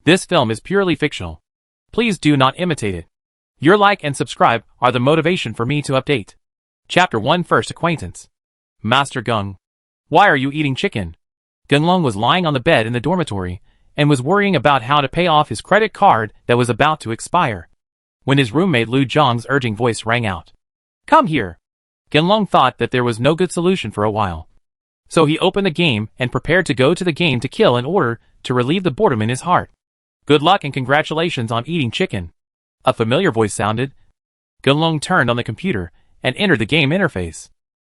This film is purely fictional. Please do not imitate it. Your like and subscribe are the motivation for me to update. Chapter 1 First Acquaintance. Master Gung. Why are you eating chicken? Gunlong was lying on the bed in the dormitory and was worrying about how to pay off his credit card that was about to expire, when his roommate Lu Zhang's urging voice rang out. Come here. Gunlong thought that there was no good solution for a while. So he opened the game and prepared to go to the game to kill in order to relieve the boredom in his heart. Good luck and congratulations on eating chicken. A familiar voice sounded. Gunlong turned on the computer and entered the game interface.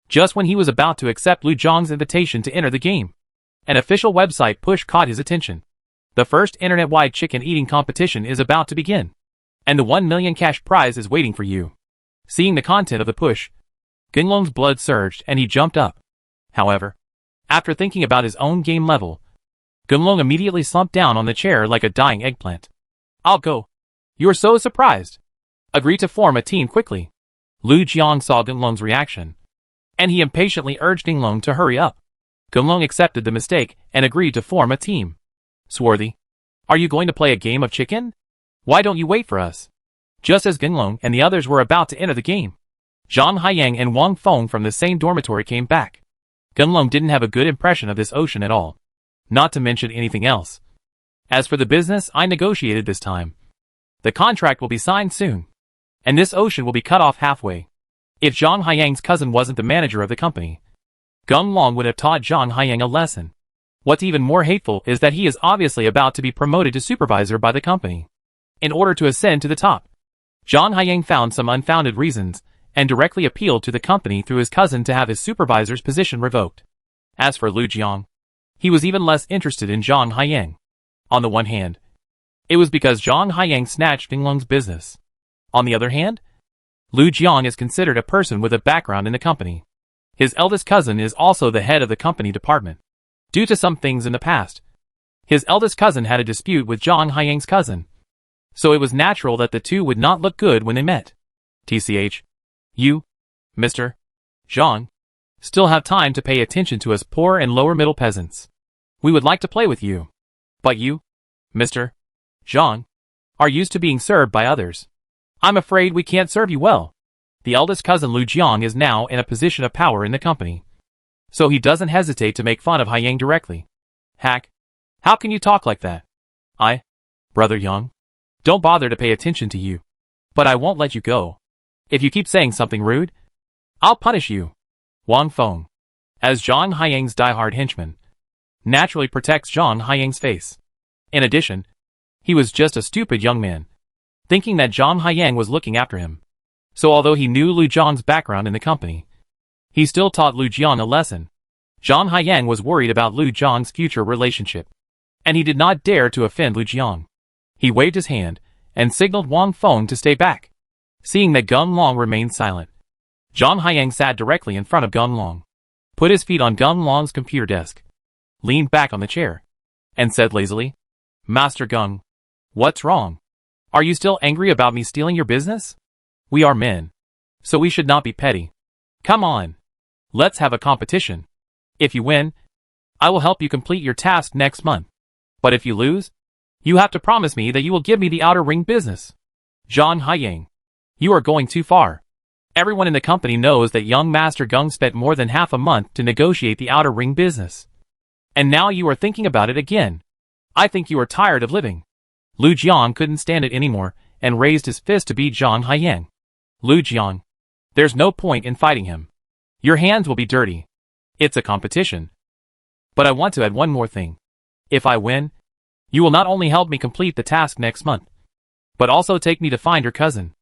Just when he was about to accept Lu Zhang's invitation to enter the game, an official website push caught his attention. The first internet-wide chicken eating competition is about to begin, and the 1 million cash prize is waiting for you. Seeing the content of the push, Gunlong's blood surged and he jumped up. However, after thinking about his own game level, Gunlong immediately slumped down on the chair like a dying eggplant. I'll go. You're so surprised. Agree to form a team quickly. Lu Jiang saw Gunlong's reaction, and he impatiently urged Gunlong to hurry up. Gunlong accepted the mistake and agreed to form a team. Swarthy, are you going to play a game of chicken? Why don't you wait for us? Just as Gunlong and the others were about to enter the game, Zhang Haiyang and Wang Feng from the same dormitory came back. Gunlong didn't have a good impression of this ocean at all, not to mention anything else. As for the business I negotiated this time, the contract will be signed soon, and this ocean will be cut off halfway. If Zhang Haiyang's cousin wasn't the manager of the company, Gunlong would have taught Zhang Haiyang a lesson. What's even more hateful is that he is obviously about to be promoted to supervisor by the company. In order to ascend to the top, Zhang Haiyang found some unfounded reasons and directly appealed to the company through his cousin to have his supervisor's position revoked. As for Lu Jiang, he was even less interested in Zhang Haiyang. On the one hand, it was because Zhang Haiyang snatched Gunlong's business. On the other hand, Lu Jiang is considered a person with a background in the company. His eldest cousin is also the head of the company department. Due to some things in the past, his eldest cousin had a dispute with Zhang Haiyang's cousin, so it was natural that the two would not look good when they met. TCH, you, Mr. Zhang, still have time to pay attention to us poor and lower middle peasants. We would like to play with you. But you, Mr. Zhang, are used to being served by others. I'm afraid we can't serve you well. The eldest cousin Lu Jiang is now in a position of power in the company, so he doesn't hesitate to make fun of Haiyang directly. Hack, how can you talk like that? Brother Yang, don't bother to pay attention to you. But I won't let you go. If you keep saying something rude, I'll punish you. Wang Feng, as Zhang Haiyang's diehard henchman, naturally protects Zhang Haiyang's face. In addition, he was just a stupid young man, thinking that Zhang Haiyang was looking after him. So although he knew Lu Jiang's background in the company, he still taught Lu Jiang a lesson. Zhang Haiyang was worried about Lu Jiang's future relationship, and he did not dare to offend Lu Jiang. He waved his hand and signaled Wang Feng to stay back. Seeing that Gunlong remained silent, Zhang Haiyang sat directly in front of Gunlong, put his feet on Gunlong's computer desk, leaned back on the chair, and said lazily, Master Gung, what's wrong? Are you still angry about me stealing your business? We are men, so we should not be petty. Come on, let's have a competition. If you win, I will help you complete your task next month. But if you lose, you have to promise me that you will give me the outer ring business. Zhang Haiyang, you are going too far. Everyone in the company knows that young Master Gung spent more than half a month to negotiate the outer ring business. And now you are thinking about it again. I think you are tired of living. Lu Jiang couldn't stand it anymore and raised his fist to beat Zhang Haiyang. Lu Jiang, there's no point in fighting him. Your hands will be dirty. It's a competition. But I want to add one more thing. If I win, you will not only help me complete the task next month, but also take me to find your cousin.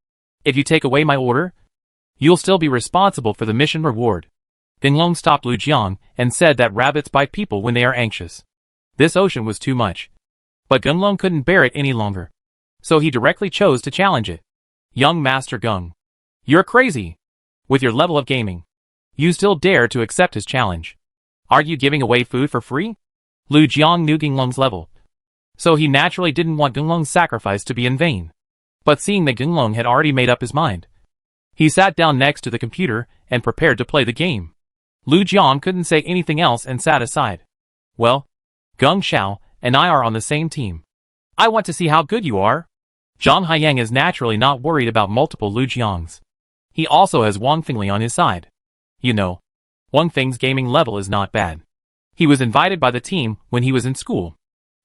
If you take away my order, you'll still be responsible for the mission reward. Gunlong stopped Lu Jiang and said that rabbits bite people when they are anxious. This ocean was too much. But Gunlong couldn't bear it any longer, so he directly chose to challenge it. Young Master Gung, you're crazy. With your level of gaming, you still dare to accept his challenge. Are you giving away food for free? Lu Jiang knew Gunlong's level, so he naturally didn't want Gunlong's sacrifice to be in vain. But seeing that Gunlong had already made up his mind, he sat down next to the computer and prepared to play the game. Lu Jiang couldn't say anything else and sat aside. Well, Gung Xiao and I are on the same team. I want to see how good you are. Zhang Haiyang is naturally not worried about multiple Lu Jiangs. He also has Wang Fingli on his side. You know, Wang Feng's gaming level is not bad. He was invited by the team when he was in school.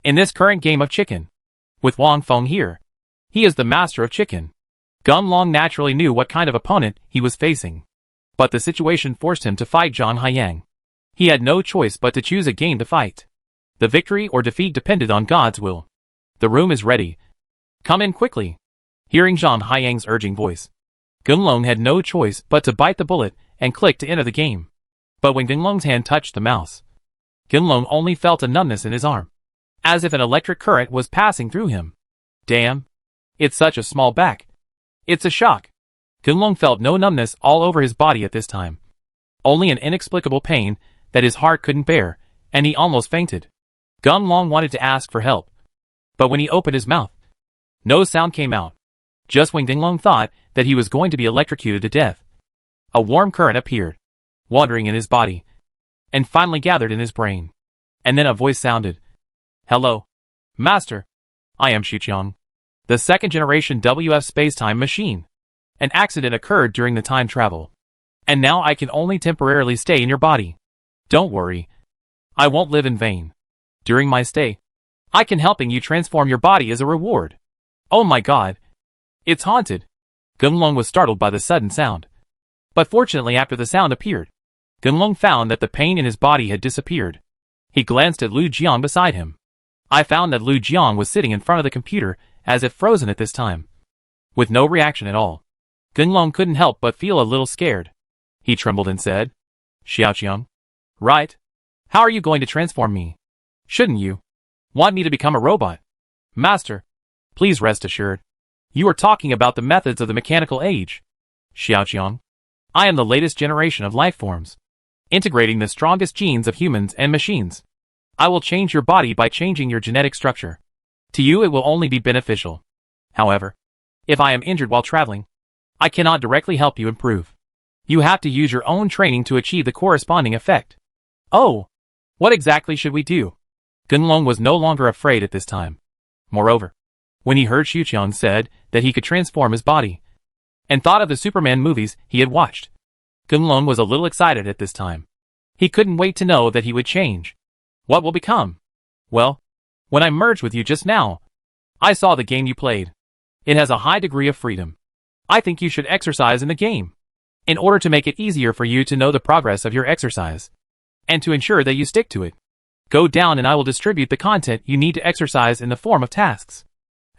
In this current game of chicken, with Wang Feng here, he is the master of chicken. Gun Long naturally knew what kind of opponent he was facing. But the situation forced him to fight Zhang Haiyang. He had no choice but to choose a game to fight. The victory or defeat depended on God's will. The room is ready. Come in quickly. Hearing Zhang Haiyang's urging voice, Gunlong had no choice but to bite the bullet and click to enter the game. But when Gunlong's hand touched the mouse, Gunlong only felt a numbness in his arm, as if an electric current was passing through him. Damn. It's such a small back. It's a shock. Gunlong felt no numbness all over his body at this time. Only an inexplicable pain that his heart couldn't bear, and he almost fainted. Gunlong wanted to ask for help, but when he opened his mouth, no sound came out. Just when Gunlong thought that he was going to be electrocuted to death, a warm current appeared, wandering in his body, and finally gathered in his brain. And then a voice sounded. Hello, Master. I am Xiqiang, the second-generation WF space-time machine. An accident occurred during the time travel, and now I can only temporarily stay in your body. Don't worry. I won't live in vain. During my stay, I can helping you transform your body as a reward. Oh my god. It's haunted. Gunlong was startled by the sudden sound. But fortunately after the sound appeared, Gunlong found that the pain in his body had disappeared. He glanced at Lu Jiang beside him. I found that Lu Jiang was sitting in front of the computer as if frozen at this time, with no reaction at all. Gunlong couldn't help but feel a little scared. He trembled and said, Xiaoqiang. Right? How are you going to transform me? Shouldn't you want me to become a robot? Master, please rest assured. You are talking about the methods of the mechanical age. Xiaoqiang. I am the latest generation of life forms, integrating the strongest genes of humans and machines. I will change your body by changing your genetic structure. To you it will only be beneficial. However, if I am injured while traveling, I cannot directly help you improve. You have to use your own training to achieve the corresponding effect. Oh, what exactly should we do? Gunlong was no longer afraid at this time. Moreover, when he heard Xiuqiang said that he could transform his body, and thought of the Superman movies he had watched, Gunlong was a little excited at this time. He couldn't wait to know that he would change. What will become? Well, when I merged with you just now, I saw the game you played. It has a high degree of freedom. I think you should exercise in the game, in order to make it easier for you to know the progress of your exercise, and to ensure that you stick to it. Go down and I will distribute the content you need to exercise in the form of tasks.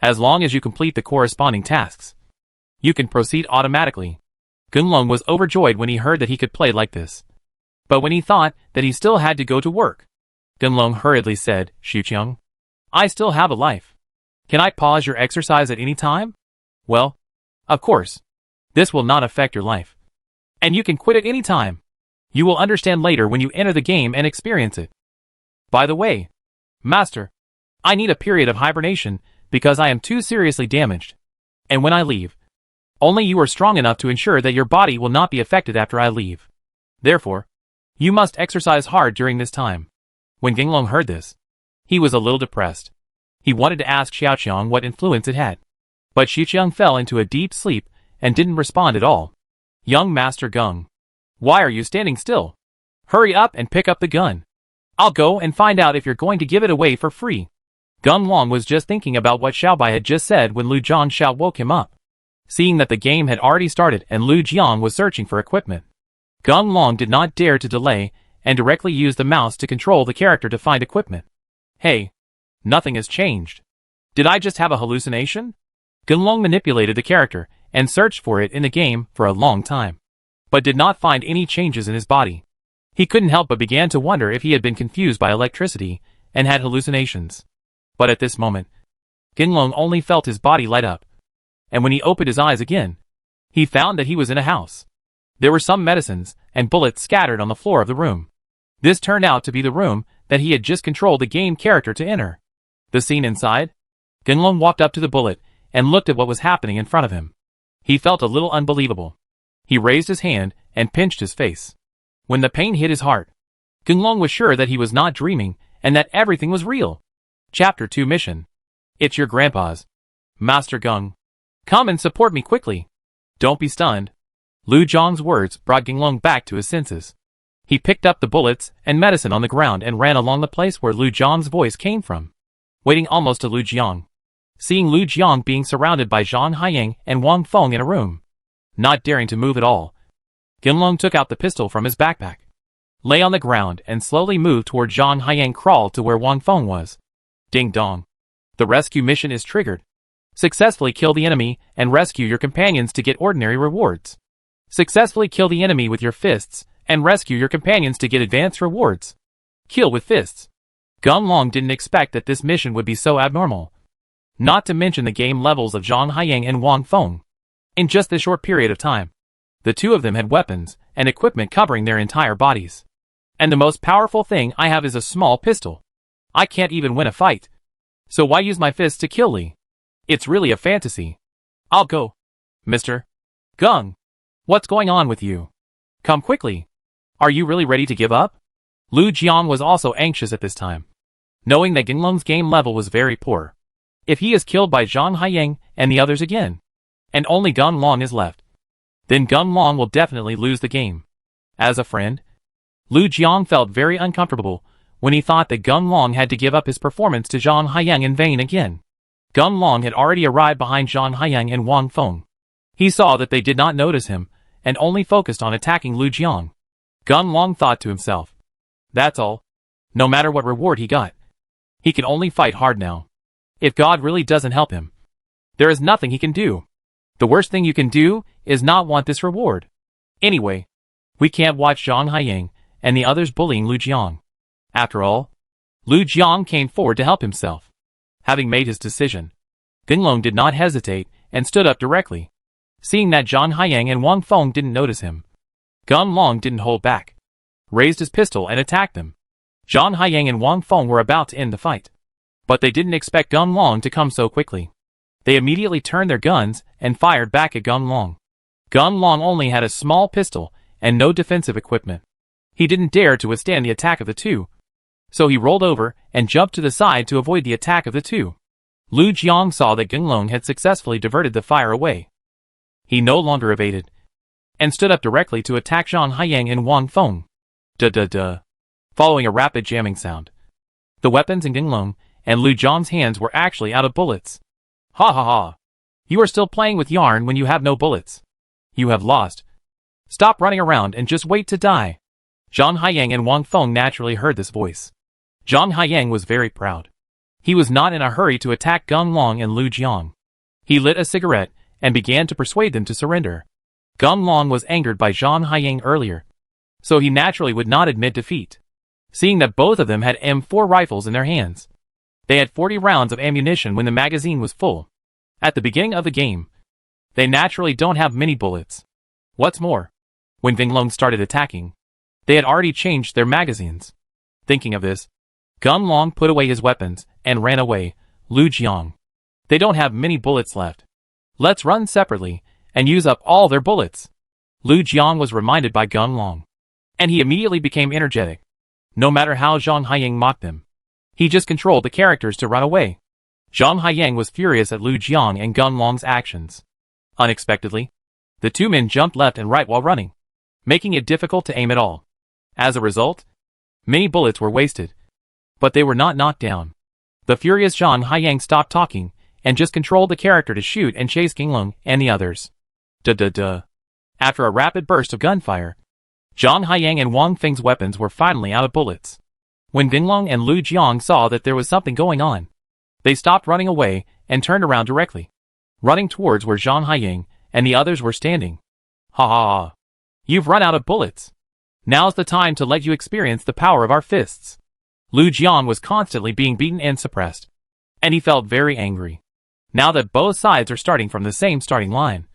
As long as you complete the corresponding tasks, you can proceed automatically. Gunlong was overjoyed when he heard that he could play like this. But when he thought that he still had to go to work, Gunlong hurriedly said, Xiuqiang, I still have a life. Can I pause your exercise at any time? Well, of course. This will not affect your life. And you can quit at any time. You will understand later when you enter the game and experience it. By the way, Master, I need a period of hibernation because I am too seriously damaged. And when I leave, only you are strong enough to ensure that your body will not be affected after I leave. Therefore, you must exercise hard during this time. When Gunlong heard this, he was a little depressed. He wanted to ask Xiaoqiang what influence it had. But Xiuqiang fell into a deep sleep and didn't respond at all. Young Master Gung, why are you standing still? Hurry up and pick up the gun. I'll go and find out if you're going to give it away for free. Gunlong was just thinking about what Xiaobai had just said when Lu Jiang woke him up. Seeing that the game had already started and Lu Jiang was searching for equipment, Gunlong did not dare to delay and directly used the mouse to control the character to find equipment. Hey, nothing has changed. Did I just have a hallucination? Gunlong manipulated the character and searched for it in the game for a long time, but did not find any changes in his body. He couldn't help but began to wonder if he had been confused by electricity and had hallucinations. But at this moment, Gunlong only felt his body light up, and when he opened his eyes again, he found that he was in a house. There were some medicines and bullets scattered on the floor of the room. This turned out to be the room that he had just controlled the game character to enter. The scene inside? Gunlong walked up to the bullet and looked at what was happening in front of him. He felt a little unbelievable. He raised his hand and pinched his face. When the pain hit his heart, Gunlong was sure that he was not dreaming and that everything was real. Chapter 2 Mission. It's your grandpa's. Master Gung. Come and support me quickly. Don't be stunned. Lu Jiang's words brought Ginglong back to his senses. He picked up the bullets and medicine on the ground and ran along the place where Lu Jiang's voice came from, waiting almost to Lu Jiang. Seeing Lu Jiang being surrounded by Zhang Haiying and Wang Feng in a room, not daring to move at all, Ginglong took out the pistol from his backpack, lay on the ground and slowly moved toward Zhang Haiying. Crawled to where Wang Feng was. Ding dong. The rescue mission is triggered. Successfully kill the enemy and rescue your companions to get ordinary rewards. Successfully kill the enemy with your fists and rescue your companions to get advanced rewards. Kill with fists. Gunlong didn't expect that this mission would be so abnormal. Not to mention the game levels of Zhang Haiying and Wang Feng. In just this short period of time, the two of them had weapons and equipment covering their entire bodies. And the most powerful thing I have is a small pistol. I can't even win a fight. So why use my fists to kill Li? It's really a fantasy. I'll go. Mr. Gung. What's going on with you? Come quickly. Are you really ready to give up? Lu Jiang was also anxious at this time, knowing that Ginglong's game level was very poor. If he is killed by Zhang Haiying and the others again, and only Gunlong is left, then Gunlong will definitely lose the game. As a friend, Lu Jiang felt very uncomfortable when he thought that Gunlong had to give up his performance to Zhang Haiying in vain again. Gunlong had already arrived behind Zhang Haiying and Wang Feng. He saw that they did not notice him and only focused on attacking Lu Jiang. Gunlong thought to himself, that's all. No matter what reward he got, he can only fight hard now. If God really doesn't help him, there is nothing he can do. The worst thing you can do is not want this reward. Anyway, we can't watch Zhang Haiying and the others bullying Lu Jiang. After all, Lu Jiang came forward to help himself. Having made his decision, Ginglong did not hesitate and stood up directly. Seeing that Zhang Haiying and Wang Feng didn't notice him, Gunlong didn't hold back, raised his pistol and attacked them. Zhang Haiying and Wang Feng were about to end the fight, but they didn't expect Gunlong to come so quickly. They immediately turned their guns and fired back at Gunlong. Gunlong only had a small pistol and no defensive equipment. He didn't dare to withstand the attack of the two, so he rolled over and jumped to the side to avoid the attack of the two. Lu Jiang saw that Gunlong had successfully diverted the fire away. He no longer evaded, and stood up directly to attack Zhang Haiying and Wang Feng. Duh. Following a rapid jamming sound, the weapons in Ginglong and Lu Jiang's hands were actually out of bullets. Ha ha ha. You are still playing with yarn when you have no bullets. You have lost. Stop running around and just wait to die. Zhang Haiying and Wang Feng naturally heard this voice. Zhang Haiying was very proud. He was not in a hurry to attack Gunlong and Lu Jiang. He lit a cigarette and began to persuade them to surrender. Gunlong was angered by Zhang Haiying earlier, so he naturally would not admit defeat. Seeing that both of them had M4 rifles in their hands, they had 40 rounds of ammunition when the magazine was full. At the beginning of the game, they naturally don't have many bullets. What's more, when Ginglong started attacking, they had already changed their magazines. Thinking of this, Gunlong put away his weapons and ran away. Lu Jiang. They don't have many bullets left. Let's run separately and use up all their bullets. Lu Jiang was reminded by Gunlong, and he immediately became energetic. No matter how Zhang Haiying mocked him, he just controlled the characters to run away. Zhang Haiying was furious at Lu Jiang and Gunlong's actions. Unexpectedly, the two men jumped left and right while running, making it difficult to aim at all. As a result, many bullets were wasted, but they were not knocked down. The furious Zhang Haiying stopped talking and just controlled the character to shoot and chase Ginglong and the others. Duh. After a rapid burst of gunfire, Zhang Haiying and Wang Feng's weapons were finally out of bullets. When Ginglong and Lu Jiang saw that there was something going on, they stopped running away and turned around directly, running towards where Zhang Haiying and the others were standing. Ha ha ha. You've run out of bullets. Now's the time to let you experience the power of our fists. Lu Jiang was constantly being beaten and suppressed, and he felt very angry. Now that both sides are starting from the same starting line,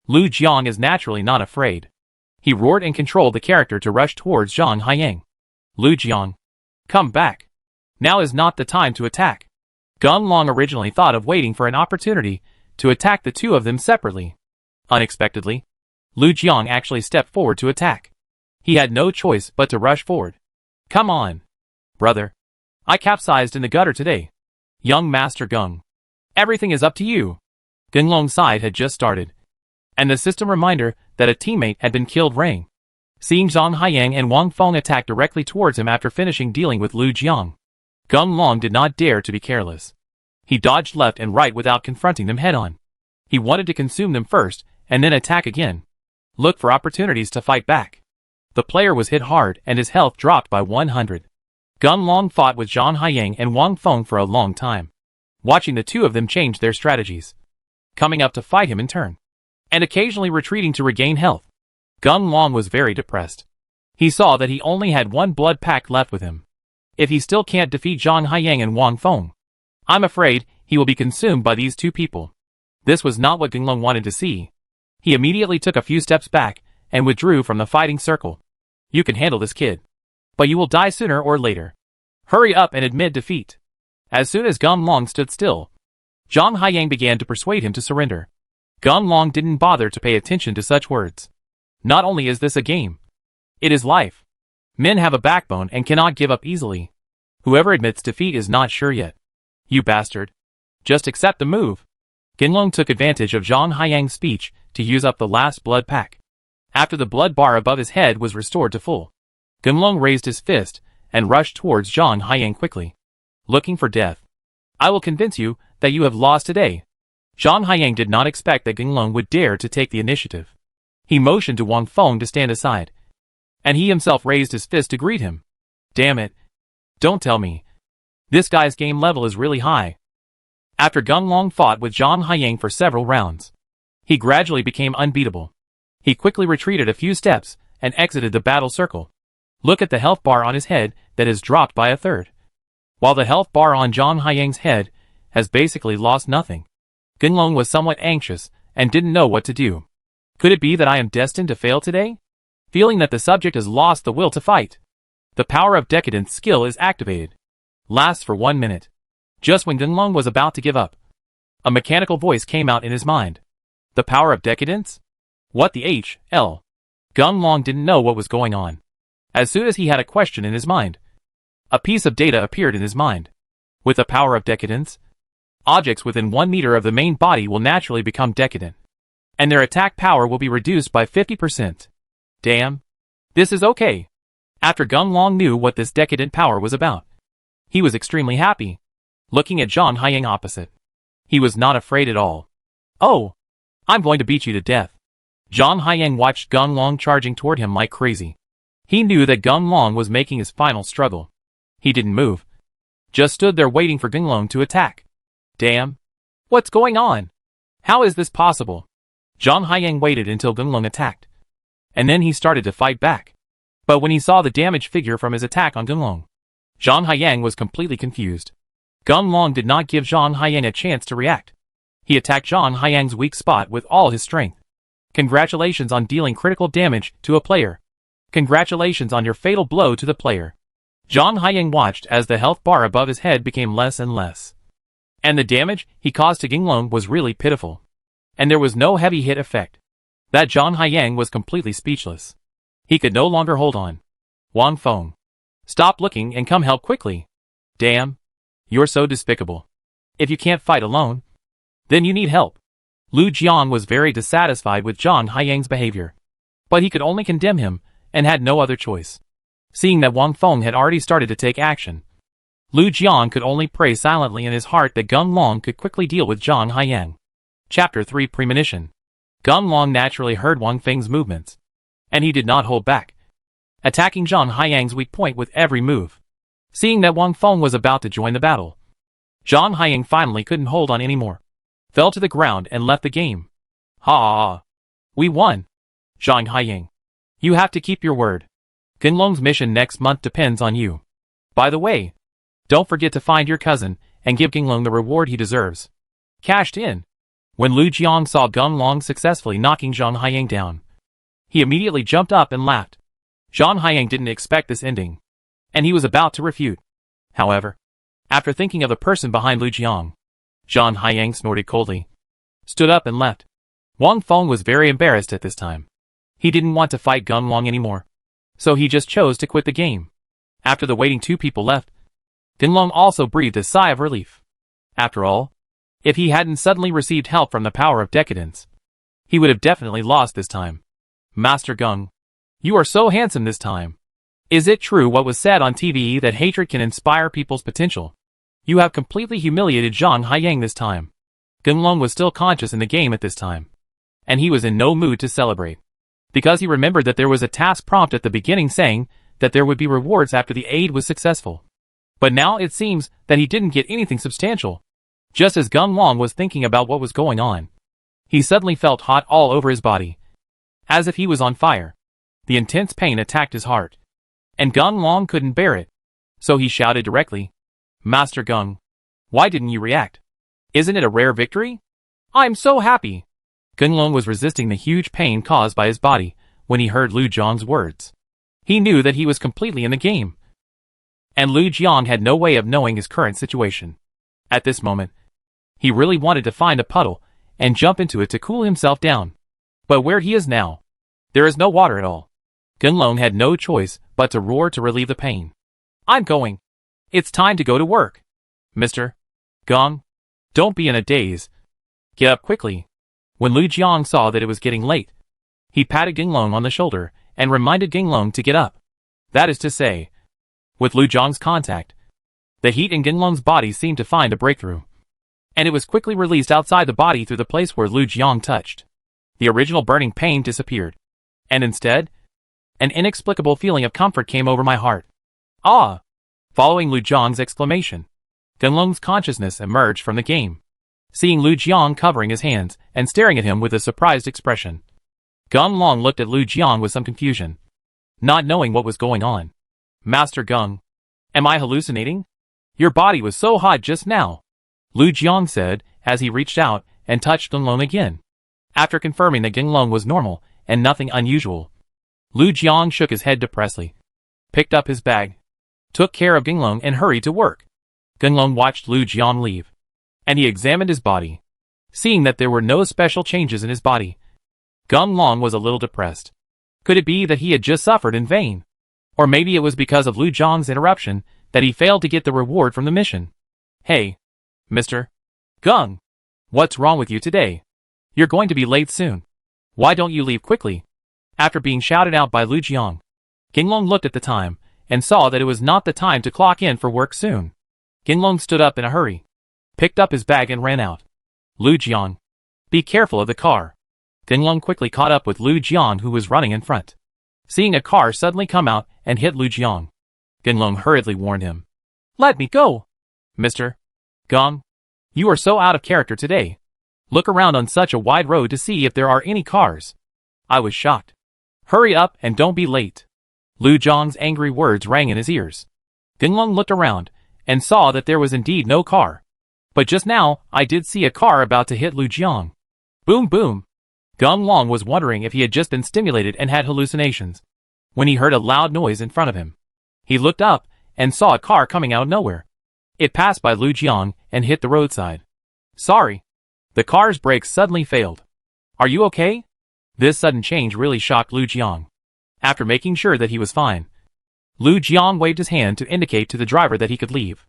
Lu Jiang is naturally not afraid. He roared and controlled the character to rush towards Zhang Haiying. Lu Jiang, come back. Now is not the time to attack. Gunlong originally thought of waiting for an opportunity to attack the two of them separately. Unexpectedly, Lu Jiang actually stepped forward to attack. He had no choice but to rush forward. Come on, brother. I capsized in the gutter today. Young Master Gung. Everything is up to you. Gunlong's side had just started, and the system reminder that a teammate had been killed rang. Seeing Zhang Haiyang and Wang Feng attack directly towards him after finishing dealing with Lu Jiang, Gunlong did not dare to be careless. He dodged left and right without confronting them head-on. He wanted to consume them first, and then attack again. Look for opportunities to fight back. The player was hit hard and his health dropped by 100. Gunlong fought with Zhang Haiyang and Wang Feng for a long time, watching the two of them change their strategies, coming up to fight him in turn, and occasionally retreating to regain health. Gunlong was very depressed. He saw that he only had one blood pack left with him. If he still can't defeat Zhang Haiyang and Wang Feng, I'm afraid he will be consumed by these two people. This was not what Gunlong wanted to see. He immediately took a few steps back and withdrew from the fighting circle. You can handle this, kid, but you will die sooner or later. Hurry up and admit defeat. As soon as Gunlong stood still, Zhang Haiyang began to persuade him to surrender. Gunlong didn't bother to pay attention to such words. Not only is this a game, it is life. Men have a backbone and cannot give up easily. Whoever admits defeat is not sure yet. You bastard. Just accept the move. Gunlong took advantage of Zhang Haiyang's speech to use up the last blood pack. After the blood bar above his head was restored to full, Gunlong raised his fist and rushed towards Zhang Haiyang quickly, looking for death. I will convince you that you have lost today. Zhang Haiyang did not expect that Gunlong would dare to take the initiative. He motioned to Wang Feng to stand aside, and he himself raised his fist to greet him. Damn it. Don't tell me. This guy's game level is really high. After Gunlong fought with Zhang Haiyang for several rounds, he gradually became unbeatable. He quickly retreated a few steps and exited the battle circle. Look at the health bar on his head that has dropped by a third, while the health bar on Zhang Haiyang's head has basically lost nothing. Gunlong was somewhat anxious and didn't know what to do. Could it be that I am destined to fail today? Feeling that the subject has lost the will to fight, the power of decadence skill is activated. Lasts for 1 minute. Just when Gunlong was about to give up, a mechanical voice came out in his mind. The power of decadence? What the hell? Gunlong didn't know what was going on. As soon as he had a question in his mind, a piece of data appeared in his mind. With the power of decadence, objects within 1 meter of the main body will naturally become decadent, and their attack power will be reduced by 50%. Damn. This is okay. After Gunlong knew what this decadent power was about, he was extremely happy. Looking at Zhang Haiyang opposite, he was not afraid at all. Oh, I'm going to beat you to death. Zhang Haiyang watched Gunlong charging toward him like crazy. He knew that Gunlong was making his final struggle. He didn't move, just stood there waiting for Gunlong to attack. Damn. What's going on? How is this possible? Zhang Haiyang waited until Gunlong attacked, and then he started to fight back. But when he saw the damage figure from his attack on Gunlong, Zhang Haiyang was completely confused. Gunlong did not give Zhang Haiyang a chance to react. He attacked Zhang Haiyang's weak spot with all his strength. Congratulations on dealing critical damage to a player. Congratulations on your fatal blow to the player. Zhang Haiyang watched as the health bar above his head became less and less, and the damage he caused to Gunlong was really pitiful. And there was no heavy hit effect. That Zhang Haiyang was completely speechless. He could no longer hold on. Wang Feng, stop looking and come help quickly. Damn. You're so despicable. If you can't fight alone, then you need help. Lu Jiang was very dissatisfied with Zhang Haiyang's behavior, but he could only condemn him and had no other choice. Seeing that Wang Feng had already started to take action, Lu Jiang could only pray silently in his heart that Gunlong could quickly deal with Zhang Haiyang. Chapter 3 Premonition. Gunlong naturally heard Wang Feng's movements, and he did not hold back, attacking Zhang Haiyang's weak point with every move. Seeing that Wang Feng was about to join the battle, Zhang Haiyang finally couldn't hold on anymore, fell to the ground and left the game. Ha! We won! Zhang Haiyang, you have to keep your word. Gunlong's mission next month depends on you. By the way, don't forget to find your cousin and give Gunlong the reward he deserves. Cashed in. When Lu Jiang saw Gunlong successfully knocking Zhang Haiyang down, he immediately jumped up and laughed. Zhang Haiyang didn't expect this ending, and he was about to refute. However, after thinking of the person behind Lu Jiang, Zhang Haiyang snorted coldly, stood up and left. Wang Feng was very embarrassed at this time. He didn't want to fight Gunlong anymore, so he just chose to quit the game. After the waiting two people left, Gunlong also breathed a sigh of relief. After all, If he hadn't suddenly received help from the power of decadence, he would have definitely lost this time. Master Gung, you are so handsome this time. Is it true what was said on TV that hatred can inspire people's potential? You have completely humiliated Zhang Haiyang this time. Gunlong was still conscious in the game at this time, and he was in no mood to celebrate, because he remembered that there was a task prompt at the beginning saying that there would be rewards after the aid was successful. But now it seems that he didn't get anything substantial. Just as Gunlong was thinking about what was going on, he suddenly felt hot all over his body, as if he was on fire. The intense pain attacked his heart, and Gunlong couldn't bear it, so he shouted directly, Master Gung, why didn't you react? Isn't it a rare victory? I'm so happy. Gunlong was resisting the huge pain caused by his body when he heard Lu Jiang's words. He knew that he was completely in the game, and Lu Jiang had no way of knowing his current situation. At this moment, he really wanted to find a puddle and jump into it to cool himself down. But where he is now, there is no water at all. Gunlong had no choice but to roar to relieve the pain. I'm going. It's time to go to work. Mr. Gung, don't be in a daze. Get up quickly. When Lu Jiang saw that it was getting late, he patted Gunlong on the shoulder and reminded Gunlong to get up. That is to say, with Lu Jiang's contact, the heat in Gunlong's body seemed to find a breakthrough, and it was quickly released outside the body through the place where Lu Jiang touched. The original burning pain disappeared, and instead, an inexplicable feeling of comfort came over my heart. Ah! Following Lu Jiang's exclamation, Gunlong's consciousness emerged from the game, seeing Lu Jiang covering his hands and staring at him with a surprised expression. Gunlong looked at Lu Jiang with some confusion, not knowing what was going on. Master Gung, am I hallucinating? Your body was so hot just now, Lu Jiang said as he reached out and touched Gunlong again. After confirming that Gunlong was normal and nothing unusual, Lu Jiang shook his head depressedly, picked up his bag, took care of Gunlong and hurried to work. Gunlong watched Lu Jiang leave, and he examined his body. Seeing that there were no special changes in his body, Gunlong was a little depressed. Could it be that he had just suffered in vain? Or maybe it was because of Lu Jiang's interruption that he failed to get the reward from the mission. Hey, Mr. Gung, what's wrong with you today? You're going to be late soon. Why don't you leave quickly? After being shouted out by Lu Jiang, Gunlong looked at the time and saw that it was not the time to clock in for work soon. Gunlong stood up in a hurry, picked up his bag and ran out. Lu Jiang, be careful of the car. Gunlong quickly caught up with Lu Jiang, who was running in front. Seeing a car suddenly come out and hit Lu Jiang, Gunlong hurriedly warned him. Let me go. Mr. Gung, you are so out of character today. Look around on such a wide road to see if there are any cars. I was shocked. Hurry up and don't be late. Lu Jiang's angry words rang in his ears. Gunlong looked around and saw that there was indeed no car. But just now, I did see a car about to hit Lu Jiang. Boom boom. Gunlong was wondering if he had just been stimulated and had hallucinations, when he heard a loud noise in front of him. He looked up and saw a car coming out of nowhere. It passed by Lu Jiang and hit the roadside. Sorry. The car's brakes suddenly failed. Are you okay? This sudden change really shocked Lu Jiang. After making sure that he was fine, Lu Jiang waved his hand to indicate to the driver that he could leave.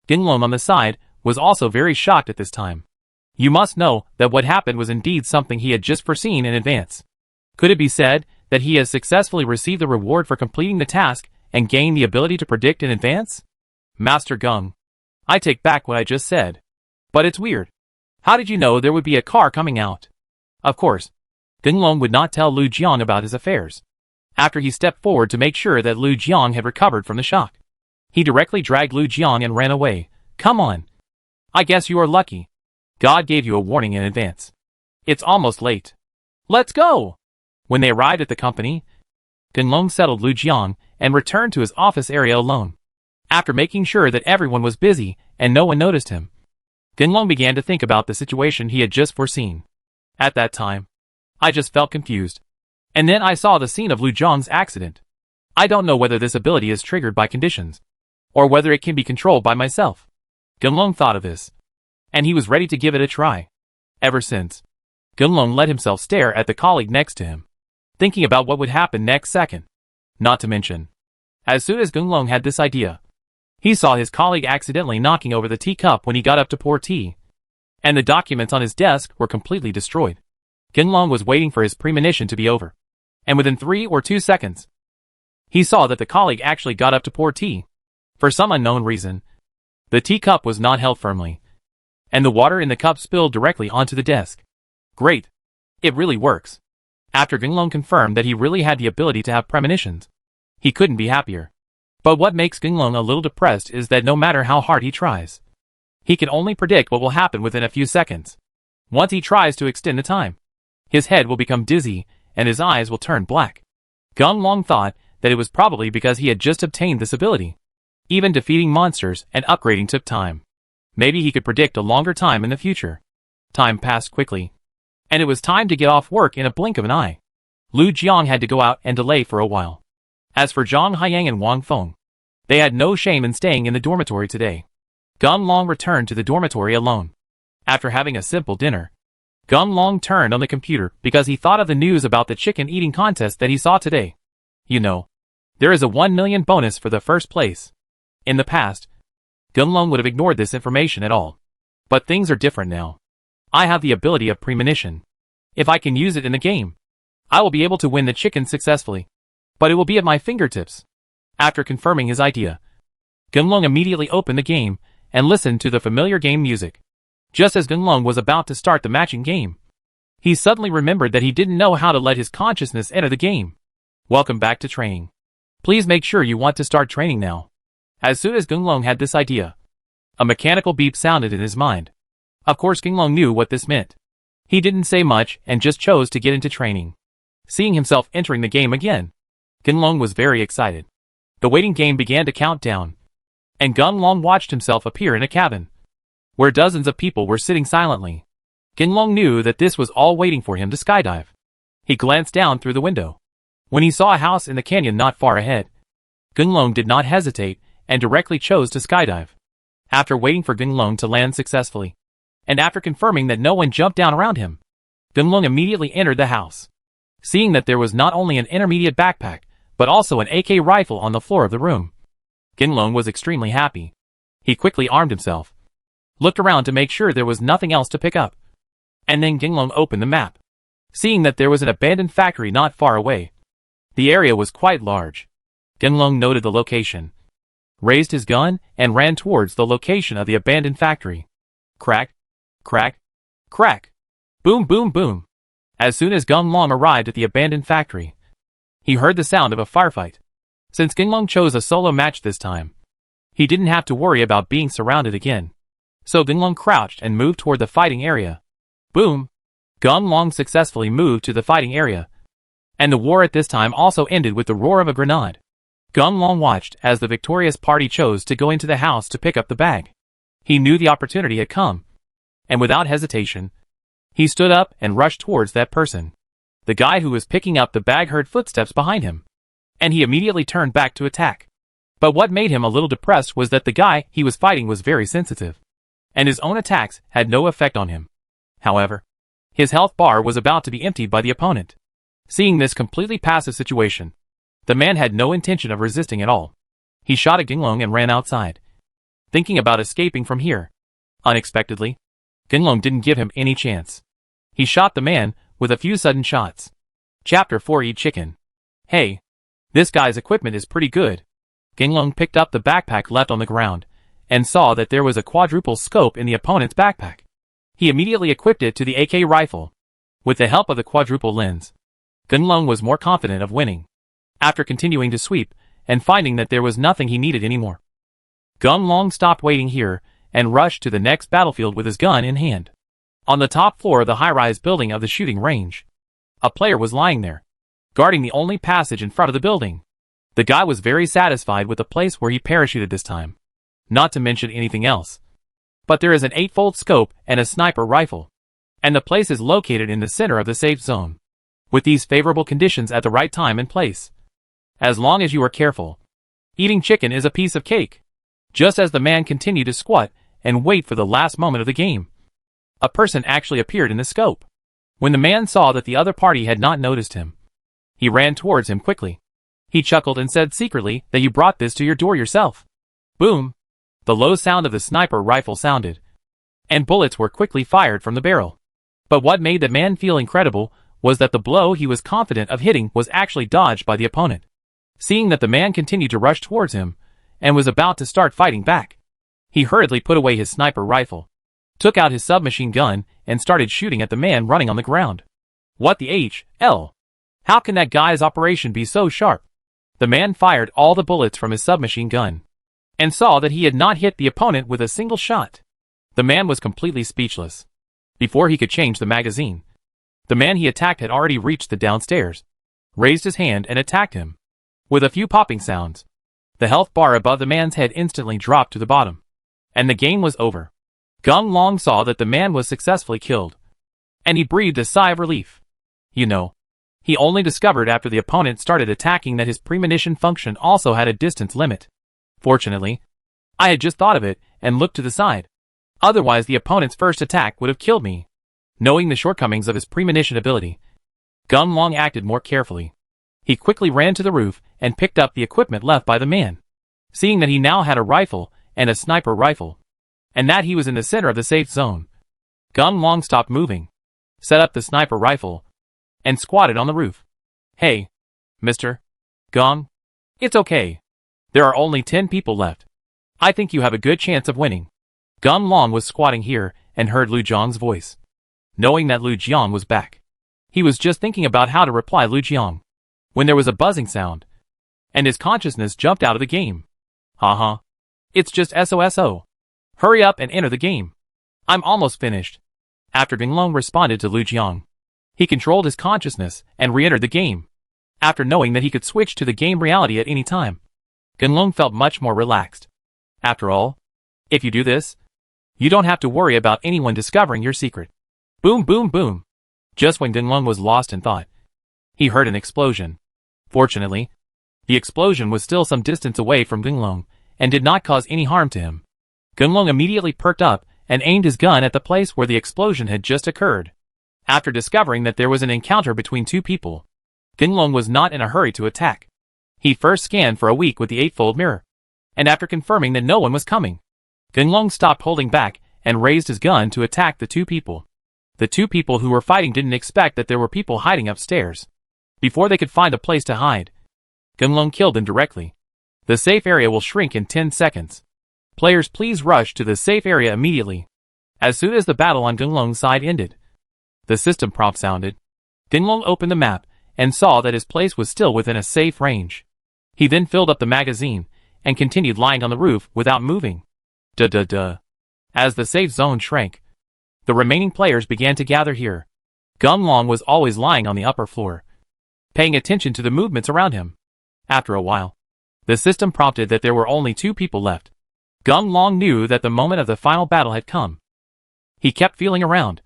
Gunlong on the side was also very shocked at this time. You must know that what happened was indeed something he had just foreseen in advance. Could it be said that he has successfully received the reward for completing the task and gained the ability to predict in advance? Master Gung, I take back what I just said. But it's weird. How did you know there would be a car coming out? Of course, Gunlong would not tell Lu Jiang about his affairs. After he stepped forward to make sure that Lu Jiang had recovered from the shock, he directly dragged Lu Jiang and ran away. Come on. I guess you are lucky. God gave you a warning in advance. It's almost late. Let's go! When they arrived at the company, Gunlong settled Lu Jiang and returned to his office area alone. After making sure that everyone was busy and no one noticed him, Gunlong began to think about the situation he had just foreseen. At that time, I just felt confused. And then I saw the scene of Lu Jiang's accident. I don't know whether this ability is triggered by conditions, or whether it can be controlled by myself. Gunlong thought of this, and he was ready to give it a try. Ever since, Gunlong let himself stare at the colleague next to him, thinking about what would happen next second. Not to mention, as soon as Gunlong had this idea, he saw his colleague accidentally knocking over the teacup when he got up to pour tea. and the documents on his desk were completely destroyed. Ginlong was waiting for his premonition to be over, and within 3 or 2 seconds, he saw that the colleague actually got up to pour tea. For some unknown reason, the teacup was not held firmly, and the water in the cup spilled directly onto the desk. Great. It really works. After Ginlong confirmed that he really had the ability to have premonitions, he couldn't be happier. But what makes Ginlong a little depressed is that no matter how hard he tries, he can only predict what will happen within a few seconds. Once he tries to extend the time, his head will become dizzy and his eyes will turn black. Ginlong thought that it was probably because he had just obtained this ability. Even defeating monsters and upgrading took time. Maybe he could predict a longer time in the future. Time passed quickly, and it was time to get off work in a blink of an eye. Lu Jiang had to go out and delay for a while. As for Zhang Haiyang and Wang Feng, they had no shame in staying in the dormitory today. Ginlong returned to the dormitory alone. After having a simple dinner, Ginlong turned on the computer because he thought of the news about the chicken eating contest that he saw today. You know, there is a 1 million bonus for the first place. In the past, Ginlong would have ignored this information at all. But things are different now. I have the ability of premonition. If I can use it in the game, I will be able to win the chicken successfully. But it will be at my fingertips. After confirming his idea, Ginlong immediately opened the game and listened to the familiar game music. Just as Ginlong was about to start the matching game, he suddenly remembered that he didn't know how to let his consciousness enter the game. Welcome back to training. Please make sure you want to start training now. As soon as Ginlong had this idea, a mechanical beep sounded in his mind. Of course Ginlong knew what this meant. He didn't say much and just chose to get into training. Seeing himself entering the game again, Ginlong was very excited. The waiting game began to count down, and Ginlong watched himself appear in a cabin, where dozens of people were sitting silently. Ginlong knew that this was all waiting for him to skydive. He glanced down through the window. When he saw a house in the canyon not far ahead, Ginlong did not hesitate and directly chose to skydive. After waiting for Ginlong to land successfully, and after confirming that no one jumped down around him, Ginlong immediately entered the house. Seeing that there was not only an intermediate backpack, but also an AK rifle on the floor of the room, Ginlong was extremely happy. He quickly armed himself, looked around to make sure there was nothing else to pick up, and then Ginlong opened the map. Seeing that there was an abandoned factory not far away, the area was quite large. Ginlong noted the location, raised his gun, and ran towards the location of the abandoned factory. Crack, crack, crack. Boom, boom, boom. As soon as Ginlong arrived at the abandoned factory, he heard the sound of a firefight. Since Ginlong chose a solo match this time, he didn't have to worry about being surrounded again. So Ginlong crouched and moved toward the fighting area. Boom. Ginlong successfully moved to the fighting area, and the war at this time also ended with the roar of a grenade. Ginlong watched as the victorious party chose to go into the house to pick up the bag. He knew the opportunity had come, and without hesitation, he stood up and rushed towards that person. The guy who was picking up the bag heard footsteps behind him, and he immediately turned back to attack. But what made him a little depressed was that the guy he was fighting was very sensitive, and his own attacks had no effect on him. However, his health bar was about to be emptied by the opponent. Seeing this completely passive situation, the man had no intention of resisting at all. He shot at Ginlong and ran outside, thinking about escaping from here. Unexpectedly, Ginlong didn't give him any chance. He shot the man with a few sudden shots. Chapter 4: Eat Chicken. Hey, this guy's equipment is pretty good. Ginlong picked up the backpack left on the ground, and saw that there was a quadruple scope in the opponent's backpack. He immediately equipped it to the AK rifle. With the help of the quadruple lens, Ginlong was more confident of winning. After continuing to sweep, and finding that there was nothing he needed anymore, Ginlong stopped waiting here, and rushed to the next battlefield with his gun in hand. On the top floor of the high-rise building of the shooting range, a player was lying there, guarding the only passage in front of the building. The guy was very satisfied with the place where he parachuted this time, not to mention anything else. But there is an 8-fold scope and a sniper rifle, and the place is located in the center of the safe zone. With these favorable conditions at the right time and place, as long as you are careful, eating chicken is a piece of cake. Just as the man continued to squat and wait for the last moment of the game, a person actually appeared in the scope. When the man saw that the other party had not noticed him, he ran towards him quickly. He chuckled and said secretly that you brought this to your door yourself. Boom! The low sound of the sniper rifle sounded. and bullets were quickly fired from the barrel. But what made the man feel incredible was that the blow he was confident of hitting was actually dodged by the opponent. Seeing that the man continued to rush towards him, and was about to start fighting back, he hurriedly put away his sniper rifle, took out his submachine gun, and started shooting at the man running on the ground. What the hell? How can that guy's operation be so sharp? The man fired all the bullets from his submachine gun, and saw that he had not hit the opponent with a single shot. The man was completely speechless. Before he could change the magazine, the man he attacked had already reached the downstairs, raised his hand and attacked him. With a few popping sounds, the health bar above the man's head instantly dropped to the bottom, and the game was over. Gung Long saw that the man was successfully killed, and he breathed a sigh of relief. He only discovered after the opponent started attacking that his premonition function also had a distance limit. Fortunately, I had just thought of it and looked to the side. Otherwise the opponent's first attack would have killed me. Knowing the shortcomings of his premonition ability, Gung Long acted more carefully. He quickly ran to the roof and picked up the equipment left by the man. Seeing that he now had a rifle and a sniper rifle, and that he was in the center of the safe zone, Gung Long stopped moving, set up the sniper rifle, and squatted on the roof. "Hey, Mr. Gong. It's okay. There are only 10 people left. I think you have a good chance of winning." Gung Long was squatting here and heard Lu Jiang's voice. Knowing that Lu Jiang was back, he was just thinking about how to reply Lu Jiang, when there was a buzzing sound, and his consciousness jumped out of the game. Haha. It's just SOSO. Hurry up and enter the game. I'm almost finished. After Gung Long responded to Lu Jiang, he controlled his consciousness and re-entered the game. After knowing that he could switch to the game reality at any time, Gung Long felt much more relaxed. After all, if you do this, you don't have to worry about anyone discovering your secret. Boom boom boom. Just when Gung Long was lost in thought, he heard an explosion. Fortunately, the explosion was still some distance away from Gung Long and did not cause any harm to him. Gung Long immediately perked up and aimed his gun at the place where the explosion had just occurred. After discovering that there was an encounter between two people, Gung Long was not in a hurry to attack. He first scanned for a week with the eightfold mirror, and after confirming that no one was coming, Gung Long stopped holding back and raised his gun to attack the two people. The two people who were fighting didn't expect that there were people hiding upstairs. Before they could find a place to hide, Gung Long killed them directly. The safe area will shrink in 10 seconds. Players, please rush to the safe area immediately. As soon as the battle on Gung Long's side ended, the system prompt sounded. Gung Long opened the map and saw that his place was still within a safe range. He then filled up the magazine and continued lying on the roof without moving. As the safe zone shrank, the remaining players began to gather here. Gung Long was always lying on the upper floor, paying attention to the movements around him. After a while, the system prompted that there were only 2 people left. Gung Long knew that the moment of the final battle had come. He kept feeling around,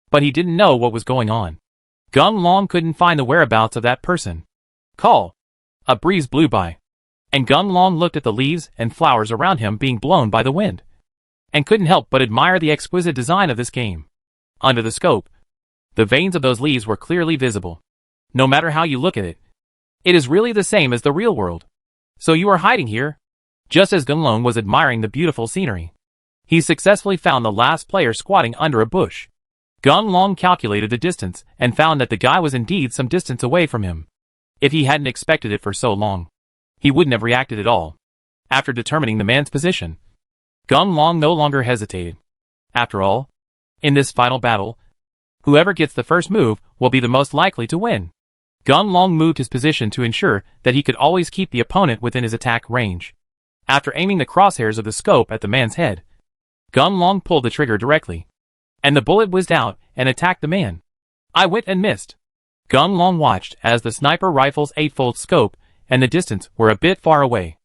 but he didn't know what was going on. Gung Long couldn't find the whereabouts of that person. Call. A breeze blew by, and Gung Long looked at the leaves and flowers around him being blown by the wind, and couldn't help but admire the exquisite design of this game. Under the scope, the veins of those leaves were clearly visible. No matter how you look at it, it is really the same as the real world. So you are hiding here? Just as Gung Long was admiring the beautiful scenery, he successfully found the last player squatting under a bush. Gung Long calculated the distance and found that the guy was indeed some distance away from him. If he hadn't expected it for so long, he wouldn't have reacted at all. After determining the man's position, Gung Long no longer hesitated. After all, in this final battle, whoever gets the first move will be the most likely to win. Gung Long moved his position to ensure that he could always keep the opponent within his attack range. After aiming the crosshairs of the scope at the man's head, Gung Long pulled the trigger directly, and the bullet whizzed out and attacked the man. I went and missed. Gung Long watched as the sniper rifle's 8-fold scope and the distance were a bit far away.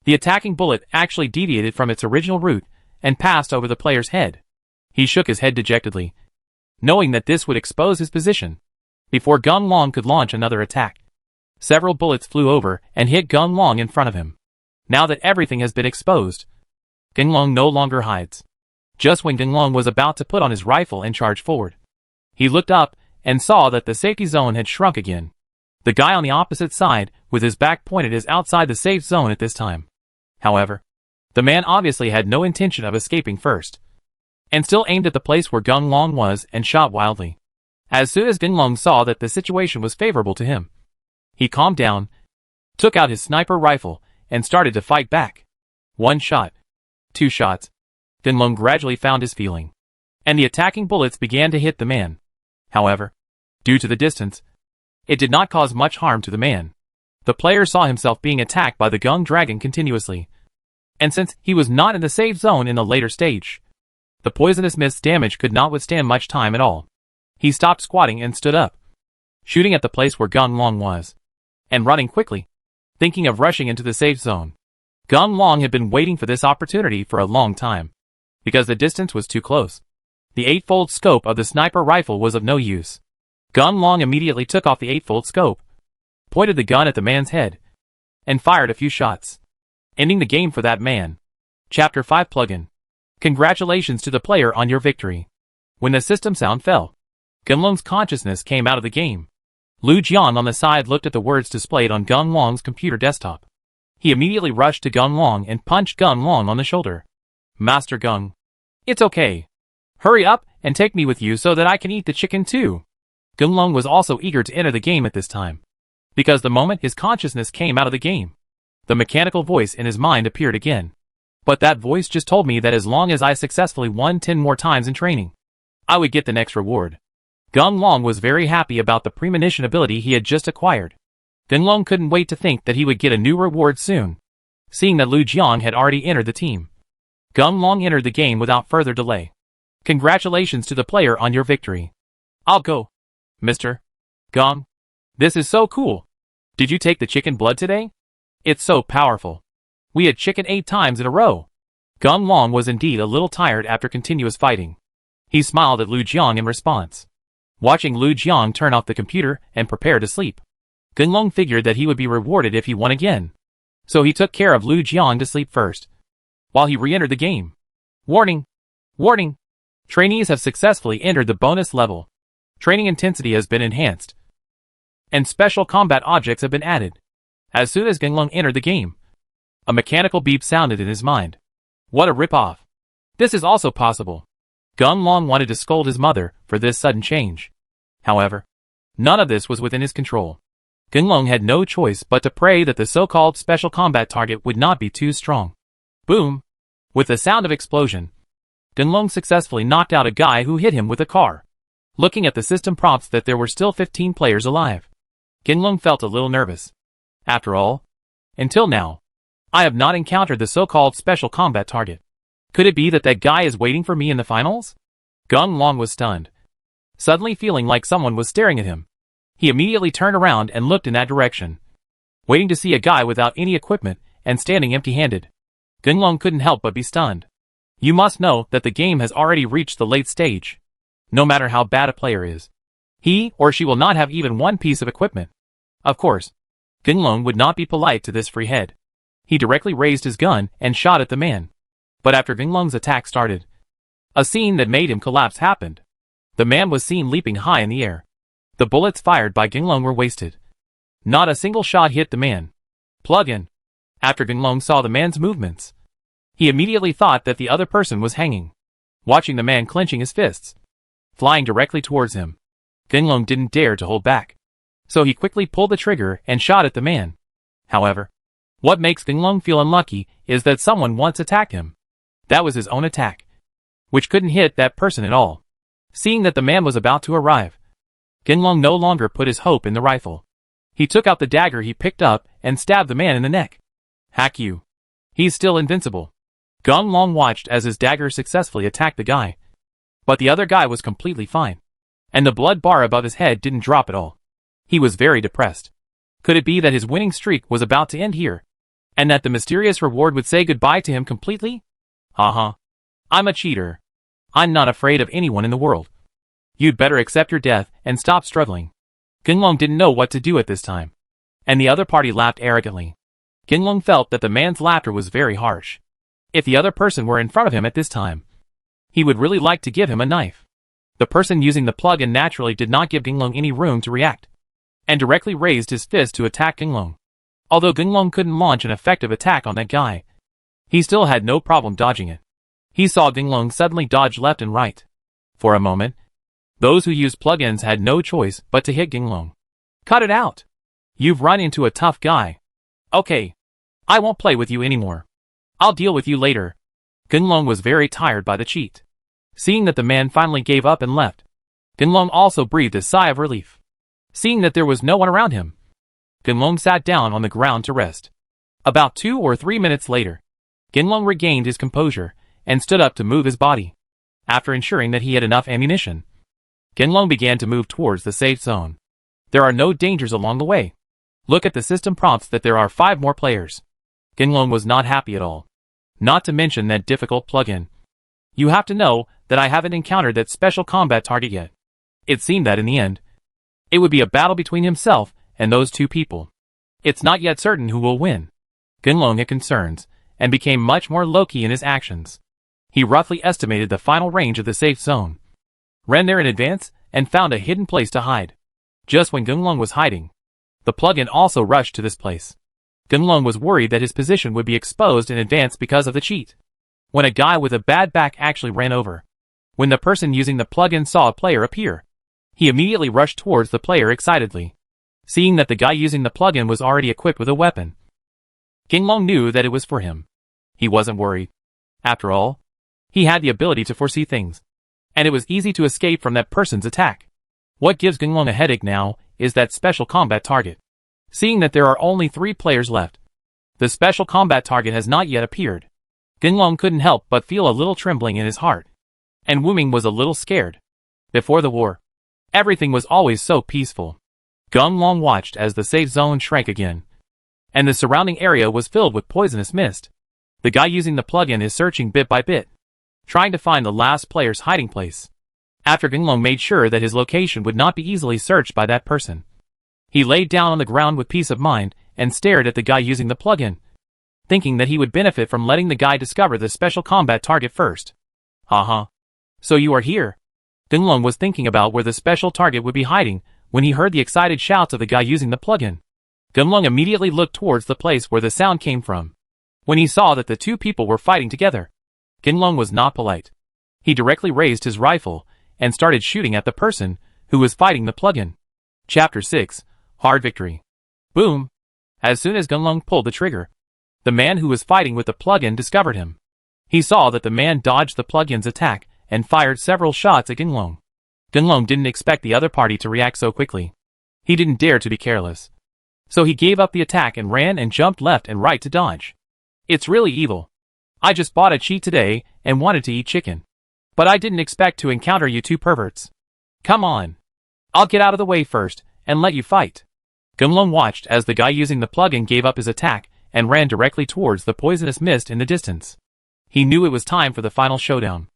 The attacking bullet actually deviated from its original route and passed over the player's head. He shook his head dejectedly, knowing that this would expose his position. Before Gung Long could launch another attack, several bullets flew over and hit Gung Long in front of him. Now that everything has been exposed, Gung Long no longer hides. Just when Gung Long was about to put on his rifle and charge forward, he looked up and saw that the safety zone had shrunk again. The guy on the opposite side, with his back pointed, is outside the safe zone at this time. However, the man obviously had no intention of escaping first. and still aimed at the place where Gung Long was and shot wildly. As soon as Gung Long saw that the situation was favorable to him, he calmed down, took out his sniper rifle, and started to fight back. 1 shot. 2 shots. Gung Long gradually found his feeling, and the attacking bullets began to hit the man. However, due to the distance, it did not cause much harm to the man. The player saw himself being attacked by the Gung Dragon continuously, and since he was not in the safe zone in the later stage, the poisonous mist's damage could not withstand much time at all. He stopped squatting and stood up, shooting at the place where Gung Long was, and running quickly, thinking of rushing into the safe zone. Gung Long had been waiting for this opportunity for a long time, because the distance was too close. The 8-fold scope of the sniper rifle was of no use. Gung Long immediately took off the 8-fold scope, pointed the gun at the man's head, and fired a few shots, ending the game for that man. Chapter 5 Plugin. Congratulations to the player on your victory. When the system sound fell, Gung Long's consciousness came out of the game. Lu Jian on the side looked at the words displayed on Gung Long's computer desktop. He immediately rushed to Gung Long and punched Gung Long on the shoulder. Master Gung. It's okay. Hurry up and take me with you so that I can eat the chicken too. Gung Long was also eager to enter the game at this time, because the moment his consciousness came out of the game, the mechanical voice in his mind appeared again. But that voice just told me that as long as I successfully won 10 more times in training, I would get the next reward. Gung Long was very happy about the premonition ability he had just acquired. Gung Long couldn't wait to think that he would get a new reward soon, seeing that Lu Jiang had already entered the team. Gung Long entered the game without further delay. Congratulations to the player on your victory. I'll go, Mr. Gung. This is so cool. Did you take the chicken blood today? It's so powerful. We had chicken 8 times in a row. Gung Long was indeed a little tired after continuous fighting. He smiled at Lu Jiang in response. Watching Lu Jiang turn off the computer and prepare to sleep, Gung Long figured that he would be rewarded if he won again. So he took care of Lu Jiang to sleep first, while he re-entered the game. Warning! Warning! Trainees have successfully entered the bonus level. Training intensity has been enhanced, and special combat objects have been added. As soon as Gung Long entered the game, a mechanical beep sounded in his mind. What a rip-off. This is also possible. Gung Long wanted to scold his mother for this sudden change. However, none of this was within his control. Gung Long had no choice but to pray that the so-called special combat target would not be too strong. Boom! With the sound of explosion, Gung Long successfully knocked out a guy who hit him with a car. Looking at the system prompts that there were still 15 players alive, Gung Long felt a little nervous. After all, until now, I have not encountered the so-called special combat target. Could it be that that guy is waiting for me in the finals? Gung Long was stunned, suddenly feeling like someone was staring at him. He immediately turned around and looked in that direction, waiting to see a guy without any equipment and standing empty-handed. Gung Long couldn't help but be stunned. You must know that the game has already reached the late stage. No matter how bad a player is, he or she will not have even one piece of equipment. Of course, Gung Long would not be polite to this free head. He directly raised his gun and shot at the man. But after Gung Long's attack started, a scene that made him collapse happened. The man was seen leaping high in the air. The bullets fired by Gung Long were wasted. Not a single shot hit the man. Plug-in. After Gung Long saw the man's movements, he immediately thought that the other person was hanging. Watching the man clenching his fists, flying directly towards him, Gung Long didn't dare to hold back. So he quickly pulled the trigger and shot at the man. However, what makes Gung Long feel unlucky is that someone once attacked him. That was his own attack, which couldn't hit that person at all. Seeing that the man was about to arrive, Gung Long no longer put his hope in the rifle. He took out the dagger he picked up and stabbed the man in the neck. Hack you. He's still invincible. Gung Long watched as his dagger successfully attacked the guy. But the other guy was completely fine, and the blood bar above his head didn't drop at all. He was very depressed. Could it be that his winning streak was about to end here, and that the mysterious reward would say goodbye to him completely? Haha. I'm a cheater. I'm not afraid of anyone in the world. You'd better accept your death and stop struggling. Gung Long didn't know what to do at this time, and the other party laughed arrogantly. Gung Long felt that the man's laughter was very harsh. If the other person were in front of him at this time, he would really like to give him a knife. The person using the plug-in naturally did not give Gung Long any room to react, and directly raised his fist to attack Gung Long. Although Gung Long couldn't launch an effective attack on that guy, he still had no problem dodging it. He saw Ginglong suddenly dodge left and right. For a moment, those who used plugins had no choice but to hit Ginglong. Cut it out! You've run into a tough guy. Okay. I won't play with you anymore. I'll deal with you later. Ginglong was very tired by the cheat. Seeing that the man finally gave up and left, Ginglong also breathed a sigh of relief. Seeing that there was no one around him, Ginglong sat down on the ground to rest. About 2 or 3 minutes later, Ginglong regained his composure and stood up to move his body. After ensuring that he had enough ammunition, Ginglong began to move towards the safe zone. There are no dangers along the way. Look at the system prompts that there are 5 more players. Ginglong was not happy at all. Not to mention that difficult plugin. You have to know that I haven't encountered that special combat target yet. It seemed that in the end, it would be a battle between himself and those 2 people. It's not yet certain who will win. Ginglong had concerns, and became much more low-key in his actions. He roughly estimated the final range of the safe zone, ran there in advance, and found a hidden place to hide. Just when Ginglong was hiding, the plugin also rushed to this place. Ginglong was worried that his position would be exposed in advance because of the cheat. When a guy with a bad back actually ran over. When the person using the plugin saw a player appear, he immediately rushed towards the player excitedly. Seeing that the guy using the plugin was already equipped with a weapon, Ginglong knew that it was for him. He wasn't worried. After all, he had the ability to foresee things, and it was easy to escape from that person's attack. What gives Ginglong a headache now is that special combat target. Seeing that there are only 3 players left, the special combat target has not yet appeared. Ginglong couldn't help but feel a little trembling in his heart. And Wuming was a little scared. Before the war, everything was always so peaceful. Ginglong watched as the safe zone shrank again, and the surrounding area was filled with poisonous mist. The guy using the plugin is searching bit by bit, trying to find the last player's hiding place. After Ginglong made sure that his location would not be easily searched by that person, he laid down on the ground with peace of mind and stared at the guy using the plugin, thinking that he would benefit from letting the guy discover the special combat target first. Haha. So you are here. Ginglong was thinking about where the special target would be hiding when he heard the excited shouts of the guy using the plugin. Ginglong immediately looked towards the place where the sound came from. When he saw that the 2 people were fighting together, Ginglong was not polite. He directly raised his rifle and started shooting at the person who was fighting the plugin. Chapter 6, Hard Victory. Boom! As soon as Ginglong pulled the trigger, the man who was fighting with the plugin discovered him. He saw that the man dodged the plugin's attack and fired several shots at Ginglong. Ginglong didn't expect the other party to react so quickly. He didn't dare to be careless. So he gave up the attack and ran and jumped left and right to dodge. It's really evil. I just bought a cheat today and wanted to eat chicken. But I didn't expect to encounter you 2 perverts. Come on. I'll get out of the way first and let you fight. Ginglong watched as the guy using the plugin gave up his attack and ran directly towards the poisonous mist in the distance. He knew it was time for the final showdown.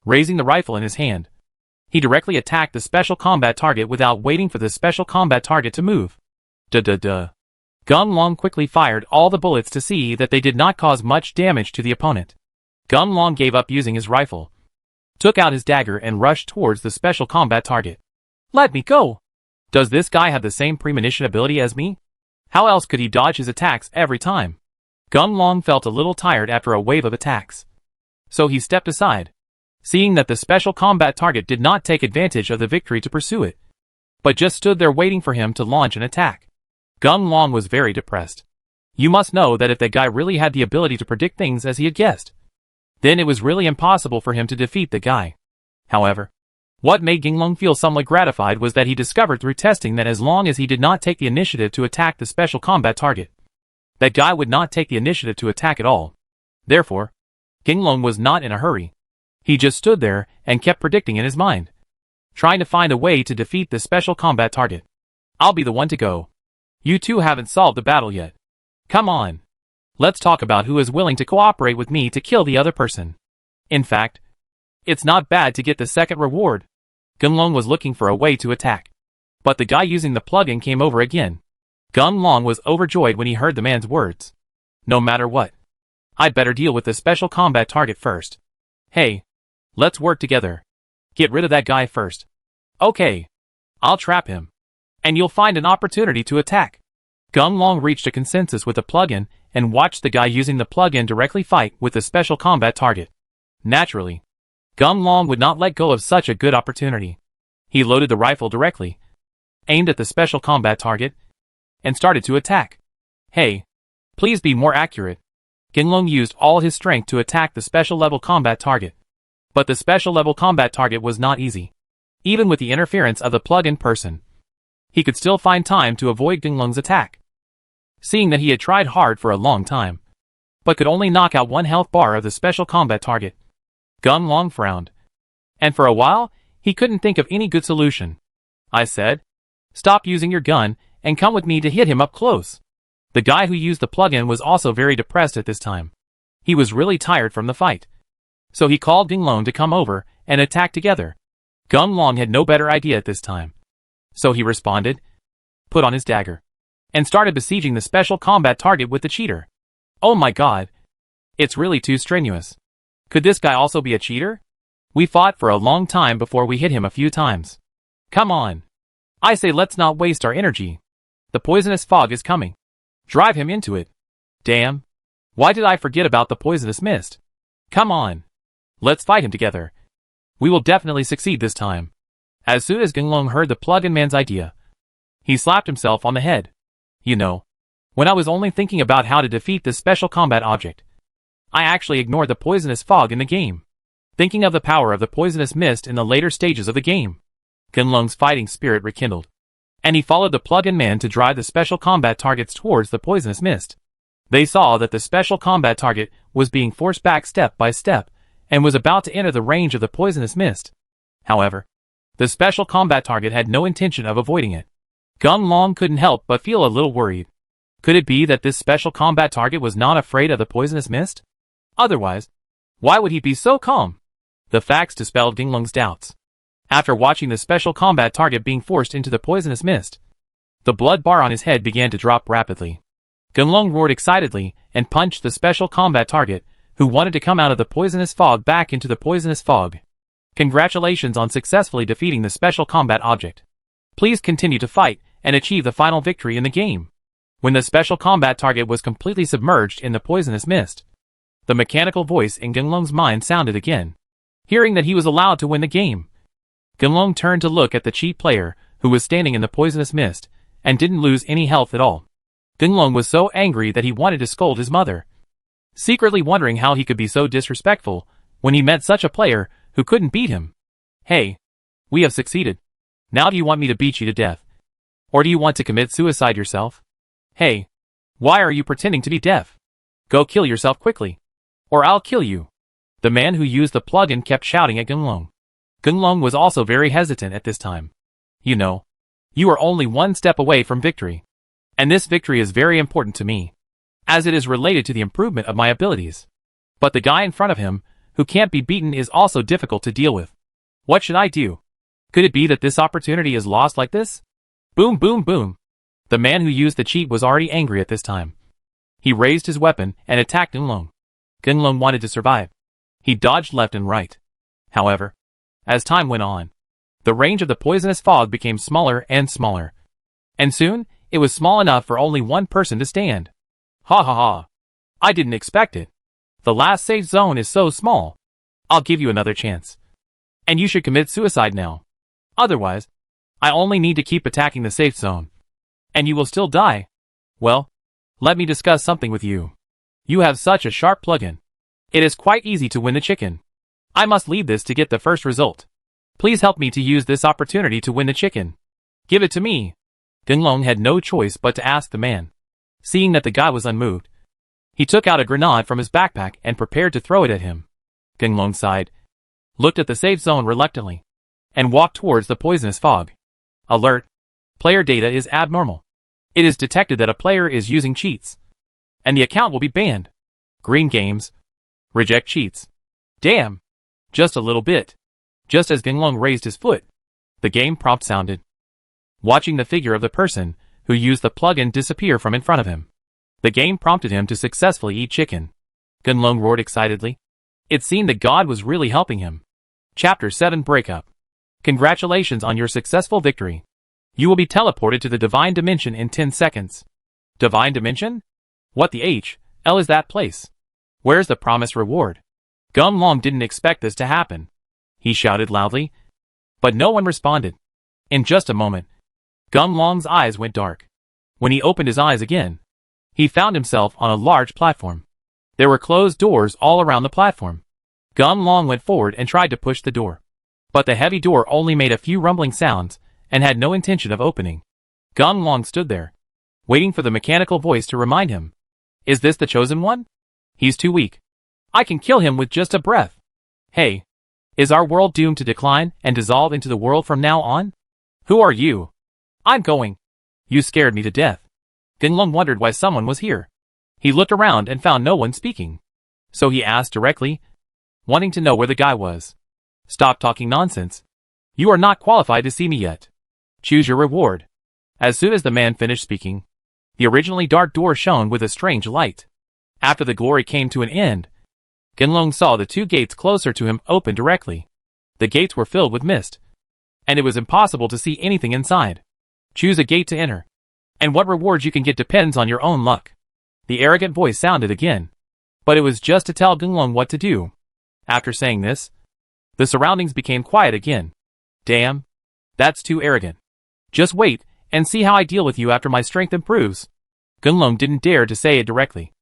Raising the rifle in his hand, he directly attacked the special combat target without waiting for the special combat target to move. Ginglong quickly fired all the bullets to see that they did not cause much damage to the opponent. Ginglong gave up using his rifle, took out his dagger and rushed towards the special combat target. Let me go! Does this guy have the same premonition ability as me? How else could he dodge his attacks every time? Ginglong felt a little tired after a wave of attacks, so he stepped aside, seeing that the special combat target did not take advantage of the victory to pursue it, but just stood there waiting for him to launch an attack. Ginglong was very depressed. You must know that if that guy really had the ability to predict things as he had guessed, then it was really impossible for him to defeat the guy. However, what made Ginglong feel somewhat gratified was that he discovered through testing that as long as he did not take the initiative to attack the special combat target, that guy would not take the initiative to attack at all. Therefore, Ginglong was not in a hurry. He just stood there and kept predicting in his mind, trying to find a way to defeat the special combat target. I'll be the one to go. You 2 haven't solved the battle yet. Come on. Let's talk about who is willing to cooperate with me to kill the other person. In fact, it's not bad to get the second reward. Ginglong was looking for a way to attack, but the guy using the plugin came over again. Ginglong was overjoyed when he heard the man's words. No matter what, I'd better deal with the special combat target first. Hey, let's work together. Get rid of that guy first. Okay. I'll trap him, and you'll find an opportunity to attack. Ginglong reached a consensus with the plugin and watched the guy using the plugin directly fight with the special combat target. Naturally, Gung Long would not let go of such a good opportunity. He loaded the rifle directly, aimed at the special combat target, and started to attack. Hey, please be more accurate. Gung Long used all his strength to attack the special level combat target. But the special level combat target was not easy. Even with the interference of the plug-in person, he could still find time to avoid Gung Long's attack. Seeing that he had tried hard for a long time, but could only knock out one health bar of the special combat target, Gung Long frowned. And for a while, he couldn't think of any good solution. I said, "Stop using your gun and come with me to hit him up close." The guy who used the plug-in was also very depressed at this time. He was really tired from the fight. So he called Gung Long to come over and attack together. Gung Long had no better idea at this time. So he responded, put on his dagger, and started besieging the special combat target with the cheater. Oh my god. It's really too strenuous. Could this guy also be a cheater? We fought for a long time before we hit him a few times. Come on. I say let's not waste our energy. The poisonous fog is coming. Drive him into it. Damn. Why did I forget about the poisonous mist? Come on. Let's fight him together. We will definitely succeed this time. As soon as Gung Long heard the plug-in man's idea, he slapped himself on the head. You know, when I was only thinking about how to defeat this special combat object, I actually ignored the poisonous fog in the game, thinking of the power of the poisonous mist in the later stages of the game. Gung Long's fighting spirit rekindled, and he followed the plug-in man to drive the special combat targets towards the poisonous mist. They saw that the special combat target was being forced back step by step, and was about to enter the range of the poisonous mist. However, the special combat target had no intention of avoiding it. Gung Long couldn't help but feel a little worried. Could it be that this special combat target was not afraid of the poisonous mist? Otherwise, why would he be so calm? The facts dispelled Gung Long's doubts. After watching the special combat target being forced into the poisonous mist, the blood bar on his head began to drop rapidly. Gung Long roared excitedly and punched the special combat target, who wanted to come out of the poisonous fog back into the poisonous fog. Congratulations on successfully defeating the special combat object. Please continue to fight and achieve the final victory in the game. When the special combat target was completely submerged in the poisonous mist, the mechanical voice in Gung Long's mind sounded again. Hearing that he was allowed to win the game, Gung Long turned to look at the cheat player, who was standing in the poisonous mist, and didn't lose any health at all. Gung Long was so angry that he wanted to scold his mother, secretly wondering how he could be so disrespectful when he met such a player who couldn't beat him. Hey, we have succeeded. Now do you want me to beat you to death? Or do you want to commit suicide yourself? Hey, why are you pretending to be deaf? Go kill yourself quickly, or I'll kill you. The man who used the plug-in kept shouting at Gung Long. Gung Long was also very hesitant at this time. You know, you are only one step away from victory. And this victory is very important to me, as it is related to the improvement of my abilities. But the guy in front of him, who can't be beaten, is also difficult to deal with. What should I do? Could it be that this opportunity is lost like this? Boom, boom, boom. The man who used the cheat was already angry at this time. He raised his weapon and attacked Gung Long. Gung Long wanted to survive. He dodged left and right. However, as time went on, the range of the poisonous fog became smaller and smaller. And soon, it was small enough for only one person to stand. Ha ha ha. I didn't expect it. The last safe zone is so small. I'll give you another chance. And you should commit suicide now. Otherwise, I only need to keep attacking the safe zone. And you will still die. Well, let me discuss something with you. You have such a sharp plug-in. It is quite easy to win the chicken. I must leave this to get the first result. Please help me to use this opportunity to win the chicken. Give it to me. Gung Long had no choice but to ask the man. Seeing that the guy was unmoved, he took out a grenade from his backpack and prepared to throw it at him. Gung Long sighed, looked at the safe zone reluctantly, and walked towards the poisonous fog. Alert! Player data is abnormal. It is detected that a player is using cheats, and the account will be banned. Green games. Reject cheats. Damn! Just a little bit. Just as Gung Long raised his foot, the game prompt sounded. Watching the figure of the person who used the plug-in disappear from in front of him, the game prompted him to successfully eat chicken. Gung Long roared excitedly. It seemed that God was really helping him. Chapter 7 Breakup. Congratulations on your successful victory. You will be teleported to the Divine Dimension in 10 seconds. Divine Dimension? What the H.L. is that place? Where's the promised reward? Gum Long didn't expect this to happen. He shouted loudly, but no one responded. In just a moment, Gum Long's eyes went dark. When he opened his eyes again, he found himself on a large platform. There were closed doors all around the platform. Gum Long went forward and tried to push the door. But the heavy door only made a few rumbling sounds and had no intention of opening. Gum Long stood there, waiting for the mechanical voice to remind him. Is this the chosen one? He's too weak. I can kill him with just a breath. Hey, is our world doomed to decline and dissolve into the world from now on? Who are you? I'm going. You scared me to death. Geng Long wondered why someone was here. He looked around and found no one speaking. So he asked directly, wanting to know where the guy was. Stop talking nonsense. You are not qualified to see me yet. Choose your reward. As soon as the man finished speaking, the originally dark door shone with a strange light. After the glory came to an end, Geng Long saw the two gates closer to him open directly. The gates were filled with mist, and it was impossible to see anything inside. Choose a gate to enter, and what rewards you can get depends on your own luck. The arrogant voice sounded again, but it was just to tell Geng Long what to do. After saying this, the surroundings became quiet again. Damn, that's too arrogant. Just wait and see how I deal with you after my strength improves. Geng Long didn't dare to say it directly,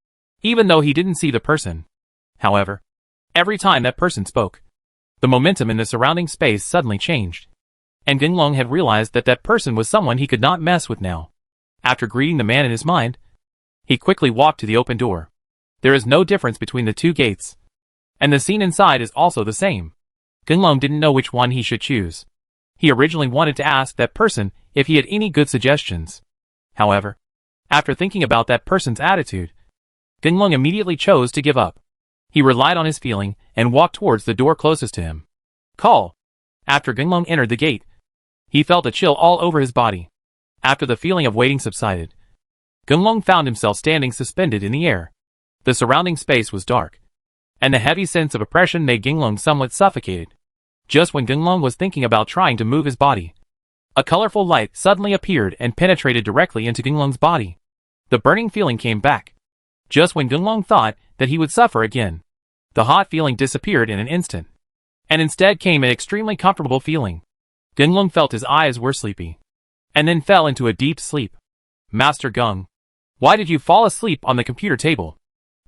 even though he didn't see the person. However, every time that person spoke, the momentum in the surrounding space suddenly changed, and Geng Long had realized that that person was someone he could not mess with now. After greeting the man in his mind, he quickly walked to the open door. There is no difference between the two gates, and the scene inside is also the same. Geng Long didn't know which one he should choose. He originally wanted to ask that person if he had any good suggestions. However, after thinking about that person's attitude, Geng Long immediately chose to give up. He relied on his feeling and walked towards the door closest to him. Call. After Geng Long entered the gate, he felt a chill all over his body. After the feeling of waiting subsided, Geng Long found himself standing suspended in the air. The surrounding space was dark, and the heavy sense of oppression made Geng Long somewhat suffocated. Just when Geng Long was thinking about trying to move his body, a colorful light suddenly appeared and penetrated directly into Geng Long's body. The burning feeling came back. Just when Geng Long thought that he would suffer again, the hot feeling disappeared in an instant, and instead came an extremely comfortable feeling. Geng Long felt his eyes were sleepy, and then fell into a deep sleep. Master Geng, why did you fall asleep on the computer table?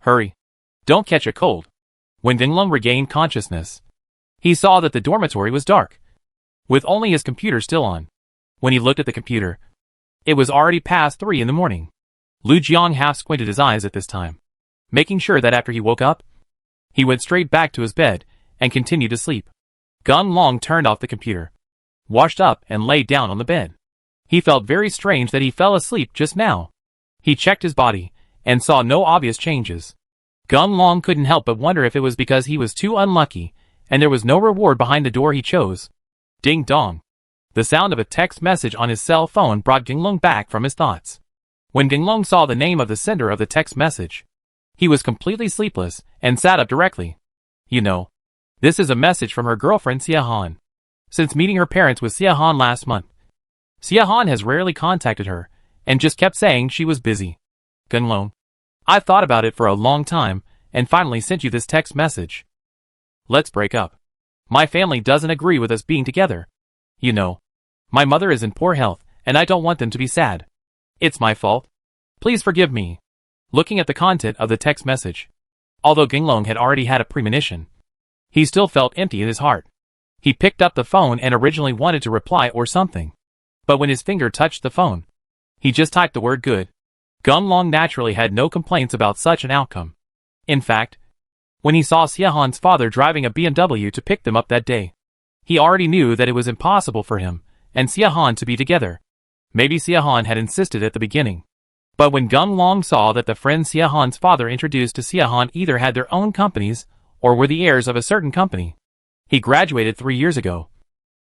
Hurry. Don't catch a cold. When Geng Long regained consciousness, he saw that the dormitory was dark, with only his computer still on. When he looked at the computer, it was already past 3 in the morning. Lu Jiang half squinted his eyes at this time, making sure that after he woke up, he went straight back to his bed and continued to sleep. Geng Long turned off the computer, washed up and lay down on the bed. He felt very strange that he fell asleep just now. He checked his body and saw no obvious changes. Geng Long couldn't help but wonder if it was because he was too unlucky and there was no reward behind the door he chose. Ding dong. The sound of a text message on his cell phone brought Geng Long back from his thoughts. When Geng Long saw the name of the sender of the text message, he was completely sleepless and sat up directly. You know, this is a message from her girlfriend Xia Han. Since meeting her parents with Xia Han last month, Xia Han has rarely contacted her and just kept saying she was busy. Geng Long, I've thought about it for a long time and finally sent you this text message. Let's break up. My family doesn't agree with us being together. You know, my mother is in poor health and I don't want them to be sad. It's my fault. Please forgive me. Looking at the content of the text message, although Geng Long had already had a premonition, he still felt empty in his heart. He picked up the phone and originally wanted to reply or something, but when his finger touched the phone, he just typed the word good. Geng Long naturally had no complaints about such an outcome. In fact, when he saw Xia Han's father driving a BMW to pick them up that day, he already knew that it was impossible for him and Xia Han to be together. Maybe Xia Han had insisted at the beginning, but when Geng Long saw that the friends Xia Han's father introduced to Xia Han either had their own companies or were the heirs of a certain company. He graduated 3 years ago,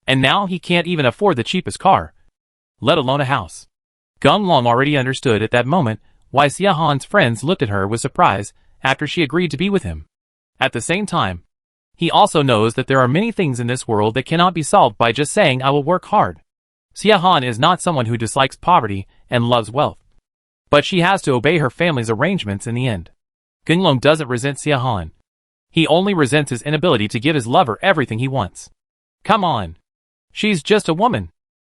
and now he can't even afford the cheapest car, let alone a house. Geng Long already understood at that moment why Xia Han's friends looked at her with surprise after she agreed to be with him. At the same time, he also knows that there are many things in this world that cannot be solved by just saying I will work hard. Xia Han is not someone who dislikes poverty and loves wealth, but she has to obey her family's arrangements in the end. Geng Long doesn't resent Xia Han. He only resents his inability to give his lover everything he wants. Come on. She's just a woman.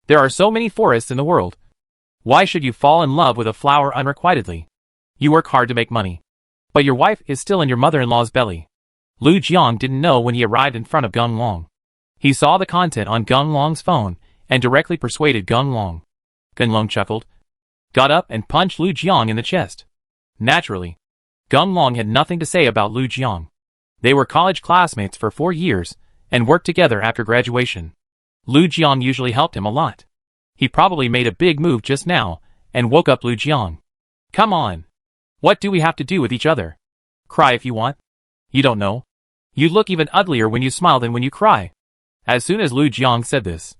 There are so many forests in the world. Why should you fall in love with a flower unrequitedly? You work hard to make money. But your wife is still in your mother-in-law's belly. Lu Jiang didn't know when he arrived in front of Gung Long. He saw the content on Gung Long's phone and directly persuaded Gung Long. Gung Long chuckled, got up and punched Lu Jiang in the chest. Naturally, Gung Long had nothing to say about Lu Jiang. They were college classmates for 4 years and worked together after graduation. Lu Jiang usually helped him a lot. He probably made a big move just now and woke up Lu Jiang. Come on. What do we have to do with each other? Cry if you want. You don't know. You look even uglier when you smile than when you cry. As soon as Lu Jiang said this,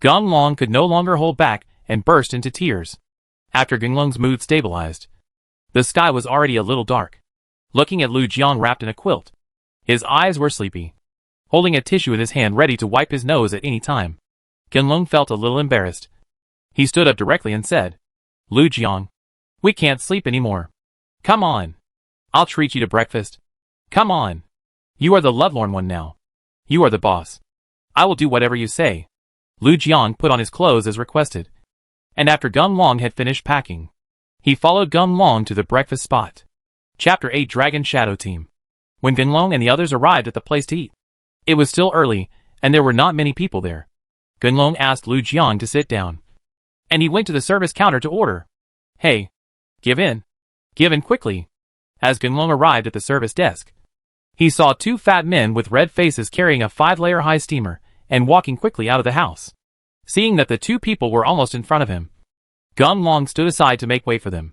Gung Long could no longer hold back and burst into tears. After Gung Long's mood stabilized, the sky was already a little dark. Looking at Lu Jiang wrapped in a quilt, his eyes were sleepy. Holding a tissue in his hand ready to wipe his nose at any time, Gung Long felt a little embarrassed. He stood up directly and said, Lu Jiang, we can't sleep anymore. Come on. I'll treat you to breakfast. Come on. You are the lovelorn one now. You are the boss. I will do whatever you say. Lu Jiang put on his clothes as requested. And after Gung Long had finished packing, he followed Gung Long to the breakfast spot. Chapter 8 Dragon Shadow Team. When Gung Long and the others arrived at the place to eat, it was still early, and there were not many people there. Gung Long asked Lu Jiang to sit down. And he went to the service counter to order. Hey. Give in. Give in quickly. As Gung Long arrived at the service desk, he saw 2 fat men with red faces carrying a 5-layer high steamer and walking quickly out of the house. Seeing that the 2 people were almost in front of him, Gung Long stood aside to make way for them.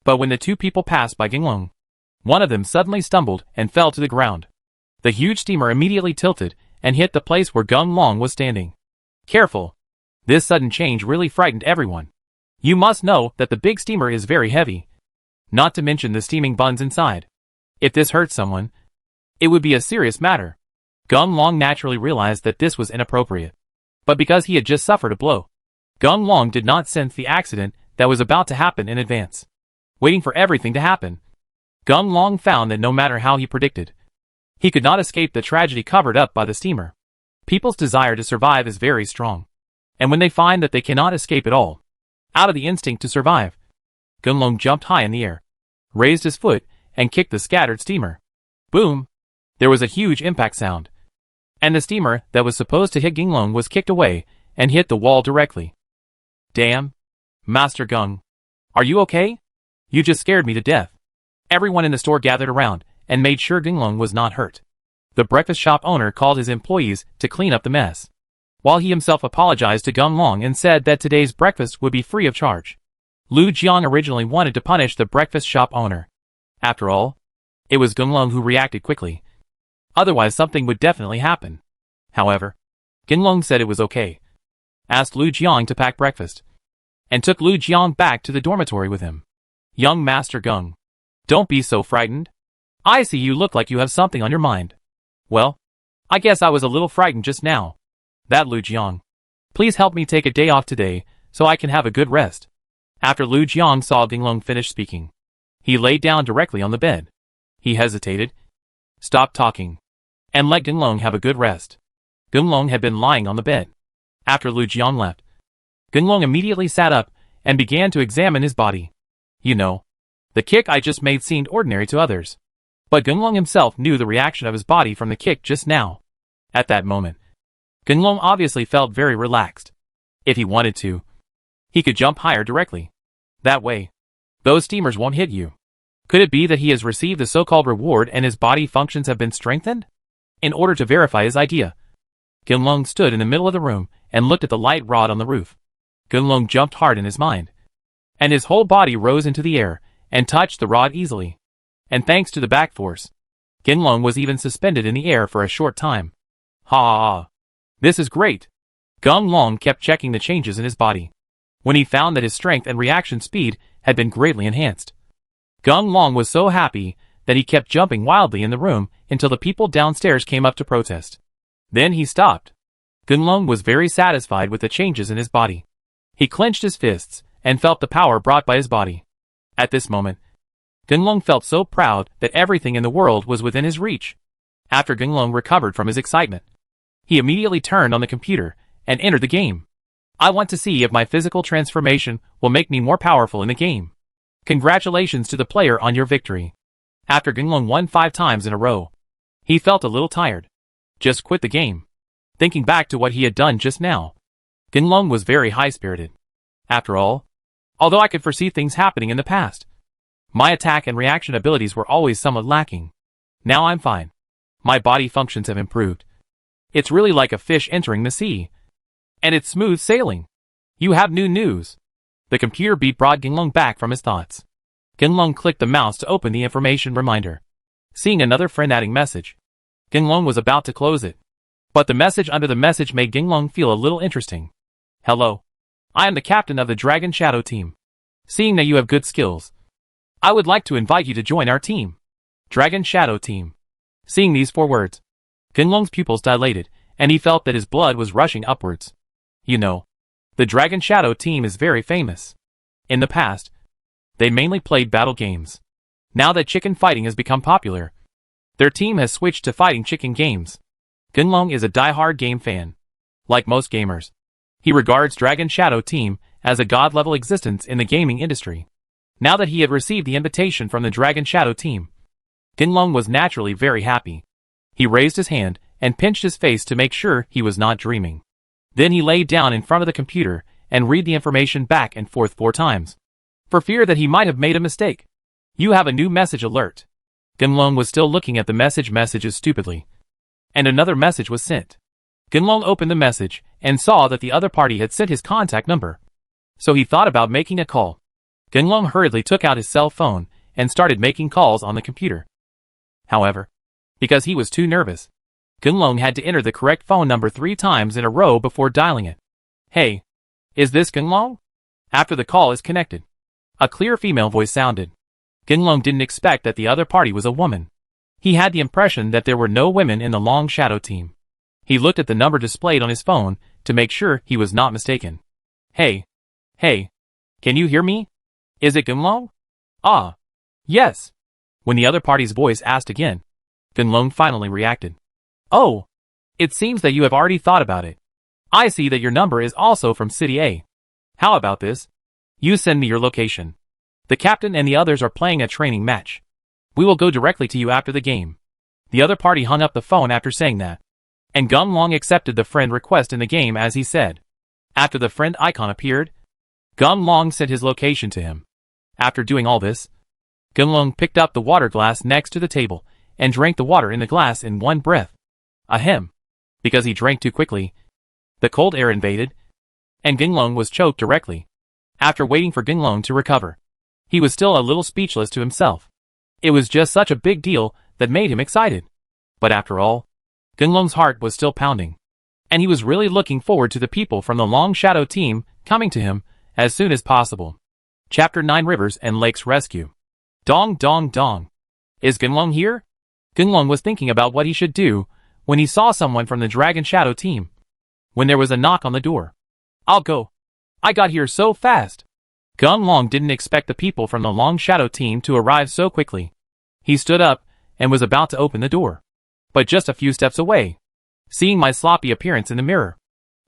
But when the 2 people passed by Gung Long, one of them suddenly stumbled and fell to the ground. The huge steamer immediately tilted and hit the place where Gung Long was standing. Careful. This sudden change really frightened everyone. You must know that the big steamer is very heavy. Not to mention the steaming buns inside. If this hurts someone, it would be a serious matter. Gung Long naturally realized that this was inappropriate. But because he had just suffered a blow, Gung Long did not sense the accident that was about to happen in advance. Waiting for everything to happen, Gung Long found that no matter how he predicted, he could not escape the tragedy covered up by the steamer. People's desire to survive is very strong. And when they find that they cannot escape at all, out of the instinct to survive, Gung Long jumped high in the air, raised his foot, and kicked the scattered steamer. Boom! There was a huge impact sound. And the steamer that was supposed to hit Gung Long was kicked away and hit the wall directly. Damn! Master Gung. Are you okay? You just scared me to death. Everyone in the store gathered around and made sure Gung Long was not hurt. The breakfast shop owner called his employees to clean up the mess, while he himself apologized to Gung Long and said that today's breakfast would be free of charge. Lu Jiang originally wanted to punish the breakfast shop owner. After all, it was Gung Long who reacted quickly. Otherwise something would definitely happen. However, Gung Long said it was okay, asked Lu Jiang to pack breakfast, and took Lu Jiang back to the dormitory with him. Young Master Gung, don't be so frightened. I see you look like you have something on your mind. Well, I guess I was a little frightened just now. That Lu Jiang. Please help me take a day off today so I can have a good rest. After Lu Jiang saw Gung Long finish speaking, he laid down directly on the bed. He hesitated, stopped talking, and let Gung Long have a good rest. Gung Long had been lying on the bed. After Lu Jiang left, Gung Long immediately sat up and began to examine his body. You know, the kick I just made seemed ordinary to others. But Gung Long himself knew the reaction of his body from the kick just now. At that moment, Gung Long obviously felt very relaxed. If he wanted to, he could jump higher directly. That way, those steamers won't hit you. Could it be that he has received the so-called reward and his body functions have been strengthened? In order to verify his idea, Gung Long stood in the middle of the room and looked at the light rod on the roof. Gung Long jumped hard in his mind, and his whole body rose into the air and touched the rod easily. And thanks to the back force, Gung Long was even suspended in the air for a short time. Ha ha ha. This is great. Gung Long kept checking the changes in his body, when he found that his strength and reaction speed had been greatly enhanced. Gung Long was so happy that he kept jumping wildly in the room until the people downstairs came up to protest. Then he stopped. Gung Long was very satisfied with the changes in his body. He clenched his fists and felt the power brought by his body. At this moment, Gung Long felt so proud that everything in the world was within his reach. After Gunlong recovered from his excitement, he immediately turned on the computer and entered the game. I want to see if my physical transformation will make me more powerful in the game. Congratulations to the player on your victory. After Gunlong won 5 times in a row, he felt a little tired. Just quit the game. Thinking back to what he had done just now, Gunlong was very high-spirited. After all, although I could foresee things happening in the past, my attack and reaction abilities were always somewhat lacking. Now I'm fine. My body functions have improved. It's really like a fish entering the sea. And it's smooth sailing. You have new news. The computer beep brought Gunlong back from his thoughts. Gunlong clicked the mouse to open the information reminder. Seeing another friend adding message, Gunlong was about to close it. But the message under the message made Gunlong feel a little interesting. Hello. I am the captain of the Dragon Shadow team. Seeing that you have good skills, I would like to invite you to join our team. Dragon Shadow team. Seeing these 4 words, Gunlong's pupils dilated, and he felt that his blood was rushing upwards. You know, the Dragon Shadow team is very famous. In the past, they mainly played battle games. Now that chicken fighting has become popular, their team has switched to fighting chicken games. Gunlong is a die-hard game fan. Like most gamers, he regards Dragon Shadow team as a god-level existence in the gaming industry. Now that he had received the invitation from the Dragon Shadow team, Gunlong was naturally very happy. He raised his hand and pinched his face to make sure he was not dreaming. Then he lay down in front of the computer and read the information back and forth 4 times, for fear that he might have made a mistake. You have a new message alert. Gunlong was still looking at the messages stupidly. And another message was sent. Gunlong opened the message and saw that the other party had sent his contact number. So he thought about making a call. Gunlong hurriedly took out his cell phone and started making calls on the computer. However, because he was too nervous, Gunlong had to enter the correct phone number 3 times in a row before dialing it. Hey, is this Gunlong? After the call is connected, a clear female voice sounded. Gunlong didn't expect that the other party was a woman. He had the impression that there were no women in the Long Shadow team. He looked at the number displayed on his phone to make sure he was not mistaken. Hey, can you hear me? Is it Gunlong? Ah, yes. When the other party's voice asked again, Gunlong finally reacted. Oh, it seems that you have already thought about it. I see that your number is also from City A. How about this? You send me your location. The captain and the others are playing a training match. We will go directly to you after the game. The other party hung up the phone after saying that, and Gunlong accepted the friend request in the game as he said. After the friend icon appeared, Gunlong sent his location to him. After doing all this, Gunlong picked up the water glass next to the table and drank the water in the glass in one breath. Ahem. Because he drank too quickly, the cold air invaded, and Gunlong was choked directly. After waiting for Gunlong to recover, he was still a little speechless to himself. It was just such a big deal that made him excited. But after all, Gunlong's heart was still pounding, and he was really looking forward to the people from the Long Shadow team coming to him as soon as possible. Chapter 9 Rivers and Lakes Rescue. Dong dong dong. Is Gunlong here? Gunlong was thinking about what he should do when he saw someone from the Dragon Shadow team. When there was a knock on the door. I'll go. I got here so fast. Gunlong didn't expect the people from the Long Shadow team to arrive so quickly. He stood up and was about to open the door. But just a few steps away, seeing my sloppy appearance in the mirror,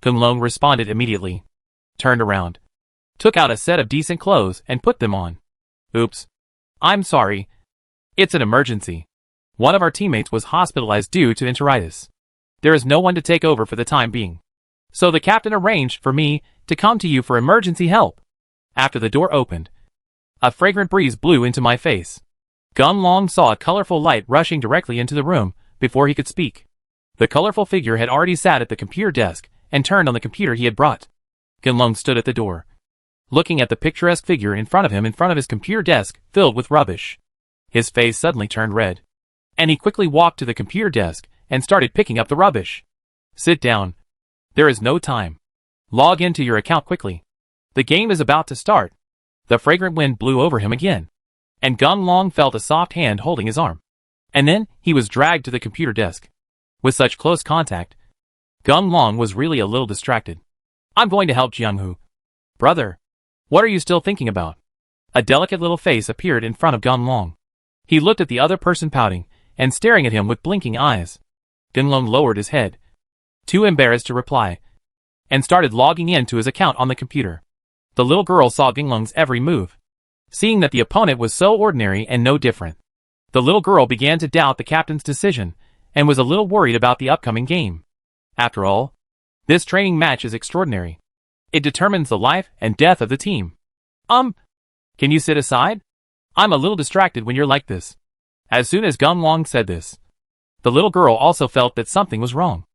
Gunlong responded immediately. Turned around, took out a set of decent clothes and put them on. Oops. I'm sorry. It's an emergency. One of our teammates was hospitalized due to enteritis. There is no one to take over for the time being. So the captain arranged for me to come to you for emergency help. After the door opened, a fragrant breeze blew into my face. Gunlong saw a colorful light rushing directly into the room before he could speak. The colorful figure had already sat at the computer desk and turned on the computer he had brought. Gunlong stood at the door, looking at the picturesque figure in front of him in front of his computer desk filled with rubbish. His face suddenly turned red, and he quickly walked to the computer desk and started picking up the rubbish. Sit down. There is no time. Log into your account quickly. The game is about to start. The fragrant wind blew over him again, and Gunlong felt a soft hand holding his arm. And then he was dragged to the computer desk. With such close contact, Gunlong was really a little distracted. I'm going to help Jianghu. Brother, what are you still thinking about? A delicate little face appeared in front of Gunlong. He looked at the other person pouting, and staring at him with blinking eyes. Gunlong lowered his head, too embarrassed to reply, and started logging in to his account on the computer. The little girl saw Gunlong's every move. Seeing that the opponent was so ordinary and no different, the little girl began to doubt the captain's decision and was a little worried about the upcoming game. After all, this training match is extraordinary. It determines the life and death of the team. Can you sit aside? I'm a little distracted when you're like this. As soon as Gunlong said this, the little girl also felt that something was wrong,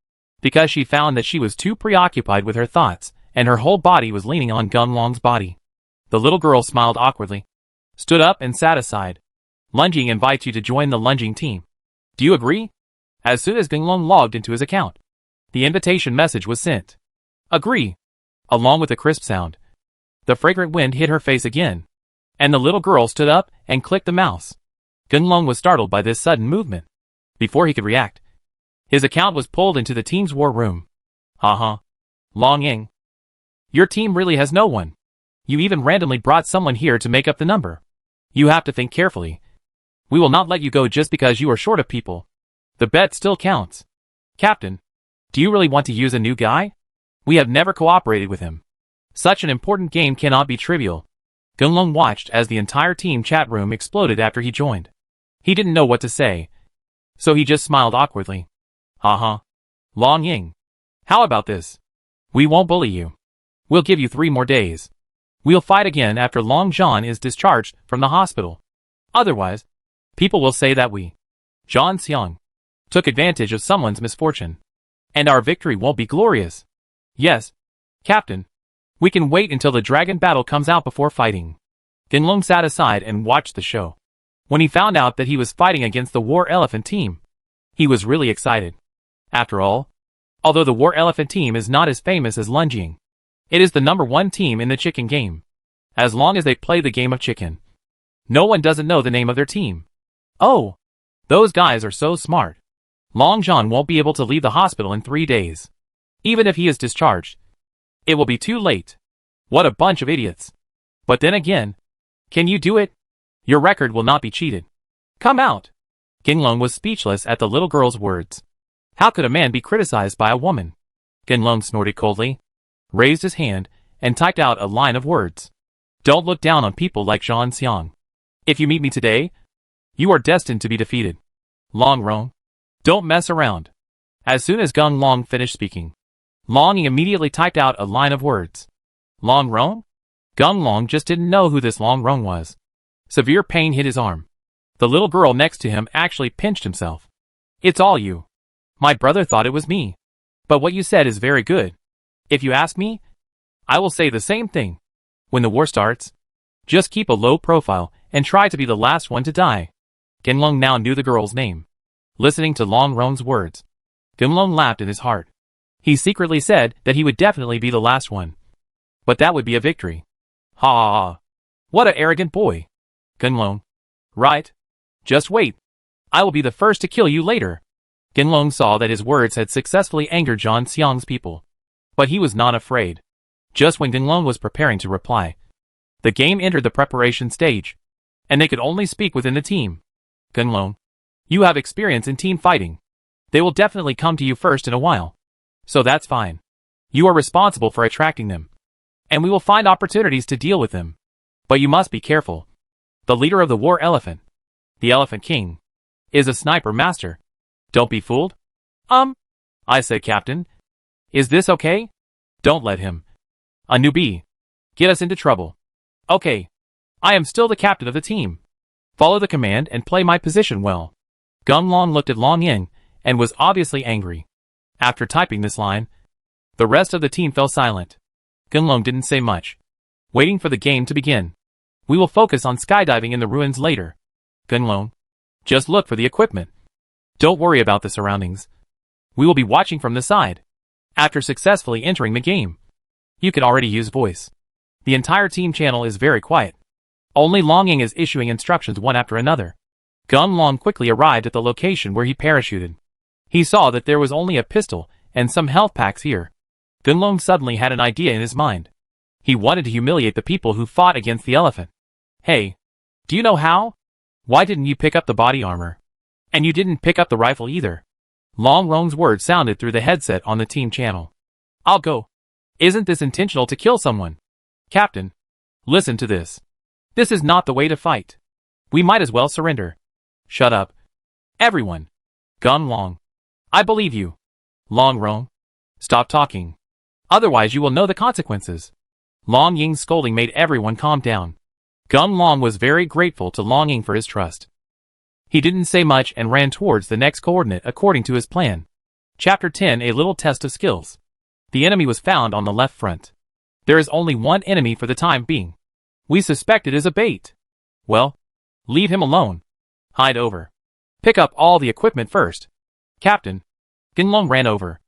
because she found that she was too preoccupied with her thoughts and her whole body was leaning on Gunlong's body. The little girl smiled awkwardly, stood up and sat aside. Lunging invites you to join the lunging team. Do you agree? As soon as Gunlong logged into his account, the invitation message was sent. Agree. Along with a crisp sound, the fragrant wind hit her face again, and the little girl stood up and clicked the mouse. Gunlong was startled by this sudden movement. Before he could react, his account was pulled into the team's war room. Long Ying. Your team really has no one. You even randomly brought someone here to make up the number. You have to think carefully. We will not let you go just because you are short of people. The bet still counts. Captain, do you really want to use a new guy? We have never cooperated with him. Such an important game cannot be trivial. Gunlong watched as the entire team chat room exploded after he joined. He didn't know what to say, so he just smiled awkwardly. Long Ying. How about this? We won't bully you. We'll give you 3 more days. We'll fight again after Long John is discharged from the hospital. Otherwise, people will say that we, John Xiang, took advantage of someone's misfortune. And our victory won't be glorious. Yes, Captain. We can wait until the dragon battle comes out before fighting. Gunlong sat aside and watched the show. When he found out that he was fighting against the War Elephant team, he was really excited. After all, although the War Elephant team is not as famous as Lunjing, it is the #1 team in the chicken game. As long as they play the game of chicken, no one doesn't know the name of their team. Oh, those guys are so smart. Long John won't be able to leave the hospital in 3 days. Even if he is discharged, it will be too late. What a bunch of idiots. But then again, can you do it? Your record will not be cheated. Come out. Gunlong was speechless at the little girl's words. How could a man be criticized by a woman? Gunlong snorted coldly, raised his hand, and typed out a line of words. Don't look down on people like Zhang Xiang. If you meet me today, you are destined to be defeated. Long Rong. Don't mess around. As soon as Gunlong finished speaking, Long Ying immediately typed out a line of words. Long Rong? Gunlong just didn't know who this Long Rong was. Severe pain hit his arm. The little girl next to him actually pinched himself. It's all you. My brother thought it was me. But what you said is very good. If you ask me, I will say the same thing. When the war starts, just keep a low profile and try to be the last one to die. Gunlong now knew the girl's name. Listening to Long Rong's words, Gunlong laughed in his heart. He secretly said that he would definitely be the last one. But that would be a victory. Ha! What a arrogant boy. Gunlong. Right. Just wait. I will be the first to kill you later. Gunlong saw that his words had successfully angered Zhang Xiang's people. But he was not afraid. Just when Gunlong was preparing to reply, the game entered the preparation stage, and they could only speak within the team. Gunlong, you have experience in team fighting. They will definitely come to you first in a while. So that's fine. You are responsible for attracting them. And we will find opportunities to deal with them. But you must be careful. The leader of the War Elephant, the Elephant King, is a sniper master. Don't be fooled. I said, Captain. Is this okay? Don't let him, a newbie, get us into trouble. Okay. I am still the captain of the team. Follow the command and play my position well. Gunlong looked at Long Ying and was obviously angry. After typing this line, the rest of the team fell silent. Gunlong didn't say much, waiting for the game to begin. We will focus on skydiving in the ruins later. Gunlong, just look for the equipment. Don't worry about the surroundings. We will be watching from the side. After successfully entering the game, you can already use voice. The entire team channel is very quiet. Only Long Ying is issuing instructions one after another. Gunlong quickly arrived at the location where he parachuted. He saw that there was only a pistol and some health packs here. Gunlong suddenly had an idea in his mind. He wanted to humiliate the people who fought against the elephant. Hey, do you know how? Why didn't you pick up the body armor? And you didn't pick up the rifle either. Long Long's words sounded through the headset on the team channel. I'll go. Isn't this intentional to kill someone? Captain, listen to this. This is not the way to fight. We might as well surrender. Shut up. Everyone. Gun Long. I believe you. Long Rong. Stop talking. Otherwise you will know the consequences. Long Ying's scolding made everyone calm down. Gun Long was very grateful to Long Ying for his trust. He didn't say much and ran towards the next coordinate according to his plan. Chapter 10: A little test of skills. The enemy was found on the left front. There is only one enemy for the time being. We suspect it is a bait. Well, leave him alone. Hide over. Pick up all the equipment first. Captain. Gunlong ran over.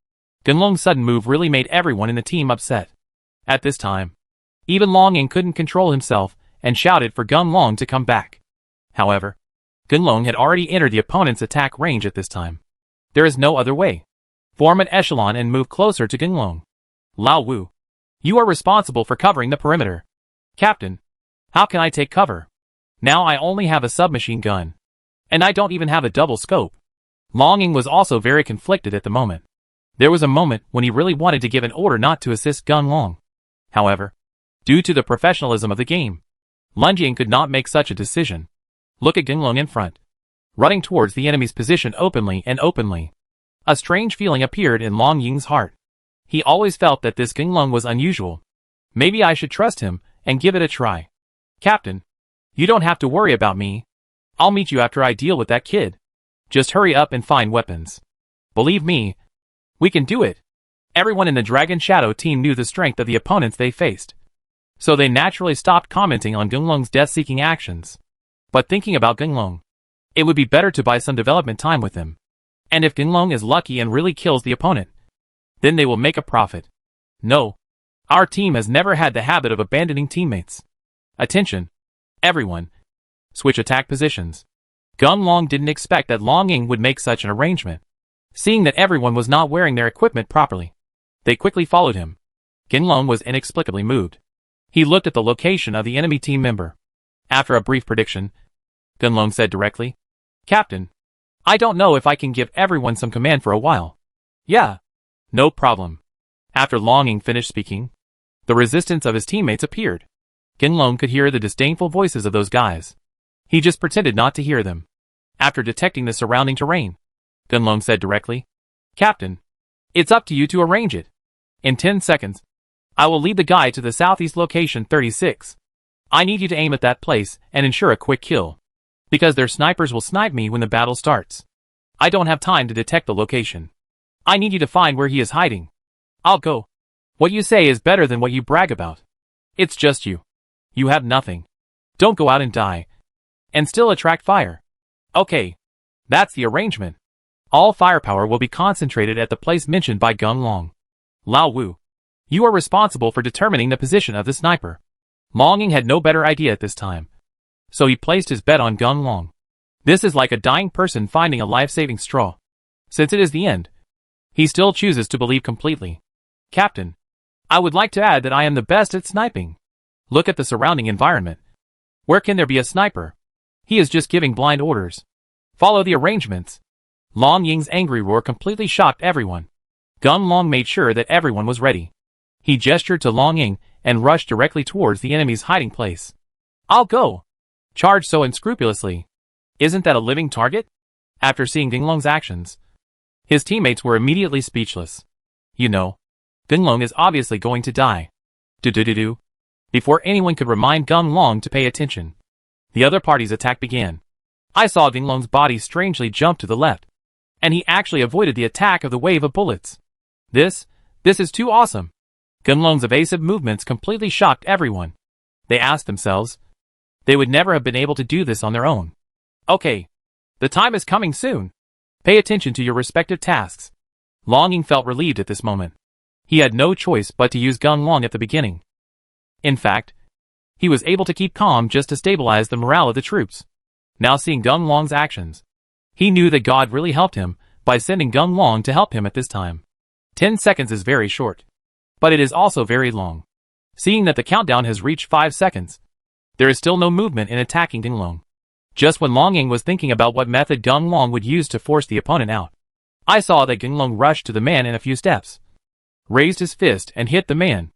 Gunlong's sudden move really made everyone in the team upset. At this time, even Long Ying couldn't control himself and shouted for Gunlong to come back. However, Gunlong had already entered the opponent's attack range at this time. There is no other way. Form an echelon and move closer to Gunlong. Lao Wu. You are responsible for covering the perimeter. Captain. How can I take cover? Now I only have a submachine gun. And I don't even have a double scope. Long Ying was also very conflicted at the moment. There was a moment when he really wanted to give an order not to assist Gunlong. However, due to the professionalism of the game, Lun Jing could not make such a decision. Look at Gunlong in front, running towards the enemy's position openly and openly. A strange feeling appeared in Long Ying's heart. He always felt that this Gunlong was unusual. Maybe I should trust him and give it a try. Captain, you don't have to worry about me. I'll meet you after I deal with that kid. Just hurry up and find weapons. Believe me, we can do it. Everyone in the Dragon Shadow team knew the strength of the opponents they faced. So they naturally stopped commenting on Gunlong's death-seeking actions. But thinking about Gunlong, it would be better to buy some development time with him. And if Gunlong is lucky and really kills the opponent, then they will make a profit. No. Our team has never had the habit of abandoning teammates. Attention. Everyone. Switch attack positions. Gunlong didn't expect that Long Ying would make such an arrangement. Seeing that everyone was not wearing their equipment properly, they quickly followed him. Gunlong was inexplicably moved. He looked at the location of the enemy team member. After a brief prediction, Gunlong said directly, Captain, I don't know if I can give everyone some command for a while. Yeah. No problem. After Long Ying finished speaking, the resistance of his teammates appeared. Gunlong could hear the disdainful voices of those guys. He just pretended not to hear them. After detecting the surrounding terrain, Gunlong said directly, Captain, it's up to you to arrange it. In 10 seconds, I will lead the guy to the southeast location 36. I need you to aim at that place and ensure a quick kill. Because their snipers will snipe me when the battle starts. I don't have time to detect the location. I need you to find where he is hiding. I'll go. What you say is better than what you brag about. It's just you. You have nothing. Don't go out and die. And still attract fire. Okay. That's the arrangement. All firepower will be concentrated at the place mentioned by Gunlong. Lao Wu. You are responsible for determining the position of the sniper. Long Ying had no better idea at this time. So he placed his bet on Gunlong. This is like a dying person finding a life-saving straw. Since it is the end, he still chooses to believe completely. Captain, I would like to add that I am the best at sniping. Look at the surrounding environment. Where can there be a sniper? He is just giving blind orders. Follow the arrangements. Long Ying's angry roar completely shocked everyone. Gunlong made sure that everyone was ready. He gestured to Long Ying and rushed directly towards the enemy's hiding place. I'll go. Charged so unscrupulously. Isn't that a living target? After seeing Gunlong's actions, his teammates were immediately speechless. You know, Gunlong is obviously going to die. Do. Before anyone could remind Gunlong to pay attention, the other party's attack began. I saw Gunlong's body strangely jump to the left, and he actually avoided the attack of the wave of bullets. This is too awesome. Gunlong's evasive movements completely shocked everyone. They asked themselves, they would never have been able to do this on their own. Okay. The time is coming soon. Pay attention to your respective tasks. Long Ying felt relieved at this moment. He had no choice but to use Gunlong at the beginning. In fact, he was able to keep calm just to stabilize the morale of the troops. Now seeing Gunlong's actions, he knew that God really helped him by sending Gunlong to help him at this time. 10 seconds is very short, but it is also very long. Seeing that the countdown has reached 5 seconds, there is still no movement in attacking Gunlong. Just when Long Ying was thinking about what method Gung Long would use to force the opponent out, I saw that Gung Long rushed to the man in a few steps, raised his fist and hit the man.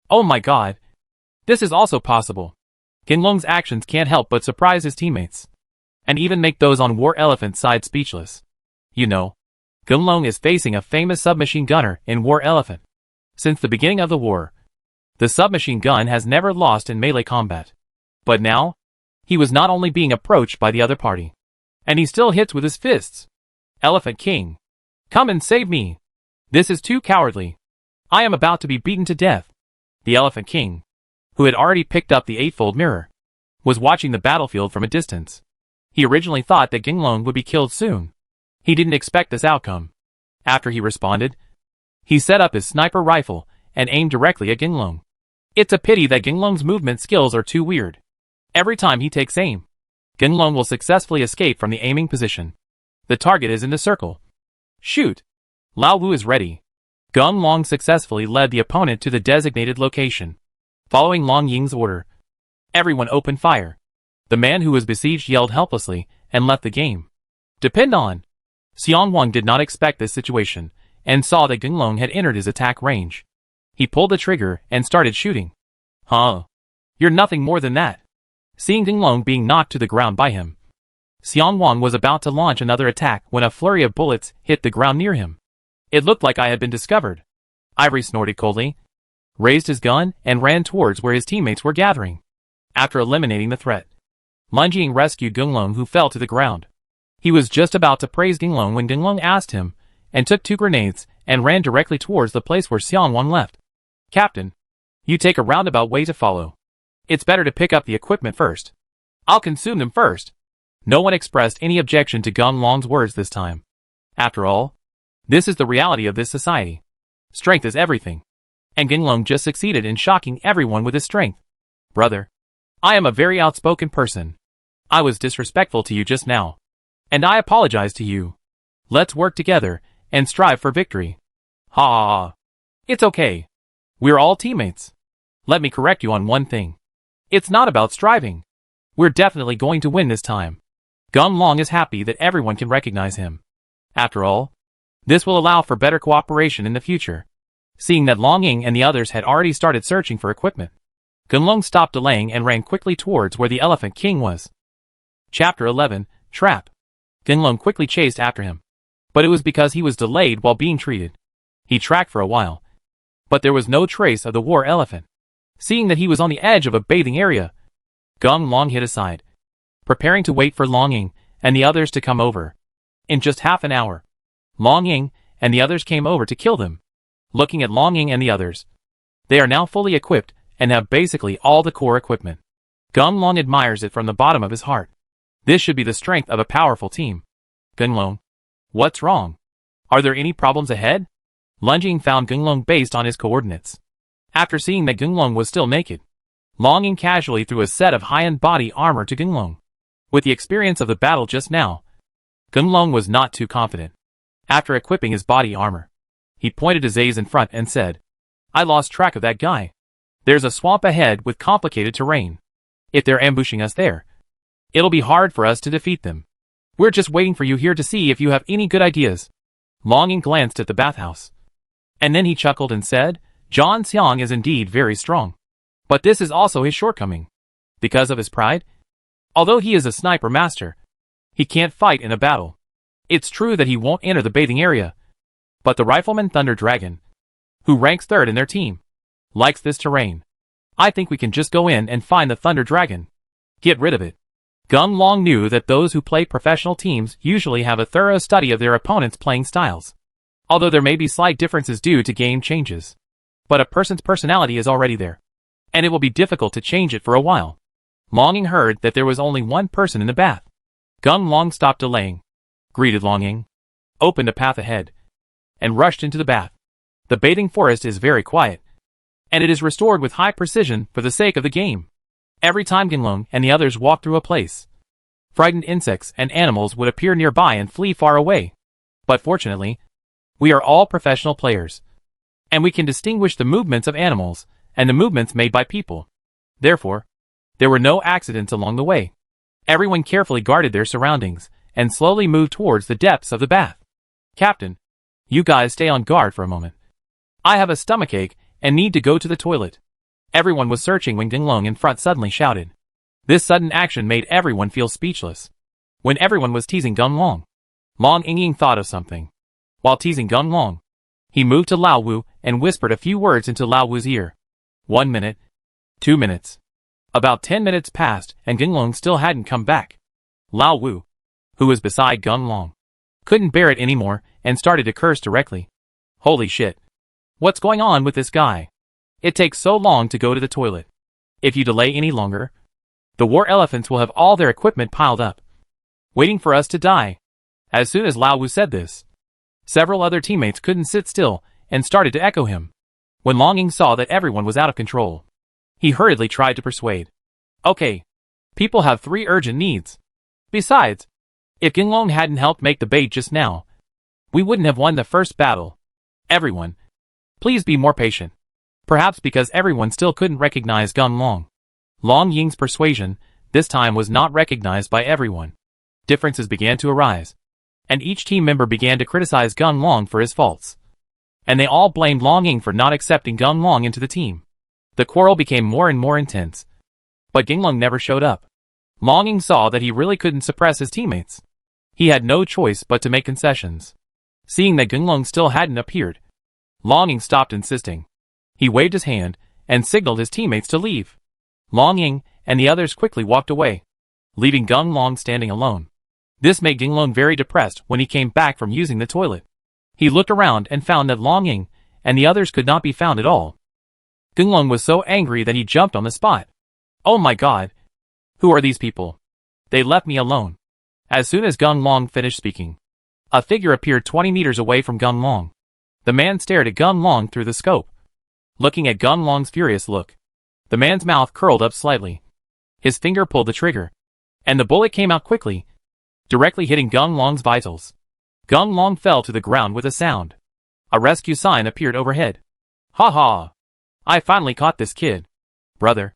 Oh my god. This is also possible. Gung Long's actions can't help but surprise his teammates, and even make those on War Elephant's side speechless. You know, Gung Long is facing a famous submachine gunner in War Elephant. Since the beginning of the war, the submachine gun has never lost in melee combat. But now, he was not only being approached by the other party, and he still hits with his fists. Elephant King, come and save me. This is too cowardly. I am about to be beaten to death. The Elephant King, who had already picked up the eightfold mirror, was watching the battlefield from a distance. He originally thought that Gung Long would be killed soon. He didn't expect this outcome. After he responded, he set up his sniper rifle and aimed directly at Gung Long. It's a pity that Gung Long's movement skills are too weird. Every time he takes aim, Gung Long will successfully escape from the aiming position. The target is in the circle. Shoot! Lao Wu is ready. Gung Long successfully led the opponent to the designated location. Following Long Ying's order, everyone opened fire. The man who was besieged yelled helplessly and left the game. Depend on. Xiang Wang did not expect this situation and saw that Gung Long had entered his attack range. He pulled the trigger and started shooting. Huh? You're nothing more than that. Seeing Gung Long being knocked to the ground by him, Xiang Wang was about to launch another attack when a flurry of bullets hit the ground near him. It looked like I had been discovered. Ivory snorted coldly, raised his gun, and ran towards where his teammates were gathering. After eliminating the threat, Lun Jing rescued Gung Long, who fell to the ground. He was just about to praise Gung Long when Gung Long asked him, and took 2 grenades and ran directly towards the place where Xiang Wang left. Captain, you take a roundabout way to follow. It's better to pick up the equipment first. I'll consume them first. No one expressed any objection to Gung Long's words this time. After all, this is the reality of this society. Strength is everything. And Gung Long just succeeded in shocking everyone with his strength. Brother, I am a very outspoken person. I was disrespectful to you just now, and I apologize to you. Let's work together and strive for victory. Ha ha ha. It's okay. We're all teammates. Let me correct you on one thing. It's not about striving. We're definitely going to win this time. Gung Long is happy that everyone can recognize him. After all, this will allow for better cooperation in the future. Seeing that Long Ying and the others had already started searching for equipment, Gung Long stopped delaying and ran quickly towards where the Elephant King was. Chapter 11, Trap. Gung Long quickly chased after him, but it was because he was delayed while being treated. He tracked for a while, but there was no trace of the war elephant. Seeing that he was on the edge of a bathing area, Gung Long hid aside, preparing to wait for Long Ying and the others to come over. In just half an hour, Long Ying and the others came over to kill them. Looking at Long Ying and the others, they are now fully equipped and have basically all the core equipment. Gung Long admires it from the bottom of his heart. This should be the strength of a powerful team. Gung Long, what's wrong? Are there any problems ahead? Lun Jing found Gung Long based on his coordinates. After seeing that Gung Long was still naked, Long Ying casually threw a set of high-end body armor to Gung Long. With the experience of the battle just now, Gung Long was not too confident. After equipping his body armor, he pointed his A's in front and said, I lost track of that guy. There's a swamp ahead with complicated terrain. If they're ambushing us there, it'll be hard for us to defeat them. We're just waiting for you here to see if you have any good ideas. Long Ying glanced at the bathhouse, and then he chuckled and said, Zhang Xiang is indeed very strong. But this is also his shortcoming. Because of his pride? Although he is a sniper master, he can't fight in a battle. It's true that he won't enter the bathing area, but the rifleman Thunder Dragon, who ranks 3rd in their team, likes this terrain. I think we can just go in and find the Thunder Dragon. Get rid of it. Gung Long knew that those who play professional teams usually have a thorough study of their opponent's playing styles. Although there may be slight differences due to game changes. But a person's personality is already there, and it will be difficult to change it for a while. Long Ying heard that there was only one person in the bath. Gung Long stopped delaying, greeted Long Ying, opened a path ahead, and rushed into the bath. The bathing forest is very quiet, and it is restored with high precision for the sake of the game. Every time Gung Long and the others walked through a place, frightened insects and animals would appear nearby and flee far away. But fortunately, we are all professional players, and we can distinguish the movements of animals and the movements made by people. Therefore, there were no accidents along the way. Everyone carefully guarded their surroundings, and slowly moved towards the depths of the bath. Captain, you guys stay on guard for a moment. I have a stomachache and need to go to the toilet. Everyone was searching when Genglong in front suddenly shouted. This sudden action made everyone feel speechless. When everyone was teasing Genglong, Long Yingying thought of something. While teasing Genglong, he moved to Lao Wu and whispered a few words into Lao Wu's ear. 1 minute. 2 minutes. About 10 minutes passed and Genglong still hadn't come back. Lao Wu, who was beside Genglong, couldn't bear it anymore and started to curse directly. Holy shit. What's going on with this guy? It takes so long to go to the toilet. If you delay any longer, the war elephants will have all their equipment piled up, waiting for us to die. As soon as Lao Wu said this, several other teammates couldn't sit still and started to echo him. When Long Ying saw that everyone was out of control, he hurriedly tried to persuade. Okay, people have 3 urgent needs. Besides, if Genglong hadn't helped make the bait just now, we wouldn't have won the first battle. Everyone, please be more patient. Perhaps because everyone still couldn't recognize Genglong, Long Ying's persuasion this time was not recognized by everyone. Differences began to arise, and each team member began to criticize Genglong for his faults. And they all blamed Long Ying for not accepting Genglong into the team. The quarrel became more and more intense. But Genglong never showed up. Long Ying saw that he really couldn't suppress his teammates. He had no choice but to make concessions. Seeing that Genglong still hadn't appeared, Long Ying stopped insisting. He waved his hand and signaled his teammates to leave. Long Ying and the others quickly walked away, leaving Genglong standing alone. This made Genglong very depressed when he came back from using the toilet. He looked around and found that Long Ying and the others could not be found at all. Genglong was so angry that he jumped on the spot. Oh my god! Who are these people? They left me alone. As soon as Genglong finished speaking, a figure appeared 20 meters away from Genglong. The man stared at Genglong through the scope. Looking at Genglong's furious look, the man's mouth curled up slightly. His finger pulled the trigger, and the bullet came out quickly, directly hitting Genglong's vitals. Genglong fell to the ground with a sound. A rescue sign appeared overhead. Ha ha! I finally caught this kid. Brother,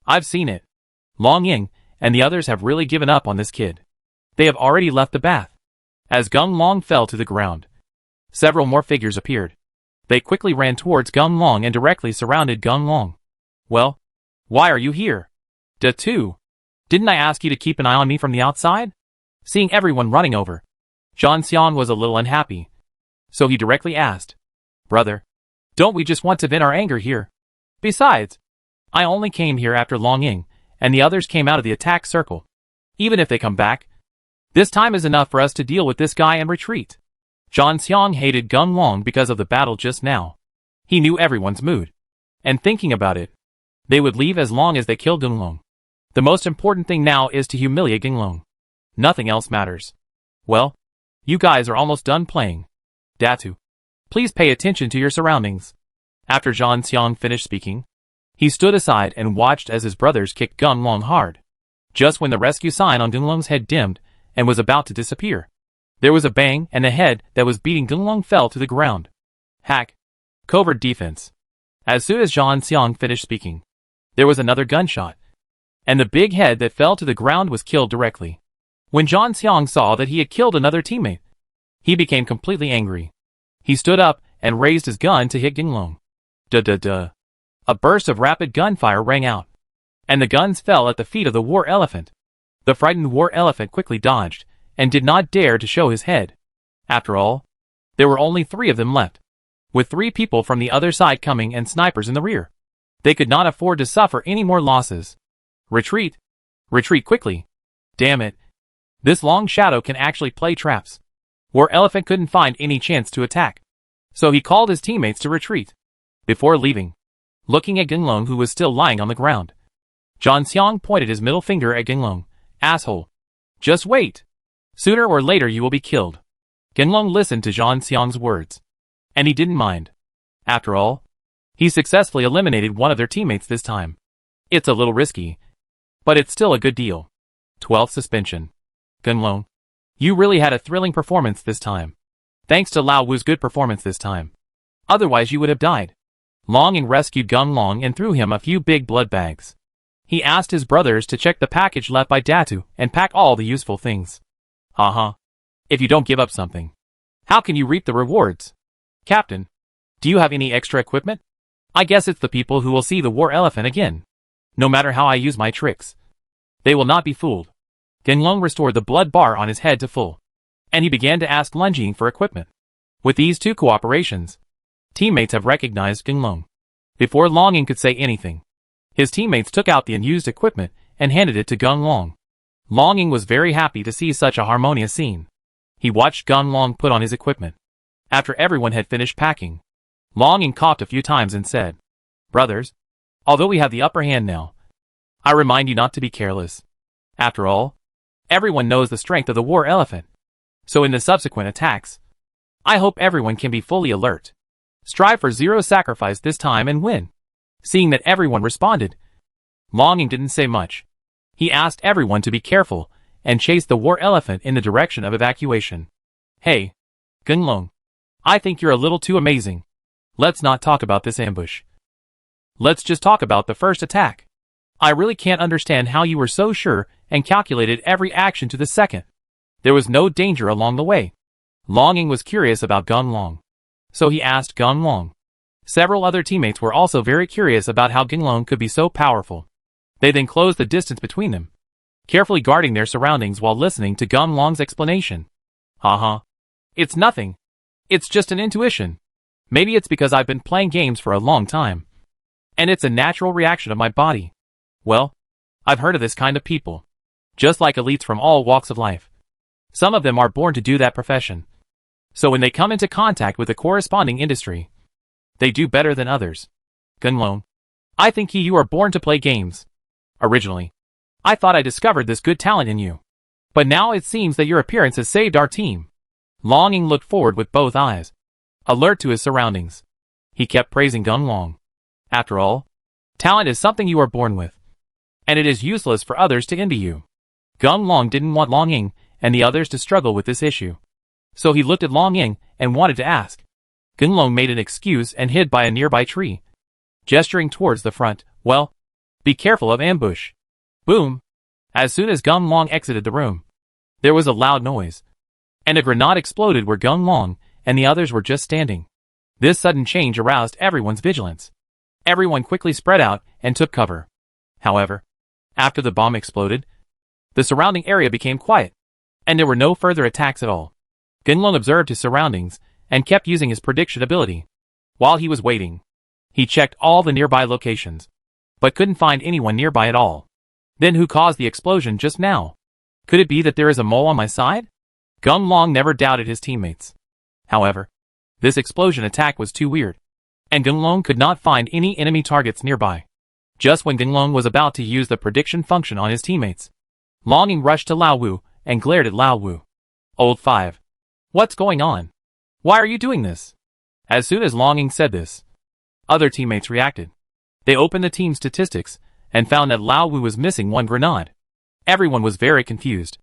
I've seen it. Long Ying and the others have really given up on this kid. They have already left the bath. As Genglong fell to the ground, several more figures appeared. They quickly ran towards Genglong and directly surrounded Genglong. Well, why are you here? Didn't I ask you to keep an eye on me from the outside? Seeing everyone running over, Zhang Xian was a little unhappy. So he directly asked, Brother, don't we just want to vent our anger here? Besides, I only came here after Long Ying and the others came out of the attack circle. Even if they come back, this time is enough for us to deal with this guy and retreat. Zhang Xiang hated Genglong because of the battle just now. He knew everyone's mood. And thinking about it, they would leave as long as they killed Genglong. The most important thing now is to humiliate Genglong. Nothing else matters. Well, you guys are almost done playing. Datu, please pay attention to your surroundings. After Zhang Xiang finished speaking, he stood aside and watched as his brothers kicked Genglong hard. Just when the rescue sign on Genglong's head dimmed and was about to disappear, there was a bang and the head that was beating Genglong fell to the ground. Hack. Covert defense. As soon as Zhang Xiang finished speaking, there was another gunshot, and the big head that fell to the ground was killed directly. When Zhang Xiang saw that he had killed another teammate, he became completely angry. He stood up and raised his gun to hit Genglong. Duh. A burst of rapid gunfire rang out, and the guns fell at the feet of the war elephant. The frightened war elephant quickly dodged, and did not dare to show his head. After all, there were only 3 of them left, with 3 people from the other side coming and snipers in the rear. They could not afford to suffer any more losses. Retreat! Retreat quickly! Damn it! This long shadow can actually play traps. War Elephant couldn't find any chance to attack, so he called his teammates to retreat. Before leaving, looking at Genglong who was still lying on the ground, Zhang Xiang pointed his middle finger at Genglong. Asshole! Just wait! Sooner or later you will be killed. Genglong listened to Zhang Xiang's words, and he didn't mind. After all, he successfully eliminated one of their teammates this time. It's a little risky, but it's still a good deal. 12th suspension. Genglong, you really had a thrilling performance this time. Thanks to Lao Wu's good performance this time. Otherwise you would have died. Long Ying rescued Genglong and threw him a few big blood bags. He asked his brothers to check the package left by Datu and pack all the useful things. If you don't give up something, how can you reap the rewards? Captain, do you have any extra equipment? I guess it's the people who will see the war elephant again. No matter how I use my tricks, they will not be fooled. Genlong restored the blood bar on his head to full, and he began to ask Lun Jing for equipment. With these two cooperations, teammates have recognized Genlong. Before Longing could say anything, his teammates took out the unused equipment and handed it to Genlong. Longing was very happy to see such a harmonious scene. He watched Genlong put on his equipment. After everyone had finished packing, Longing coughed a few times and said, "Brothers, although we have the upper hand now, I remind you not to be careless. After all, everyone knows the strength of the war elephant. So in the subsequent attacks, I hope everyone can be fully alert. Strive for zero sacrifice this time and win." Seeing that everyone responded, Longing didn't say much. He asked everyone to be careful and chased the war elephant in the direction of evacuation. "Hey, Genlong, I think you're a little too amazing. Let's not talk about this ambush. Let's just talk about the first attack. I really can't understand how you were so sure and calculated every action to the second. There was no danger along the way." Longing was curious about Genlong, so he asked Genlong. Several other teammates were also very curious about how Genlong could be so powerful. They then closed the distance between them, carefully guarding their surroundings while listening to Genlong's explanation. It's nothing. It's just an intuition. Maybe it's because I've been playing games for a long time, and it's a natural reaction of my body. Well, I've heard of this kind of people. Just like elites from all walks of life. Some of them are born to do that profession. So when they come into contact with the corresponding industry, they do better than others. Genlong, I think you are born to play games. Originally, I thought I discovered this good talent in you. But now it seems that your appearance has saved our team. Longing looked forward with both eyes, alert to his surroundings. He kept praising Genlong. After all, talent is something you are born with, and it is useless for others to envy you. Genlong didn't want Longing and the others to struggle with this issue. So he looked at Longing and wanted to ask. Genlong made an excuse and hid by a nearby tree, gesturing towards the front. "Well, be careful of ambush." Boom! As soon as Genlong exited the room, there was a loud noise, and a grenade exploded where Genlong and the others were just standing. This sudden change aroused everyone's vigilance. Everyone quickly spread out and took cover. However, after the bomb exploded, the surrounding area became quiet, and there were no further attacks at all. Genlong observed his surroundings and kept using his prediction ability. While he was waiting, he checked all the nearby locations, but couldn't find anyone nearby at all. Then who caused the explosion just now? Could it be that there is a mole on my side? Genlong never doubted his teammates. However, this explosion attack was too weird, and Genlong could not find any enemy targets nearby. Just when Genlong was about to use the prediction function on his teammates, Longing rushed to Lao Wu and glared at Lao Wu. "Old 5. What's going on? Why are you doing this?" As soon as Longing said this, other teammates reacted. They opened the team statistics and found that Lao Wu was missing one grenade. Everyone was very confused.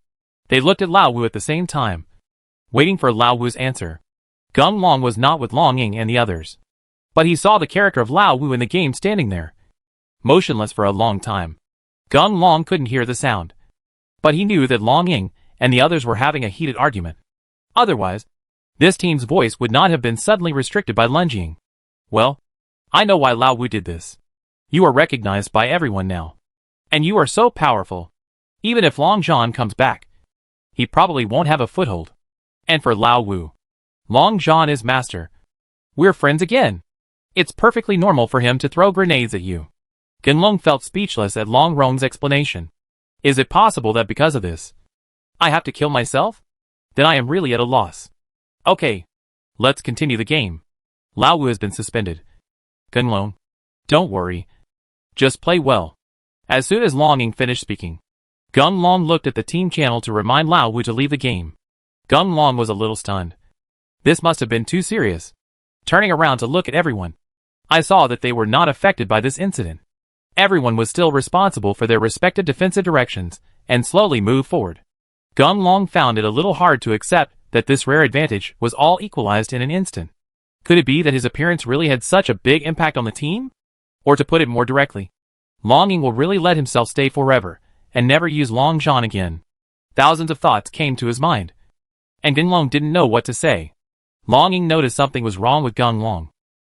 They looked at Lao Wu at the same time, waiting for Lao Wu's answer. Genlong was not with Longing and the others, but he saw the character of Lao Wu in the game standing there, motionless for a long time. Genlong couldn't hear the sound, but he knew that Longing and the others were having a heated argument. Otherwise, this team's voice would not have been suddenly restricted by Lun Jing. "Well, I know why Lao Wu did this. You are recognized by everyone now, and you are so powerful. Even if Long Zhan comes back, he probably won't have a foothold. And for Lao Wu, Long Zhan is master. We're friends again. It's perfectly normal for him to throw grenades at you." Genlong felt speechless at Long Rong's explanation. Is it possible that because of this, I have to kill myself? Then I am really at a loss. Okay, let's continue the game. Lao Wu has been suspended. Genlong, don't worry. Just play well. As soon as Longing finished speaking, Genlong looked at the team channel to remind Lao Wu to leave the game. Genlong was a little stunned. This must have been too serious. Turning around to look at everyone, I saw that they were not affected by this incident. Everyone was still responsible for their respective defensive directions and slowly moved forward. Genlong found it a little hard to accept that this rare advantage was all equalized in an instant. Could it be that his appearance really had such a big impact on the team? Or to put it more directly, Long Ying will really let himself stay forever, and never use Long Zhan again. Thousands of thoughts came to his mind, and Gunlong didn't know what to say. Long Ying noticed something was wrong with Gunlong.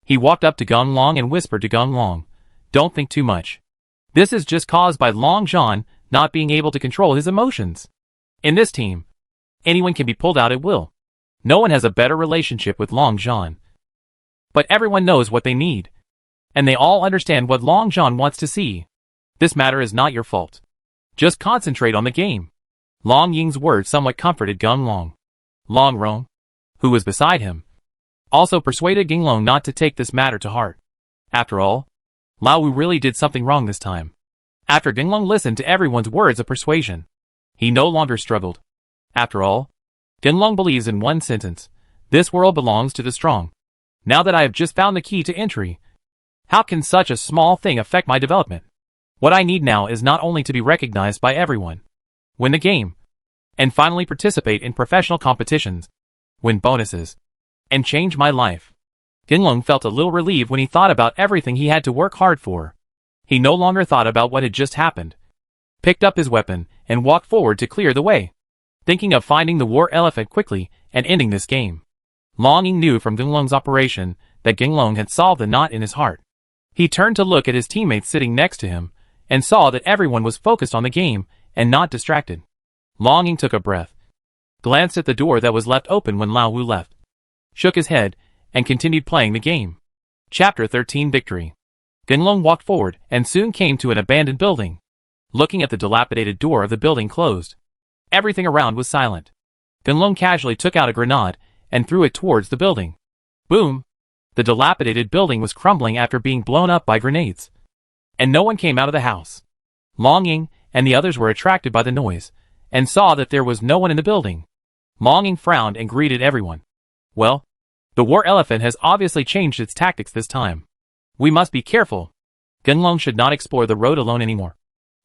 He walked up to Gunlong and whispered to Gunlong, "Don't think too much. This is just caused by Long Zhan not being able to control his emotions. In this team, anyone can be pulled out at will. No one has a better relationship with Long Zhan. But everyone knows what they need, and they all understand what Long Zhan wants to see. This matter is not your fault. Just concentrate on the game." Long Ying's words somewhat comforted Gunlong. Long Rong, who was beside him, also persuaded Gunlong not to take this matter to heart. After all, Lao Wu really did something wrong this time. After Gunlong listened to everyone's words of persuasion, he no longer struggled. After all, Gunlong believes in one sentence: this world belongs to the strong. Now that I have just found the key to entry, how can such a small thing affect my development? What I need now is not only to be recognized by everyone, win the game, and finally participate in professional competitions, win bonuses, and change my life. Gunlong felt a little relieved when he thought about everything he had to work hard for. He no longer thought about what had just happened, picked up his weapon, and walked forward to clear the way, thinking of finding the war elephant quickly and ending this game. Long Ying knew from Gunlong's operation that Gunlong had solved the knot in his heart. He turned to look at his teammates sitting next to him, and saw that everyone was focused on the game and not distracted. Long Ying took a breath, glanced at the door that was left open when Lao Wu left, shook his head, and continued playing the game. Chapter 13 Victory. Gunlong walked forward and soon came to an abandoned building. Looking at the dilapidated door of the building closed, everything around was silent. Gunlong casually took out a grenade and threw it towards the building. Boom! The dilapidated building was crumbling after being blown up by grenades, and no one came out of the house. Long Ying and the others were attracted by the noise, and saw that there was no one in the building. Long Ying frowned and greeted everyone. Well, the war elephant has obviously changed its tactics this time. We must be careful. Gunlong should not explore the road alone anymore.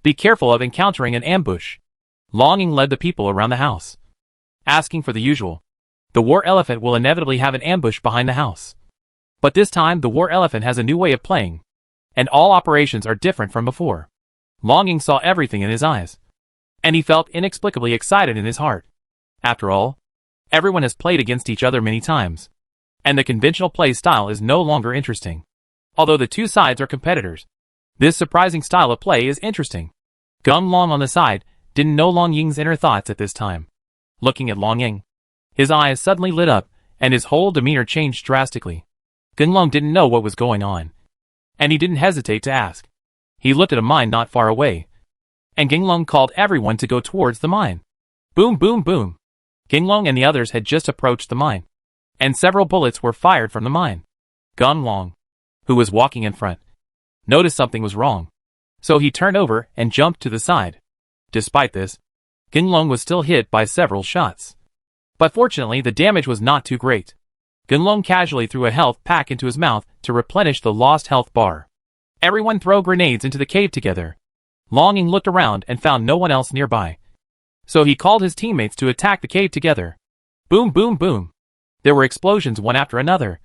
Be careful of encountering an ambush. Long Ying led the people around the house, asking for the usual. The war elephant will inevitably have an ambush behind the house. But this time the war elephant has a new way of playing, and all operations are different from before. Long Ying saw everything in his eyes, and he felt inexplicably excited in his heart. After all, everyone has played against each other many times, and the conventional play style is no longer interesting. Although the two sides are competitors, this surprising style of play is interesting. Gunlong on the side didn't know Long Ying's inner thoughts at this time. Looking at Long Ying, his eyes suddenly lit up, and his whole demeanor changed drastically. Gunlong didn't know what was going on, and he didn't hesitate to ask. He looked at a mine not far away, and Gunlong called everyone to go towards the mine. Boom, boom, boom. Gunlong and the others had just approached the mine, and several bullets were fired from the mine. Gunlong, who was walking in front, noticed something was wrong, so he turned over and jumped to the side. Despite this, Gunlong was still hit by several shots, but fortunately the damage was not too great. Gunlong casually threw a health pack into his mouth to replenish the lost health bar. Everyone throw grenades into the cave together. Long Ying looked around and found no one else nearby, so he called his teammates to attack the cave together. Boom, boom, boom. There were explosions one after another,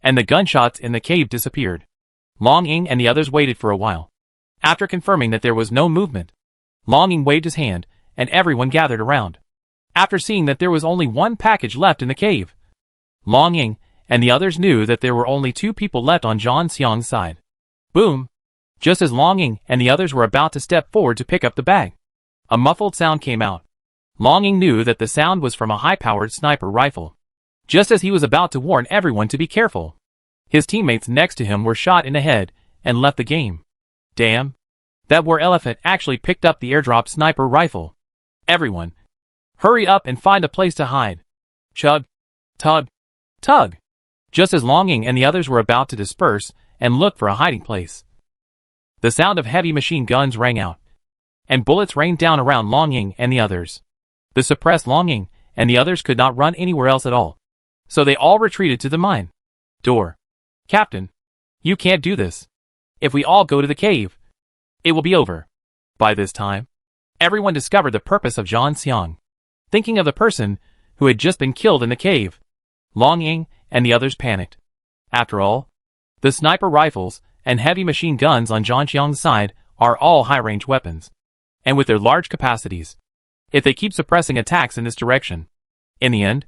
and the gunshots in the cave disappeared. Long Ying and the others waited for a while. After confirming that there was no movement, Long Ying waved his hand, and everyone gathered around. After seeing that there was only one package left in the cave, Long Ying and the others knew that there were only two people left on Zhan Xiang's side. Boom! Just as Long Ying and the others were about to step forward to pick up the bag, a muffled sound came out. Long Ying knew that the sound was from a high-powered sniper rifle. Just as he was about to warn everyone to be careful, his teammates next to him were shot in the head and left the game. Damn! That war elephant actually picked up the airdrop sniper rifle. Everyone, hurry up and find a place to hide. Chug, tug, tug. Just as Long Ying and the others were about to disperse and look for a hiding place, the sound of heavy machine guns rang out, and bullets rained down around Long Ying and the others. The suppressed Long Ying and the others could not run anywhere else at all, so they all retreated to the mine door. Captain, you can't do this. If we all go to the cave, it will be over. By this time, everyone discovered the purpose of Zhan Xiang. Thinking of the person who had just been killed in the cave, Long Ying and the others panicked. After all, the sniper rifles and heavy machine guns on Zhang Xiang's side are all high-range weapons. And with their large capacities, if they keep suppressing attacks in this direction, in the end,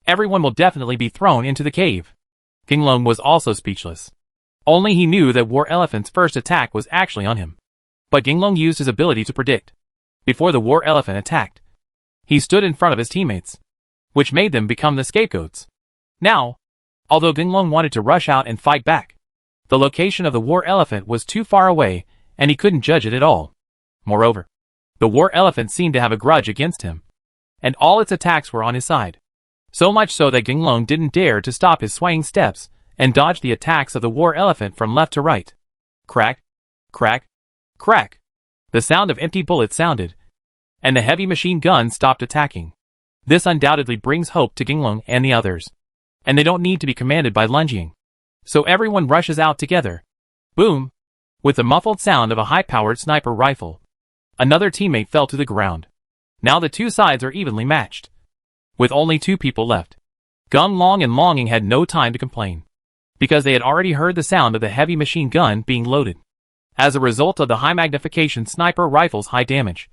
everyone will definitely be thrown into the cave. Ginglong was also speechless. Only he knew that War Elephant's first attack was actually on him. But Ginglong used his ability to predict. Before the War Elephant attacked, he stood in front of his teammates, which made them become the scapegoats. Now, although Ginglong wanted to rush out and fight back, the location of the War Elephant was too far away and he couldn't judge it at all. Moreover, the War Elephant seemed to have a grudge against him, and all its attacks were on his side. So much so that Ginglong didn't dare to stop his swaying steps and dodge the attacks of the War Elephant from left to right. Crack, crack, crack. The sound of empty bullets sounded, and the heavy machine gun stopped attacking. This undoubtedly brings hope to Ginglong and the others, and they don't need to be commanded by Lun Jing. So everyone rushes out together. Boom! With the muffled sound of a high-powered sniper rifle, another teammate fell to the ground. Now the two sides are evenly matched, with only 2 people left. Ginglong and Longing had no time to complain, because they had already heard the sound of the heavy machine gun being loaded. As a result of the high-magnification sniper rifle's high damage,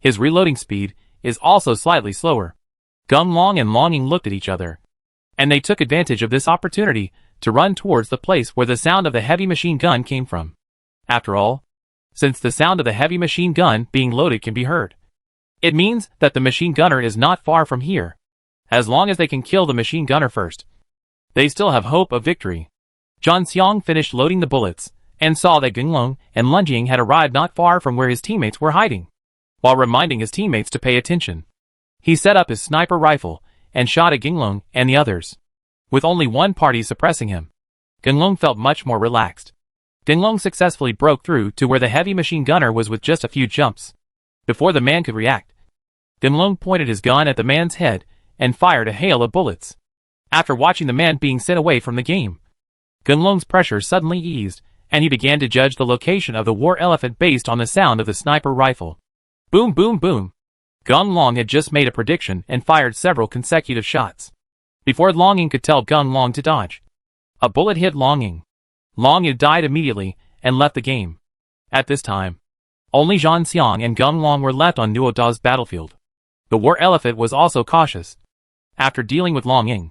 his reloading speed is also slightly slower. Ginglong and Longing looked at each other, and they took advantage of this opportunity to run towards the place where the sound of the heavy machine gun came from. After all, since the sound of the heavy machine gun being loaded can be heard, it means that the machine gunner is not far from here. As long as they can kill the machine gunner first, they still have hope of victory. Zhang Xiang finished loading the bullets and saw that Ginglong and Lun Jing had arrived not far from where his teammates were hiding. While reminding his teammates to pay attention, he set up his sniper rifle and shot at Ginglong and the others. With only one party suppressing him, Ginglong felt much more relaxed. Ginglong successfully broke through to where the heavy machine gunner was with just a few jumps. Before the man could react, Ginglong pointed his gun at the man's head and fired a hail of bullets. After watching the man being sent away from the game, Ginglong's pressure suddenly eased, and he began to judge the location of the War Elephant based on the sound of the sniper rifle. Boom, boom, boom. Ginglong had just made a prediction and fired several consecutive shots. Before Longing could tell Ginglong to dodge, a bullet hit Longing. Longing died immediately and left the game. At this time, only Zhang Xiang and Ginglong were left on Nuoda's battlefield. The War Elephant was also cautious. After dealing with Longing,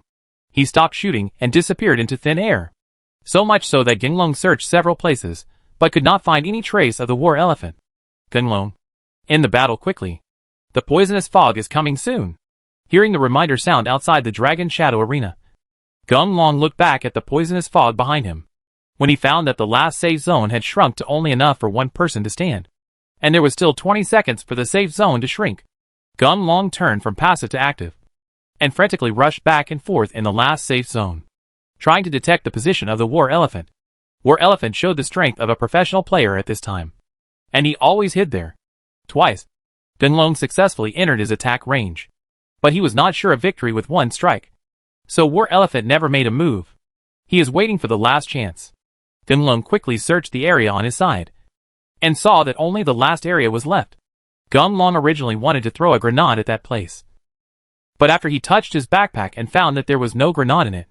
he stopped shooting and disappeared into thin air. So much so that Ginglong searched several places, but could not find any trace of the War Elephant. Ginglong, end the battle quickly. The poisonous fog is coming soon. Hearing the reminder sound outside the Dragon Shadow Arena, Ginglong looked back at the poisonous fog behind him, when he found that the last safe zone had shrunk to only enough for one person to stand, and there was still 20 seconds for the safe zone to shrink. Ginglong turned from passive to active, and frantically rushed back and forth in the last safe zone, trying to detect the position of the War Elephant. War Elephant showed the strength of a professional player at this time, and he always hid there. Twice, Ginglong successfully entered his attack range, but he was not sure of victory with one strike. So War Elephant never made a move. He is waiting for the last chance. Ginglong quickly searched the area on his side, and saw that only the last area was left. Ginglong originally wanted to throw a grenade at that place, but after he touched his backpack and found that there was no grenade in it,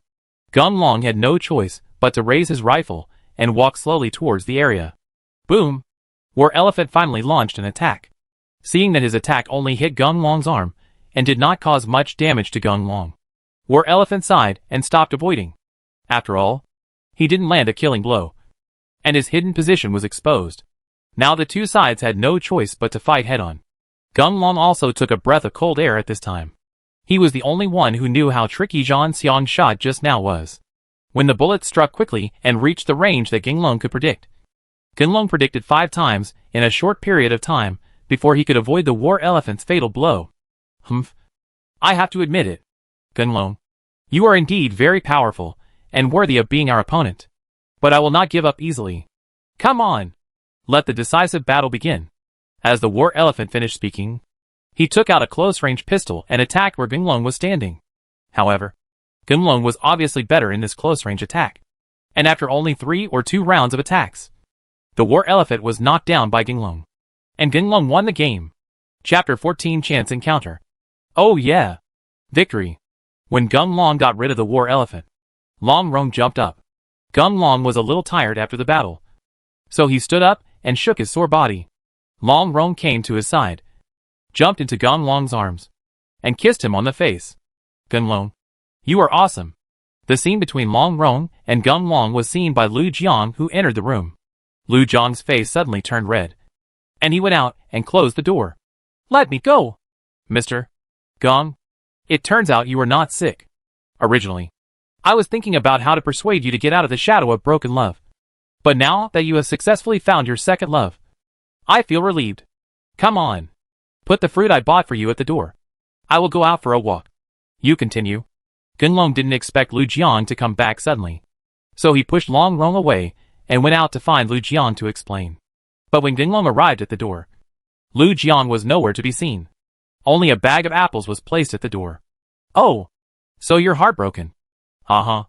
Ginglong had no choice but to raise his rifle and walk slowly towards the area. Boom! War Elephant finally launched an attack. Seeing that his attack only hit Ginglong's arm and did not cause much damage to Ginglong, War Elephant sighed and stopped avoiding. After all, he didn't land a killing blow, and his hidden position was exposed. Now the two sides had no choice but to fight head-on. Ginglong also took a breath of cold air at this time. He was the only one who knew how tricky Zhang Xiang's shot just now was. When the bullet struck quickly and reached the range that Ginglong could predict, Ginglong predicted 5 times in a short period of time before he could avoid the War Elephant's fatal blow. Humph. I have to admit it. Ginglong, you are indeed very powerful and worthy of being our opponent. But I will not give up easily. Come on. Let the decisive battle begin. As the War Elephant finished speaking, he took out a close-range pistol and attacked where Ginglong was standing. However, Ginglong was obviously better in this close-range attack, and after only 3 or 2 rounds of attacks, the War Elephant was knocked down by Ginglong, and Ginglong won the game. Chapter 14 Chance Encounter. Oh yeah! Victory! When Ginglong got rid of the War Elephant, Long Rong jumped up. Gun Long was a little tired after the battle, so he stood up and shook his sore body. Long Rong came to his side, jumped into Gun Long's arms, and kissed him on the face. Gun Long, you are awesome. The scene between Long Rong and Gun Long was seen by Lu Jiang, who entered the room. Lu Jiang's face suddenly turned red, and he went out and closed the door. Let me go, Mr. Gong. It turns out you were not sick. Originally, I was thinking about how to persuade you to get out of the shadow of broken love. But now that you have successfully found your second love, I feel relieved. Come on. Put the fruit I bought for you at the door. I will go out for a walk. You continue. Gunlong didn't expect Lu Jiang to come back suddenly, so he pushed Long Rong away and went out to find Lu Jiang to explain. But when Gunlong arrived at the door, Lu Jiang was nowhere to be seen. Only a bag of apples was placed at the door. Oh, so you're heartbroken. Uh-huh.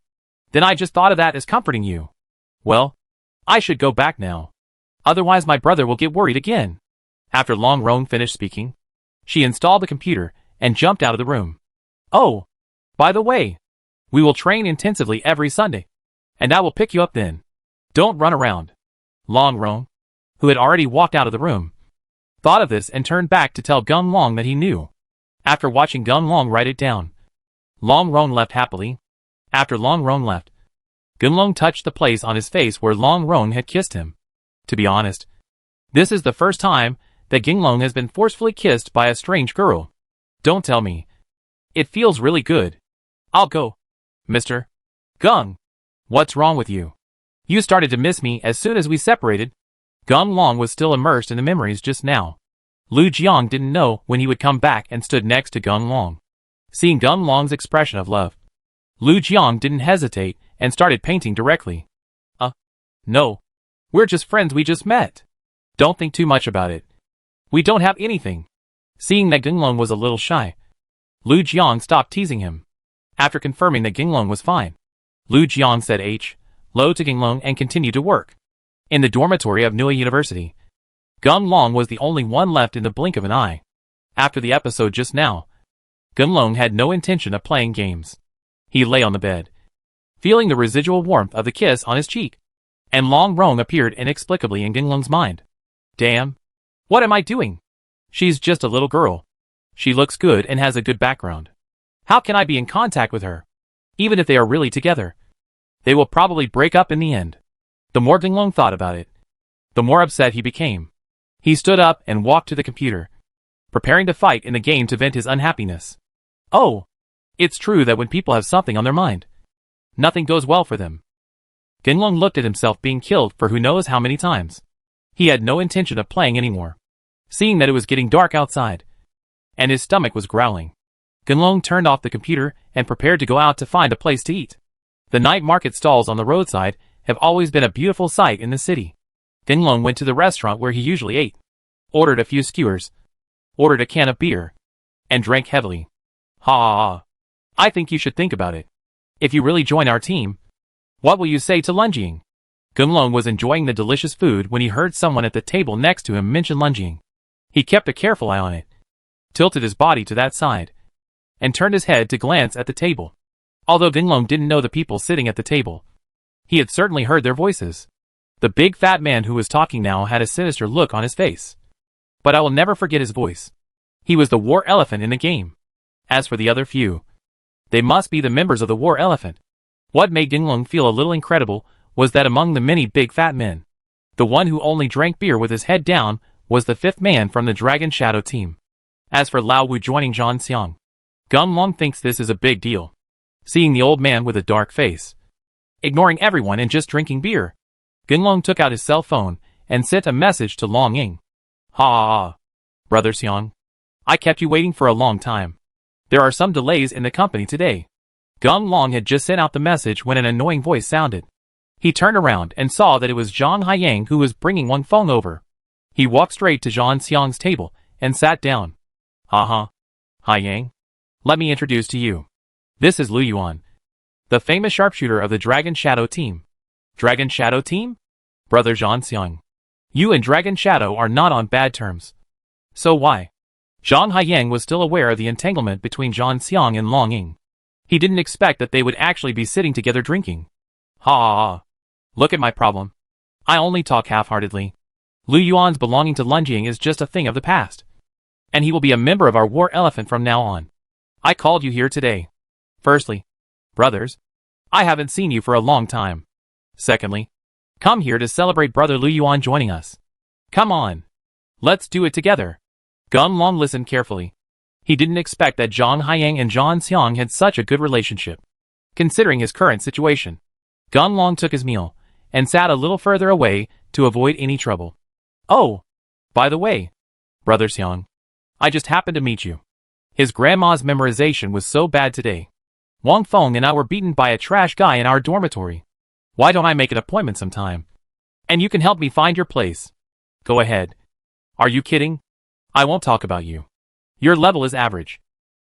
Then I just thought of that as comforting you. Well, I should go back now. Otherwise my brother will get worried again. After Long Rong finished speaking, she installed the computer and jumped out of the room. Oh, by the way, we will train intensively every Sunday, and I will pick you up then. Don't run around. Long Rong, who had already walked out of the room, thought of this and turned back to tell Gun Long that he knew. After watching Gun Long write it down, Long Rong left happily. After Long Rong left, Gun Long touched the place on his face where Long Rong had kissed him. To be honest, this is the first time that Gun Long has been forcefully kissed by a strange girl. Don't tell me. It feels really good. I'll go. Mr. Gung. What's wrong with you? You started to miss me as soon as we separated. Gun Long was still immersed in the memories just now. Lu Jiang didn't know when he would come back and stood next to Gun Long. Seeing Gun Long's expression of love, Lu Jiang didn't hesitate and started painting directly. No. We're just friends, we just met. Don't think too much about it. We don't have anything. Seeing that Gun Long was a little shy, Lu Jiang stopped teasing him. After confirming that Gun Long was fine, Lu Jiang said hello to Gun Long and continued to work. In the dormitory of Nui University, Gun Long was the only one left in the blink of an eye. After the episode just now, Gun Long had no intention of playing games. He lay on the bed, feeling the residual warmth of the kiss on his cheek, and Long Rong appeared inexplicably in Gun Long's mind. Damn. What am I doing? She's just a little girl. She looks good and has a good background. How can I be in contact with her? Even if they are really together, they will probably break up in the end. The more Gun Long thought about it, the more upset he became. He stood up and walked to the computer, preparing to fight in the game to vent his unhappiness. Oh, it's true that when people have something on their mind, nothing goes well for them. Gun Long looked at himself being killed for who knows how many times. He had no intention of playing anymore. Seeing that it was getting dark outside, and his stomach was growling, Gun Long turned off the computer and prepared to go out to find a place to eat. The night market stalls on the roadside have always been a beautiful sight in the city. Gun Long went to the restaurant where he usually ate, ordered a few skewers, ordered a can of beer, and drank heavily. Ha! I think you should think about it. If you really join our team, what will you say to Lunjing? Gun Long was enjoying the delicious food when he heard someone at the table next to him mention Lunjing. He kept a careful eye on it, tilted his body to that side, and turned his head to glance at the table. Although Gun Long didn't know the people sitting at the table, he had certainly heard their voices. The big fat man who was talking now had a sinister look on his face. But I will never forget his voice. He was the war elephant in the game. As for the other few, they must be the members of the war elephant. What made Gun Long feel a little incredible was that among the many big fat men, the one who only drank beer with his head down was the fifth man from the Dragon Shadow team. As for Lao Wu joining Zhan Xiang, Gun Long thinks this is a big deal. Seeing the old man with a dark face, ignoring everyone and just drinking beer, Gun Long took out his cell phone and sent a message to Long Ying. Ha! Brother Xiang, I kept you waiting for a long time. There are some delays in the company today. Gun Long had just sent out the message when an annoying voice sounded. He turned around and saw that it was Zhang Haiyang who was bringing Wang Feng over. He walked straight to Zhan Xiang's table and sat down. Haiyang, let me introduce to you. This is Lu Yuan, the famous sharpshooter of the Dragon Shadow team. Dragon Shadow team? Brother Zhan Xiang, you and Dragon Shadow are not on bad terms. So why? Zhang Haiyang was still aware of the entanglement between Zhan Xiang and Long Ying. He didn't expect that they would actually be sitting together drinking. Ha! Look at my problem. I only talk half-heartedly. Lu Yuan's belonging to Lunjing is just a thing of the past. And he will be a member of our war elephant from now on. I called you here today. Firstly, brothers, I haven't seen you for a long time. Secondly, come here to celebrate brother Lu Yuan joining us. Come on. Let's do it together. Gun Long listened carefully. He didn't expect that Zhang Haiyang and Zhang Xiang had such a good relationship. Considering his current situation, Gun Long took his meal and sat a little further away to avoid any trouble. Oh, by the way, brother Xiang, I just happened to meet you. His grandma's memorization was so bad today. Wang Feng and I were beaten by a trash guy in our dormitory. Why don't I make an appointment sometime? And you can help me find your place. Go ahead. Are you kidding? I won't talk about you. Your level is average.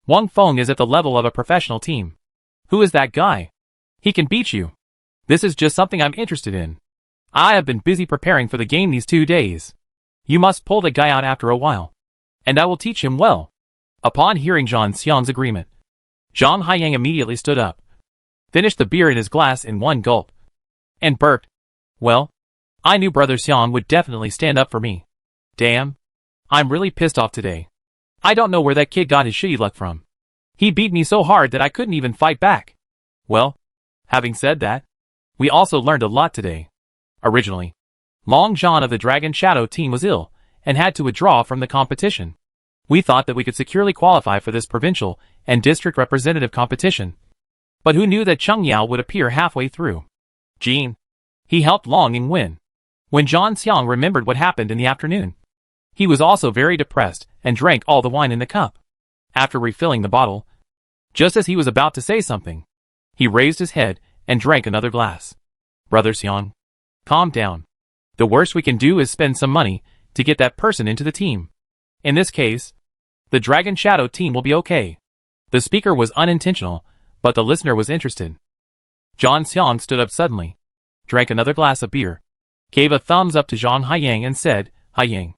Wang Feng is at the level of a professional team. Who is that guy? He can beat you. This is just something I'm interested in. I have been busy preparing for the game these 2 days. You must pull the guy out after a while. And I will teach him well. Upon hearing Zhang Xiang's agreement, Zhang Haiyang immediately stood up, finished the beer in his glass in one gulp, and burped. Well, I knew brother Xiang would definitely stand up for me. Damn. I'm really pissed off today. I don't know where that kid got his shitty luck from. He beat me so hard that I couldn't even fight back. Well, having said that, we also learned a lot today. Originally, Long Zhan of the Dragon Shadow team was ill and had to withdraw from the competition. We thought that we could securely qualify for this provincial and district representative competition. But who knew that Cheng Yao would appear halfway through? Jean. He helped Long Ying win. When Zhang Xiang remembered what happened in the afternoon, he was also very depressed and drank all the wine in the cup. After refilling the bottle, just as he was about to say something, he raised his head and drank another glass. Brother Xiang, calm down. The worst we can do is spend some money to get that person into the team. In this case, the Dragon Shadow team will be okay. The speaker was unintentional, but the listener was interested. Zhang Xiang stood up suddenly, drank another glass of beer, gave a thumbs up to Zhang Haiyang and said, Haiyang,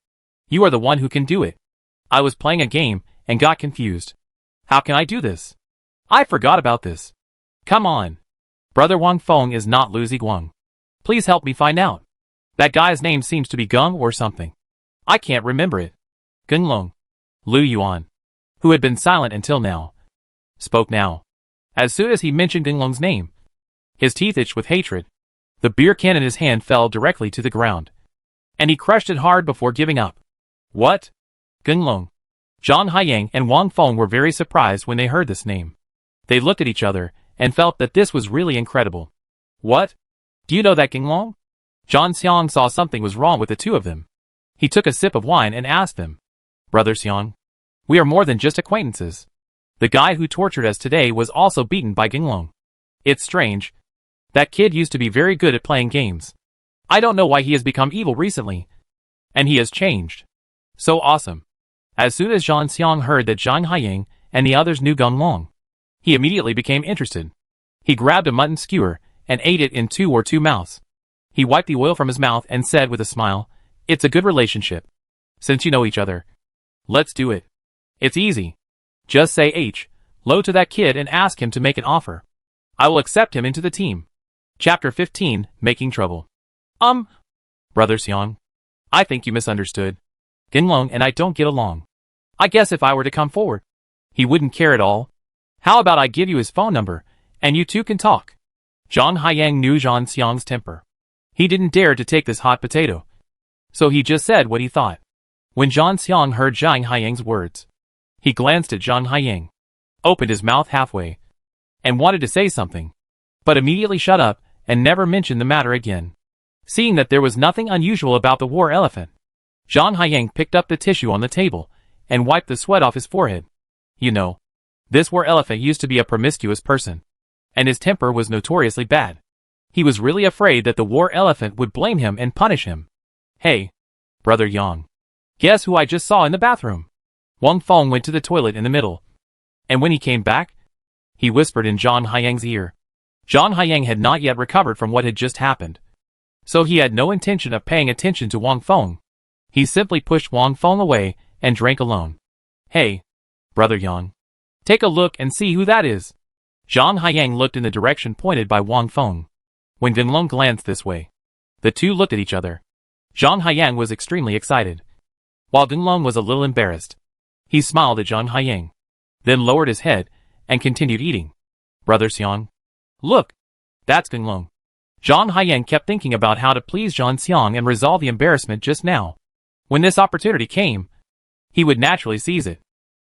you are the one who can do it. I was playing a game and got confused. How can I do this? I forgot about this. Come on. Brother Wang Feng is not Lu Ziguang. Please help me find out. That guy's name seems to be Gung or something. I can't remember it. Gunglong. Lu Yuan, who had been silent until now, spoke now. As soon as he mentioned Gunglong's name, his teeth itched with hatred. The beer can in his hand fell directly to the ground, and he crushed it hard before giving up. What? Gunglong. Zhang Haiyang and Wang Feng were very surprised when they heard this name. They looked at each other and felt that this was really incredible. What? Do you know that Gunglong? Zhang Xiang saw something was wrong with the two of them. He took a sip of wine and asked them, Brother Xiang, we are more than just acquaintances. The guy who tortured us today was also beaten by Gunglong. It's strange. That kid used to be very good at playing games. I don't know why he has become evil recently. And he has changed. So awesome. As soon as Zhang Xiang heard that Zhang Haiyang and the others knew Gunglong, he immediately became interested. He grabbed a mutton skewer and ate it in 2 or 2 mouths. He wiped the oil from his mouth and said with a smile, It's a good relationship. Since you know each other, let's do it. It's easy. Just say hello to that kid and ask him to make an offer. I will accept him into the team. Chapter 15, Making Trouble. Brother Xiang, I think you misunderstood. Gunglong and I don't get along. I guess if I were to come forward, he wouldn't care at all. How about I give you his phone number, and you two can talk? Zhang Haiyang knew Zhang Xiang's temper. He didn't dare to take this hot potato. So he just said what he thought. When Zhang Xiang heard Zhang Haiyang's words, he glanced at Zhang Haiyang, opened his mouth halfway, and wanted to say something, but immediately shut up and never mentioned the matter again. Seeing that there was nothing unusual about the war elephant, Zhang Haiyang picked up the tissue on the table and wiped the sweat off his forehead. You know, this war elephant used to be a promiscuous person, and his temper was notoriously bad. He was really afraid that the war elephant would blame him and punish him. Hey, Brother Yang. Guess who I just saw in the bathroom? Wang Feng went to the toilet in the middle, and when he came back, he whispered in Zhang Haiyang's ear. Zhang Haiyang had not yet recovered from what had just happened, so he had no intention of paying attention to Wang Feng. He simply pushed Wang Feng away and drank alone. Hey, Brother Yang. Take a look and see who that is. Zhang Haiyang looked in the direction pointed by Wang Feng. When Gunlong glanced this way, the two looked at each other. Zhang Haiyang was extremely excited, while Gunlong was a little embarrassed. He smiled at Zhang Haiyang, then lowered his head and continued eating. Brother Xiang. Look, that's Gunlong. Zhang Haiyang kept thinking about how to please Zhang Xiang and resolve the embarrassment just now. When this opportunity came, he would naturally seize it.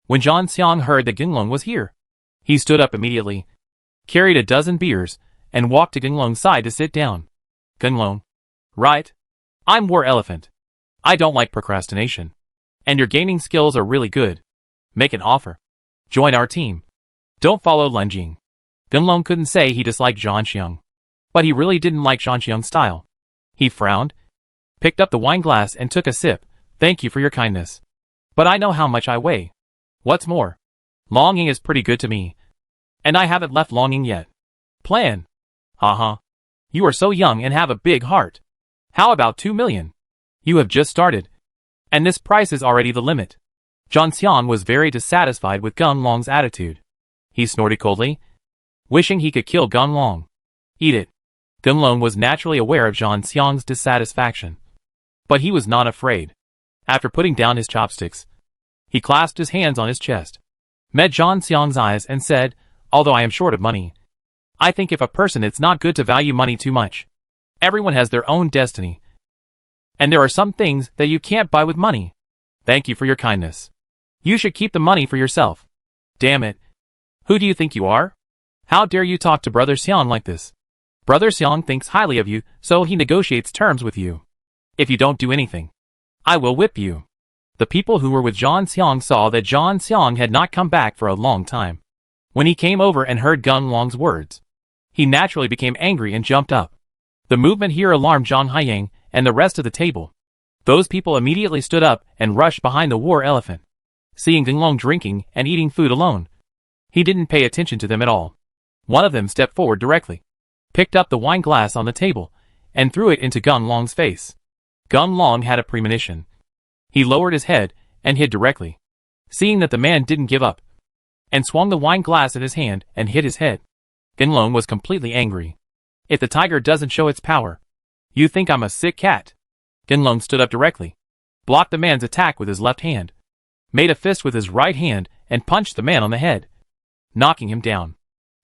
When Zhang Xiang heard that Gunlong was here, he stood up immediately, carried a dozen beers, and walked to Gunlong's side to sit down. Gunlong. Right? I'm War Elephant. I don't like procrastination. And your gaming skills are really good. Make an offer. Join our team. Don't follow Lun Jing. Gunlong couldn't say he disliked Zhang Xiang, but he really didn't like Zhang Xiang's style. He frowned, picked up the wine glass and took a sip. Thank you for your kindness. But I know how much I weigh. What's more, Longing is pretty good to me. And I haven't left Longing yet. Plan. Haha. You are so young and have a big heart. How about 2 million? You have just started. And this price is already the limit. Zhang Xiang was very dissatisfied with Gunlong's attitude. He snorted coldly, wishing he could kill Gunlong. Eat it. Gunlong was naturally aware of Zhang Xiang's dissatisfaction. But he was not afraid. After putting down his chopsticks, he clasped his hands on his chest, met Zhang Xiang's eyes and said, although I am short of money, I think if a person it's not good to value money too much. Everyone has their own destiny. And there are some things that you can't buy with money. Thank you for your kindness. You should keep the money for yourself. Damn it. Who do you think you are? How dare you talk to Brother Xiang like this? Brother Xiang thinks highly of you, so he negotiates terms with you. If you don't do anything, I will whip you. The people who were with Zhang Xiang saw that Zhang Xiang had not come back for a long time. When he came over and heard Gunlong's words, he naturally became angry and jumped up. The movement here alarmed Zhang Haiyang and the rest of the table. Those people immediately stood up and rushed behind the war elephant. Seeing Gunlong drinking and eating food alone, he didn't pay attention to them at all. One of them stepped forward directly, picked up the wine glass on the table, and threw it into Gunlong's face. Gunlong had a premonition. He lowered his head and hid directly, seeing that the man didn't give up, and swung the wine glass in his hand and hit his head. Gunlong was completely angry. If the tiger doesn't show its power, you think I'm a sick cat? Gunlong stood up directly, blocked the man's attack with his left hand, made a fist with his right hand and punched the man on the head, knocking him down.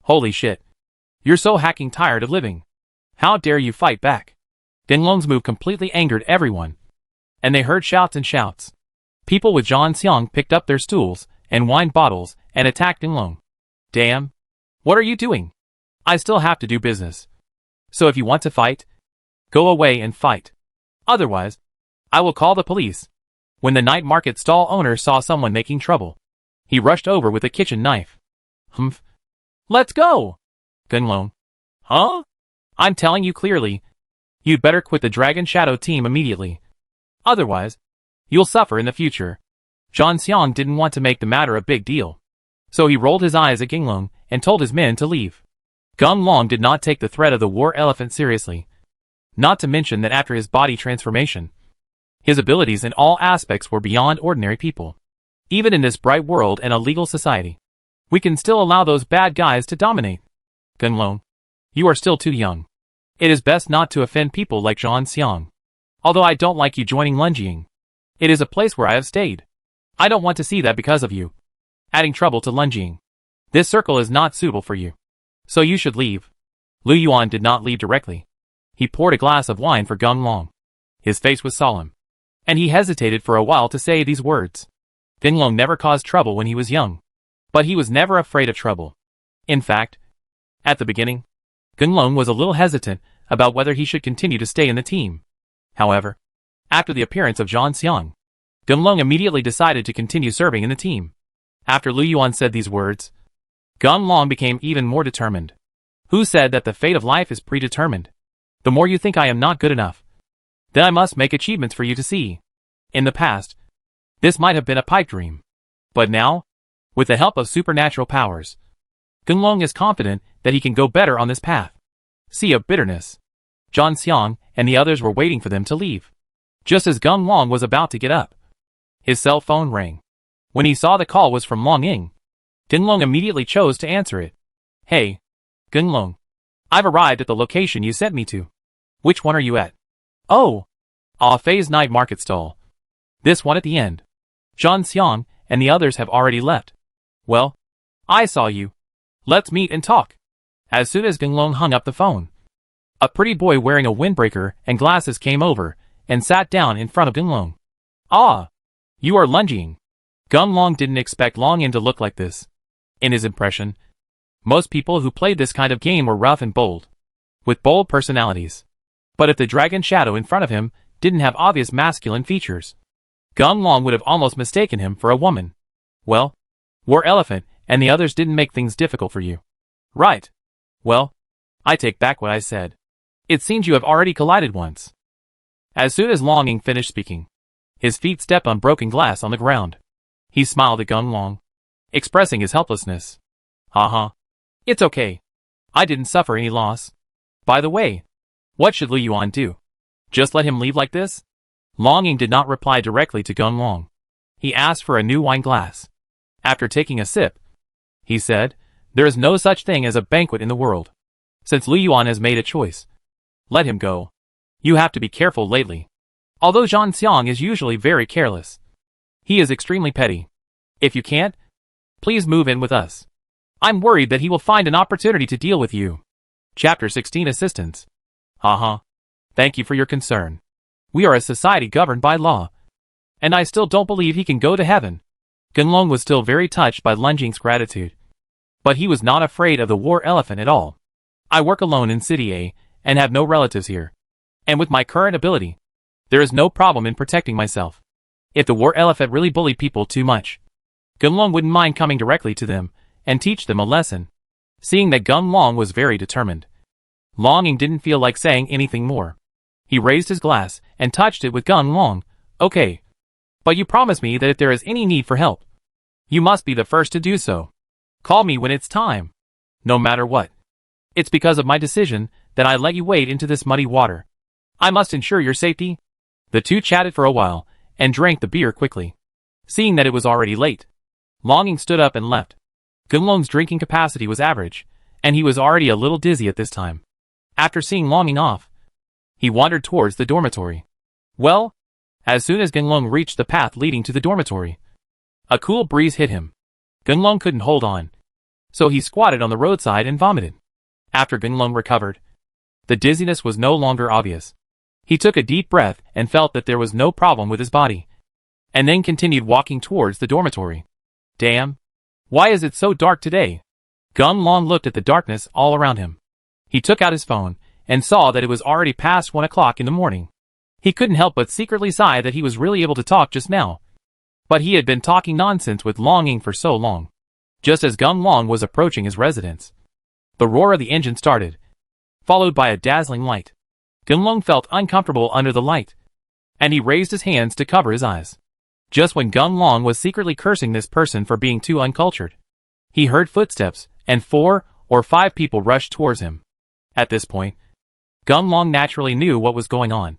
Holy shit. You're so hacking tired of living. How dare you fight back? Gunlong's move completely angered everyone, and they heard shouts and shouts. People with Zhang Xiang picked up their stools and wine bottles and attacked Gunlong. Damn. What are you doing? I still have to do business. So if you want to fight, go away and fight. Otherwise, I will call the police. When the night market stall owner saw someone making trouble, he rushed over with a kitchen knife. Humph. Let's go! Gunlong. Huh? I'm telling you clearly, you'd better quit the Dragon Shadow team immediately. Otherwise, you'll suffer in the future. Zhang Xiang didn't want to make the matter a big deal, so he rolled his eyes at Gunlong and told his men to leave. Gunlong did not take the threat of the war elephant seriously. Not to mention that after his body transformation, his abilities in all aspects were beyond ordinary people. Even in this bright world and a legal society, we can still allow those bad guys to dominate. Gunlong, you are still too young. It is best not to offend people like Zhang Xiang. Although I don't like you joining Lunjing. It is a place where I have stayed. I don't want to see that because of you. Adding trouble to Lunjing. This circle is not suitable for you. So you should leave. Lu Yuan did not leave directly. He poured a glass of wine for Gunlong. His face was solemn, and he hesitated for a while to say these words. Gunlong never caused trouble when he was young, but he was never afraid of trouble. In fact, at the beginning, Gunlong was a little hesitant about whether he should continue to stay in the team. However, after the appearance of Zhang Xiang, Gunlong immediately decided to continue serving in the team. After Lu Yuan said these words, Gunlong became even more determined. Who said that the fate of life is predetermined? The more you think I am not good enough, then I must make achievements for you to see. In the past, this might have been a pipe dream. But now, with the help of supernatural powers, Gunlong is confident that he can go better on this path. Sea of bitterness. Zhang Xiang and the others were waiting for them to leave. Just as Gunlong was about to get up, his cell phone rang. When he saw the call was from Long Ying, Gunlong immediately chose to answer it. Hey, Gunlong. I've arrived at the location you sent me to. Which one are you at? Oh, Fei's night market stall. This one at the end. Zhang Xiang and the others have already left. Well, I saw you. Let's meet and talk. As soon as Genglong hung up the phone, a pretty boy wearing a windbreaker and glasses came over and sat down in front of Genglong. Ah, you are Lunjing. Genglong didn't expect Longin to look like this. In his impression, most people who played this kind of game were rough and bold, with bold personalities. But if the dragon shadow in front of him didn't have obvious masculine features, Genglong would have almost mistaken him for a woman. Well, War Elephant and the others didn't make things difficult for you. Right. Well, I take back what I said. It seems you have already collided once. As soon as Longing finished speaking, his feet stepped on broken glass on the ground. He smiled at Genglong, expressing his helplessness. Haha. It's okay. I didn't suffer any loss. By the way, what should Lu Yuan do? Just let him leave like this? Longing did not reply directly to Genglong. He asked for a new wine glass. After taking a sip, he said, there is no such thing as a banquet in the world. Since Lu Yuan has made a choice, let him go. You have to be careful lately. Although Zhang Xiang is usually very careless, he is extremely petty. If you can't, please move in with us. I'm worried that he will find an opportunity to deal with you. Chapter 16 Assistance. Haha. Thank you for your concern. We are a society governed by law, and I still don't believe he can go to heaven. Genglong was still very touched by Lunjing's gratitude, but he was not afraid of the war elephant at all. I work alone in City A and have no relatives here, and with my current ability, there is no problem in protecting myself. If the war elephant really bullied people too much, Genglong wouldn't mind coming directly to them and teach them a lesson. Seeing that Genglong was very determined, Longing didn't feel like saying anything more. He raised his glass and touched it with Genglong. Okay. But you promise me that if there is any need for help, you must be the first to do so. Call me when it's time. No matter what. It's because of my decision that I let you wade into this muddy water. I must ensure your safety. The two chatted for a while and drank the beer quickly. Seeing that it was already late, Longing stood up and left. Genglong's drinking capacity was average, and he was already a little dizzy at this time. After seeing Longing off, he wandered towards the dormitory. Well, as soon as Genglong reached the path leading to the dormitory, a cool breeze hit him. Genglong couldn't hold on, so he squatted on the roadside and vomited. After Genglong recovered, the dizziness was no longer obvious. He took a deep breath and felt that there was no problem with his body, and then continued walking towards the dormitory. Damn! Why is it so dark today? Genglong looked at the darkness all around him. He took out his phone and saw that it was already past 1 o'clock in the morning. He couldn't help but secretly sigh that he was really able to talk just now. But he had been talking nonsense with Longing for so long. Just as Genglong was approaching his residence, the roar of the engine started, followed by a dazzling light. Genglong felt uncomfortable under the light, and he raised his hands to cover his eyes. Just when Genglong was secretly cursing this person for being too uncultured, he heard footsteps, and 4 or 5 people rushed towards him. At this point, Genglong naturally knew what was going on.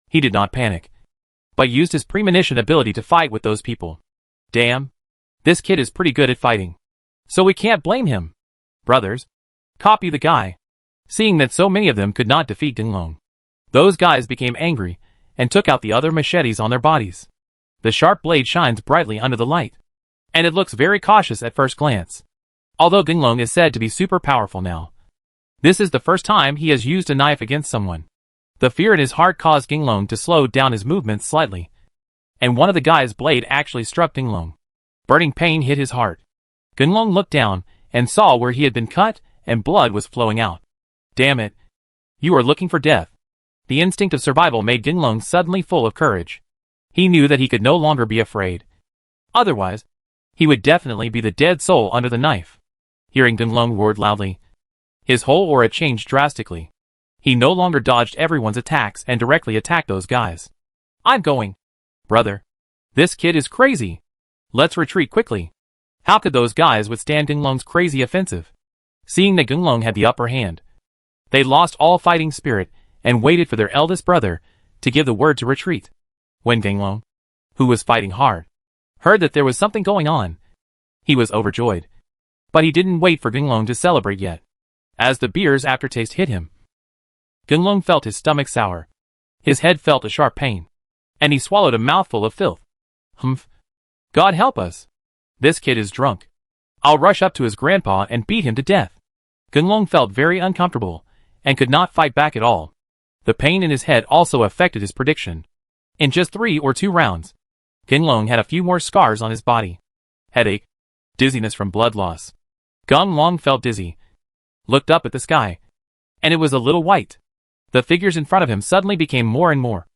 He did not panic, but used his premonition ability to fight with those people. Damn, this kid is pretty good at fighting, so we can't blame him. Brothers, copy the guy. Seeing that so many of them could not defeat Genglong, those guys became angry and took out the other machetes on their bodies. The sharp blade shines brightly under the light, and it looks very cautious at first glance. Although Genglong is said to be super powerful now, this is the first time he has used a knife against someone. The fear in his heart caused Genglong to slow down his movements slightly, and one of the guy's blade actually struck Genglong. Burning pain hit his heart. Genglong looked down and saw where he had been cut and blood was flowing out. Damn it. You are looking for death. The instinct of survival made Genglong suddenly full of courage. He knew that he could no longer be afraid. Otherwise, he would definitely be the dead soul under the knife. Hearing Genglong roared loudly, his whole aura changed drastically. He no longer dodged everyone's attacks and directly attacked those guys. I'm going. Brother. This kid is crazy. Let's retreat quickly. How could those guys withstand Genglong's crazy offensive? Seeing that Genglong had the upper hand, they lost all fighting spirit and waited for their eldest brother to give the word to retreat. When Genglong, who was fighting hard, heard that there was something going on, he was overjoyed. But he didn't wait for Genglong to celebrate yet. as the beer's aftertaste hit him. Gunlong felt his stomach sour. His head felt a sharp pain. And he swallowed a mouthful of filth. Humph. God help us. This kid is drunk. I'll rush up to his grandpa and beat him to death. Gunlong felt very uncomfortable, and could not fight back at all. The pain in his head also affected his prediction. In just 3 or 2 rounds, Gunlong had a few more scars on his body. Headache. Dizziness from blood loss. Gunlong felt dizzy. Looked up at the sky. And it was a little white. The figures in front of him suddenly became more and more.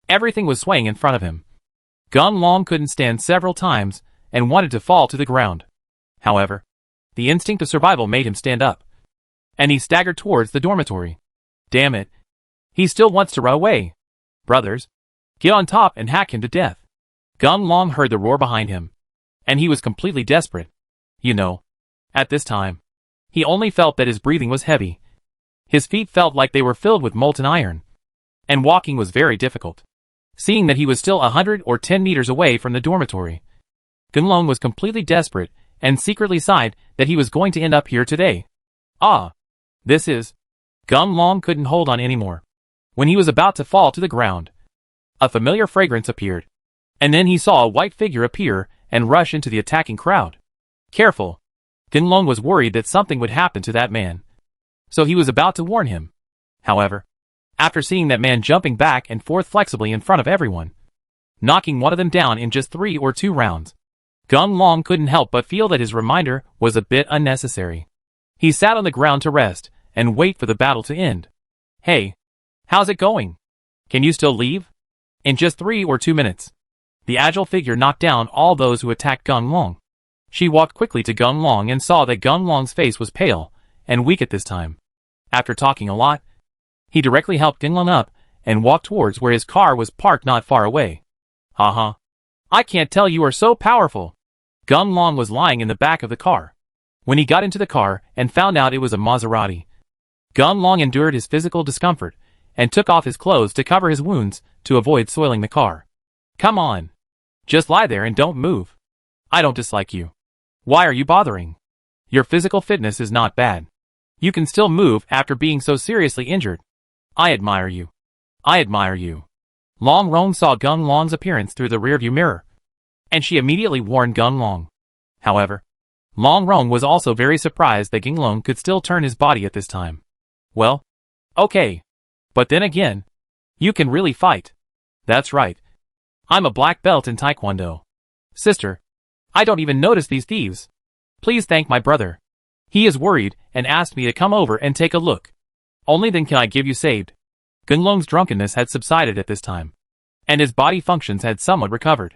Everything was swaying in front of him. Gunlong couldn't stand several times, and wanted to fall to the ground. However, the instinct of survival made him stand up. And he staggered towards the dormitory. Damn it. He still wants to run away. Brothers, get on top and hack him to death. Gunlong heard the roar behind him. And he was completely desperate. You know, at this time, he only felt that his breathing was heavy. His feet felt like they were filled with molten iron. And walking was very difficult. Seeing that he was still 100 or 10 meters away from the dormitory, Gunlong was completely desperate and secretly sighed that he was going to end up here today. Ah, this is... Gunlong couldn't hold on anymore. When he was about to fall to the ground, a familiar fragrance appeared. And then he saw a white figure appear and rush into the attacking crowd. Careful. Gunlong was worried that something would happen to that man. So he was about to warn him. However, after seeing that man jumping back and forth flexibly in front of everyone, knocking one of them down in just 3 or 2 rounds, Gunlong couldn't help but feel that his reminder was a bit unnecessary. He sat on the ground to rest and wait for the battle to end. Hey, how's it going? Can you still leave? In just 3 or 2 minutes, the agile figure knocked down all those who attacked Gunlong. She walked quickly to Gunlong and saw that Gunlong's face was pale and weak at this time. After talking a lot, he directly helped Gunlong up and walked towards where his car was parked not far away. Haha. I can't tell you are so powerful. Gunlong was lying in the back of the car. When he got into the car and found out it was a Maserati, Gunlong endured his physical discomfort and took off his clothes to cover his wounds to avoid soiling the car. Come on. Just lie there and don't move. I don't dislike you. Why are you bothering? Your physical fitness is not bad. You can still move after being so seriously injured. I admire you. I admire you. Long Rong saw Gunlong's appearance through the rearview mirror, and she immediately warned Gunlong. However, Long Rong was also very surprised that Gunlong could still turn his body at this time. Well, okay. But then again, you can really fight. That's right. I'm a black belt in Taekwondo. Sister, I don't even notice these thieves. Please thank my brother. He is worried and asked me to come over and take a look. Only then can I give you saved. Gunlong's drunkenness had subsided at this time, and his body functions had somewhat recovered.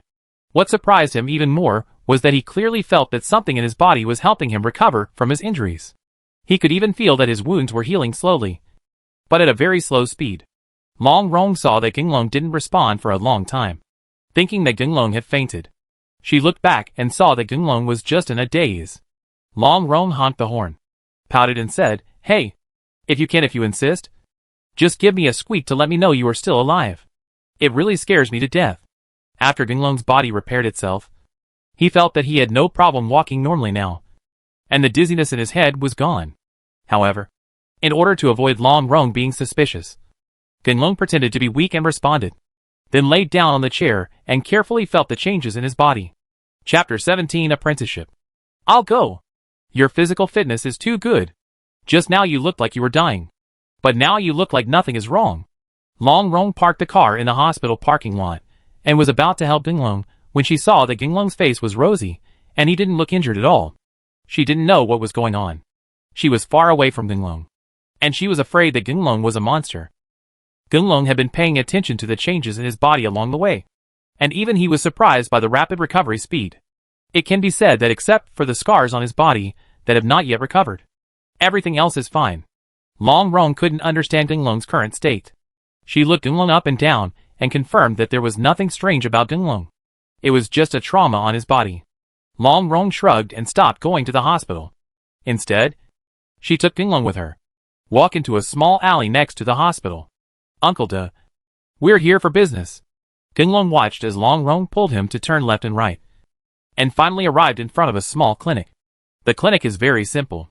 What surprised him even more was that he clearly felt that something in his body was helping him recover from his injuries. He could even feel that his wounds were healing slowly, but at a very slow speed. Long Rong saw that Gunlong didn't respond for a long time. Thinking that Gunlong had fainted, she looked back and saw that Gunlong was just in a daze. Long Rong honked the horn, pouted and said, Hey, if you insist, just give me a squeak to let me know you are still alive. It really scares me to death. After Gunlong's body repaired itself, he felt that he had no problem walking normally now, and the dizziness in his head was gone. However, in order to avoid Long Rong being suspicious, Gunlong pretended to be weak and responded, then laid down on the chair and carefully felt the changes in his body. Chapter 17 Apprenticeship. I'll go. Your physical fitness is too good. Just now you looked like you were dying, but now you look like nothing is wrong. Long Rong parked the car in the hospital parking lot and was about to help Gunlong when she saw that Gunlong's face was rosy and he didn't look injured at all. She didn't know what was going on. She was far away from Gunlong, and she was afraid that Gunlong was a monster. Gunlong had been paying attention to the changes in his body along the way, and even he was surprised by the rapid recovery speed. It can be said that except for the scars on his body that have not yet recovered, everything else is fine. Long Rong couldn't understand Gunlong's current state. She looked Gunlong up and down and confirmed that there was nothing strange about Gunlong. It was just a trauma on his body. Long Rong shrugged and stopped going to the hospital. Instead, she took Gunlong with her, walked into a small alley next to the hospital. Uncle De, we're here for business. Gunlong watched as Long Rong pulled him to turn left and right, and finally arrived in front of a small clinic. The clinic is very simple.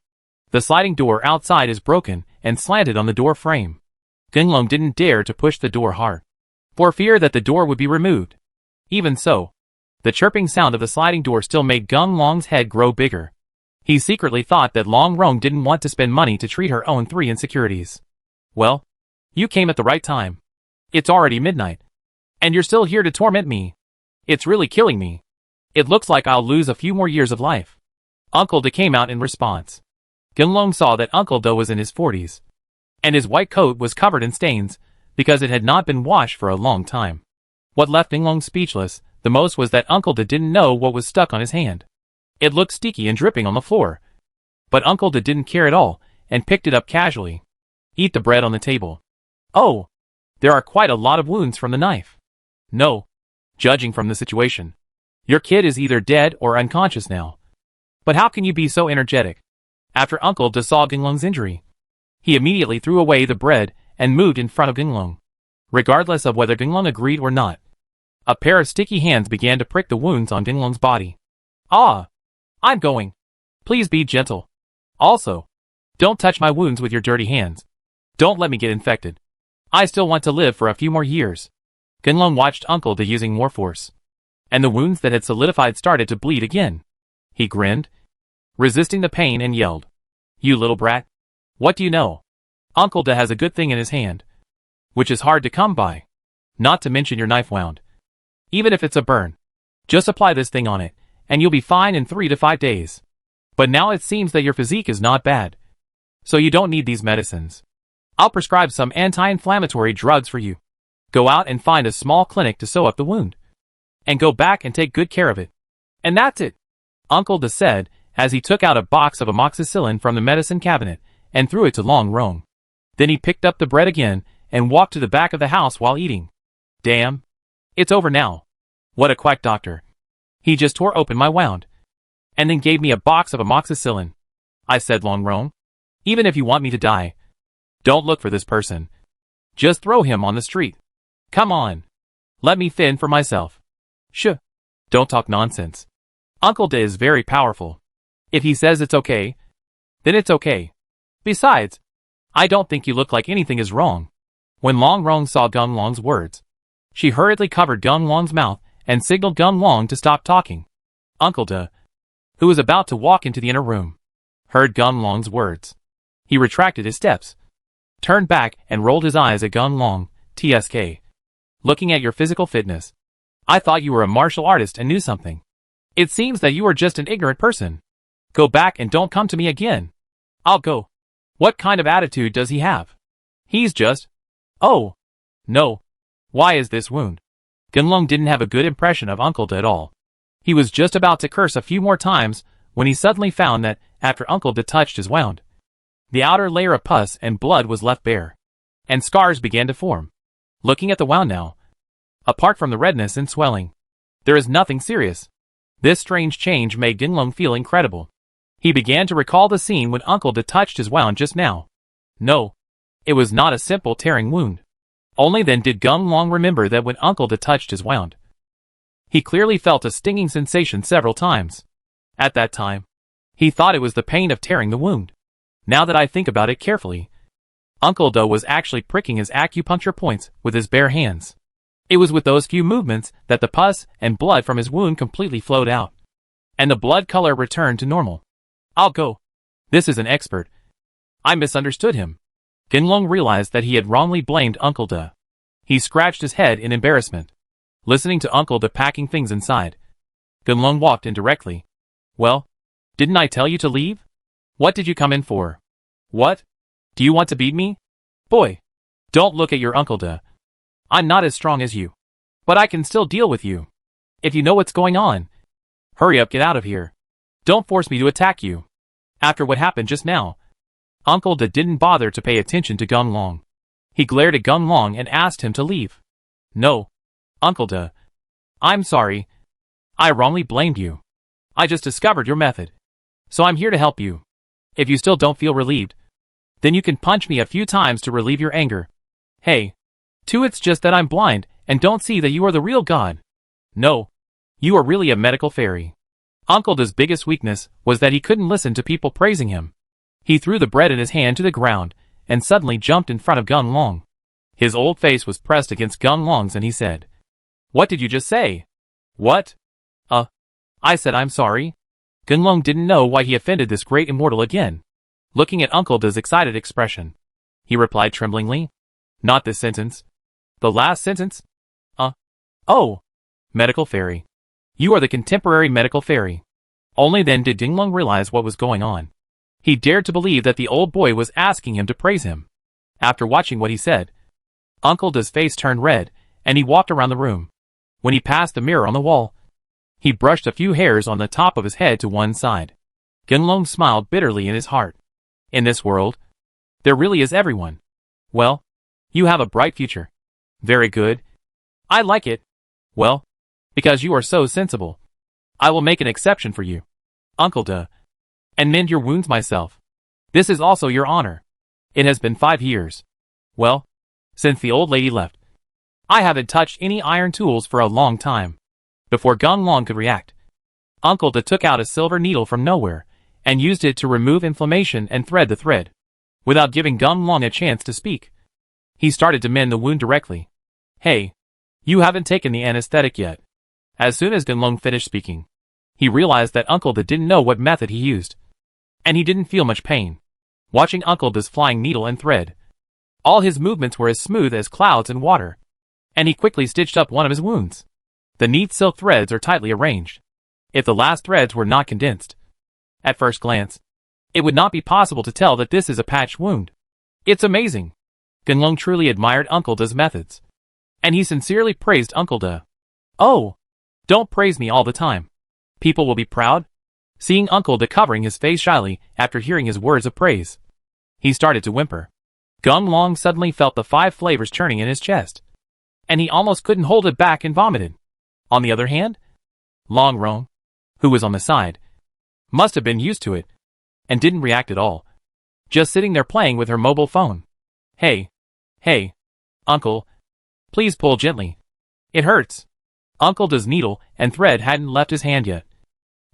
The sliding door outside is broken and slanted on the door frame. Gunlong didn't dare to push the door hard, for fear that the door would be removed. Even so, the chirping sound of the sliding door still made Gunlong's head grow bigger. He secretly thought that Long Rong didn't want to spend money to treat her own 3 insecurities. Well, you came at the right time. It's already midnight. And you're still here to torment me. It's really killing me. It looks like I'll lose a few more years of life. Uncle De came out in response. Gunlong saw that Uncle De was in his 40s. And his white coat was covered in stains, because it had not been washed for a long time. What left Gunlong speechless the most was that Uncle De didn't know what was stuck on his hand. It looked sticky and dripping on the floor. But Uncle De didn't care at all, and picked it up casually. Eat the bread on the table. Oh! There are quite a lot of wounds from the knife. No. Judging from the situation, your kid is either dead or unconscious now. But how can you be so energetic? After Uncle De saw Gunlong's injury, he immediately threw away the bread and moved in front of Gunlong. Regardless of whether Gunlong agreed or not, a pair of sticky hands began to prick the wounds on Gunlong's body. Ah! I'm going. Please be gentle. Also, don't touch my wounds with your dirty hands. Don't let me get infected. I still want to live for a few more years. Gunlong watched Uncle De using more force, and the wounds that had solidified started to bleed again. He grinned, resisting the pain, and yelled, "You little brat! What do you know? Uncle De has a good thing in his hand, which is hard to come by. Not to mention your knife wound. Even if it's a burn, just apply this thing on it, and you'll be fine in 3 to 5 days. But now it seems that your physique is not bad, so you don't need these medicines. I'll prescribe some anti-inflammatory drugs for you. Go out and find a small clinic to sew up the wound, and go back and take good care of it. And that's it," Uncle De said, as he took out a box of amoxicillin from the medicine cabinet and threw it to Long Rong. Then he picked up the bread again and walked to the back of the house while eating. "Damn. It's over now. What a quack doctor. He just tore open my wound, and then gave me a box of amoxicillin," I said. "Long Rong, even if you want me to die, don't look for this person. Just throw him on the street. Come on. Let me fend for myself." "Shh. Don't talk nonsense. Uncle De is very powerful. If he says it's okay, then it's okay. Besides, I don't think you look like anything is wrong." When Long Rong saw Gunlong's words, she hurriedly covered Gunlong's mouth and signaled Gunlong to stop talking. Uncle De, who was about to walk into the inner room, heard Gunlong's words. He retracted his steps, turned back, and rolled his eyes at Gunlong. "TSK. Looking at your physical fitness, I thought you were a martial artist and knew something. It seems that you are just an ignorant person. Go back and don't come to me again." "I'll go." "What kind of attitude does he have? He's just..." "Oh, no. Why is this wound?" Gunlong didn't have a good impression of Uncle De at all. He was just about to curse a few more times when he suddenly found that, after Uncle De touched his wound, the outer layer of pus and blood was left bare, and scars began to form. Looking at the wound now, apart from the redness and swelling, there is nothing serious. This strange change made Gunlong feel incredible. He began to recall the scene when Uncle De touched his wound just now. No, it was not a simple tearing wound. Only then did Gunlong remember that when Uncle De touched his wound, he clearly felt a stinging sensation several times. At that time, he thought it was the pain of tearing the wound. Now that I think about it carefully, Uncle De was actually pricking his acupuncture points with his bare hands. It was with those few movements that the pus and blood from his wound completely flowed out, and the blood color returned to normal. "I'll go. This is an expert. I misunderstood him." Gunlong realized that he had wrongly blamed Uncle De. He scratched his head in embarrassment, listening to Uncle De packing things inside. Gunlong walked in directly. "Well, didn't I tell you to leave? What did you come in for? What? Do you want to beat me? Boy, don't look at your Uncle De. I'm not as strong as you, but I can still deal with you. If you know what's going on, hurry up, get out of here. Don't force me to attack you." After what happened just now, Uncle De didn't bother to pay attention to Gunlong. He glared at Gunlong and asked him to leave. "No, Uncle De. I'm sorry. I wrongly blamed you. I just discovered your method, so I'm here to help you. If you still don't feel relieved, then you can punch me a few times to relieve your anger. Hey, too, it's just that I'm blind and don't see that you are the real God. No, you are really a medical fairy." Uncle De's biggest weakness was that he couldn't listen to people praising him. He threw the bread in his hand to the ground, and suddenly jumped in front of Gung Long. His old face was pressed against Gung Long's and he said, "What did you just say?" "What? I said I'm sorry." Gung Long didn't know why he offended this great immortal again. Looking at Uncle Da's excited expression, he replied tremblingly, "Not this sentence. The last sentence? Oh, medical fairy. You are the contemporary medical fairy." Only then did Ding Long realize what was going on. He dared to believe that the old boy was asking him to praise him. After watching what he said, Uncle Da's face turned red, and he walked around the room. When he passed the mirror on the wall, he brushed a few hairs on the top of his head to one side. Gung Long smiled bitterly in his heart. In this world, there really is everyone. Well, you have a bright future. Very good. I like it. Well, because you are so sensible, I will make an exception for you, Uncle Da, and mend your wounds myself. This is also your honor. It has been 5 years. Well, since the old lady left, I haven't touched any iron tools for a long time. Before Gung Long could react, Uncle Da took out a silver needle from nowhere and used it to remove inflammation and thread the thread. Without giving Gung Long a chance to speak, he started to mend the wound directly. "Hey, you haven't taken the anesthetic yet." As soon as Gung Long finished speaking, he realized that Uncle Da didn't know what method he used, and he didn't feel much pain. Watching Uncle Da's flying needle and thread, all his movements were as smooth as clouds in water, and he quickly stitched up one of his wounds. The neat silk threads are tightly arranged. If the last threads were not condensed, at first glance, it would not be possible to tell that this is a patched wound. It's amazing. Gung Long truly admired Uncle Da's methods, and he sincerely praised Uncle Da. "Oh, don't praise me all the time. People will be proud." Seeing Uncle Da covering his face shyly after hearing his words of praise, he started to whimper. Gung Long suddenly felt the 5 flavors churning in his chest, and he almost couldn't hold it back and vomited. On the other hand, Long Rong, who was on the side, must have been used to it, and didn't react at all, just sitting there playing with her mobile phone. Hey, Uncle, please pull gently. It hurts." Uncle Da's needle and thread hadn't left his hand yet,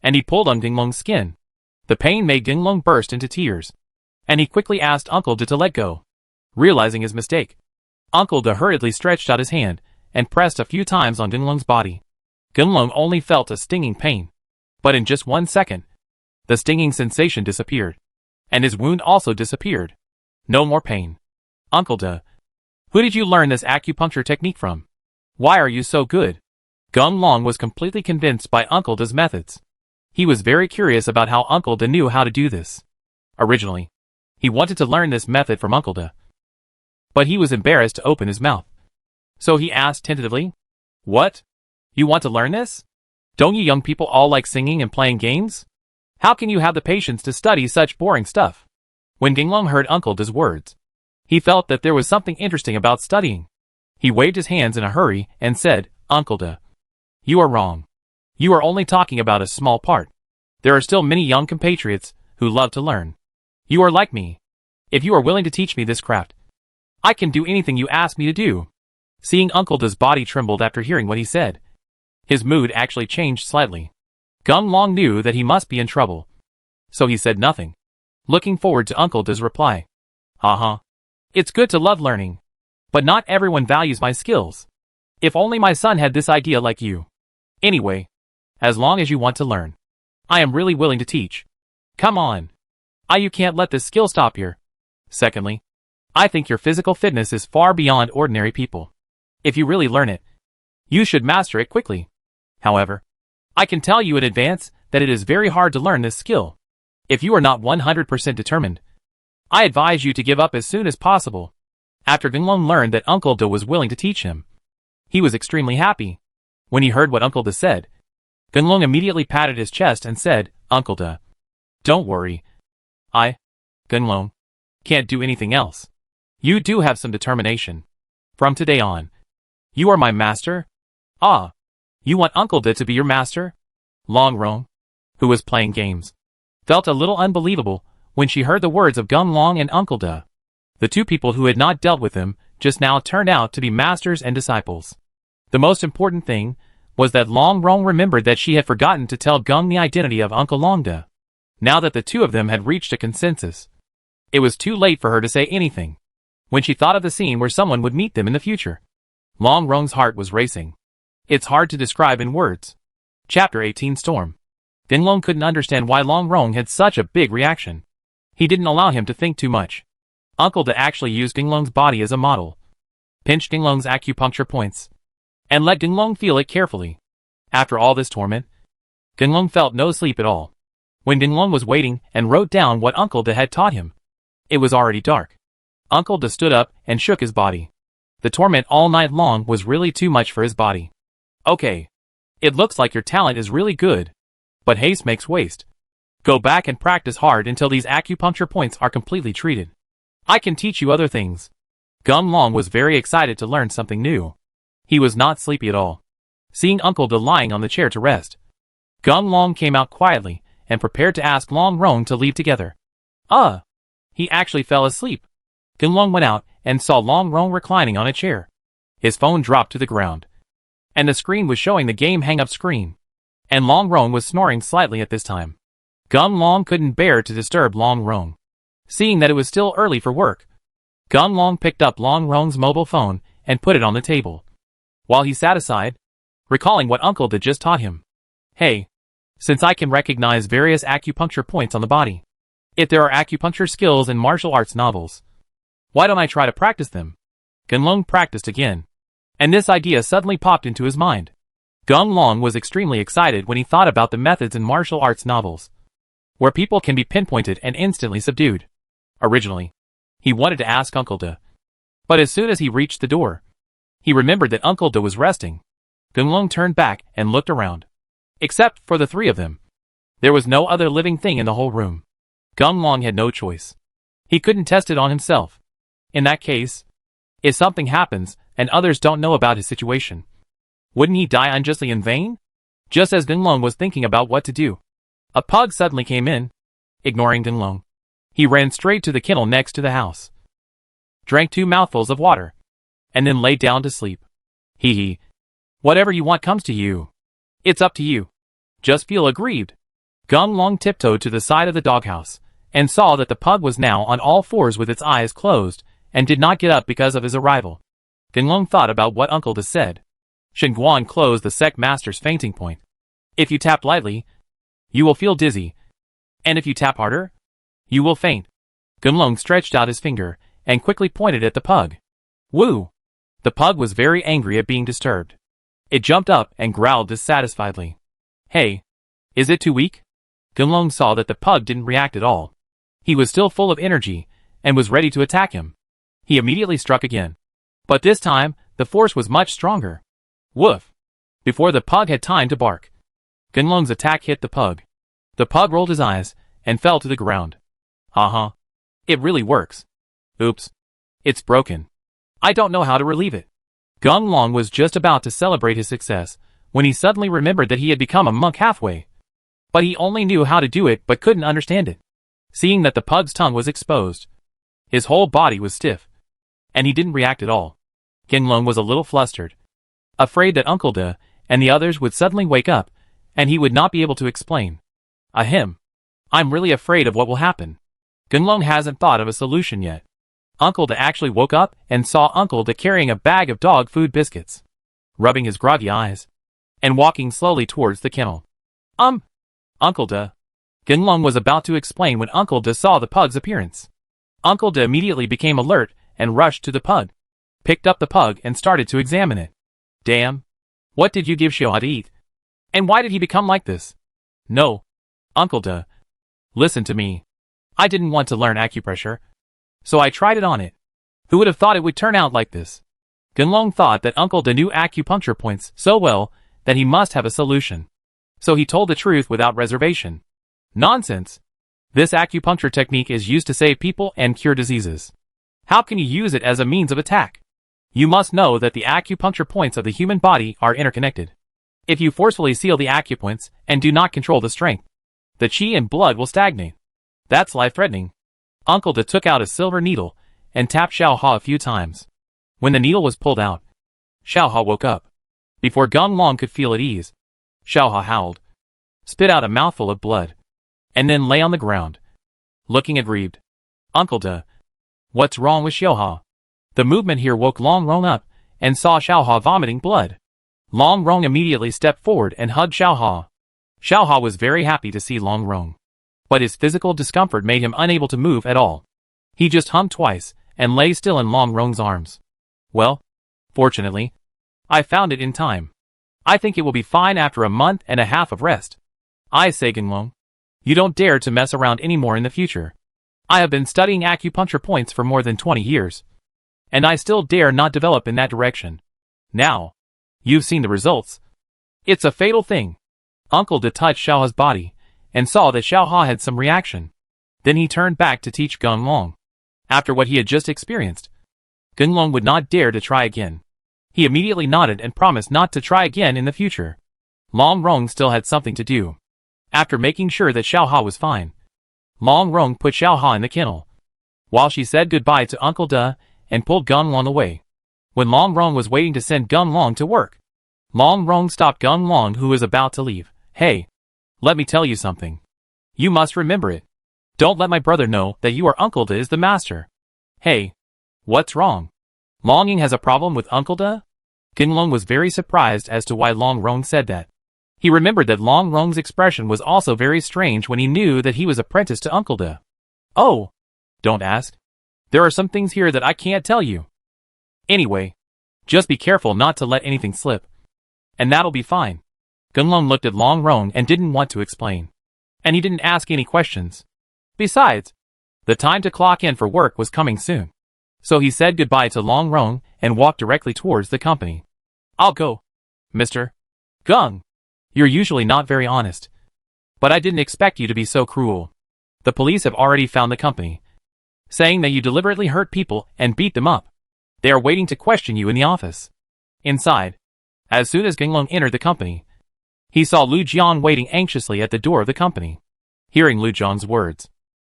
and he pulled on Ding Long's skin. The pain made Ding Long burst into tears, and he quickly asked Uncle Da to let go. Realizing his mistake, Uncle Da hurriedly stretched out his hand and pressed a few times on Ding Long's body. Gung Long only felt a stinging pain, but in just 1 second, the stinging sensation disappeared, and his wound also disappeared. No more pain. "Uncle Da, who did you learn this acupuncture technique from? Why are you so good?" Gung Long was completely convinced by Uncle Da's methods. He was very curious about how Uncle Da knew how to do this. Originally, he wanted to learn this method from Uncle Da, but he was embarrassed to open his mouth. So he asked tentatively, "What? You want to learn this? Don't you young people all like singing and playing games? How can you have the patience to study such boring stuff?" When Gung Long heard Uncle Da's words, he felt that there was something interesting about studying. He waved his hands in a hurry and said, "Uncle Da, you are wrong. You are only talking about a small part. There are still many young compatriots who love to learn. You are like me. If you are willing to teach me this craft, I can do anything you ask me to do." Seeing Uncle Da's body trembled after hearing what he said, his mood actually changed slightly. Gung Long knew that he must be in trouble, so he said nothing, looking forward to Uncle Da's reply. It's good to love learning, but not everyone values my skills. If only my son had this idea like you. Anyway, as long as you want to learn, I am really willing to teach. Come on. You can't let this skill stop here. Secondly, I think your physical fitness is far beyond ordinary people. If you really learn it, you should master it quickly. However, I can tell you in advance that it is very hard to learn this skill. If you are not 100% determined, I advise you to give up as soon as possible. After Gung Long learned that Uncle Da was willing to teach him, he was extremely happy. When he heard what Uncle Da said, Gung Long immediately patted his chest and said, "Uncle Da, don't worry. Gung Long, can't do anything else. You do have some determination. From today on, you are my master." You want Uncle Da to be your master? Long Rong, who was playing games, felt a little unbelievable when she heard the words of Gung Long and Uncle Da. The two people who had not dealt with him just now turned out to be masters and disciples. The most important thing was that Long Rong remembered that she had forgotten to tell Gung the identity of Uncle Long Da. Now that the two of them had reached a consensus, It was too late for her to say anything. When she thought of the scene where someone would meet them in the future, Long Rong's heart was racing. It's hard to describe in words. Chapter 18 Storm. Dinglong couldn't understand why Long Rong had such a big reaction. He didn't allow him to think too much. Uncle Da actually used Dinglong's body as a model. Pinched Dinglong's acupuncture points. And let Dinglong feel it carefully. After all this torment, Dinglong felt no sleep at all. When Dinglong was waiting and wrote down what Uncle Da had taught him, it was already dark. Uncle Da stood up and shook his body. The torment all night long was really too much for his body. Okay. It looks like your talent is really good. But haste makes waste. Go back and practice hard until these acupuncture points are completely treated. I can teach you other things. Gum Long was very excited to learn something new. He was not sleepy at all. Seeing Uncle Da lying on the chair to rest, Gum Long came out quietly and prepared to ask Long Rong to leave together. He actually fell asleep. Gum Long went out and saw Long Rong reclining on a chair. His phone dropped to the ground, and the screen was showing the game hang-up screen. And Long Rong was snoring slightly at this time. Gum Long couldn't bear to disturb Long Rong. Seeing that it was still early for work, Gum Long picked up Long Rong's mobile phone and put it on the table. While he sat aside, recalling what Uncle Da just taught him. Hey, since I can recognize various acupuncture points on the body, if there are acupuncture skills in martial arts novels, why don't I try to practice them? Gum Long practiced again, and this idea suddenly popped into his mind. Gum Long was extremely excited when he thought about the methods in martial arts novels, where people can be pinpointed and instantly subdued. Originally, he wanted to ask Uncle Da, but as soon as he reached the door, he remembered that Uncle Da was resting. Gum Long turned back and looked around. Except for the three of them, there was no other living thing in the whole room. Gum Long had no choice. He couldn't test it on himself. In that case, if something happens and others don't know about his situation, wouldn't he die unjustly in vain? Just as Dinglong was thinking about what to do, a pug suddenly came in. Ignoring Dinglong, he ran straight to the kennel next to the house, drank 2 mouthfuls of water, and then lay down to sleep. Hee. Whatever you want comes to you. It's up to you. Just feel aggrieved. Gum Long tiptoed to the side of the doghouse, and saw that the pug was now on all fours with its eyes closed, and did not get up because of his arrival. Dinglong thought about what Uncle Da said. Shenguan closed the sect master's fainting point. If you tap lightly, you will feel dizzy, and if you tap harder, you will faint. Gum Long stretched out his finger, and quickly pointed at the pug. Woo! The pug was very angry at being disturbed. It jumped up and growled dissatisfiedly. Hey, is it too weak? Gum Long saw that the pug didn't react at all. He was still full of energy, and was ready to attack him. He immediately struck again. But this time, the force was much stronger. Woof! Before the pug had time to bark, Gum Long's attack hit the pug. The pug rolled his eyes, and fell to the ground. It really works. Oops. It's broken. I don't know how to relieve it. Gum Long was just about to celebrate his success, when he suddenly remembered that he had become a monk halfway. But he only knew how to do it but couldn't understand it. Seeing that the pug's tongue was exposed, his whole body was stiff, and he didn't react at all. Gum Long was a little flustered, afraid that Uncle Da and the others would suddenly wake up, and he would not be able to explain. I'm really afraid of what will happen. Gum Long hasn't thought of a solution yet. Uncle Da actually woke up and saw Uncle Da carrying a bag of dog food biscuits, rubbing his groggy eyes, and walking slowly towards the kennel. Uncle Da. Gum Long was about to explain when Uncle Da saw the pug's appearance. Uncle Da immediately became alert and rushed to the pug, picked up the pug and started to examine it. Damn. What did you give Xiao to eat? And why did he become like this? No. Uncle Da. Listen to me. I didn't want to learn acupressure, so I tried it on it. Who would have thought it would turn out like this? Gum Long thought that Uncle Da knew acupuncture points so well that he must have a solution. So he told the truth without reservation. Nonsense. This acupuncture technique is used to save people and cure diseases. How can you use it as a means of attack? You must know that the acupuncture points of the human body are interconnected. If you forcefully seal the acupoints and do not control the strength, the qi and blood will stagnate. That's life-threatening. Uncle Da took out a silver needle and tapped Xiao Ha a few times. When the needle was pulled out, Xiao Ha woke up. Before Gum Long could feel at ease, Xiao Ha howled, spit out a mouthful of blood, and then lay on the ground, looking aggrieved. Uncle De. What's wrong with Xiaoha? The movement here woke Long Rong up, and saw Xiaoha vomiting blood. Long Rong immediately stepped forward and hugged Xiaoha. Xiaoha was very happy to see Long Rong, but his physical discomfort made him unable to move at all. He just hummed twice, and lay still in Long Rong's arms. Well, fortunately, I found it in time. I think it will be fine after a month and a half of rest. I say, Genlong, you don't dare to mess around anymore in the future. I have been studying acupuncture points for more than 20 years. And I still dare not develop in that direction. Now, you've seen the results. It's a fatal thing. Uncle De touched Xiaoha's body, and saw that Xiaoha had some reaction. Then he turned back to teach Genlong. After what he had just experienced, Genlong would not dare to try again. He immediately nodded and promised not to try again in the future. Long Rong still had something to do. After making sure that Xiaoha was fine, Long Rong put Xiaoha in the kennel, while she said goodbye to Uncle De and pulled Genlong away. When Long Rong was waiting to send Genlong to work, Long Rong stopped Genlong, who was about to leave. Hey, let me tell you something. You must remember it. Don't let my brother know that you are Uncle De is the master. Hey, what's wrong? Long Ying has a problem with Uncle De? Genlong was very surprised as to why Long Rong said that. He remembered that Long Rong's expression was also very strange when he knew that he was apprenticed to Uncle De. Oh, don't ask. There are some things here that I can't tell you. Anyway, just be careful not to let anything slip. And that'll be fine. Genlong looked at Long Rong and didn't want to explain. And he didn't ask any questions. Besides, the time to clock in for work was coming soon. So he said goodbye to Long Rong and walked directly towards the company. I'll go, Mr. Gung. You're usually not very honest. But I didn't expect you to be so cruel. The police have already found the company, saying that you deliberately hurt people and beat them up. They are waiting to question you in the office. Inside, as soon as Genlong entered the company, he saw Lu Jian waiting anxiously at the door of the company. Hearing Lu Jian's words,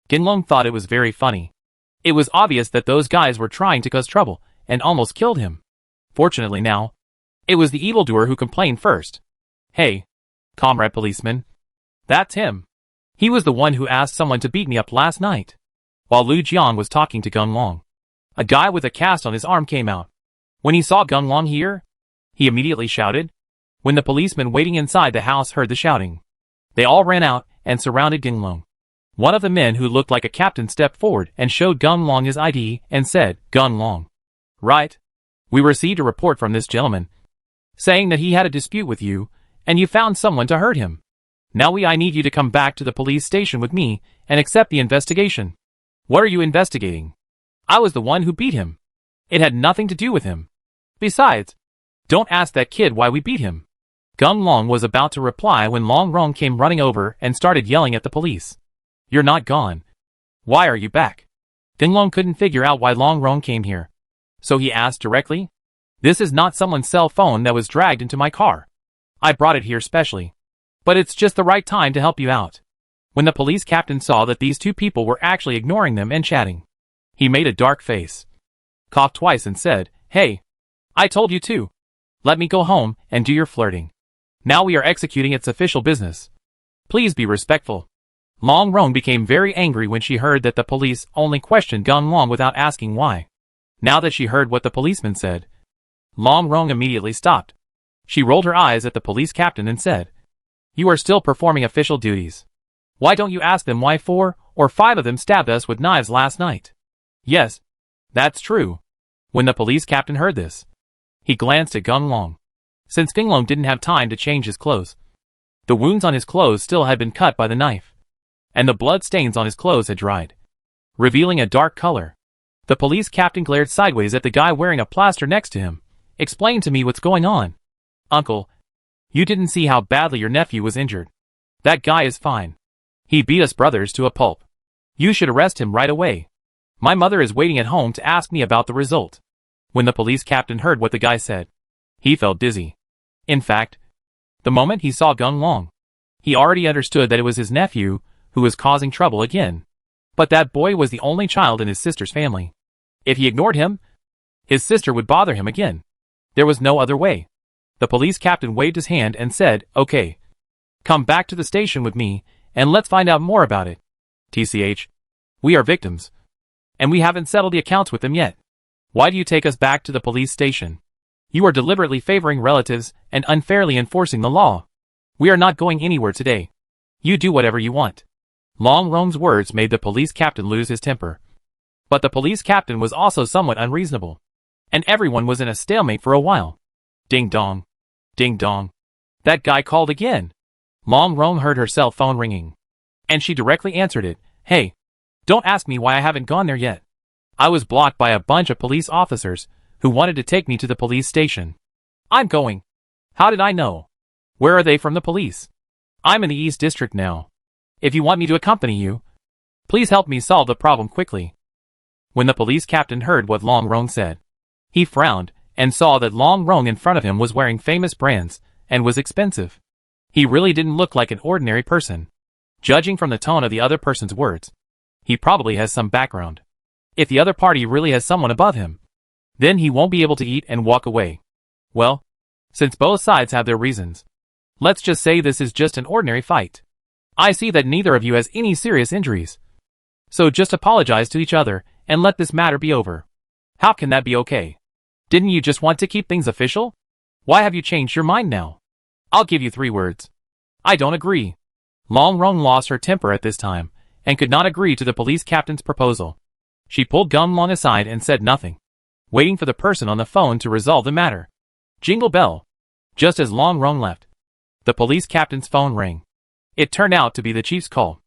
Genlong thought it was very funny. It was obvious that those guys were trying to cause trouble and almost killed him. Fortunately now, it was the evildoer who complained first. Hey, comrade policeman. That's him. He was the one who asked someone to beat me up last night. While Lu Jian was talking to Genlong, a guy with a cast on his arm came out. When he saw Genlong here, he immediately shouted. When the policemen waiting inside the house heard the shouting, they all ran out and surrounded Genlong. One of the men who looked like a captain stepped forward and showed Genlong his ID and said, Genlong. Right. We received a report from this gentleman, saying that he had a dispute with you, and you found someone to hurt him. Now I need you to come back to the police station with me and accept the investigation. What are you investigating? I was the one who beat him. It had nothing to do with him. Besides, don't ask that kid why we beat him. Genlong was about to reply when Long Rong came running over and started yelling at the police. You're not gone. Why are you back? Genlong couldn't figure out why Long Rong came here. So he asked directly. This is not someone's cell phone that was dragged into my car. I brought it here specially. But it's just the right time to help you out. When the police captain saw that these two people were actually ignoring them and chatting, he made a dark face, coughed twice and said, Hey, I told you to. Let me go home and do your flirting. Now we are executing its official business. Please be respectful. Long Rong became very angry when she heard that the police only questioned Genlong without asking why. Now that she heard what the policeman said, Long Rong immediately stopped. She rolled her eyes at the police captain and said, You are still performing official duties. Why don't you ask them why 4 or 5 of them stabbed us with knives last night? Yes, that's true. When the police captain heard this, he glanced at Genlong. Since Genlong didn't have time to change his clothes, the wounds on his clothes still had been cut by the knife, and the blood stains on his clothes had dried, revealing a dark color. The police captain glared sideways at the guy wearing a plaster next to him. Explain to me what's going on. Uncle, you didn't see how badly your nephew was injured. That guy is fine. He beat us brothers to a pulp. You should arrest him right away. My mother is waiting at home to ask me about the result. When the police captain heard what the guy said, he felt dizzy. In fact, the moment he saw Genlong, he already understood that it was his nephew who was causing trouble again. But that boy was the only child in his sister's family. If he ignored him, his sister would bother him again. There was no other way. The police captain waved his hand and said, Okay. Come back to the station with me, and let's find out more about it. TCH. We are victims. And we haven't settled the accounts with them yet. Why do you take us back to the police station? You are deliberately favoring relatives and unfairly enforcing the law. We are not going anywhere today. You do whatever you want. Long Rong's words made the police captain lose his temper. But the police captain was also somewhat unreasonable. And everyone was in a stalemate for a while. Ding dong. Ding dong. That guy called again. Long Rong heard her cell phone ringing. And she directly answered it. Hey. Don't ask me why I haven't gone there yet. I was blocked by a bunch of police officers who wanted to take me to the police station. I'm going. How did I know? Where are they from the police? I'm in the East District now. If you want me to accompany you, please help me solve the problem quickly. When the police captain heard what Long Rong said, he frowned and saw that Long Rong in front of him was wearing famous brands and was expensive. He really didn't look like an ordinary person. Judging from the tone of the other person's words, he probably has some background. If the other party really has someone above him, then he won't be able to eat and walk away. Well, since both sides have their reasons, let's just say this is just an ordinary fight. I see that neither of you has any serious injuries. So just apologize to each other and let this matter be over. How can that be okay? Didn't you just want to keep things official? Why have you changed your mind now? I'll give you 3 words. I don't agree. Long Rong lost her temper at this time and could not agree to the police captain's proposal. She pulled Gum Long aside and said nothing, waiting for the person on the phone to resolve the matter. Jingle bell. Just as Long Rong left, the police captain's phone rang. It turned out to be the chief's call.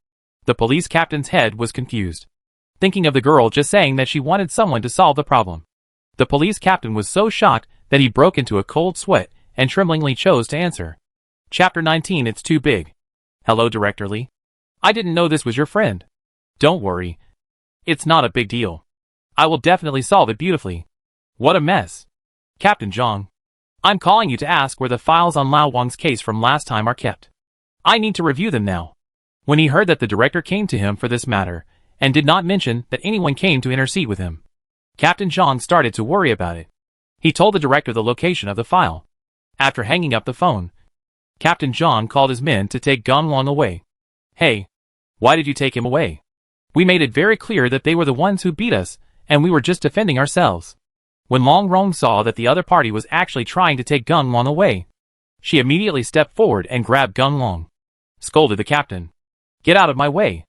The police captain's head was confused, thinking of the girl just saying that she wanted someone to solve the problem. The police captain was so shocked that he broke into a cold sweat and tremblingly chose to answer. Chapter 19. It's too big. Hello, Director Lee. I didn't know this was your friend. Don't worry. It's not a big deal. I will definitely solve it beautifully. What a mess. Captain Zhang. I'm calling you to ask where the files on Lao Wang's case from last time are kept. I need to review them now. When he heard that the director came to him for this matter, and did not mention that anyone came to intercede with him, Captain Zhang started to worry about it. He told the director the location of the file. After hanging up the phone, Captain Zhang called his men to take Gum Long away. Hey, why did you take him away? We made it very clear that they were the ones who beat us, and we were just defending ourselves. When Long Rong saw that the other party was actually trying to take Gum Long away, she immediately stepped forward and grabbed Gum Long. Scolded the captain. Get out of my way.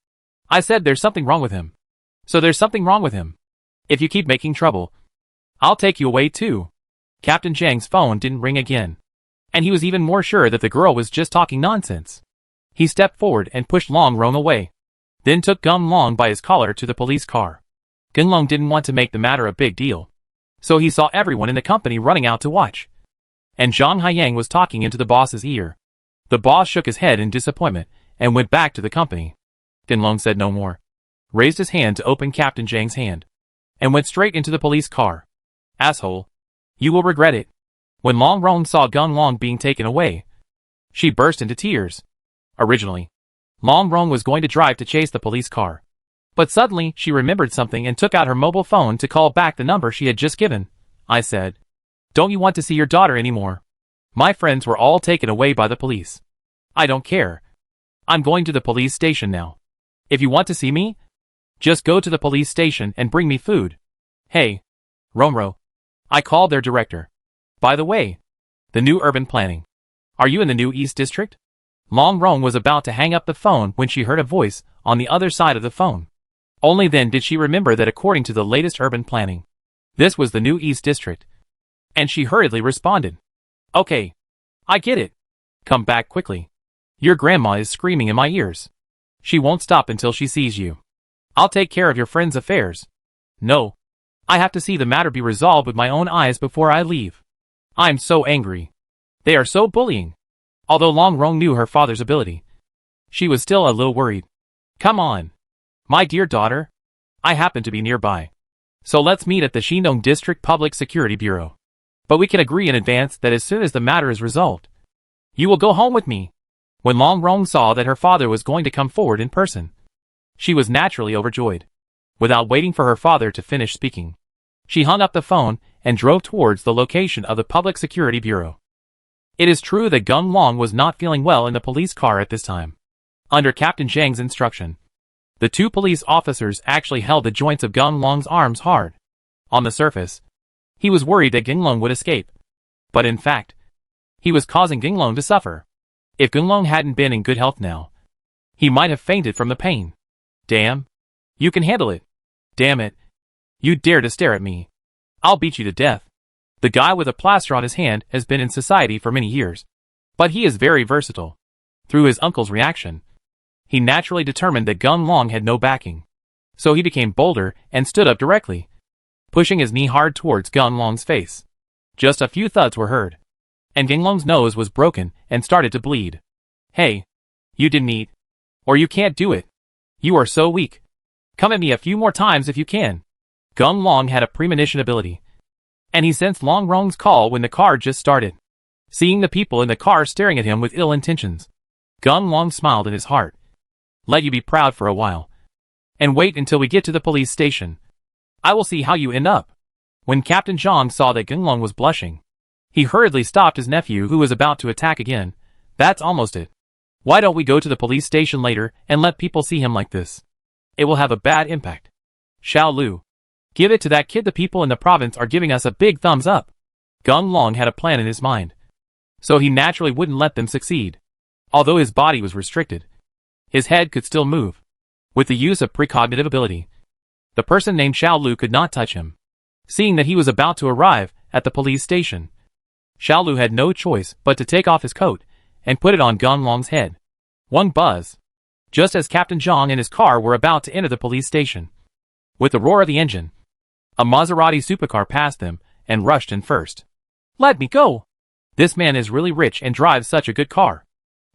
I said there's something wrong with him. So there's something wrong with him. If you keep making trouble, I'll take you away too. Captain Zhang's phone didn't ring again, and he was even more sure that the girl was just talking nonsense. He stepped forward and pushed Long Rong away, then took Gum Long by his collar to the police car. Gum Long didn't want to make the matter a big deal, so he saw everyone in the company running out to watch. And Zhang Haiyang was talking into the boss's ear. The boss shook his head in disappointment and went back to the company. Gum Long said no more, raised his hand to open Captain Zhang's hand, and went straight into the police car. Asshole. You will regret it. When Long Rong saw Gum Long being taken away, she burst into tears. Originally, Long Rong was going to drive to chase the police car. But suddenly, she remembered something and took out her mobile phone to call back the number she had just given. I said, don't you want to see your daughter anymore? My friends were all taken away by the police. I don't care. I'm going to the police station now. If you want to see me, just go to the police station and bring me food. Hey, Romro. I called their director. By the way, the new urban planning. Are you in the new East District? Long Rong was about to hang up the phone when she heard a voice on the other side of the phone. Only then did she remember that according to the latest urban planning, this was the new East District. And she hurriedly responded. Okay. I get it. Come back quickly. Your grandma is screaming in my ears. She won't stop until she sees you. I'll take care of your friend's affairs. No. I have to see the matter be resolved with my own eyes before I leave. I'm so angry. They are so bullying. Although Long Rong knew her father's ability, she was still a little worried. Come on. My dear daughter. I happen to be nearby. So let's meet at the Shinong District Public Security Bureau. But we can agree in advance that as soon as the matter is resolved, you will go home with me. When Long Rong saw that her father was going to come forward in person, she was naturally overjoyed. Without waiting for her father to finish speaking, she hung up the phone and drove towards the location of the Public Security Bureau. It is true that Gum Long was not feeling well in the police car at this time. Under Captain Zhang's instruction, The two police officers actually held the joints of Gung Long's arms hard. On the surface, he was worried that Gung Long would escape. But in fact, he was causing Gung Long to suffer. If Gung Long hadn't been in good health now, he might have fainted from the pain. Damn. You can handle it. Damn it. You dare to stare at me. I'll beat you to death. The guy with a plaster on his hand has been in society for many years. But he is very versatile. Through his uncle's reaction, he naturally determined that Gung Long had no backing. So he became bolder and stood up directly, pushing his knee hard towards Gung Long's face. Just a few thuds were heard, and Gung Long's nose was broken and started to bleed. Hey, you didn't eat. Or you can't do it. You are so weak. Come at me a few more times if you can. Gung Long had a premonition ability, and he sensed Long Rong's call when the car just started. Seeing the people in the car staring at him with ill intentions, Gung Long smiled in his heart. Let you be proud for a while, and wait until we get to the police station. I will see how you end up. When Captain Zhang saw that Gung Long was blushing, he hurriedly stopped his nephew who was about to attack again. That's almost it. Why don't we go to the police station later and let people see him like this? It will have a bad impact. Xiao Lu. Give it to that kid. The people in the province are giving us a big thumbs up. Gung Long had a plan in his mind, so he naturally wouldn't let them succeed. Although his body was restricted, his head could still move. With the use of precognitive ability, the person named Xiao Lu could not touch him. Seeing that he was about to arrive at the police station, Xiao Lu had no choice but to take off his coat and put it on Gung Long's head. One buzz. Just as Captain Zhang and his car were about to enter the police station, with the roar of the engine, a Maserati supercar passed them and rushed in first. Let me go! This man is really rich and drives such a good car.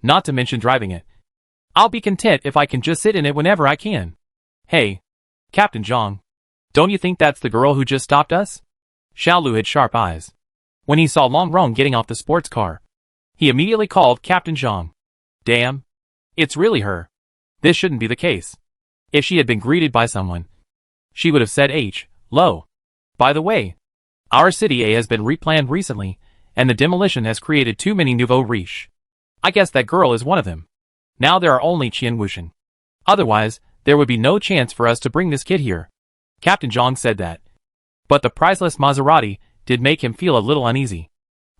Not to mention driving it. I'll be content if I can just sit in it whenever I can. Hey, Captain Zhang, don't you think that's the girl who just stopped us? Xiao Lu had sharp eyes. When he saw Long Rong getting off the sports car, he immediately called Captain Zhang. Damn. It's really her. This shouldn't be the case. If she had been greeted by someone, she would have said hello. By the way, our city A has been replanned recently, and the demolition has created too many nouveaux riches. I guess that girl is one of them. Now there are only Qian Wusheng. Otherwise, there would be no chance for us to bring this kid here. Captain Zhang said that. But the priceless Maserati did make him feel a little uneasy.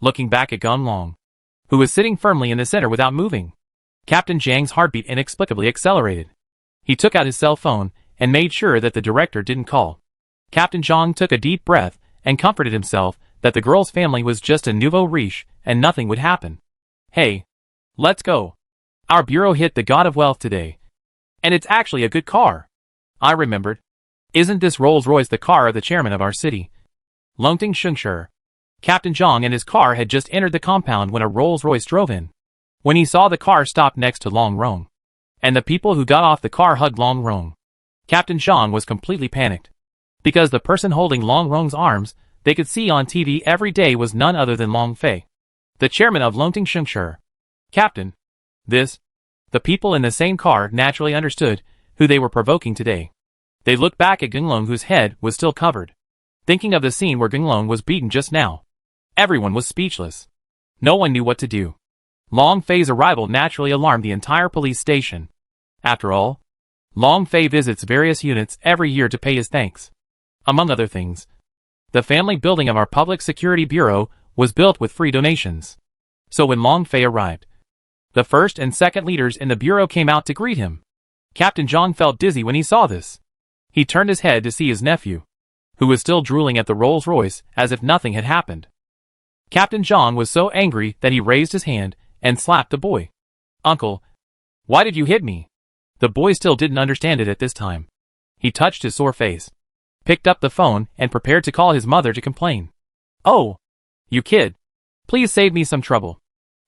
Looking back at Gung Long, who was sitting firmly in the center without moving, Captain Zhang's heartbeat inexplicably accelerated. He took out his cell phone and made sure that the director didn't call. Captain Zhang took a deep breath and comforted himself that the girl's family was just a nouveau riche and nothing would happen. Hey, let's go. Our bureau hit the god of wealth today. And it's actually a good car. I remembered. Isn't this Rolls-Royce the car of the chairman of our city? Longting Shengshi. Captain Zhang and his car had just entered the compound when a Rolls-Royce drove in. When he saw the car stop next to Long Rong, and the people who got off the car hugged Long Rong, Captain Zhang was completely panicked. Because the person holding Long Rong's arms they could see on TV every day was none other than Long Fei, the chairman of Longting Shengshi. Captain. The people in the same car naturally understood who they were provoking today. They looked back at Gung Long whose head was still covered, thinking of the scene where Gung Long was beaten just now. Everyone was speechless. No one knew what to do. Long Fei's arrival naturally alarmed the entire police station. After all, Long Fei visits various units every year to pay his thanks. Among other things, the family building of our Public Security Bureau was built with free donations. So when Long Fei arrived, the first and second leaders in the bureau came out to greet him. Captain Zhang felt dizzy when he saw this. He turned his head to see his nephew, who was still drooling at the Rolls-Royce as if nothing had happened. Captain Zhang was so angry that he raised his hand and slapped the boy. Uncle, why did you hit me? The boy still didn't understand it at this time. He touched his sore face, picked up the phone and prepared to call his mother to complain. Oh, you kid. Please save me some trouble.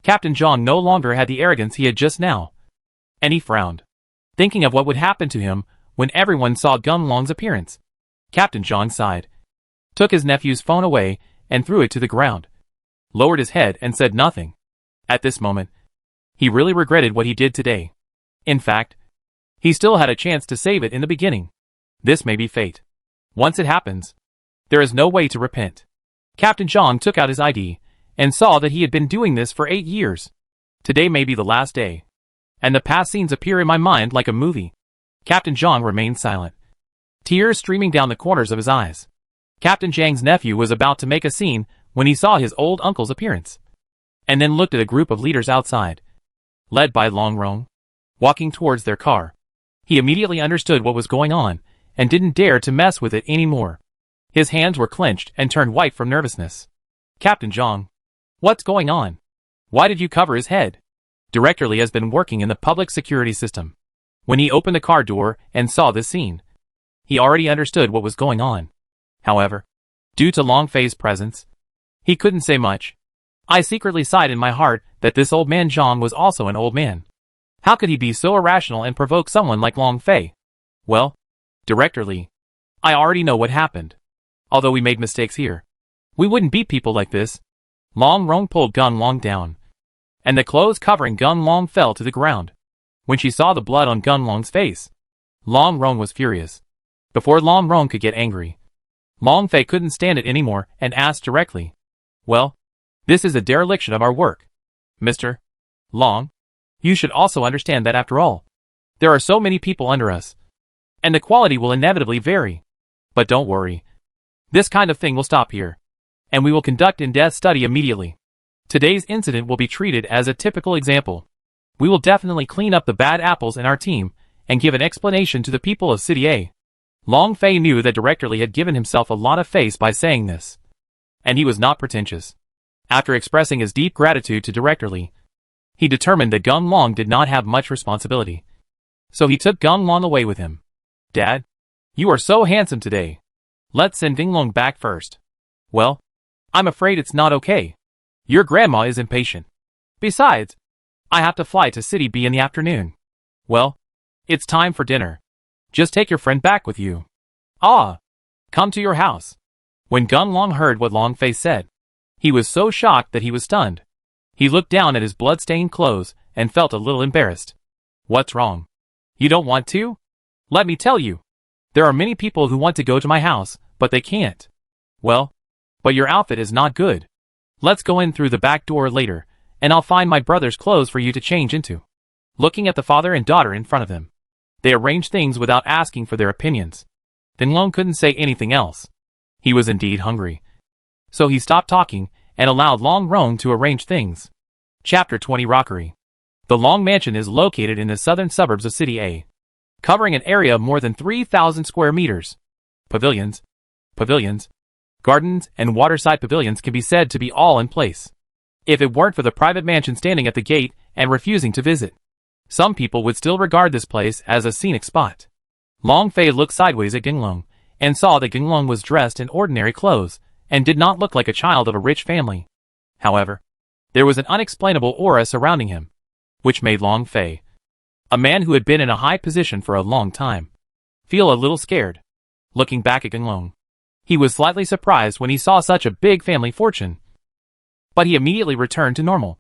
Captain Zhang no longer had the arrogance he had just now. And he frowned, thinking of what would happen to him when everyone saw Gung Long's appearance. Captain Zhang sighed, took his nephew's phone away and threw it to the ground, lowered his head and said nothing. At this moment, he really regretted what he did today. In fact, he still had a chance to save it in the beginning. This may be fate. Once it happens, there is no way to repent. Captain Zhang took out his ID and saw that he had been doing this for 8 years. Today may be the last day. And the past scenes appear in my mind like a movie. Captain Zhang remained silent, tears streaming down the corners of his eyes. Captain Zhang's nephew was about to make a scene when he saw his old uncle's appearance, and then looked at a group of leaders outside, led by Long Rong, walking towards their car. He immediately understood what was going on, and didn't dare to mess with it anymore. His hands were clenched and turned white from nervousness. Captain Zhang, what's going on? Why did you cover his head? Director Li has been working in the public security system. When he opened the car door and saw this scene, he already understood what was going on. However, due to Long Fei's presence, he couldn't say much. I secretly sighed in my heart that this old man Zhang was also an old man. How could he be so irrational and provoke someone like Long Fei? Well, Director Li, I already know what happened. Although we made mistakes here, we wouldn't beat people like this. Long Rong pulled Gun Long down, and the clothes covering Gun Long fell to the ground. When she saw the blood on Gun Long's face, Long Rong was furious. Before Long Rong could get angry, Long Fei couldn't stand it anymore and asked directly, well, this is a dereliction of our work. Mr. Long, you should also understand that after all, there are so many people under us, and the quality will inevitably vary. But don't worry. This kind of thing will stop here, and we will conduct in-depth study immediately. Today's incident will be treated as a typical example. We will definitely clean up the bad apples in our team and give an explanation to the people of City A. Long Fei knew that Director Li had given himself a lot of face by saying this, and he was not pretentious. After expressing his deep gratitude to Director Li, he determined that Gun Long did not have much responsibility. So he took Gun Long away with him. Dad, you are so handsome today. Let's send Ding Long back first. Well, I'm afraid it's not okay. Your grandma is impatient. Besides, I have to fly to City B in the afternoon. Well, it's time for dinner. Just take your friend back with you. Ah, come to your house. When Gun Long heard what Long Fei said, he was so shocked that he was stunned. He looked down at his blood-stained clothes and felt a little embarrassed. What's wrong? You don't want to? Let me tell you. There are many people who want to go to my house, but they can't. Well, but your outfit is not good. Let's go in through the back door later, and I'll find my brother's clothes for you to change into. Looking at the father and daughter in front of them, they arranged things without asking for their opinions. Ding Long couldn't say anything else. He was indeed hungry. So he stopped talking and allowed Long Rong to arrange things. Chapter 20 Rockery. The Long Mansion is located in the southern suburbs of City A, covering an area of more than 3,000 square meters. Pavilions, gardens, and waterside pavilions can be said to be all in place. If it weren't for the private mansion standing at the gate and refusing to visit, some people would still regard this place as a scenic spot. Long Fei looked sideways at Ding Long and saw that Ding Long was dressed in ordinary clothes and did not look like a child of a rich family. However, there was an unexplainable aura surrounding him, which made Long Fei, a man who had been in a high position for a long time, feel a little scared. Looking back at Ding Long, he was slightly surprised when he saw such a big family fortune, but he immediately returned to normal.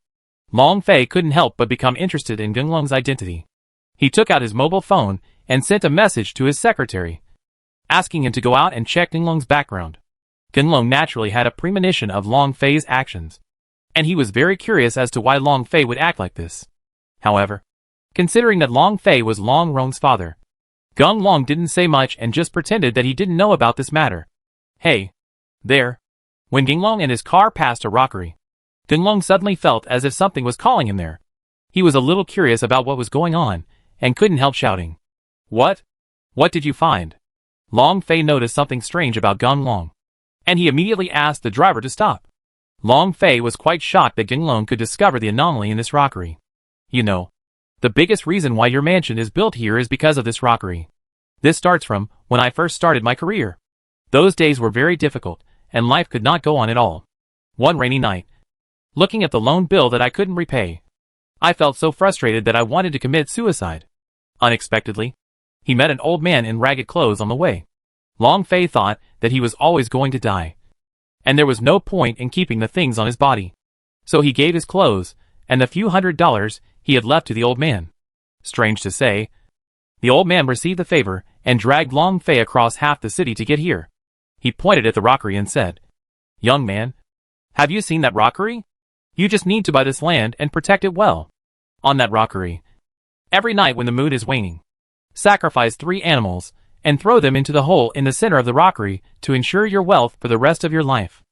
Long Fei couldn't help but become interested in Ding Long's identity. He took out his mobile phone and sent a message to his secretary, asking him to go out and check Ding Long's background. Ding Long naturally had a premonition of Long Fei's actions, and he was very curious as to why Long Fei would act like this. However, considering that Long Fei was Long Rong's father, Gun Long didn't say much and just pretended that he didn't know about this matter. Hey, there. When Ding Long and his car passed a rockery, Ding Long suddenly felt as if something was calling him there. He was a little curious about what was going on, and couldn't help shouting. What? What did you find? Long Fei noticed something strange about Gun Long, and he immediately asked the driver to stop. Long Fei was quite shocked that Ding Long could discover the anomaly in this rockery. You know, the biggest reason why your mansion is built here is because of this rockery. This starts from when I first started my career. Those days were very difficult, and life could not go on at all. One rainy night, looking at the loan bill that I couldn't repay, I felt so frustrated that I wanted to commit suicide. Unexpectedly, he met an old man in ragged clothes on the way. Long Fei thought that he was always going to die, and there was no point in keeping the things on his body. So he gave his clothes and the few $100s he had left to the old man. Strange to say, the old man received the favor and dragged Long Fei across half the city to get here. He pointed at the rockery and said, "Young man, have you seen that rockery? You just need to buy this land and protect it well. On that rockery, every night when the moon is waning, Sacrifice 3 animals, and throw them into the hole in the center of the rockery to ensure your wealth for the rest of your life.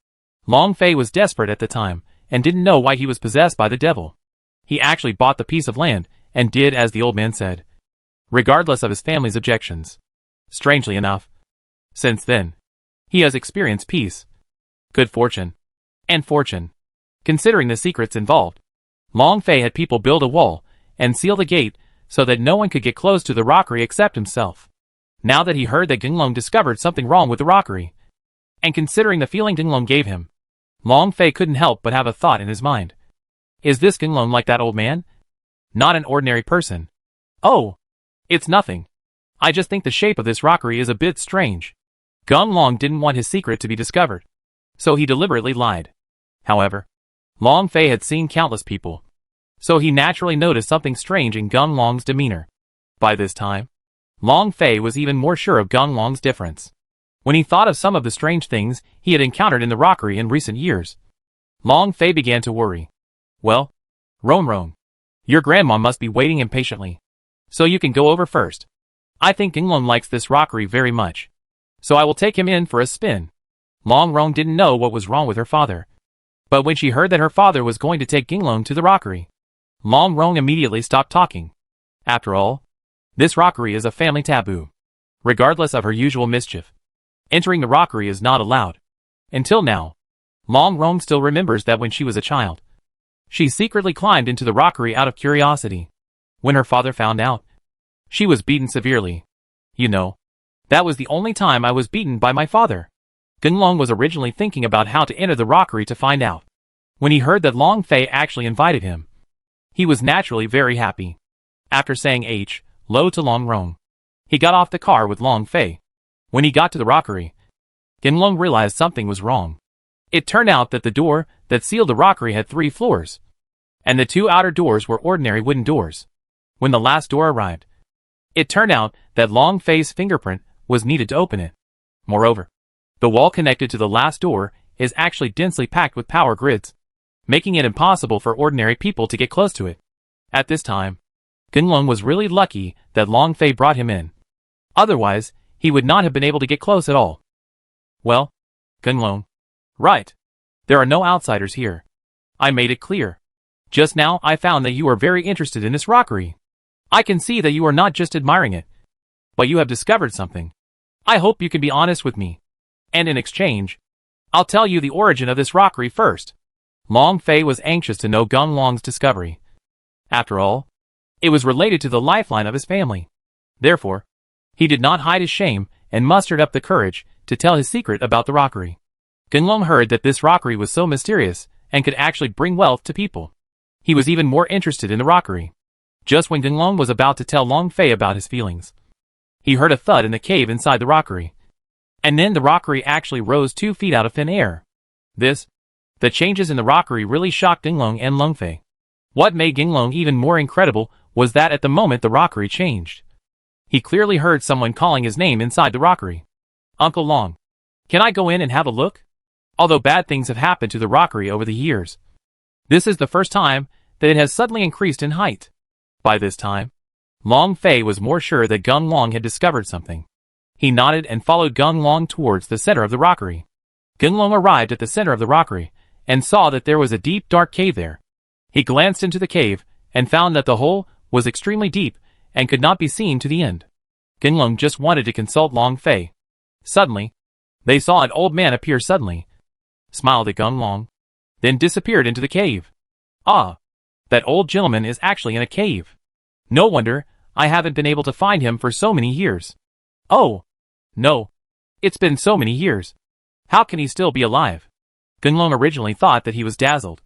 Long Fei was desperate at the time, and didn't know why he was possessed by the devil. He actually bought the piece of land, and did as the old man said, regardless of his family's objections. Strangely enough, since then, he has experienced peace, good fortune, and fortune. Considering the secrets involved, Long Fei had people build a wall and seal the gate so that no one could get close to the rockery except himself. Now that he heard that Genlong discovered something wrong with the rockery, and considering the feeling Genlong gave him, Long Fei couldn't help but have a thought in his mind. Is this Genlong like that old man? Not an ordinary person. Oh, it's nothing. I just think the shape of this rockery is a bit strange. Genlong didn't want his secret to be discovered, so he deliberately lied. However, Long Fei had seen countless people, so he naturally noticed something strange in Genlong's demeanor. By this time, Long Fei was even more sure of Genlong's difference. When he thought of some of the strange things he had encountered in the rockery in recent years, Long Fei began to worry. Well, Rong, your grandma must be waiting impatiently, so you can go over first. I think Genlong likes this rockery very much, so I will take him in for a spin. Rong didn't know what was wrong with her father, but when she heard that her father was going to take Genlong to the rockery, Rong immediately stopped talking. After all, this rockery is a family taboo. Regardless of her usual mischief, entering the rockery is not allowed. Until now, Rong still remembers that when she was a child, she secretly climbed into the rockery out of curiosity. When her father found out, she was beaten severely. You know, that was the only time I was beaten by my father. Genlong was originally thinking about how to enter the rockery to find out. When he heard that Long Fei actually invited him, he was naturally very happy. After saying hello to Rong, he got off the car with Long Fei. When he got to the rockery, Genlong realized something was wrong. It turned out that the door that sealed the rockery had 3 floors, and the 2 outer doors were ordinary wooden doors. When the last door arrived, it turned out that Long Fei's fingerprint was needed to open it. Moreover, the wall connected to the last door is actually densely packed with power grids, making it impossible for ordinary people to get close to it. At this time, Genlong was really lucky that Long Fei brought him in. Otherwise, he would not have been able to get close at all. Well, Genlong. Right. There are no outsiders here. I made it clear. Just now I found that you are very interested in this rockery. I can see that you are not just admiring it, but you have discovered something. I hope you can be honest with me. And in exchange, I'll tell you the origin of this rockery first. Long Fei was anxious to know Genlong's discovery. After all, it was related to the lifeline of his family. Therefore, he did not hide his shame and mustered up the courage to tell his secret about the rockery. Genlong heard that this rockery was so mysterious and could actually bring wealth to people. He was even more interested in the rockery. Just when Genlong was about to tell Long Fei about his feelings, he heard a thud in the cave inside the rockery. And then the rockery actually rose 2 feet out of thin air. The changes in the rockery really shocked Genlong and Long Fei. What made Genlong even more incredible was that at the moment the rockery changed, he clearly heard someone calling his name inside the rockery. Uncle Long, can I go in and have a look? Although bad things have happened to the rockery over the years, this is the first time that it has suddenly increased in height. By this time, Long Fei was more sure that Genlong had discovered something. He nodded and followed Genlong towards the center of the rockery. Genlong arrived at the center of the rockery and saw that there was a deep, dark cave there. He glanced into the cave and found that the hole was extremely deep and could not be seen to the end. Genlong just wanted to consult Long Fei. Suddenly, they saw an old man appear suddenly, smiled at Genlong, then disappeared into the cave. Ah, that old gentleman is actually in a cave. No wonder I haven't been able to find him for so many years. Oh, no. It's been so many years. How can he still be alive? Genlong originally thought that he was dazzled.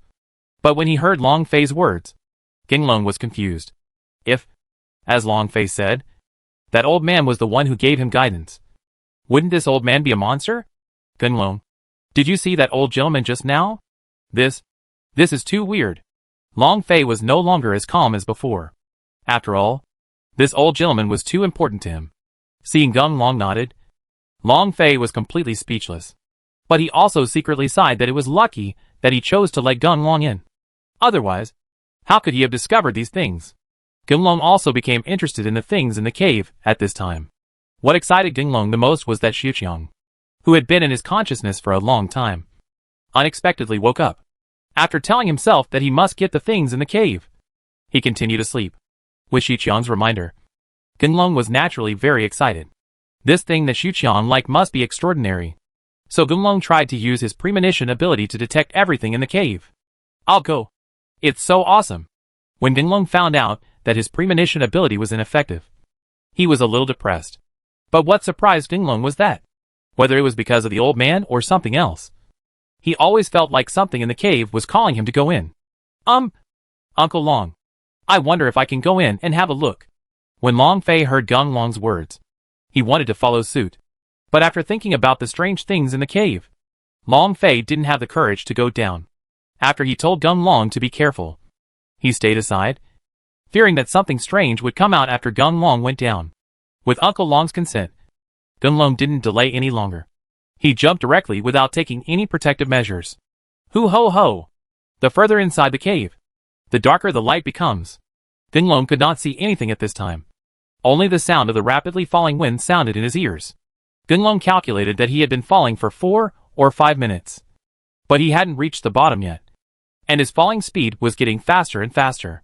But when he heard Long Fei's words, Genlong was confused. If, as Long Fei said, that old man was the one who gave him guidance, wouldn't this old man be a monster? Genlong, did you see that old gentleman just now? This is too weird. Long Fei was no longer as calm as before. After all, this old gentleman was too important to him. Seeing Genlong nodded, Long Fei was completely speechless. But he also secretly sighed that it was lucky that he chose to let Genlong in. Otherwise, how could he have discovered these things? Gunlong also became interested in the things in the cave at this time. What excited Gunlong the most was that Xiuqiang, who had been in his consciousness for a long time, unexpectedly woke up. After telling himself that he must get the things in the cave, he continued to sleep. With Xiuqiang's reminder, Gunlong was naturally very excited. This thing that Xiuqiang liked must be extraordinary. So Gunlong tried to use his premonition ability to detect everything in the cave. I'll go. It's so awesome. When Gunlong found out that his premonition ability was ineffective, he was a little depressed. But what surprised Gunlong was that, whether it was because of the old man or something else, he always felt like something in the cave was calling him to go in. Uncle Long, I wonder if I can go in and have a look. When Long Fei heard Gunlong's words, he wanted to follow suit. But after thinking about the strange things in the cave, Long Fei didn't have the courage to go down. After he told Gunlong to be careful, he stayed aside, fearing that something strange would come out after Gunlong went down. With Uncle Long's consent, Gunlong didn't delay any longer. He jumped directly without taking any protective measures. Hoo ho ho! The further inside the cave, the darker the light becomes. Gunlong could not see anything at this time. Only the sound of the rapidly falling wind sounded in his ears. Gunlong calculated that he had been falling for 4 or 5 minutes. But he hadn't reached the bottom yet, and his falling speed was getting faster and faster.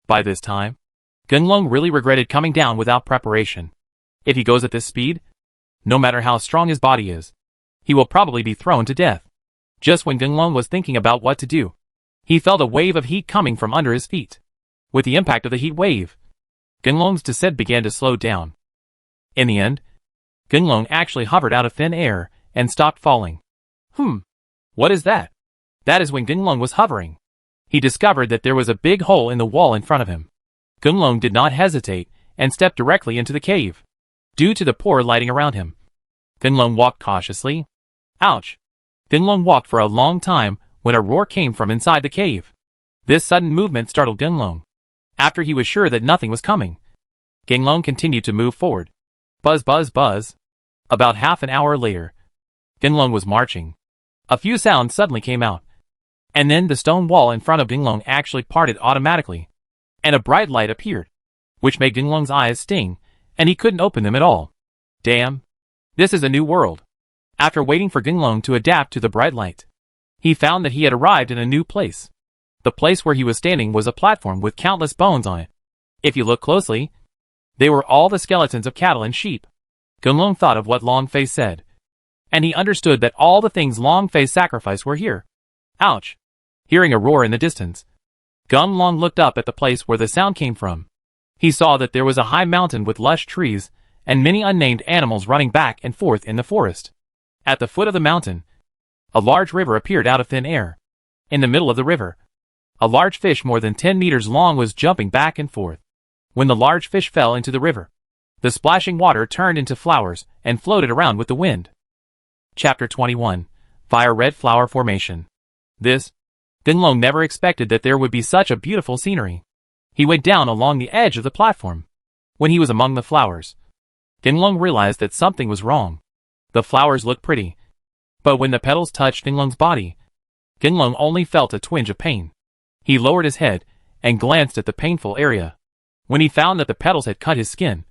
By this time, Gunlong really regretted coming down without preparation. If he goes at this speed, no matter how strong his body is, he will probably be thrown to death. Just when Gunlong was thinking about what to do, he felt a wave of heat coming from under his feet. With the impact of the heat wave, Gunlong's descent began to slow down. In the end, Gunlong actually hovered out of thin air and stopped falling. What is that? That is when Gunlong was hovering. He discovered that there was a big hole in the wall in front of him. Gunlong did not hesitate and stepped directly into the cave. Due to the poor lighting around him, Gunlong walked cautiously. Ouch! Gunlong walked for a long time when a roar came from inside the cave. This sudden movement startled Gunlong. After he was sure that nothing was coming, Gunlong continued to move forward. Buzz buzz buzz. About half an hour later, Gunlong was marching. A few sounds suddenly came out, and then the stone wall in front of Gunlong actually parted automatically, and a bright light appeared, which made Gunlong's eyes sting, and he couldn't open them at all. Damn! This is a new world. After waiting for Gunlong to adapt to the bright light, he found that he had arrived in a new place. The place where he was standing was a platform with countless bones on it. If you look closely, they were all the skeletons of cattle and sheep. Gunlong thought of what Long Fei said, and he understood that all the things Long Fei sacrificed were here. Ouch! Hearing a roar in the distance, Gunlong looked up at the place where the sound came from. He saw that there was a high mountain with lush trees and many unnamed animals running back and forth in the forest. At the foot of the mountain, a large river appeared out of thin air. In the middle of the river, a large fish more than 10 meters long was jumping back and forth. When the large fish fell into the river, the splashing water turned into flowers and floated around with the wind. Chapter 21. Fire Red Flower Formation. Gunlong never expected that there would be such a beautiful scenery. He went down along the edge of the platform. When he was among the flowers, Gunlong realized that something was wrong. The flowers looked pretty, but when the petals touched Gunlong's body, Gunlong only felt a twinge of pain. He lowered his head and glanced at the painful area. When he found that the petals had cut his skin,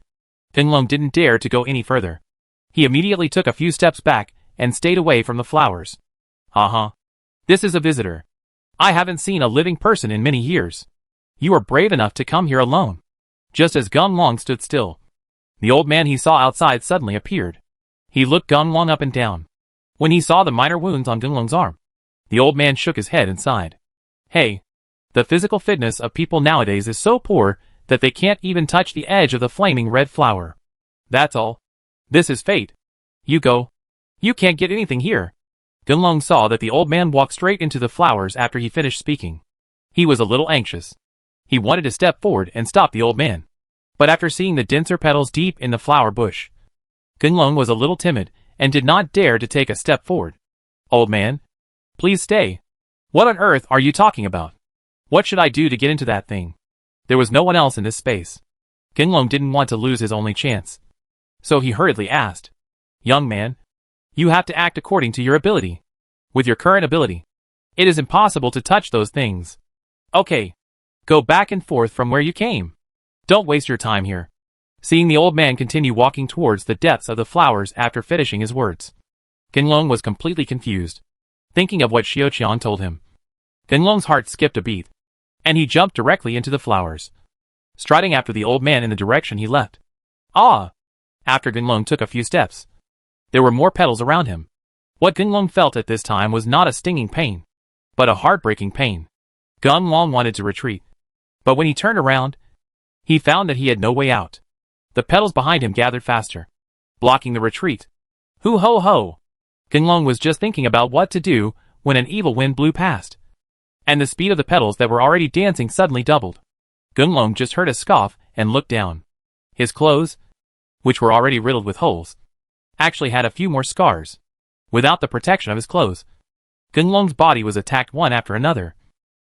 Gunlong didn't dare to go any further. He immediately took a few steps back and stayed away from the flowers. This is a visitor. I haven't seen a living person in many years. You are brave enough to come here alone. Just as Gunlong stood still, the old man he saw outside suddenly appeared. He looked Gunlong up and down. When he saw the minor wounds on Gunlong's arm, the old man shook his head and sighed. Hey, the physical fitness of people nowadays is so poor that they can't even touch the edge of the flaming red flower. That's all. This is fate. You go. You can't get anything here. Gunlong saw that the old man walked straight into the flowers after he finished speaking. He was a little anxious. He wanted to step forward and stop the old man. But after seeing the denser petals deep in the flower bush, Gunlong was a little timid and did not dare to take a step forward. Old man, please stay. What on earth are you talking about? What should I do to get into that thing? There was no one else in this space. Gunlong didn't want to lose his only chance. So he hurriedly asked, Young man, you have to act according to your ability. With your current ability, it is impossible to touch those things. Okay. Go back and forth from where you came. Don't waste your time here. Seeing the old man continue walking towards the depths of the flowers after finishing his words, Genlong was completely confused, thinking of what Xiaoqiang told him. Genlong's heart skipped a beat, and he jumped directly into the flowers, striding after the old man in the direction he left. Ah! After Genlong took a few steps, there were more petals around him. What Genlong felt at this time was not a stinging pain, but a heartbreaking pain. Genlong wanted to retreat, but when he turned around, he found that he had no way out. The petals behind him gathered faster, blocking the retreat. Hoo ho ho! Genlong was just thinking about what to do when an evil wind blew past, and the speed of the petals that were already dancing suddenly doubled. Genlong just heard a scoff and looked down. His clothes, which were already riddled with holes, actually had a few more scars. Without the protection of his clothes, Genlong's body was attacked one after another,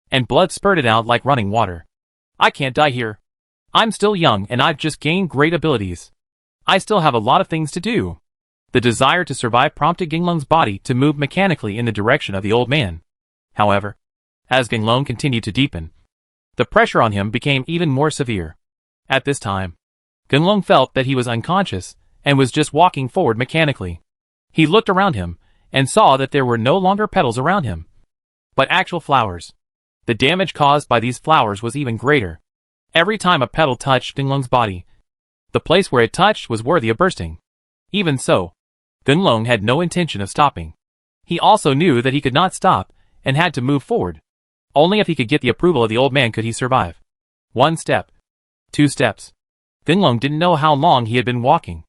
and blood spurted out like running water. I can't die here. I'm still young and I've just gained great abilities. I still have a lot of things to do. The desire to survive prompted Genlong's body to move mechanically in the direction of the old man. However, as Genlong continued to deepen, the pressure on him became even more severe. At this time, Genlong felt that he was unconscious and was just walking forward mechanically. He looked around him and saw that there were no longer petals around him, but actual flowers. The damage caused by these flowers was even greater. Every time a petal touched Genlong's body, the place where it touched was worthy of bursting. Even so, Genlong had no intention of stopping. He also knew that he could not stop and had to move forward. Only if he could get the approval of the old man could he survive. 1 step. 2 steps. Genlong didn't know how long he had been walking.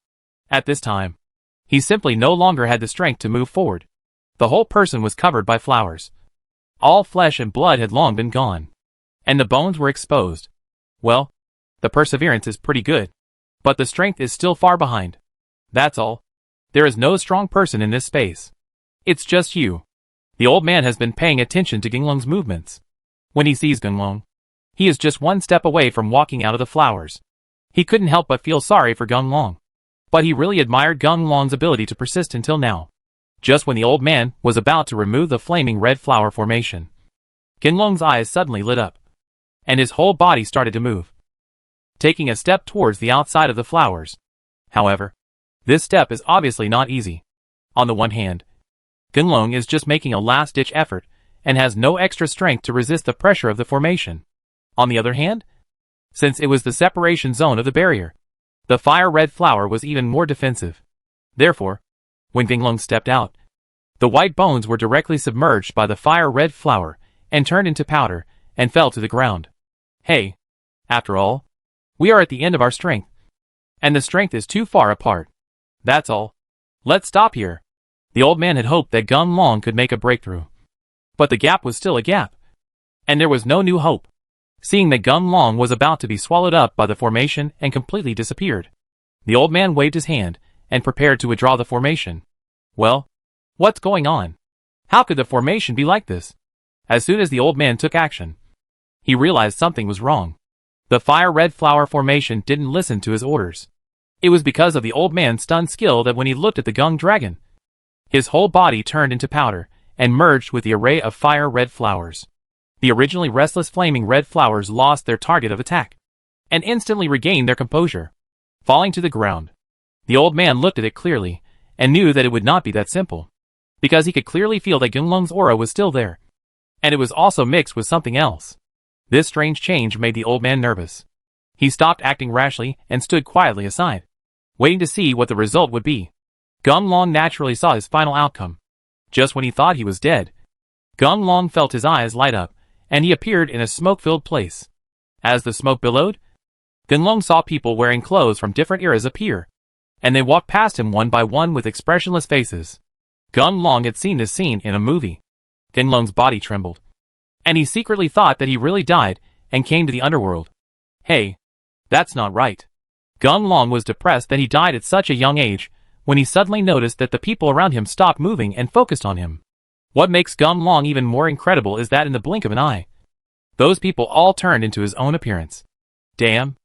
At this time, he simply no longer had the strength to move forward. The whole person was covered by flowers. All flesh and blood had long been gone, and the bones were exposed. Well, the perseverance is pretty good, but the strength is still far behind. That's all. There is no strong person in this space. It's just you. The old man has been paying attention to Genlong's movements. When he sees Genlong, he is just 1 step away from walking out of the flowers. He couldn't help but feel sorry for Genlong, but he really admired Genlong's ability to persist until now. Just when the old man was about to remove the flaming red flower formation, Genlong's eyes suddenly lit up, and his whole body started to move, taking a step towards the outside of the flowers. However, this step is obviously not easy. On the one hand, Genlong is just making a last-ditch effort and has no extra strength to resist the pressure of the formation. On the other hand, since it was the separation zone of the barrier, the fire-red flower was even more defensive. Therefore, when Genlong stepped out, the white bones were directly submerged by the fire-red flower and turned into powder and fell to the ground. Hey, after all, we are at the end of our strength, and the strength is too far apart. That's all. Let's stop here. The old man had hoped that Genlong could make a breakthrough, but the gap was still a gap, and there was no new hope. Seeing that Genlong was about to be swallowed up by the formation and completely disappeared, the old man waved his hand and prepared to withdraw the formation. Well, what's going on? How could the formation be like this? As soon as the old man took action, he realized something was wrong. The fire-red flower formation didn't listen to his orders. It was because of the old man's stunned skill that when he looked at the Gung dragon, his whole body turned into powder and merged with the array of fire-red flowers. The originally restless flaming red flowers lost their target of attack and instantly regained their composure, falling to the ground. The old man looked at it clearly and knew that it would not be that simple, because he could clearly feel that Genlong's aura was still there, and it was also mixed with something else. This strange change made the old man nervous. He stopped acting rashly and stood quietly aside, waiting to see what the result would be. Genlong naturally saw his final outcome. Just when he thought he was dead, Genlong felt his eyes light up, and he appeared in a smoke-filled place. As the smoke billowed, Genlong saw people wearing clothes from different eras appear, and they walked past him one by one with expressionless faces. Genlong had seen this scene in a movie. Genlong's body trembled, and he secretly thought that he really died and came to the underworld. Hey, that's not right. Genlong was depressed that he died at such a young age when he suddenly noticed that the people around him stopped moving and focused on him. What makes Genlong even more incredible is that in the blink of an eye, those people all turned into his own appearance. Damn!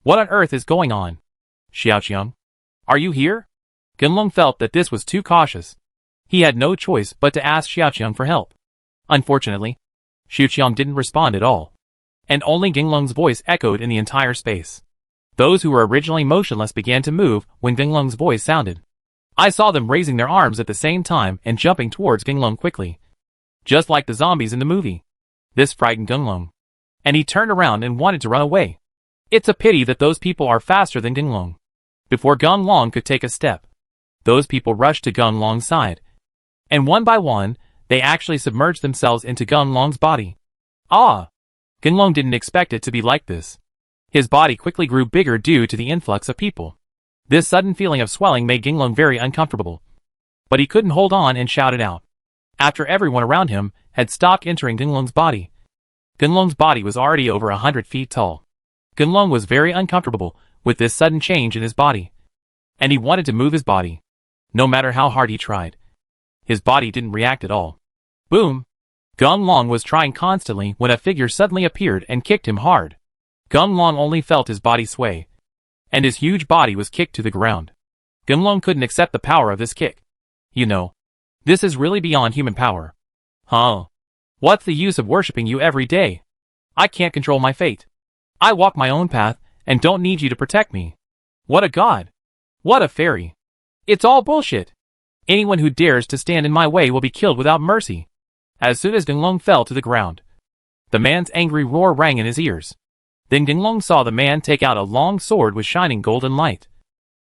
What on earth is going on? Xiaoqiang, are you here? Genlong felt that this was too cautious. He had no choice but to ask Xiaoqiang for help. Unfortunately, Xiaoqiang didn't respond at all, and only Genlong's voice echoed in the entire space. Those who were originally motionless began to move when Genglong's voice sounded. I saw them raising their arms at the same time and jumping towards Genglong quickly. Just like the zombies in the movie. This frightened Genglong, and he turned around and wanted to run away. It's a pity that those people are faster than Genglong. Before Genglong could take a step, those people rushed to Genglong's side. And one by one, they actually submerged themselves into Genglong's body. Ah! Genglong didn't expect it to be like this. His body quickly grew bigger due to the influx of people. This sudden feeling of swelling made Genglong very uncomfortable. But he couldn't hold on and shouted out. After everyone around him had stopped entering Genglong's body. Genglong's body was already over 100 feet tall. Genglong was very uncomfortable with this sudden change in his body. And he wanted to move his body. No matter how hard he tried. His body didn't react at all. Boom! Genglong was trying constantly when a figure suddenly appeared and kicked him hard. Genglong only felt his body sway. And his huge body was kicked to the ground. Genglong couldn't accept the power of this kick. You know, this is really beyond human power. Huh? What's the use of worshipping you every day? I can't control my fate. I walk my own path and don't need you to protect me. What a god. What a fairy. It's all bullshit. Anyone who dares to stand in my way will be killed without mercy. As soon as Genglong fell to the ground, the man's angry roar rang in his ears. Then Genglong saw the man take out a long sword with shining golden light,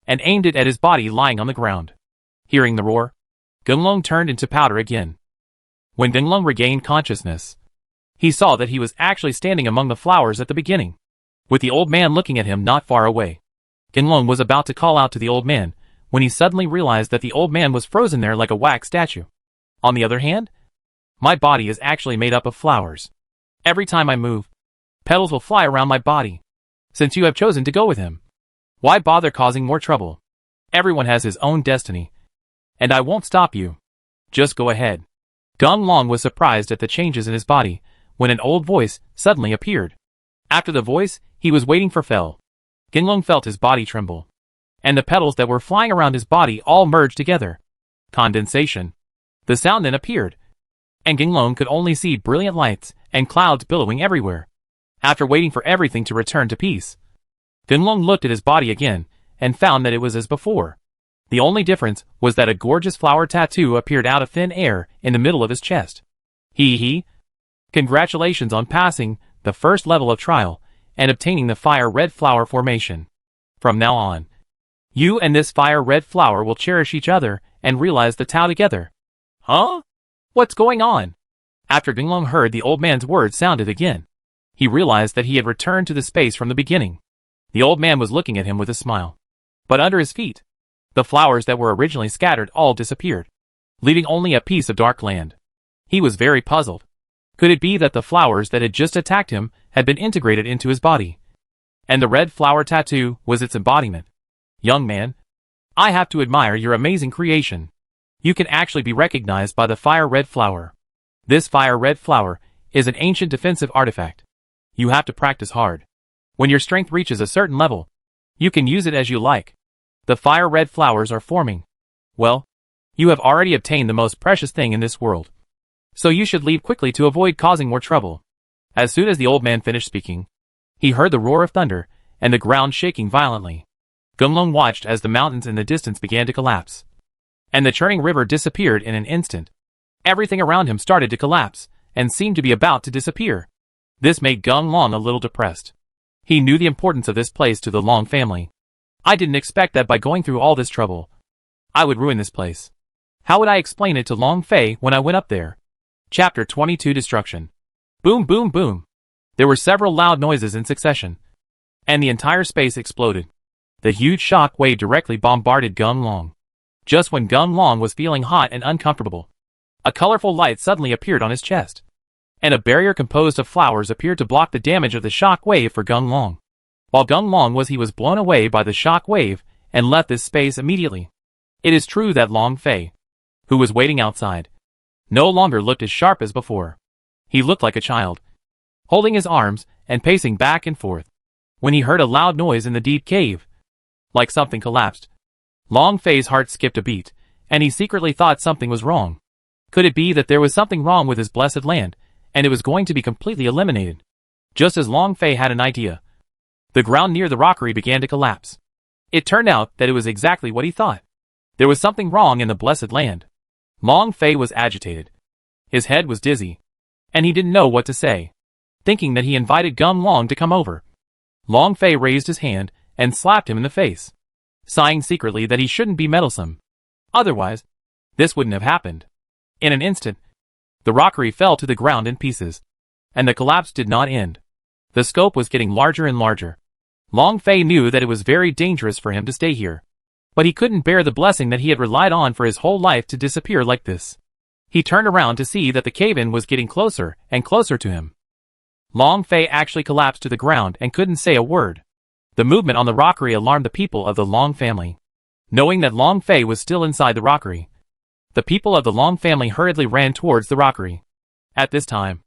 and aimed it at his body lying on the ground. Hearing the roar, Genglong turned into powder again. When Genglong regained consciousness, he saw that he was actually standing among the flowers at the beginning, with the old man looking at him not far away. Genglong was about to call out to the old man, when he suddenly realized that the old man was frozen there like a wax statue. On the other hand, my body is actually made up of flowers. Every time I move, petals will fly around my body. Since you have chosen to go with him, why bother causing more trouble? Everyone has his own destiny, and I won't stop you. Just go ahead. Genglong was surprised at the changes in his body when an old voice suddenly appeared. After the voice, he was waiting for Fell. Genglong felt his body tremble, and the petals that were flying around his body all merged together. Condensation. The sound then appeared, and Genglong could only see brilliant lights and clouds billowing everywhere. After waiting for everything to return to peace, Genglong looked at his body again and found that it was as before. The only difference was that a gorgeous flower tattoo appeared out of thin air in the middle of his chest. Hee. Congratulations on passing the first level of trial and obtaining the fire red flower formation. From now on, you and this fire red flower will cherish each other and realize the Tao together. Huh? What's going on? After Genglong heard the old man's words sounded again, he realized that he had returned to the space from the beginning. The old man was looking at him with a smile. But under his feet, the flowers that were originally scattered all disappeared, leaving only a piece of dark land. He was very puzzled. Could it be that the flowers that had just attacked him had been integrated into his body, and the red flower tattoo was its embodiment? Young man, I have to admire your amazing creation. You can actually be recognized by the fire red flower. This fire red flower is an ancient defensive artifact. You have to practice hard. When your strength reaches a certain level, you can use it as you like. The fire red flowers are forming. Well, you have already obtained the most precious thing in this world. So you should leave quickly to avoid causing more trouble. As soon as the old man finished speaking, he heard the roar of thunder and the ground shaking violently. Genglong watched as the mountains in the distance began to collapse, and the churning river disappeared in an instant. Everything around him started to collapse and seemed to be about to disappear. This made Genglong a little depressed. He knew the importance of this place to the Long family. I didn't expect that by going through all this trouble, I would ruin this place. How would I explain it to Long Fei when I went up there? Chapter 22 Destruction. Boom, boom, boom. There were several loud noises in succession, and the entire space exploded. The huge shock wave directly bombarded Genglong. Just when Genglong was feeling hot and uncomfortable, a colorful light suddenly appeared on his chest, and a barrier composed of flowers appeared to block the damage of the shock wave for Genglong. While Genglong was blown away by the shock wave and left this space immediately. It is true that Long Fei, who was waiting outside, no longer looked as sharp as before. He looked like a child, holding his arms and pacing back and forth, when he heard a loud noise in the deep cave, like something collapsed. Long Fei's heart skipped a beat, and he secretly thought something was wrong. Could it be that there was something wrong with his blessed land, and it was going to be completely eliminated? Just as Long Fei had an idea, The ground near the rockery began to collapse. It turned out that it was exactly what he thought. There was something wrong in the blessed land. Long Fei was agitated. His head was dizzy, and he didn't know what to say. Thinking that he invited Gung Long to come over, Long Fei raised his hand and slapped him in the face, sighing secretly that he shouldn't be meddlesome. Otherwise, this wouldn't have happened. In an instant, the rockery fell to the ground in pieces, and the collapse did not end. The scope was getting larger and larger. Long Fei knew that it was very dangerous for him to stay here, but he couldn't bear the blessing that he had relied on for his whole life to disappear like this. He turned around to see that the cave-in was getting closer and closer to him. Long Fei actually collapsed to the ground and couldn't say a word. The movement on the rockery alarmed the people of the Long family. Knowing that Long Fei was still inside the rockery, the people of the Long family hurriedly ran towards the rockery. At this time,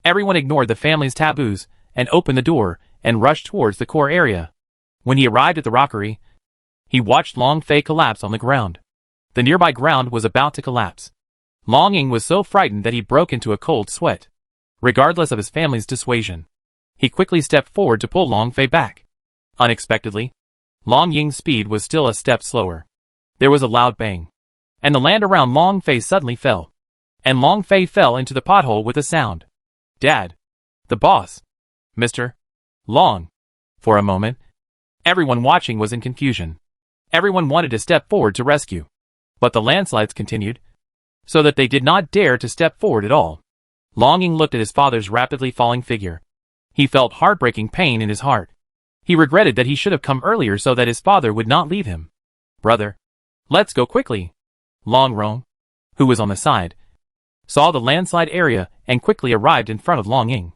everyone ignored the family's taboos and opened the door and rushed towards the core area. When he arrived at the rockery, he watched Long Fei collapse on the ground. The nearby ground was about to collapse. Long Ying was so frightened that he broke into a cold sweat. Regardless of his family's dissuasion, he quickly stepped forward to pull Long Fei back. Unexpectedly, Long Ying's speed was still a step slower. There was a loud bang, and the land around Long Fei suddenly fell, and Long Fei fell into the pothole with a sound. Dad! The boss! Mr. Long! For a moment, everyone watching was in confusion. Everyone wanted to step forward to rescue, but the landslides continued, so that they did not dare to step forward at all. Long Ying looked at his father's rapidly falling figure. He felt heartbreaking pain in his heart. He regretted that he should have come earlier so that his father would not leave him. Brother, let's go quickly. Long Rong, who was on the side, saw the landslide area and quickly arrived in front of Long Ying.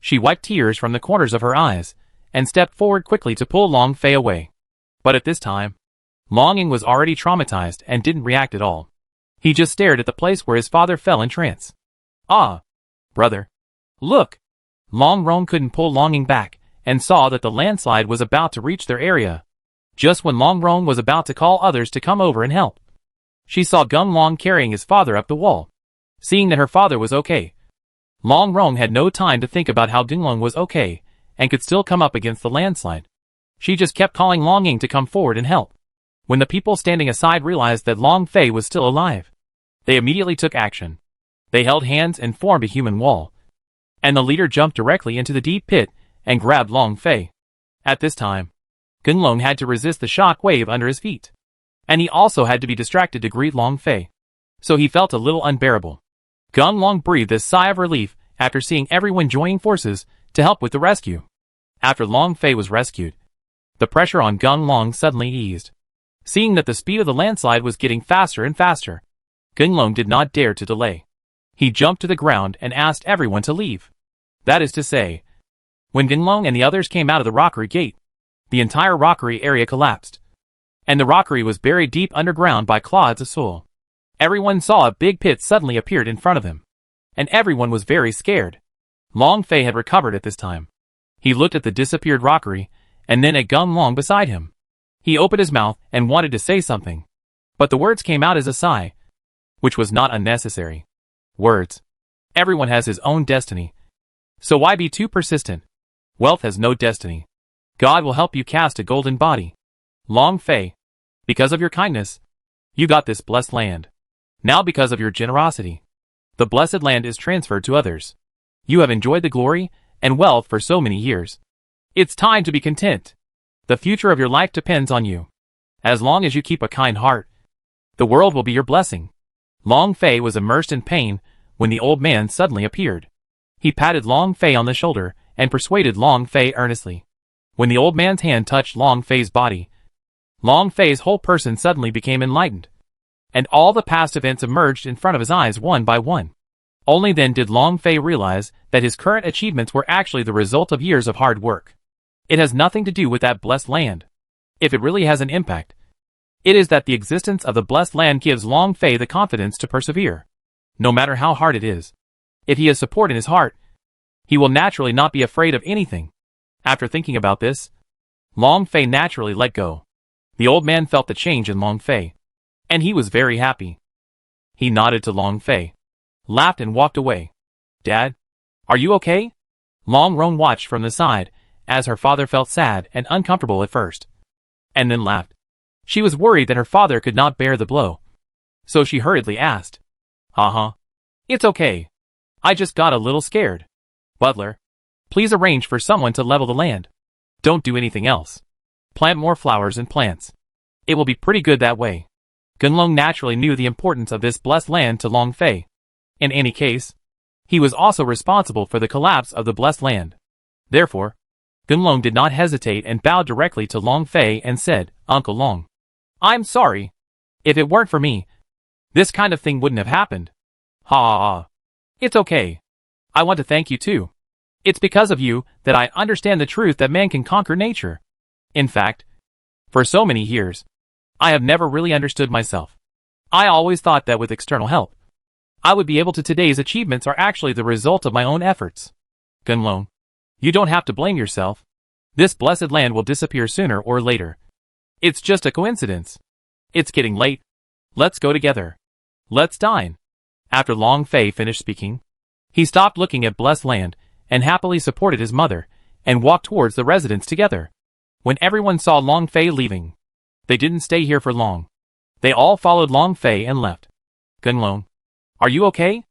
She wiped tears from the corners of her eyes and stepped forward quickly to pull Long Fei away. But at this time, Long Ying was already traumatized and didn't react at all. He just stared at the place where his father fell in trance. Ah! Brother! Look! Long Rong couldn't pull Long Ying back and saw that the landslide was about to reach their area. Just when Long Rong was about to call others to come over and help, she saw Gung Long carrying his father up the wall. Seeing that her father was okay, Long Rong had no time to think about how Gung Long was okay and could still come up against the landslide. She just kept calling Long Ying to come forward and help. When the people standing aside realized that Long Fei was still alive, they immediately took action. They held hands and formed a human wall, and the leader jumped directly into the deep pit and grabbed Long Fei. At this time, Gung Long had to resist the shock wave under his feet, and he also had to be distracted to greet Long Fei, so he felt a little unbearable. Gung Long breathed a sigh of relief after seeing everyone joining forces to help with the rescue. After Long Fei was rescued, the pressure on Gung Long suddenly eased. Seeing that the speed of the landslide was getting faster and faster, Gung Long did not dare to delay. He jumped to the ground and asked everyone to leave. That is to say, when Gung Long and the others came out of the rockery gate, the entire rockery area collapsed, and the rockery was buried deep underground by clods of soil. Everyone saw a big pit suddenly appeared in front of them, and everyone was very scared. Long Fei had recovered at this time. He looked at the disappeared rockery, and then at Gung Long beside him. He opened his mouth and wanted to say something, but the words came out as a sigh, which was not unnecessary. Words. Everyone has his own destiny, so why be too persistent? Wealth has no destiny. God will help you cast a golden body. Long Fei, because of your kindness, you got this blessed land. Now because of your generosity, the blessed land is transferred to others. You have enjoyed the glory and wealth for so many years. It's time to be content. The future of your life depends on you. As long as you keep a kind heart, the world will be your blessing. Long Fei was immersed in pain when the old man suddenly appeared. He patted Long Fei on the shoulder and persuaded Long Fei earnestly. When the old man's hand touched Long Fei's body, Long Fei's whole person suddenly became enlightened, and all the past events emerged in front of his eyes one by one. Only then did Long Fei realize that his current achievements were actually the result of years of hard work. It has nothing to do with that blessed land. If it really has an impact, it is that the existence of the blessed land gives Long Fei the confidence to persevere, no matter how hard it is. If he has support in his heart, he will naturally not be afraid of anything. After thinking about this, Long Fei naturally let go. The old man felt the change in Long Fei, and he was very happy. He nodded to Long Fei, laughed and walked away. Dad, are you okay? Long Rong watched from the side as her father felt sad and uncomfortable at first, and then laughed. She was worried that her father could not bear the blow. So she hurriedly asked, It's okay. I just got a little scared. Butler, please arrange for someone to level the land. Don't do anything else. Plant more flowers and plants. It will be pretty good that way. Gunlong naturally knew the importance of this blessed land to Long Fei. In any case, he was also responsible for the collapse of the blessed land. Therefore, Gunlong did not hesitate and bowed directly to Long Fei and said, Uncle Long, I'm sorry. If it weren't for me, this kind of thing wouldn't have happened. It's okay. I want to thank you too. It's because of you that I understand the truth that man can conquer nature. In fact, for so many years, I have never really understood myself. I always thought that with external help, I would be able to. Today's achievements are actually the result of my own efforts. Gunlong, you don't have to blame yourself. This blessed land will disappear sooner or later. It's just a coincidence. It's getting late. Let's go together. Let's dine. After Long Fei finished speaking, he stopped looking at blessed land and happily supported his mother and walked towards the residence together. When everyone saw Long Fei leaving, they didn't stay here for long. They all followed Long Fei and left. Gunlong, are you okay?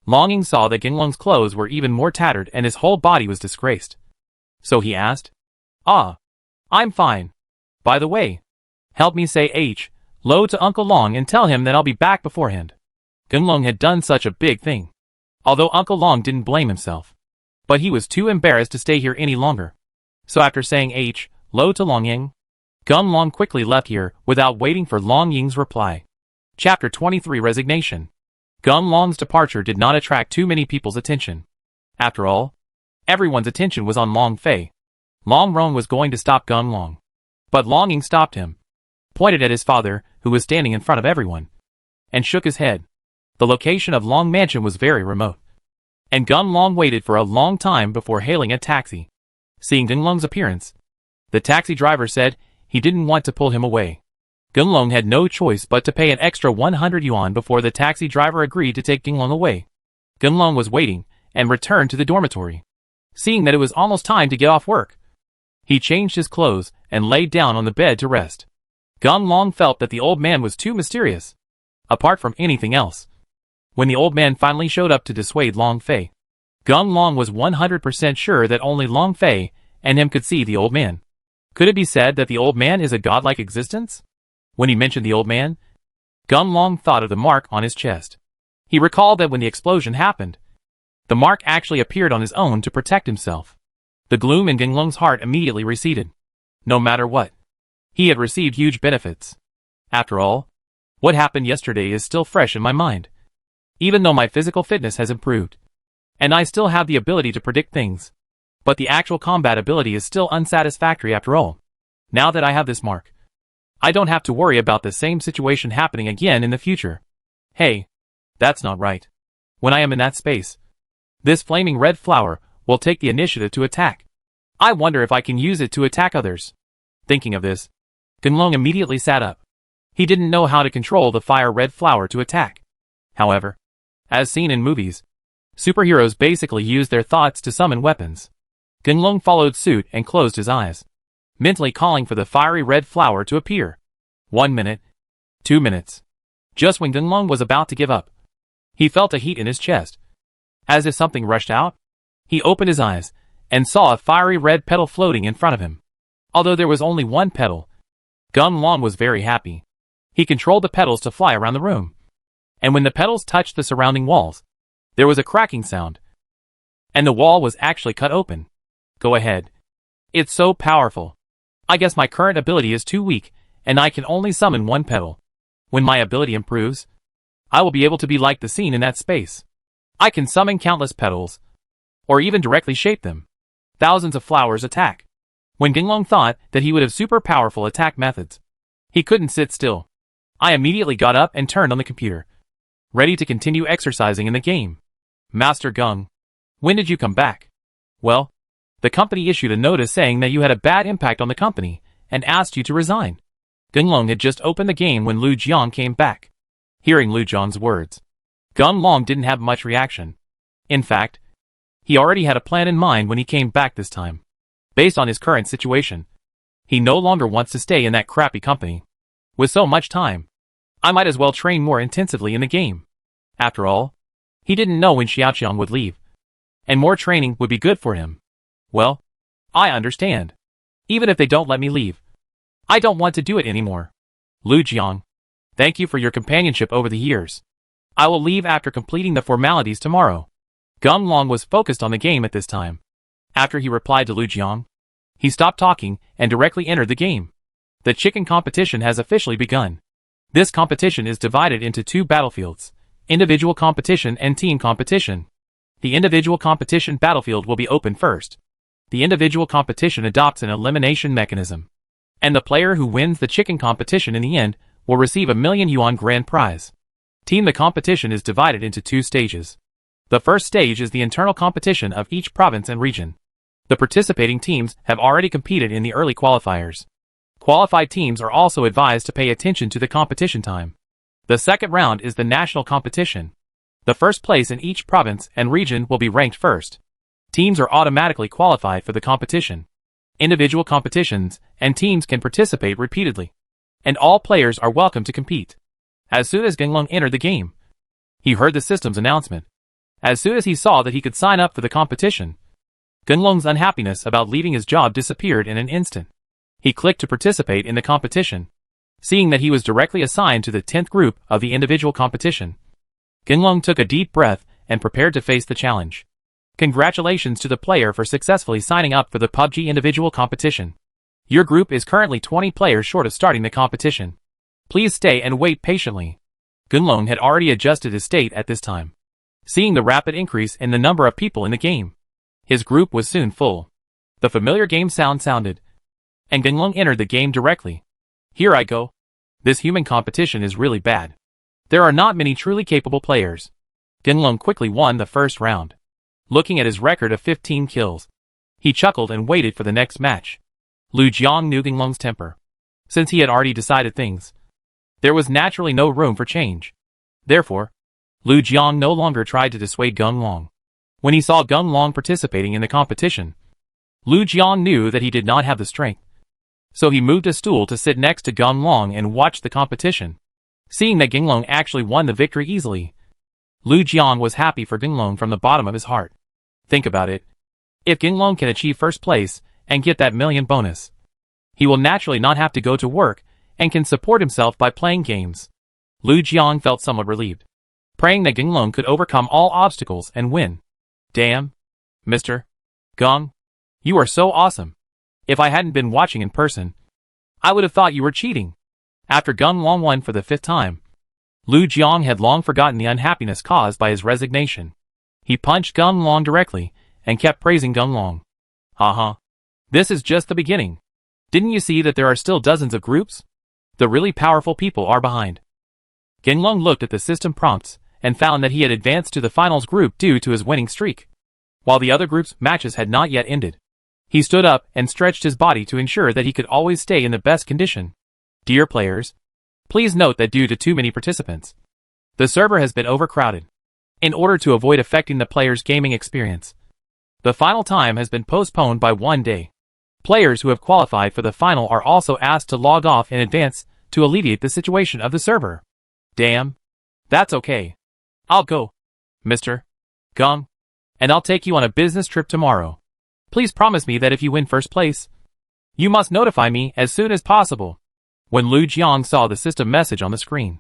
Long Ying saw that Gunlong's clothes were even more tattered and his whole body was disgraced. So he asked, I'm fine. By the way, help me say hello to Uncle Long and tell him that I'll be back beforehand. Gunlong had done such a big thing. Although Uncle Long didn't blame himself, but he was too embarrassed to stay here any longer. So after saying hello to Long Ying, Gunlong quickly left here without waiting for Long Ying's reply. Chapter 23 Resignation. Gunlong's departure did not attract too many people's attention. After all, everyone's attention was on Long Fei. Long Rong was going to stop Gunlong, but Long Ying stopped him, pointed at his father, who was standing in front of everyone, and shook his head. The location of Long Mansion was very remote, and Gunlong waited for a long time before hailing a taxi. Seeing Gunlong's appearance, the taxi driver said he didn't want to pull him away. Gunlong had no choice but to pay an extra 100 yuan before the taxi driver agreed to take Gunlong away. Gunlong was waiting and returned to the dormitory. Seeing that it was almost time to get off work, he changed his clothes and laid down on the bed to rest. Gunlong felt that the old man was too mysterious, apart from anything else. When the old man finally showed up to dissuade Long Fei, Gunlong was 100% sure that only Long Fei and him could see the old man. Could it be said that the old man is a godlike existence? When he mentioned the old man, Gunlong thought of the mark on his chest. He recalled that when the explosion happened, the mark actually appeared on his own to protect himself. The gloom in Gunlong's heart immediately receded. No matter what, he had received huge benefits. After all, what happened yesterday is still fresh in my mind. Even though my physical fitness has improved, and I still have the ability to predict things, but the actual combat ability is still unsatisfactory after all. Now that I have this mark, I don't have to worry about the same situation happening again in the future. Hey, that's not right. When I am in that space, this flaming red flower will take the initiative to attack. I wonder if I can use it to attack others. Thinking of this, Gunlong immediately sat up. He didn't know how to control the fire red flower to attack. However, as seen in movies, superheroes basically use their thoughts to summon weapons. Gunlong followed suit and closed his eyes, mentally calling for the fiery red flower to appear. 1 minute, 2 minutes. Just when Gunlong was about to give up, he felt a heat in his chest. As if something rushed out, he opened his eyes and saw a fiery red petal floating in front of him. Although there was only one petal, Gunlong was very happy. He controlled the petals to fly around the room, and when the petals touched the surrounding walls, there was a cracking sound, and the wall was actually cut open. Go ahead. It's so powerful. I guess my current ability is too weak, and I can only summon one petal. When my ability improves, I will be able to be like the scene in that space. I can summon countless petals, or even directly shape them. Thousands of flowers attack. When Gunlong thought that he would have super powerful attack methods, he couldn't sit still. I immediately got up and turned on the computer, ready to continue exercising in the game. Master Gung, when did you come back? Well, the company issued a notice saying that you had a bad impact on the company and asked you to resign. Gunlong had just opened the game when Lu Jiang came back. Hearing Lu Jiang's words, Gunlong didn't have much reaction. In fact, he already had a plan in mind when he came back this time. Based on his current situation, he no longer wants to stay in that crappy company. With so much time, I might as well train more intensively in the game. After all, he didn't know when Xiaoqiang would leave, and more training would be good for him. Well, I understand. Even if they don't let me leave, I don't want to do it anymore. Lu Jiang, thank you for your companionship over the years. I will leave after completing the formalities tomorrow. Geng Long was focused on the game at this time. After he replied to Lu Jiang, he stopped talking and directly entered the game. The chicken competition has officially begun. This competition is divided into two battlefields, individual competition and team competition. The individual competition battlefield will be open first. The individual competition adopts an elimination mechanism, and the player who wins the chicken competition in the end will receive a $1,000,000 grand prize. The competition is divided into two stages. The first stage is the internal competition of each province and region. The participating teams have already competed in the early qualifiers. Qualified teams are also advised to pay attention to the competition time. The second round is the national competition. The first place in each province and region will be ranked first. Teams are automatically qualified for the competition. Individual competitions and teams can participate repeatedly, and all players are welcome to compete. As soon as Geng Long entered the game, he heard the system's announcement. As soon as he saw that he could sign up for the competition, Geng Long's unhappiness about leaving his job disappeared in an instant. He clicked to participate in the competition. Seeing that he was directly assigned to the 10th group of the individual competition, Geng Long took a deep breath and prepared to face the challenge. Congratulations to the player for successfully signing up for the PUBG individual competition. Your group is currently 20 players short of starting the competition. Please stay and wait patiently. Geng Long had already adjusted his state at this time. Seeing the rapid increase in the number of people in the game, his group was soon full. The familiar game sound sounded, and Geng Long entered the game directly. Here I go. This human competition is really bad. There are not many truly capable players. Geng Long quickly won the first round. Looking at his record of 15 kills, he chuckled and waited for the next match. Lu Jiang knew Geng Long's temper. Since he had already decided things, there was naturally no room for change. Therefore, Lu Jiang no longer tried to dissuade Geng Long. When he saw Geng Long participating in the competition, Lu Jiang knew that he did not have the strength. So he moved a stool to sit next to Geng Long and watched the competition. Seeing that Geng Long actually won the victory easily, Lu Jiang was happy for Geng Long from the bottom of his heart. Think about it. If Geng Long can achieve first place and get that $1,000,000 bonus, he will naturally not have to go to work and can support himself by playing games. Lu Jiang felt somewhat relieved, praying that Geng Long could overcome all obstacles and win. Damn, Mr. Geng, you are so awesome. If I hadn't been watching in person, I would have thought you were cheating. After Geng Long won for the 5th time, Lu Jiang had long forgotten the unhappiness caused by his resignation. He punched Geng Long directly and kept praising Geng Long. Haha. This is just the beginning. Didn't you see that there are still dozens of groups? The really powerful people are behind. Geng Long looked at the system prompts and found that he had advanced to the finals group due to his winning streak. While the other group's matches had not yet ended, he stood up and stretched his body to ensure that he could always stay in the best condition. Dear players, please note that due to too many participants, the server has been overcrowded. In order to avoid affecting the players' gaming experience, the final time has been postponed by 1 day. Players who have qualified for the final are also asked to log off in advance to alleviate the situation of the server. Damn. That's okay. I'll go, Mr. Geng, and I'll take you on a business trip tomorrow. Please promise me that if you win first place, you must notify me as soon as possible. When Lu Jiang saw the system message on the screen,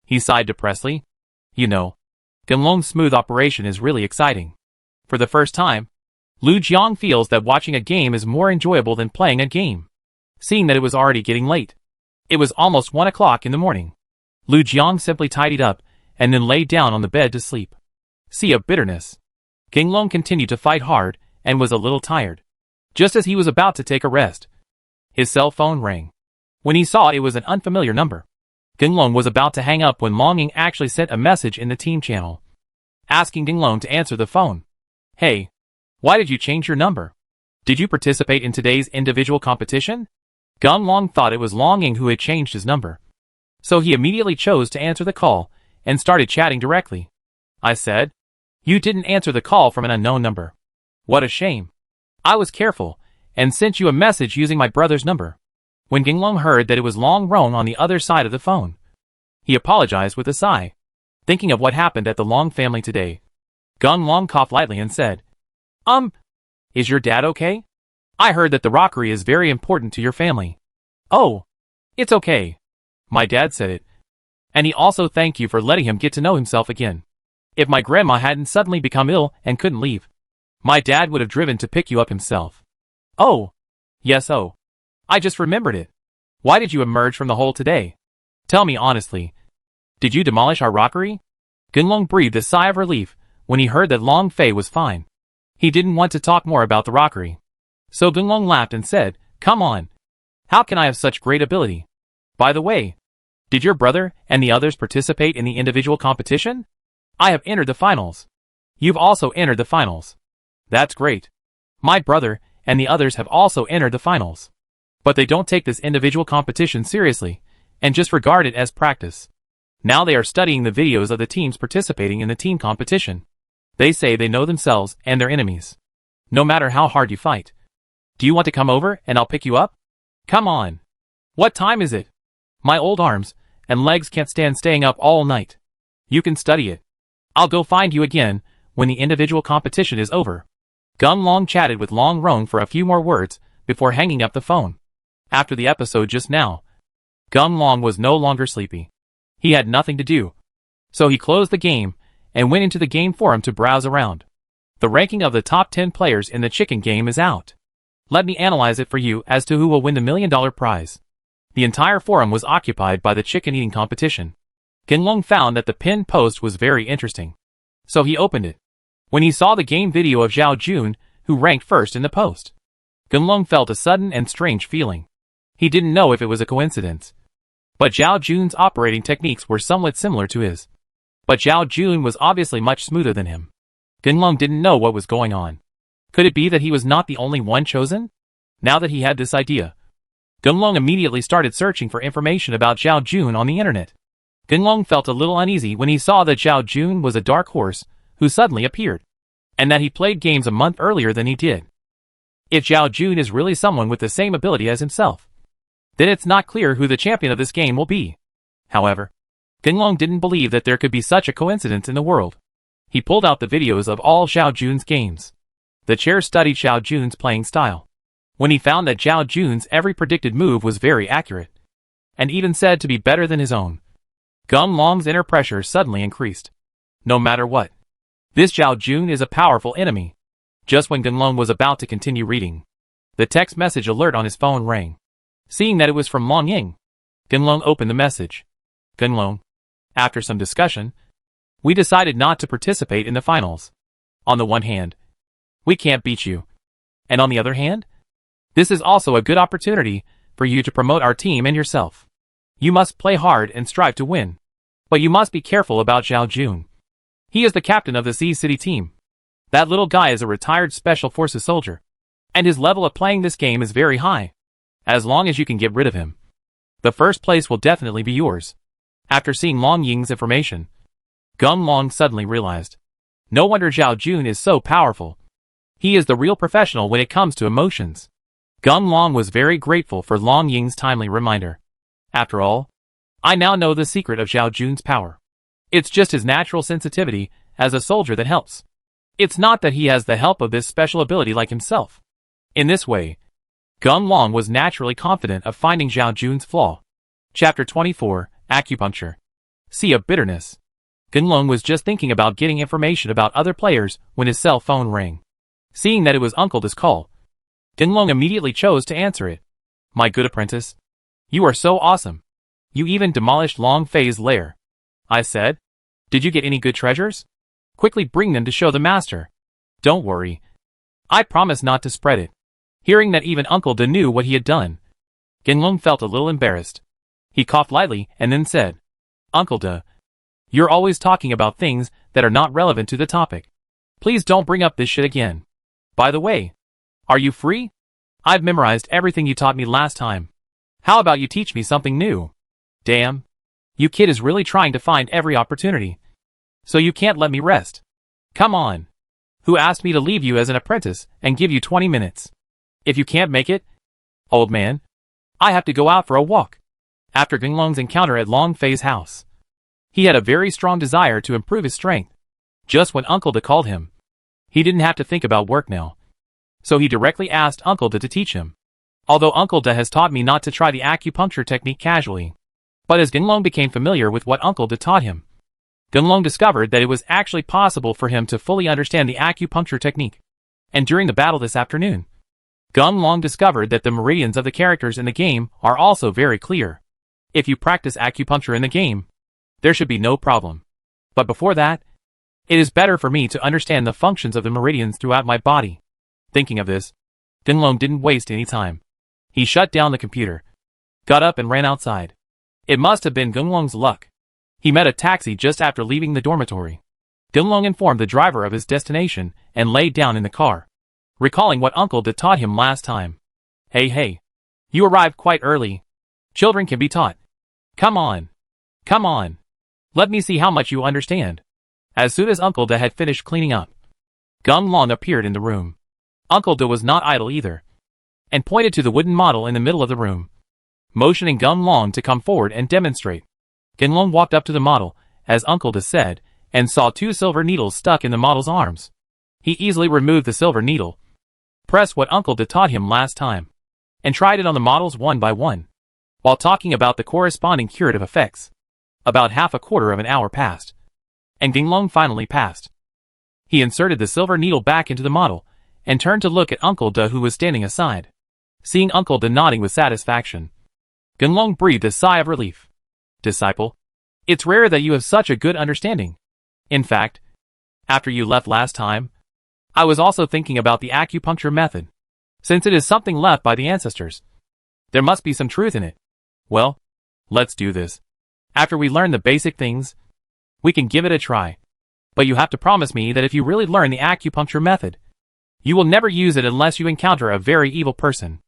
he sighed depressedly. You know, Geng Long's smooth operation is really exciting. For the first time, Lu Jiang feels that watching a game is more enjoyable than playing a game. Seeing that it was already getting late, it was almost 1 o'clock in the morning. Lu Jiang simply tidied up and then lay down on the bed to sleep. Sea of bitterness. Geng Long continued to fight hard and was a little tired. Just as he was about to take a rest, his cell phone rang. When he saw it was an unfamiliar number, Geng Long was about to hang up when Long Ying actually sent a message in the team channel, asking Geng Long to answer the phone. Hey, why did you change your number? Did you participate in today's individual competition? Geng Long thought it was Long Ying who had changed his number, so he immediately chose to answer the call and started chatting directly. I said, you didn't answer the call from an unknown number. What a shame. I was careful and sent you a message using my brother's number. When Ginglong heard that it was Long Rong on the other side of the phone, he apologized with a sigh, thinking of what happened at the Long family today. Ginglong coughed lightly and said, Is your dad okay? I heard that the rockery is very important to your family. Oh, it's okay. My dad said it. And he also thanked you for letting him get to know himself again. If my grandma hadn't suddenly become ill and couldn't leave, my dad would have driven to pick you up himself. Oh. Yes, oh. I just remembered it. Why did you emerge from the hole today? Tell me honestly. Did you demolish our rockery? Ginglong breathed a sigh of relief when he heard that Long Fei was fine. He didn't want to talk more about the rockery. So Ginglong laughed and said, Come on. How can I have such great ability? By the way, did your brother and the others participate in the individual competition? I have entered the finals. You've also entered the finals. That's great. My brother and the others have also entered the finals. But they don't take this individual competition seriously, and just regard it as practice. Now they are studying the videos of the teams participating in the team competition. They say they know themselves and their enemies. No matter how hard you fight. Do you want to come over and I'll pick you up? Come on. What time is it? My old arms and legs can't stand staying up all night. You can study it. I'll go find you again when the individual competition is over. Ginglong chatted with Long Rong for a few more words before hanging up the phone. After the episode just now, Ginglong was no longer sleepy. He had nothing to do. So he closed the game and went into the game forum to browse around. The ranking of the top 10 players in the chicken game is out. Let me analyze it for you as to who will win the $1 million prize. The entire forum was occupied by the chicken eating competition. Ginglong found that the pinned post was very interesting. So he opened it. When he saw the game video of Zhao Jun, who ranked first in the post, Ginglong felt a sudden and strange feeling. He didn't know if it was a coincidence. But Zhao Jun's operating techniques were somewhat similar to his. But Zhao Jun was obviously much smoother than him. Ginglong didn't know what was going on. Could it be that he was not the only one chosen? Now that he had this idea, Ginglong immediately started searching for information about Zhao Jun on the internet. Ginglong felt a little uneasy when he saw that Zhao Jun was a dark horse who suddenly appeared, and that he played games a month earlier than he did. If Zhao Jun is really someone with the same ability as himself, then it's not clear who the champion of this game will be. However, Ginglong didn't believe that there could be such a coincidence in the world. He pulled out the videos of all Zhao Jun's games. The chair studied Zhao Jun's playing style. When he found that Zhao Jun's every predicted move was very accurate, and even said to be better than his own, Ginglong's inner pressure suddenly increased. No matter what, this Zhao Jun is a powerful enemy. Just when Ginglong was about to continue reading, the text message alert on his phone rang. Seeing that it was from Long Ying, Ginglong opened the message. Ginglong, after some discussion, we decided not to participate in the finals. On the one hand, we can't beat you. And on the other hand, this is also a good opportunity for you to promote our team and yourself. You must play hard and strive to win. But you must be careful about Zhao Jun. He is the captain of the Sea City team. That little guy is a retired Special Forces soldier, and his level of playing this game is very high. As long as you can get rid of him, the first place will definitely be yours. After seeing Long Ying's information, Ginglong suddenly realized. No wonder Zhao Jun is so powerful. He is the real professional when it comes to emotions. Ginglong was very grateful for Long Ying's timely reminder. After all, I now know the secret of Zhao Jun's power. It's just his natural sensitivity as a soldier that helps. It's not that he has the help of this special ability like himself. In this way, Ginglong was naturally confident of finding Zhao Jun's flaw. Chapter 24, Acupuncture. Sea of Bitterness. Ginglong was just thinking about getting information about other players when his cell phone rang. Seeing that it was Uncle Da's call, Ginglong immediately chose to answer it. My good apprentice, you are so awesome. You even demolished Long Fei's lair. I said, did you get any good treasures? Quickly bring them to show the master. Don't worry. I promise not to spread it. Hearing that even Uncle Da knew what he had done, Ginglong felt a little embarrassed. He coughed lightly and then said, Uncle Da, you're always talking about things that are not relevant to the topic. Please don't bring up this shit again. By the way, are you free? I've memorized everything you taught me last time. How about you teach me something new? Damn. You kid is really trying to find every opportunity. So you can't let me rest. Come on. Who asked me to leave you as an apprentice and give you 20 minutes? If you can't make it, old man, I have to go out for a walk. After Genglong's encounter at Long Fei's house, he had a very strong desire to improve his strength. Just when Uncle De called him, he didn't have to think about work now. So he directly asked Uncle De to teach him. Although Uncle De has taught me not to try the acupuncture technique casually. But as Genglong became familiar with what Uncle De taught him, Genglong discovered that it was actually possible for him to fully understand the acupuncture technique. And during the battle this afternoon, Genglong discovered that the meridians of the characters in the game are also very clear. If you practice acupuncture in the game, there should be no problem. But before that, it is better for me to understand the functions of the meridians throughout my body. Thinking of this, Genglong didn't waste any time. He shut down the computer, got up and ran outside. It must have been Genglong's luck. He met a taxi just after leaving the dormitory. Genglong informed the driver of his destination and laid down in the car, recalling what Uncle De taught him last time. Hey, you arrived quite early. Children can be taught. Come on. Let me see how much you understand. As soon as Uncle De had finished cleaning up, Genglong appeared in the room. Uncle De was not idle either, and pointed to the wooden model in the middle of the room, motioning Genglong to come forward and demonstrate. Genglong walked up to the model, as Uncle De said, and saw 2 silver needles stuck in the model's arms. He easily removed the silver needle, pressed what Uncle De taught him last time, and tried it on the models one by one, while talking about the corresponding curative effects. About half a quarter of an hour passed, and Genglong finally passed. He inserted the silver needle back into the model, and turned to look at Uncle De, who was standing aside. Seeing Uncle De nodding with satisfaction, Genglong breathed a sigh of relief. Disciple, it's rare that you have such a good understanding. In fact, after you left last time, I was also thinking about the acupuncture method. Since it is something left by the ancestors, there must be some truth in it. Well, let's do this. After we learn the basic things, we can give it a try. But you have to promise me that if you really learn the acupuncture method, you will never use it unless you encounter a very evil person.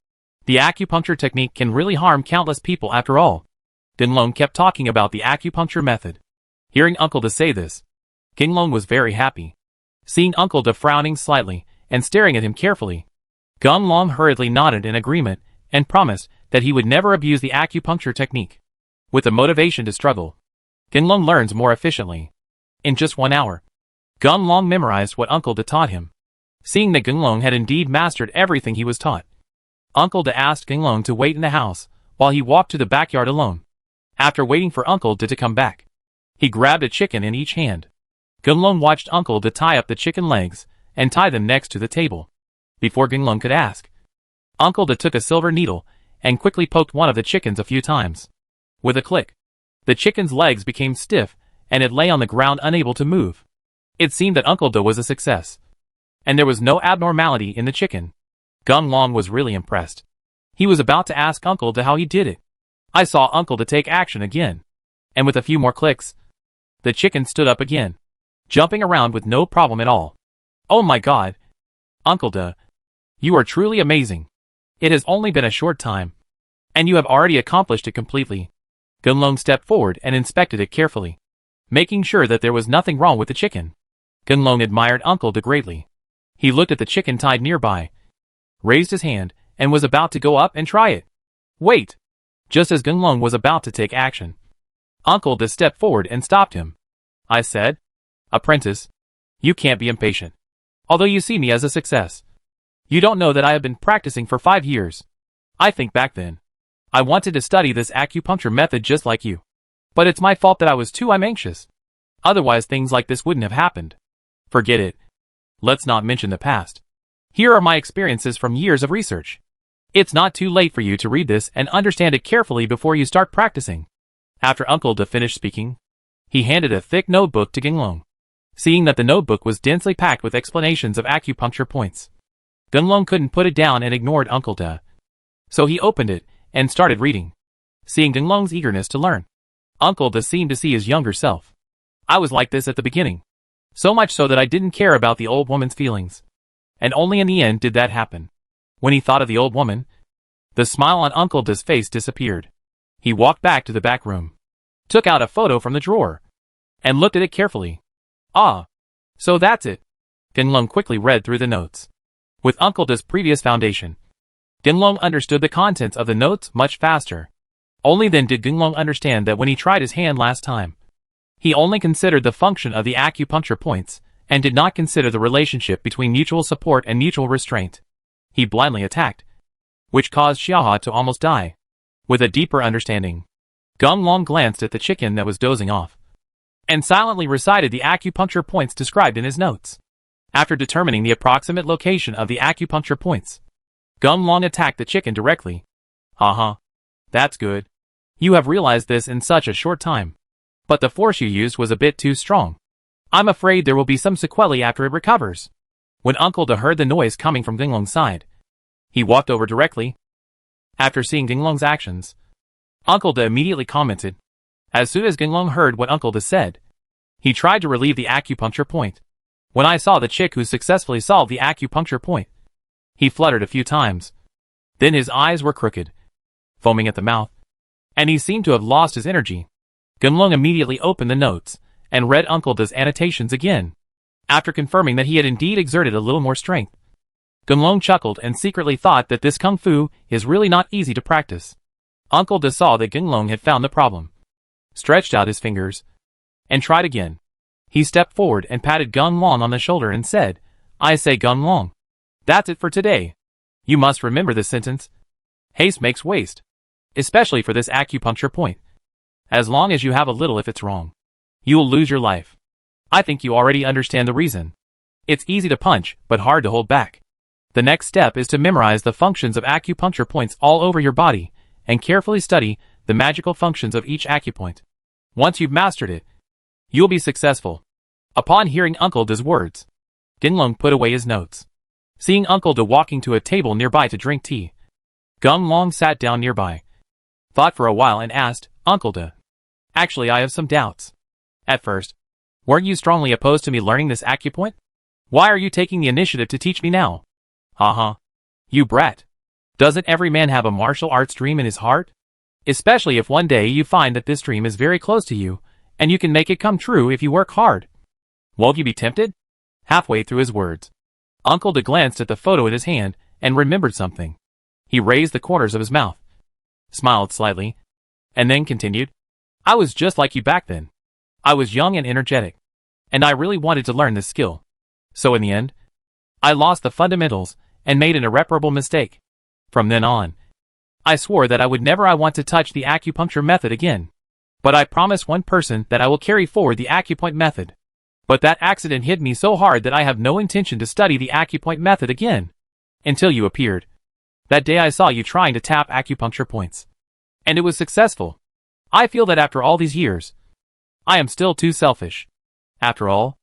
The acupuncture technique can really harm countless people after all. Genglong kept talking about the acupuncture method. Hearing Uncle De say this, Genglong was very happy. Seeing Uncle De frowning slightly and staring at him carefully, Genglong hurriedly nodded in agreement and promised that he would never abuse the acupuncture technique. With the motivation to struggle, Genglong learns more efficiently. In just 1 hour, Genglong memorized what Uncle De taught him. Seeing that Genglong had indeed mastered everything he was taught, Uncle De asked Genglong to wait in the house while he walked to the backyard alone. After waiting for Uncle De to come back, he grabbed a chicken in each hand. Genglong watched Uncle De tie up the chicken legs and tie them next to the table. Before Genglong could ask, Uncle De took a silver needle and quickly poked one of the chickens a few times. With a click, the chicken's legs became stiff and it lay on the ground unable to move. It seemed that Uncle De was a success, and there was no abnormality in the chicken. Genglong was really impressed. He was about to ask Uncle De how he did it. I saw Uncle De take action again, and with a few more clicks, the chicken stood up again, jumping around with no problem at all. Oh my God! Uncle De, you are truly amazing. It has only been a short time, and you have already accomplished it completely. Genglong stepped forward and inspected it carefully, making sure that there was nothing wrong with the chicken. Genglong admired Uncle De greatly. He looked at the chicken tied nearby, raised his hand, and was about to go up and try it. Wait! Just as Genglong was about to take action, Uncle De stepped forward and stopped him. I said, Apprentice, you can't be impatient. Although you see me as a success, you don't know that I have been practicing for 5 years. I think back then, I wanted to study this acupuncture method just like you. But it's my fault that I was too anxious. Otherwise things like this wouldn't have happened. Forget it. Let's not mention the past. Here are my experiences from years of research. It's not too late for you to read this and understand it carefully before you start practicing. After Uncle De finished speaking, he handed a thick notebook to Genglong. Seeing that the notebook was densely packed with explanations of acupuncture points, Genglong couldn't put it down and ignored Uncle De. So he opened it and started reading. Seeing Genglong's eagerness to learn, Uncle De seemed to see his younger self. I was like this at the beginning. So much so that I didn't care about the old woman's feelings. And only in the end did that happen. When he thought of the old woman, the smile on Uncle De's face disappeared. He walked back to the back room, took out a photo from the drawer, and looked at it carefully. Ah, so that's it. Genglong quickly read through the notes. With Uncle De's previous foundation, Gunlong understood the contents of the notes much faster. Only then did Gunlong understand that when he tried his hand last time, he only considered the function of the acupuncture points, and did not consider the relationship between mutual support and mutual restraint. He blindly attacked, which caused Xiaohua to almost die. With a deeper understanding, Gunlong glanced at the chicken that was dozing off, and silently recited the acupuncture points described in his notes. After determining the approximate location of the acupuncture points, Gunlong attacked the chicken directly. Haha. That's good. You have realized this in such a short time. But the force you used was a bit too strong. I'm afraid there will be some sequelae after it recovers. When Uncle Da heard the noise coming from Gunlong's side, he walked over directly. After seeing Gunlong's actions, Uncle Da immediately commented. As soon as Gunlong heard what Uncle Da said, he tried to relieve the acupuncture point. When I saw the chick who successfully solved the acupuncture point, he fluttered a few times. Then his eyes were crooked, foaming at the mouth, and he seemed to have lost his energy. Gunlong immediately opened the notes, and read Uncle Da's annotations again. After confirming that he had indeed exerted a little more strength, Gunlong chuckled and secretly thought that this kung fu is really not easy to practice. Uncle Da saw that Gunlong had found the problem, stretched out his fingers, and tried again. He stepped forward and patted Gunlong on the shoulder and said, I say Gunlong, that's it for today. You must remember this sentence. Haste makes waste, especially for this acupuncture point. As long as you have a little, if it's wrong, you will lose your life. I think you already understand the reason. It's easy to punch, but hard to hold back. The next step is to memorize the functions of acupuncture points all over your body, and carefully study the magical functions of each acupoint. Once you've mastered it, you'll be successful. Upon hearing Uncle Da's words, Gunlong put away his notes. Seeing Uncle Da walking to a table nearby to drink tea, Gunlong sat down nearby, thought for a while and asked, Uncle Da, actually I have some doubts. At first, weren't you strongly opposed to me learning this acupoint? Why are you taking the initiative to teach me now? Haha. You brat. Doesn't every man have a martial arts dream in his heart? Especially if one day you find that this dream is very close to you, and you can make it come true if you work hard. Won't you be tempted? Halfway through his words, Uncle Da glanced at the photo in his hand and remembered something. He raised the corners of his mouth, smiled slightly, and then continued, I was just like you back then. I was young and energetic, and I really wanted to learn this skill. So in the end, I lost the fundamentals and made an irreparable mistake. From then on, I swore that I would never want to touch the acupuncture method again. But I promised one person that I will carry forward the acupoint method. But that accident hit me so hard that I have no intention to study the acupoint method again. Until you appeared. That day I saw you trying to tap acupuncture points. And it was successful. I feel that after all these years, I am still too selfish. After all,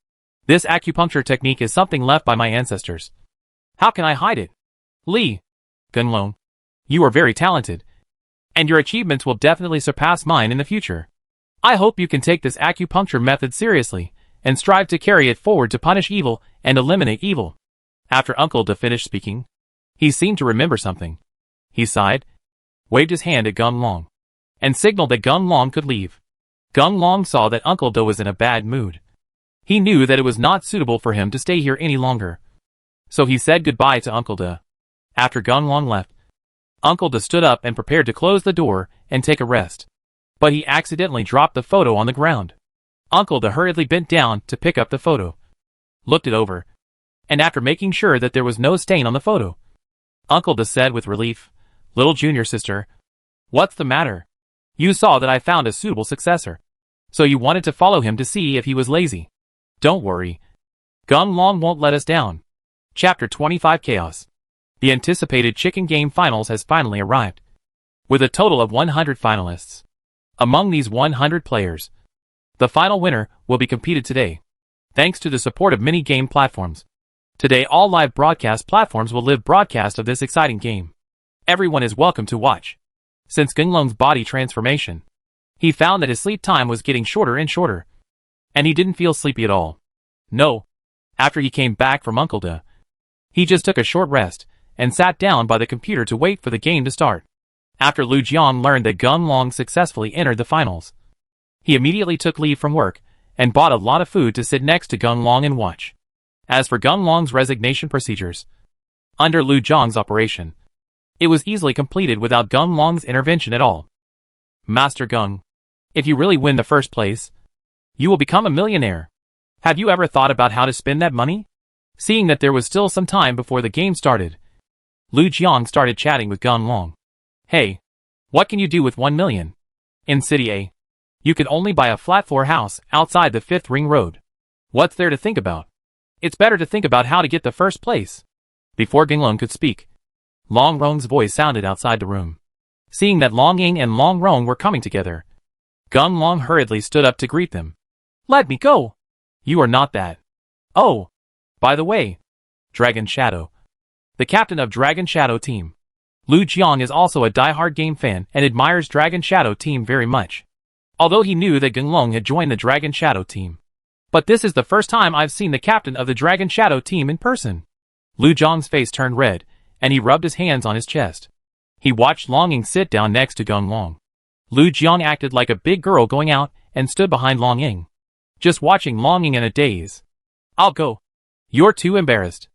this acupuncture technique is something left by my ancestors. How can I hide it? Li, Gunlong, you are very talented, and your achievements will definitely surpass mine in the future. I hope you can take this acupuncture method seriously, and strive to carry it forward to punish evil and eliminate evil. After Uncle Da finished speaking, he seemed to remember something. He sighed, waved his hand at Gunlong, and signaled that Gunlong could leave. Gunlong saw that Uncle Da was in a bad mood. He knew that it was not suitable for him to stay here any longer. So he said goodbye to Uncle Da. After Gunlong left, Uncle Da stood up and prepared to close the door and take a rest. But he accidentally dropped the photo on the ground. Uncle Da hurriedly bent down to pick up the photo, looked it over, and after making sure that there was no stain on the photo, Uncle Da said with relief, Little junior sister, what's the matter? You saw that I found a suitable successor, so you wanted to follow him to see if he was lazy. Don't worry. Gunlong won't let us down. Chapter 25 Chaos. The anticipated Chicken Game Finals has finally arrived, with a total of 100 finalists. Among these 100 players, the final winner will be competed today, thanks to the support of many game platforms. Today all live broadcast platforms will live broadcast of this exciting game. Everyone is welcome to watch. Since Gunlong's body transformation, he found that his sleep time was getting shorter and shorter, and he didn't feel sleepy at all. No. After he came back from Uncle Da, he just took a short rest, and sat down by the computer to wait for the game to start. After Lu Jian learned that Gunlong successfully entered the finals, he immediately took leave from work, and bought a lot of food to sit next to Gunlong and watch. As for Gunlong's resignation procedures, under Lu Jiang's operation, It was easily completed without Gung Long's intervention at all. Master Gung, if you really win the first place, you will become a millionaire. Have you ever thought about how to spend that money? Seeing that there was still some time before the game started, Lu Jiang started chatting with Gung Long. Hey, what can you do with 1 million? In City A, you could only buy a flat floor house outside the 5th Ring Road. What's there to think about? It's better to think about how to get the first place. Before Gung Long could speak, Long Rong's voice sounded outside the room. Seeing that Long Ying and Long Rong were coming together, Gung Long hurriedly stood up to greet them. Let me go! You are not that. Oh, by the way, Dragon Shadow, the captain of Dragon Shadow Team. Lu Jiang is also a die-hard game fan and admires Dragon Shadow Team very much. Although he knew that Gung Long had joined the Dragon Shadow Team. But this is the first time I've seen the captain of the Dragon Shadow Team in person. Lu Jiang's face turned red, and he rubbed his hands on his chest. He watched Long Ying sit down next to Gung Long. Lu Jiang acted like a big girl going out and stood behind Long Ying, just watching Long Ying in a daze. I'll go. You're too embarrassed.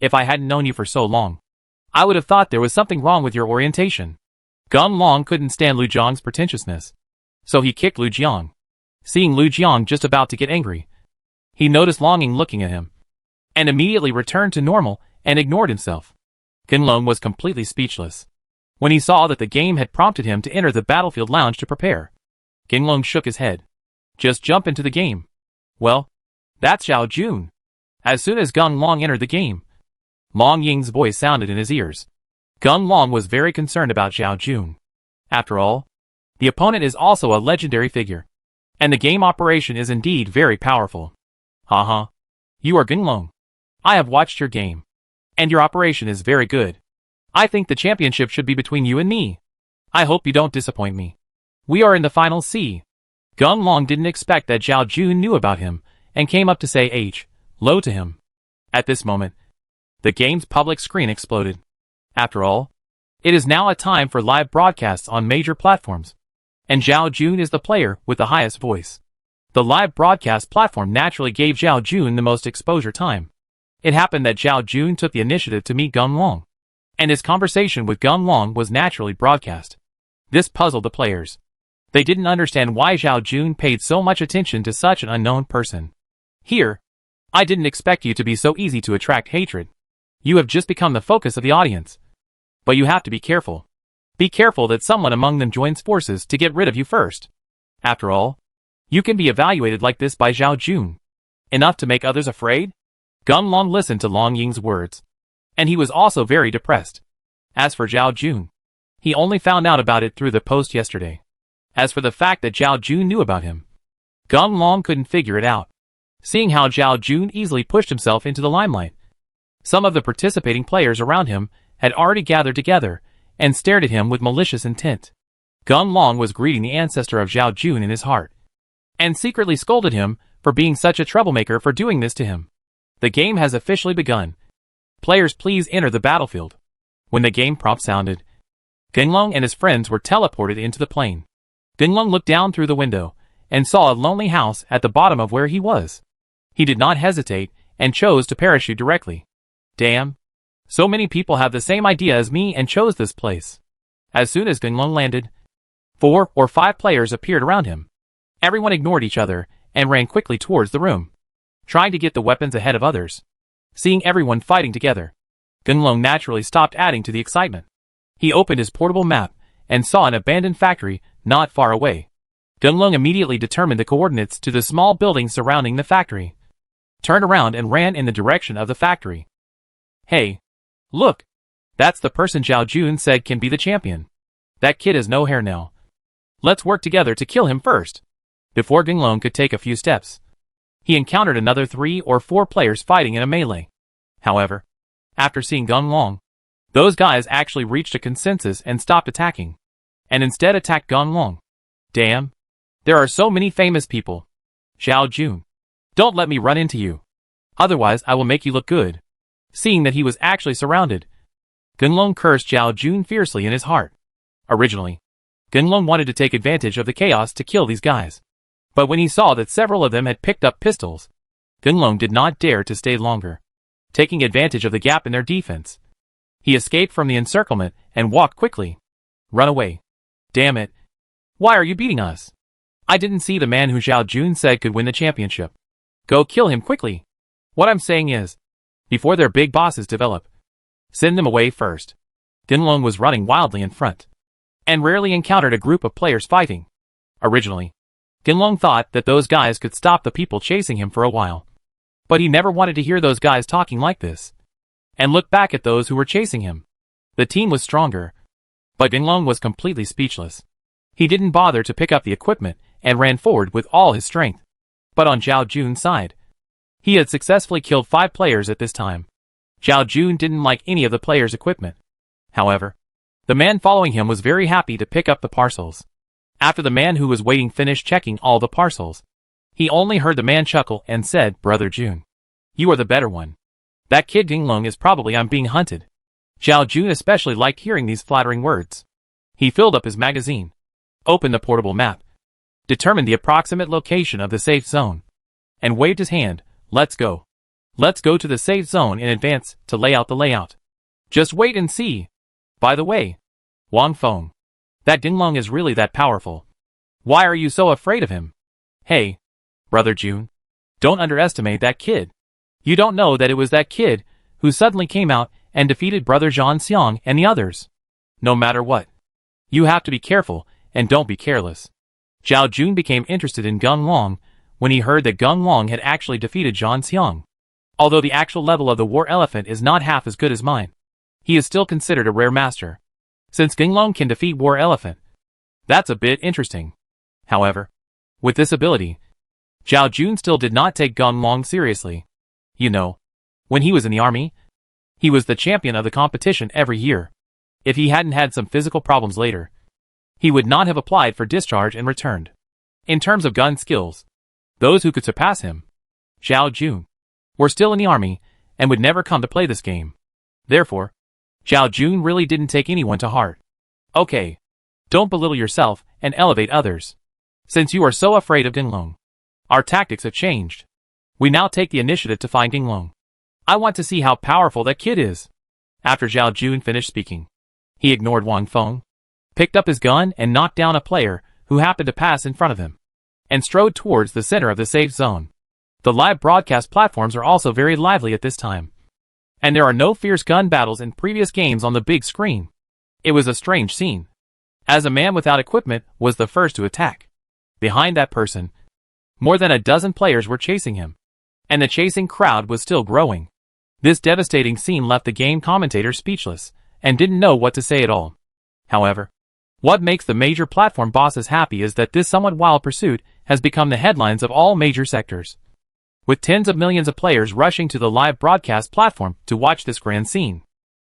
If I hadn't known you for so long, I would have thought there was something wrong with your orientation. Gung Long couldn't stand Lu Jiang's pretentiousness, so he kicked Lu Jiang. Seeing Lu Jiang just about to get angry, he noticed Long Ying looking at him, and immediately returned to normal and ignored himself. Gung Long was completely speechless when he saw that the game had prompted him to enter the battlefield lounge to prepare. Gung Long shook his head. Just jump into the game. Well, that's Zhao Jun. As soon as Gung Long entered the game, Long Ying's voice sounded in his ears. Gung Long was very concerned about Zhao Jun. After all, the opponent is also a legendary figure, and the game operation is indeed very powerful. Haha. You are Gung Long. I have watched your game, and your operation is very good. I think the championship should be between you and me. I hope you don't disappoint me. We are in the final C. Gung Long didn't expect that Zhao Jun knew about him, and came up to say hello to him. At this moment, the game's public screen exploded. After all, it is now a time for live broadcasts on major platforms, and Zhao Jun is the player with the highest voice. The live broadcast platform naturally gave Zhao Jun the most exposure time. It happened that Zhao Jun took the initiative to meet Gung Long, and his conversation with Gung Long was naturally broadcast. This puzzled the players. They didn't understand why Zhao Jun paid so much attention to such an unknown person. Here, I didn't expect you to be so easy to attract hatred. You have just become the focus of the audience. But you have to be careful. Be careful that someone among them joins forces to get rid of you first. After all, you can be evaluated like this by Zhao Jun. Enough to make others afraid? Gung Long listened to Long Ying's words, and he was also very depressed. As for Zhao Jun, he only found out about it through the post yesterday. As for the fact that Zhao Jun knew about him, Gung Long couldn't figure it out. Seeing how Zhao Jun easily pushed himself into the limelight, some of the participating players around him had already gathered together and stared at him with malicious intent. Gung Long was greeting the ancestor of Zhao Jun in his heart, and secretly scolded him for being such a troublemaker for doing this to him. The game has officially begun. Players, please enter the battlefield. When the game prompt sounded, Gung Long and his friends were teleported into the plane. Gung Long looked down through the window and saw a lonely house at the bottom of where he was. He did not hesitate and chose to parachute directly. Damn. So many people have the same idea as me and chose this place. As soon as Gung Long landed, 4 or 5 players appeared around him. Everyone ignored each other and ran quickly towards the room, trying to get the weapons ahead of others. Seeing everyone fighting together, Gung Long naturally stopped adding to the excitement. He opened his portable map and saw an abandoned factory not far away. Gung Long immediately determined the coordinates to the small building surrounding the factory, turned around and ran in the direction of the factory. Hey, look, that's the person Zhao Jun said can be the champion. That kid has no hair now. Let's work together to kill him first. Before Gung Long could take a few steps, he encountered another 3 or 4 players fighting in a melee. However, after seeing Gung Long, those guys actually reached a consensus and stopped attacking, and instead attacked Gung Long. Damn, there are so many famous people. Zhao Jun, don't let me run into you. Otherwise I will make you look good. Seeing that he was actually surrounded, Gung Long cursed Zhao Jun fiercely in his heart. Originally, Gung Long wanted to take advantage of the chaos to kill these guys. But when he saw that several of them had picked up pistols, Gung Long did not dare to stay longer. Taking advantage of the gap in their defense, He escaped from the encirclement and walked quickly. Run away. Damn it. Why are you beating us? I didn't see the man who Zhao Jun said could win the championship. Go kill him quickly. What I'm saying is, before their big bosses develop, send them away first. Dinlong was running wildly in front, and rarely encountered a group of players fighting. Originally, Dinlong thought that those guys could stop the people chasing him for a while. But he never wanted to hear those guys talking like this, and look back at those who were chasing him. The team was stronger, but Dinlong was completely speechless. He didn't bother to pick up the equipment and ran forward with all his strength. But on Zhao Jun's side, he had successfully killed 5 players at this time. Zhao Jun didn't like any of the players' equipment. However, the man following him was very happy to pick up the parcels. After the man who was waiting finished checking all the parcels, he only heard the man chuckle and said, "Brother Jun, you are the better one. That kid Dinglong is probably I'm being hunted." Zhao Jun especially liked hearing these flattering words. He filled up his magazine, opened the portable map, determined the approximate location of the safe zone, and waved his hand. "Let's go. Let's go to the safe zone in advance to lay out the layout. Just wait and see. By the way, Wang Feng, that Dinglong is really that powerful. Why are you so afraid of him? Hey, Brother Jun, don't underestimate that kid. You don't know that it was that kid who suddenly came out and defeated Brother Zhang Xiang and the others. No matter what, you have to be careful and don't be careless." Zhao Jun became interested in Gung Long when he heard that Gung Long had actually defeated Zhang Xiang. Although the actual level of the war elephant is not half as good as mine, he is still considered a rare master. Since Gung Long can defeat war elephant, that's a bit interesting. However, with this ability, Zhao Jun still did not take Gung Long seriously. You know, when he was in the army, he was the champion of the competition every year. If he hadn't had some physical problems later, he would not have applied for discharge and returned. In terms of gun skills, those who could surpass him, Zhao Jun, were still in the army and would never come to play this game. Therefore, Zhao Jun really didn't take anyone to heart. Okay, don't belittle yourself and elevate others. Since you are so afraid of Dinglong, our tactics have changed. We now take the initiative to find Dinglong. I want to see how powerful that kid is. After Zhao Jun finished speaking, he ignored Wang Feng, picked up his gun and knocked down a player who happened to pass in front of him, and strode towards the center of the safe zone. The live broadcast platforms are also very lively at this time, and there are no fierce gun battles in previous games on the big screen. It was a strange scene, as a man without equipment was the first to attack. Behind that person, more than a dozen players were chasing him, and the chasing crowd was still growing. This devastating scene left the game commentator speechless, and didn't know what to say at all. However, what makes the major platform bosses happy is that this somewhat wild pursuit has become the headlines of all major sectors, with tens of millions of players rushing to the live broadcast platform to watch this grand scene.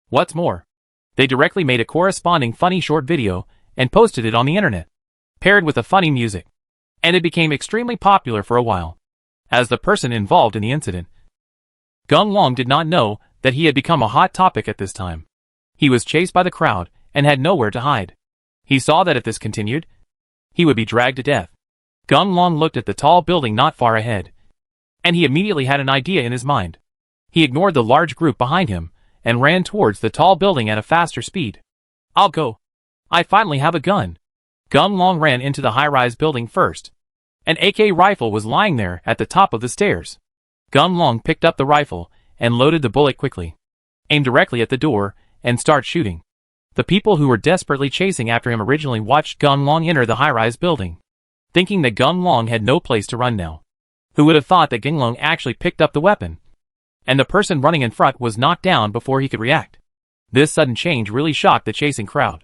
What's more, they directly made a corresponding funny short video and posted it on the internet, paired with a funny music, and it became extremely popular for a while. As the person involved in the incident, Gung Long did not know that he had become a hot topic at this time. He was chased by the crowd and had nowhere to hide. He saw that if this continued, he would be dragged to death. Gung Long looked at the tall building not far ahead, and he immediately had an idea in his mind. He ignored the large group behind him and ran towards the tall building at a faster speed. "I'll go. I finally have a gun." Gung Long ran into the high-rise building first. An AK rifle was lying there at the top of the stairs. Gung Long picked up the rifle and loaded the bullet quickly, aimed directly at the door, and started shooting. The people who were desperately chasing after him originally watched Gung Long enter the high-rise building, thinking that Gung Long had no place to run now. Who would have thought that Gung Long actually picked up the weapon, and the person running in front was knocked down before he could react. This sudden change really shocked the chasing crowd.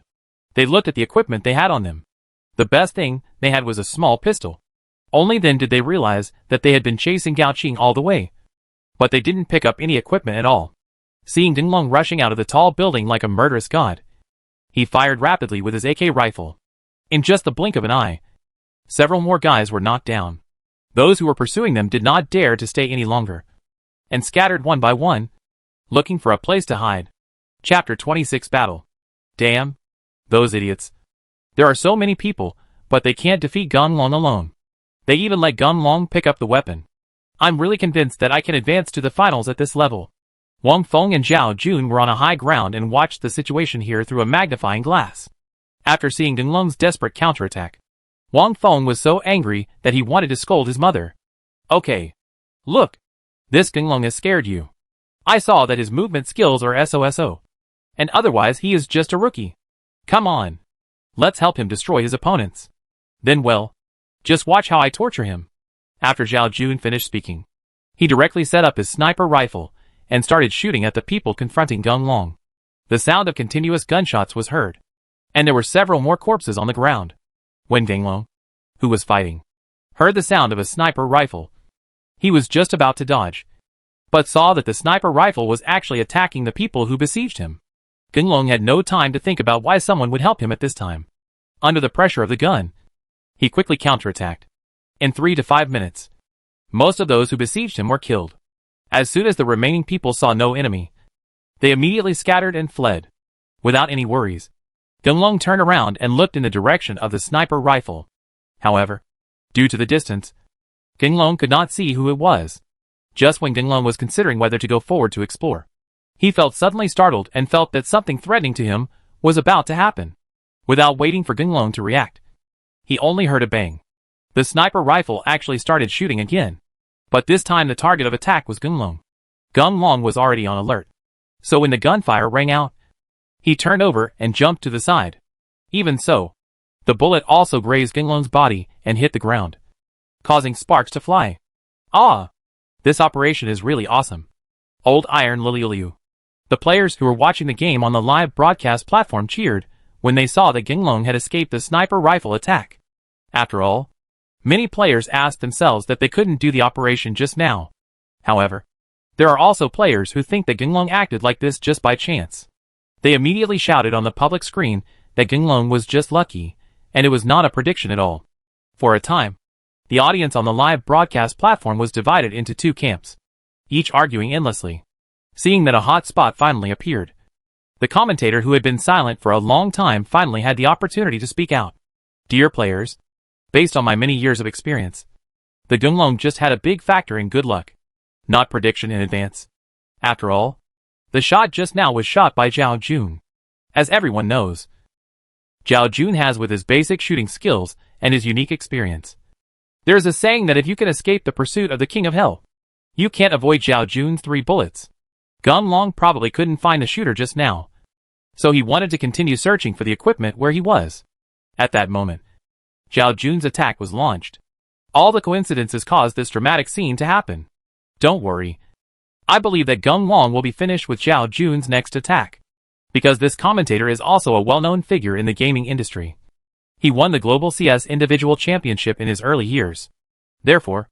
They looked at the equipment they had on them. The best thing they had was a small pistol. Only then did they realize that they had been chasing Gao Qing all the way. But they didn't pick up any equipment at all. Seeing Dinglong rushing out of the tall building like a murderous god, he fired rapidly with his AK rifle. In just the blink of an eye, several more guys were knocked down. Those who were pursuing them did not dare to stay any longer, and scattered one by one, looking for a place to hide. Chapter 26 Battle. Damn. Those idiots. There are so many people, but they can't defeat Gung Long alone. They even let Gung Long pick up the weapon. I'm really convinced that I can advance to the finals at this level. Wang Feng and Zhao Jun were on a high ground and watched the situation here through a magnifying glass. After seeing Genglong's desperate counterattack, Wang Feng was so angry that he wanted to scold his mother. Okay. Look. This Genglong has scared you. I saw that his movement skills are SOSO. And otherwise he is just a rookie. Come on. Let's help him destroy his opponents. Then well, just watch how I torture him. After Zhao Jun finished speaking, he directly set up his sniper rifle and started shooting at the people confronting Genglong. The sound of continuous gunshots was heard, and there were several more corpses on the ground. When Genglong, who was fighting, heard the sound of a sniper rifle, he was just about to dodge, but saw that the sniper rifle was actually attacking the people who besieged him. Genglong had no time to think about why someone would help him at this time. Under the pressure of the gun, he quickly counterattacked. In 3 to 5 minutes, most of those who besieged him were killed. As soon as the remaining people saw no enemy, they immediately scattered and fled. Without any worries, Genglong turned around and looked in the direction of the sniper rifle. However, due to the distance, Genglong could not see who it was. Just when Genglong was considering whether to go forward to explore, he felt suddenly startled and felt that something threatening to him was about to happen. Without waiting for Genglong to react, he only heard a bang. The sniper rifle actually started shooting again, but this time the target of attack was Genglong. Genglong was already on alert, so when the gunfire rang out, he turned over and jumped to the side. Even so, the bullet also grazed Genglong's body and hit the ground, causing sparks to fly. Ah! This operation is really awesome. Old Iron Liliu. The players who were watching the game on the live broadcast platform cheered when they saw that Genglong had escaped the sniper rifle attack. After all, many players asked themselves that they couldn't do the operation just now. However, there are also players who think that Genglong acted like this just by chance. They immediately shouted on the public screen that Genglong was just lucky, and it was not a prediction at all. For a time, the audience on the live broadcast platform was divided into 2 camps, each arguing endlessly. Seeing that a hot spot finally appeared, the commentator who had been silent for a long time finally had the opportunity to speak out. Dear players, based on my many years of experience, the Genglong just had a big factor in good luck, not prediction in advance. After all, the shot just now was shot by Zhao Jun. As everyone knows, Zhao Jun has with his basic shooting skills and his unique experience. There is a saying that if you can escape the pursuit of the King of Hell, you can't avoid Zhao Jun's 3 bullets. Genglong probably couldn't find the shooter just now, so he wanted to continue searching for the equipment where he was. At that moment, Zhao Jun's attack was launched. All the coincidences caused this dramatic scene to happen. Don't worry. I believe that Genglong will be finished with Zhao Jun's next attack, because this commentator is also a well-known figure in the gaming industry. He won the Global CS Individual Championship in his early years. Therefore,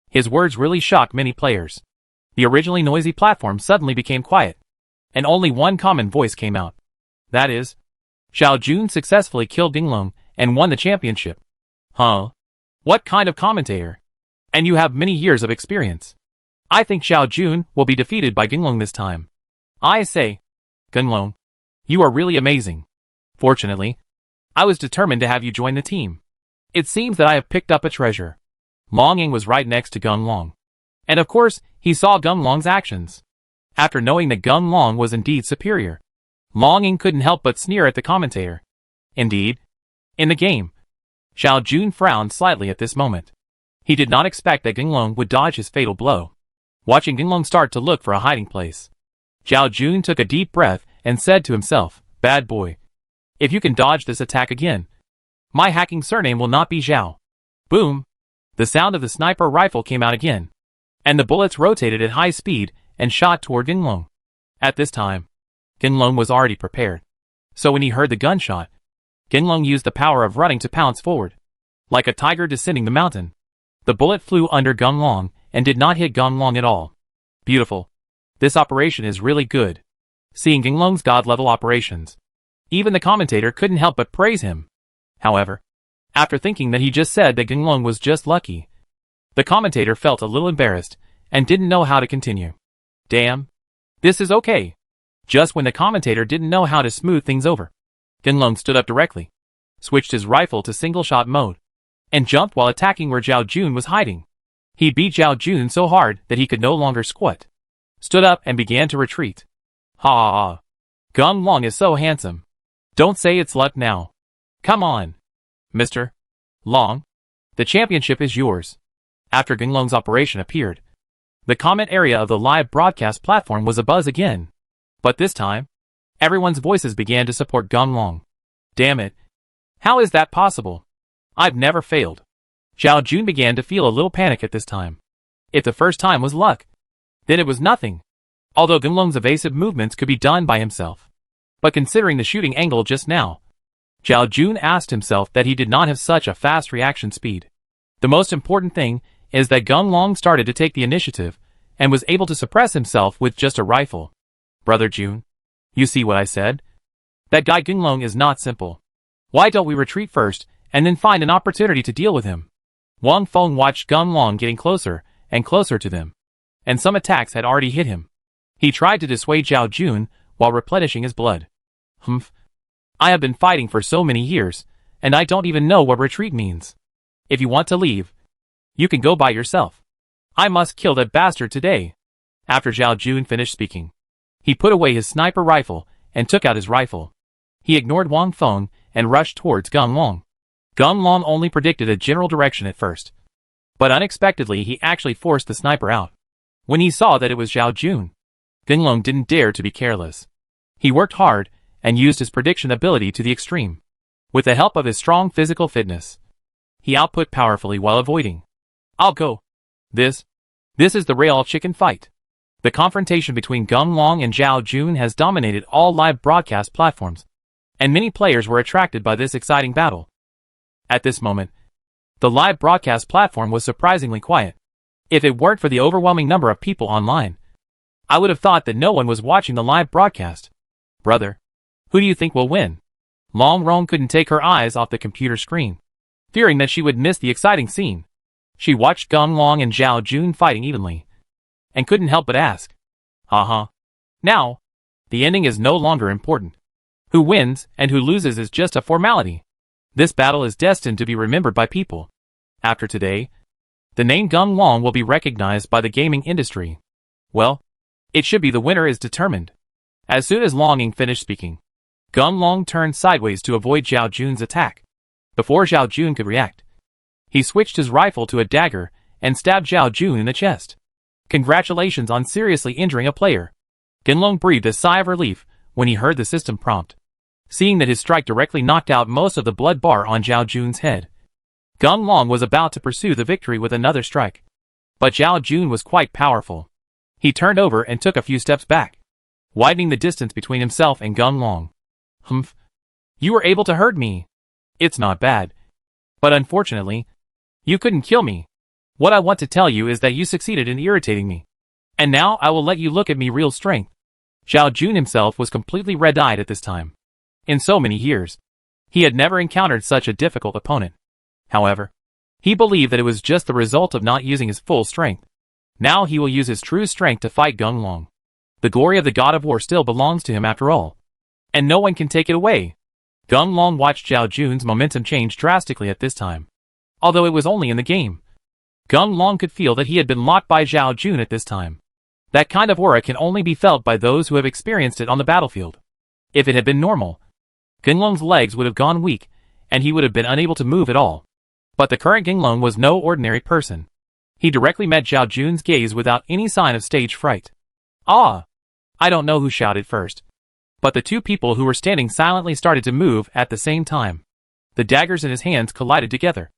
his words really shocked many players. The originally noisy platform suddenly became quiet, and only one common voice came out. That is, Zhao Jun successfully killed Genglong and won the championship. Huh? What kind of commentator? And you have many years of experience. I think Zhao Jun will be defeated by Genglong this time. I say, Genglong, you are really amazing. Fortunately, I was determined to have you join the team. It seems that I have picked up a treasure. Long Ying was right next to Genglong, and of course, he saw Genglong's actions. After knowing that Genglong was indeed superior, Long Ying couldn't help but sneer at the commentator. Indeed, in the game, Zhao Jun frowned slightly at this moment. He did not expect that Genglong would dodge his fatal blow. Watching Genglong start to look for a hiding place, Zhao Jun took a deep breath and said to himself, "Bad boy. If you can dodge this attack again, my hacking surname will not be Zhao." Boom! The sound of the sniper rifle came out again, and the bullets rotated at high speed and shot toward Genglong. At this time, Genglong was already prepared, so when he heard the gunshot, Genglong used the power of running to pounce forward. Like a tiger descending the mountain, the bullet flew under Genglong and did not hit Genglong at all. Beautiful. This operation is really good. Seeing Genglong's god-level operations, even the commentator couldn't help but praise him. However, after thinking that he just said that Genglong was just lucky, the commentator felt a little embarrassed and didn't know how to continue. Damn. This is okay. Just when the commentator didn't know how to smooth things over, Genglong stood up directly, switched his rifle to single-shot mode, and jumped while attacking where Zhao Jun was hiding. He beat Zhao Jun so hard that he could no longer squat. stood up and began to retreat. Ha ha ha. Gung Long is so handsome. Don't say it's luck now. Come on, Mr. Long. The championship is yours. After Gung Long's operation appeared, the comment area of the live broadcast platform was abuzz again. But this time, everyone's voices began to support Gung Long. Damn it. How is that possible? I've never failed. Zhao Jun began to feel a little panic at this time. If the first time was luck, then it was nothing. Although Gung Long's evasive movements could be done by himself. But considering the shooting angle just now, Zhao Jun asked himself that he did not have such a fast reaction speed. The most important thing is that Gung Long started to take the initiative and was able to suppress himself with just a rifle. Brother Jun, you see what I said? That guy Gung Long is not simple. Why don't we retreat first and then find an opportunity to deal with him? Wang Feng watched Gung Long getting closer and closer to them, and some attacks had already hit him. He tried to dissuade Zhao Jun while replenishing his blood. Humph. I have been fighting for so many years, and I don't even know what retreat means. If you want to leave, you can go by yourself. I must kill that bastard today. After Zhao Jun finished speaking, he put away his sniper rifle and took out his rifle. He ignored Wang Feng and rushed towards Gung Long. Gung Long only predicted a general direction at first, but unexpectedly he actually forced the sniper out. When he saw that it was Zhao Jun, Gung Long didn't dare to be careless. He worked hard and used his prediction ability to the extreme. With the help of his strong physical fitness, he output powerfully while avoiding. I'll go. This is the real chicken fight. The confrontation between Gung Long and Zhao Jun has dominated all live broadcast platforms, and many players were attracted by this exciting battle. At this moment, the live broadcast platform was surprisingly quiet. If it weren't for the overwhelming number of people online, I would have thought that no one was watching the live broadcast. Brother, who do you think will win? Long Rong couldn't take her eyes off the computer screen, fearing that she would miss the exciting scene. She watched Gung Long and Zhao Jun fighting evenly, and couldn't help but ask. Haha. Now, the ending is no longer important. Who wins and who loses is just a formality. This battle is destined to be remembered by people. After today, the name Gung Long will be recognized by the gaming industry. Well, it should be the winner is determined. As soon as Longing finished speaking, Gung Long turned sideways to avoid Zhao Jun's attack. Before Zhao Jun could react, he switched his rifle to a dagger and stabbed Zhao Jun in the chest. Congratulations on seriously injuring a player. Gung Long breathed a sigh of relief when he heard the system prompt. Seeing that his strike directly knocked out most of the blood bar on Zhao Jun's head, Gung Long was about to pursue the victory with another strike. But Zhao Jun was quite powerful. He turned over and took a few steps back, widening the distance between himself and Gung Long. Humph. You were able to hurt me. It's not bad. But unfortunately, you couldn't kill me. What I want to tell you is that you succeeded in irritating me. And now I will let you look at me real strength. Zhao Jun himself was completely red-eyed at this time. In so many years, he had never encountered such a difficult opponent. However, he believed that it was just the result of not using his full strength. Now he will use his true strength to fight Gung Long. The glory of the God of War still belongs to him after all, and no one can take it away. Gung Long watched Zhao Jun's momentum change drastically at this time. Although it was only in the game, Gung Long could feel that he had been locked by Zhao Jun at this time. That kind of aura can only be felt by those who have experienced it on the battlefield. If it had been normal, Gung Long's legs would have gone weak, and he would have been unable to move at all. But the current Gung Long was no ordinary person. He directly met Zhao Jun's gaze without any sign of stage fright. Ah! I don't know who shouted first, but the two people who were standing silently started to move at the same time. The daggers in his hands collided together,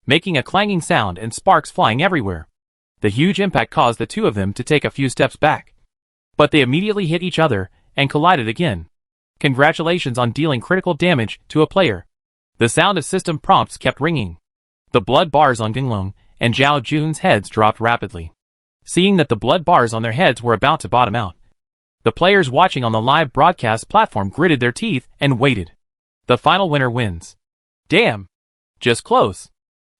making a clanging sound and sparks flying everywhere. The huge impact caused the two of them to take a few steps back. But they immediately hit each other and collided again. Congratulations on dealing critical damage to a player. The sound of system prompts kept ringing. The blood bars on Gung Long and Zhao Jun's heads dropped rapidly. Seeing that the blood bars on their heads were about to bottom out, the players watching on the live broadcast platform gritted their teeth and waited. The final winner wins. Damn! Just close.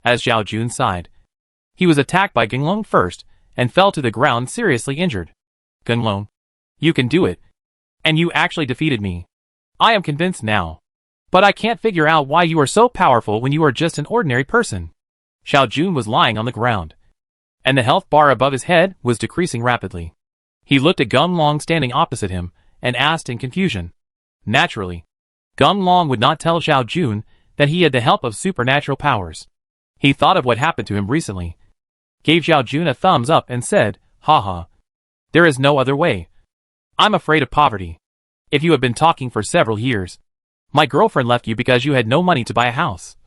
As Zhao Jun sighed, he was attacked by Gung Long first and fell to the ground seriously injured. Gung Long, you can do it. And you actually defeated me. I am convinced now. But I can't figure out why you are so powerful when you are just an ordinary person. Zhao Jun was lying on the ground, and the health bar above his head was decreasing rapidly. He looked at Gung Long standing opposite him and asked in confusion. Naturally, Gung Long would not tell Zhao Jun that he had the help of supernatural powers. He thought of what happened to him recently, gave Zhao Jun a thumbs up and said, "Haha. There is no other way. I'm afraid of poverty. If you have been talking for several years, my girlfriend left you because you had no money to buy a house.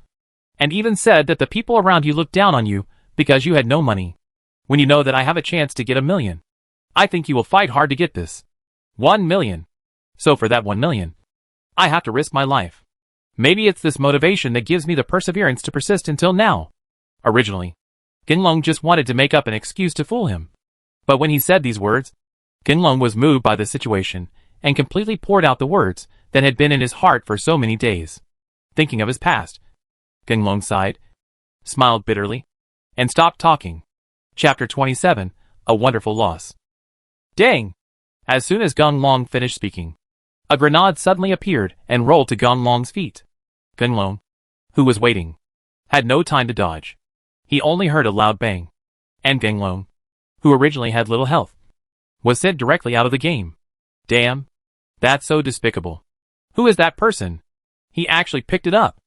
And even said that the people around you looked down on you because you had no money. When you know that I have a chance to get $1 million, I think you will fight hard to get this. 1 million. So for that 1 million, I have to risk my life. Maybe it's this motivation that gives me the perseverance to persist until now." Originally, Ginlong just wanted to make up an excuse to fool him. But when he said these words, Ginlong was moved by the situation and completely poured out the words that had been in his heart for so many days. Thinking of his past, Ginlong sighed, smiled bitterly, and stopped talking. Chapter 27, A Wonderful Loss. Dang! As soon as Gung Long finished speaking, a grenade suddenly appeared and rolled to Gung Long's feet. Gung Long, who was waiting, had no time to dodge. He only heard a loud bang. And Gung Long, who originally had little health, was sent directly out of the game. Damn! That's so despicable. Who is that person? He actually picked it up.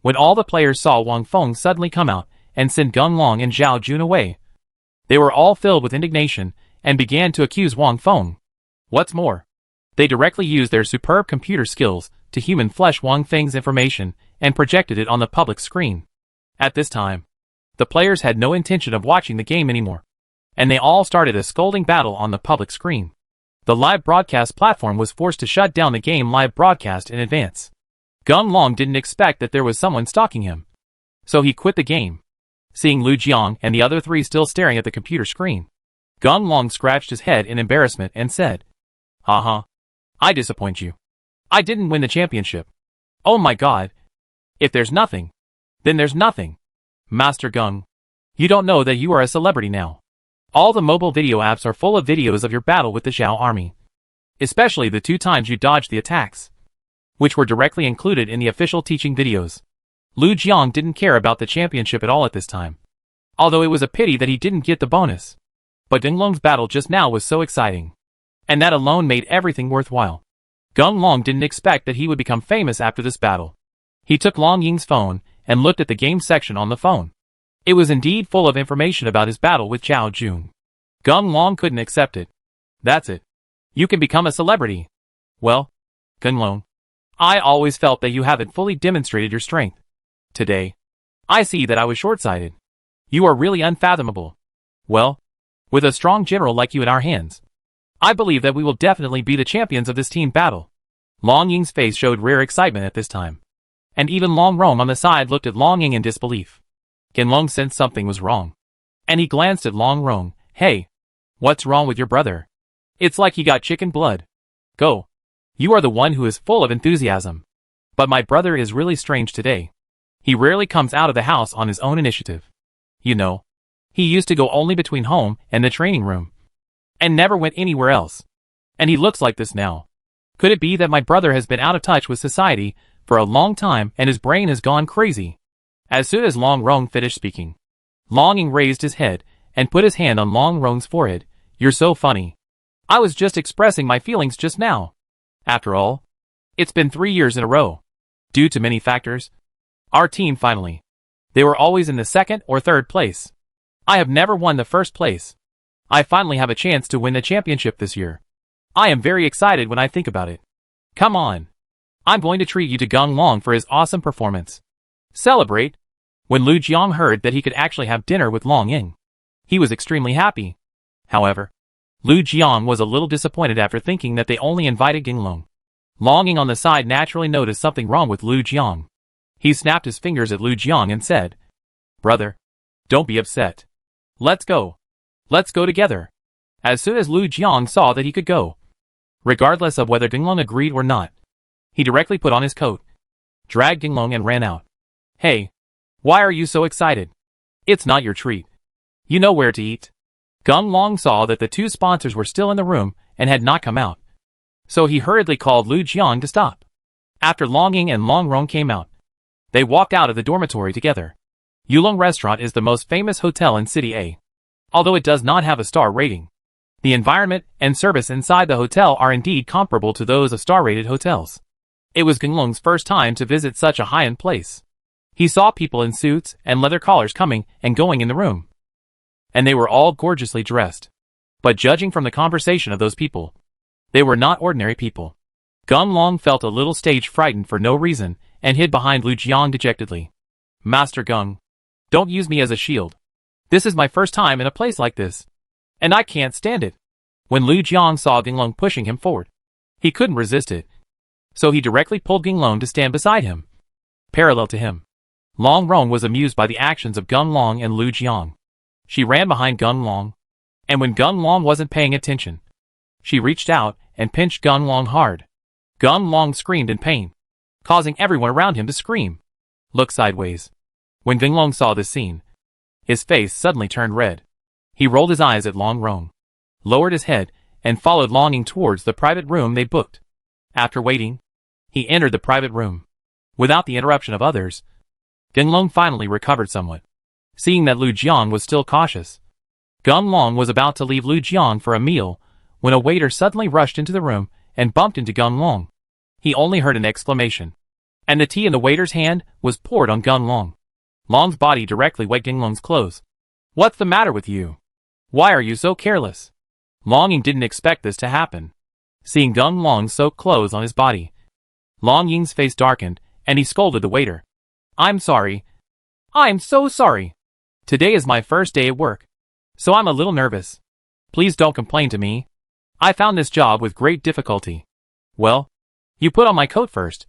When all the players saw Wang Feng suddenly come out and send Gung Long and Zhao Jun away, they were all filled with indignation and began to accuse Wang Feng. What's more, they directly used their superb computer skills to human flesh Wang Feng's information and projected it on the public screen. At this time, the players had no intention of watching the game anymore, and they all started a scolding battle on the public screen. The live broadcast platform was forced to shut down the game live broadcast in advance. Gung Long didn't expect that there was someone stalking him, so he quit the game. Seeing Lu Jiang and the other three still staring at the computer screen, Gung Long scratched his head in embarrassment and said, "Haha. I disappoint you. I didn't win the championship. Oh my god. If there's nothing, then there's nothing. Master Gung, you don't know that you are a celebrity now. All the mobile video apps are full of videos of your battle with the Zhao army. Especially the 2 times you dodged the attacks, which were directly included in the official teaching videos." Lu Jiang didn't care about the championship at all at this time, although it was a pity that he didn't get the bonus. But Gung Long's battle just now was so exciting, and that alone made everything worthwhile. Gung Long didn't expect that he would become famous after this battle. He took Long Ying's phone and looked at the game section on the phone. It was indeed full of information about his battle with Zhao Jun. Gung Long couldn't accept it. That's it. You can become a celebrity. Well, Gung Long, I always felt that you haven't fully demonstrated your strength. Today, I see that I was short-sighted. You are really unfathomable. Well, with a strong general like you in our hands, I believe that we will definitely be the champions of this team battle. Long Ying's face showed rare excitement at this time, and even Long Rong on the side looked at Long Ying in disbelief. Ken Long sensed something was wrong, and he glanced at Long Rong. "Hey, what's wrong with your brother? It's like he got chicken blood. Go. You are the one who is full of enthusiasm. But my brother is really strange today. He rarely comes out of the house on his own initiative. You know, he used to go only between home and the training room, and never went anywhere else. And he looks like this now. Could it be that my brother has been out of touch with society for a long time and his brain has gone crazy?" As soon as Long Rong finished speaking, Long Ying raised his head and put his hand on Long Rong's forehead. "You're so funny. I was just expressing my feelings just now. After all, it's been 3 years in a row. Due to many factors, our team finally. They were always in the 2nd or 3rd place. I have never won the 1st place. I finally have a chance to win the championship this year. I am very excited when I think about it. Come on. I'm going to treat you to Gung Long for his awesome performance. Celebrate." When Lu Jiang heard that he could actually have dinner with Long Ying, he was extremely happy. However, Lu Jiang was a little disappointed after thinking that they only invited Gung Long. Long Ying on the side naturally noticed something wrong with Lu Jiang. He snapped his fingers at Lu Jiang and said, "Brother, don't be upset. Let's go. Let's go together." As soon as Lu Jiang saw that he could go, regardless of whether Gung Long agreed or not, he directly put on his coat, dragged Gung Long and ran out. "Hey, why are you so excited? It's not your treat. You know where to eat." Gung Long saw that the 2 sponsors were still in the room and had not come out, so he hurriedly called Lu Jiang to stop. After Long Ying and Long Rong came out, they walked out of the dormitory together. Yulong Restaurant is the most famous hotel in City A. Although it does not have a star rating, The environment and service inside the hotel are indeed comparable to those of star-rated hotels. It was Genglong's first time to visit such a high-end place. He saw people in suits and leather collars coming and going in the room. And they were all gorgeously dressed. But judging from the conversation of those people, they were not ordinary people. Genglong felt a little stage frightened for no reason and hid behind Lu Jiang dejectedly. Master Geng, don't use me as a shield. This is my first time in a place like this, and I can't stand it. When Lu Jiang saw Genglong pushing him forward, he couldn't resist it. So he directly pulled Genglong to stand beside him. Parallel to him, Long Rong was amused by the actions of Genglong and Lu Jiang. She ran behind Genglong, and when Genglong wasn't paying attention, she reached out and pinched Genglong hard. Genglong screamed in pain, causing everyone around him to scream. Look sideways. When Genglong saw this scene, his face suddenly turned red. He rolled his eyes at Long Rong, lowered his head, and followed Long Ying towards the private room they booked. After waiting, he entered the private room. Without the interruption of others, Genglong finally recovered somewhat. Seeing that Lu Jiang was still cautious, Genglong was about to leave Lu Jiang for a meal when a waiter suddenly rushed into the room and bumped into Genglong. He only heard an exclamation, and the tea in the waiter's hand was poured on Genglong. Long's body directly wet Genglong's clothes. What's the matter with you? Why are you so careless? Long Ying didn't expect this to happen. Seeing Genglong's soaked clothes on his body, Long Ying's face darkened, and he scolded the waiter. I'm sorry. I'm so sorry. Today is my first day at work, so I'm a little nervous. Please don't complain to me. I found this job with great difficulty. Well, you put on my coat first,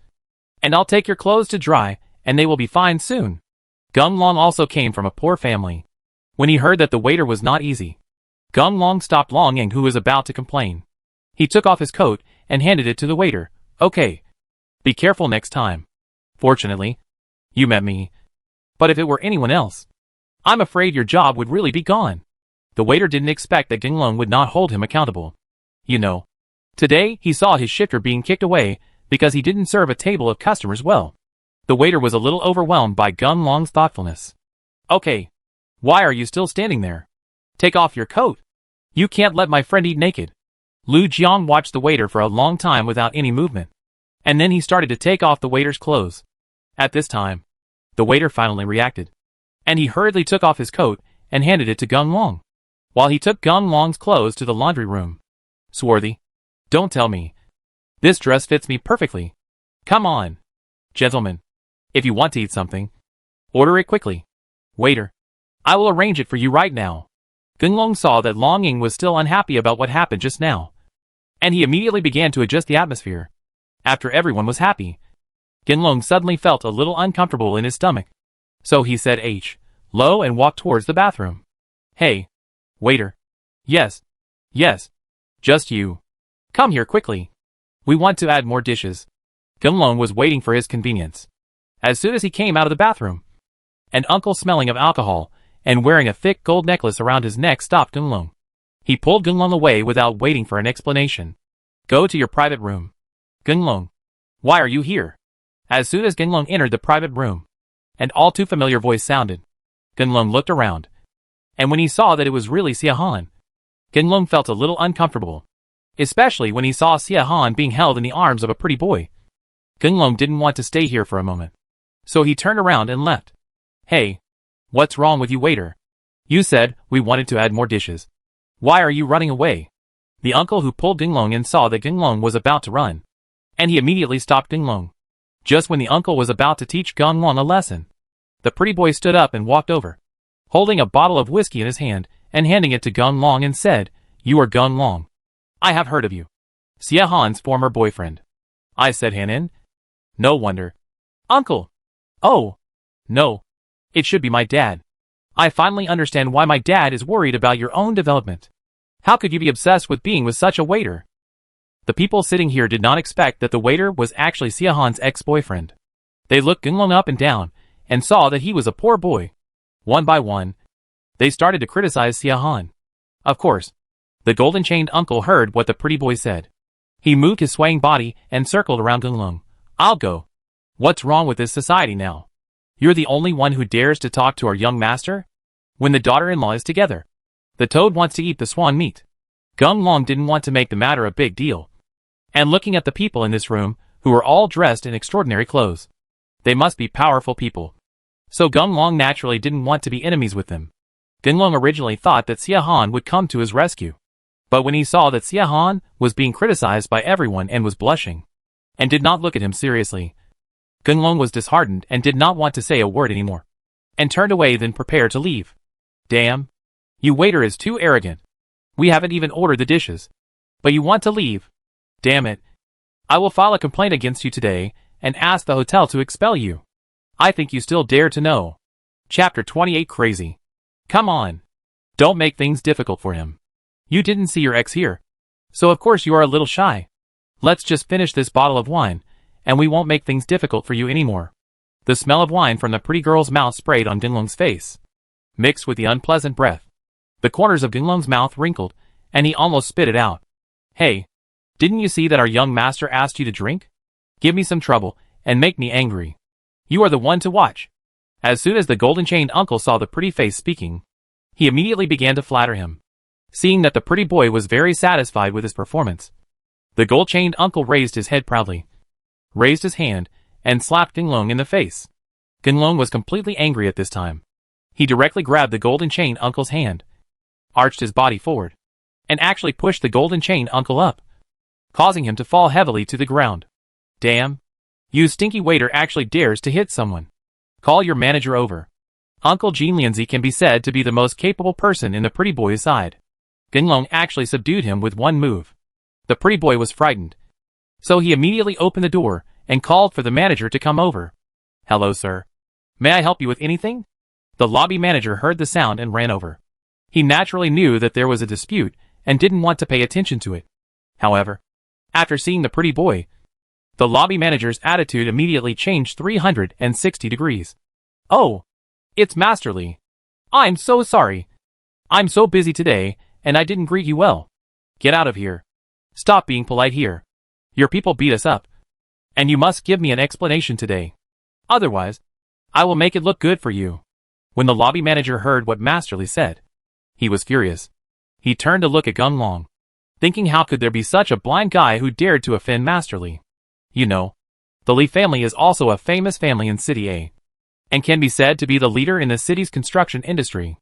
and I'll take your clothes to dry, and they will be fine soon. Genglong also came from a poor family. When he heard that the waiter was not easy, Genglong stopped Long Ying, who was about to complain. He took off his coat and handed it to the waiter. Okay. Be careful next time. Fortunately, you met me. But if it were anyone else, I'm afraid your job would really be gone. The waiter didn't expect that Genglong would not hold him accountable. You know, today he saw his shifter being kicked away because he didn't serve a table of customers well. The waiter was a little overwhelmed by Genglong's thoughtfulness. Okay. Why are you still standing there? Take off your coat. You can't let my friend eat naked. Lu Jiang watched the waiter for a long time without any movement, and then he started to take off the waiter's clothes. At this time, the waiter finally reacted, and he hurriedly took off his coat and handed it to Genglong, while he took Genglong's clothes to the laundry room. Swarthy, don't tell me. This dress fits me perfectly. Come on. Gentlemen, if you want to eat something, order it quickly. Waiter, I will arrange it for you right now. Genglong saw that Long Ying was still unhappy about what happened just now, and he immediately began to adjust the atmosphere. After everyone was happy, Genglong suddenly felt a little uncomfortable in his stomach. So he said low and walked towards the bathroom. Hey, waiter. Yes. Yes. Just you. Come here quickly. We want to add more dishes. Genglong was waiting for his convenience. As soon as he came out of the bathroom, an uncle smelling of alcohol and wearing a thick gold necklace around his neck stopped Genglong. He pulled Genglong away without waiting for an explanation. Go to your private room. Genglong, why are you here? As soon as Genglong entered the private room, an all too familiar voice sounded. Genglong looked around, and when he saw that it was really Xia Han, Genglong felt a little uncomfortable, especially when he saw Xia Han being held in the arms of a pretty boy. Genglong didn't want to stay here for a moment, so he turned around and left. Hey, what's wrong with you, waiter? You said we wanted to add more dishes. Why are you running away? The uncle who pulled Genglong in saw that Genglong was about to run, and he immediately stopped Genglong. Just when the uncle was about to teach Genglong a lesson, the pretty boy stood up and walked over, holding a bottle of whiskey in his hand and handing it to Genglong and said, You are Genglong. I have heard of you. Xia Han's former boyfriend. I said Hanin. No wonder. Uncle. Oh. No. It should be my dad. I finally understand why my dad is worried about your own development. How could you be obsessed with being with such a waiter? The people sitting here did not expect that the waiter was actually Xia Han's ex-boyfriend. They looked Genglong up and down and saw that he was a poor boy. One by one, they started to criticize Xia Han. Of course, the golden-chained uncle heard what the pretty boy said. He moved his swaying body and circled around Genglong. I'll go. What's wrong with this society now? You're the only one who dares to talk to our young master? When the daughter-in-law is together, the toad wants to eat the swan meat. Gung Long didn't want to make the matter a big deal. And looking at the people in this room, who were all dressed in extraordinary clothes, they must be powerful people. So Gung Long naturally didn't want to be enemies with them. Gung Long originally thought that Xia Han would come to his rescue. But when he saw that Xia Han was being criticized by everyone and was blushing, and did not look at him seriously, Gung Long was disheartened and did not want to say a word anymore, and turned away then prepared to leave. Damn. You waiter is too arrogant. We haven't even ordered the dishes. But you want to leave. Damn it. I will file a complaint against you today, and ask the hotel to expel you. I think you still dare to know. Chapter 28 Crazy. Come on. Don't make things difficult for him. You didn't see your ex here, so of course you are a little shy. Let's just finish this bottle of wine, and we won't make things difficult for you anymore. The smell of wine from the pretty girl's mouth sprayed on Gung Long's face, mixed with the unpleasant breath. The corners of Gung Long's mouth wrinkled, and he almost spit it out. Hey, didn't you see that our young master asked you to drink? Give me some trouble, and make me angry. You are the one to watch. As soon as the golden-chained uncle saw the pretty face speaking, he immediately began to flatter him. Seeing that the pretty boy was very satisfied with his performance, the gold-chained uncle raised his head proudly, raised his hand, and slapped Gung Long in the face. Gung Long was completely angry at this time. He directly grabbed the golden-chained uncle's hand, arched his body forward, and actually pushed the golden-chained uncle up, causing him to fall heavily to the ground. Damn. You stinky waiter actually dares to hit someone. Call your manager over. Uncle Jean Lianzi can be said to be the most capable person in the pretty boy's side. Gung Long actually subdued him with one move. The pretty boy was frightened, so he immediately opened the door and called for the manager to come over. Hello, sir. May I help you with anything? The lobby manager heard the sound and ran over. He naturally knew that there was a dispute and didn't want to pay attention to it. However, after seeing the pretty boy, the lobby manager's attitude immediately changed 360 degrees. Oh, it's Master Li. I'm so sorry. I'm so busy today, and I didn't greet you well. Get out of here. Stop being polite here. Your people beat us up, and you must give me an explanation today. Otherwise, I will make it look good for you. When the lobby manager heard what Master Li said, he was furious. He turned to look at Gung Long, thinking how could there be such a blind guy who dared to offend Master Li. You know, the Li family is also a famous family in City A, and can be said to be the leader in the city's construction industry.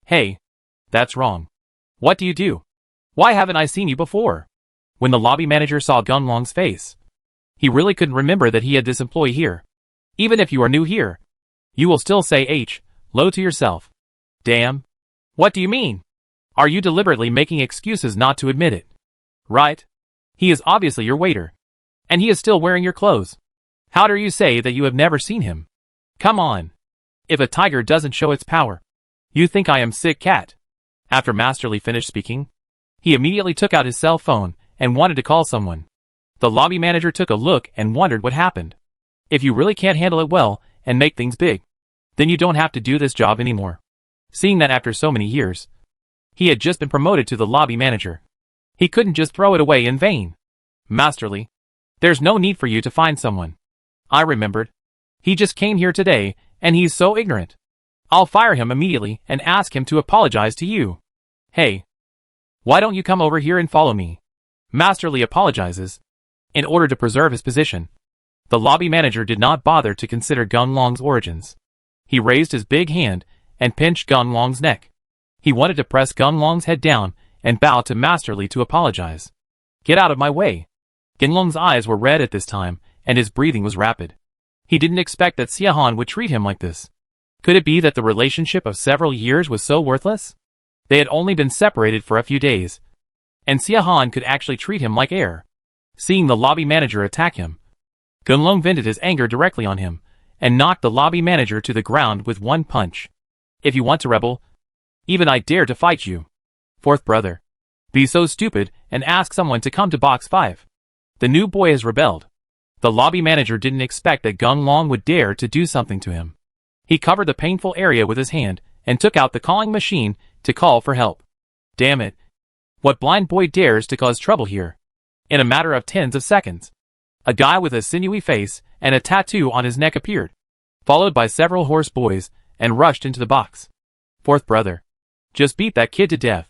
Hey, that's wrong. What do you do? Why haven't I seen you before? When the lobby manager saw Gung Long's face, he really couldn't remember that he had this employee here. Even if you are new here, you will still say hello to yourself. Damn. What do you mean? Are you deliberately making excuses not to admit it? Right? He is obviously your waiter, and he is still wearing your clothes. How dare you say that you have never seen him? Come on. If a tiger doesn't show its power, you think I am sick cat. After Master Li finished speaking, he immediately took out his cell phone and wanted to call someone. The lobby manager took a look and wondered what happened. If you really can't handle it well and make things big, then you don't have to do this job anymore. Seeing that after so many years, he had just been promoted to the lobby manager, he couldn't just throw it away in vain. Master Li, there's no need for you to find someone. I remembered. He just came here today, and he's so ignorant. I'll fire him immediately and ask him to apologize to you. Hey, why don't you come over here and follow me? Master Li apologizes. In order to preserve his position, the lobby manager did not bother to consider Gung Long's origins. He raised his big hand and pinched Gung Long's neck. He wanted to press Gung Long's head down and bow to Master Li to apologize. Get out of my way. Gung Long's eyes were red at this time, and his breathing was rapid. He didn't expect that Xia Han would treat him like this. Could it be that the relationship of several years was so worthless? They had only been separated for a few days, and Xia Han could actually treat him like air. Seeing the lobby manager attack him, Gung Long vented his anger directly on him, and knocked the lobby manager to the ground with one punch. If you want to rebel, even I dare to fight you. Fourth brother, be so stupid and ask someone to come to box 5. The new boy has rebelled. The lobby manager didn't expect that Gung Long would dare to do something to him. He covered the painful area with his hand and took out the calling machine to call for help. Damn it. What blind boy dares to cause trouble here? In a matter of tens of seconds, a guy with a sinewy face and a tattoo on his neck appeared, followed by several horse boys, and rushed into the box. Fourth brother, just beat that kid to death.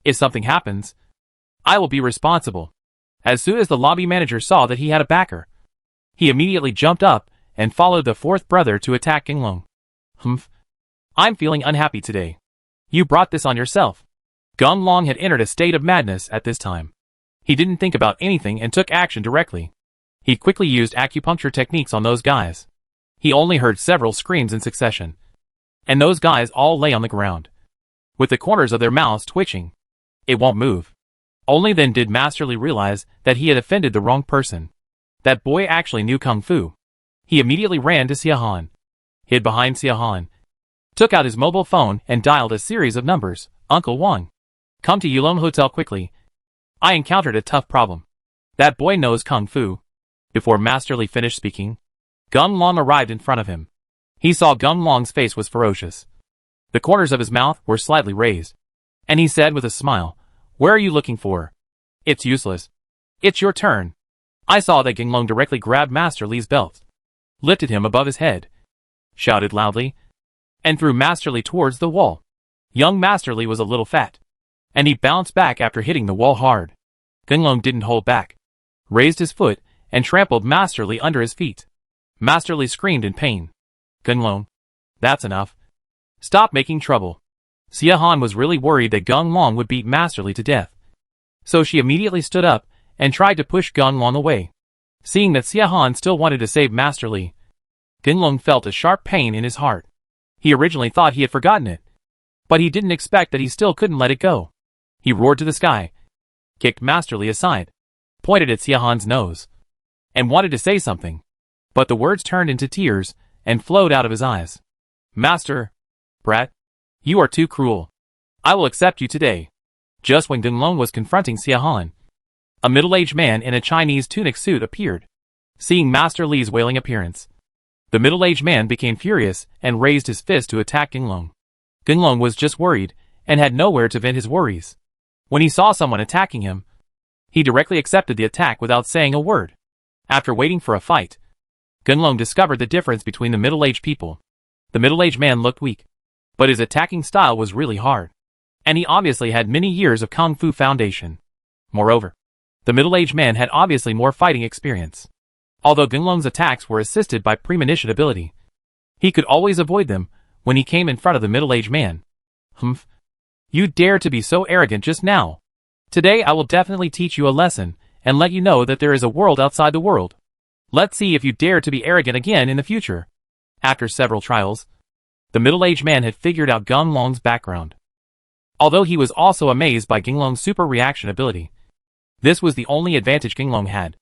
If something happens, I will be responsible. As soon as the lobby manager saw that he had a backer, he immediately jumped up and followed the fourth brother to attack Ginglong. Humph. I'm feeling unhappy today. You brought this on yourself. Ginglong had entered a state of madness at this time. He didn't think about anything and took action directly. He quickly used acupuncture techniques on those guys. He only heard several screams in succession, and those guys all lay on the ground, with the corners of their mouths twitching. It won't move. Only then did Masterly realize that he had offended the wrong person. That boy actually knew Kung Fu. He immediately ran to Xiahan, hid behind Xiahan, took out his mobile phone and dialed a series of numbers. Uncle Wang, come to Yulong Hotel quickly. I encountered a tough problem. That boy knows Kung Fu. Before Masterly finished speaking, Ginglong arrived in front of him. He saw Ginglong's face was ferocious. The corners of his mouth were slightly raised, and he said with a smile, "Where are you looking for? It's useless. It's your turn." I saw that Ginglong directly grabbed Masterly's belt, lifted him above his head, shouted loudly, and threw Masterly towards the wall. Young Masterly was a little fat, and he bounced back after hitting the wall hard. Ginglong didn't hold back, raised his foot, and trampled Masterly under his feet. Masterly screamed in pain. Ginglong, that's enough. Stop making trouble. Xiahan was really worried that Ginglong would beat Masterly to death, so she immediately stood up and tried to push Ginglong away. Seeing that Xiahan still wanted to save Masterly, Ginglong felt a sharp pain in his heart. He originally thought he had forgotten it, but he didn't expect that he still couldn't let it go. He roared to the sky, kicked Masterly aside, pointed at Xiahan's nose, and wanted to say something, but the words turned into tears and flowed out of his eyes. Master, brat, you are too cruel. I will accept you today. Just when Ginglong was confronting Xiahan, a middle-aged man in a Chinese tunic suit appeared. Seeing Master Li's wailing appearance, the middle-aged man became furious and raised his fist to attack Ginglong. Ginglong was just worried and had nowhere to vent his worries. When he saw someone attacking him, he directly accepted the attack without saying a word. After waiting for a fight, Ginglong discovered the difference between the middle-aged people. The middle-aged man looked weak, but his attacking style was really hard, and he obviously had many years of Kung Fu foundation. Moreover, the middle-aged man had obviously more fighting experience. Although Ginglong's attacks were assisted by premonition ability, he could always avoid them when he came in front of the middle-aged man. Humph. You dare to be so arrogant just now. Today I will definitely teach you a lesson and let you know that there is a world outside the world. Let's see if you dare to be arrogant again in the future. After several trials, the middle-aged man had figured out Ginglong's background. Although he was also amazed by Ginglong's super reaction ability, this was the only advantage Ginglong had.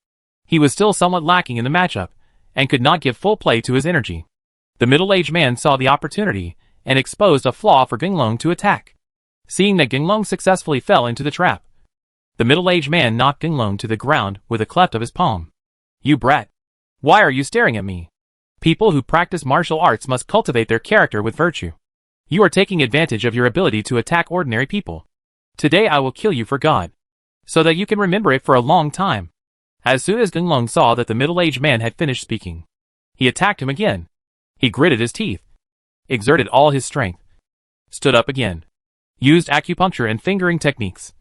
He was still somewhat lacking in the matchup, and could not give full play to his energy. The middle-aged man saw the opportunity, and exposed a flaw for Ginglong to attack. Seeing that Ginglong successfully fell into the trap, the middle-aged man knocked Ginglong to the ground with a cleft of his palm. You brat! Why are you staring at me? People who practice martial arts must cultivate their character with virtue. You are taking advantage of your ability to attack ordinary people. Today I will kill you for God, so that you can remember it for a long time. As soon as Ginglong saw that the middle-aged man had finished speaking, he attacked him again. He gritted his teeth, exerted all his strength, stood up again, used acupuncture and fingering techniques,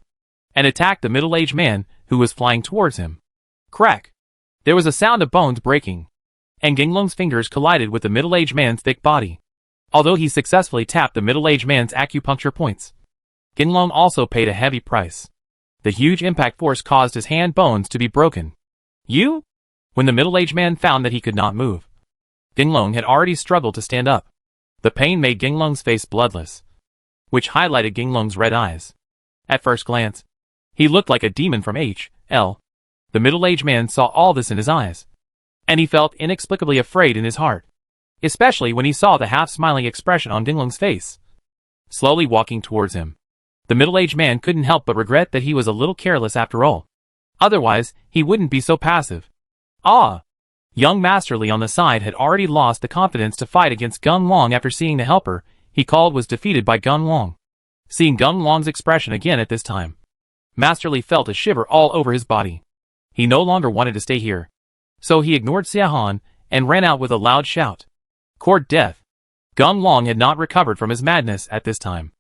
and attacked the middle-aged man who was flying towards him. Crack! There was a sound of bones breaking, and Ginglong's fingers collided with the middle-aged man's thick body. Although he successfully tapped the middle-aged man's acupuncture points, Ginglong also paid a heavy price. The huge impact force caused his hand bones to be broken. You? When the middle-aged man found that he could not move, Ginglong had already struggled to stand up. The pain made Ginglong's face bloodless, which highlighted Ginglong's red eyes. At first glance, he looked like a demon from H.L. The middle-aged man saw all this in his eyes, and he felt inexplicably afraid in his heart, especially when he saw the half-smiling expression on Ginglong's face. Slowly walking towards him, the middle-aged man couldn't help but regret that he was a little careless after all. Otherwise, he wouldn't be so passive. Ah! Young Masterly on the side had already lost the confidence to fight against Ginglong after seeing the helper he called was defeated by Ginglong. Seeing Ginglong's expression again at this time, Masterly felt a shiver all over his body. He no longer wanted to stay here, so he ignored Xiahan and ran out with a loud shout. Court death! Ginglong had not recovered from his madness at this time.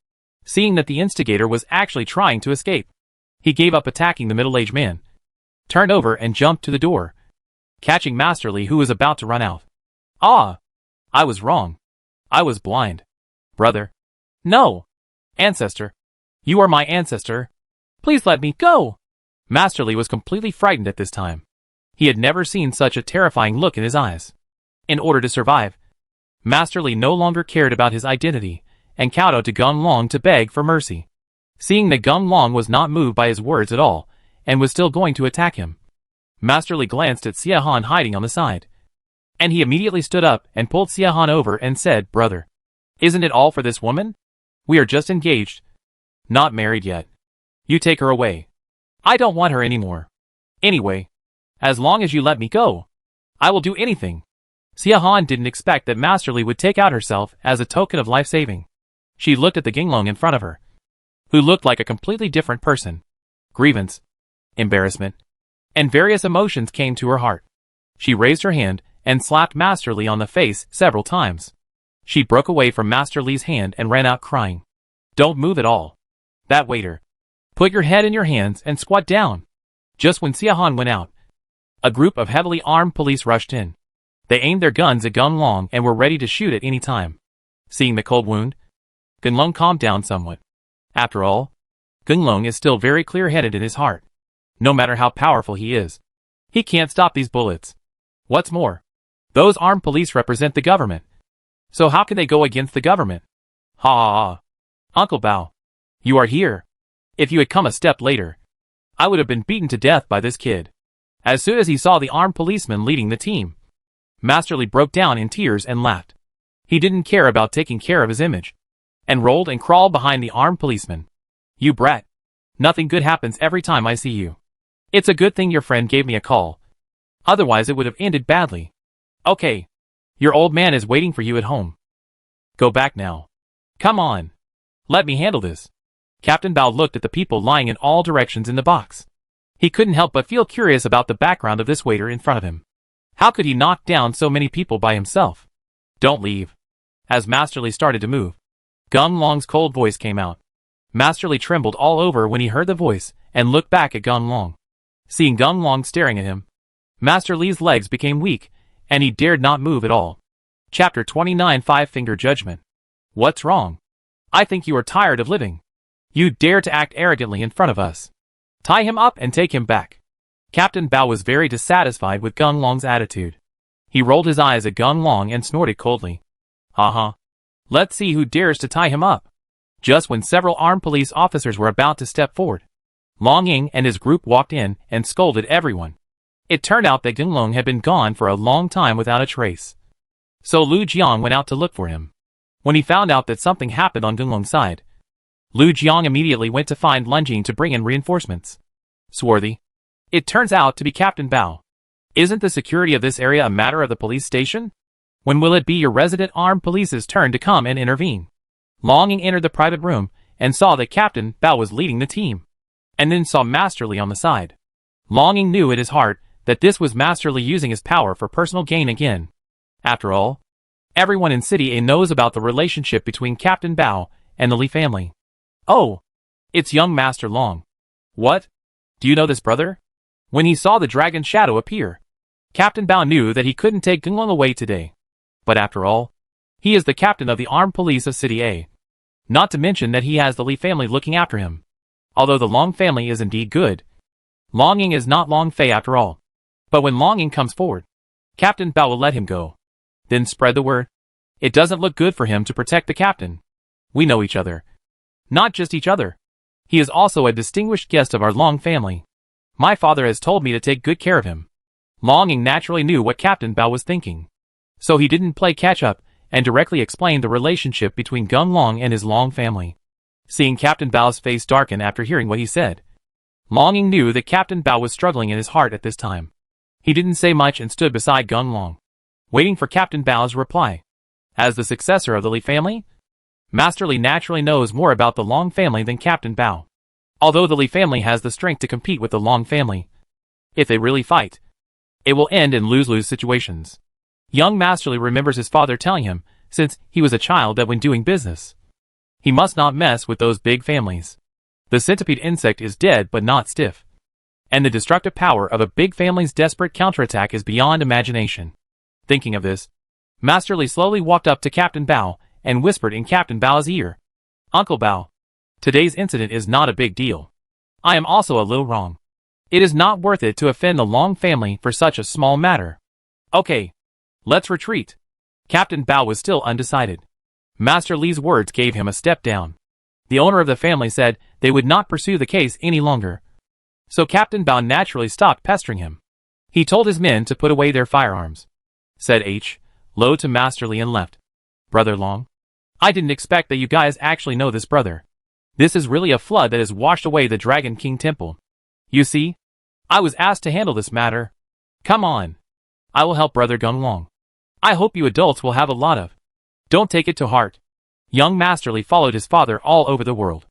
Seeing that the instigator was actually trying to escape, He gave up attacking the middle-aged man, turned over and jumped to the door, catching Master Li, who was about to run out. Ah! I was wrong. I was blind. Brother. No! Ancestor. You are my ancestor. Please let me go! Master Li was completely frightened at this time. He had never seen such a terrifying look in his eyes. In order to survive, Master Li no longer cared about his identity, and kowtowed to Gun Long to beg for mercy. Seeing that Gun Long was not moved by his words at all, and was still going to attack him, Master Li glanced at Xia Han hiding on the side. And he immediately stood up and pulled Xia Han over and said, "Brother, isn't it all for this woman? We are just engaged. Not married yet. You take her away. I don't want her anymore. Anyway, as long as you let me go, I will do anything." Xia Han didn't expect that Master Li would take out herself as a token of life-saving. She looked at the Ginglong in front of her, who looked like a completely different person. Grievance, embarrassment, and various emotions came to her heart. She raised her hand and slapped Master Li on the face several times. She broke away from Master Li's hand and ran out crying. "Don't move at all. That waiter. Put your head in your hands and squat down." Just when Xia Han went out, a group of heavily armed police rushed in. They aimed their guns at Gun Long and were ready to shoot at any time. Seeing the cold wound, Gun Long calmed down somewhat. After all, Gun Long is still very clear-headed in his heart. No matter how powerful he is, he can't stop these bullets. What's more, those armed police represent the government. So how can they go against the government? Ha ha ha. Uncle Bao, you are here. If you had come a step later, I would have been beaten to death by this kid. As soon as he saw the armed policeman leading the team, Master Li broke down in tears and laughed. He didn't care about taking care of his image, and rolled and crawled behind the armed policeman. "You brat. Nothing good happens every time I see you. It's a good thing your friend gave me a call. Otherwise it would have ended badly. Okay. Your old man is waiting for you at home. Go back now. Come on. Let me handle this." Captain Bao looked at the people lying in all directions in the box. He couldn't help but feel curious about the background of this waiter in front of him. How could he knock down so many people by himself? "Don't leave." As Master Li started to move, Gun Long's cold voice came out. Master Li trembled all over when he heard the voice and looked back at Gun Long. Seeing Gun Long staring at him, Master Li's legs became weak, and he dared not move at all. Chapter 29 Five-Finger Judgment. What's wrong? I think you are tired of living. You dare to act arrogantly in front of us. Tie him up and take him back. Captain Bao was very dissatisfied with Gun Long's attitude. He rolled his eyes at Gun Long and snorted coldly. "Ha. Let's see who dares to tie him up." Just when several armed police officers were about to step forward, Long Ying and his group walked in and scolded everyone. It turned out that Gun Long had been gone for a long time without a trace. So Lu Jiang went out to look for him. When he found out that something happened on Gun Long's side, Lu Jiang immediately went to find Lun Jing to bring in reinforcements. "Swarthy. It turns out to be Captain Bao. Isn't the security of this area a matter of the police station? When will it be your resident armed police's turn to come and intervene?" Long Ying entered the private room and saw that Captain Bao was leading the team, and then saw Master Li on the side. Long Ying knew in his heart that this was Master Li using his power for personal gain again. After all, everyone in City A knows about the relationship between Captain Bao and the Li family. "Oh, it's young Master Long. What? Do you know this brother?" When he saw the dragon shadow appear, Captain Bao knew that he couldn't take Gun Long away today. But after all, he is the captain of the armed police of City A. Not to mention that he has the Li family looking after him. Although the Long family is indeed good, Long Ying is not Long Fei after all. But when Long Ying comes forward, Captain Bao will let him go. Then spread the word. It doesn't look good for him to protect the captain. We know each other. Not just each other. He is also a distinguished guest of our Long family. My father has told me to take good care of him. Long Ying naturally knew what Captain Bao was thinking. So he didn't play catch-up and directly explained the relationship between Gun Long and his Long family. Seeing Captain Bao's face darken after hearing what he said, Long Ying knew that Captain Bao was struggling in his heart at this time. He didn't say much and stood beside Gun Long, waiting for Captain Bao's reply. As the successor of the Li family, Master Li naturally knows more about the Long family than Captain Bao. Although the Li family has the strength to compete with the Long family, if they really fight, it will end in lose-lose situations. Young Master Li remembers his father telling him, since he was a child, that when doing business, he must not mess with those big families. The centipede insect is dead but not stiff. And the destructive power of a big family's desperate counterattack is beyond imagination. Thinking of this, Master Li slowly walked up to Captain Bao and whispered in Captain Bao's ear. Uncle Bao, today's incident is not a big deal. I am also a little wrong. It is not worth it to offend the Long family for such a small matter. Okay, let's retreat. Captain Bao was still undecided. Master Li's words gave him a step down. The owner of the family said they would not pursue the case any longer. So Captain Bao naturally stopped pestering him. He told his men to put away their firearms. Said H. Low to Master Li and left. Brother Long, I didn't expect that you guys actually know this brother. This is really a flood that has washed away the Dragon King Temple. You see, I was asked to handle this matter. Come on. I will help Brother Gung Long. I hope you adults will have a lot of. Don't take it to heart. Young Master Li followed his father all over the world.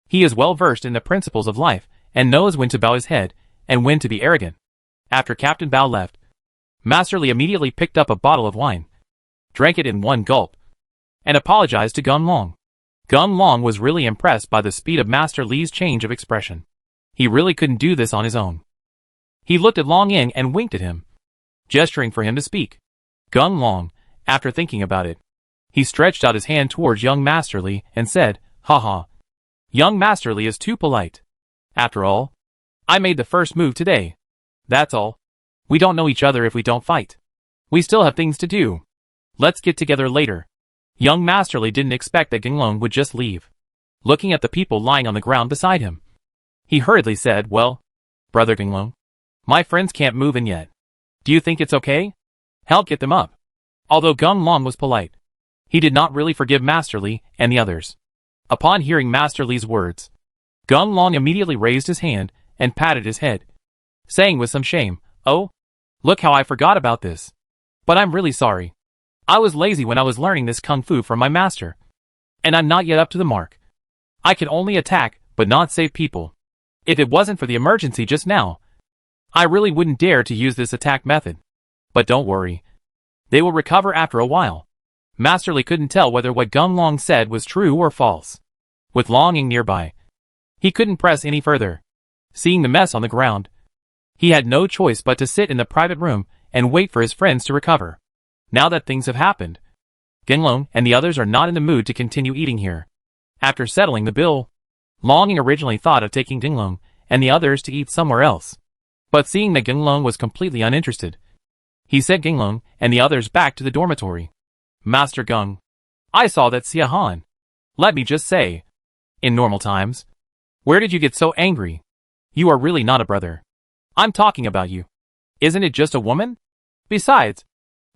He is well versed in the principles of life and knows when to bow his head and when to be arrogant. After Captain Bao left, Master Li immediately picked up a bottle of wine, drank it in one gulp, and apologized to Gung Long. Gung Long was really impressed by the speed of Master Li's change of expression. He really couldn't do this on his own. He looked at Long Ying and winked at him, gesturing for him to speak. Gung Long, after thinking about it, he stretched out his hand towards young Master Li and said, Haha. Young Master Li is too polite. After all, I made the first move today. That's all. We don't know each other if we don't fight. We still have things to do. Let's get together later. Young Master Li didn't expect that Gung Long would just leave. Looking at the people lying on the ground beside him, he hurriedly said, Well, Brother Gung Long, my friends can't move in yet. Do you think it's okay? Help get them up. Although Gung Long was polite, he did not really forgive Master Li and the others. Upon hearing Master Li's words, Gung Long immediately raised his hand and patted his head, saying with some shame, Oh, look how I forgot about this. But I'm really sorry. I was lazy when I was learning this kung fu from my master. And I'm not yet up to the mark. I can only attack, but not save people. If it wasn't for the emergency just now, I really wouldn't dare to use this attack method. But don't worry. They will recover after a while. Master Li couldn't tell whether what Gung Long said was true or false. With Long Ying nearby, he couldn't press any further. Seeing the mess on the ground, he had no choice but to sit in the private room and wait for his friends to recover. Now that things have happened, Gung Long and the others are not in the mood to continue eating here. After settling the bill, Long Ying originally thought of taking Gung Long and the others to eat somewhere else. But seeing that Gung Long was completely uninterested, he sent Gung Long and the others back to the dormitory. Master Gung, I saw that Xia Han. Let me just say, in normal times, where did you get so angry? You are really not a brother. I'm talking about you. Isn't it just a woman? Besides,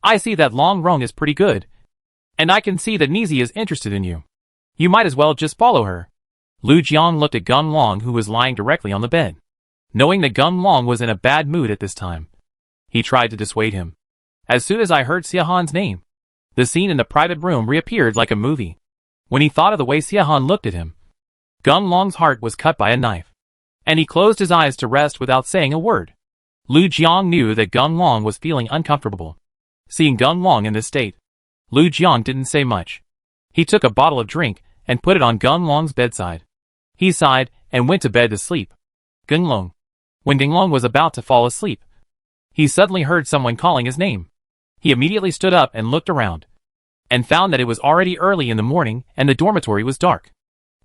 I see that Long Rong is pretty good. And I can see that Nizi is interested in you. You might as well just follow her. Lu Jiang looked at Gung Long, who was lying directly on the bed. Knowing that Gung Long was in a bad mood at this time, he tried to dissuade him. As soon as I heard Xia Han's name, the scene in the private room reappeared like a movie. When he thought of the way Xia Han looked at him, Gung Long's heart was cut by a knife, and he closed his eyes to rest without saying a word. Lu Jiang knew that Gung Long was feeling uncomfortable. Seeing Gung Long in this state, Lu Jiang didn't say much. He took a bottle of drink and put it on Gung Long's bedside. He sighed and went to bed to sleep. Gung Long. When Gung Long was about to fall asleep, he suddenly heard someone calling his name. He immediately stood up and looked around, and found that it was already early in the morning and the dormitory was dark.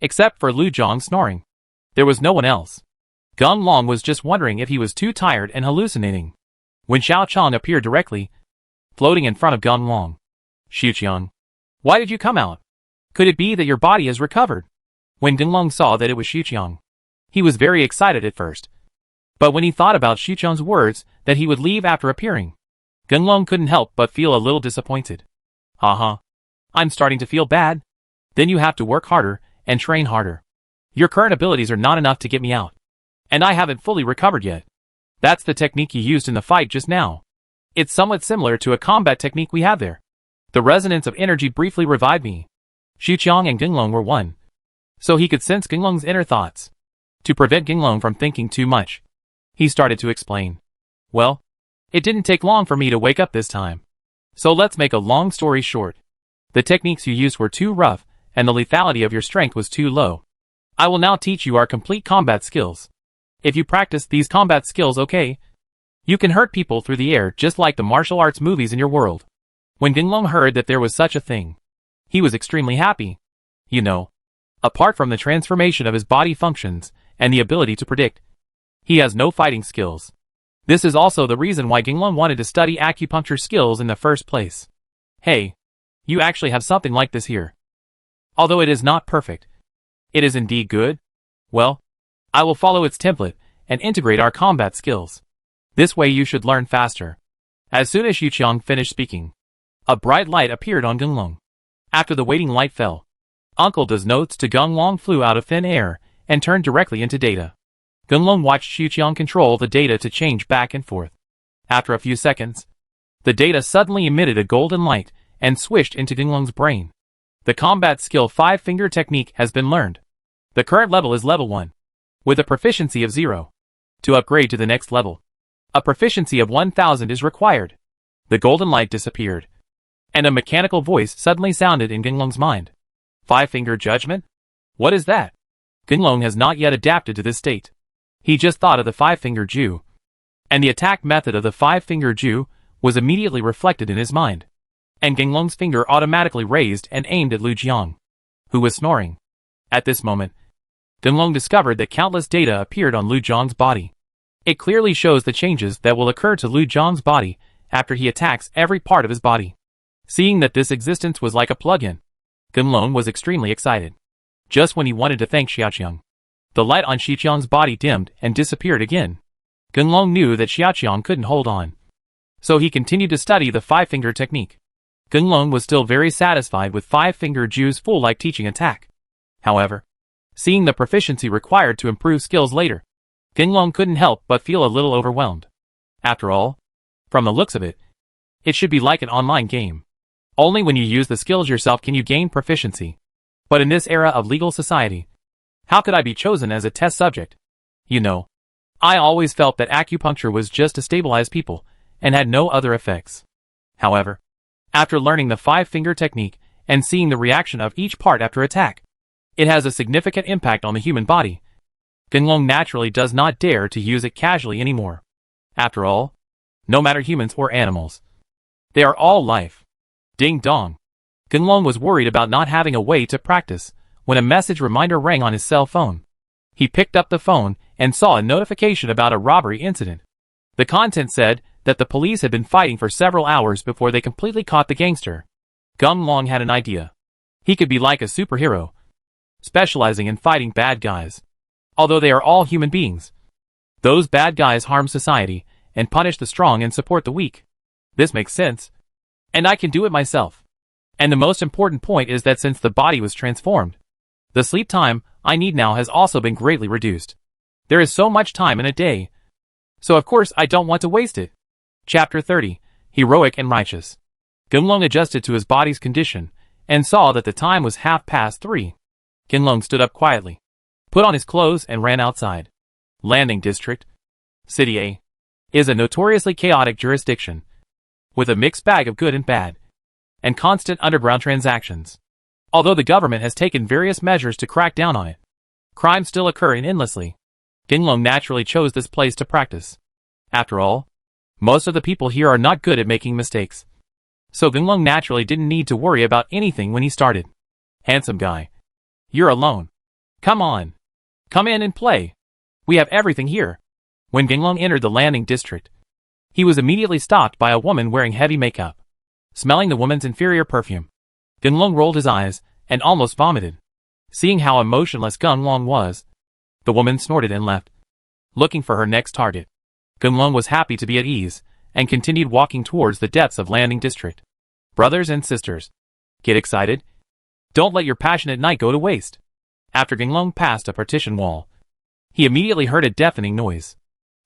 Except for Lu Jiang snoring, there was no one else. Gung Long was just wondering if he was too tired and hallucinating, when Xiao Chang appeared directly, floating in front of Gung Long. Xiuqiang, why did you come out? Could it be that your body has recovered? When Gung Long saw that it was Xiuqiang, he was very excited at first. But when he thought about Xiuqiang's words that he would leave after appearing, Gung Long couldn't help but feel a little disappointed. I'm starting to feel bad. Then you have to work harder and train harder. Your current abilities are not enough to get me out. And I haven't fully recovered yet. That's the technique you used in the fight just now. It's somewhat similar to a combat technique we have there. The resonance of energy briefly revived me. Xiuqiang and Gung Long were one, so he could sense Gung Long's inner thoughts. To prevent Gung Long from thinking too much, he started to explain. Well, it didn't take long for me to wake up this time. So let's make a long story short. The techniques you used were too rough, and the lethality of your strength was too low. I will now teach you our complete combat skills. If you practice these combat skills okay, you can hurt people through the air just like the martial arts movies in your world. When Ginglong heard that there was such a thing, he was extremely happy. You know, apart from the transformation of his body functions and the ability to predict, he has no fighting skills. This is also the reason why Ginglong wanted to study acupuncture skills in the first place. Hey, you actually have something like this here. Although it is not perfect, it is indeed good. Well, I will follow its template and integrate our combat skills. This way you should learn faster. As soon as Xuqiang finished speaking, a bright light appeared on Ginglong. After the waiting light fell, Uncle Da's notes to Ginglong flew out of thin air and turned directly into data. Ginglong watched Xuqiang control the data to change back and forth. After a few seconds, the data suddenly emitted a golden light and swished into Ginglong's brain. The combat skill 5-finger technique has been learned. The current level is level 1, with a proficiency of 0. To upgrade to the next level, a proficiency of 1000 is required. The golden light disappeared, and a mechanical voice suddenly sounded in Ginglong's mind. 5-finger judgment? What is that? Ginglong has not yet adapted to this state. He just thought of the 5-finger Ju, and the attack method of the 5-finger Ju was immediately reflected in his mind. And Ginglong's finger automatically raised and aimed at Lu Jiang, who was snoring. At this moment, Ginglong discovered that countless data appeared on Lu Jiang's body. It clearly shows the changes that will occur to Lu Jiang's body after he attacks every part of his body. Seeing that this existence was like a plug-in, Ginglong was extremely excited. Just when he wanted to thank Xuqiang, the light on Xuqiang's body dimmed and disappeared again. Ginglong knew that Xuqiang couldn't hold on, so he continued to study the 5-finger technique. Ginglong was still very satisfied with 5-finger Ju's full-like teaching attack. However, seeing the proficiency required to improve skills later, Ginglong couldn't help but feel a little overwhelmed. After all, from the looks of it, it should be like an online game. Only when you use the skills yourself can you gain proficiency. But in this era of legal society, how could I be chosen as a test subject? You know, I always felt that acupuncture was just to stabilize people and had no other effects. However, after learning the 5-finger technique and seeing the reaction of each part after attack, it has a significant impact on the human body. Ginglong naturally does not dare to use it casually anymore. After all, no matter humans or animals, they are all life. Ding dong. Ginglong was worried about not having a way to practice when a message reminder rang on his cell phone. He picked up the phone and saw a notification about a robbery incident. The content said that the police had been fighting for several hours before they completely caught the gangster. Ginglong had an idea. He could be like a superhero, specializing in fighting bad guys. Although they are all human beings, those bad guys harm society and punish the strong and support the weak. This makes sense, and I can do it myself. And the most important point is that since the body was transformed, the sleep time I need now has also been greatly reduced. There is so much time in a day, so of course I don't want to waste it. Chapter 30, Heroic and Righteous. Ginglong adjusted to his body's condition and saw that the time was 3:30. Ginglong stood up quietly, put on his clothes and ran outside. Landing District, City A, is a notoriously chaotic jurisdiction, with a mixed bag of good and bad, and constant underground transactions. Although the government has taken various measures to crack down on it, crimes still occur endlessly. Ginglong naturally chose this place to practice. After all, most of the people here are not good at making mistakes. So Ginglong naturally didn't need to worry about anything when he started. Handsome guy, you're alone. Come on. Come in and play. We have everything here. When Ginglong entered the landing district, he was immediately stopped by a woman wearing heavy makeup. Smelling the woman's inferior perfume, Ginglong rolled his eyes and almost vomited. Seeing how emotionless Ginglong was, the woman snorted and left, looking for her next target. Ginglong was happy to be at ease and continued walking towards the depths of landing district. Brothers and sisters, get excited. Don't let your passionate night go to waste. After Ginglong passed a partition wall, he immediately heard a deafening noise.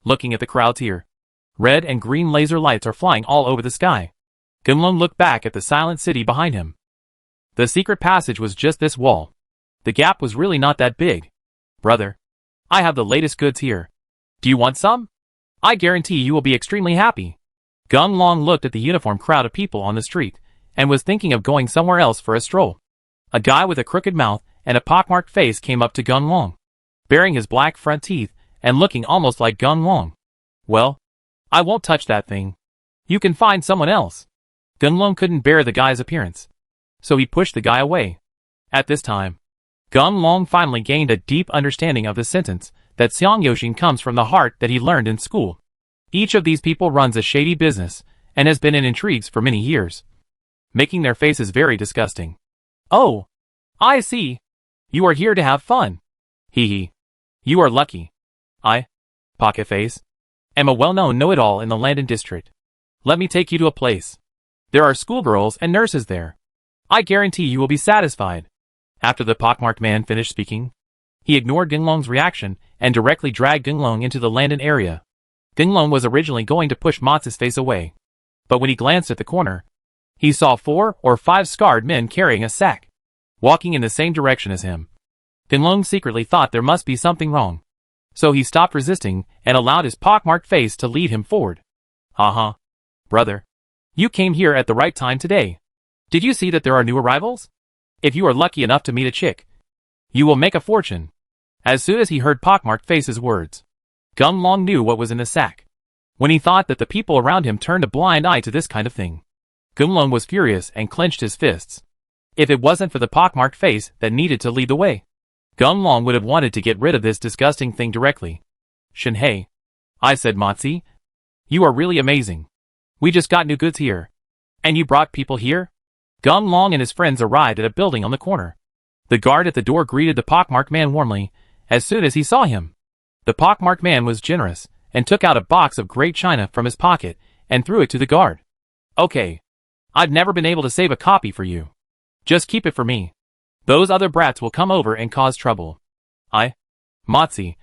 Looking at the crowds here, red and green laser lights are flying all over the sky. Ginglong looked back at the silent city behind him. The secret passage was just this wall. The gap was really not that big. Brother, I have the latest goods here. Do you want some? I guarantee you will be extremely happy. Ginglong looked at the uniformed crowd of people on the street and was thinking of going somewhere else for a stroll. A guy with a crooked mouth and a pockmarked face came up to Gun Long, baring his black front teeth and looking almost like Gun Long. Well, I won't touch that thing. You can find someone else. Gun Long couldn't bear the guy's appearance, so he pushed the guy away. At this time, Gun Long finally gained a deep understanding of the sentence that Xiang Yoxin comes from the heart that he learned in school. Each of these people runs a shady business and has been in intrigues for many years, making their faces very disgusting. Oh, I see. You are here to have fun. Hee hee. You are lucky. I, Pocket Face, am a well-known know-it-all in the London district. Let me take you to a place. There are schoolgirls and nurses there. I guarantee you will be satisfied. After the pockmarked man finished speaking, he ignored Gunlong's reaction and directly dragged Gunlong into the Landon area. Gunlong was originally going to push Motz's face away, but when he glanced at the corner, he saw 4 or 5 scarred men carrying a sack, walking in the same direction as him. Gunlong secretly thought there must be something wrong, so he stopped resisting and allowed his pockmarked face to lead him forward. Haha. Brother, you came here at the right time today. Did you see that there are new arrivals? If you are lucky enough to meet a chick, you will make a fortune. As soon as he heard Pockmarked Face's words, Gun Long knew what was in the sack. When he thought that the people around him turned a blind eye to this kind of thing, Gun Long was furious and clenched his fists. If it wasn't for the pockmarked face that needed to lead the way, Gun Long would have wanted to get rid of this disgusting thing directly. Shenhei, I said, Motzi, you are really amazing. We just got new goods here. And you brought people here? Gun Long and his friends arrived at a building on the corner. The guard at the door greeted the pockmarked man warmly as soon as he saw him. The pockmarked man was generous and took out a box of great china from his pocket and threw it to the guard. Okay. I've never been able to save a copy for you. Just keep it for me. Those other brats will come over and cause trouble. I, Motzi,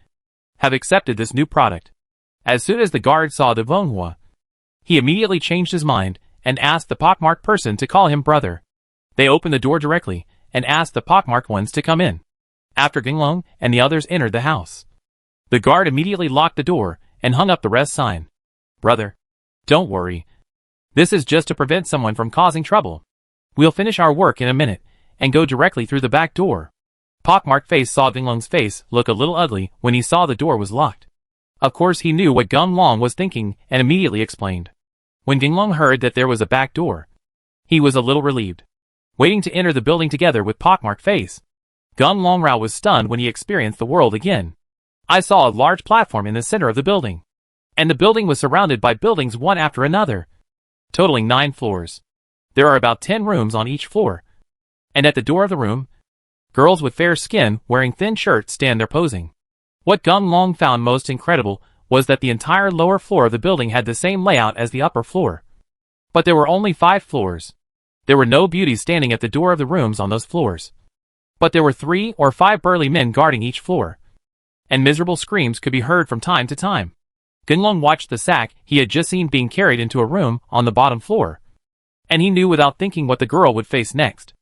have accepted this new product. As soon as the guard saw the Vonghua, he immediately changed his mind and asked the pockmarked person to call him brother. They opened the door directly and asked the pockmarked ones to come in. After Gunlong and the others entered the house, the guard immediately locked the door and hung up the rest sign. Brother, don't worry. This is just to prevent someone from causing trouble. We'll finish our work in a minute and go directly through the back door. Pockmarked Face saw Gunlong's face look a little ugly when he saw the door was locked. Of course he knew what Gunlong was thinking and immediately explained. When Gunlong heard that there was a back door, he was a little relieved. Waiting to enter the building together with Pockmarked Face, Gunlong Rao was stunned when he experienced the world again. I saw a large platform in the center of the building, and the building was surrounded by buildings one after another, totaling 9 floors. There are about 10 rooms on each floor, and at the door of the room, girls with fair skin wearing thin shirts stand there posing. What Gunlong found most incredible was that the entire lower floor of the building had the same layout as the upper floor. But there were only 5 floors. There were no beauties standing at the door of the rooms on those floors. But there were 3 or 5 burly men guarding each floor, and miserable screams could be heard from time to time. Gunlong watched the sack he had just seen being carried into a room on the bottom floor, and he knew without thinking what the girl would face next.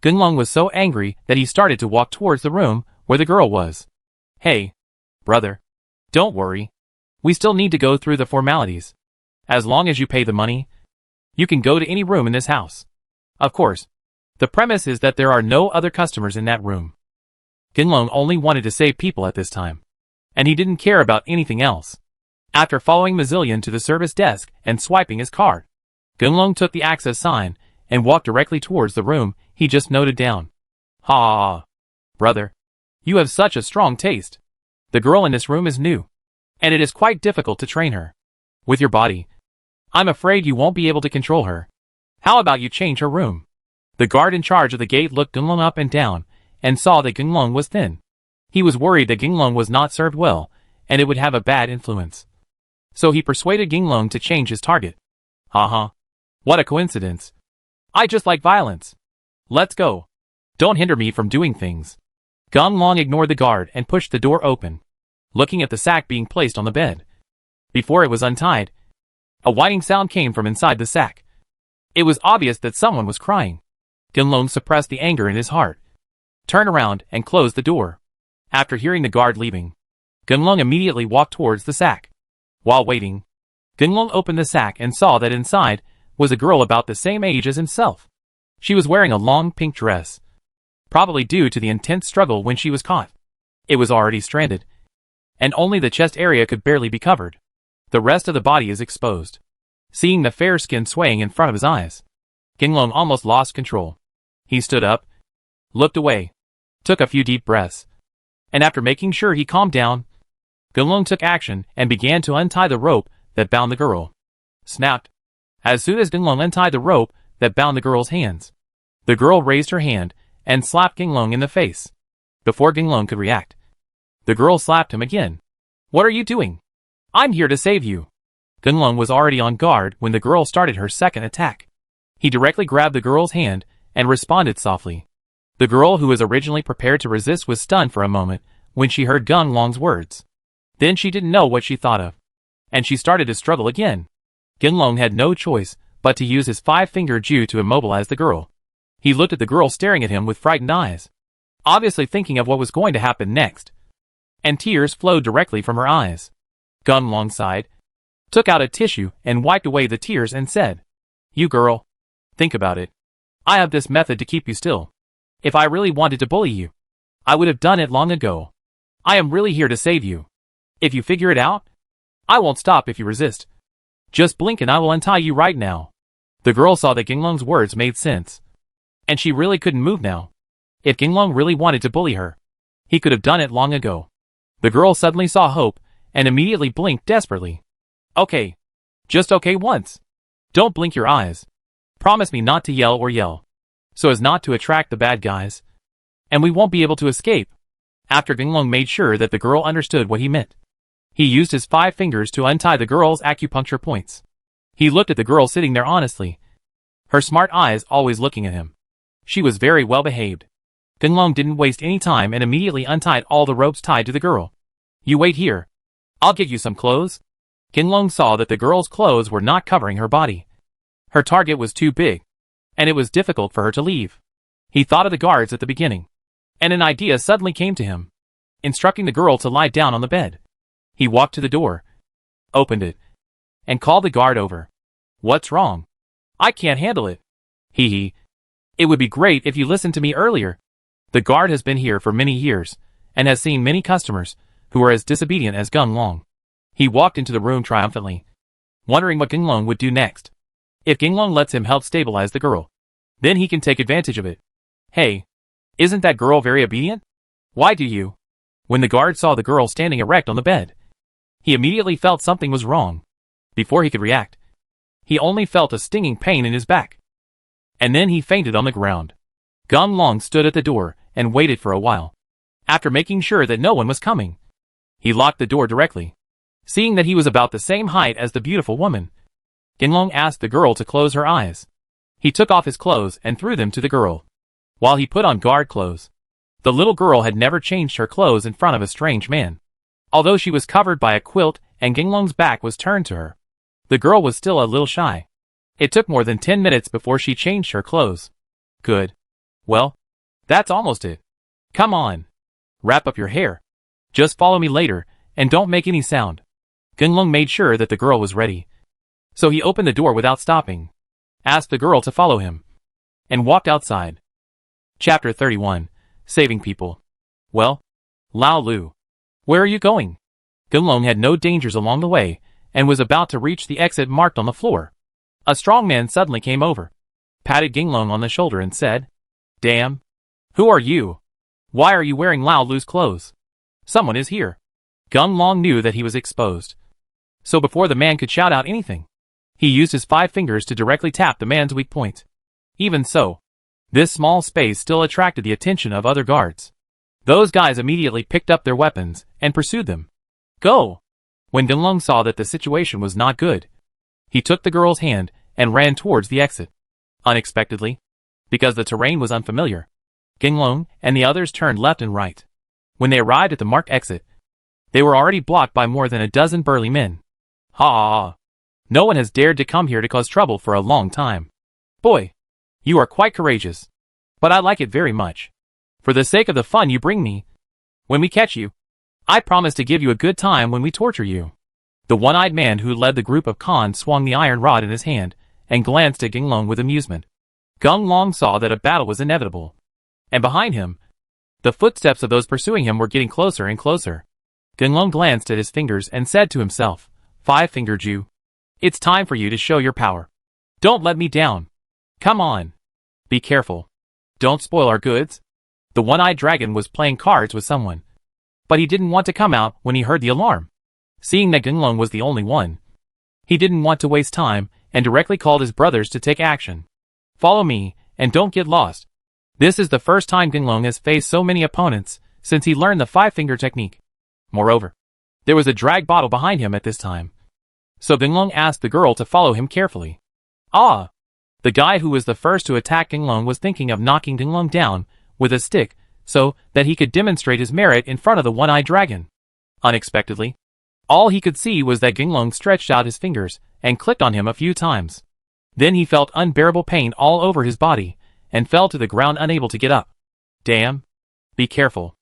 Gunlong was so angry that he started to walk towards the room where the girl was. Hey, brother, don't worry. We still need to go through the formalities. As long as you pay the money, you can go to any room in this house. Of course, the premise is that there are no other customers in that room. Gunlong only wanted to save people at this time, and he didn't care about anything else. After following Mazillion to the service desk and swiping his card, Gunlong took the access sign and walked directly towards the room he just noted down. Ha! Brother, you have such a strong taste. The girl in this room is new, and it is quite difficult to train her. With your body, I'm afraid you won't be able to control her. How about you change her room? The guard in charge of the gate looked Gunlong up and down and saw that Gunlong was thin. He was worried that Gunlong was not served well, and it would have a bad influence. So he persuaded Gunlong to change his target. Haha. What a coincidence. I just like violence. Let's go. Don't hinder me from doing things. Gunlong ignored the guard and pushed the door open, looking at the sack being placed on the bed. Before it was untied, a whining sound came from inside the sack. It was obvious that someone was crying. Gunlong suppressed the anger in his heart, turned around and closed the door. After hearing the guard leaving, Gunlong immediately walked towards the sack. While waiting, Gunlong opened the sack and saw that inside was a girl about the same age as himself. She was wearing a long pink dress. probably due to the intense struggle when she was caught. It was already stranded, and only the chest area could barely be covered. The rest of the body is exposed. Seeing the fair skin swaying in front of his eyes, Ginglong almost lost control. He stood up, looked away, took a few deep breaths, and after making sure he calmed down, Ginglong took action and began to untie the rope that bound the girl. Snapped. As soon as Ginglong untied the rope that bound the girl's hands, the girl raised her hand and slapped Ginglong in the face. Before Ginglong could react, the girl slapped him again. "What are you doing? I'm here to save you." Ginglong was already on guard when the girl started her second attack. He directly grabbed the girl's hand and responded softly. The girl, who was originally prepared to resist, was stunned for a moment when she heard Ginglong's words. Then she didn't know what she thought of, and she started to struggle again. Ginglong had no choice but to use his 5-finger Ju to immobilize the girl. He looked at the girl staring at him with frightened eyes, obviously thinking of what was going to happen next, and tears flowed directly from her eyes. Ginglong sighed, took out a tissue and wiped away the tears and said, "You girl, think about it. I have this method to keep you still. If I really wanted to bully you, I would have done it long ago. I am really here to save you. If you figure it out, I won't stop if you resist. Just blink and I will untie you right now." The girl saw that Ginglong's words made sense, and she really couldn't move now. If Ginglong really wanted to bully her, he could have done it long ago. The girl suddenly saw hope and immediately blinked desperately. "Okay. Just okay once. Don't blink your eyes. Promise me not to yell, so as not to attract the bad guys, and we won't be able to escape." After Ginglong made sure that the girl understood what he meant, he used his 5 fingers to untie the girl's acupuncture points. He looked at the girl sitting there honestly, her smart eyes always looking at him. She was very well behaved. Ginglong didn't waste any time and immediately untied all the ropes tied to the girl. "You wait here. I'll get you some clothes." Ginglong saw that the girl's clothes were not covering her body. Her target was too big, and it was difficult for her to leave. He thought of the guards at the beginning, and an idea suddenly came to him, instructing the girl to lie down on the bed. He walked to the door, opened it, and called the guard over. "What's wrong? I can't handle it." Hee. "It would be great if you listened to me earlier." The guard has been here for many years, and has seen many customers who are as disobedient as Ginglong. He walked into the room triumphantly, wondering what Ginglong would do next. If Ginglong lets him help stabilize the girl, then he can take advantage of it. "Hey, isn't that girl very obedient? Why do you?" When the guard saw the girl standing erect on the bed, he immediately felt something was wrong. Before he could react, he only felt a stinging pain in his back, and then he fainted on the ground. Ginglong stood at the door and waited for a while. After making sure that no one was coming, he locked the door directly. Seeing that he was about the same height as the beautiful woman, Ginglong asked the girl to close her eyes. He took off his clothes and threw them to the girl, while he put on guard clothes. The little girl had never changed her clothes in front of a strange man. Although she was covered by a quilt and Ginglong's back was turned to her, the girl was still a little shy. It took more than 10 minutes before she changed her clothes. "Good. Well, that's almost it. Come on. Wrap up your hair. Just follow me later, and don't make any sound." Ginglong made sure that the girl was ready, so he opened the door without stopping, asked the girl to follow him, and walked outside. Chapter 31. Saving People. "Well, Lao Lu, where are you going?" Ginglong had no dangers along the way, and was about to reach the exit marked on the floor. A strong man suddenly came over, patted Ginglong on the shoulder and said, "Damn. Who are you? Why are you wearing Lao Lu's clothes? Someone is here." Ginglong knew that he was exposed, so before the man could shout out anything, he used his 5 fingers to directly tap the man's weak point. Even so, this small space still attracted the attention of other guards. Those guys immediately picked up their weapons and pursued them. "Go!" When Ginglong saw that the situation was not good, he took the girl's hand and ran towards the exit. Unexpectedly, because the terrain was unfamiliar, Ginglong and the others turned left and right. When they arrived at the marked exit, they were already blocked by more than a dozen burly men. "Ha! No one has dared to come here to cause trouble for a long time. Boy, you are quite courageous, but I like it very much. For the sake of the fun you bring me, when we catch you, I promise to give you a good time when we torture you." The one-eyed man who led the group of cons swung the iron rod in his hand and glanced at Ginglong with amusement. Ginglong saw that a battle was inevitable. And behind him, the footsteps of those pursuing him were getting closer and closer. Gunlong glanced at his fingers and said to himself, "Five-fingered Jew. It's time for you to show your power. Don't let me down. Come on. Be careful. Don't spoil our goods." The one-eyed dragon was playing cards with someone, but he didn't want to come out when he heard the alarm. Seeing that Gunlong was the only one, he didn't want to waste time and directly called his brothers to take action. "Follow me, and don't get lost." This is the first time Gunlong has faced so many opponents since he learned the five-finger technique. Moreover, there was a drag bottle behind him at this time. So Gunlong asked the girl to follow him carefully. The guy who was the first to attack Gunlong was thinking of knocking Gunlong down with a stick so that he could demonstrate his merit in front of the one-eyed dragon. Unexpectedly, all he could see was that Gunlong stretched out his fingers and clicked on him a few times. Then he felt unbearable pain all over his body and fell to the ground unable to get up. Damn. Be careful.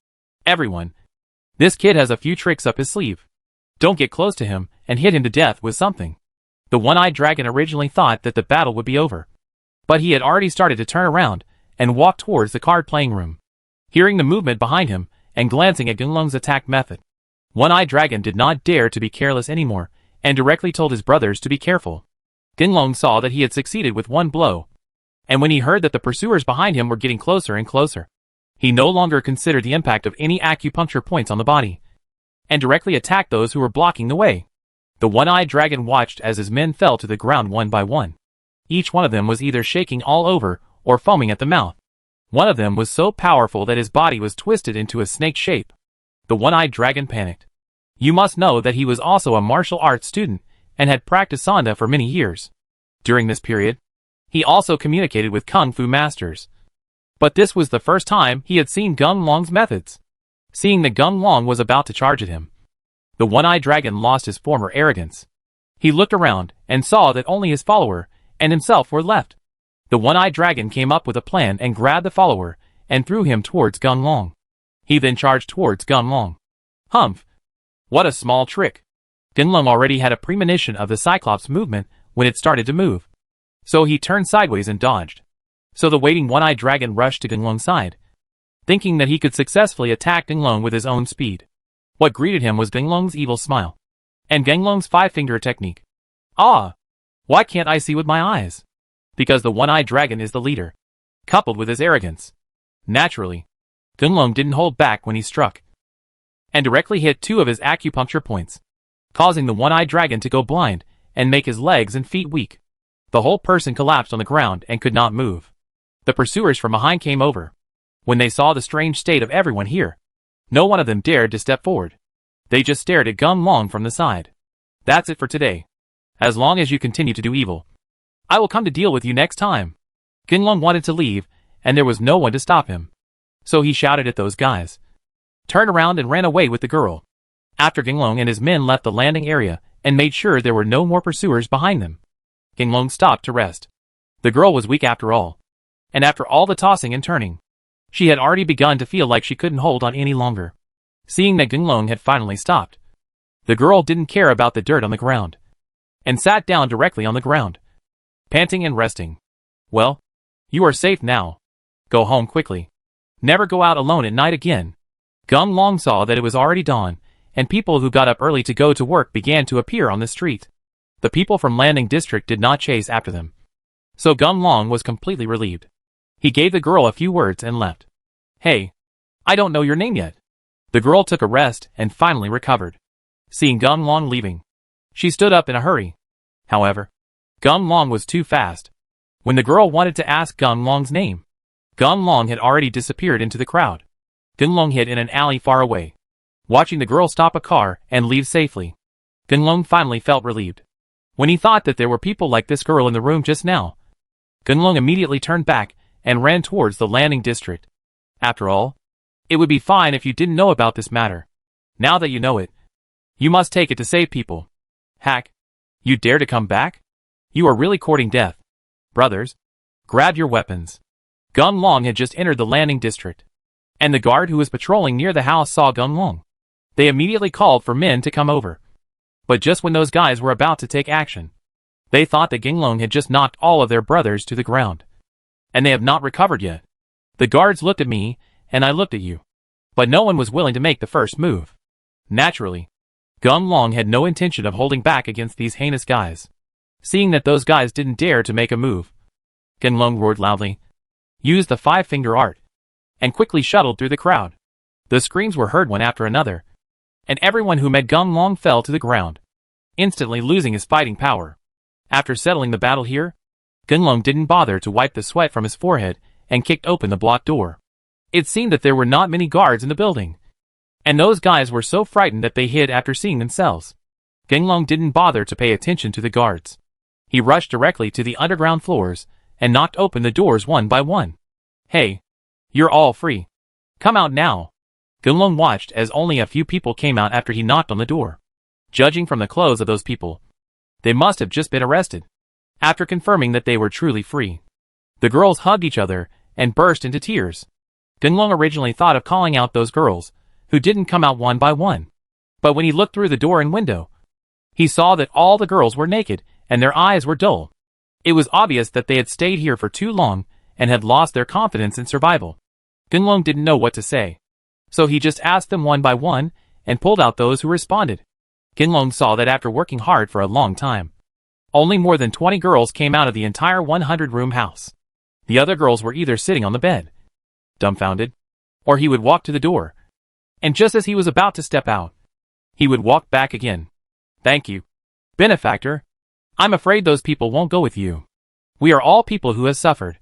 Everyone. This kid has a few tricks up his sleeve. Don't get close to him and hit him to death with something. The one-eyed dragon originally thought that the battle would be over, but he had already started to turn around and walk towards the card-playing room. Hearing the movement behind him and glancing at Gunlong's attack method, One-Eyed Dragon did not dare to be careless anymore and directly told his brothers to be careful. Gunlong saw that he had succeeded with one blow, and when he heard that the pursuers behind him were getting closer and closer, he no longer considered the impact of any acupuncture points on the body, and directly attacked those who were blocking the way. The one-eyed dragon watched as his men fell to the ground one by one. Each one of them was either shaking all over or foaming at the mouth. One of them was so powerful that his body was twisted into a snake shape. The one-eyed dragon panicked. You must know that he was also a martial arts student and had practiced Sanda for many years. During this period, he also communicated with kung fu masters. But this was the first time he had seen Gunlong's methods. Seeing that Gunlong was about to charge at him, the one-eyed dragon lost his former arrogance. He looked around and saw that only his follower and himself were left. The one-eyed dragon came up with a plan and grabbed the follower and threw him towards Gunlong. He then charged towards Gunlong. Humph! What a small trick! Gunlong already had a premonition of the Cyclops movement when it started to move, so he turned sideways and dodged. So the waiting one-eyed dragon rushed to Gunlong's side, thinking that he could successfully attack Gunlong with his own speed. What greeted him was Gunlong's evil smile, and Gunlong's five-finger technique. Why can't I see with my eyes? Because the one-eyed dragon is the leader, coupled with his arrogance. Naturally, Gunlong didn't hold back when he struck, and directly hit two of his acupuncture points, causing the one-eyed dragon to go blind and make his legs and feet weak. The whole person collapsed on the ground and could not move. The pursuers from behind came over. When they saw the strange state of everyone here, no one of them dared to step forward. They just stared at Gunlong from the side. That's it for today. As long as you continue to do evil, I will come to deal with you next time. Gunlong wanted to leave, and there was no one to stop him. So he shouted at those guys, turned around and ran away with the girl. After Gunlong and his men left the landing area and made sure there were no more pursuers behind them, Gunlong stopped to rest. The girl was weak after all, and after all the tossing and turning, she had already begun to feel like she couldn't hold on any longer. Seeing that Gunlong had finally stopped, the girl didn't care about the dirt on the ground, and sat down directly on the ground, panting and resting. Well, you are safe now. Go home quickly. Never go out alone at night again. Gunlong saw that it was already dawn, and people who got up early to go to work began to appear on the street. The people from Landing District did not chase after them, so Gunlong was completely relieved. He gave the girl a few words and left. Hey, I don't know your name yet. The girl took a rest and finally recovered. Seeing Gunlong leaving, she stood up in a hurry. However, Gunlong was too fast. When the girl wanted to ask Gunlong's name, Gunlong had already disappeared into the crowd. Gunlong hid in an alley far away, watching the girl stop a car and leave safely. Gunlong finally felt relieved. When he thought that there were people like this girl in the room just now, Gunlong immediately turned back and ran towards the Landing District. After all, it would be fine if you didn't know about this matter. Now that you know it, you must take it to save people. Hack, you dare to come back? You are really courting death. Brothers, grab your weapons. Gunlong had just entered the Landing District, and the guard who was patrolling near the house saw Gunlong. They immediately called for men to come over. But just when those guys were about to take action, they thought that Gunlong had just knocked all of their brothers to the ground, and they have not recovered yet. The guards looked at me, and I looked at you. But no one was willing to make the first move. Naturally, Gung Long had no intention of holding back against these heinous guys. Seeing that those guys didn't dare to make a move, Gung Long roared loudly, used the five-finger art, and quickly shuttled through the crowd. The screams were heard one after another, and everyone who met Gung Long fell to the ground, instantly losing his fighting power. After settling the battle here, Gung Long didn't bother to wipe the sweat from his forehead and kicked open the blocked door. It seemed that there were not many guards in the building, and those guys were so frightened that they hid after seeing themselves. Gung Long didn't bother to pay attention to the guards. He rushed directly to the underground floors and knocked open the doors one by one. Hey, you're all free. Come out now. Gung Long watched as only a few people came out after he knocked on the door. Judging from the clothes of those people, they must have just been arrested. After confirming that they were truly free, the girls hugged each other and burst into tears. Gung Long originally thought of calling out those girls, who didn't come out one by one. But when he looked through the door and window, he saw that all the girls were naked and their eyes were dull. It was obvious that they had stayed here for too long and had lost their confidence in survival. Gung Long didn't know what to say, so he just asked them one by one and pulled out those who responded. Gung Long saw that after working hard for a long time, only more than 20 girls came out of the entire 100-room house. The other girls were either sitting on the bed, dumbfounded, or he would walk to the door, and just as he was about to step out, he would walk back again. Thank you, benefactor. I'm afraid those people won't go with you. We are all people who have suffered,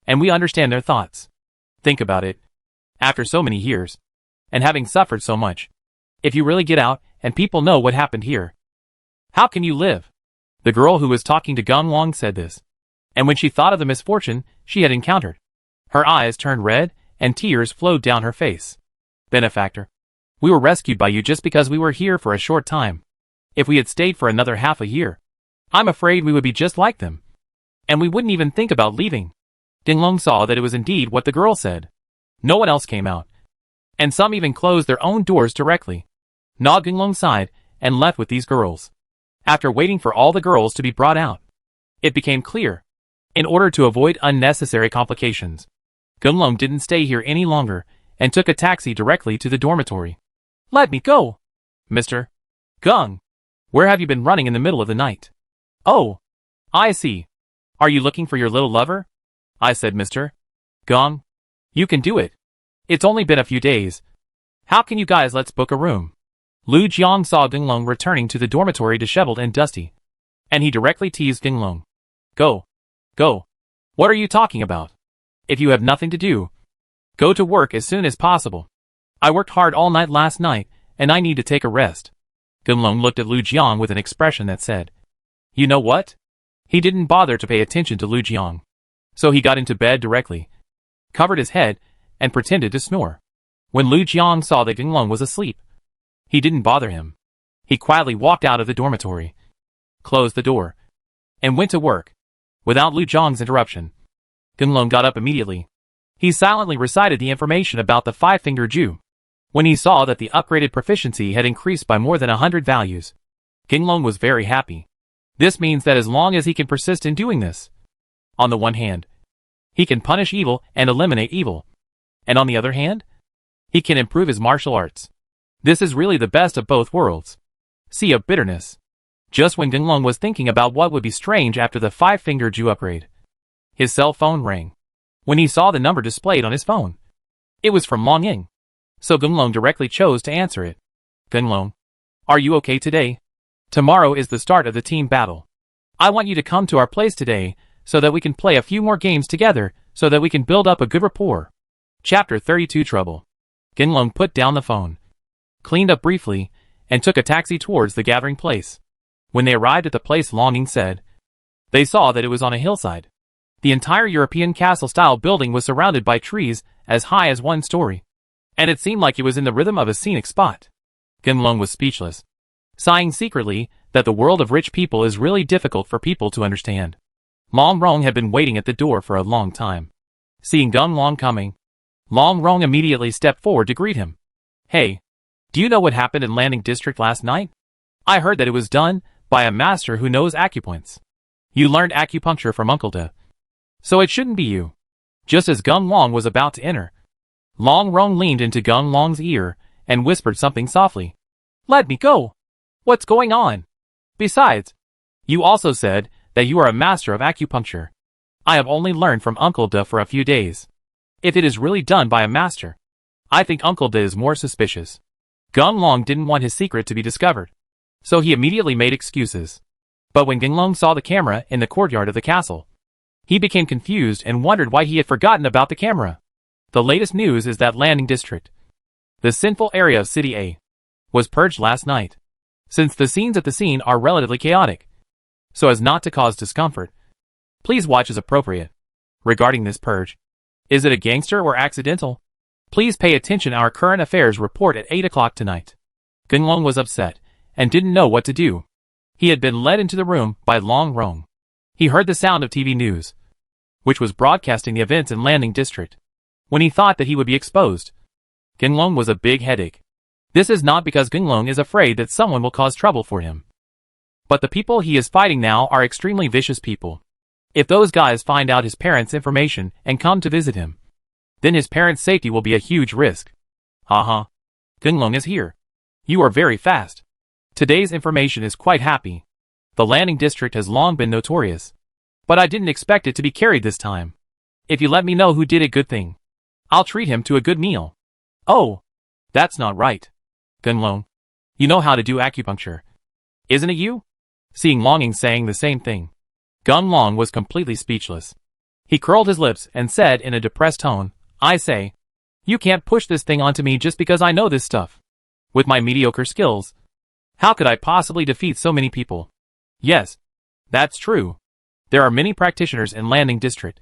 and we understand their thoughts. Think about it. After so many years, and having suffered so much, if you really get out and people know what happened here, how can you live? The girl who was talking to Gung Long said this, and when she thought of the misfortune she had encountered, her eyes turned red and tears flowed down her face. Benefactor, we were rescued by you just because we were here for a short time. If we had stayed for another half a year, I'm afraid we would be just like them, and we wouldn't even think about leaving. Gung Long saw that it was indeed what the girl said. No one else came out, and some even closed their own doors directly. Now Gung Long sighed and left with these girls. After waiting for all the girls to be brought out, it became clear, in order to avoid unnecessary complications, Gung Long didn't stay here any longer and took a taxi directly to the dormitory. Let me go, Mr. Gung. Where have you been running in the middle of the night? Oh, I see. Are you looking for your little lover? I said, Mr. Gung. You can do it. It's only been a few days. How can you guys let's book a room? Lu Jiang saw Gung Long returning to the dormitory disheveled and dusty, and he directly teased Gung Long. Go. Go. What are you talking about? If you have nothing to do, go to work as soon as possible. I worked hard all night last night, and I need to take a rest. Gung Long looked at Lu Jiang with an expression that said, you know what? He didn't bother to pay attention to Lu Jiang, so he got into bed directly, covered his head, and pretended to snore. When Lu Jiang saw that Gung Long was asleep, he didn't bother him. He quietly walked out of the dormitory, closed the door, and went to work. Without Lu Jiang's interruption, Gung Long got up immediately. He silently recited the information about the five-finger Jew. When he saw that the upgraded proficiency had increased by more than 100 values, Gung Long was very happy. This means that as long as he can persist in doing this, on the one hand, he can punish evil and eliminate evil, and on the other hand, he can improve his martial arts. This is really the best of both worlds. Sea of Bitterness. Just when Gung Long was thinking about what would be strange after the five-finger Jew upgrade, his cell phone rang. When he saw the number displayed on his phone, it was from Long Ying, so Gung Long directly chose to answer it. Gung Long, are you okay today? Tomorrow is the start of the team battle. I want you to come to our place today so that we can play a few more games together so that we can build up a good rapport. Chapter 32 Trouble. Gung Long put down the phone, cleaned up briefly, and took a taxi towards the gathering place. When they arrived at the place Long Ying said, they saw that it was on a hillside. The entire European castle-style building was surrounded by trees as high as one story, and it seemed like it was in the rhythm of a scenic spot. Gung Long was speechless, sighing secretly that the world of rich people is really difficult for people to understand. Long Rong had been waiting at the door for a long time. Seeing Gung Long coming, Long Rong immediately stepped forward to greet him. Hey, do you know what happened in Landing District last night? I heard that it was done by a master who knows acupoints. You learned acupuncture from Uncle Da, so it shouldn't be you. Just as Gung Long was about to enter, Long Rong leaned into Gung Long's ear and whispered something softly. "Let me go! What's going on? Besides, you also said that you are a master of acupuncture. I have only learned from Uncle Da for a few days. If it is really done by a master, I think Uncle Da is more suspicious." Gung Long didn't want his secret to be discovered, so he immediately made excuses. But when Gung Long saw the camera in the courtyard of the castle, he became confused and wondered why he had forgotten about the camera. The latest news is that Landing District, the sinful area of City A, was purged last night. Since the scenes at the scene are relatively chaotic, so as not to cause discomfort, please watch as appropriate. Regarding this purge, is it a gangster or accidental? Please pay attention. Our current affairs report at 8 o'clock tonight. Gung Long was upset and didn't know what to do. He had been led into the room by Long Rong. He heard the sound of TV news, which was broadcasting the events in Landing District. When he thought that he would be exposed, Gung Long was a big headache. This is not because Gung Long is afraid that someone will cause trouble for him, but the people he is fighting now are extremely vicious people. If those guys find out his parents' information and come to visit him, then his parents' safety will be a huge risk. Haha. Gung Long is here. You are very fast. Today's information is quite happy. The Landing District has long been notorious, but I didn't expect it to be carried this time. If you let me know who did a good thing, I'll treat him to a good meal. Oh, that's not right. Gung Long, you know how to do acupuncture, isn't it you? Seeing Longing saying the same thing, Gung Long was completely speechless. He curled his lips and said in a depressed tone, "I say, you can't push this thing onto me just because I know this stuff. With my mediocre skills, how could I possibly defeat so many people?" Yes, that's true. There are many practitioners in Landing District,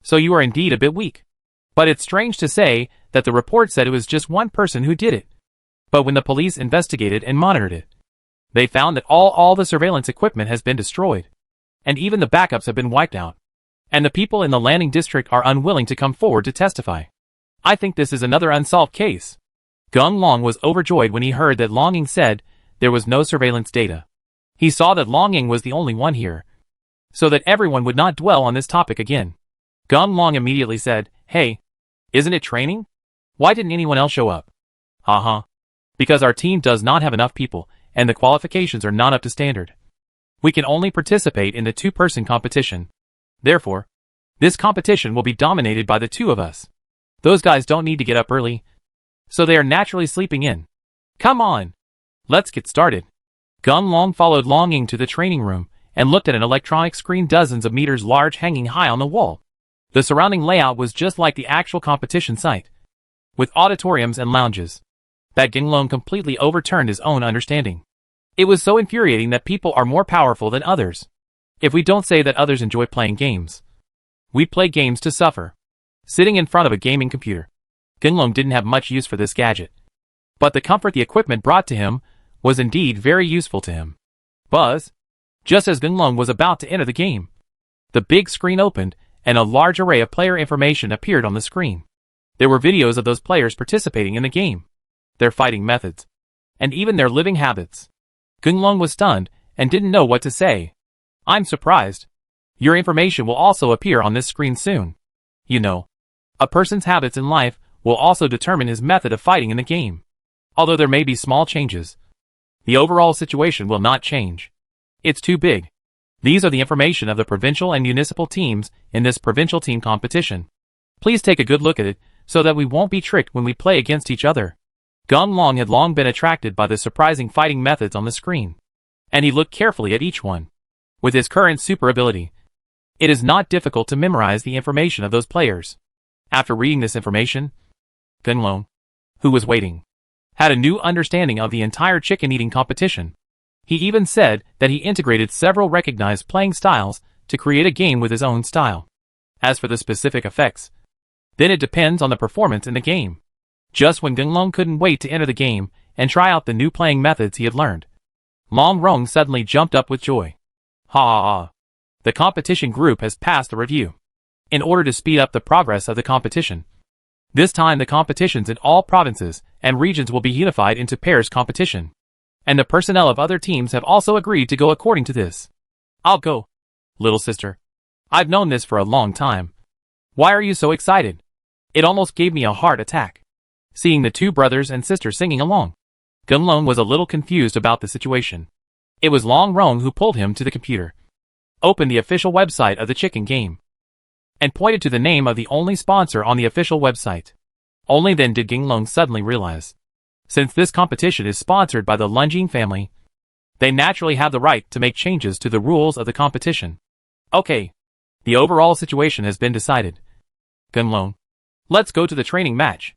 so you are indeed a bit weak. But it's strange to say that the report said it was just one person who did it. But when the police investigated and monitored it, they found that all the surveillance equipment has been destroyed, and even the backups have been wiped out. And the people in the Landing District are unwilling to come forward to testify. I think this is another unsolved case. Gung Long was overjoyed when he heard that Longing said there was no surveillance data. He saw that Longing was the only one here, so that everyone would not dwell on this topic again. Gung Long immediately said, "Hey, isn't it training? Why didn't anyone else show up?" Haha. Because our team does not have enough people, and the qualifications are not up to standard. We can only participate in the two-person competition. Therefore, this competition will be dominated by the two of us. Those guys don't need to get up early, so they are naturally sleeping in. Come on, let's get started. Gung Long followed Longing to the training room and looked at an electronic screen dozens of meters large hanging high on the wall. The surrounding layout was just like the actual competition site, with auditoriums and lounges. That Gung Long completely overturned his own understanding. It was so infuriating that people are more powerful than others. If we don't say that others enjoy playing games, we play games to suffer. Sitting in front of a gaming computer, Gung Long didn't have much use for this gadget, but the comfort the equipment brought to him was indeed very useful to him. Buzz! Just as Gung Long was about to enter the game, the big screen opened and a large array of player information appeared on the screen. There were videos of those players participating in the game, their fighting methods, and even their living habits. Gung Long was stunned and didn't know what to say. "I'm surprised. Your information will also appear on this screen soon. You know, a person's habits in life will also determine his method of fighting in the game. Although there may be small changes, the overall situation will not change. It's too big. These are the information of the provincial and municipal teams in this provincial team competition. Please take a good look at it so that we won't be tricked when we play against each other." Gung Long had long been attracted by the surprising fighting methods on the screen, and he looked carefully at each one. With his current super ability, it is not difficult to memorize the information of those players. After reading this information, Gung Long, who was waiting, had a new understanding of the entire chicken-eating competition. He even said that he integrated several recognized playing styles to create a game with his own style. As for the specific effects, then it depends on the performance in the game. Just when Gung Long couldn't wait to enter the game and try out the new playing methods he had learned, Long Rong suddenly jumped up with joy. Ha ha ha. The competition group has passed the review. In order to speed up the progress of the competition, this time the competitions in all provinces and regions will be unified into pairs competition. And the personnel of other teams have also agreed to go according to this. I'll go, little sister. I've known this for a long time. Why are you so excited? It almost gave me a heart attack. Seeing the two brothers and sisters singing along, Gunlong was a little confused about the situation. It was Long Rong who pulled him to the computer, opened the official website of the chicken game, and pointed to the name of the only sponsor on the official website. Only then did Gunlong suddenly realize, since this competition is sponsored by the Lunjing family, they naturally have the right to make changes to the rules of the competition. Okay, the overall situation has been decided. Gunlong, let's go to the training match.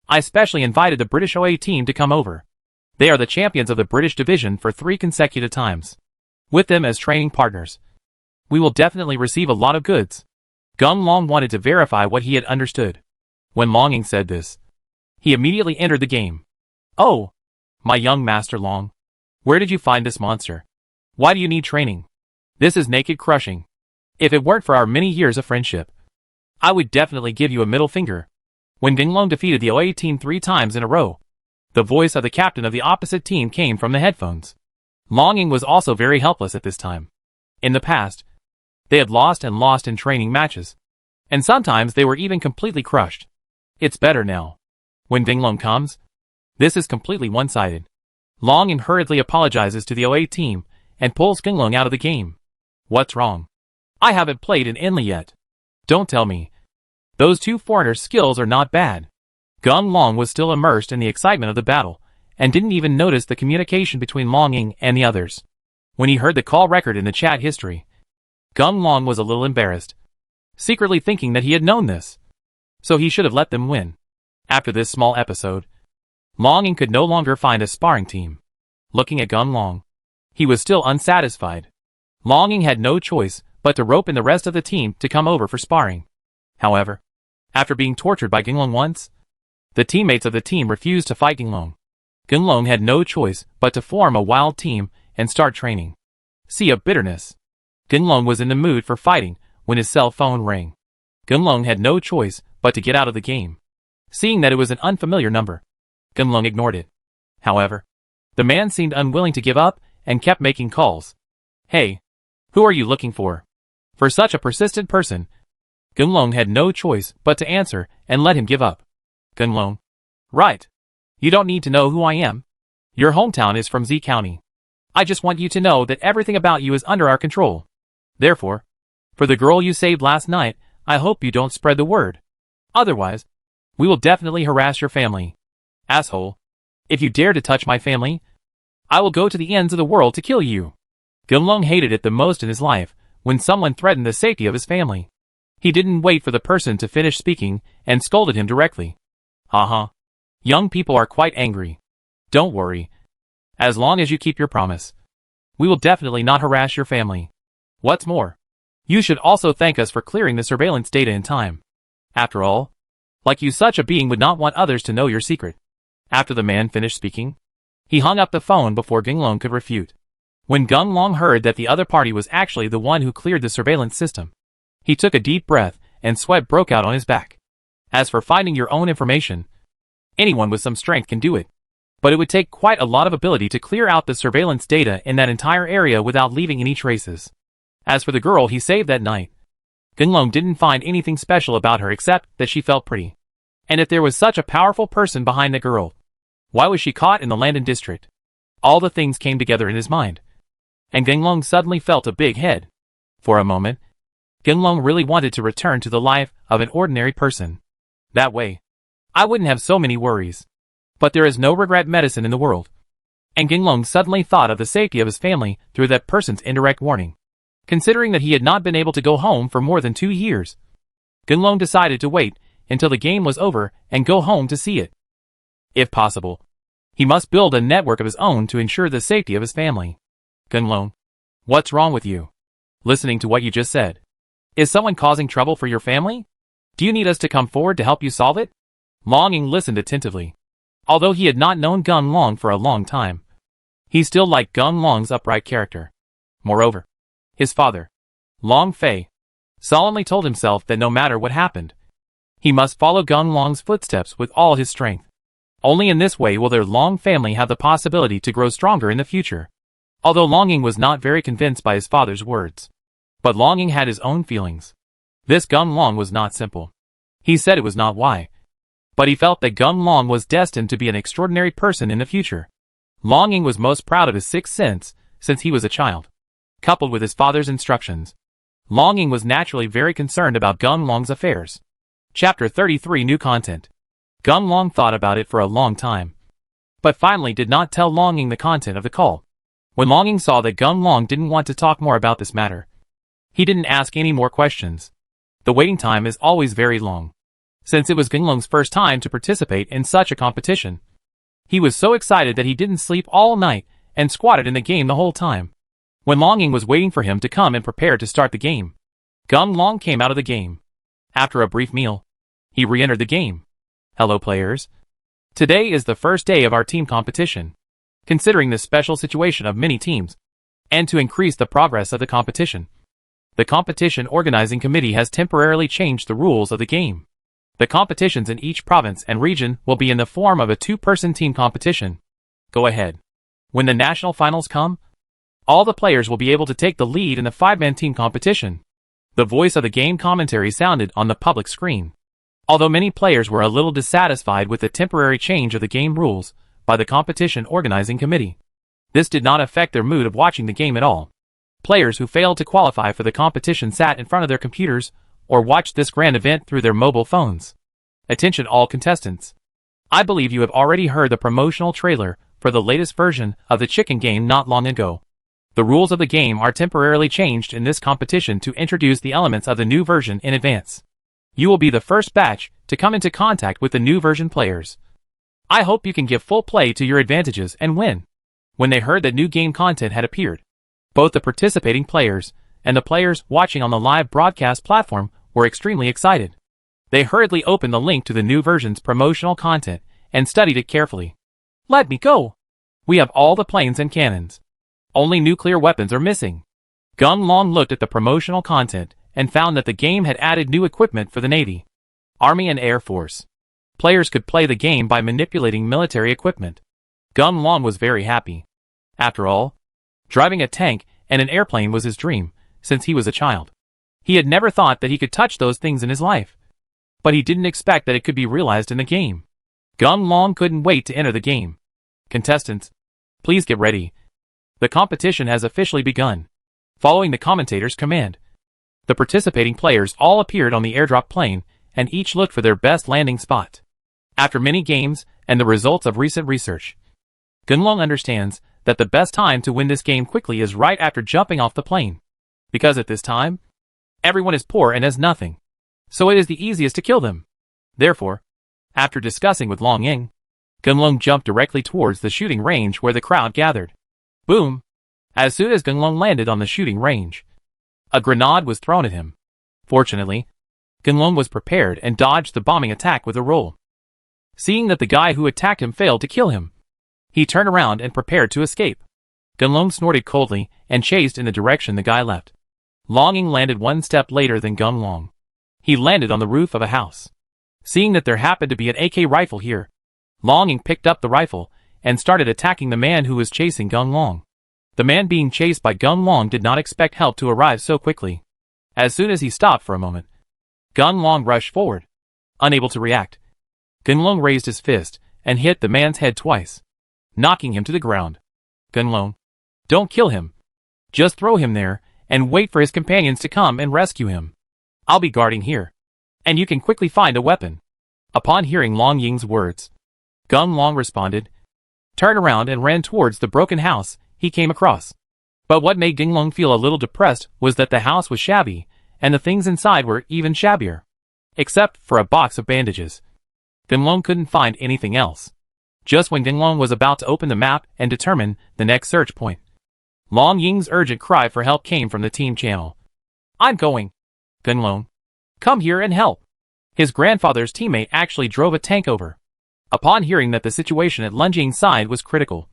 I specially invited the British OA team to come over. They are the champions of the British division for 3 consecutive times. With them as training partners, we will definitely receive a lot of goods. Gunlong wanted to verify what he had understood. When Longing said this, he immediately entered the game. Oh, my young Master Long, where did you find this monster? Why do you need training? This is naked crushing. If it weren't for our many years of friendship, I would definitely give you a middle finger. When Gunlong defeated the OA team 3 times in a row, the voice of the captain of the opposite team came from the headphones. Longing was also very helpless at this time. In the past, they had lost and lost in training matches, and sometimes they were even completely crushed. It's better now. When Gunlong comes, this is completely one-sided. Longing hurriedly apologizes to the OA team and pulls Gunlong out of the game. What's wrong? I haven't played in Inli yet. Don't tell me. Those 2 foreigners' skills are not bad. Gunlong was still immersed in the excitement of the battle, and didn't even notice the communication between Longing and the others. When he heard the call record in the chat history, Gunlong was a little embarrassed, secretly thinking that he had known this, so he should have let them win. After this small episode, Longing could no longer find a sparring team. Looking at Gunlong, he was still unsatisfied. Longing had no choice but to rope in the rest of the team to come over for sparring. However, after being tortured by Gunlong once, the teammates of the team refused to fight Gunlong. Gunlong had no choice but to form a wild team and start training. Sea of bitterness. Gunlong was in the mood for fighting when his cell phone rang. Gunlong had no choice but to get out of the game. Seeing that it was an unfamiliar number, Gunlong ignored it. However, the man seemed unwilling to give up and kept making calls. Hey, who are you looking for? For such a persistent person, Gunlong had no choice but to answer and let him give up. Gunlong. Right. You don't need to know who I am. Your hometown is from Z County. I just want you to know that everything about you is under our control. Therefore, for the girl you saved last night, I hope you don't spread the word. Otherwise, we will definitely harass your family. Asshole. If you dare to touch my family, I will go to the ends of the world to kill you. Gunlong hated it the most in his life when someone threatened the safety of his family. He didn't wait for the person to finish speaking and scolded him directly. Haha. Young people are quite angry. Don't worry. As long as you keep your promise, we will definitely not harass your family. What's more, you should also thank us for clearing the surveillance data in time. After all, like you, such a being would not want others to know your secret. After the man finished speaking, he hung up the phone before Gunlong could refute. When Gunlong heard that the other party was actually the one who cleared the surveillance system, he took a deep breath and sweat broke out on his back. As for finding your own information, anyone with some strength can do it. But it would take quite a lot of ability to clear out the surveillance data in that entire area without leaving any traces. As for the girl he saved that night, Gunlong didn't find anything special about her except that she felt pretty. And if there was such a powerful person behind the girl, why was she caught in the Landon district? All the things came together in his mind, and Gunlong suddenly felt a big head. For a moment, Gunlong really wanted to return to the life of an ordinary person. That way, I wouldn't have so many worries. But there is no regret medicine in the world. And Gunlong suddenly thought of the safety of his family through that person's indirect warning. Considering that he had not been able to go home for more than 2 years, Gunlong decided to wait until the game was over and go home to see it. If possible, he must build a network of his own to ensure the safety of his family. Gunlong, what's wrong with you? Listening to what you just said, is someone causing trouble for your family? Do you need us to come forward to help you solve it? Longing listened attentively. Although he had not known Gunlong for a long time, he still liked Gunlong's upright character. Moreover, his father, Long Fei, solemnly told himself that no matter what happened, he must follow Gunlong's footsteps with all his strength. Only in this way will their Long family have the possibility to grow stronger in the future. Although Longing was not very convinced by his father's words, but Longing had his own feelings. This Gun Long was not simple. He said it was not why. But he felt that Gun Long was destined to be an extraordinary person in the future. Long Ying was most proud of his sixth sense, since he was a child. Coupled with his father's instructions, Long Ying was naturally very concerned about Gun Long's affairs. Chapter 33 New Content. Gun Long thought about it for a long time, but finally did not tell Long Ying the content of the call. When Long Ying saw that Gun Long didn't want to talk more about this matter, he didn't ask any more questions. The waiting time is always very long. Since it was Gun Long's first time to participate in such a competition, he was so excited that he didn't sleep all night and squatted in the game the whole time. When Long Ying was waiting for him to come and prepare to start the game, Gun Long came out of the game. After a brief meal, he re-entered the game. Hello players. Today is the first day of our team competition. Considering the special situation of many teams, and to increase the progress of the competition, the competition organizing committee has temporarily changed the rules of the game. The competitions in each province and region will be in the form of a two-person team competition. Go ahead. When the national finals come, all the players will be able to take the lead in the five-man team competition. The voice of the game commentary sounded on the public screen. Although many players were a little dissatisfied with the temporary change of the game rules by the competition organizing committee, this did not affect their mood of watching the game at all. Players who failed to qualify for the competition sat in front of their computers or watched this grand event through their mobile phones. Attention all contestants. I believe you have already heard the promotional trailer for the latest version of the chicken game not long ago. The rules of the game are temporarily changed in this competition to introduce the elements of the new version in advance. You will be the first batch to come into contact with the new version players. I hope you can give full play to your advantages and win. When they heard that new game content had appeared, both the participating players and the players watching on the live broadcast platform were extremely excited. They hurriedly opened the link to the new version's promotional content and studied it carefully. Let me go. We have all the planes and cannons. Only nuclear weapons are missing. Gun Long looked at the promotional content and found that the game had added new equipment for the Navy, Army and Air Force. Players could play the game by manipulating military equipment. Gun Long was very happy. After all, driving a tank and an airplane was his dream, since he was a child. He had never thought that he could touch those things in his life. But he didn't expect that it could be realized in the game. Gun Long couldn't wait to enter the game. Contestants, please get ready. The competition has officially begun. Following the commentator's command, the participating players all appeared on the airdrop plane and each looked for their best landing spot. After many games and the results of recent research, Gun Long understands that the best time to win this game quickly is right after jumping off the plane. Because at this time, everyone is poor and has nothing. So it is the easiest to kill them. Therefore, after discussing with Long Ying, Gun Long jumped directly towards the shooting range where the crowd gathered. Boom! As soon as Gun Long landed on the shooting range, a grenade was thrown at him. Fortunately, Gun Long was prepared and dodged the bombing attack with a roll. Seeing that the guy who attacked him failed to kill him, he turned around and prepared to escape. Gun Long snorted coldly and chased in the direction the guy left. Long Ying landed one step later than Gun Long. He landed on the roof of a house. Seeing that there happened to be an AK rifle here, Long Ying picked up the rifle and started attacking the man who was chasing Gun Long. The man being chased by Gun Long did not expect help to arrive so quickly. As soon as he stopped for a moment, Gun Long rushed forward. Unable to react, Gun Long raised his fist and hit the man's head twice, knocking him to the ground. Gun Long, don't kill him. Just throw him there and wait for his companions to come and rescue him. I'll be guarding here, and you can quickly find a weapon. Upon hearing Long Ying's words, Gun Long responded, turned around and ran towards the broken house he came across. But what made Gun Long feel a little depressed was that the house was shabby, and the things inside were even shabbier. Except for a box of bandages. Gun Long couldn't find anything else. Just when Gun Long was about to open the map and determine the next search point, Long Ying's urgent cry for help came from the team channel. I'm going. Gun Long, come here and help. His grandfather's teammate actually drove a tank over. Upon hearing that the situation at Lung Ying's side was critical,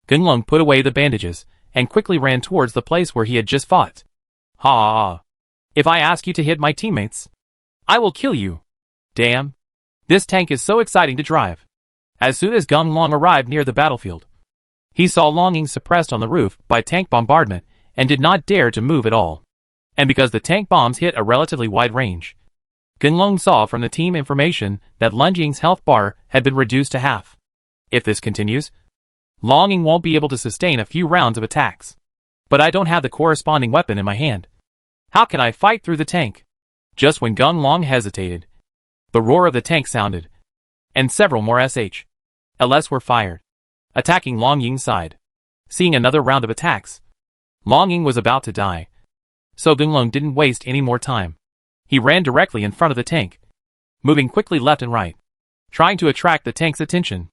Gun Long put away the bandages and quickly ran towards the place where he had just fought. Ha! If I ask you to hit my teammates, I will kill you. Damn. This tank is so exciting to drive. As soon as Gun Long arrived near the battlefield, he saw Long Ying suppressed on the roof by tank bombardment and did not dare to move at all. And because the tank bombs hit a relatively wide range, Gunlong saw from the team information that Lunjing's health bar had been reduced to half. If this continues, Longing won't be able to sustain a few rounds of attacks. But I don't have the corresponding weapon in my hand. How can I fight through the tank? Just when Gunlong hesitated, the roar of the tank sounded, and several more SH/LS were fired, attacking Longying's side. Seeing another round of attacks, Longying was about to die. So Gunlong didn't waste any more time. He ran directly in front of the tank, moving quickly left and right, trying to attract the tank's attention.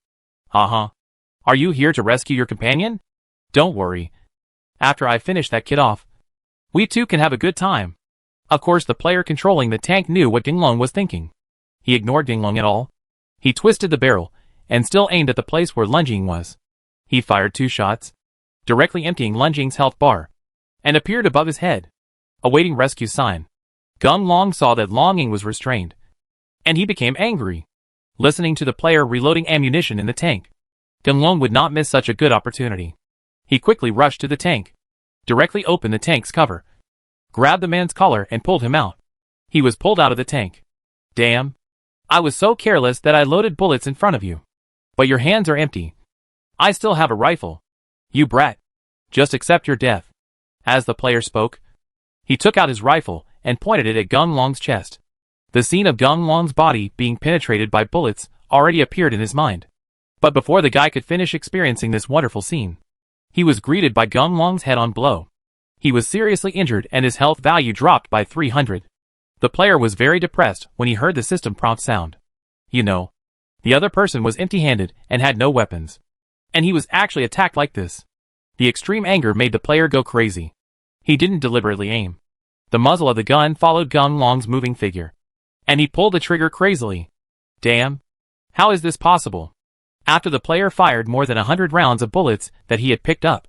Are you here to rescue your companion? Don't worry. After I finish that kid off, we two can have a good time. Of course, the player controlling the tank knew what Gunlong was thinking. He ignored Gunlong at all. He twisted the barrel and still aimed at the place where Lunjing was. He fired 2 shots, directly emptying Lunjing's health bar, and appeared above his head, awaiting rescue sign. Gunlong saw that Longing was restrained, and he became angry. Listening to the player reloading ammunition in the tank, Gunlong would not miss such a good opportunity. He quickly rushed to the tank, directly opened the tank's cover, grabbed the man's collar and pulled him out. He was pulled out of the tank. Damn. I was so careless that I loaded bullets in front of you. But your hands are empty. I still have a rifle. You brat. Just accept your death. As the player spoke, he took out his rifle and pointed it at Gunlong's chest. The scene of Gunlong's body being penetrated by bullets already appeared in his mind. But before the guy could finish experiencing this wonderful scene, he was greeted by Gunlong's head-on blow. He was seriously injured and his health value dropped by 300. The player was very depressed when he heard the system prompt sound. You know, the other person was empty-handed and had no weapons. And he was actually attacked like this. The extreme anger made the player go crazy. He didn't deliberately aim. The muzzle of the gun followed Gunlong's moving figure, and he pulled the trigger crazily. Damn. How is this possible? After the player fired more than 100 rounds of bullets that he had picked up,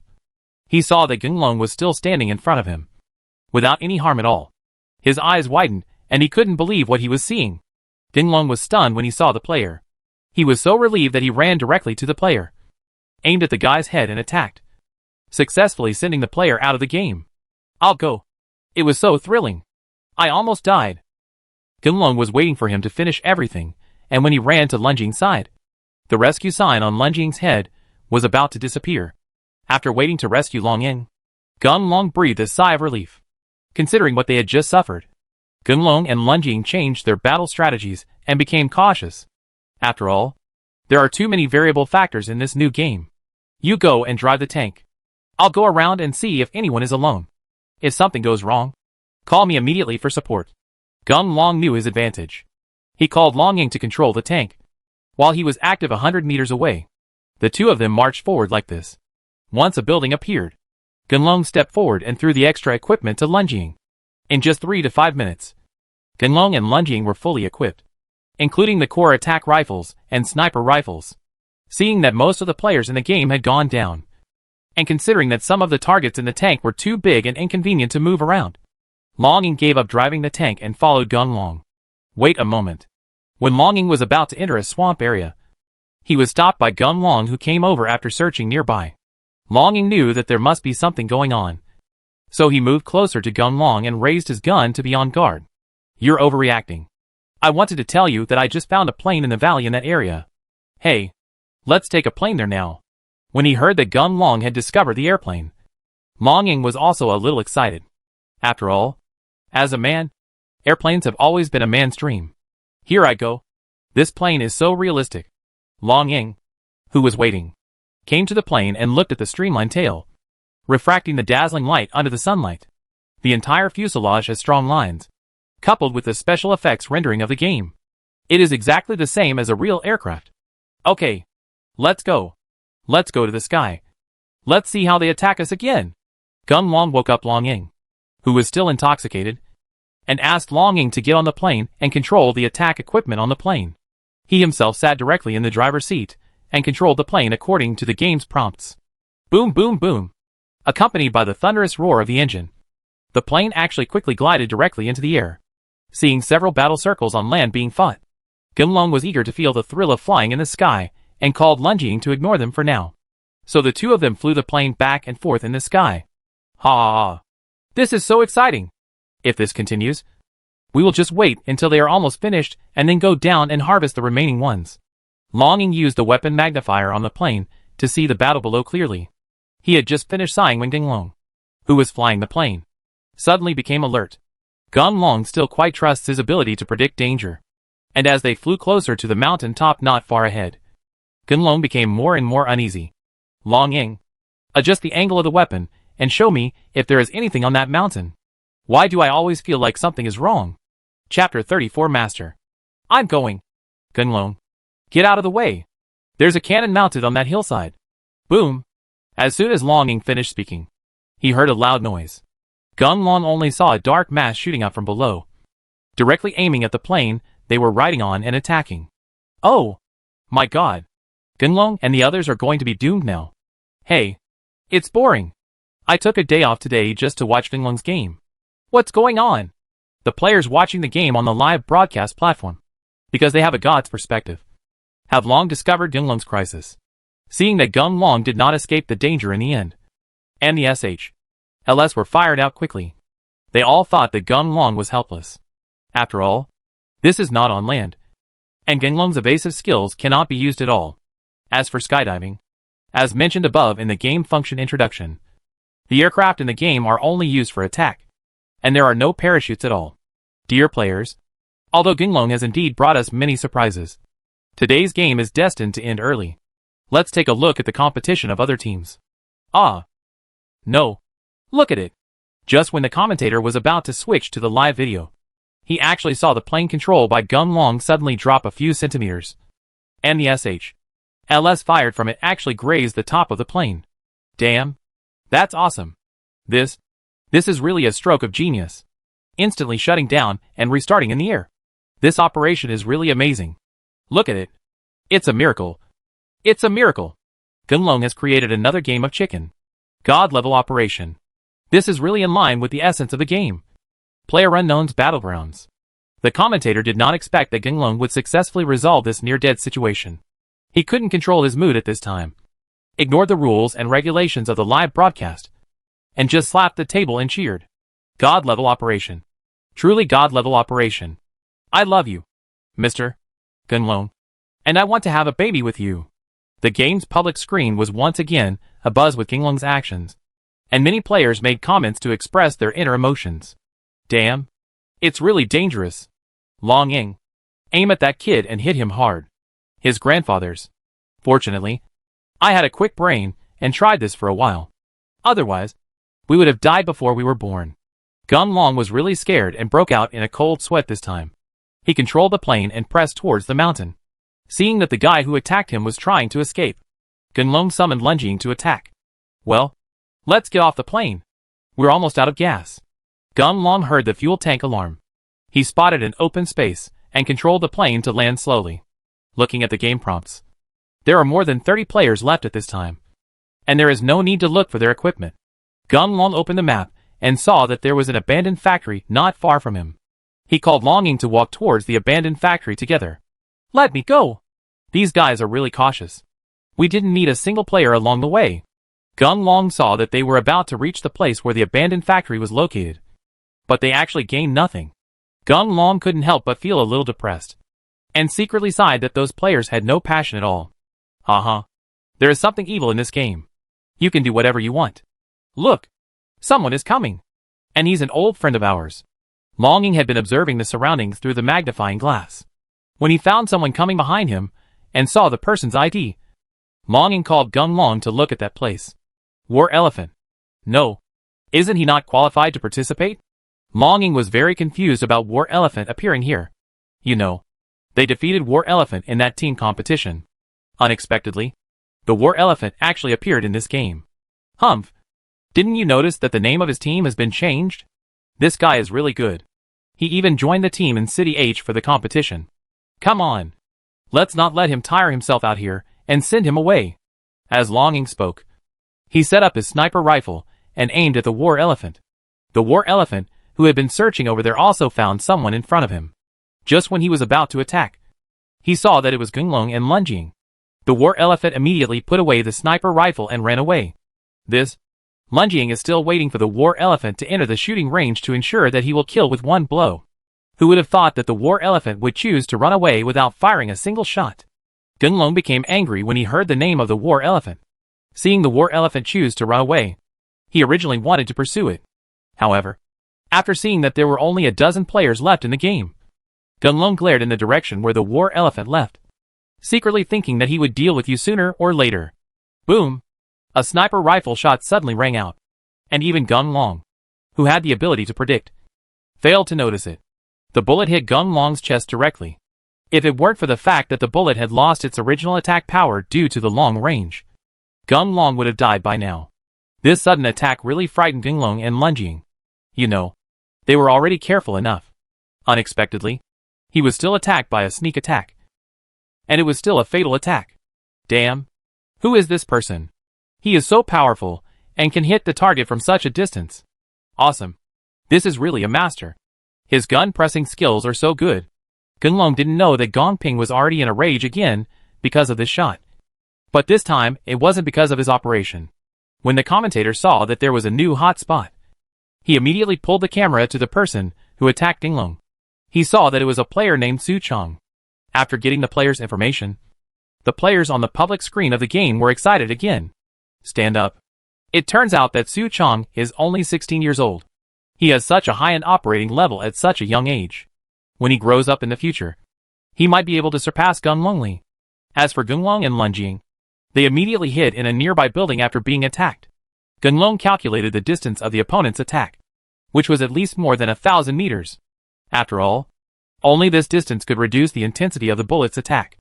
he saw that Gunlong was still standing in front of him, without any harm at all. His eyes widened, and he couldn't believe what he was seeing. Gunlong was stunned when he saw the player. He was so relieved that he ran directly to the player, aimed at the guy's head and attacked, successfully sending the player out of the game. I'll go. It was so thrilling. I almost died. Gunlong was waiting for him to finish everything, and when he ran to Lunjing's side, the rescue sign on Lunjing's head was about to disappear. After waiting to rescue Longying, Gunlong breathed a sigh of relief, considering what they had just suffered. Gunlong and Lunjing changed their battle strategies and became cautious. After all, there are too many variable factors in this new game. You go and drive the tank. I'll go around and see if anyone is alone. If something goes wrong, call me immediately for support. Gunlong knew his advantage. He called Longying to control the tank, while he was active 100 meters away. The two of them marched forward like this. Once a building appeared, Gunlong stepped forward and threw the extra equipment to Lunjing. In just 3 to 5 minutes, Gunlong and Lunjing were fully equipped, including the core attack rifles and sniper rifles. Seeing that most of the players in the game had gone down, and considering that some of the targets in the tank were too big and inconvenient to move around, Longing gave up driving the tank and followed Gunlong. Wait a moment. When Longing was about to enter a swamp area, he was stopped by Gunlong, who came over after searching nearby. Longing knew that there must be something going on, so he moved closer to Gunlong and raised his gun to be on guard. You're overreacting. I wanted to tell you that I just found a plane in the valley in that area. Hey, let's take a plane there now. When he heard that Gunlong had discovered the airplane, Longing was also a little excited. After all, as a man, airplanes have always been a man's dream. Here I go. This plane is so realistic. Longing, who was waiting, came to the plane and looked at the streamlined tail, refracting the dazzling light under the sunlight. The entire fuselage has strong lines, coupled with the special effects rendering of the game. It is exactly the same as a real aircraft. Okay, let's go. Let's go to the sky. Let's see how they attack us again. Gunlong woke up Longing, who was still intoxicated, and asked Longing to get on the plane and control the attack equipment on the plane. He himself sat directly in the driver's seat and controlled the plane according to the game's prompts. Boom, boom, boom. Accompanied by the thunderous roar of the engine, the plane actually quickly glided directly into the air. Seeing several battle circles on land being fought, Gunlong was eager to feel the thrill of flying in the sky and called Lunjing to ignore them for now. So the two of them flew the plane back and forth in the sky. Ha! This is so exciting! If this continues, we will just wait until they are almost finished and then go down and harvest the remaining ones. Longing used the weapon magnifier on the plane to see the battle below clearly. He had just finished sighing when Genlong, who was flying the plane, suddenly became alert. Genlong still quite trusts his ability to predict danger. And as they flew closer to the mountain top not far ahead, Genlong became more and more uneasy. Longing, adjust the angle of the weapon and show me if there is anything on that mountain. Why do I always feel like something is wrong? Chapter 34 Master. I'm going. Genlong, get out of the way. There's a cannon mounted on that hillside. Boom. As soon as Longing finished speaking, he heard a loud noise. Genlong only saw a dark mass shooting out from below, directly aiming at the plane they were riding on and attacking. Oh! My god! Genlong and the others are going to be doomed now. Hey! It's boring! I took a day off today just to watch Genlong's game. What's going on? The players watching the game on the live broadcast platform, because they have a god's perspective, have long discovered Genlong's crisis. Seeing that Genlong did not escape the danger in the end, and the SHLs were fired out quickly, they all thought that Genlong was helpless. After all, this is not on land, and Genlong's evasive skills cannot be used at all. As for skydiving, as mentioned above in the game function introduction, the aircraft in the game are only used for attack, and there are no parachutes at all. Dear players, although Genlong has indeed brought us many surprises, today's game is destined to end early. Let's take a look at the competition of other teams. Ah! No. Look at it. Just when the commentator was about to switch to the live video, he actually saw the plane control by Genlong suddenly drop a few centimeters, and the SHLs fired from it actually grazed the top of the plane. Damn. That's awesome. This is really a stroke of genius. Instantly shutting down and restarting in the air. This operation is really amazing. Look at it. It's a miracle. It's a miracle. Genlong has created another game of chicken. God-level operation. This is really in line with the essence of the game. PlayerUnknown's Battlegrounds. The commentator did not expect that Genlong would successfully resolve this near-dead situation. He couldn't control his mood at this time, ignored the rules and regulations of the live broadcast, and just slapped the table and cheered. God-level operation. Truly God-level operation. I love you, Mr. Genlong, and I want to have a baby with you. The game's public screen was once again abuzz with Genlong's actions, and many players made comments to express their inner emotions. Damn. It's really dangerous. Longing. Aim at that kid and hit him hard. His grandfather's. Fortunately, I had a quick brain and tried this for a while. Otherwise, we would have died before we were born. Genlong was really scared and broke out in a cold sweat this time. He controlled the plane and pressed towards the mountain. Seeing that the guy who attacked him was trying to escape, Genlong summoned Lunging to attack. Well, let's get off the plane. We're almost out of gas. Genlong heard the fuel tank alarm. He spotted an open space and controlled the plane to land slowly. Looking at the game prompts, there are more than 30 players left at this time, and there is no need to look for their equipment. Genlong opened the map and saw that there was an abandoned factory not far from him. He called Longing to walk towards the abandoned factory together. Let me go. These guys are really cautious. We didn't meet a single player along the way. Genlong saw that they were about to reach the place where the abandoned factory was located, but they actually gained nothing. Genlong couldn't help but feel a little depressed, and secretly sighed that those players had no passion at all. There is something evil in this game. You can do whatever you want. Look! Someone is coming! And he's an old friend of ours. Longing had been observing the surroundings through the magnifying glass, when he found someone coming behind him and saw the person's ID. Longing called Genlong to look at that place. War Elephant. No. Isn't he not qualified to participate? Longing was very confused about War Elephant appearing here. You know, they defeated War Elephant in that team competition. Unexpectedly, the War Elephant actually appeared in this game. Humph. Didn't you notice that the name of his team has been changed? This guy is really good. He even joined the team in City H for the competition. Come on. Let's not let him tire himself out here and send him away. As Longing spoke, he set up his sniper rifle and aimed at the War Elephant. The War Elephant, who had been searching over there, also found someone in front of him. Just when he was about to attack, he saw that it was Genlong and Lunging. The War Elephant immediately put away the sniper rifle and ran away. This, Lunging is still waiting for the war elephant to enter the shooting range to ensure that he will kill with one blow. Who would have thought that the war elephant would choose to run away without firing a single shot? Gunlong became angry when he heard the name of the war elephant. Seeing the war elephant choose to run away, he originally wanted to pursue it. However, after seeing that there were only a dozen players left in the game, Gunlong glared in the direction where the war elephant left, secretly thinking that he would deal with you sooner or later. Boom! A sniper rifle shot suddenly rang out, and even Gunlong, who had the ability to predict, failed to notice it. The bullet hit Gunlong's chest directly. If it weren't for the fact that the bullet had lost its original attack power due to the long range, Gunlong would have died by now. This sudden attack really frightened Gunlong and Lunjing. You know, they were already careful enough. Unexpectedly, he was still attacked by a sneak attack. And it was still a fatal attack. Damn. Who is this person? He is so powerful, and can hit the target from such a distance. Awesome. This is really a master. His gun-pressing skills are so good. Gunlong didn't know that Gongping was already in a rage again because of this shot. But this time, it wasn't because of his operation. When the commentator saw that there was a new hot spot, he immediately pulled the camera to the person who attacked Gunlong. He saw that it was a player named Su Chong. After getting the player's information, the players on the public screen of the game were excited again. Stand up. It turns out that Su Chong is only 16 years old. He has such a high-end operating level at such a young age. When he grows up in the future, he might be able to surpass Gunlong. As for Gunlong and Lunjing, they immediately hid in a nearby building after being attacked. Gunlong calculated the distance of the opponent's attack, which was at least more than 1,000 meters. After all, only this distance could reduce the intensity of the bullet's attack.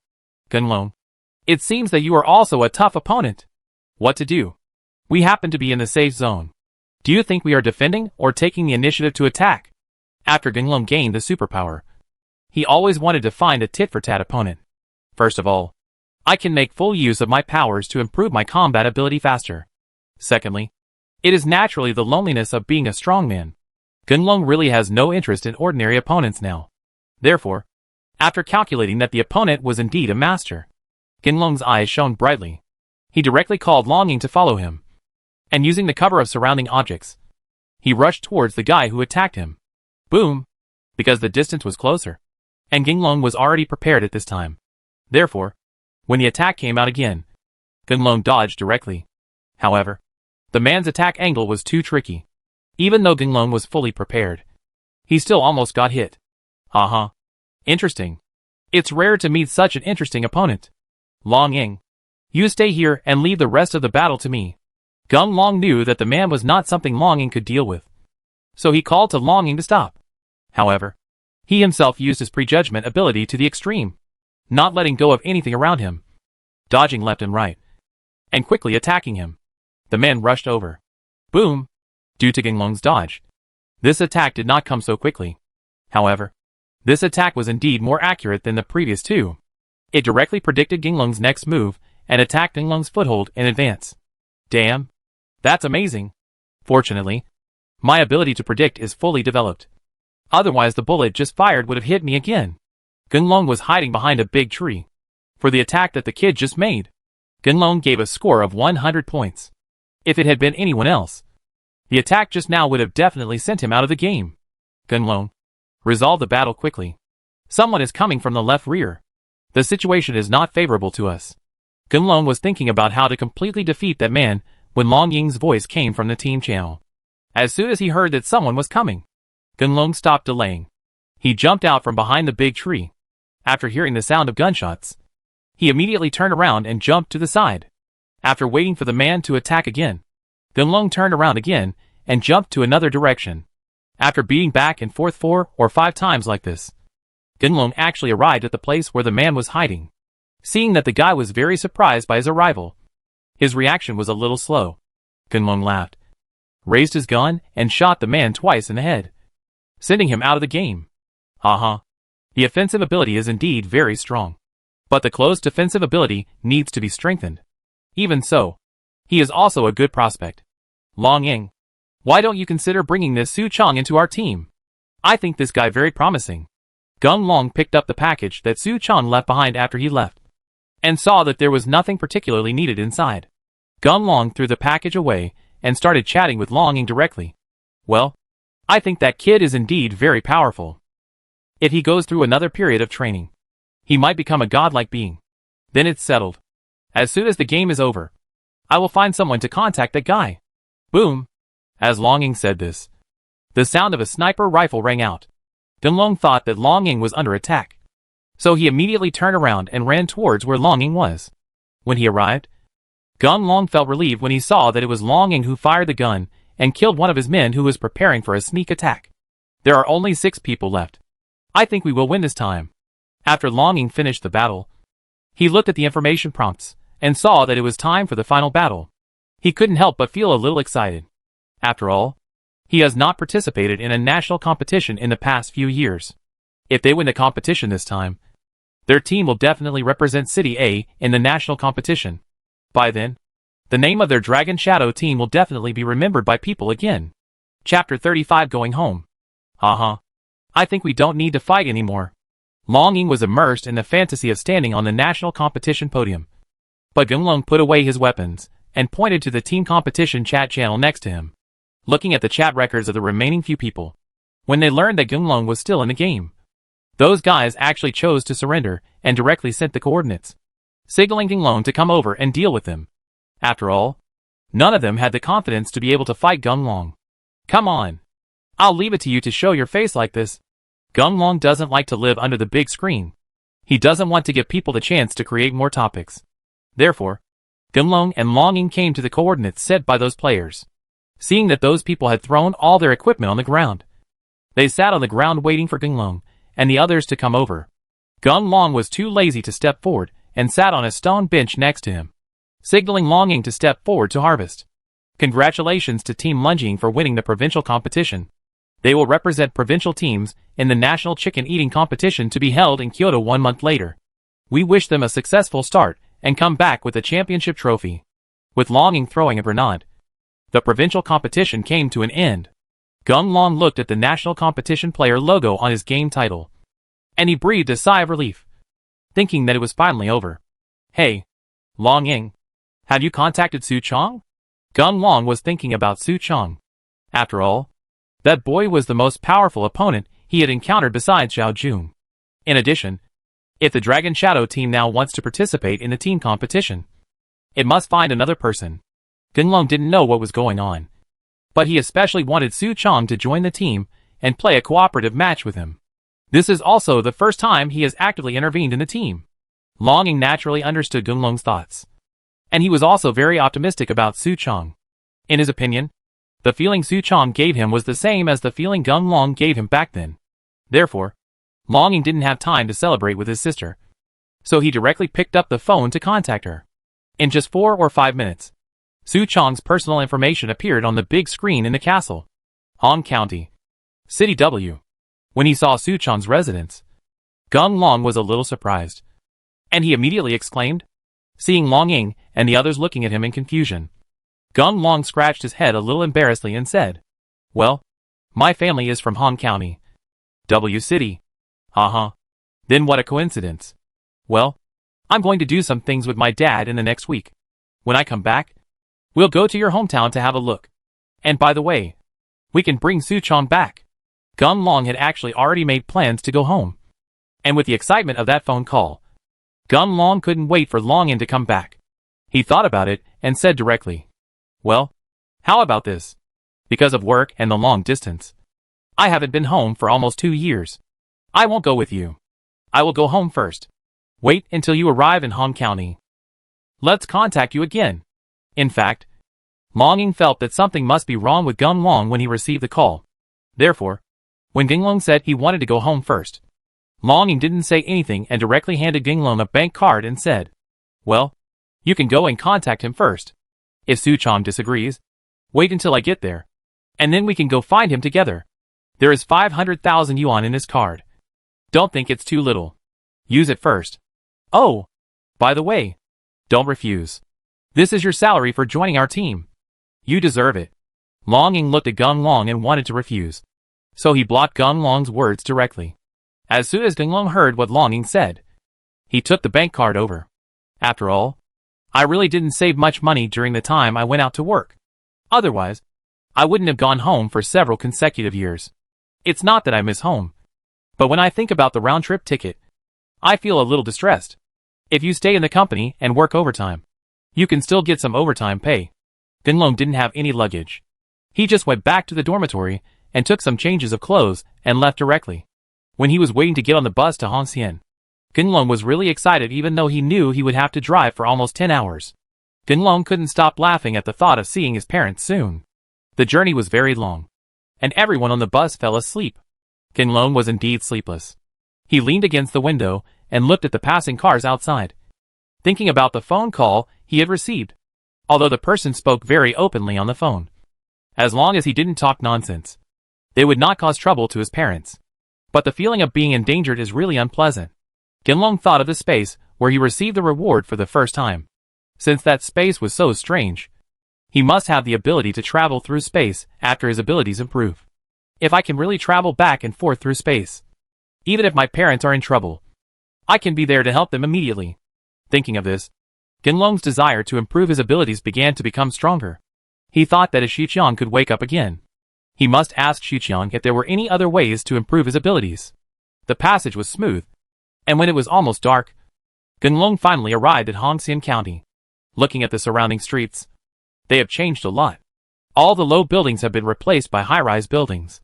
Gunlong, it seems that you are also a tough opponent. What to do? We happen to be in the safe zone. Do you think we are defending or taking the initiative to attack? After Gunlong gained the superpower, he always wanted to find a tit-for-tat opponent. First of all, I can make full use of my powers to improve my combat ability faster. Secondly, it is naturally the loneliness of being a strongman. Gunlong really has no interest in ordinary opponents now. Therefore, after calculating that the opponent was indeed a master, Gunlong's eyes shone brightly. He directly called Longing to follow him, and using the cover of surrounding objects, he rushed towards the guy who attacked him. Boom! Because the distance was closer, and Gunlong was already prepared at this time. Therefore, when the attack came out again, Gunlong dodged directly. However, the man's attack angle was too tricky. Even though Gunlong was fully prepared, he still almost got hit. Haha. Interesting. It's rare to meet such an interesting opponent. Longing, you stay here and leave the rest of the battle to me. Gunlong knew that the man was not something Longing could deal with, so he called to Longing to stop. However, he himself used his prejudgment ability to the extreme, not letting go of anything around him, dodging left and right, and quickly attacking him. The man rushed over. Boom! Due to Gunlong's dodge, this attack did not come so quickly. However, this attack was indeed more accurate than the previous two. It directly predicted Gunlong's next move and attacked Gunlong's foothold in advance. Damn! That's amazing! Fortunately, my ability to predict is fully developed. Otherwise the bullet just fired would have hit me again. Gunlong was hiding behind a big tree. For the attack that the kid just made, Gunlong gave a score of 100 points. If it had been anyone else, the attack just now would have definitely sent him out of the game. Gunlong, resolve the battle quickly. Someone is coming from the left rear. The situation is not favorable to us. Gunlong was thinking about how to completely defeat that man when Long Ying's voice came from the team channel. As soon as he heard that someone was coming, Gunlong stopped delaying. He jumped out from behind the big tree. After hearing the sound of gunshots, he immediately turned around and jumped to the side. After waiting for the man to attack again, Gunlong turned around again and jumped to another direction. After beating back and forth 4 or 5 times like this, Gunlong actually arrived at the place where the man was hiding. Seeing that the guy was very surprised by his arrival, his reaction was a little slow. Gunlong laughed, raised his gun, and shot the man twice in the head, sending him out of the game. Haha. The offensive ability is indeed very strong, but the closed defensive ability needs to be strengthened. Even so, he is also a good prospect. Long Ying, why don't you consider bringing this Su Chong into our team? I think this guy very promising. Gunlong picked up the package that Su Chong left behind after he left, and saw that there was nothing particularly needed inside. Gunlong threw the package away and started chatting with Longing directly. Well, I think that kid is indeed very powerful. If he goes through another period of training, he might become a godlike being. Then it's settled. As soon as the game is over, I will find someone to contact that guy. Boom! As Longing said this, the sound of a sniper rifle rang out. Gunlong thought that Longing was under attack, so he immediately turned around and ran towards where Longing was. When he arrived, Gunlong felt relieved when he saw that it was Longing who fired the gun and killed one of his men who was preparing for a sneak attack. There are only 6 people left. I think we will win this time. After Longing finished the battle, he looked at the information prompts and saw that it was time for the final battle. He couldn't help but feel a little excited. After all, he has not participated in a national competition in the past few years. If they win the competition this time, their team will definitely represent City A in the national competition. By then, the name of their Dragon Shadow team will definitely be remembered by people again. Chapter 35 Going Home. Haha. I think we don't need to fight anymore. Longing was immersed in the fantasy of standing on the national competition podium. But Gunlong put away his weapons and pointed to the team competition chat channel next to him, looking at the chat records of the remaining few people. When they learned that Gunlong was still in the game, those guys actually chose to surrender and directly sent the coordinates, signaling Gunlong to come over and deal with them. After all, none of them had the confidence to be able to fight Gunlong. Come on. I'll leave it to you to show your face like this. Gunlong doesn't like to live under the big screen. He doesn't want to give people the chance to create more topics. Therefore, Gunlong and Longing came to the coordinates set by those players. Seeing that those people had thrown all their equipment on the ground, they sat on the ground waiting for Gunlong and the others to come over. Gunlong was too lazy to step forward and sat on a stone bench next to him, signaling Longing to step forward to harvest. Congratulations to Team Lunging for winning the provincial competition. They will represent provincial teams in the national chicken eating competition to be held in Kyoto 1 month later. We wish them a successful start and come back with a championship trophy. With Longing throwing a grenade, the provincial competition came to an end. Gunlong looked at the national competition player logo on his game title, and he breathed a sigh of relief, thinking that it was finally over. Hey, Longing, have you contacted Su Chong? Gunlong was thinking about Su Chong. After all, that boy was the most powerful opponent he had encountered besides Xiao Jun. In addition, if the Dragon Shadow team now wants to participate in the team competition, it must find another person. Gunlong didn't know what was going on, but he especially wanted Su Chong to join the team and play a cooperative match with him. This is also the first time he has actively intervened in the team. Longing naturally understood Gunlong's thoughts, and he was also very optimistic about Su Chong. In his opinion, the feeling Su Chong gave him was the same as the feeling Gunlong gave him back then. Therefore, Longing didn't have time to celebrate with his sister, so he directly picked up the phone to contact her. In just 4 or 5 minutes, Su Chong's personal information appeared on the big screen in the castle. Han County, City W. When he saw Su Chong's residence, Gunlong was a little surprised, and he immediately exclaimed, seeing Longing and the others looking at him in confusion. Gunlong scratched his head a little embarrassedly and said, "Well, my family is from Han County, W City." Haha. Then what a coincidence. Well, I'm going to do some things with my dad in the next week. When I come back, we'll go to your hometown to have a look. And by the way, we can bring Su Chong back. Gunlong had actually already made plans to go home. And with the excitement of that phone call, Gunlong couldn't wait for Longin to come back. He thought about it and said directly, "Well, how about this? Because of work and the long distance, I haven't been home for almost 2 years. I won't go with you. I will go home first. Wait until you arrive in Han County. Let's contact you again." In fact, Longing felt that something must be wrong with Gunlong when he received the call. Therefore, when Gunlong said he wanted to go home first, Longing didn't say anything and directly handed Gunlong a bank card and said, "Well, you can go and contact him first. If Su Chong disagrees, wait until I get there, and then we can go find him together. There is 500,000 yuan in this card. Don't think it's too little. Use it first. Oh, by the way, don't refuse. This is your salary for joining our team. You deserve it." Longing looked at Gunlong and wanted to refuse, so he blocked Gunlong's words directly. As soon as Gunlong heard what Longing said, he took the bank card over. "After all, I really didn't save much money during the time I went out to work. Otherwise, I wouldn't have gone home for several consecutive years. It's not that I miss home, but when I think about the round-trip ticket, I feel a little distressed. If you stay in the company and work overtime, you can still get some overtime pay. Gunlong didn't have any luggage. He just went back to the dormitory and took some changes of clothes and left directly. When he was waiting to get on the bus to Hongxian, Gunlong was really excited even though he knew he would have to drive for almost 10 hours. Gunlong couldn't stop laughing at the thought of seeing his parents soon. The journey was very long, and everyone on the bus fell asleep. Gunlong was indeed sleepless. He leaned against the window and looked at the passing cars outside, thinking about the phone call he had received, although the person spoke very openly on the phone. As long as he didn't talk nonsense, they would not cause trouble to his parents. But the feeling of being endangered is really unpleasant. Gunlong thought of the space where he received the reward for the first time. Since that space was so strange, he must have the ability to travel through space after his abilities improve. If I can really travel back and forth through space, even if my parents are in trouble, I can be there to help them immediately. Thinking of this, Gunlong's desire to improve his abilities began to become stronger. He thought that if Xiqiang could wake up again, he must ask Xiqiang if there were any other ways to improve his abilities. The passage was smooth, and when it was almost dark, Gunlong finally arrived at Hongxian County. Looking at the surrounding streets, they have changed a lot. All the low buildings have been replaced by high-rise buildings.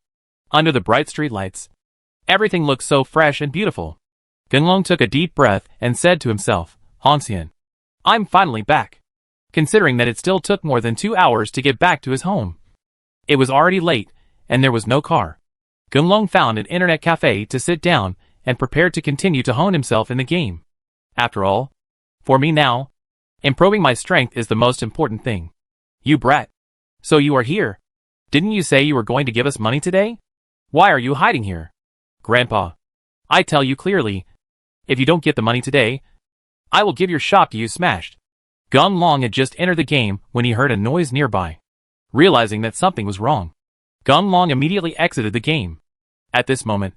Under the bright streetlights, everything looks so fresh and beautiful. Gunlong took a deep breath and said to himself, Hongxian, I'm finally back. Considering that it still took more than 2 hours to get back to his home. It was already late, and there was no car. Gunlong found an internet cafe to sit down and prepared to continue to hone himself in the game. After all, for me now, improving my strength is the most important thing. You brat. So you are here. Didn't you say you were going to give us money today? Why are you hiding here? Grandpa, I tell you clearly, if you don't get the money today, I will give your shop to you smashed. Gunlong had just entered the game when he heard a noise nearby. Realizing that something was wrong, Gunlong immediately exited the game. At this moment,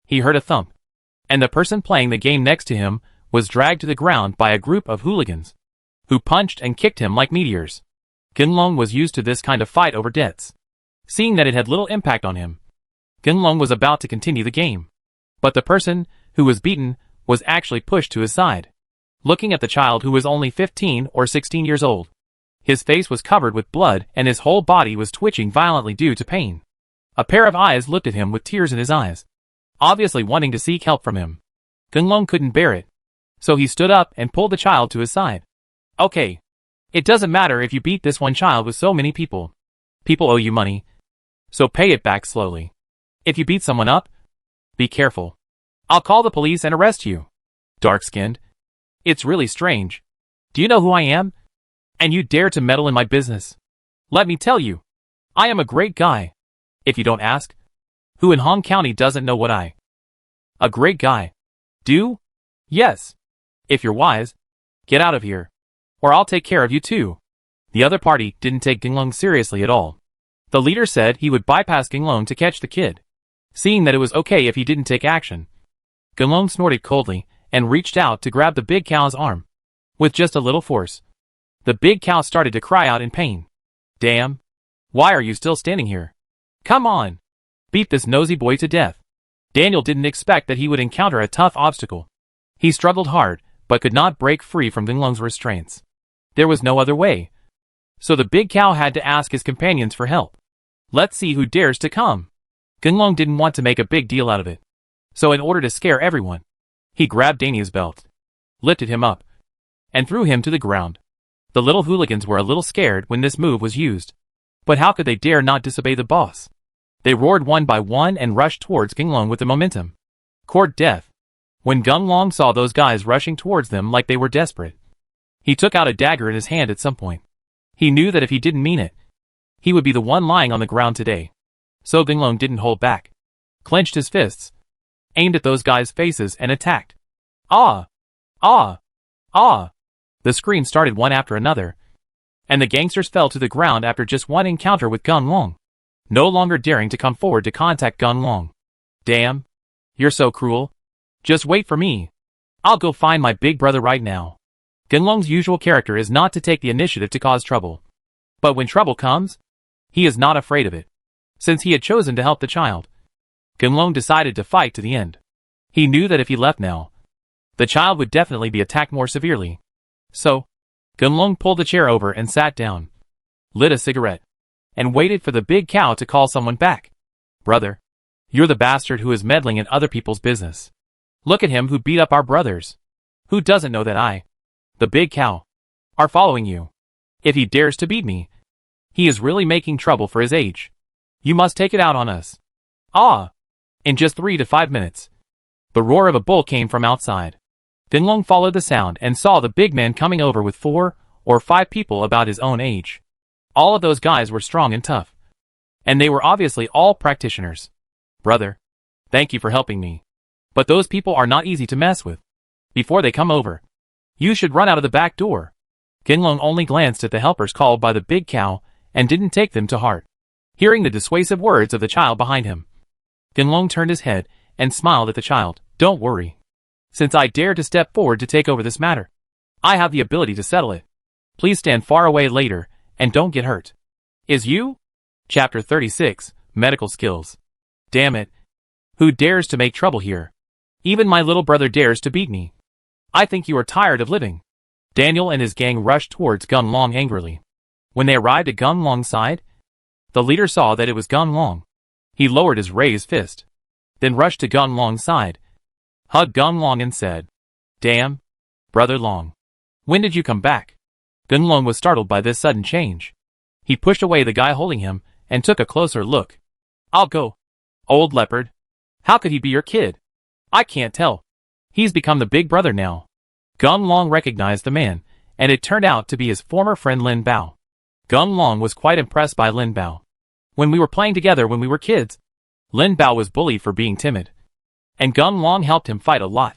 he heard a thump, and the person playing the game next to him was dragged to the ground by a group of hooligans, who punched and kicked him like meteors. Gunlong was used to this kind of fight over debts. Seeing that it had little impact on him, Gunlong was about to continue the game. But the person who was beaten was actually pushed to his side. Looking at the child who was only 15 or 16 years old, his face was covered with blood and his whole body was twitching violently due to pain. A pair of eyes looked at him with tears in his eyes, obviously wanting to seek help from him. Gunlong couldn't bear it, so he stood up and pulled the child to his side. Okay. It doesn't matter if you beat this one child with so many people. People owe you money, so pay it back slowly. If you beat someone up, be careful. I'll call the police and arrest you. Dark-skinned. It's really strange. Do you know who I am? And you dare to meddle in my business? Let me tell you, I am a great guy. If you don't ask, who in Hong County doesn't know what I? A great guy. Do? Yes. If you're wise, get out of here, or I'll take care of you too. The other party didn't take Gunlong seriously at all. The leader said he would bypass Gunlong to catch the kid, seeing that it was okay if he didn't take action. Gunlong snorted coldly and reached out to grab the big cow's arm. With just a little force, the big cow started to cry out in pain. Damn! Why are you still standing here? Come on! Beat this nosy boy to death. Daniel didn't expect that he would encounter a tough obstacle. He struggled hard, but could not break free from Gunlong's restraints. There was no other way. So the big cow had to ask his companions for help. Let's see who dares to come. Gunlong didn't want to make a big deal out of it. So in order to scare everyone, he grabbed Daniel's belt, lifted him up, and threw him to the ground. The little hooligans were a little scared when this move was used. But how could they dare not disobey the boss? They roared one by one and rushed towards Gunlong with the momentum. Court death. When Gunlong saw those guys rushing towards them like they were desperate, he took out a dagger in his hand at some point. He knew that if he didn't mean it, he would be the one lying on the ground today. So Gunlong didn't hold back, clenched his fists, aimed at those guys' faces and attacked. Ah! Ah! Ah! The screams started one after another, and the gangsters fell to the ground after just one encounter with Gunlong, no longer daring to come forward to contact Gunlong. Damn! You're so cruel. Just wait for me. I'll go find my big brother right now. Gunlong's usual character is not to take the initiative to cause trouble. But when trouble comes, he is not afraid of it. Since he had chosen to help the child, Gunlong decided to fight to the end. He knew that if he left now, the child would definitely be attacked more severely. So, Gunlong pulled the chair over and sat down, lit a cigarette, and waited for the big cow to call someone back. Brother, you're the bastard who is meddling in other people's business. Look at him who beat up our brothers. Who doesn't know that I, the big cow, are following you? If he dares to beat me, he is really making trouble for his age. You must take it out on us. Ah! In just 3 to 5 minutes, the roar of a bull came from outside. Gunlong followed the sound and saw the big man coming over with 4 or 5 people about his own age. All of those guys were strong and tough. And they were obviously all practitioners. Brother, thank you for helping me. But those people are not easy to mess with. Before they come over, you should run out of the back door. Gunlong only glanced at the helpers called by the big cow and didn't take them to heart. Hearing the dissuasive words of the child behind him, Gunlong turned his head and smiled at the child. Don't worry. Since I dare to step forward to take over this matter, I have the ability to settle it. Please stand far away later and don't get hurt. Is you? Chapter 36, Medical Skills. Damn it. Who dares to make trouble here? Even my little brother dares to beat me. I think you are tired of living. Daniel and his gang rushed towards Gunlong angrily. When they arrived at Gunlong's side, the leader saw that it was Gunlong. He lowered his raised fist, then rushed to Gunlong's side, hugged Gunlong and said, Damn, Brother Long. When did you come back? Gunlong was startled by this sudden change. He pushed away the guy holding him and took a closer look. I'll go. Old leopard. How could he be your kid? I can't tell. He's become the big brother now. Gunlong recognized the man, and it turned out to be his former friend Lin Bao. Gunlong was quite impressed by Lin Bao. When we were playing together when we were kids, Lin Bao was bullied for being timid, and Gunlong helped him fight a lot.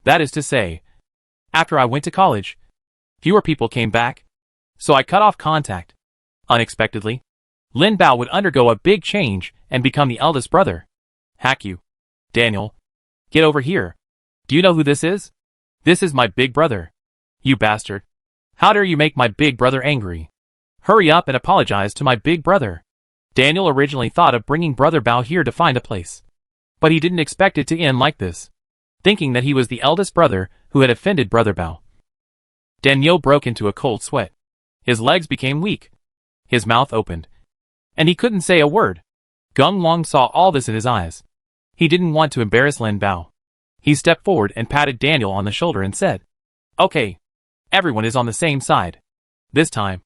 That is to say, after I went to college, fewer people came back, so I cut off contact. Unexpectedly, Lin Bao would undergo a big change and become the eldest brother. Hack you. Daniel, get over here. Do you know who this is? This is my big brother. You bastard. How dare you make my big brother angry? Hurry up and apologize to my big brother. Daniel originally thought of bringing Brother Bao here to find a place, but he didn't expect it to end like this, thinking that he was the eldest brother who had offended Brother Bao. Daniel broke into a cold sweat. His legs became weak. His mouth opened, and he couldn't say a word. Gunlong saw all this in his eyes. He didn't want to embarrass Lin Bao. He stepped forward and patted Daniel on the shoulder and said, Okay, everyone is on the same side. This time,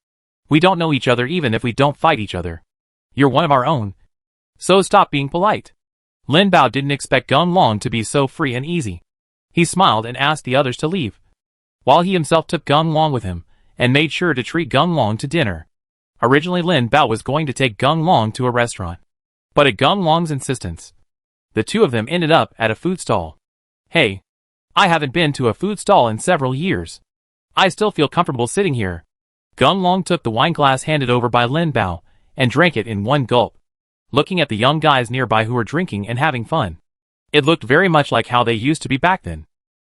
we don't know each other even if we don't fight each other. You're one of our own. So stop being polite. Lin Bao didn't expect Gunlong to be so free and easy. He smiled and asked the others to leave, while he himself took Gunlong with him and made sure to treat Gunlong to dinner. Originally Lin Bao was going to take Gunlong to a restaurant, but at Gunlong's insistence, the two of them ended up at a food stall. Hey, I haven't been to a food stall in several years. I still feel comfortable sitting here. Gunlong took the wine glass handed over by Lin Bao and drank it in one gulp, looking at the young guys nearby who were drinking and having fun. It looked very much like how they used to be back then.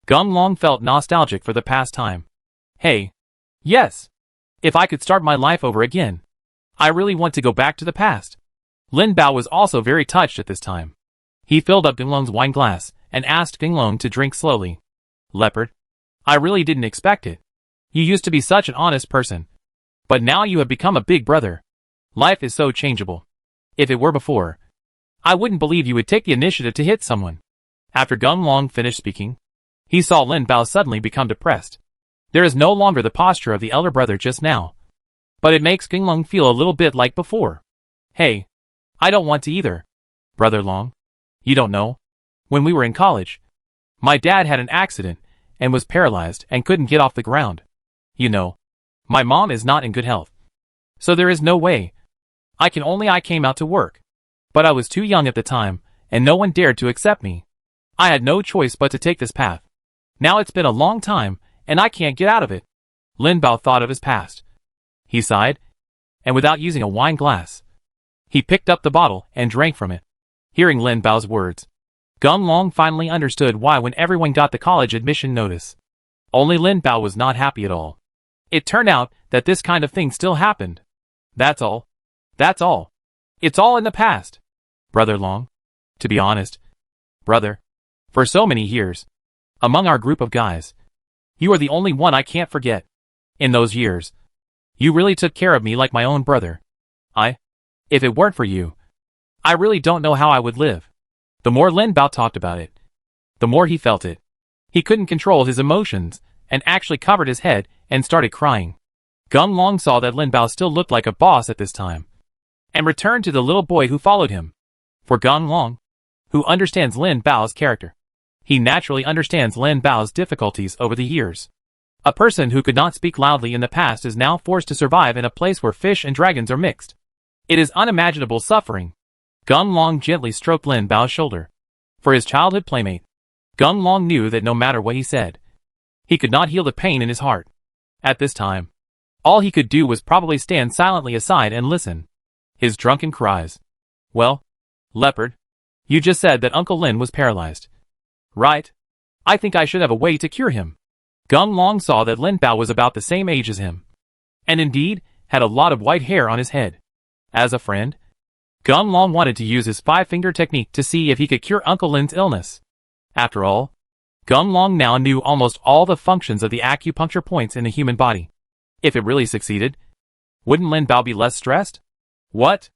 Gunlong felt nostalgic for the past time. Hey, yes. If I could start my life over again, I really want to go back to the past. Lin Bao was also very touched at this time. He filled up Gunlong's wine glass and asked Gunlong to drink slowly. Leopard, I really didn't expect it. You used to be such an honest person, but now you have become a big brother. Life is so changeable. If it were before, I wouldn't believe you would take the initiative to hit someone. After Gunlong finished speaking, he saw Lin Bao suddenly become depressed. There is no longer the posture of the elder brother just now, but it makes Gunlong feel a little bit like before. Hey, I don't want to either. Brother Long, you don't know? When we were in college, my dad had an accident and was paralyzed and couldn't get off the ground. You know, my mom is not in good health, so there is no way. I came out to work, but I was too young at the time, and no one dared to accept me. I had no choice but to take this path. Now it's been a long time, and I can't get out of it. Lin Bao thought of his past. He sighed, and without using a wine glass, he picked up the bottle and drank from it. Hearing Lin Bao's words, Gunlong finally understood why when everyone got the college admission notice, only Lin Bao was not happy at all. It turned out that this kind of thing still happened. That's all. That's all. It's all in the past. Brother Long. To be honest, brother, for so many years, among our group of guys, you are the only one I can't forget. In those years, you really took care of me like my own brother. If it weren't for you, I really don't know how I would live. The more Lin Bao talked about it, the more he felt it. He couldn't control his emotions, and actually covered his head and started crying. Gun Long saw that Lin Bao still looked like a boss at this time, and returned to the little boy who followed him. For Gun Long, who understands Lin Bao's character, he naturally understands Lin Bao's difficulties over the years. A person who could not speak loudly in the past is now forced to survive in a place where fish and dragons are mixed. It is unimaginable suffering. Gun Long gently stroked Lin Bao's shoulder. For his childhood playmate, Gun Long knew that no matter what he said, he could not heal the pain in his heart. At this time, all he could do was probably stand silently aside and listen. His drunken cries. Well, Leopard, you just said that Uncle Lin was paralyzed. Right? I think I should have a way to cure him. Gun Long saw that Lin Bao was about the same age as him, and indeed, had a lot of white hair on his head. As a friend, Gun Long wanted to use his five-finger technique to see if he could cure Uncle Lin's illness. After all, Gun Long now knew almost all the functions of the acupuncture points in the human body. If it really succeeded, wouldn't Lin Bao be less stressed? What?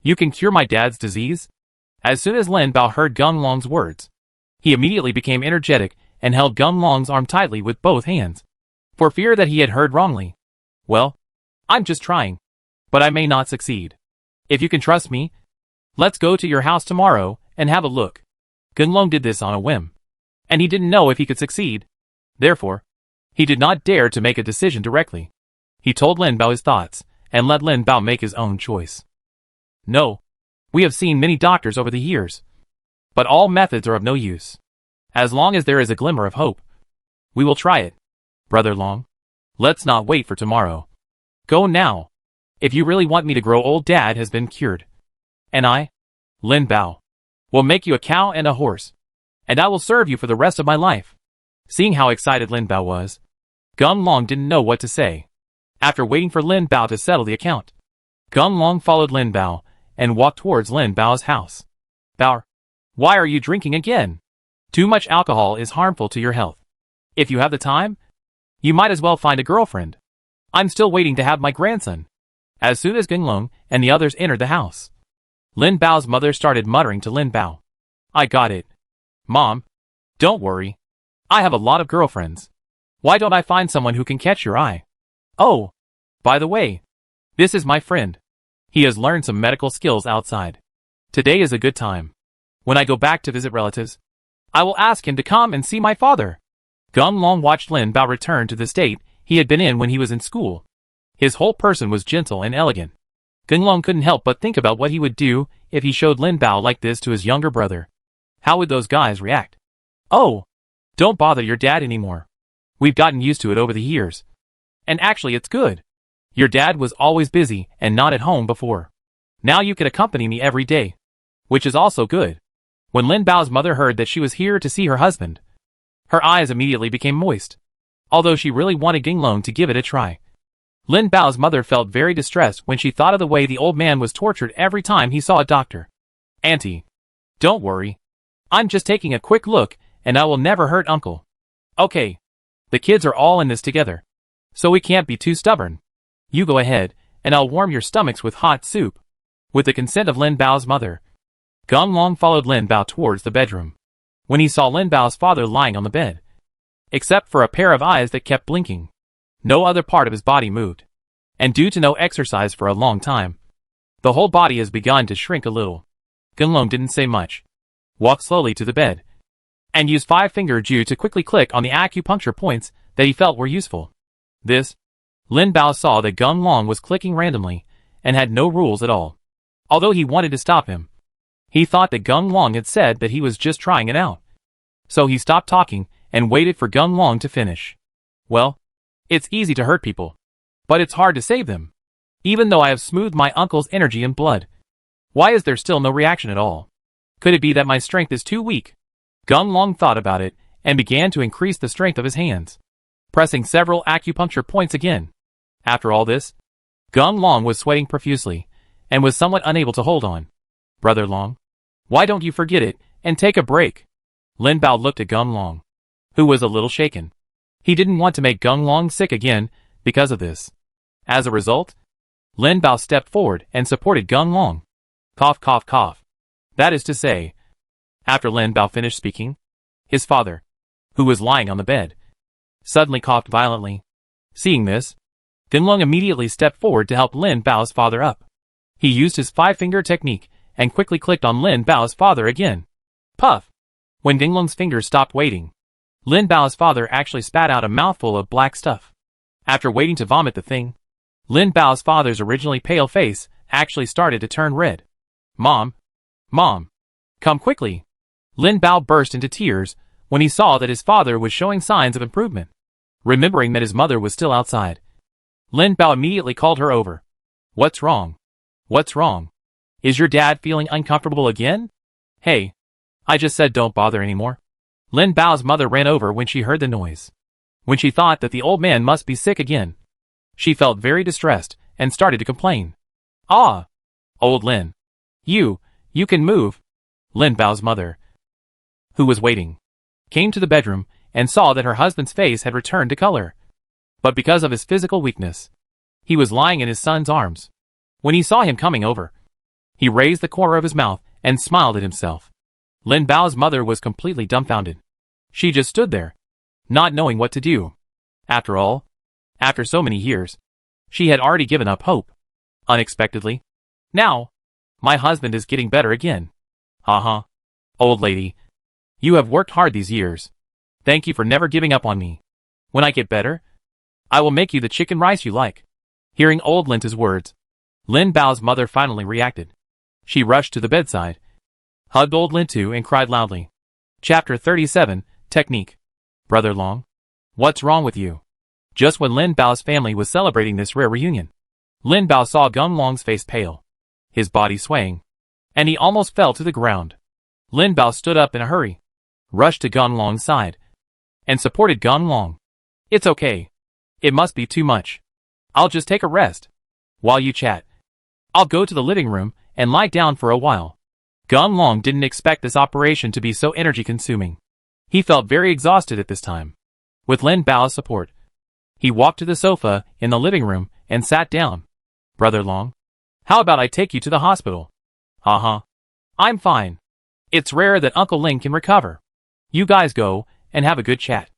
You can cure my dad's disease? As soon as Lin Bao heard Gun Long's words, he immediately became energetic and held Gun Long's arm tightly with both hands, for fear that he had heard wrongly. Well, I'm just trying, but I may not succeed. If you can trust me, let's go to your house tomorrow and have a look. Gun Long did this on a whim, and he didn't know if he could succeed. Therefore, he did not dare to make a decision directly. He told Lin Bao his thoughts, and let Lin Bao make his own choice. No, we have seen many doctors over the years, but all methods are of no use. As long as there is a glimmer of hope, we will try it. Brother Long, let's not wait for tomorrow. Go now. If you really want me to grow old, Dad has been cured. And I, Lin Bao, will make you a cow and a horse, and I will serve you for the rest of my life. Seeing how excited Lin Bao was, Gun Long didn't know what to say. After waiting for Lin Bao to settle the account, Gun Long followed Lin Bao and walked towards Lin Bao's house. Bao, why are you drinking again? Too much alcohol is harmful to your health. If you have the time, you might as well find a girlfriend. I'm still waiting to have my grandson. As soon as Gun Long and the others entered the house, Lin Bao's mother started muttering to Lin Bao. I got it. Mom, don't worry. I have a lot of girlfriends. Why don't I find someone who can catch your eye? Oh, by the way, this is my friend. He has learned some medical skills outside. Today is a good time. When I go back to visit relatives, I will ask him to come and see my father. Gun Long watched Lin Bao return to the state he had been in when he was in school. His whole person was gentle and elegant. Gun Long couldn't help but think about what he would do if he showed Lin Bao like this to his younger brother. How would those guys react? Oh, don't bother your dad anymore. We've gotten used to it over the years. And actually it's good. Your dad was always busy and not at home before. Now you can accompany me every day, which is also good. When Lin Bao's mother heard that she was here to see her husband, her eyes immediately became moist. Although she really wanted Gun Long to give it a try, Lin Bao's mother felt very distressed when she thought of the way the old man was tortured every time he saw a doctor. Auntie, don't worry. I'm just taking a quick look, and I will never hurt Uncle. Okay. The kids are all in this together, so we can't be too stubborn. You go ahead, and I'll warm your stomachs with hot soup. With the consent of Lin Bao's mother, Gun Long followed Lin Bao towards the bedroom. When he saw Lin Bao's father lying on the bed, except for a pair of eyes that kept blinking, no other part of his body moved. And due to no exercise for a long time, the whole body has begun to shrink a little. Gun Long didn't say much, walked slowly to the bed, and used five-finger Ju to quickly click on the acupuncture points that he felt were useful. Lin Bao saw that Gun Long was clicking randomly and had no rules at all. Although he wanted to stop him, he thought that Gun Long had said that he was just trying it out. So he stopped talking and waited for Gun Long to finish. Well, it's easy to hurt people, but it's hard to save them. Even though I have smoothed my uncle's energy and blood, why is there still no reaction at all? Could it be that my strength is too weak? Gun Long thought about it and began to increase the strength of his hands, pressing several acupuncture points again. After all this, Gung Long was sweating profusely, and was somewhat unable to hold on. Brother Long, why don't you forget it, and take a break? Lin Bao looked at Gung Long, who was a little shaken. He didn't want to make Gung Long sick again, because of this. As a result, Lin Bao stepped forward and supported Gung Long. Cough, cough, cough. That is to say, after Lin Bao finished speaking, his father, who was lying on the bed, suddenly coughed violently. Seeing this, Gung Long immediately stepped forward to help Lin Bao's father up. He used his five-finger technique and quickly clicked on Lin Bao's father again. Puff! When Gung Long's fingers stopped waiting, Lin Bao's father actually spat out a mouthful of black stuff. After waiting to vomit the thing, Lin Bao's father's originally pale face actually started to turn red. Mom! Mom! Come quickly! Lin Bao burst into tears when he saw that his father was showing signs of improvement. Remembering that his mother was still outside, Lin Bao immediately called her over. What's wrong? What's wrong? Is your dad feeling uncomfortable again? Hey, I just said don't bother anymore. Lin Bao's mother ran over when she heard the noise. When she thought that the old man must be sick again, she felt very distressed and started to complain. Ah! Old Lin. You can move. Lin Bao's mother, who was waiting, came to the bedroom and saw that her husband's face had returned to color. But because of his physical weakness, he was lying in his son's arms. When he saw him coming over, he raised the corner of his mouth and smiled at himself. Lin Bao's mother was completely dumbfounded. She just stood there, not knowing what to do. After all, after so many years, she had already given up hope. Unexpectedly, now, my husband is getting better again. Haha. Old lady, you have worked hard these years. Thank you for never giving up on me. When I get better, I will make you the chicken rice you like. Hearing old Lin's words, Lin Bao's mother finally reacted. She rushed to the bedside, hugged old Lin too and cried loudly. Chapter 37, Technique. Brother Long, what's wrong with you? Just when Lin Bao's family was celebrating this rare reunion, Lin Bao saw Gung Long's face pale, his body swaying, and he almost fell to the ground. Lin Bao stood up in a hurry, rushed to Gung Long's side, and supported Gung Long. It's okay. It must be too much. I'll just take a rest. While you chat, I'll go to the living room and lie down for a while. Gung Long didn't expect this operation to be so energy-consuming. He felt very exhausted at this time. With Lin Bao's support, he walked to the sofa in the living room and sat down. Brother Long, how about I take you to the hospital? Haha. I'm fine. It's rare that Uncle Ling can recover. You guys go and have a good chat.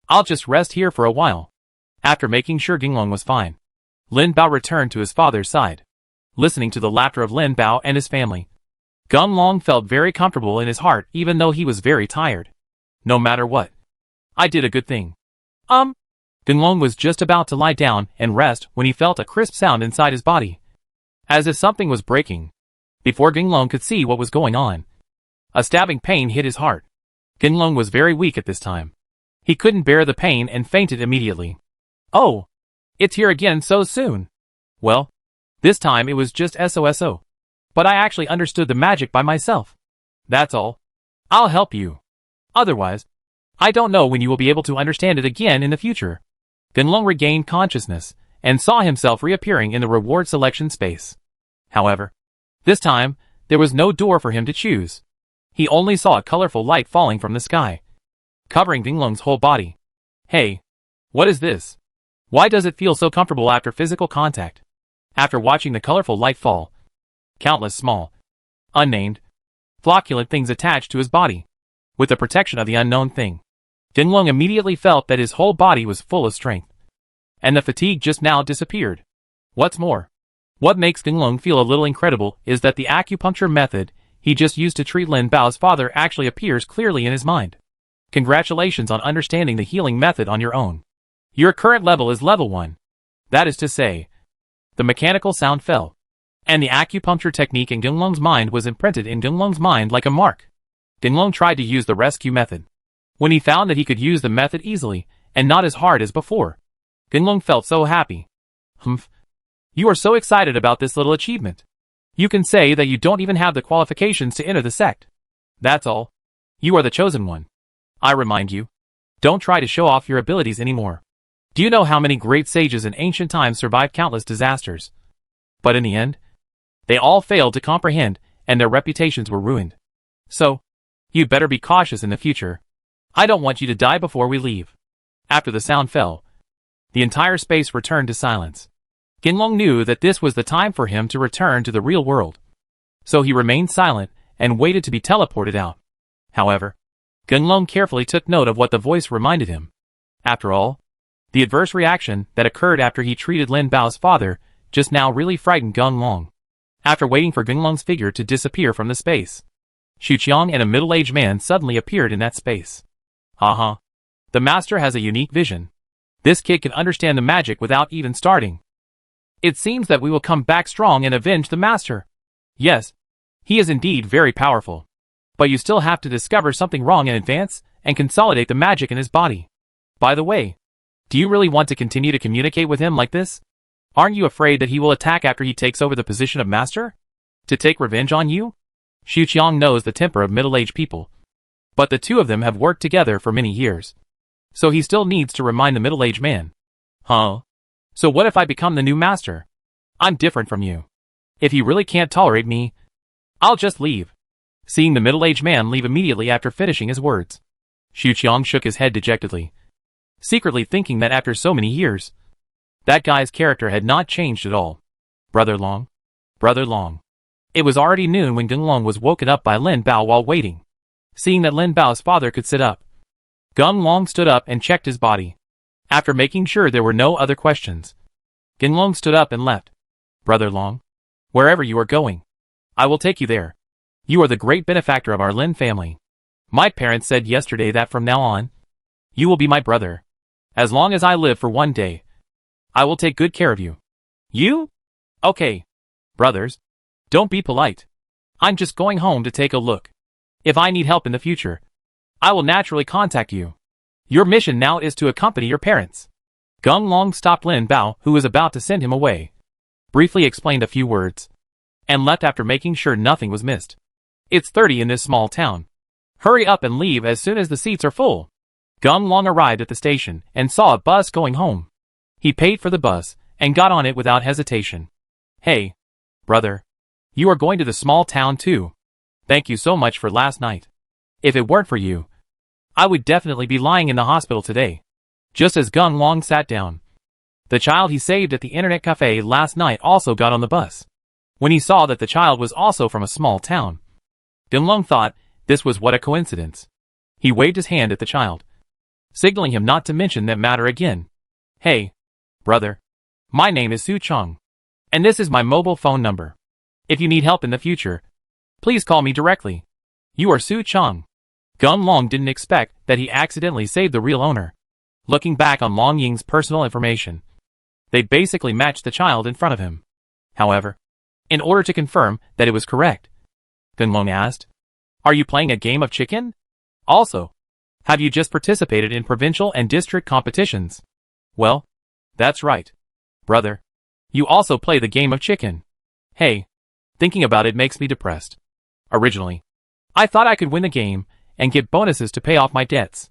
I'll just rest here for a while. After making sure Gung Long was fine, Lin Bao returned to his father's side. Listening to the laughter of Lin Bao and his family, Gung Long felt very comfortable in his heart even though he was very tired. No matter what, I did a good thing. Gung Long was just about to lie down and rest when he felt a crisp sound inside his body, as if something was breaking. Before Gung Long could see what was going on, a stabbing pain hit his heart. Gung Long was very weak at this time. He couldn't bear the pain and fainted immediately. Oh, it's here again so soon. Well, this time it was just SOSO. But I actually understood the magic by myself. That's all. I'll help you. Otherwise, I don't know when you will be able to understand it again in the future. Gung Long regained consciousness and saw himself reappearing in the reward selection space. However, this time, there was no door for him to choose. He only saw a colorful light falling from the sky, covering Gung Long's whole body. Hey, what is this? Why does it feel so comfortable after physical contact? After watching the colorful light fall, countless small, unnamed, flocculent things attached to his body. With the protection of the unknown thing, Gung Long immediately felt that his whole body was full of strength, and the fatigue just now disappeared. What's more, what makes Gung Long feel a little incredible is that the acupuncture method he just used to treat Lin Bao's father actually appears clearly in his mind. Congratulations on understanding the healing method on your own. Your current level is level 1. That is to say, the mechanical sound fell, and the acupuncture technique in Gung Long's mind was imprinted in Gung Long's mind like a mark. Gung Long tried to use the rescue method. When he found that he could use the method easily, and not as hard as before, Gung Long felt so happy. Humph. You are so excited about this little achievement. You can say that you don't even have the qualifications to enter the sect. That's all. You are the chosen one. I remind you, don't try to show off your abilities anymore. Do you know how many great sages in ancient times survived countless disasters? But in the end, they all failed to comprehend, and their reputations were ruined. So, you'd better be cautious in the future. I don't want you to die before we leave. After the sound fell, the entire space returned to silence. Ginlong knew that this was the time for him to return to the real world. So he remained silent and waited to be teleported out. However, Ginlong carefully took note of what the voice reminded him. After all, the adverse reaction that occurred after he treated Lin Bao's father just now really frightened Ginlong. After waiting for Ginlong's figure to disappear from the space, Xu Qiang and a middle-aged man suddenly appeared in that space. Uh-huh. The master has a unique vision. This kid can understand the magic without even starting. It seems that we will come back strong and avenge the master. Yes, he is indeed very powerful. But you still have to discover something wrong in advance and consolidate the magic in his body. By the way, do you really want to continue to communicate with him like this? Aren't you afraid that he will attack after he takes over the position of master? To take revenge on you? Xu Qiang knows the temper of middle-aged people. But the two of them have worked together for many years. So he still needs to remind the middle-aged man. Huh? So what if I become the new master? I'm different from you. If you really can't tolerate me, I'll just leave. Seeing the middle-aged man leave immediately after finishing his words, Xu Qiang shook his head dejectedly, secretly thinking that after so many years, that guy's character had not changed at all. Brother Long. Brother Long. It was already noon when Ginlong was woken up by Lin Bao while waiting. Seeing that Lin Bao's father could sit up, Ginlong stood up and checked his body. After making sure there were no other questions, Ginlong stood up and left. Brother Long, wherever you are going, I will take you there. You are the great benefactor of our Lin family. My parents said yesterday that from now on, you will be my brother. As long as I live for one day, I will take good care of you. You? Okay. Brothers, don't be polite. I'm just going home to take a look. If I need help in the future, I will naturally contact you. Your mission now is to accompany your parents. Ginlong stopped Lin Bao, who was about to send him away, briefly explained a few words, and left after making sure nothing was missed. It's 30 in this small town. Hurry up and leave as soon as the seats are full. Ginlong arrived at the station and saw a bus going home. He paid for the bus and got on it without hesitation. Hey, brother. You are going to the small town too. Thank you so much for last night. If it weren't for you, I would definitely be lying in the hospital today. Just as Ginlong sat down, the child he saved at the internet cafe last night also got on the bus. When he saw that the child was also from a small town, Ginlong thought this was what a coincidence. He waved his hand at the child, signaling him not to mention that matter again. Hey, brother. My name is Su Chong, and this is my mobile phone number. If you need help in the future, please call me directly. You are Su Chong. Ginlong didn't expect that he accidentally saved the real owner. Looking back on Long Ying's personal information, they basically matched the child in front of him. However, in order to confirm that it was correct, Ginlong asked, "Are you playing a game of chicken? Also, have you just participated in provincial and district competitions?" Well, that's right, brother. You also play the game of chicken. Hey, thinking about it makes me depressed. Originally, I thought I could win the game and get bonuses to pay off my debts.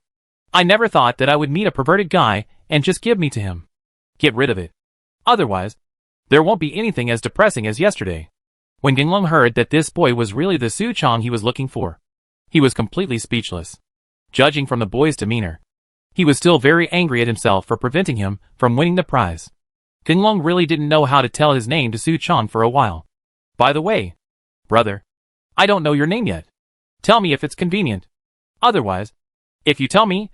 I never thought that I would meet a perverted guy and just give me to him. Get rid of it. Otherwise, there won't be anything as depressing as yesterday. When Ginlong heard that this boy was really the Su Chong he was looking for, he was completely speechless. Judging from the boy's demeanor, he was still very angry at himself for preventing him from winning the prize. Ginlong really didn't know how to tell his name to Su Chong for a while. By the way, brother, I don't know your name yet. Tell me if it's convenient. Otherwise, if you tell me,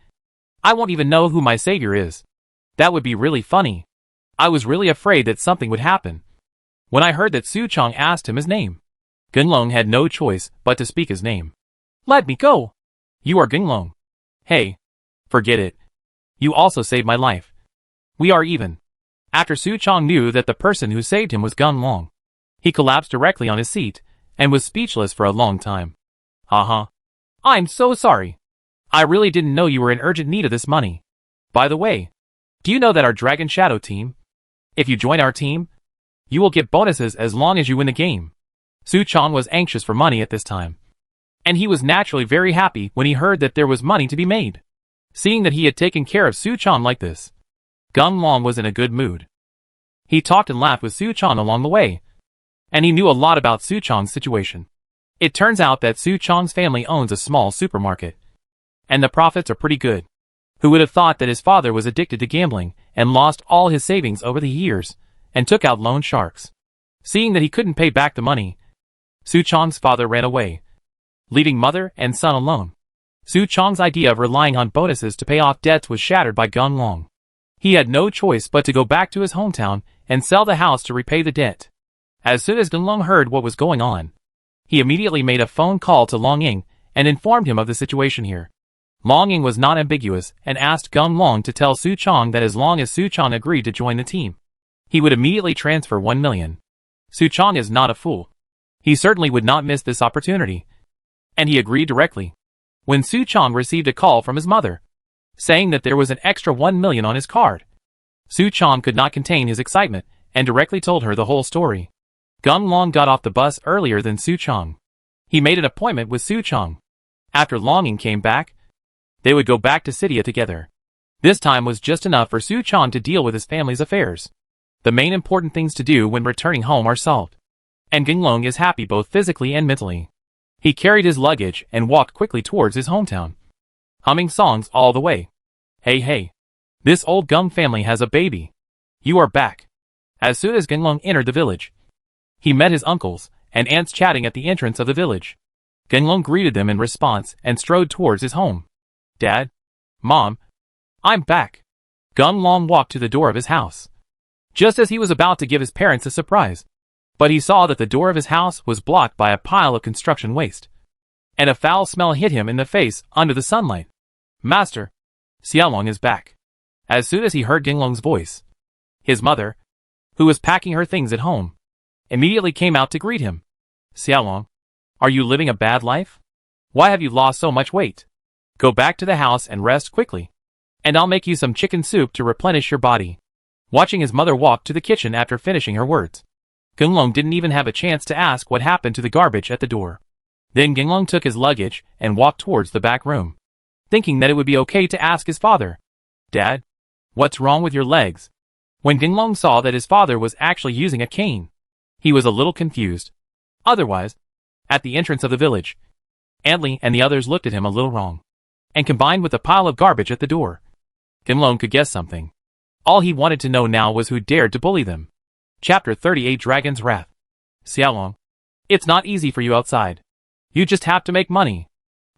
I won't even know who my savior is. That would be really funny. I was really afraid that something would happen. When I heard that Su Chong asked him his name, Ginlong had no choice but to speak his name. Let me go. You are Ginlong. Hey, forget it. You also saved my life. We are even. After Su Chong knew that the person who saved him was Ginlong, he collapsed directly on his seat and was speechless for a long time. Haha. I'm so sorry. I really didn't know you were in urgent need of this money. By the way, do you know that our Dragon Shadow team, if you join our team, you will get bonuses as long as you win the game. Su Chong was anxious for money at this time, and he was naturally very happy when he heard that there was money to be made. Seeing that he had taken care of Su Chong like this, Ginlong was in a good mood. He talked and laughed with Su Chong along the way, and he knew a lot about Su Chong's situation. It turns out that Su Chong's family owns a small supermarket, and the profits are pretty good. Who would have thought that his father was addicted to gambling and lost all his savings over the years and took out loan sharks? Seeing that he couldn't pay back the money, Su Chong's father ran away, leaving mother and son alone. Su Chong's idea of relying on bonuses to pay off debts was shattered by Gung Long. He had no choice but to go back to his hometown and sell the house to repay the debt. As soon as Gung Long heard what was going on, he immediately made a phone call to Long Ying and informed him of the situation here. Long Ying was not ambiguous and asked Gung Long to tell Su Chong that as long as Su Chong agreed to join the team, he would immediately transfer 1 million. Su Chong is not a fool. He certainly would not miss this opportunity, and he agreed directly. When Su Chong received a call from his mother, saying that there was an extra 1 million on his card, Su Chong could not contain his excitement and directly told her the whole story. Gung Long got off the bus earlier than Su Chong. He made an appointment with Su Chong. After Long Ying came back, they would go back to Sidia together. This time was just enough for Su Chong to deal with his family's affairs. The main important things to do when returning home are solved, and Gung Long is happy both physically and mentally. He carried his luggage and walked quickly towards his hometown, humming songs all the way. Hey hey, this old Gung family has a baby. You are back. As soon as Gung Long entered the village, he met his uncles and aunts chatting at the entrance of the village. Gung Long greeted them in response and strode towards his home. Dad, Mom, I'm back. Gung Long walked to the door of his house, just as he was about to give his parents a surprise. But he saw that the door of his house was blocked by a pile of construction waste, and a foul smell hit him in the face under the sunlight. Master, Xiaolong is back. As soon as he heard Gung Long's voice, his mother, who was packing her things at home, immediately came out to greet him. Xiaolong, are you living a bad life? Why have you lost so much weight? Go back to the house and rest quickly, and I'll make you some chicken soup to replenish your body. Watching his mother walk to the kitchen after finishing her words, Gung Long didn't even have a chance to ask what happened to the garbage at the door. Then Gung Long took his luggage and walked towards the back room, thinking that it would be okay to ask his father, Dad, what's wrong with your legs? When Gung Long saw that his father was actually using a cane, he was a little confused. Otherwise, at the entrance of the village, Antli and the others looked at him a little wrong, and combined with the pile of garbage at the door, Gung Long could guess something. All he wanted to know now was who dared to bully them. Chapter 38 Dragon's Wrath. Xiaolong, it's not easy for you outside. You just have to make money.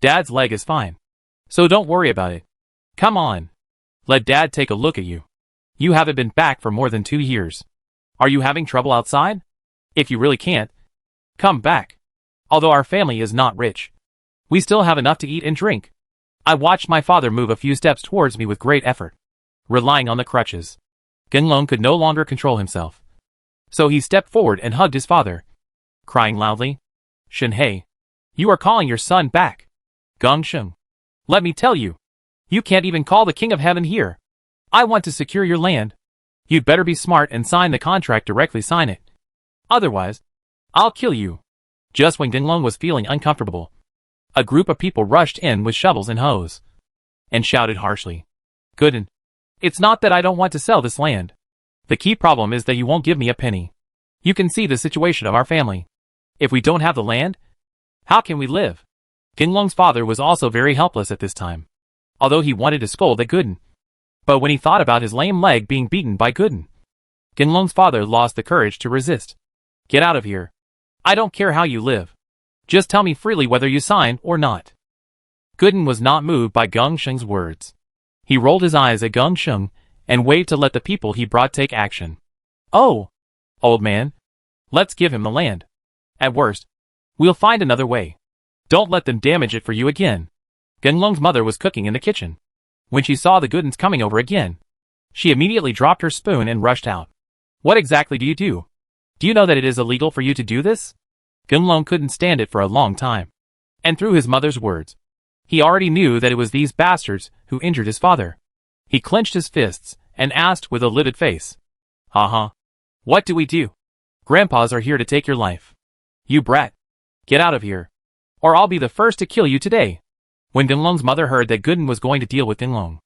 Dad's leg is fine, so don't worry about it. Come on. Let Dad take a look at you. You haven't been back for more than 2 years. Are you having trouble outside? If you really can't, come back. Although our family is not rich, we still have enough to eat and drink. I watched my father move a few steps towards me with great effort, relying on the crutches. Gung Long could no longer control himself, so he stepped forward and hugged his father, crying loudly, Shen He, you are calling your son back. Gong Sheng, let me tell you, you can't even call the King of Heaven here. I want to secure your land. You'd better be smart and sign the contract directly, sign it. Otherwise, I'll kill you. Just when Gung Long was feeling uncomfortable, a group of people rushed in with shovels and hoes, and shouted harshly, Gooden, it's not that I don't want to sell this land. The key problem is that you won't give me a penny. You can see the situation of our family. If we don't have the land, how can we live? Gung Long's father was also very helpless at this time, although he wanted to scold at Gooden. But when he thought about his lame leg being beaten by Gooden, Gung Long's father lost the courage to resist. Get out of here. I don't care how you live. Just tell me freely whether you sign or not. Gooden was not moved by Gong Sheng's words. He rolled his eyes at Gong Sheng and waved to let the people he brought take action. Oh, old man, let's give him the land. At worst, we'll find another way. Don't let them damage it for you again. Gung Long's mother was cooking in the kitchen. When she saw the Goodens coming over again, she immediately dropped her spoon and rushed out. What exactly do you do? Do you know that it is illegal for you to do this? Gung Long couldn't stand it for a long time. And through his mother's words, he already knew that it was these bastards who injured his father. He clenched his fists and asked with a livid face, What do we do? Grandpas are here to take your life. You brat. Get out of here, or I'll be the first to kill you today. When Gung Long's mother heard that Gooden was going to deal with Gung Long,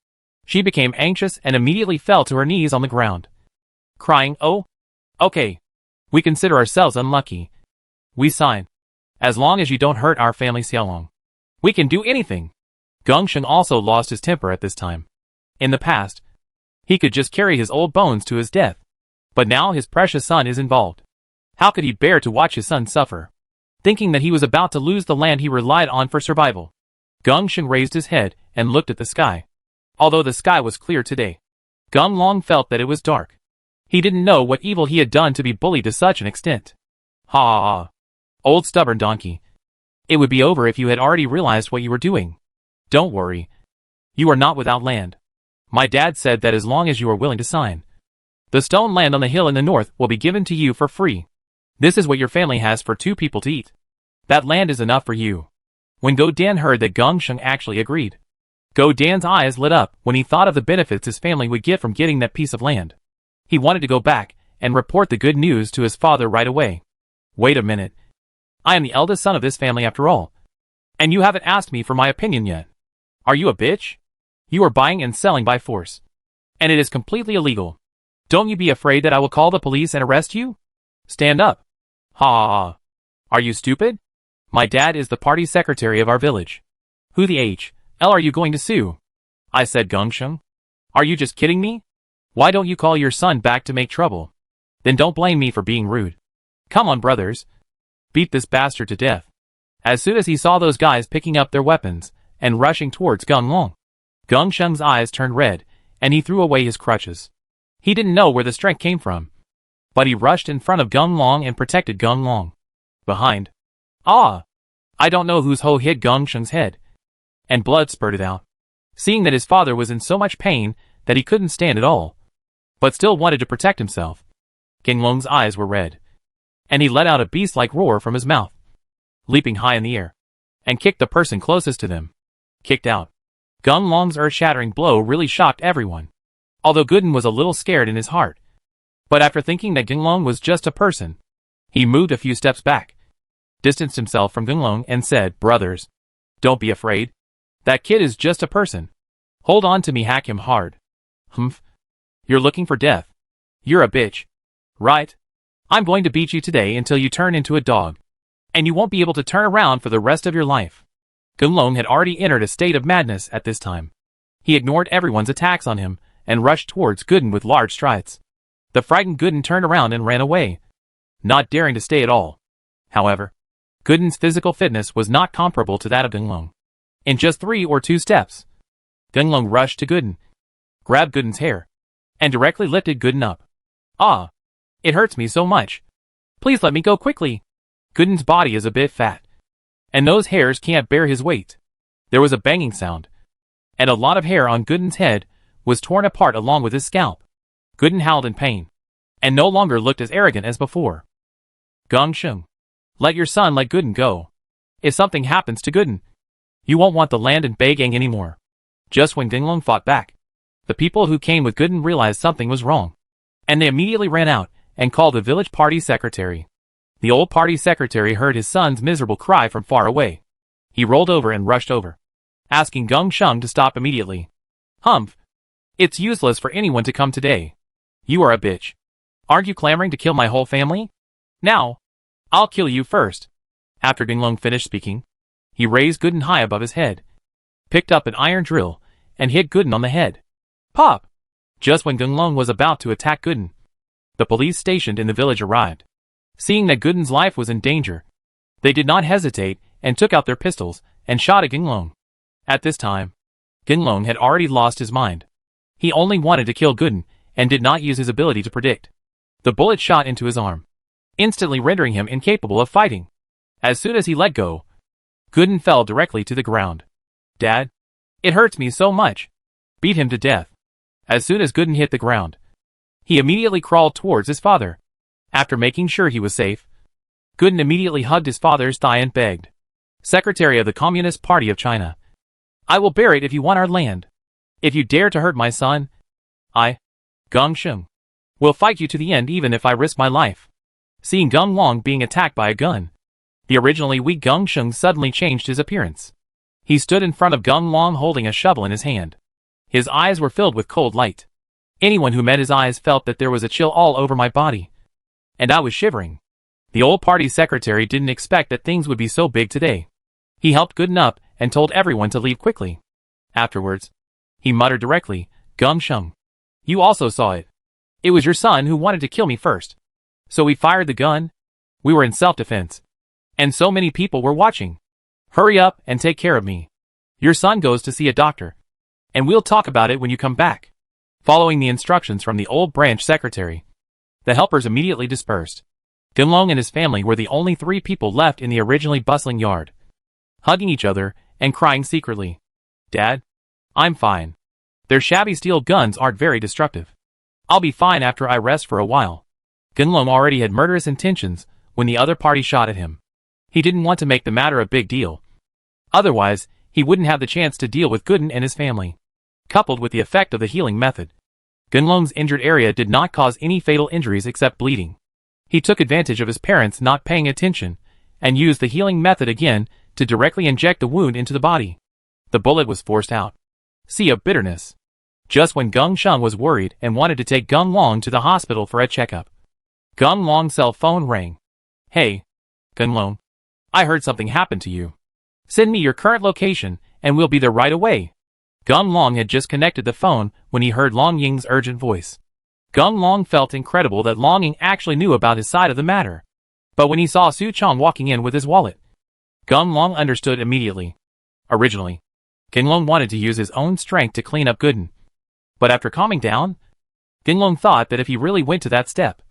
she became anxious and immediately fell to her knees on the ground, crying, Oh, okay. We consider ourselves unlucky. We sign. As long as you don't hurt our family Xiaolong, we can do anything. Gongsheng also lost his temper at this time. In the past, he could just carry his old bones to his death. But now his precious son is involved. How could he bear to watch his son suffer? Thinking that he was about to lose the land he relied on for survival, Gongsheng raised his head and looked at the sky. Although the sky was clear today, Gonglong felt that it was dark. He didn't know what evil he had done to be bullied to such an extent. Ha ha ha. Old stubborn donkey. It would be over if you had already realized what you were doing. Don't worry. You are not without land. My dad said that as long as you are willing to sign, the stone land on the hill in the north will be given to you for free. This is what your family has for 2 people to eat. That land is enough for you. When Go Dan heard that Gongsheng actually agreed, Go Dan's eyes lit up when he thought of the benefits his family would get from getting that piece of land. He wanted to go back and report the good news to his father right away. Wait a minute. I am the eldest son of this family after all. And you haven't asked me for my opinion yet. Are you a bitch? You are buying and selling by force. And it is completely illegal. Don't you be afraid that I will call the police and arrest you? Stand up. Ha ha ha. Are you stupid? My dad is the party secretary of our village. Who the hell are you going to sue? I said Gongsheng. Are you just kidding me? Why don't you call your son back to make trouble? Then don't blame me for being rude. Come on, brothers. Beat this bastard to death. As soon as he saw those guys picking up their weapons and rushing towards Gonglong, Gongsheng's eyes turned red and he threw away his crutches. He didn't know where the strength came from, but he rushed in front of Gonglong and protected Gonglong. Behind. Ah! I don't know whose hoe hit Gongsheng's head. And blood spurted out. Seeing that his father was in so much pain that he couldn't stand at all, but still wanted to protect himself, Gonglong's eyes were red, and he let out a beast-like roar from his mouth, leaping high in the air, and kicked the person closest to them. Kicked out. Gonglong's earth-shattering blow really shocked everyone, although Gooden was a little scared in his heart. But after thinking that Gonglong was just a person, he moved a few steps back, distanced himself from Gonglong and said, "Brothers, don't be afraid. That kid is just a person. Hold on to me, hack him hard." Humph. You're looking for death. You're a bitch. Right? I'm going to beat you today until you turn into a dog. And you won't be able to turn around for the rest of your life. Gonglong had already entered a state of madness at this time. He ignored everyone's attacks on him and rushed towards Gooden with large strides. The frightened Gooden turned around and ran away, not daring to stay at all. However, Gooden's physical fitness was not comparable to that of Gonglong. In just 3 or 2 steps, Gonglong rushed to Gooden, grabbed Gooden's hair, and directly lifted Gooden up. Ah! It hurts me so much. Please let me go quickly. Gooden's body is a bit fat, and those hairs can't bear his weight. There was a banging sound, and a lot of hair on Gooden's head was torn apart along with his scalp. Gooden howled in pain, and no longer looked as arrogant as before. Gongsheng, let your son let Gooden go. If something happens to Gooden, you won't want the land in Beigang anymore. Just when Gonglong fought back, the people who came with Gooden realized something was wrong, and they immediately ran out and called the village party secretary. The old party secretary heard his son's miserable cry from far away. He rolled over and rushed over, asking Gongsheng to stop immediately. Humph! It's useless for anyone to come today. You are a bitch. Aren't you clamoring to kill my whole family? Now, I'll kill you first. After Gonglong finished speaking, he raised Gooden high above his head, picked up an iron drill, and hit Gooden on the head. Pop! Just when Gonglong was about to attack Gooden, the police stationed in the village arrived. Seeing that Gooden's life was in danger, they did not hesitate and took out their pistols and shot at Gonglong. At this time, Gonglong had already lost his mind. He only wanted to kill Gooden and did not use his ability to predict. The bullet shot into his arm, instantly rendering him incapable of fighting. As soon as he let go, Gooden fell directly to the ground. Dad, it hurts me so much. Beat him to death. As soon as Gooden hit the ground, he immediately crawled towards his father. After making sure he was safe, Gooden immediately hugged his father's thigh and begged, "Secretary of the Communist Party of China, I will bear it if you want our land. If you dare to hurt my son, I, Gongsheng, will fight you to the end even if I risk my life." Seeing Gonglong being attacked by a gun, the originally weak Gongsheng suddenly changed his appearance. He stood in front of Gonglong holding a shovel in his hand. His eyes were filled with cold light. Anyone who met his eyes felt that there was a chill all over my body. and I was shivering. The old party secretary didn't expect that things would be so big today. He helped Gooden up and told everyone to leave quickly. Afterwards, he muttered directly, "Gung Sheng. You also saw it. It was your son who wanted to kill me first. So we fired the gun. We were in self-defense. And so many people were watching. Hurry up and take care of me. Your son goes to see a doctor. And we'll talk about it when you come back." Following the instructions from the old branch secretary, the helpers immediately dispersed. Gunlong and his family were the only 3 people left in the originally bustling yard, hugging each other and crying secretly. "Dad, I'm fine. Their shabby steel guns aren't very destructive. I'll be fine after I rest for a while." Gunlong already had murderous intentions when the other party shot at him. He didn't want to make the matter a big deal. Otherwise, he wouldn't have the chance to deal with Gooden and his family. Coupled with the effect of the healing method, Gunlong's injured area did not cause any fatal injuries except bleeding. He took advantage of his parents not paying attention and used the healing method again to directly inject the wound into the body. The bullet was forced out. Sea of bitterness. Just when Gung Sheng was worried and wanted to take Gung Long to the hospital for a checkup, Gung Long's cell phone rang. "Hey, Gung Long. I heard something happened to you. Send me your current location and we'll be there right away." Gung Long had just connected the phone when he heard Long Ying's urgent voice. Gung Long felt incredible that Long Ying actually knew about his side of the matter. But when he saw Su Chong walking in with his wallet, Gung Long understood immediately. Originally, Gung Long wanted to use his own strength to clean up Gooden. But after calming down, Gung Long thought that if he really went to that step,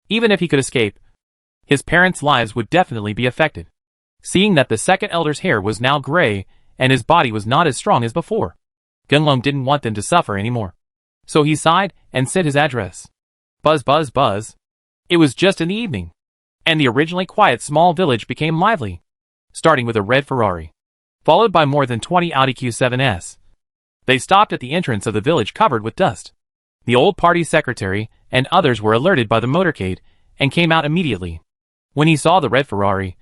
even if he could escape, his parents' lives would definitely be affected. Seeing that the second elder's hair was now gray and his body was not as strong as before, Gung Long didn't want them to suffer anymore. So he sighed and said his address. Buzz buzz buzz. It was just in the evening, and the originally quiet small village became lively, starting with a red Ferrari, followed by more than 20 Audi Q7s. They stopped at the entrance of the village covered with dust. The old party secretary and others were alerted by the motorcade and came out immediately. When he saw the red Ferrari,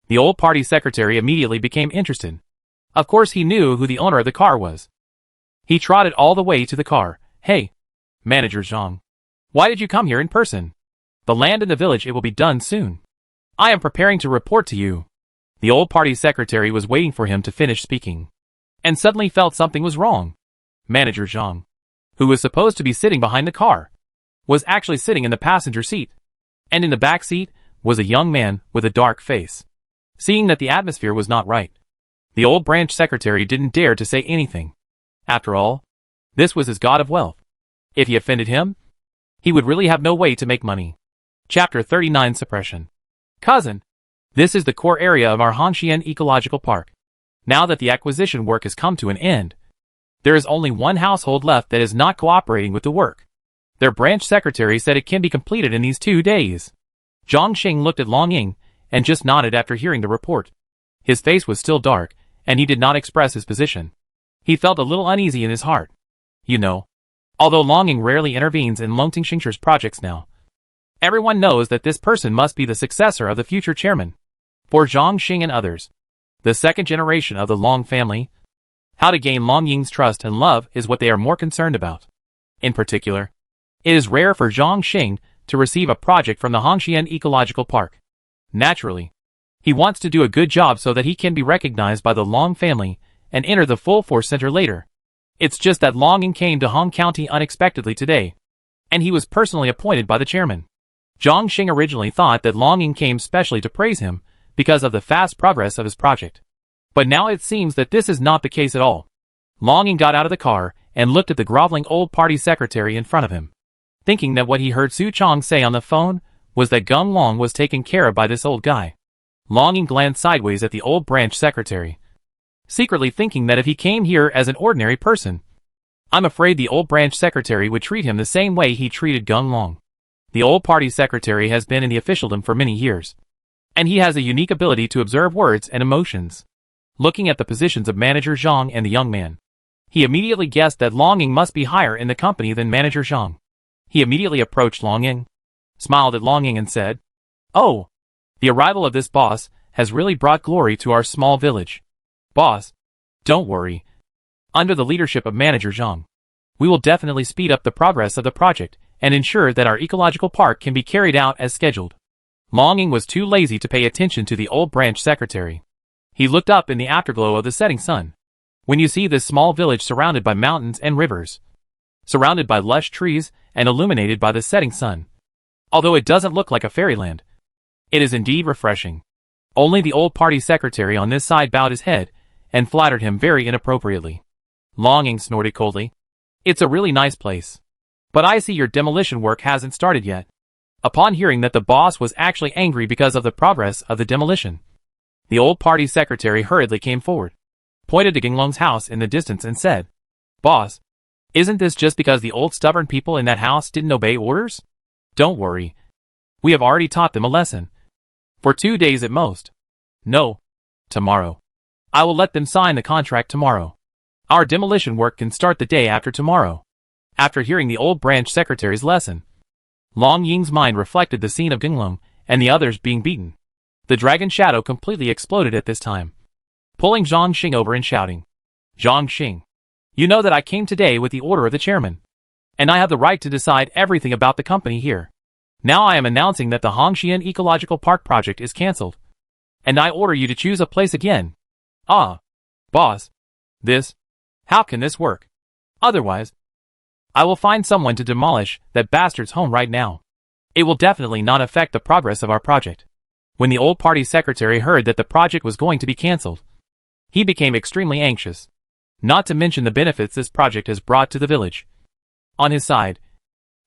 the old party secretary immediately became interested. Of course he knew who the owner of the car was. He trotted all the way to the car. "Hey, Manager Zhang. Why did you come here in person? The land in the village, it will be done soon. I am preparing to report to you." The old party secretary was waiting for him to finish speaking, and suddenly felt something was wrong. Manager Zhang, who was supposed to be sitting behind the car, was actually sitting in the passenger seat, and in the back seat was a young man with a dark face. Seeing that the atmosphere was not right, the old branch secretary didn't dare to say anything. After all, this was his god of wealth. If he offended him, he would really have no way to make money. Chapter 39 Suppression. Cousin, this is the core area of our Hanshian Ecological Park. Now that the acquisition work has come to an end, there is only one household left that is not cooperating with the work. Their branch secretary said it can be completed in these 2 days. Zhang Xing looked at Long Ying and just nodded after hearing the report. His face was still dark, and he did not express his position. He felt a little uneasy in his heart. You know, although Long Ying rarely intervenes in Longting Xingshir's projects now, everyone knows that this person must be the successor of the future chairman. For Zhang Xing and others, the second generation of the Long family, how to gain Long Ying's trust and love is what they are more concerned about. In particular, it is rare for Zhang Xing to receive a project from the Hanshian Ecological Park. Naturally, he wants to do a good job so that he can be recognized by the Long family and enter the full force center later. It's just that Long Ying came to Hong County unexpectedly today, and he was personally appointed by the chairman. Zhang Xing originally thought that Long Ying came specially to praise him because of the fast progress of his project. But now it seems that this is not the case at all. Long Ying got out of the car and looked at the groveling old party secretary in front of him, thinking that what he heard Su Chong say on the phone was that Gung Long was taken care of by this old guy. Long Ying glanced sideways at the old branch secretary, secretly thinking that if he came here as an ordinary person, I'm afraid the old branch secretary would treat him the same way he treated Gung Long. The old party secretary has been in the officialdom for many years, and he has a unique ability to observe words and emotions. Looking at the positions of Manager Zhang and the young man, he immediately guessed that Long Ying must be higher in the company than Manager Zhang. He immediately approached Long Ying, smiled at Long Ying and said, "Oh, the arrival of this boss has really brought glory to our small village. Boss, don't worry. Under the leadership of Manager Zhang, we will definitely speed up the progress of the project and ensure that our ecological park can be carried out as scheduled. Long Ying was too lazy to pay attention to the old branch secretary. He looked up in the afterglow of the setting sun. When you see this small village surrounded by mountains and rivers, surrounded by lush trees and illuminated by the setting sun, although it doesn't look like a fairyland, it is indeed refreshing. Only the old party secretary on this side bowed his head and flattered him very inappropriately. Long Ying snorted coldly. It's a really nice place. But I see your demolition work hasn't started yet. Upon hearing that the boss was actually angry because of the progress of the demolition, the old party secretary hurriedly came forward, pointed to Ginglong's house in the distance and said, "Boss, isn't this just because the old stubborn people in that house didn't obey orders? Don't worry. We have already taught them a lesson. For 2 days at most. No. Tomorrow. I will let them sign the contract tomorrow. Our demolition work can start the day after tomorrow." After hearing the old branch secretary's lesson, Long Ying's mind reflected the scene of Ginglong and the others being beaten. The dragon shadow completely exploded at this time, pulling Zhang Xing over and shouting, "Zhang Xing, you know that I came today with the order of the chairman, and I have the right to decide everything about the company here. Now I am announcing that the Hongxian Ecological Park project is cancelled, and I order you to choose a place again." "Ah, boss. How can this work? Otherwise, I will find someone to demolish that bastard's home right now. It will definitely not affect the progress of our project." When the old party secretary heard that the project was going to be cancelled, he became extremely anxious, not to mention the benefits this project has brought to the village. On his side,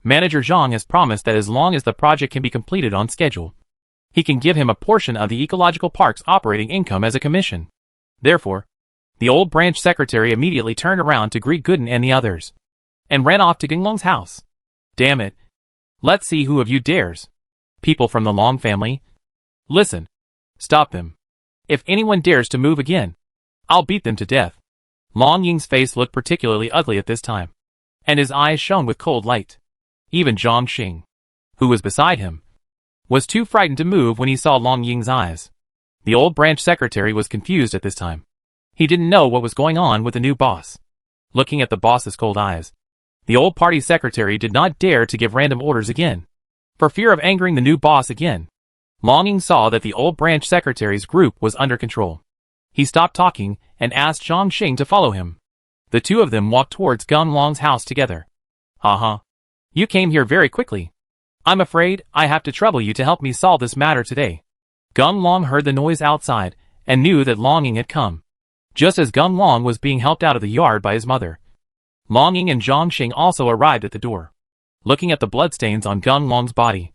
Manager Zhang has promised that as long as the project can be completed on schedule, he can give him a portion of the ecological park's operating income as a commission. Therefore, the old branch secretary immediately turned around to greet Gooden and the others, and ran off to Ginglong's house. "Damn it. Let's see who of you dares. People from the Long family. Listen. Stop them. If anyone dares to move again, I'll beat them to death." Long Ying's face looked particularly ugly at this time, and his eyes shone with cold light. Even Zhang Xing, who was beside him, was too frightened to move when he saw Long Ying's eyes. The old branch secretary was confused at this time. He didn't know what was going on with the new boss. Looking at the boss's cold eyes, the old party secretary did not dare to give random orders again, for fear of angering the new boss again. Long Ying saw that the old branch secretary's group was under control. He stopped talking and asked Zhang Xing to follow him. The two of them walked towards Gunlong's house together. "Uh-huh. You came here very quickly. I'm afraid I have to trouble you to help me solve this matter today." Gunlong heard the noise outside and knew that Long Ying had come, just as Gunlong was being helped out of the yard by his mother. Long Ying and Zhang Xing also arrived at the door. Looking at the bloodstains on Gunlong's body,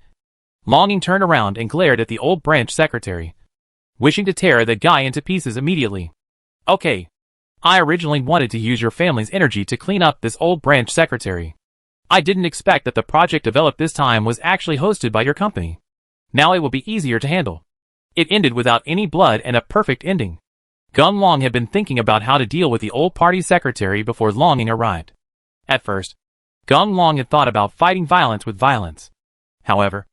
Long Ying turned around and glared at the old branch secretary, wishing to tear that guy into pieces immediately. "Okay. I originally wanted to use your family's energy to clean up this old branch secretary. I didn't expect that the project developed this time was actually hosted by your company. Now it will be easier to handle." It ended without any blood and a perfect ending. Gunlong had been thinking about how to deal with the old party secretary before Long Ying arrived. At first, Gunlong had thought about fighting violence with violence. However,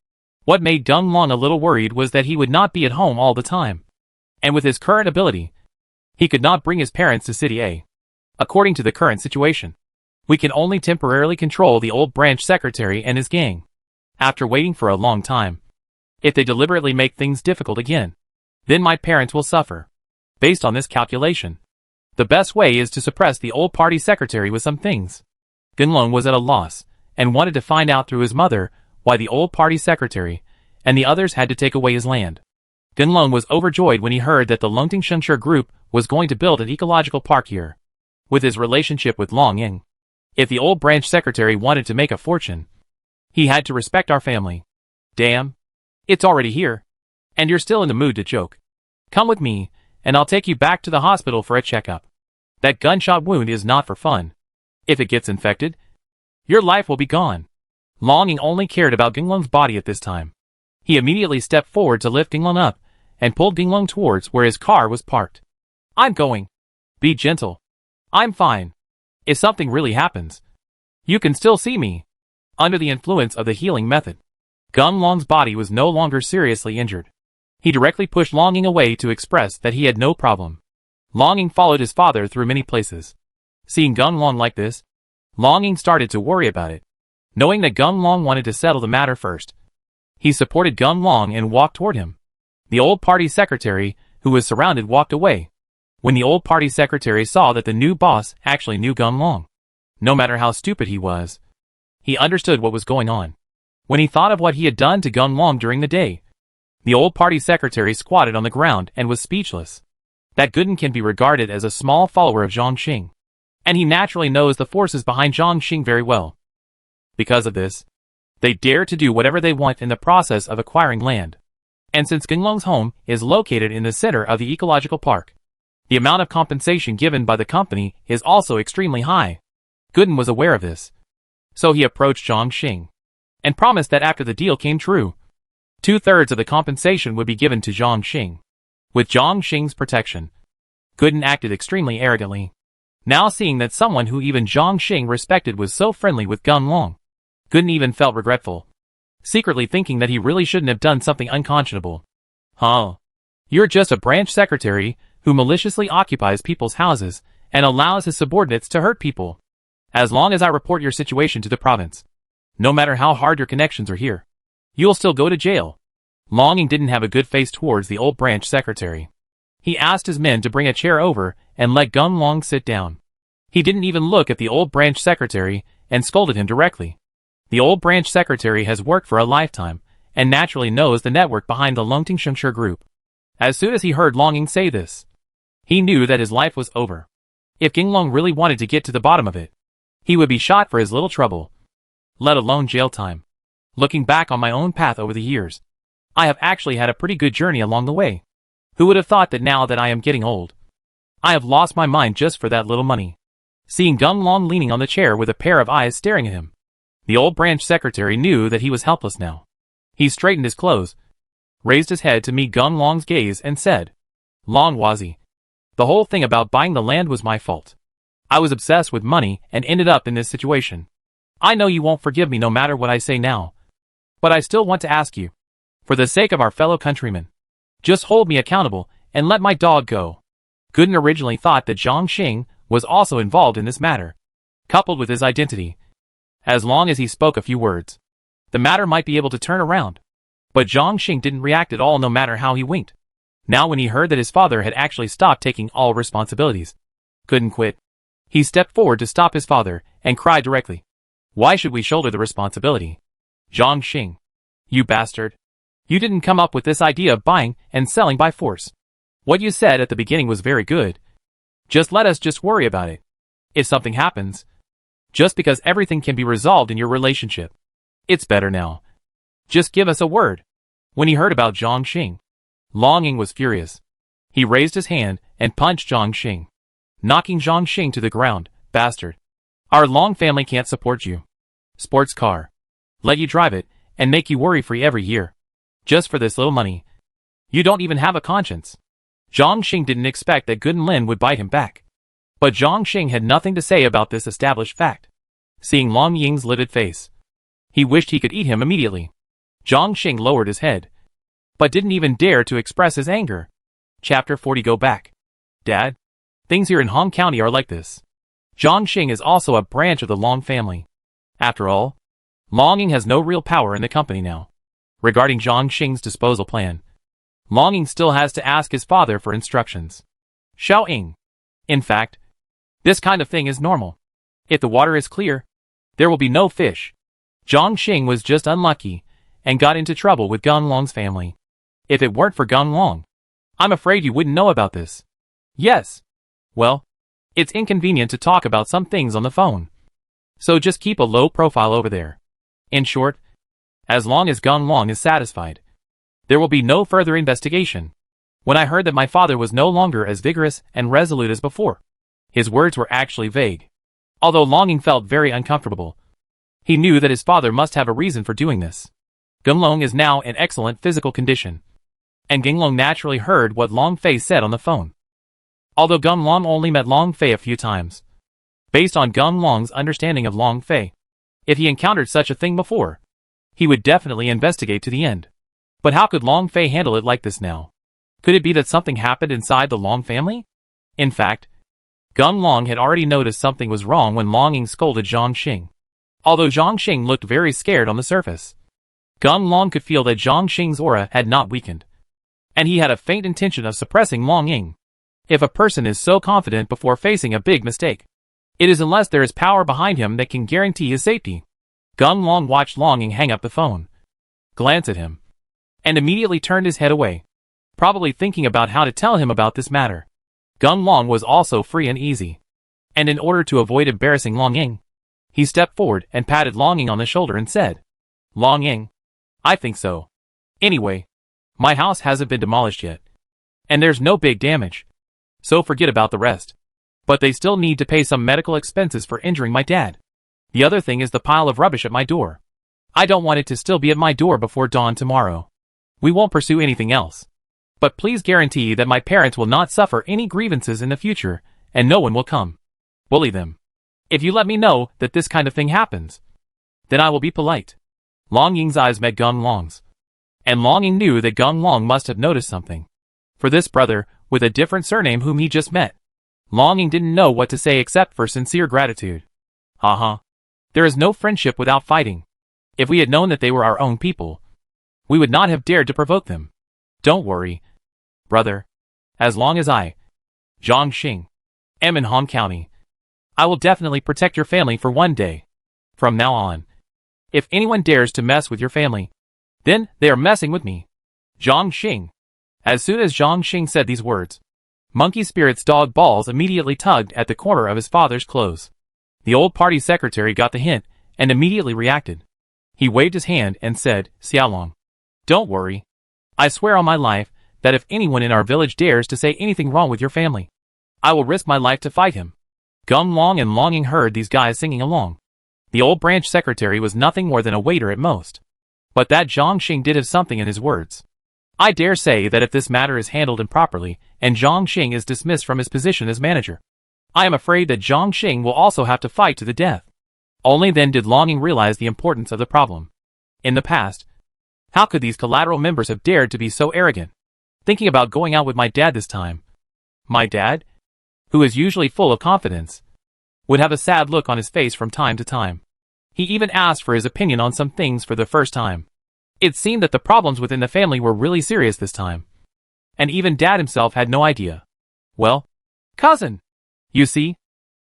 what made Gunlong a little worried was that he would not be at home all the time. And with his current ability, he could not bring his parents to City A. According to the current situation, we can only temporarily control the old branch secretary and his gang. After waiting for a long time, if they deliberately make things difficult again, then my parents will suffer. Based on this calculation, the best way is to suppress the old party secretary with some things. Gunlong was at a loss, and wanted to find out through his mother why the old party secretary and the others had to take away his land. Gunlong was overjoyed when he heard that the Lungting Shengshi group was going to build an ecological park here. With his relationship with Long Ying, if the old branch secretary wanted to make a fortune, he had to respect our family. "Damn. It's already here. And you're still in the mood to joke. Come with me, and I'll take you back to the hospital for a checkup. That gunshot wound is not for fun. If it gets infected, your life will be gone." Long Ying only cared about Ginglong's body at this time. He immediately stepped forward to lift Ginglong up, and pulled Ginglong towards where his car was parked. "I'm going. Be gentle. I'm fine. If something really happens, you can still see me." Under the influence of the healing method, Gunlong's body was no longer seriously injured. He directly pushed Long Ying away to express that he had no problem. Long Ying followed his father through many places. Seeing Gunlong like this, Long Ying started to worry about it. Knowing that Gun Long wanted to settle the matter first, he supported Gun Long and walked toward him. The old party secretary, who was surrounded, walked away. When the old party secretary saw that the new boss actually knew Gun Long, no matter how stupid he was, he understood what was going on. When he thought of what he had done to Gun Long during the day, the old party secretary squatted on the ground and was speechless. That Gooden can be regarded as a small follower of Zhang Xing, and he naturally knows the forces behind Zhang Xing very well. Because of this, they dare to do whatever they want in the process of acquiring land. And since Gunlong's home is located in the center of the ecological park, the amount of compensation given by the company is also extremely high. Gooden was aware of this, so he approached Zhang Xing and promised that after the deal came true, 2/3 of the compensation would be given to Zhang Xing. With Zhang Xing's protection, Gooden acted extremely arrogantly. Now seeing that someone who even Zhang Xing respected was so friendly with Gun Long, Gooden even felt regretful, secretly thinking that he really shouldn't have done something unconscionable. Huh? You're just a branch secretary who maliciously occupies people's houses and allows his subordinates to hurt people. As long as I report your situation to the province, no matter how hard your connections are here, you'll still go to jail. Longing didn't have a good face towards the old branch secretary. He asked his men to bring a chair over and let Gun Long sit down. He didn't even look at the old branch secretary and scolded him directly. The old branch secretary has worked for a lifetime and naturally knows the network behind the Longting Shengshi group. As soon as he heard Longing say this, he knew that his life was over. If Ginglong really wanted to get to the bottom of it, he would be shot for his little trouble, let alone jail time. Looking back on my own path over the years, I have actually had a pretty good journey along the way. Who would have thought that now that I am getting old, I have lost my mind just for that little money? Seeing Gun Long leaning on the chair with a pair of eyes staring at him, the old branch secretary knew that he was helpless now. He straightened his clothes, raised his head to meet Gun Long's gaze and said, Long Wazi, the whole thing about buying the land was my fault. I was obsessed with money and ended up in this situation. I know you won't forgive me no matter what I say now, but I still want to ask you, for the sake of our fellow countrymen, just hold me accountable and let my dog go. Gooden originally thought that Zhang Xing was also involved in this matter, coupled with his identity. As long as he spoke a few words, the matter might be able to turn around. But Zhang Xing didn't react at all no matter how he winked. Now when he heard that his father had actually stopped taking all responsibilities, couldn't quit, he stepped forward to stop his father and cried directly, Why should we shoulder the responsibility? Zhang Xing, you bastard. You didn't come up with this idea of buying and selling by force. What you said at the beginning was very good. Just let us just worry about it. If something happens, just because everything can be resolved in your relationship, it's better now. Just give us a word. When he heard about Zhang Xing, Longing was furious. He raised his hand and punched Zhang Xing, knocking Zhang Xing to the ground. Bastard. Our Long family can't support you. Sports car. Let you drive it and make you worry-free every year. Just for this little money. You don't even have a conscience. Zhang Xing didn't expect that Gooden Lin would bite him back. But Zhang Xing had nothing to say about this established fact. Seeing Long Ying's livid face, he wished he could eat him immediately. Zhang Xing lowered his head, but didn't even dare to express his anger. Chapter 40. Go back. Dad, things here in Hong County are like this. Zhang Xing is also a branch of the Long family. After all, Longing has no real power in the company now. Regarding Zhang Xing's disposal plan, Longing still has to ask his father for instructions. Xiao Ying. In fact, this kind of thing is normal. If the water is clear, there will be no fish. Zhang Xing was just unlucky and got into trouble with Gun Long's family. If it weren't for Gun Long, I'm afraid you wouldn't know about this. Yes. Well, it's inconvenient to talk about some things on the phone. So just keep a low profile over there. In short, as long as Gun Long is satisfied, there will be no further investigation. When I heard that my father was no longer as vigorous and resolute as before, his words were actually vague. Although Longing felt very uncomfortable, he knew that his father must have a reason for doing this. Gunlong is now in excellent physical condition, and Ginglong naturally heard what Long Fei said on the phone. Although Gunlong only met Long Fei a few times, based on Gunlong's understanding of Long Fei, if he encountered such a thing before, he would definitely investigate to the end. But how could Long Fei handle it like this now? Could it be that something happened inside the Long family? In fact, Gun Long had already noticed something was wrong when Longing scolded Zhang Xing. Although Zhang Xing looked very scared on the surface, Gung Long could feel that Zhang Xing's aura had not weakened, and he had a faint intention of suppressing Long Ying. If a person is so confident before facing a big mistake, it is unless there is power behind him that can guarantee his safety. Gung Long watched Long Ying hang up the phone, glance at him, and immediately turned his head away, probably thinking about how to tell him about this matter. Gung Long was also free and easy, and in order to avoid embarrassing Long Ying, he stepped forward and patted Long Ying on the shoulder and said, "Long Ying, I think so. Anyway, my house hasn't been demolished yet, and there's no big damage, so forget about the rest. But they still need to pay some medical expenses for injuring my dad. The other thing is the pile of rubbish at my door. I don't want it to still be at my door before dawn tomorrow. We won't pursue anything else. But please guarantee that my parents will not suffer any grievances in the future, and no one will come bully them. If you let me know that this kind of thing happens, then I will be polite." Long Ying's eyes met Gung Long's, and Long Ying knew that Gung Long must have noticed something. For this brother, with a different surname whom he just met, Long Ying didn't know what to say except for sincere gratitude. Haha. There is no friendship without fighting. If we had known that they were our own people, we would not have dared to provoke them. Don't worry, brother. As long as I, Zhang Xing, am in Hong County, I will definitely protect your family for one day. From now on, if anyone dares to mess with your family, then they are messing with me. Zhang Xing. As soon as Zhang Xing said these words, Monkey Spirit's dog Balls immediately tugged at the corner of his father's clothes. The old party secretary got the hint and immediately reacted. He waved his hand and said, "Xiaolong, don't worry. I swear on my life that if anyone in our village dares to say anything wrong with your family, I will risk my life to fight him." Gung Long and Long Ying heard these guys singing along. The old branch secretary was nothing more than a waiter at most, but that Zhang Xing did have something in his words. I dare say that if this matter is handled improperly, and Zhang Xing is dismissed from his position as manager, I am afraid that Zhang Xing will also have to fight to the death. Only then did Long Ying realize the importance of the problem. In the past, how could these collateral members have dared to be so arrogant? Thinking about going out with my dad this time. My dad, who is usually full of confidence, would have a sad look on his face from time to time. He even asked for his opinion on some things for the first time. It seemed that the problems within the family were really serious this time. And even Dad himself had no idea. Well, cousin, you see,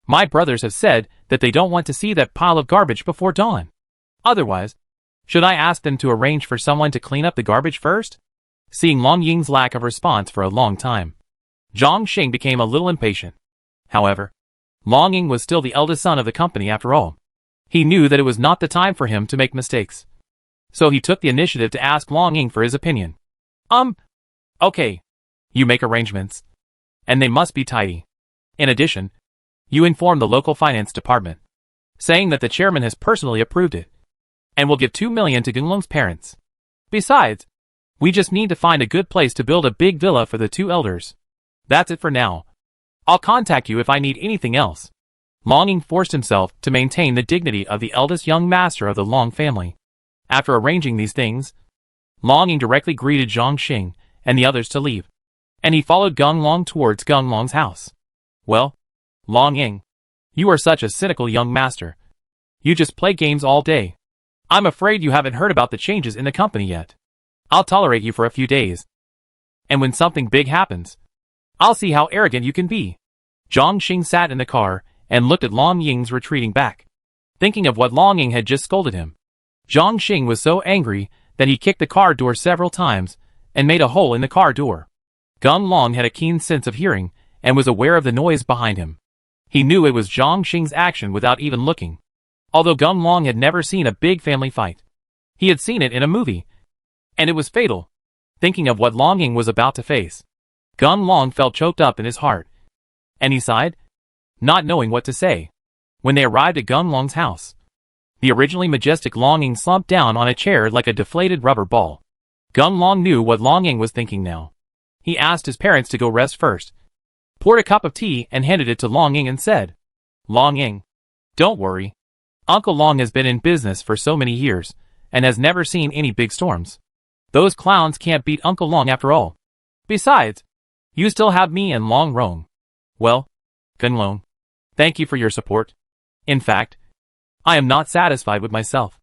my brothers have said that they don't want to see that pile of garbage before dawn. Otherwise, should I ask them to arrange for someone to clean up the garbage first? Seeing Long Ying's lack of response for a long time, Zhang Xing became a little impatient. However, Long Ying was still the eldest son of the company after all. He knew that it was not the time for him to make mistakes. So he took the initiative to ask Long Ying for his opinion. Okay. You make arrangements. And they must be tidy. In addition, you inform the local finance department, saying that the chairman has personally approved it, and will give 2 million to Gunlong's parents. Besides, we just need to find a good place to build a big villa for the two elders. That's it for now. I'll contact you if I need anything else. Long Ying forced himself to maintain the dignity of the eldest young master of the Long family. After arranging these things, Long Ying directly greeted Zhang Xing and the others to leave, and he followed Gung Long towards Gung Long's house. Well, Long Ying, you are such a cynical young master. You just play games all day. I'm afraid you haven't heard about the changes in the company yet. I'll tolerate you for a few days. And when something big happens, I'll see how arrogant you can be. Zhang Xing sat in the car and looked at Long Ying's retreating back, thinking of what Long Ying had just scolded him. Zhang Xing was so angry that he kicked the car door several times and made a hole in the car door. Gung Long had a keen sense of hearing and was aware of the noise behind him. He knew it was Zhang Xing's action without even looking. Although Gung Long had never seen a big family fight, he had seen it in a movie, and it was fatal. Thinking of what Long Ying was about to face, Gung Long felt choked up in his heart, and he sighed, not knowing what to say. When they arrived at Gung Long's house, the originally majestic Long Ying slumped down on a chair like a deflated rubber ball. Gung Long knew what Long Ying was thinking now. He asked his parents to go rest first, poured a cup of tea and handed it to Long Ying and said, "Long Ying, don't worry. Uncle Long has been in business for so many years and has never seen any big storms. Those clowns can't beat Uncle Long after all. Besides, you still have me and Long Rong. Well, Gung Long, thank you for your support. In fact, I am not satisfied with myself.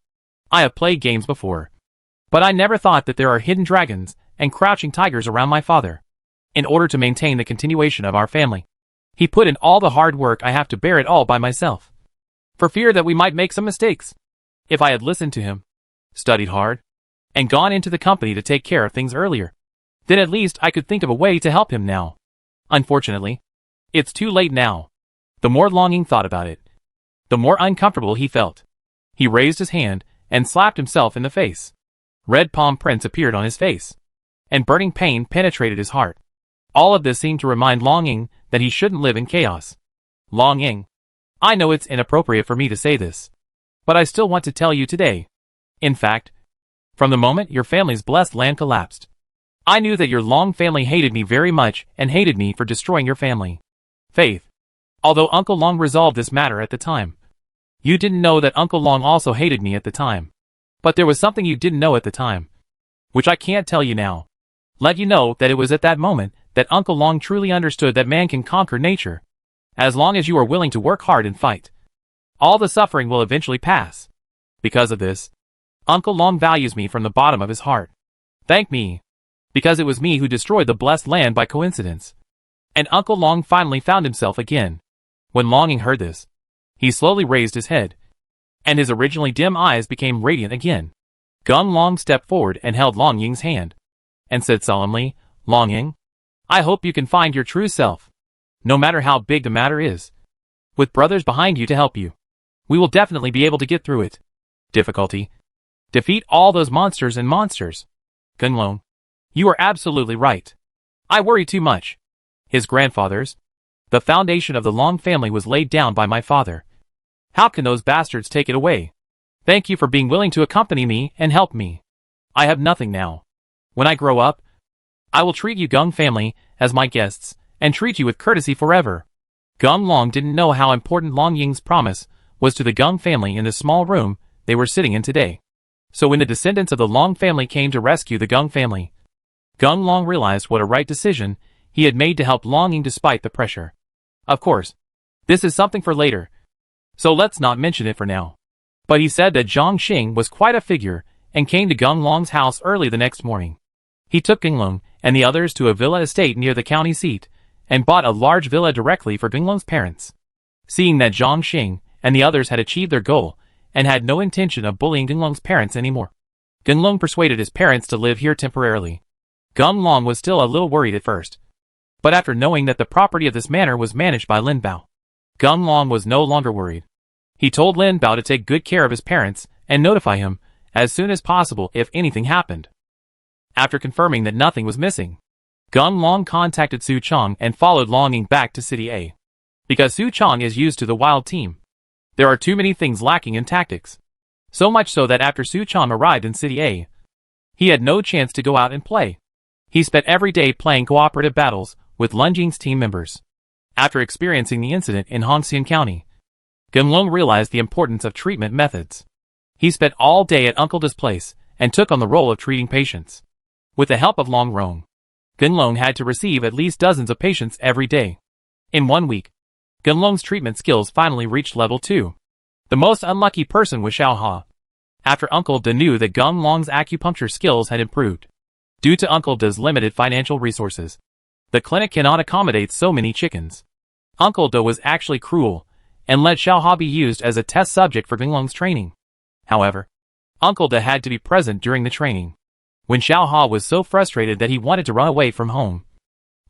I have played games before, but I never thought that there are hidden dragons and crouching tigers around my father. In order to maintain the continuation of our family, he put in all the hard work. I have to bear it all by myself, for fear that we might make some mistakes. If I had listened to him, studied hard, and gone into the company to take care of things earlier, then at least I could think of a way to help him now. Unfortunately, it's too late now. The more Longing thought about it, the more uncomfortable he felt. He raised his hand and slapped himself in the face. Red palm prints appeared on his face, and burning pain penetrated his heart. All of this seemed to remind Longing that he shouldn't live in chaos. Longing, I know it's inappropriate for me to say this, but I still want to tell you today. In fact, from the moment your family's blessed land collapsed, I knew that your Long family hated me very much and hated me for destroying your family. Faith. Although Uncle Long resolved this matter at the time, you didn't know that Uncle Long also hated me at the time. But there was something you didn't know at the time, which I can't tell you now. Let you know that it was at that moment that Uncle Long truly understood that man can conquer nature. As long as you are willing to work hard and fight, all the suffering will eventually pass. Because of this, Uncle Long values me from the bottom of his heart. Thank me, because it was me who destroyed the blessed land by coincidence. And Uncle Long finally found himself again. When Longing heard this, he slowly raised his head, and his originally dim eyes became radiant again. Gung Long stepped forward and held Longying's hand, and said solemnly, Longying, I hope you can find your true self. No matter how big the matter is, with brothers behind you to help you, we will definitely be able to get through it. Difficulty. Defeat all those monsters and monsters. Gung Long, you are absolutely right. I worry too much. His grandfathers, the foundation of the Long family was laid down by my father. How can those bastards take it away? Thank you for being willing to accompany me and help me. I have nothing now. When I grow up, I will treat you Gung family as my guests and treat you with courtesy forever. Gung Long didn't know how important Longying's promise was to the Gung family in the small room they were sitting in today. So when the descendants of the Long family came to rescue the Gung family, Gung Long realized what a right decision he had made to help Longing despite the pressure. Of course, this is something for later, so let's not mention it for now. But he said that Zhang Xing was quite a figure and came to Gung Long's house early the next morning. He took Gung Long and the others to a villa estate near the county seat and bought a large villa directly for Gung Long's parents. Seeing that Zhang Xing and the others had achieved their goal and had no intention of bullying Gung Long's parents anymore, Gung Long persuaded his parents to live here temporarily. Gung Long was still a little worried at first, but after knowing that the property of this manor was managed by Lin Bao, Gung Long was no longer worried. He told Lin Bao to take good care of his parents and notify him as soon as possible if anything happened. After confirming that nothing was missing, Gung Long contacted Su Chong and followed Longing back to City A. Because Su Chong is used to the wild team, there are too many things lacking in tactics. So much so that after Su Chong arrived in City A, he had no chance to go out and play. He spent every day playing cooperative battles with Longying's team members. After experiencing the incident in Hongxian County, Gung Long realized the importance of treatment methods. He spent all day at Uncle Da's place and took on the role of treating patients. With the help of Long Rong, Gung Long had to receive at least dozens of patients every day. In 1 week, Gung Long's treatment skills finally reached level 2. The most unlucky person was Xiao Ha. After Uncle Da knew that Gung Long's acupuncture skills had improved, due to Uncle Da's limited financial resources, the clinic cannot accommodate so many chickens. Uncle Da was actually cruel and let Xiao Ha be used as a test subject for Gung Long's training. However, Uncle Da had to be present during the training. When Xiao Ha was so frustrated that he wanted to run away from home,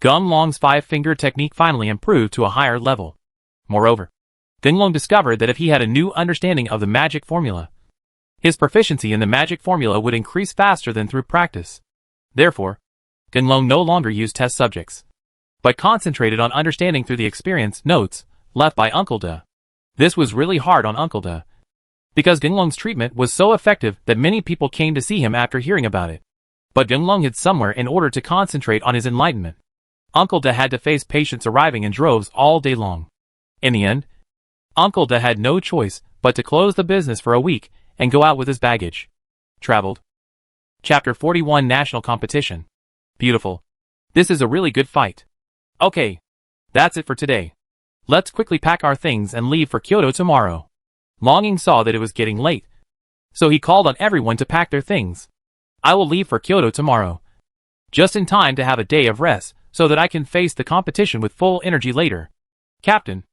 Gung Long's 5-finger technique finally improved to a higher level. Moreover, Gung Long discovered that if he had a new understanding of the magic formula, his proficiency in the magic formula would increase faster than through practice. Therefore, Gung Long no longer used test subjects, but concentrated on understanding through the experience notes left by Uncle Da. This was really hard on Uncle Da, because Gung Long's treatment was so effective that many people came to see him after hearing about it. But Gung Long hid somewhere in order to concentrate on his enlightenment. Uncle Da had to face patients arriving in droves all day long. In the end, Uncle Da had no choice but to close the business for a week and go out with his baggage. Traveled. Chapter 41 National Competition. Beautiful. This is a really good fight. Okay. That's it for today. Let's quickly pack our things and leave for Kyoto tomorrow. Longing saw that it was getting late, so he called on everyone to pack their things. I will leave for Kyoto tomorrow, just in time to have a day of rest so that I can face the competition with full energy later. Captain,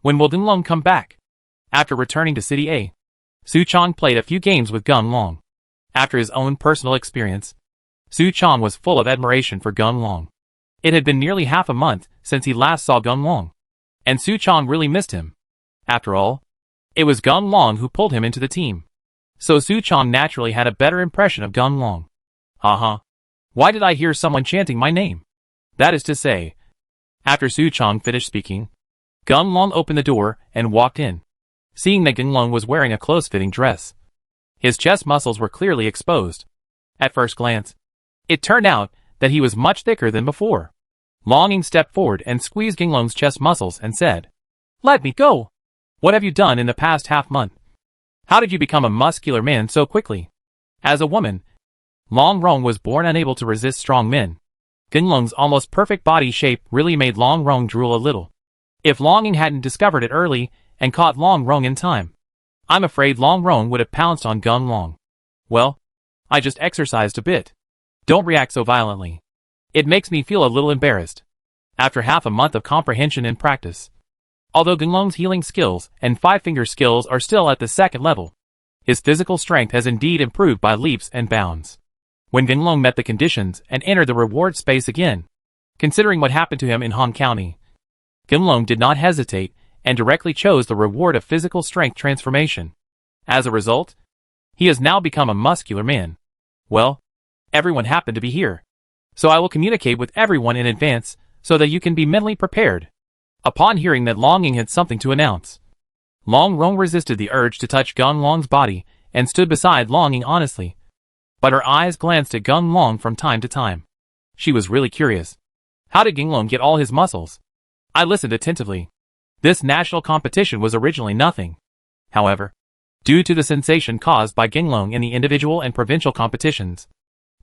when will Gunlong come back? After returning to City A, Su Chong played a few games with Gunlong. After his own personal experience, Su Chong was full of admiration for Gunlong. It had been nearly half a month since he last saw Gunlong, and Su Chong really missed him. After all, it was Gunlong who pulled him into the team, so Su Chong naturally had a better impression of Gunlong. Why did I hear someone chanting my name? That is to say, after Su Chong finished speaking, Gunlong opened the door and walked in. Seeing that Gunlong was wearing a close-fitting dress, his chest muscles were clearly exposed. At first glance, it turned out that he was much thicker than before. Longing stepped forward and squeezed Gunlong's chest muscles and said, "Let me go! What have you done in the past half-month? How did you become a muscular man so quickly?" As a woman, Long Rong was born unable to resist strong men. Gunlong's almost perfect body shape really made Long Rong drool a little. If Longing hadn't discovered it early and caught Long Rong in time, I'm afraid Long Rong would have pounced on Gunlong. Well, I just exercised a bit. Don't react so violently. It makes me feel a little embarrassed. After half a month of comprehension and practice, although Gunlong's healing skills and five-finger skills are still at the second level, his physical strength has indeed improved by leaps and bounds. When Gunlong met the conditions and entered the reward space again, considering what happened to him in Han County, Gunlong did not hesitate and directly chose the reward of physical strength transformation. As a result, he has now become a muscular man. Well, everyone happened to be here, so I will communicate with everyone in advance so that you can be mentally prepared. Upon hearing that Longing had something to announce, Long Rong resisted the urge to touch Gunlong's body and stood beside Longing honestly. But her eyes glanced at Gunlong from time to time. She was really curious. How did Gunlong get all his muscles? I listened attentively. This national competition was originally nothing. However, due to the sensation caused by Gunlong in the individual and provincial competitions,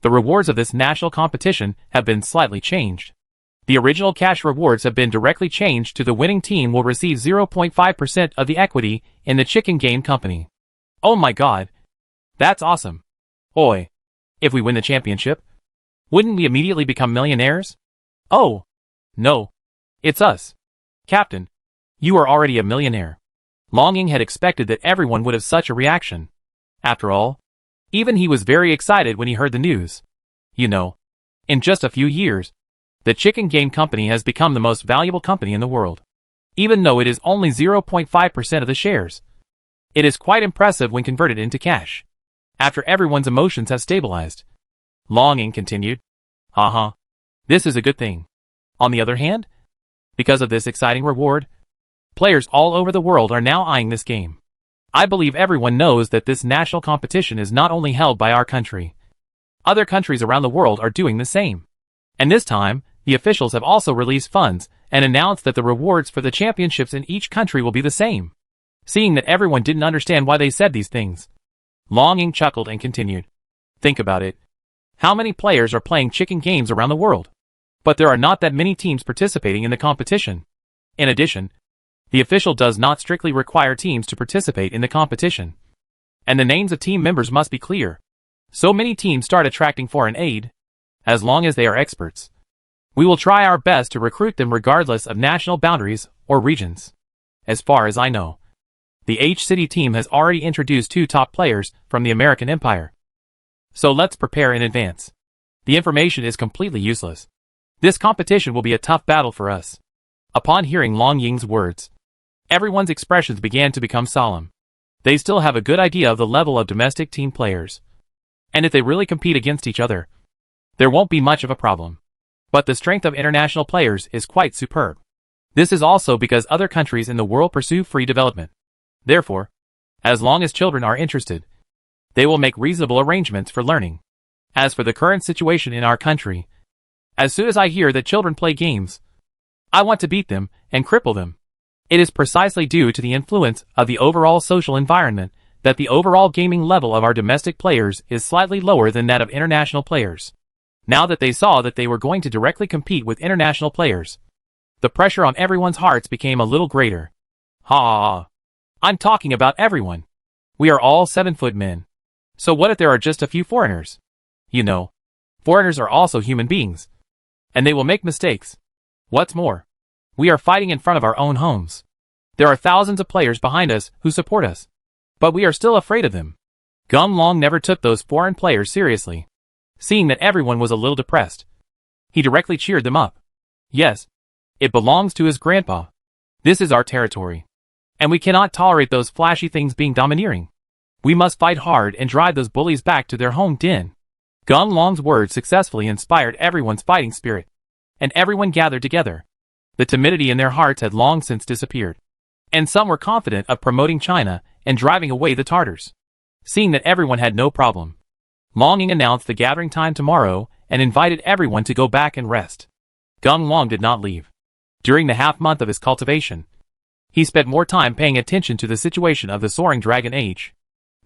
the rewards of this national competition have been slightly changed. The original cash rewards have been directly changed to the winning team will receive 0.5% of the equity in the chicken game company. Oh my god. That's awesome. Oi. If we win the championship, wouldn't we immediately become millionaires? Oh. No. It's us. Captain, you are already a millionaire. Longing had expected that everyone would have such a reaction. After all, even he was very excited when he heard the news. You know, in just a few years, the chicken game company has become the most valuable company in the world. Even though it is only 0.5% of the shares, it is quite impressive when converted into cash. After everyone's emotions have stabilized, Longing continued, this is a good thing. On the other hand, because of this exciting reward, players all over the world are now eyeing this game. I believe everyone knows that this national competition is not only held by our country. Other countries around the world are doing the same. And this time, the officials have also released funds and announced that the rewards for the championships in each country will be the same. Seeing that everyone didn't understand why they said these things, Longing chuckled and continued. Think about it. How many players are playing chicken games around the world? But there are not that many teams participating in the competition. In addition, the official does not strictly require teams to participate in the competition. And the names of team members must be clear. So many teams start attracting foreign aid. As long as they are experts, we will try our best to recruit them regardless of national boundaries or regions. As far as I know, the H-City team has already introduced 2 top players from the American Empire. So let's prepare in advance. The information is completely useless. This competition will be a tough battle for us. Upon hearing Long Ying's words, everyone's expressions began to become solemn. They still have a good idea of the level of domestic team players. And if they really compete against each other, there won't be much of a problem. But the strength of international players is quite superb. This is also because other countries in the world pursue free development. Therefore, as long as children are interested, they will make reasonable arrangements for learning. As for the current situation in our country, as soon as I hear that children play games, I want to beat them and cripple them. It is precisely due to the influence of the overall social environment that the overall gaming level of our domestic players is slightly lower than that of international players. Now that they saw that they were going to directly compete with international players, the pressure on everyone's hearts became a little greater. I'm I'm talking about everyone. We are all 7-foot men. So what if there are just a few foreigners? You know, foreigners are also human beings. And they will make mistakes. What's more, we are fighting in front of our own homes. There are thousands of players behind us who support us. But we are still afraid of them. Gung Long never took those foreign players seriously. Seeing that everyone was a little depressed, he directly cheered them up. Yes, it belongs to his grandpa. This is our territory. And we cannot tolerate those flashy things being domineering. We must fight hard and drive those bullies back to their home den. Gung Long's words successfully inspired everyone's fighting spirit. And everyone gathered together. The timidity in their hearts had long since disappeared. And some were confident of promoting China and driving away the Tartars. Seeing that everyone had no problem, Long Ying announced the gathering time tomorrow and invited everyone to go back and rest. Gung Long did not leave. During the half-month of his cultivation, he spent more time paying attention to the situation of the soaring dragon age.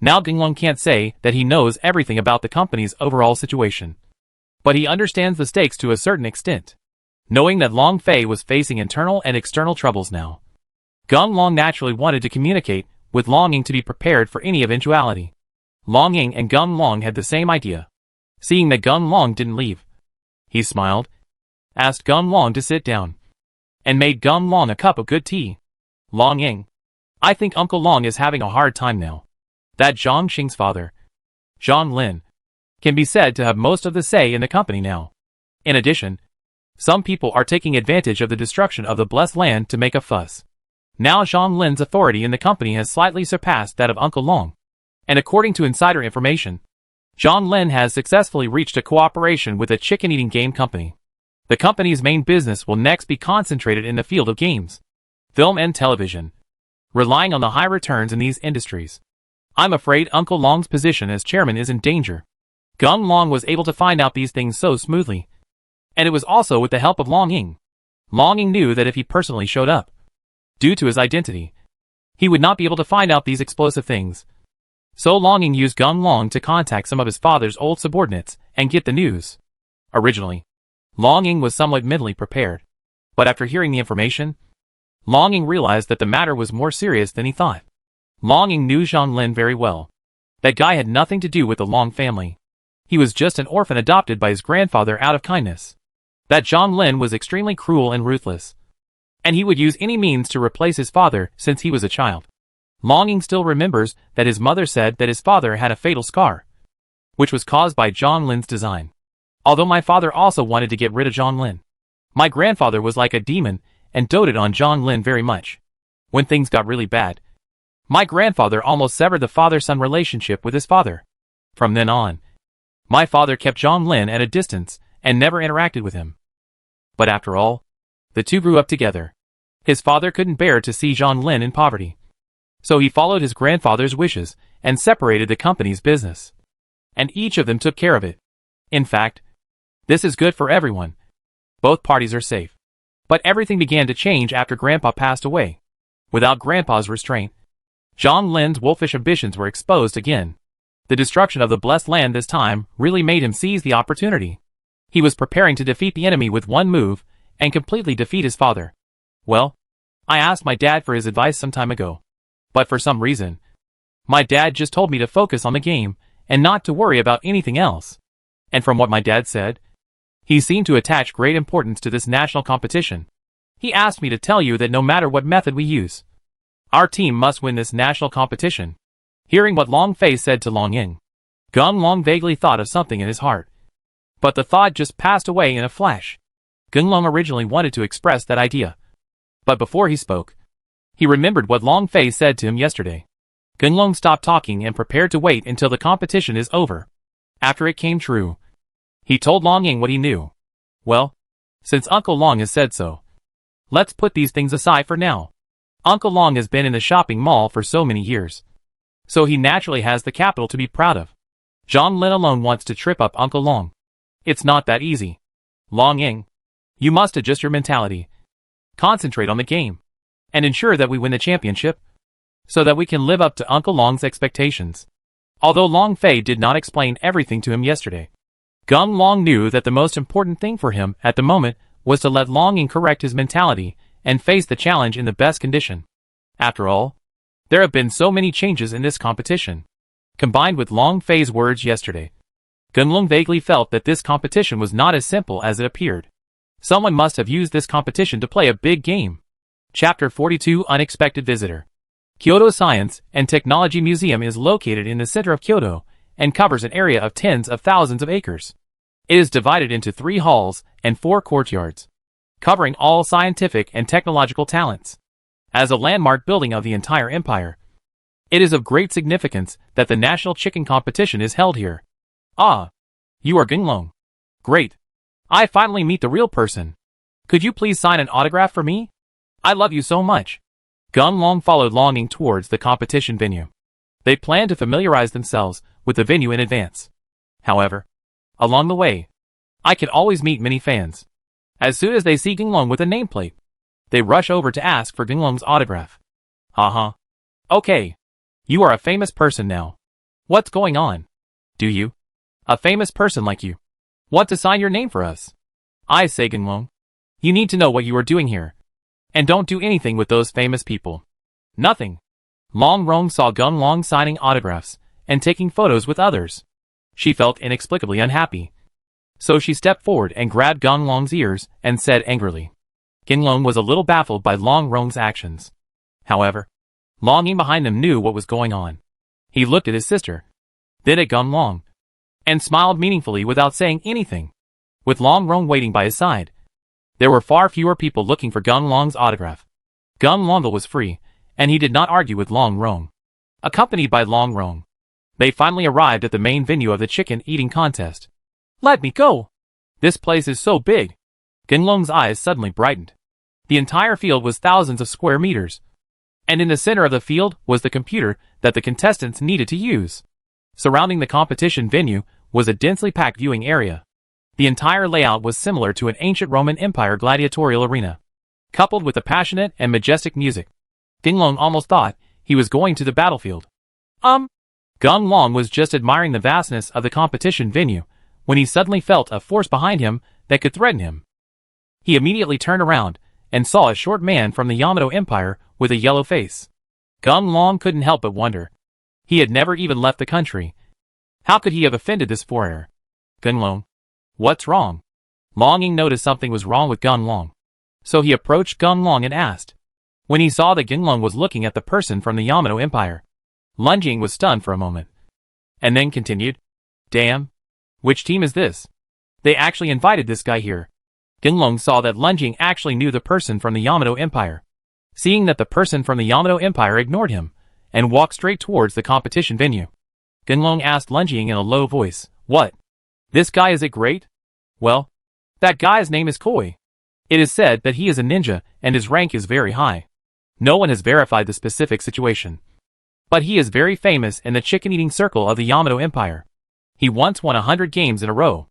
Now Gung Long can't say that he knows everything about the company's overall situation. But he understands the stakes to a certain extent. Knowing that Long Fei was facing internal and external troubles now, Gung Long naturally wanted to communicate with Long Ying to be prepared for any eventuality. Long Ying and Gung Long had the same idea. Seeing that Gung Long didn't leave, he smiled, asked Gung Long to sit down, and made Gung Long a cup of good tea. Long Ying, I think Uncle Long is having a hard time now. That Zhang Xing's father, Zhang Lin, can be said to have most of the say in the company now. In addition, some people are taking advantage of the destruction of the blessed land to make a fuss. Now Zhang Lin's authority in the company has slightly surpassed that of Uncle Long. And according to insider information, Zhang Lin has successfully reached a cooperation with a chicken-eating game company. The company's main business will next be concentrated in the field of games, film and television, relying on the high returns in these industries. I'm afraid Uncle Long's position as chairman is in danger. Gung Long was able to find out these things so smoothly. And it was also with the help of Long Ying. Long Ying knew that if he personally showed up, due to his identity, he would not be able to find out these explosive things. So Long Ying used Gung Long to contact some of his father's old subordinates and get the news. Originally, Long Ying was somewhat mentally prepared. But after hearing the information, Long Ying realized that the matter was more serious than he thought. Long Ying knew Zhang Lin very well. That guy had nothing to do with the Long family. He was just an orphan adopted by his grandfather out of kindness. That Zhang Lin was extremely cruel and ruthless. And he would use any means to replace his father since he was a child. Long Ying still remembers that his mother said that his father had a fatal scar, which was caused by Zhang Lin's design. Although my father also wanted to get rid of Zhang Lin, my grandfather was like a demon and doted on Zhang Lin very much. When things got really bad, my grandfather almost severed the father-son relationship with his father. From then on, my father kept Zhang Lin at a distance and never interacted with him. But after all, the two grew up together. His father couldn't bear to see Zhang Lin in poverty. So he followed his grandfather's wishes and separated the company's business. And each of them took care of it. In fact, this is good for everyone. Both parties are safe. But everything began to change after Grandpa passed away. Without Grandpa's restraint, Zhang Lin's wolfish ambitions were exposed again. The destruction of the blessed land this time really made him seize the opportunity. He was preparing to defeat the enemy with one move and completely defeat his father. Well, I asked my dad for his advice some time ago. But for some reason, my dad just told me to focus on the game and not to worry about anything else. And from what my dad said, he seemed to attach great importance to this national competition. He asked me to tell you that no matter what method we use, our team must win this national competition. Hearing what Long Fei said to Long Ying, Gung Long vaguely thought of something in his heart. But the thought just passed away in a flash. Gung Long originally wanted to express that idea. But before he spoke, he remembered what Long Fei said to him yesterday. Gung Long stopped talking and prepared to wait until the competition is over. After it came true, he told Long Ying what he knew. Well, since Uncle Long has said so, let's put these things aside for now. Uncle Long has been in the shopping mall for so many years, so he naturally has the capital to be proud of. Zhang Lin alone wants to trip up Uncle Long. It's not that easy. Long Ying, you must adjust your mentality. Concentrate on the game, and ensure that we win the championship, so that we can live up to Uncle Long's expectations. Although Long Fei did not explain everything to him yesterday, Gung Long knew that the most important thing for him at the moment was to let Long Ying correct his mentality and face the challenge in the best condition. After all, There have been so many changes in this competition. Combined with Long Fei's words yesterday, Gunlong vaguely felt that this competition was not as simple as it appeared. Someone must have used this competition to play a big game. Chapter 42 Unexpected Visitor. Kyoto Science and Technology Museum is located in the center of Kyoto and covers an area of tens of thousands of acres. It is divided into 3 halls and 4 courtyards, covering all scientific and technological talents. As a landmark building of the entire empire, it is of great significance that the national chicken competition is held here. Ah, you are Gunlong. Great. I finally meet the real person. Could you please sign an autograph for me? I love you so much. Gunlong followed longing towards the competition venue. They planned to familiarize themselves with the venue in advance. However, along the way, I can always meet many fans. As soon as they see Gunlong with a nameplate, they rush over to ask for Gunlong's autograph. Haha. Okay. You are a famous person now. What's going on? Do you? A famous person like you want to sign your name for us? I say, Gunlong, you need to know what you are doing here. And don't do anything with those famous people. Nothing. Long Rong saw Gunlong signing autographs and taking photos with others. She felt inexplicably unhappy. So she stepped forward and grabbed Gunlong's ears and said angrily. Gunlong was a little baffled by Long Rong's actions. However, Long Ying behind them knew what was going on. He looked at his sister, then at Gunlong, and smiled meaningfully without saying anything. With Long Rong waiting by his side, there were far fewer people looking for Gunlong's autograph. Gunlong was free, and he did not argue with Long Rong. Accompanied by Long Rong, they finally arrived at the main venue of the chicken eating contest. Let me go! This place is so big! Gunlong's eyes suddenly brightened. The entire field was thousands of square meters, and in the center of the field was the computer that the contestants needed to use. Surrounding the competition venue was a densely packed viewing area. The entire layout was similar to an ancient Roman Empire gladiatorial arena, coupled with the passionate and majestic music. Gunlong almost thought he was going to the battlefield. Gunlong was just admiring the vastness of the competition venue when he suddenly felt a force behind him that could threaten him. He immediately turned around and saw a short man from the Yamato Empire with a yellow face. Gunlong couldn't help but wonder. He had never even left the country. How could he have offended this foreigner? Gunlong, what's wrong? Long Ying noticed something was wrong with Gunlong, so he approached Gunlong and asked. When he saw that Gunlong was looking at the person from the Yamato Empire, Long Ying was stunned for a moment, and then continued, Damn! Which team is this? They actually invited this guy here. Gunlong saw that Long Ying actually knew the person from the Yamato Empire. Seeing that the person from the Yamato Empire ignored him and walked straight towards the competition venue, Gunlong asked Long Ying in a low voice, What? This guy, is it great? Well, that guy's name is Koi. It is said that he is a ninja and his rank is very high. No one has verified the specific situation, but he is very famous in the chicken-eating circle of the Yamato Empire. He once won 100 games in a row.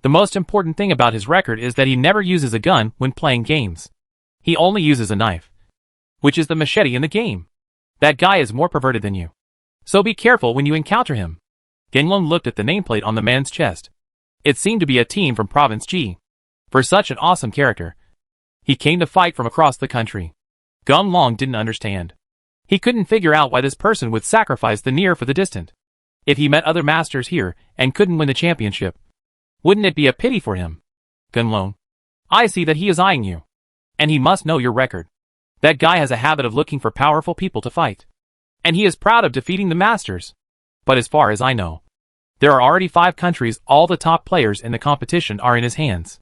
The most important thing about his record is that he never uses a gun when playing games. He only uses a knife, which is the machete in the game. That guy is more perverted than you, so be careful when you encounter him. Gunlong looked at the nameplate on the man's chest. It seemed to be a team from Province G. For such an awesome character, he came to fight from across the country. Gunlong didn't understand. He couldn't figure out why this person would sacrifice the near for the distant. If he met other masters here and couldn't win the championship, wouldn't it be a pity for him? Gunlong, I see that he is eyeing you, and he must know your record. That guy has a habit of looking for powerful people to fight, and he is proud of defeating the masters. But as far as I know, there are already 5 countries. All the top players in the competition are in his hands.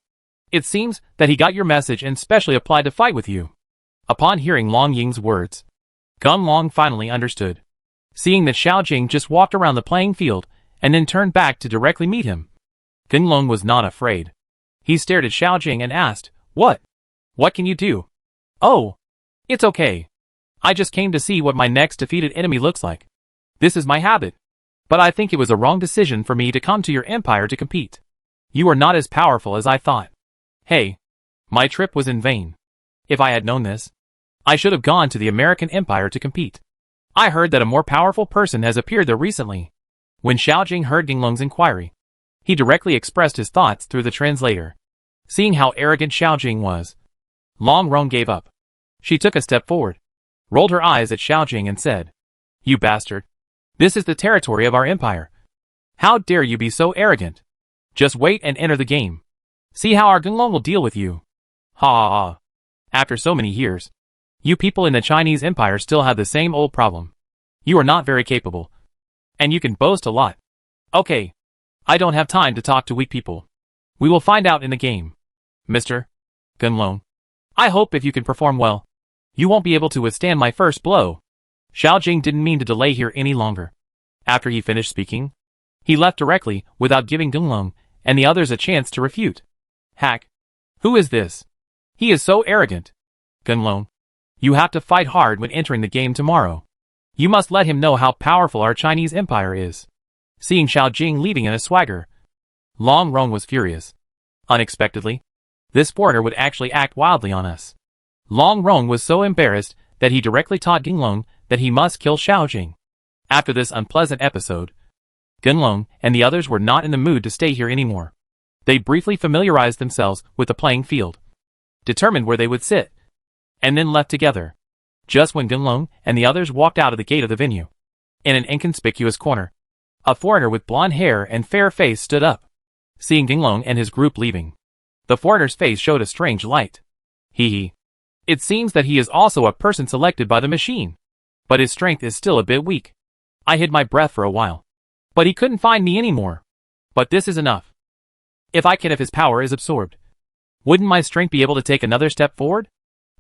It seems that he got your message and specially applied to fight with you. Upon hearing Long Ying's words, Gunlong finally understood. Seeing that Xiao Jing just walked around the playing field and then turned back to directly meet him, Gunlong was not afraid. He stared at Xiao Jing and asked, What? What can you do? Oh, it's okay. I just came to see what my next defeated enemy looks like. This is my habit. But I think it was a wrong decision for me to come to your empire to compete. You are not as powerful as I thought. Hey, my trip was in vain. If I had known this, I should have gone to the American Empire to compete. I heard that a more powerful person has appeared there recently. When Xiao Jing heard Gunlong's inquiry, he directly expressed his thoughts through the translator. Seeing how arrogant Xiao Jing was, Long Rong gave up. She took a step forward, rolled her eyes at Xiao Jing and said, You bastard. This is the territory of our empire. How dare you be so arrogant? Just wait and enter the game. See how our Gunlong will deal with you. Ha ha ha. After so many years, you people in the Chinese empire still have the same old problem. You are not very capable. And you can boast a lot. Okay. I don't have time to talk to weak people. We will find out in the game. Mr. Gunlong. I hope if you can perform well, you won't be able to withstand my first blow. Xiao Jing didn't mean to delay here any longer. After he finished speaking, he left directly without giving Gunlong and the others a chance to refute. Hack. Who is this? He is so arrogant. Gunlong. You have to fight hard when entering the game tomorrow. You must let him know how powerful our Chinese empire is. Seeing Xiao Jing leaving in a swagger, Long Rong was furious. Unexpectedly, this foreigner would actually act wildly on us. Long Rong was so embarrassed that he directly taught Gunlong that he must kill Xiao Jing. After this unpleasant episode, Gunlong and the others were not in the mood to stay here anymore. They briefly familiarized themselves with the playing field, determined where they would sit, and then left together. Just when Gunlong and the others walked out of the gate of the venue, in an inconspicuous corner, a foreigner with blonde hair and fair face stood up. Seeing Gunlong and his group leaving, the foreigner's face showed a strange light. Hee. It seems that he is also a person selected by the machine, but his strength is still a bit weak. I hid my breath for a while, but he couldn't find me anymore. But this is enough. If his power is absorbed, wouldn't my strength be able to take another step forward?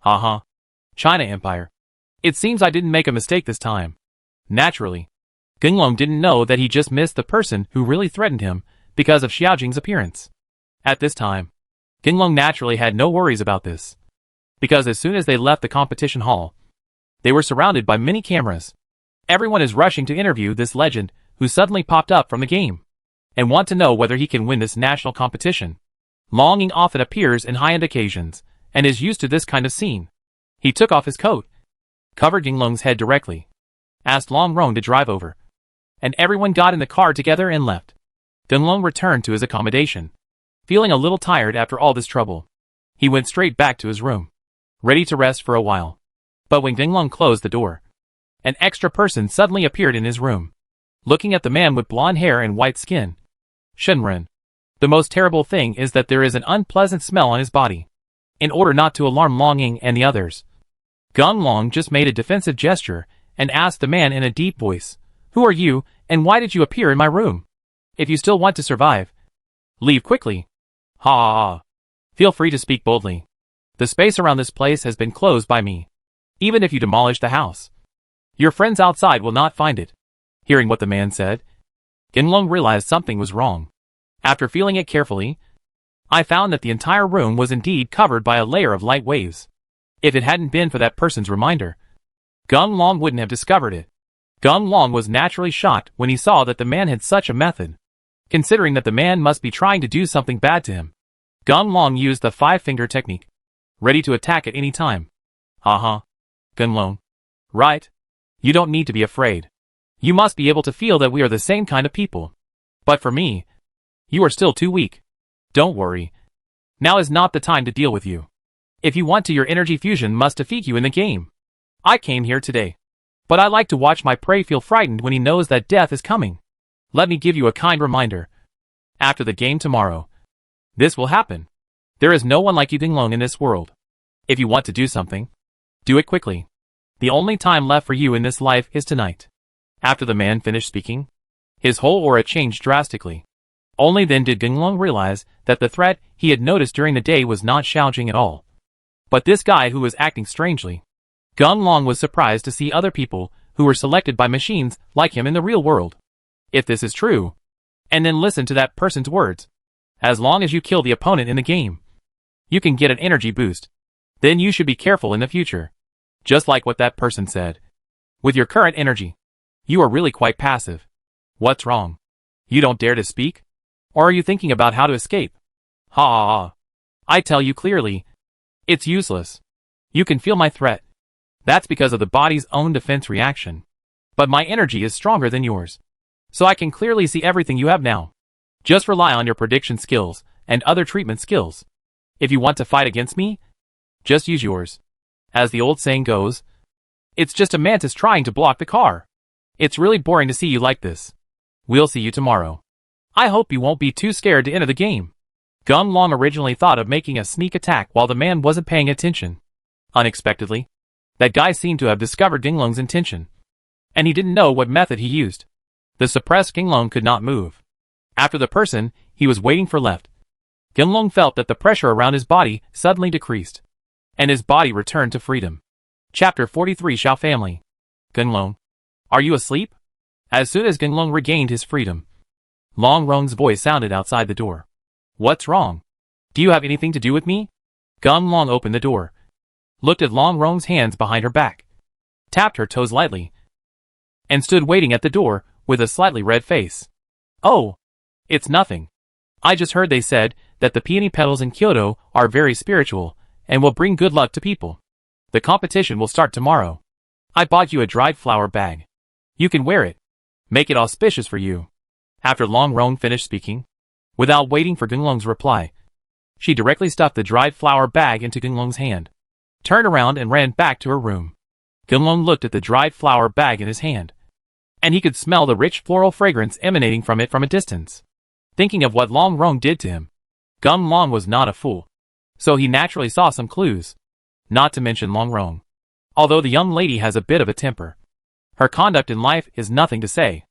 Haha. China Empire. It seems I didn't make a mistake this time. Naturally, Gunlong didn't know that he just missed the person who really threatened him because of Xiao Jing's appearance. At this time, Gunlong naturally had no worries about this, because as soon as they left the competition hall, they were surrounded by many cameras. Everyone is rushing to interview this legend who suddenly popped up from the game, and want to know whether he can win this national competition. Long Ying often appears in high-end occasions, and is used to this kind of scene. He took off his coat, covered Gunlong's head directly, asked Long Rong to drive over, and everyone got in the car together and left. Gunlong returned to his accommodation, feeling a little tired after all this trouble. He went straight back to his room, ready to rest for a while. But when Gunlong closed the door, an extra person suddenly appeared in his room. Looking at the man with blonde hair and white skin, Shenren. The most terrible thing is that there is an unpleasant smell on his body. In order not to alarm Long Ying and the others, Gunlong just made a defensive gesture and asked the man in a deep voice, "Who are you, and why did you appear in my room? If you still want to survive, leave quickly." Ha ha ha. Feel free to speak boldly. The space around this place has been closed by me. Even if you demolish the house, your friends outside will not find it. Hearing what the man said, Gunlong realized something was wrong. After feeling it carefully, I found that the entire room was indeed covered by a layer of light waves. If it hadn't been for that person's reminder, Gunlong wouldn't have discovered it. Gunlong was naturally shocked when he saw that the man had such a method, considering that the man must be trying to do something bad to him. Gunlong used the five-finger technique, ready to attack at any time. Haha. Gunlong. Right? You don't need to be afraid. You must be able to feel that we are the same kind of people. But for me, you are still too weak. Don't worry. Now is not the time to deal with you. If you want to, your energy fusion must defeat you in the game. I came here today, but I like to watch my prey feel frightened when he knows that death is coming. Let me give you a kind reminder. After the game tomorrow, this will happen. There is no one like you, Gunlong, in this world. If you want to do something, do it quickly. The only time left for you in this life is tonight. After the man finished speaking, his whole aura changed drastically. Only then did Gunlong realize that the threat he had noticed during the day was not Xiao Jing at all, but this guy who was acting strangely. Gunlong was surprised to see other people who were selected by machines like him in the real world. If this is true, and then listen to that person's words, as long as you kill the opponent in the game, you can get an energy boost. Then you should be careful in the future. Just like what that person said. With your current energy, you are really quite passive. What's wrong? You don't dare to speak? Or are you thinking about how to escape? Ha ha ha. I tell you clearly, it's useless. You can feel my threat. That's because of the body's own defense reaction. But my energy is stronger than yours, so I can clearly see everything you have now. Just rely on your prediction skills and other treatment skills. If you want to fight against me, just use yours. As the old saying goes, it's just a mantis trying to block the car. It's really boring to see you like this. We'll see you tomorrow. I hope you won't be too scared to enter the game. Gun Long originally thought of making a sneak attack while the man wasn't paying attention. Unexpectedly, that guy seemed to have discovered Gun Long's intention, and he didn't know what method he used. The suppressed Gun Long could not move. After the person he was waiting for left, Gun Long felt that the pressure around his body suddenly decreased, and his body returned to freedom. Chapter 43 Xiao Family. Gun Long, are you asleep? As soon as Gun Long regained his freedom, Long Rong's voice sounded outside the door. What's wrong? Do you have anything to do with me? Gun Long opened the door, looked at Long Rong's hands behind her back, tapped her toes lightly, and stood waiting at the door with a slightly red face. Oh, it's nothing. I just heard they said that the peony petals in Kyoto are very spiritual and will bring good luck to people. The competition will start tomorrow. I bought you a dried flower bag. You can wear it. Make it auspicious for you. After Long Rong finished speaking, without waiting for Gun Long's reply, she directly stuffed the dried flower bag into Gun Long's hand, turned around and ran back to her room. Gun Long looked at the dried flower bag in his hand, and he could smell the rich floral fragrance emanating from it from a distance. Thinking of what Long Rong did to him, Gun Long was not a fool, so he naturally saw some clues. Not to mention Long Rong. Although the young lady has a bit of a temper, her conduct in life is nothing to say.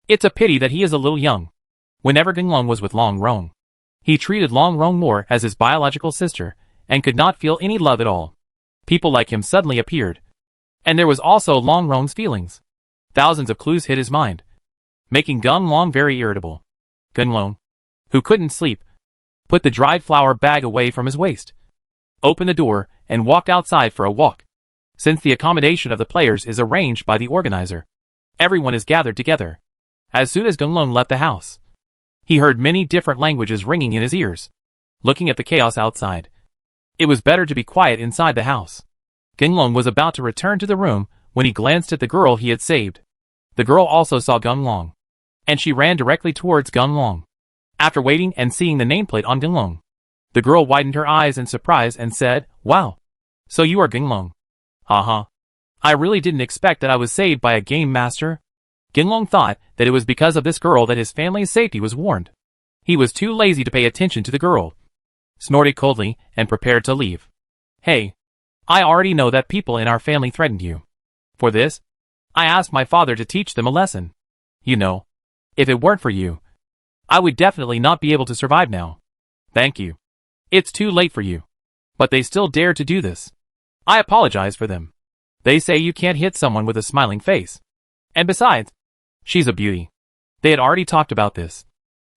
It's a pity that he is a little young. Whenever Gun Long was with Long Rong, he treated Long Rong more as his biological sister and could not feel any love at all. People like him suddenly appeared, and there was also Long Rong's feelings. Thousands of clues hit his mind, making Gun Long very irritable. Gun Long, who couldn't sleep, put the dried flower bag away from his waist, opened the door, and walked outside for a walk. Since the accommodation of the players is arranged by the organizer, everyone is gathered together. As soon as Gun Long left the house, he heard many different languages ringing in his ears. Looking at the chaos outside, it was better to be quiet inside the house. Gun Long was about to return to the room when he glanced at the girl he had saved. The girl also saw Gun Long, and she ran directly towards Gun Long. After waiting and seeing the nameplate on Gun Long, the girl widened her eyes in surprise and said, "Wow, so you are Gun Long." "Uh-huh. I really didn't expect that I was saved by a game master." Gun Long thought that it was because of this girl that his family's safety was warned. He was too lazy to pay attention to the girl, snorted coldly, and prepared to leave. "Hey, I already know that people in our family threatened you. For this, I asked my father to teach them a lesson. You know, if it weren't for you, I would definitely not be able to survive now. Thank you. It's too late for you. But they still dared to do this. I apologize for them. They say you can't hit someone with a smiling face. And besides, she's a beauty." They had already talked about this,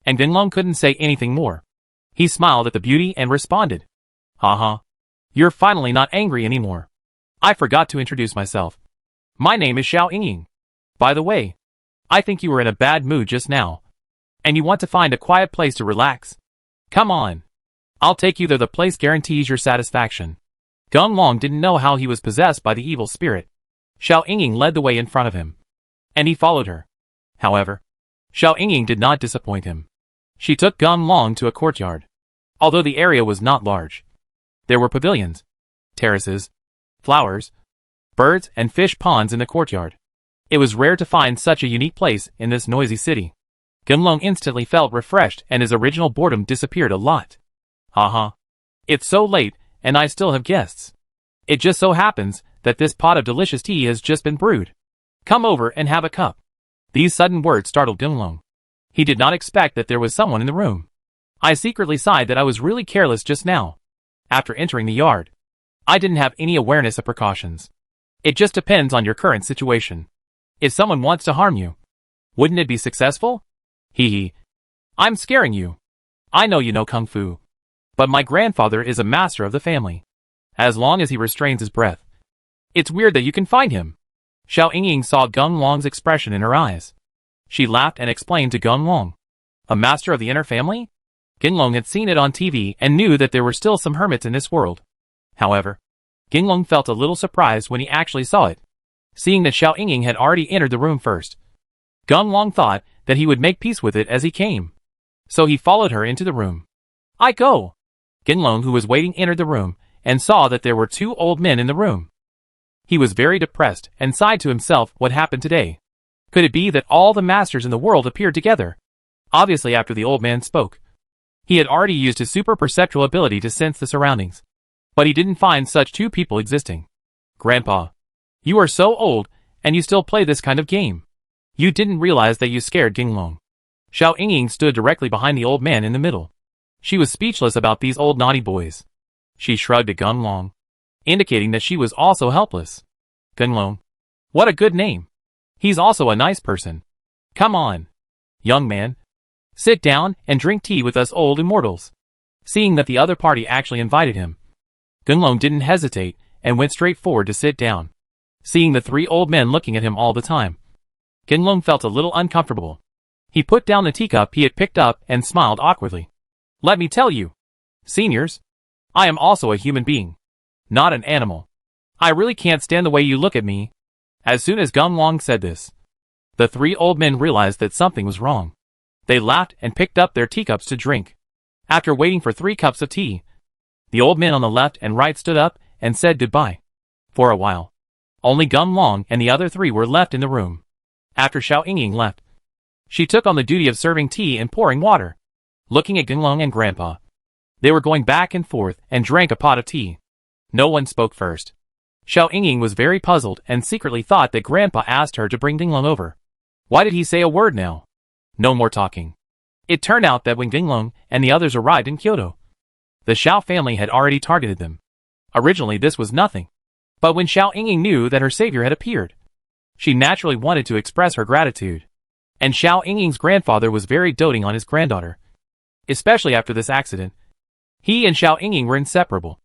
and Gun Long couldn't say anything more. He smiled at the beauty and responded, "Uh-huh. You're finally not angry anymore. I forgot to introduce myself. My name is Xiao Ying. By the way, I think you were in a bad mood just now, and you want to find a quiet place to relax. Come on. I'll take you there. The place guarantees your satisfaction." Gun Long didn't know how he was possessed by the evil spirit. Xiao Ying led the way in front of him, and he followed her. However, Xiao Ying did not disappoint him. She took Gun Long to a courtyard. Although the area was not large, there were pavilions, terraces, flowers, birds, and fish ponds in the courtyard. It was rare to find such a unique place in this noisy city. Gun Long instantly felt refreshed and his original boredom disappeared a lot. "Uh-huh. It's so late, and I still have guests. It just so happens that this pot of delicious tea has just been brewed. Come over and have a cup." These sudden words startled Gun Long. He did not expect that there was someone in the room. "I secretly sighed that I was really careless just now. After entering the yard, I didn't have any awareness of precautions. It just depends on your current situation. If someone wants to harm you, wouldn't it be successful? Hee hee. I'm scaring you. I know you know Kung Fu, but my grandfather is a master of the family. As long as he restrains his breath, it's weird that you can find him." Xiao Ying saw Gun Long's expression in her eyes. She laughed and explained to Gun Long, "A master of the inner family?" Gun Long had seen it on TV and knew that there were still some hermits in this world. However, Gun Long felt a little surprised when he actually saw it, seeing that Xiao Ying had already entered the room first. Gun Long thought that he would make peace with it as he came, so he followed her into the room. "I go." Gun Long, who was waiting, entered the room and saw that there were two old men in the room. He was very depressed and sighed to himself, what happened today. Could it be that all the masters in the world appeared together? Obviously, after the old man spoke, he had already used his super perceptual ability to sense the surroundings. But he didn't find such two people existing. Grandpa, you are so old, and you still play this kind of game. You didn't realize that you scared Ginglong. Xiao Yingying stood directly behind the old man in the middle. She was speechless about these old naughty boys. She shrugged at Ginglong, indicating that she was also helpless. Ginglong. What a good name. He's also a nice person. Come on, young man. Sit down and drink tea with us old immortals. Seeing that the other party actually invited him, Ginglong didn't hesitate and went straight forward to sit down. Seeing the three old men looking at him all the time, Ginglong felt a little uncomfortable. He put down the teacup he had picked up and smiled awkwardly. Let me tell you, seniors, I am also a human being, not an animal. I really can't stand the way you look at me. As soon as Ginglong said this, the three old men realized that something was wrong. They laughed and picked up their teacups to drink. After waiting for 3 cups of tea, the old men on the left and right stood up and said goodbye. For a while, only Ginglong and the other 3 were left in the room. After Xiao Yingying left, she took on the duty of serving tea and pouring water. Looking at Ginglong and Grandpa, they were going back and forth and drank a pot of tea. No one spoke first. Xiao Yingying was very puzzled and secretly thought that Grandpa asked her to bring Ginglong over. Why did he say a word now? No more talking. It turned out that when Ginglong and the others arrived in Kyoto, the Xiao family had already targeted them. Originally this was nothing. But when Xiao Yingying knew that her savior had appeared, she naturally wanted to express her gratitude. And Xiao Yingying's grandfather was very doting on his granddaughter. Especially after this accident, he and Xiao Yingying were inseparable.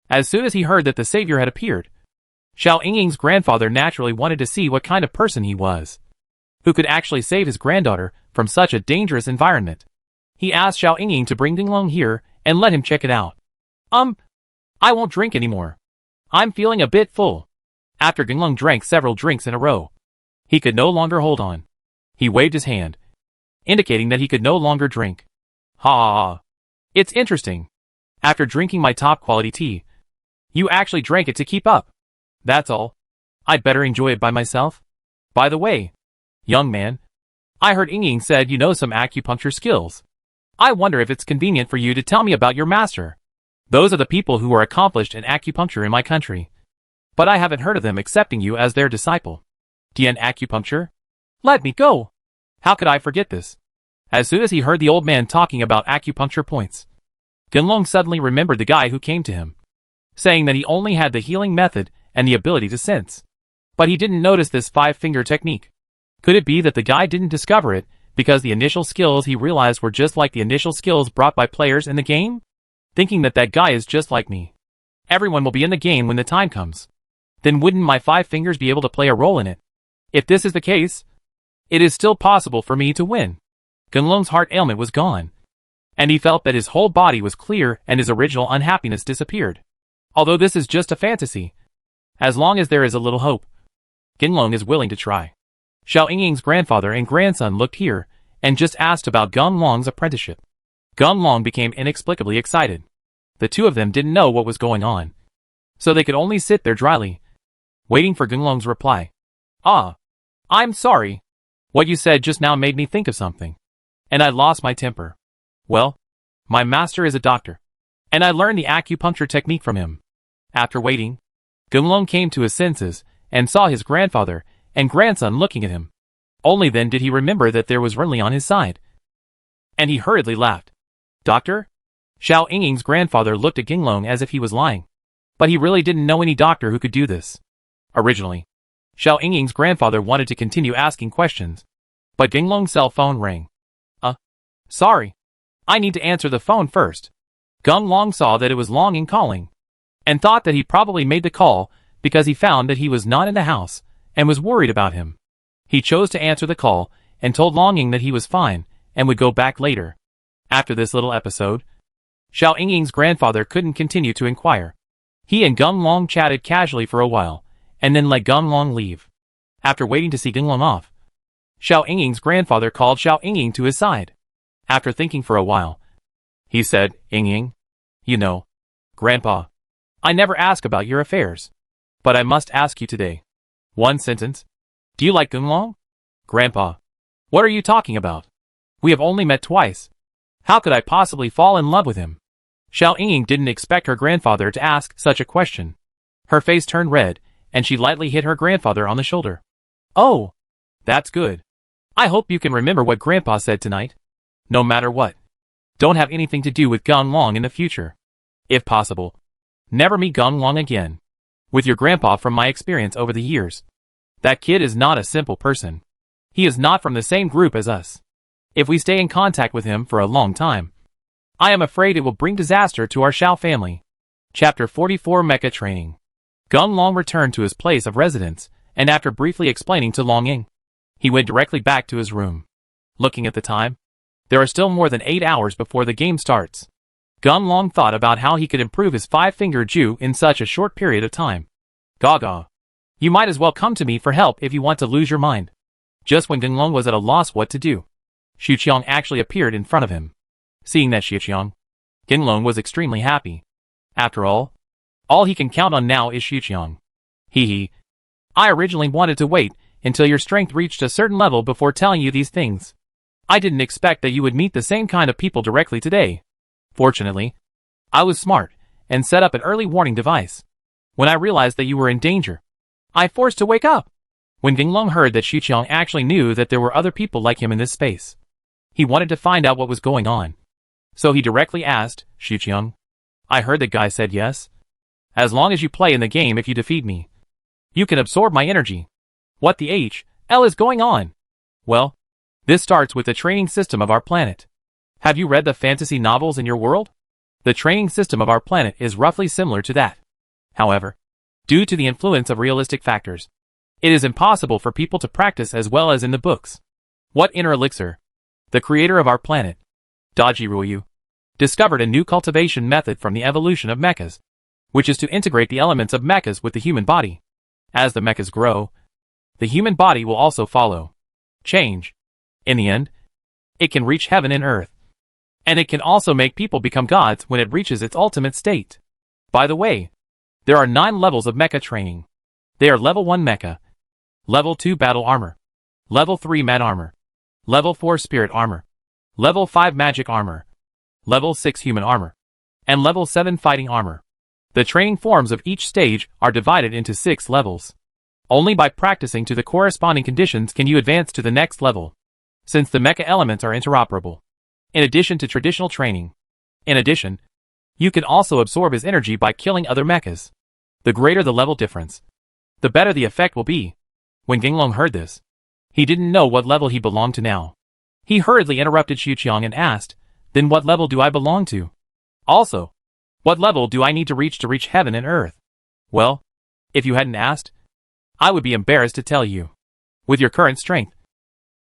As soon as he heard that the savior had appeared, Xiao Yingying's grandfather naturally wanted to see what kind of person he was, who could actually save his granddaughter from such a dangerous environment. He asked Xiao Yingying to bring Ginglong here and let him check it out. I won't drink anymore. I'm feeling a bit full. After Ginglong drank several drinks in a row, he could no longer hold on. He waved his hand, indicating that he could no longer drink. Ha! It's interesting. After drinking my top-quality tea, you actually drank it to keep up. That's all. I'd better enjoy it by myself. By the way, young man, I heard Yingying said you know some acupuncture skills. I wonder if it's convenient for you to tell me about your master. Those are the people who are accomplished in acupuncture in my country. But I haven't heard of them accepting you as their disciple. Dian acupuncture? Let me go. How could I forget this? As soon as he heard the old man talking about acupuncture points, Ginglong suddenly remembered the guy who came to him, saying that he only had the healing method and the ability to sense. But he didn't notice this 5-finger technique. Could it be that the guy didn't discover it because the initial skills he realized were just like the initial skills brought by players in the game? Thinking that guy is just like me. Everyone will be in the game when the time comes. Then wouldn't my 5 fingers be able to play a role in it? If this is the case, it is still possible for me to win. Ginglong's heart ailment was gone, and he felt that his whole body was clear and his original unhappiness disappeared. Although this is just a fantasy, as long as there is a little hope, Ginglong is willing to try. Xiao Yingying's grandfather and grandson looked here and just asked about Ginglong's apprenticeship. Ginglong became inexplicably excited. The two of them didn't know what was going on, so they could only sit there dryly, waiting for Ginglong's reply. I'm sorry. What you said just now made me think of something, and I lost my temper. Well, my master is a doctor, and I learned the acupuncture technique from him. After waiting, Ginglong came to his senses and saw his grandfather and grandson looking at him. Only then did he remember that there was Renly on his side, and he hurriedly laughed. Doctor? Xiao Yingying's grandfather looked at Ginglong as if he was lying, but he really didn't know any doctor who could do this. Originally, Xiao Yingying's grandfather wanted to continue asking questions, but Ginglong's cell phone rang. Sorry. I need to answer the phone first. Ginglong saw that it was Long in calling, and thought that he probably made the call because he found that he was not in the house and was worried about him. He chose to answer the call and told Longing that he was fine and would go back later. After this little episode, Xiao Yingying's grandfather couldn't continue to inquire. He and Ginglong chatted casually for a while, and then let Ginglong leave. After waiting to see Ginglong off, Xiao Yingying's grandfather called Xiao Yingying to his side. After thinking for a while, he said, Yingying, you know, Grandpa, I never ask about your affairs, but I must ask you today. One sentence. Do you like Ginglong? Grandpa. What are you talking about? We have only met twice. How could I possibly fall in love with him? Xiao Ying didn't expect her grandfather to ask such a question. Her face turned red, and she lightly hit her grandfather on the shoulder. Oh, that's good. I hope you can remember what Grandpa said tonight. No matter what. Don't have anything to do with Gong Long in the future. If possible, never meet Gong Long again. With your grandpa, from my experience over the years, that kid is not a simple person. He is not from the same group as us. If we stay in contact with him for a long time, I am afraid it will bring disaster to our Xiao family. Chapter 44 Mecha Training. Gong Long returned to his place of residence, and after briefly explaining to Long Ying, he went directly back to his room. Looking at the time, there are still more than 8 hours before the game starts. Gong Long thought about how he could improve his 5-finger Ju in such a short period of time. Gaga. You might as well come to me for help if you want to lose your mind. Just when Gong Long was at a loss what to do, Xu Qiang actually appeared in front of him. Seeing that Xu Qiang, Gong Long was extremely happy. After all he can count on now is Xu Qiang. Hee. I originally wanted to wait until your strength reached a certain level before telling you these things. I didn't expect that you would meet the same kind of people directly today. Fortunately, I was smart and set up an early warning device. When I realized that you were in danger, I forced to wake up. When Gong Long heard that Xu Qiang actually knew that there were other people like him in this space, he wanted to find out what was going on. So he directly asked, Xu Qiang, I heard the guy said yes. As long as you play in the game, if you defeat me, you can absorb my energy. What the hell is going on? Well, this starts with the training system of our planet. Have you read the fantasy novels in your world? The training system of our planet is roughly similar to that. However, due to the influence of realistic factors, it is impossible for people to practice as well as in the books. What inner elixir? The creator of our planet, Daji Ruoyu, discovered a new cultivation method from the evolution of mechas, which is to integrate the elements of mechas with the human body. As the mechas grow, the human body will also follow. Change. In the end, it can reach heaven and earth. And it can also make people become gods when it reaches its ultimate state. By the way, there are 9 levels of mecha training. They are Level 1 Mecha, Level 2 Battle Armor, Level 3 Mat Armor, Level 4 Spirit Armor, Level 5 Magic Armor, Level 6 Human Armor, and Level 7 Fighting Armor. The training forms of each stage are divided into 6 levels. Only by practicing to the corresponding conditions can you advance to the next level, since the mecha elements are interoperable. In addition to traditional training. In addition, you can also absorb his energy by killing other mechas. The greater the level difference, the better the effect will be. When Gong Long heard this, he didn't know what level he belonged to now. He hurriedly interrupted Xu Qiang and asked, then what level do I belong to? Also, what level do I need to reach heaven and earth? Well, if you hadn't asked, I would be embarrassed to tell you. With your current strength,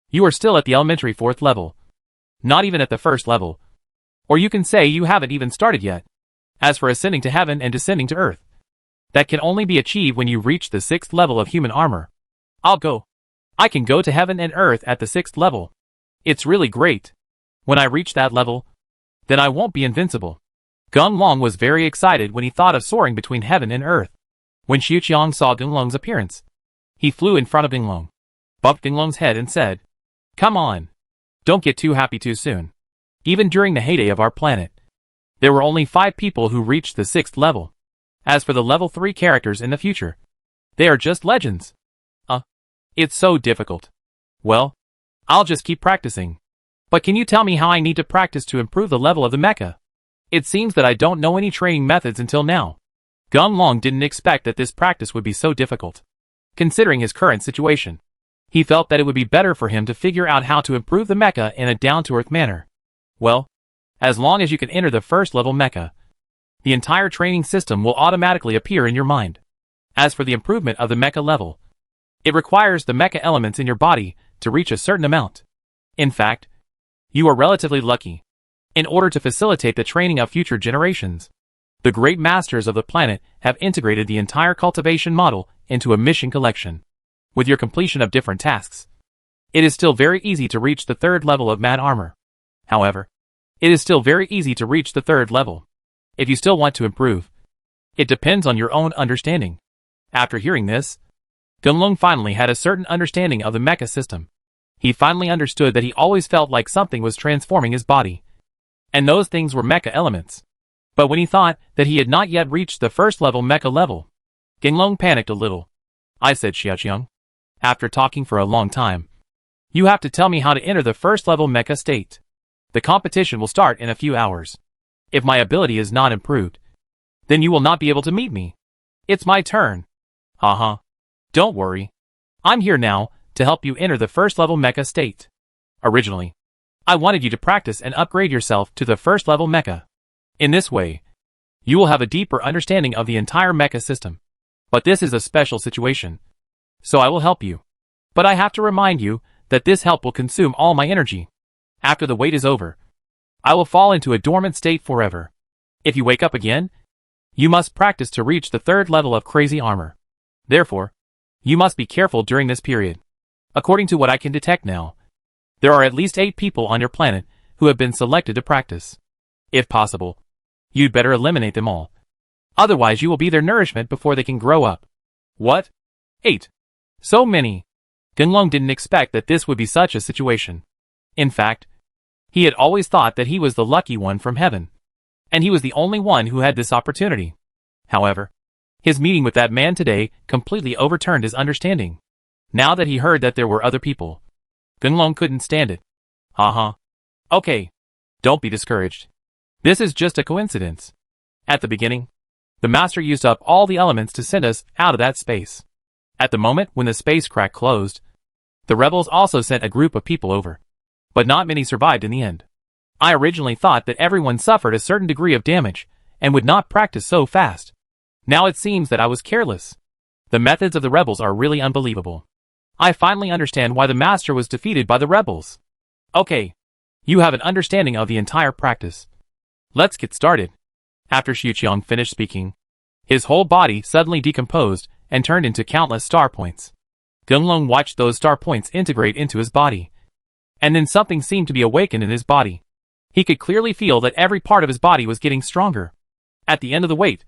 you are still at the elementary 4th level. Not even at the 1st level. Or you can say you haven't even started yet. As for ascending to heaven and descending to earth, that can only be achieved when you reach the 6th level of human armor. I can go to heaven and earth at the 6th level. It's really great. When I reach that level, then I won't be invincible. Gong Long was very excited when he thought of soaring between heaven and earth. When Xu Qiang saw Gong Long's appearance, he flew in front of Gong Long, bumped Gong Long's head and said, come on. Don't get too happy too soon. Even during the heyday of our planet, there were only 5 people who reached the 6th level. As for the level 3 characters in the future, they are just legends. It's so difficult. Well, I'll just keep practicing. But can you tell me how I need to practice to improve the level of the mecha? It seems that I don't know any training methods until now. Gong Long didn't expect that this practice would be so difficult. Considering his current situation, he felt that it would be better for him to figure out how to improve the mecha in a down-to-earth manner. Well, as long as you can enter the 1st level mecha, the entire training system will automatically appear in your mind. As for the improvement of the mecha level, it requires the mecha elements in your body to reach a certain amount. In fact, you are relatively lucky. In order to facilitate the training of future generations, the great masters of the planet have integrated the entire cultivation model into a mission collection. With your completion of different tasks, it is still very easy to reach the 3rd level of Mat Armor. However, it is still very easy to reach the 3rd level. If you still want to improve, it depends on your own understanding. After hearing this, Gong Long finally had a certain understanding of the mecha system. He finally understood that he always felt like something was transforming his body. And those things were mecha elements. But when he thought that he had not yet reached the first level mecha level, Genlong panicked a little. I said, Xiaoqiang, after talking for a long time, you have to tell me how to enter the first level mecha state. The competition will start in a few hours. If my ability is not improved, then you will not be able to meet me. It's my turn. Don't worry. I'm here now to help you enter the first level mecha state. Originally, I wanted you to practice and upgrade yourself to the first level mecha. In this way, you will have a deeper understanding of the entire mecha system. But this is a special situation, so I will help you. But I have to remind you that this help will consume all my energy. After the wait is over, I will fall into a dormant state forever. If you wake up again, you must practice to reach the third level of crazy armor. Therefore, you must be careful during this period. According to what I can detect now, there are at least 8 people on your planet who have been selected to practice. If possible, you'd better eliminate them all. Otherwise you will be their nourishment before they can grow up. What? 8. So many. Genlong didn't expect that this would be such a situation. In fact, he had always thought that he was the lucky one from heaven. And he was the only one who had this opportunity. However, his meeting with that man today completely overturned his understanding. Now that he heard that there were other people, Genlong couldn't stand it. Okay. Don't be discouraged. This is just a coincidence. At the beginning, the master used up all the elements to send us out of that space. At the moment when the space crack closed, the rebels also sent a group of people over. But not many survived in the end. I originally thought that everyone suffered a certain degree of damage and would not practice so fast. Now it seems that I was careless. The methods of the rebels are really unbelievable. I finally understand why the master was defeated by the rebels. Okay. You have an understanding of the entire practice. Let's get started. After Xiaoqiang finished speaking, his whole body suddenly decomposed and turned into countless star points. Genlong watched those star points integrate into his body. And then something seemed to be awakened in his body. He could clearly feel that every part of his body was getting stronger. At the end of the wait,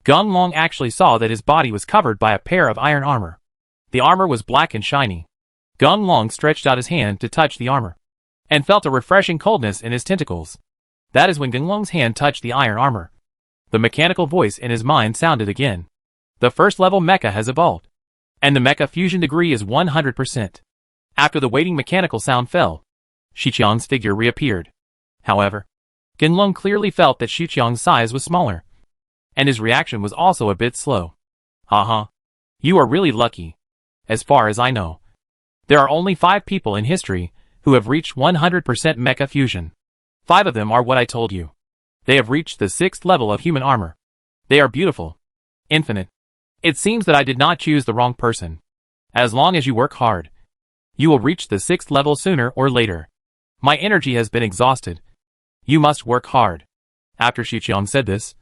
Genlong actually saw that his body was covered by a pair of iron armor. The armor was black and shiny. Genlong stretched out his hand to touch the armor, and felt a refreshing coldness in his tentacles. That is when Genlong's hand touched the iron armor. The mechanical voice in his mind sounded again. The first level mecha has evolved, and the mecha fusion degree is 100%. After the waiting mechanical sound fell, Xiaoqiang's figure reappeared. However, Genlong clearly felt that Xiaoqiang's size was smaller, and his reaction was also a bit slow. You are really lucky. As far as I know, there are only 5 people in history who have reached 100% mecha fusion. 5 of them are what I told you. They have reached the 6th level of human armor. They are beautiful. Infinite. It seems that I did not choose the wrong person. As long as you work hard, you will reach the 6th level sooner or later. My energy has been exhausted. You must work hard. After Xiaoqiang said this,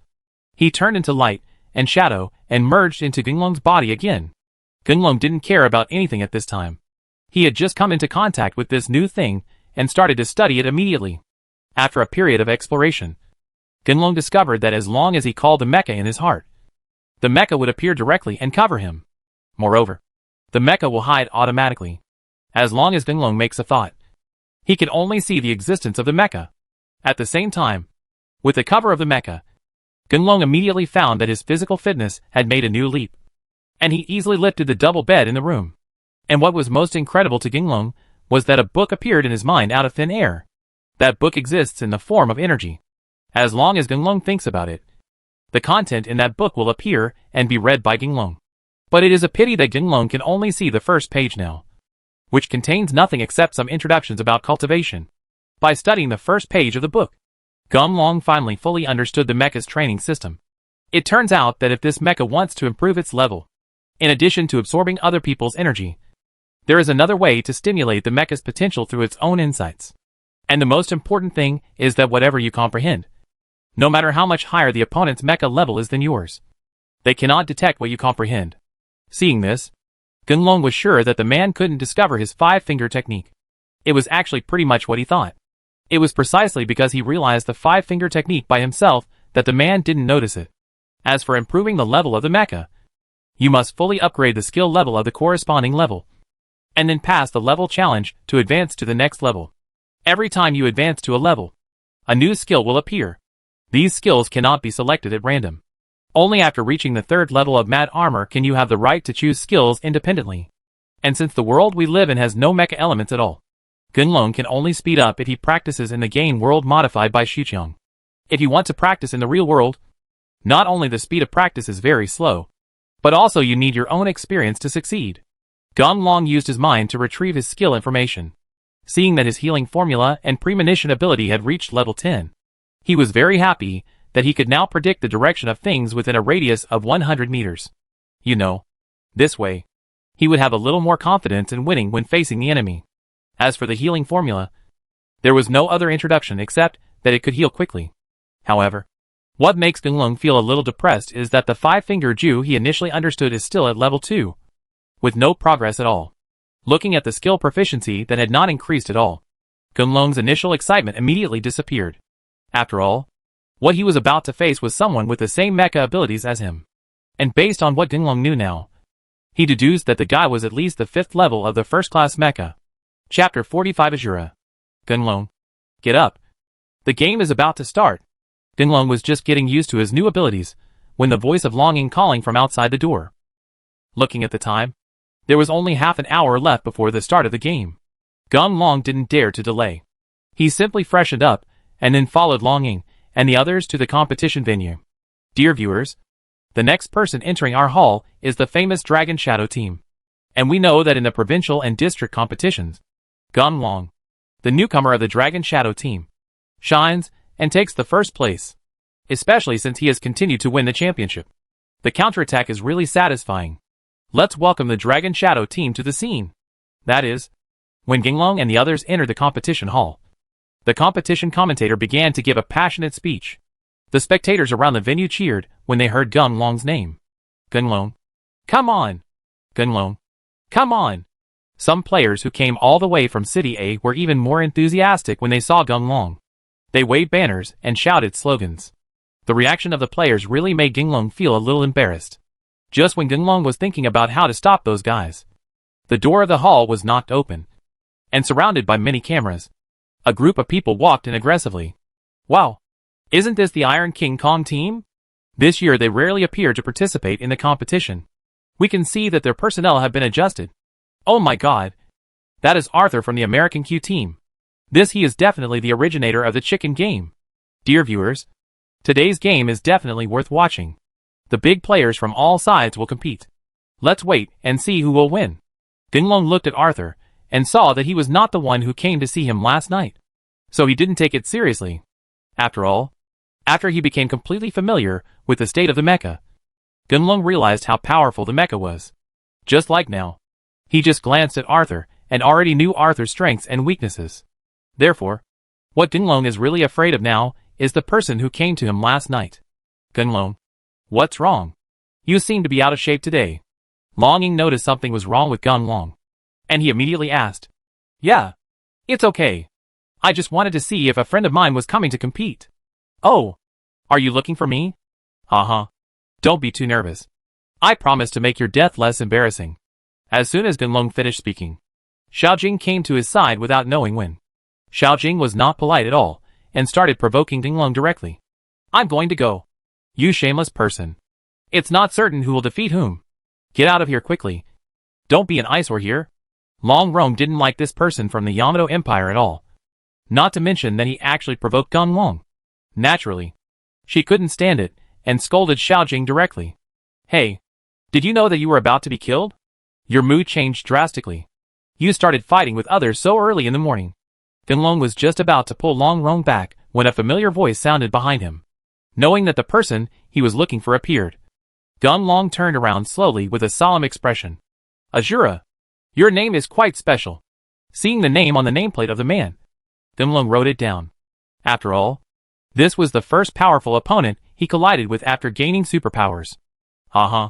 he turned into light and shadow and merged into Genlong's body again. Genlong didn't care about anything at this time. He had just come into contact with this new thing and started to study it immediately. After a period of exploration, Genlong discovered that as long as he called the mecha in his heart, the mecha would appear directly and cover him. Moreover, the mecha will hide automatically. As long as Genlong makes a thought, he can only see the existence of the mecha. At the same time, with the cover of the mecha, Genlong immediately found that his physical fitness had made a new leap, and he easily lifted the double bed in the room. And what was most incredible to Genlong was that a book appeared in his mind out of thin air. That book exists in the form of energy. As long as Genlong thinks about it, the content in that book will appear and be read by Genlong. But it is a pity that Genlong can only see the first page now, which contains nothing except some introductions about cultivation. By studying the first page of the book, Genlong finally fully understood the mecha's training system. It turns out that if this mecha wants to improve its level, in addition to absorbing other people's energy, there is another way to stimulate the mecha's potential through its own insights. And the most important thing is that whatever you comprehend, no matter how much higher the opponent's mecha level is than yours, they cannot detect what you comprehend. Seeing this, Genlong was sure that the man couldn't discover his 5-finger technique. It was actually pretty much what he thought. It was precisely because he realized the 5-finger technique by himself that the man didn't notice it. As for improving the level of the mecha, you must fully upgrade the skill level of the corresponding level. and then pass the level challenge to advance to the next level. Every time you advance to a level, a new skill will appear. These skills cannot be selected at random. Only after reaching the 3rd level of Mad Armor can you have the right to choose skills independently. And since the world we live in has no mecha elements at all, Gunlong can only speed up if he practices in the game world modified by Xuqiang. If you want to practice in the real world, not only the speed of practice is very slow, but also you need your own experience to succeed. Gunlong used his mind to retrieve his skill information. Seeing that his healing formula and premonition ability had reached level 10, he was very happy that he could now predict the direction of things within a radius of 100 meters. You know, this way, he would have a little more confidence in winning when facing the enemy. As for the healing formula, there was no other introduction except that it could heal quickly. However, what makes Gunlong feel a little depressed is that the 5-finger Ju he initially understood is still at level 2, with no progress at all. Looking at the skill proficiency that had not increased at all, Gunlong's initial excitement immediately disappeared. After all, what he was about to face was someone with the same mecha abilities as him. And based on what Gunlong knew now, he deduced that the guy was at least the 5th level of the first-class mecha. Chapter 45 Azura. Gunlong, get up. The game is about to start. Gunlong was just getting used to his new abilities, when the voice of longing calling from outside the door. Looking at the time, there was only half an hour left before the start of the game. Gunlong didn't dare to delay. He simply freshened up, and then followed Longing and the others to the competition venue. Dear viewers, the next person entering our hall is the famous Dragon Shadow team. And we know that in the provincial and district competitions, Gunlong, the newcomer of the Dragon Shadow team, shines and takes the first place, especially since he has continued to win the championship. The counterattack is really satisfying. Let's welcome the Dragon Shadow team to the scene. That is, when Gunlong and the others entered the competition hall, the competition commentator began to give a passionate speech. The spectators around the venue cheered when they heard Gunlong's name. Gunlong, come on! Gunlong, come on! Some players who came all the way from City A were even more enthusiastic when they saw Gunlong. They waved banners and shouted slogans. The reaction of the players really made Gunlong feel a little embarrassed. Just when Gunlong was thinking about how to stop those guys, the door of the hall was knocked open, and surrounded by many cameras, a group of people walked in aggressively. Wow! Isn't this the Iron King Kong team? This year they rarely appear to participate in the competition. We can see that their personnel have been adjusted. Oh my god! That is Arthur from the American Q team. He is definitely the originator of the chicken game. Dear viewers, today's game is definitely worth watching. The big players from all sides will compete. Let's wait and see who will win. Gunlong looked at Arthur and saw that he was not the one who came to see him last night. So he didn't take it seriously. After all, after he became completely familiar with the state of the mecha, Gunlong realized how powerful the mecha was. Just like now, he just glanced at Arthur and already knew Arthur's strengths and weaknesses. Therefore, what Gunlong is really afraid of now is the person who came to him last night. Gunlong, what's wrong? You seem to be out of shape today. Longing noticed something was wrong with Gunlong, and he immediately asked, Yeah, it's okay. I just wanted to see if a friend of mine was coming to compete. Oh, are you looking for me? Uh-huh. Don't be too nervous. I promise to make your death less embarrassing. As soon as Gunlong finished speaking, Xiaojing came to his side without knowing when. Xiaojing was not polite at all, and started provoking Gunlong directly. I'm going to go. You shameless person. It's not certain who will defeat whom. Get out of here quickly. Don't be an eyesore here. Long Rome didn't like this person from the Yamato Empire at all. Not to mention that he actually provoked Gunlong. Naturally, she couldn't stand it, and scolded Xiaojing directly. Hey, did you know that you were about to be killed? Your mood changed drastically. You started fighting with others so early in the morning. Gunlong was just about to pull Long Rong back when a familiar voice sounded behind him. Knowing that the person he was looking for appeared, Gunlong turned around slowly with a solemn expression. Azura, your name is quite special. Seeing the name on the nameplate of the man, Gunlong wrote it down. After all, this was the first powerful opponent he collided with after gaining superpowers. Uh-huh.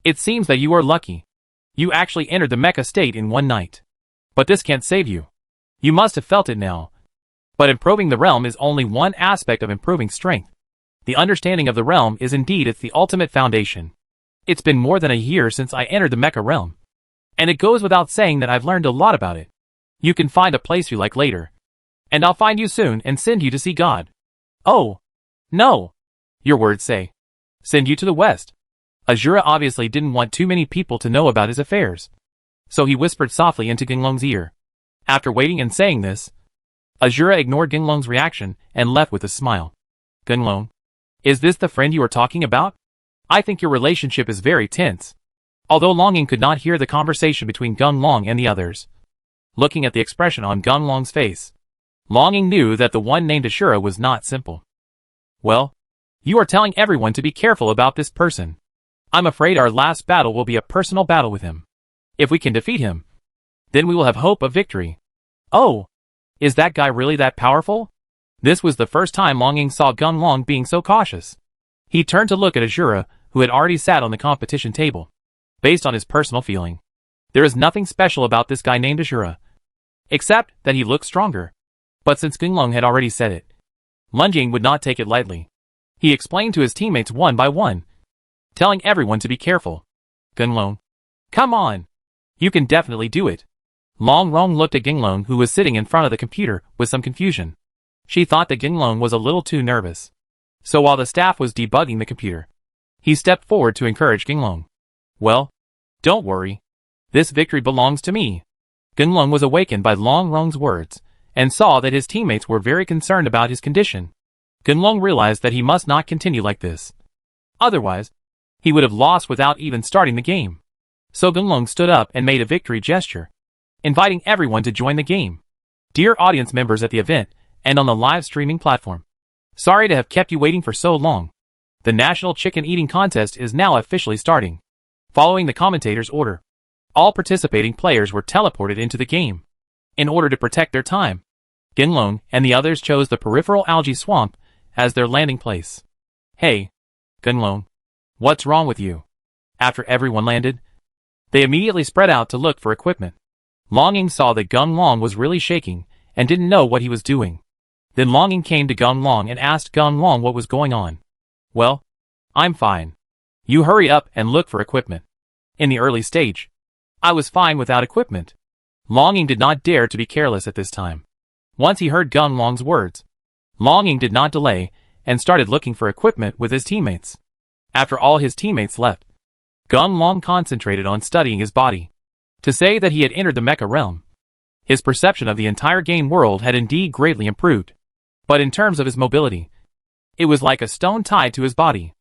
It seems that you are lucky. You actually entered the mecha state in one night. But this can't save you. You must have felt it now. But improving the realm is only one aspect of improving strength. The understanding of the realm is indeed the ultimate foundation. It's been more than a year since I entered the mecha realm. And it goes without saying that I've learned a lot about it. You can find a place you like later. And I'll find you soon and send you to see God. Oh. No. Your words say. Send you to the west. Azura obviously didn't want too many people to know about his affairs. So he whispered softly into Ginglong's ear. After waiting and saying this, Azura ignored Ginglong's reaction and left with a smile. Ginglong, is this the friend you are talking about? I think your relationship is very tense. Although Longing could not hear the conversation between Ginglong and the others. Looking at the expression on Ginglong's face, Longing knew that the one named Ashura was not simple. Well, you are telling everyone to be careful about this person. I'm afraid our last battle will be a personal battle with him. If we can defeat him, then we will have hope of victory. Oh, is that guy really that powerful? This was the first time Longing saw Ginglong being so cautious. He turned to look at Azura, who had already sat on the competition table. Based on his personal feeling, there is nothing special about this guy named Azura, except that he looks stronger. But since Ginglong had already said it, Lunjing would not take it lightly. He explained to his teammates one by one, telling everyone to be careful. Ginglong, come on! You can definitely do it. Long looked at Ginglong, who was sitting in front of the computer, with some confusion. She thought that Ginglong was a little too nervous. So while the staff was debugging the computer, he stepped forward to encourage Ginglong. Well, don't worry. This victory belongs to me. Ginglong was awakened by Long's words, and saw that his teammates were very concerned about his condition. Ginglong realized that he must not continue like this. Otherwise, he would have lost without even starting the game. So Ginglong stood up and made a victory gesture, inviting everyone to join the game. Dear audience members at the event, and on the live streaming platform. Sorry to have kept you waiting for so long. The National Chicken Eating Contest is now officially starting. Following the commentator's order, all participating players were teleported into the game. In order to protect their time, Ginglong and the others chose the peripheral algae swamp as their landing place. Hey, Ginglong, what's wrong with you? After everyone landed, they immediately spread out to look for equipment. Longing saw that Ginglong was really shaking and didn't know what he was doing. Then Longing came to Ginglong and asked Ginglong what was going on. Well, I'm fine. You hurry up and look for equipment. In the early stage, I was fine without equipment. Longing did not dare to be careless at this time. Once he heard Ginglong's words, Longing did not delay and started looking for equipment with his teammates. After all his teammates left, Ginglong concentrated on studying his body. To say that he had entered the mecha realm, his perception of the entire game world had indeed greatly improved. But in terms of his mobility, it was like a stone tied to his body.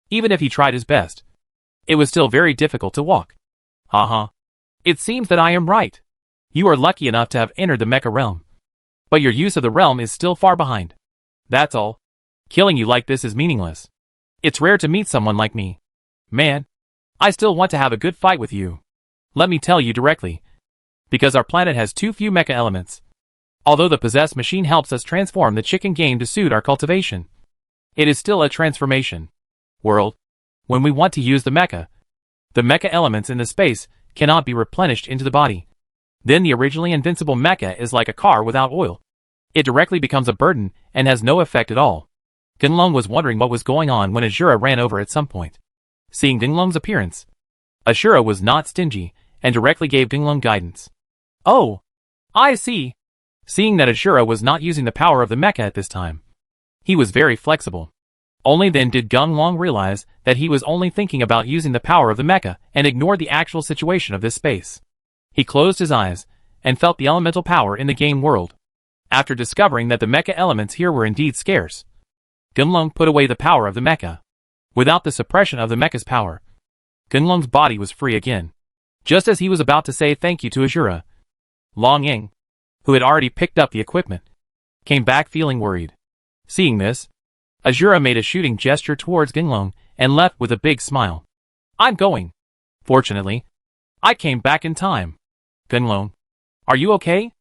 Even if he tried his best, it was still very difficult to walk. Haha. It seems that I am right. You are lucky enough to have entered the mecha realm. But your use of the realm is still far behind. That's all. Killing you like this is meaningless. It's rare to meet someone like me. Man, I still want to have a good fight with you. Let me tell you directly. Because our planet has too few mecha elements. Although the possessed machine helps us transform the chicken game to suit our cultivation, it is still a transformation world. When we want to use the mecha elements in the space cannot be replenished into the body. Then the originally invincible mecha is like a car without oil. It directly becomes a burden and has no effect at all. Ginglong was wondering what was going on when Ashura ran over at some point. Seeing Ginglong's appearance, Ashura was not stingy and directly gave Ginglong guidance. Oh, I see. Seeing that Ashura was not using the power of the mecha at this time, he was very flexible. Only then did Ginglong realize that he was only thinking about using the power of the mecha and ignored the actual situation of this space. He closed his eyes and felt the elemental power in the game world. After discovering that the mecha elements here were indeed scarce, Ginglong put away the power of the mecha. Without the suppression of the mecha's power, Ginglong's body was free again. Just as he was about to say thank you to Ashura, Longing, who had already picked up the equipment, came back feeling worried. Seeing this, Ashura made a shooting gesture towards Ginglong and left with a big smile. I'm going. Fortunately, I came back in time. Ginglong, are you okay?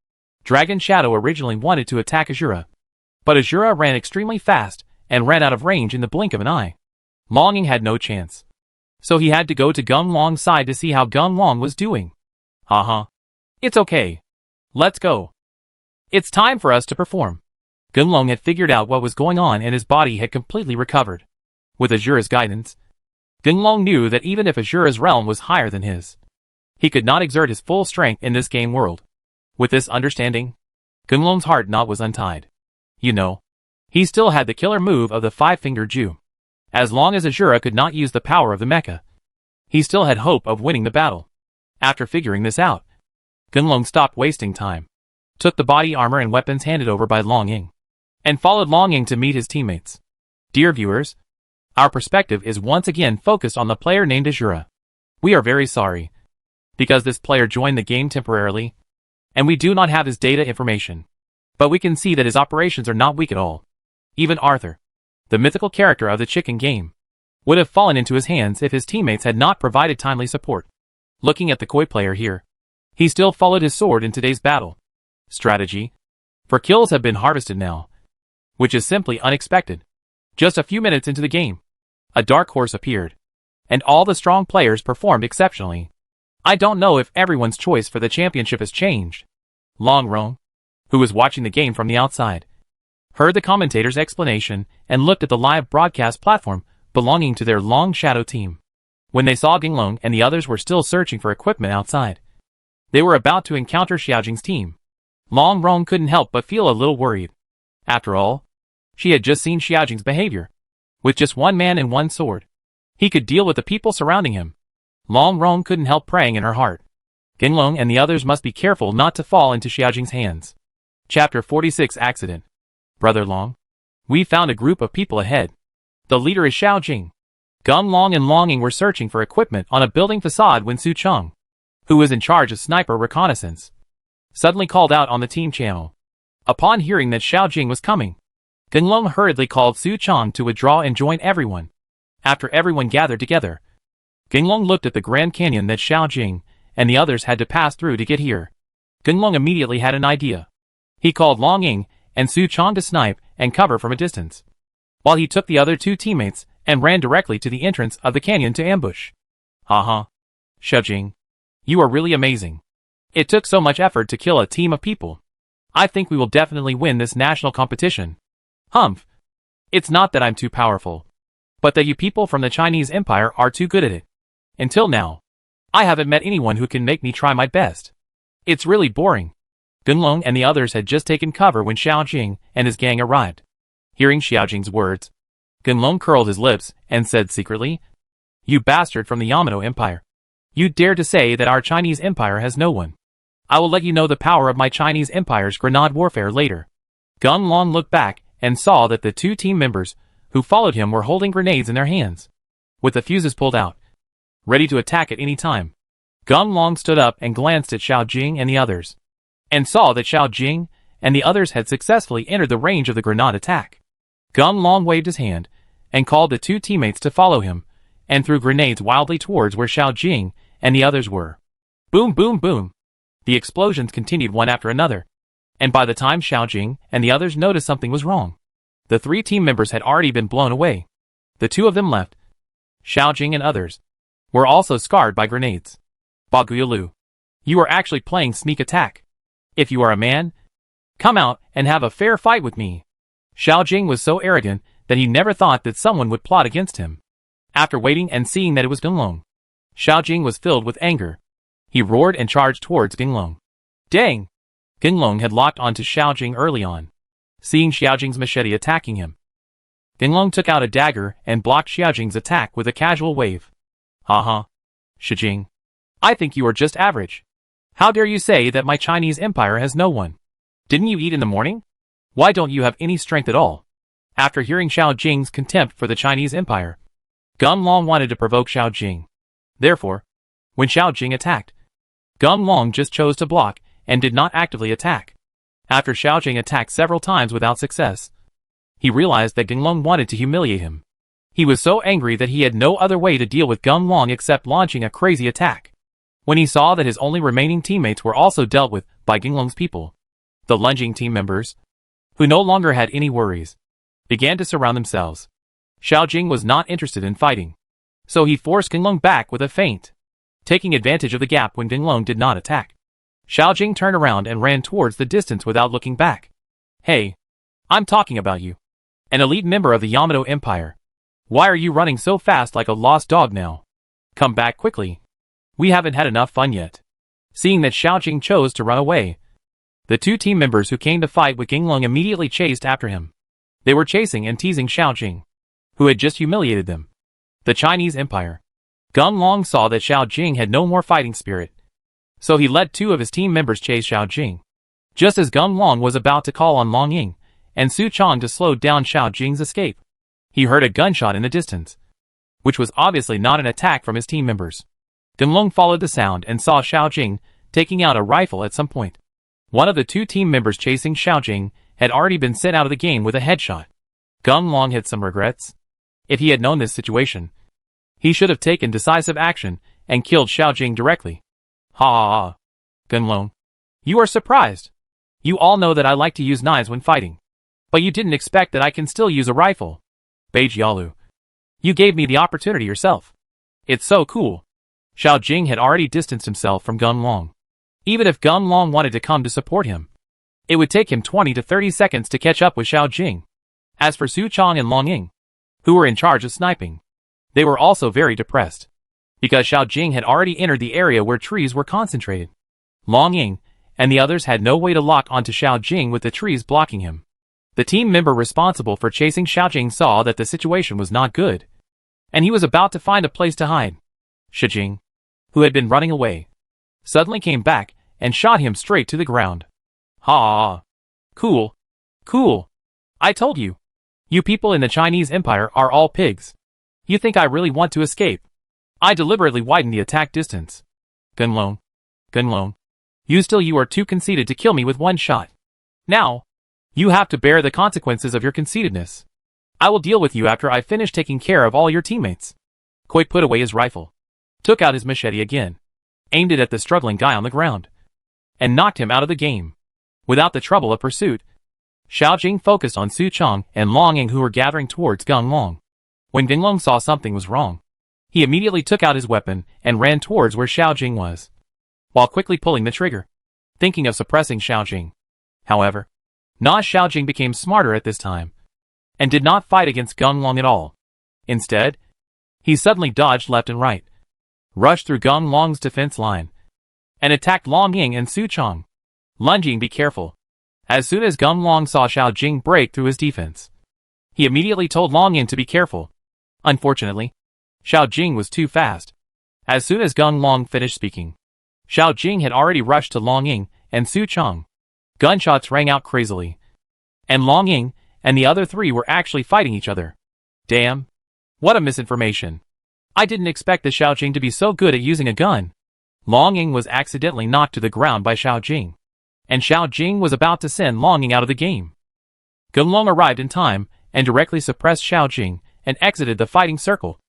Dragon Shadow originally wanted to attack Ashura, but Ashura ran extremely fast and ran out of range in the blink of an eye. Longing had no chance, so he had to go to Ginglong's side to see how Ginglong was doing. Haha. It's okay. Let's go. It's time for us to perform. Ginglong had figured out what was going on and his body had completely recovered. With Ashura's guidance, Ginglong knew that even if Ashura's realm was higher than his, He could not exert his full strength in this game world. With this understanding, Gunlong's heart knot was untied. You know, he still had the killer move of the five-fingered Jew. As long as Azura could not use the power of the mecha, he still had hope of winning the battle. After figuring this out, Gunlong stopped wasting time, took the body armor and weapons handed over by Long Ying, and followed Long Ying to meet his teammates. Dear viewers, our perspective is once again focused on the player named Azura. We are very sorry, because this player joined the game temporarily, and we do not have his data information. But we can see that his operations are not weak at all. Even Arthur, the mythical character of the chicken game, would have fallen into his hands if his teammates had not provided timely support. Looking at the Koi player here, he still followed his sword in today's battle. Strategy. For kills have been harvested now, which is simply unexpected. Just a few minutes into the game, a dark horse appeared, and all the strong players performed exceptionally. I don't know if everyone's choice for the championship has changed. Long Rong, who was watching the game from the outside, heard the commentator's explanation and looked at the live broadcast platform belonging to their Long Shadow team. When they saw Gunlong and the others were still searching for equipment outside, they were about to encounter Xiaojing's team. Long Rong couldn't help but feel a little worried. After all, she had just seen Xiaojing's behavior. With just one man and one sword, he could deal with the people surrounding him. Long Rong couldn't help praying in her heart. Gunlong and the others must be careful not to fall into Xiaojing's hands. Chapter 46 Accident. Brother Long, we found a group of people ahead. The leader is Xiaojing. Gunlong and Long Ying were searching for equipment on a building facade when Su Cheng, who was in charge of sniper reconnaissance, suddenly called out on the team channel. Upon hearing that Xiaojing was coming, Gunlong hurriedly called Su Cheng to withdraw and join everyone. After everyone gathered together, Gunlong looked at the Grand Canyon that Xiaojing and the others had to pass through to get here. Gunlong immediately had an idea. He called Long Ying and Su Cheng to snipe and cover from a distance, while he took the other two teammates and ran directly to the entrance of the canyon to ambush. Haha. Xiaojing, you are really amazing. It took so much effort to kill a team of people. I think we will definitely win this national competition. Humph. It's not that I'm too powerful, but that you people from the Chinese Empire are too good at it. Until now, I haven't met anyone who can make me try my best. It's really boring. Gunlong and the others had just taken cover when Xiaojing and his gang arrived. Hearing Xiaojing's words, Gunlong curled his lips and said secretly, "You bastard from the Yamato Empire. You dare to say that our Chinese Empire has no one. I will let you know the power of my Chinese Empire's grenade warfare later." Gunlong looked back and saw that the two team members who followed him were holding grenades in their hands, with the fuses pulled out, ready to attack at any time. Gunlong stood up and glanced at Xiaojing and the others, and saw that Xiaojing and the others had successfully entered the range of the grenade attack. Gunlong waved his hand and called the two teammates to follow him, and threw grenades wildly towards where Xiaojing and the others were. Boom, boom, boom. The explosions continued one after another, and by the time Xiaojing and the others noticed something was wrong, the three team members had already been blown away. The two of them left. Xiaojing and others were also scarred by grenades. Baguyulu, you are actually playing sneak attack. If you are a man, come out and have a fair fight with me. Xiaojing was so arrogant that he never thought that someone would plot against him. After waiting and seeing that it was Gunlong, Xiaojing was filled with anger. He roared and charged towards Gunlong. Dang! Gunlong had locked onto Xiaojing early on, seeing Xiaojing's machete attacking him. Gunlong took out a dagger and blocked Xiaojing's attack with a casual wave. Haha. Xiaojing, I think you are just average. How dare you say that my Chinese Empire has no one? Didn't you eat in the morning? Why don't you have any strength at all? After hearing Xiaojing's contempt for the Chinese Empire, Gunlong wanted to provoke Xiaojing. Therefore, when Xiaojing attacked, Gunlong just chose to block and did not actively attack. After Xiaojing attacked several times without success, he realized that Gunlong wanted to humiliate him. He was so angry that he had no other way to deal with Gunlong except launching a crazy attack. When he saw that his only remaining teammates were also dealt with by Gunlong's people, the lunging team members, who no longer had any worries, began to surround themselves. Xiaojing was not interested in fighting, so he forced Gunlong back with a feint, taking advantage of the gap when Gunlong did not attack. Xiaojing turned around and ran towards the distance without looking back. Hey, I'm talking about you. An elite member of the Yamato Empire. Why are you running so fast like a lost dog now? Come back quickly. We haven't had enough fun yet. Seeing that Xiao Jing chose to run away, the two team members who came to fight with Ginglong immediately chased after him. They were chasing and teasing Xiao Jing, who had just humiliated them. The Chinese Empire. Ginglong saw that Xiao Jing had no more fighting spirit, so he let two of his team members chase Xiao Jing. Just as Ginglong was about to call on Long Ying and Su Chong to slow down Xiao Jing's escape, he heard a gunshot in the distance, which was obviously not an attack from his team members. Ginglong followed the sound and saw Xiao Jing taking out a rifle at some point. One of the two team members chasing Xiao Jing had already been sent out of the game with a headshot. Ginglong had some regrets. If he had known this situation, he should have taken decisive action and killed Xiao Jing directly. Ha ha ha. Ginglong, you are surprised. You all know that I like to use knives when fighting, but you didn't expect that I can still use a rifle. Beige Yalu, you gave me the opportunity yourself. It's so cool. Xiao Jing had already distanced himself from Ginglong. Even if Ginglong wanted to come to support him, it would take him 20 to 30 seconds to catch up with Xiao Jing. As for Su Chong and Long Ying, who were in charge of sniping, they were also very depressed, because Xiao Jing had already entered the area where trees were concentrated. Long Ying and the others had no way to lock onto Xiao Jing with the trees blocking him. The team member responsible for chasing Xiao Jing saw that the situation was not good, and he was about to find a place to hide. Shi Jing, who had been running away, suddenly came back and shot him straight to the ground. Ha! Cool. Cool. I told you. You people in the Chinese Empire are all pigs. You think I really want to escape? I deliberately widened the attack distance. Ginglong. Ginglong. You are too conceited to kill me with one shot. Now, you have to bear the consequences of your conceitedness. I will deal with you after I finish taking care of all your teammates. Koi put away his rifle, took out his machete again, aimed it at the struggling guy on the ground, and knocked him out of the game. Without the trouble of pursuit, Xiao Jing focused on Su Chong and Long Ying, who were gathering towards Ginglong. When Ginglong saw something was wrong, he immediately took out his weapon and ran towards where Xiao Jing was, while quickly pulling the trigger, thinking of suppressing Xiao Jing. However, Xiao Jing became smarter at this time, and did not fight against Ginglong at all. Instead, he suddenly dodged left and right, rushed through Ginglong's defense line, and attacked Long Ying and Su Chong. Lunging, be careful. As soon as Ginglong saw Xiao Jing break through his defense, he immediately told Long Ying to be careful. Unfortunately, Xiao Jing was too fast. As soon as Ginglong finished speaking, Xiao Jing had already rushed to Long Ying and Su Chong. Gunshots rang out crazily, and Long Ying and the other three were actually fighting each other. Damn. What a misinformation. I didn't expect the Xiao Jing to be so good at using a gun. Long Ying was accidentally knocked to the ground by Xiao Jing, and Xiao Jing was about to send Long Ying out of the game. Ginglong arrived in time and directly suppressed Xiao Jing and exited the fighting circle.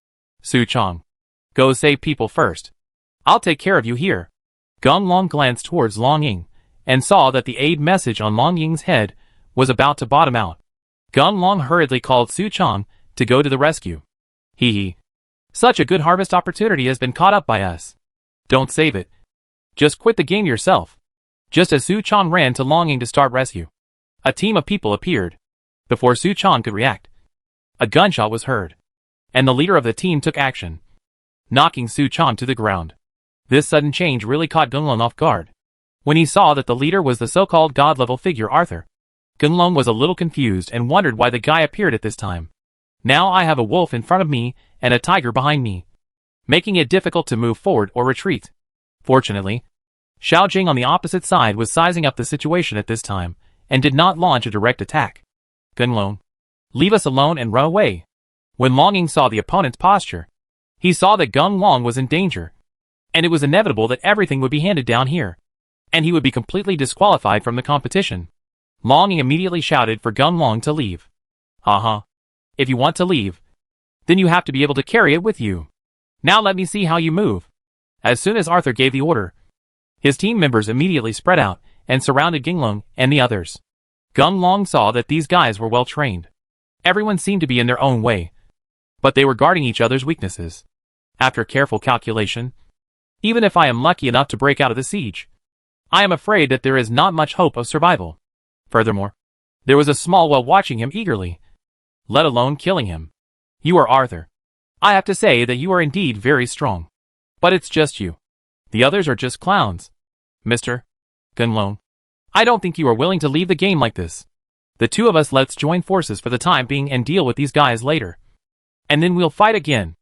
Su Chong, go save people first. I'll take care of you here. Ginglong glanced towards Long Ying and saw that the aid message on Long Ying's head was about to bottom out. Ginglong hurriedly called Su Chong to go to the rescue. Hee hee. Such a good harvest opportunity has been caught up by us. Don't save it. Just quit the game yourself. Just as Su Chong ran to Long Ying to start rescue, a team of people appeared. Before Su Chong could react, a gunshot was heard, and the leader of the team took action, knocking Su Chong to the ground. This sudden change really caught Ginglong off guard. When he saw that the leader was the so-called god-level figure Arthur, Ginglong was a little confused and wondered why the guy appeared at this time. Now I have a wolf in front of me and a tiger behind me, making it difficult to move forward or retreat. Fortunately, Xiao Jing on the opposite side was sizing up the situation at this time and did not launch a direct attack. Ginglong, leave us alone and run away. When Long Ying saw the opponent's posture, he saw that Ginglong was in danger, and it was inevitable that everything would be handed down here, and he would be completely disqualified from the competition. Long Ying immediately shouted for Ginglong to leave. Uh-huh. If you want to leave, then you have to be able to carry it with you. Now let me see how you move. As soon as Arthur gave the order, his team members immediately spread out and surrounded Ginglong and the others. Ginglong saw that these guys were well trained. Everyone seemed to be in their own way, but they were guarding each other's weaknesses. After careful calculation, even if I am lucky enough to break out of the siege, I am afraid that there is not much hope of survival. Furthermore, there was a small whale watching him eagerly, let alone killing him. You are Arthur. I have to say that you are indeed very strong. But it's just you. The others are just clowns. Mr. Gunlong, I don't think you are willing to leave the game like this. The two of us let's join forces for the time being and deal with these guys later. And then we'll fight again.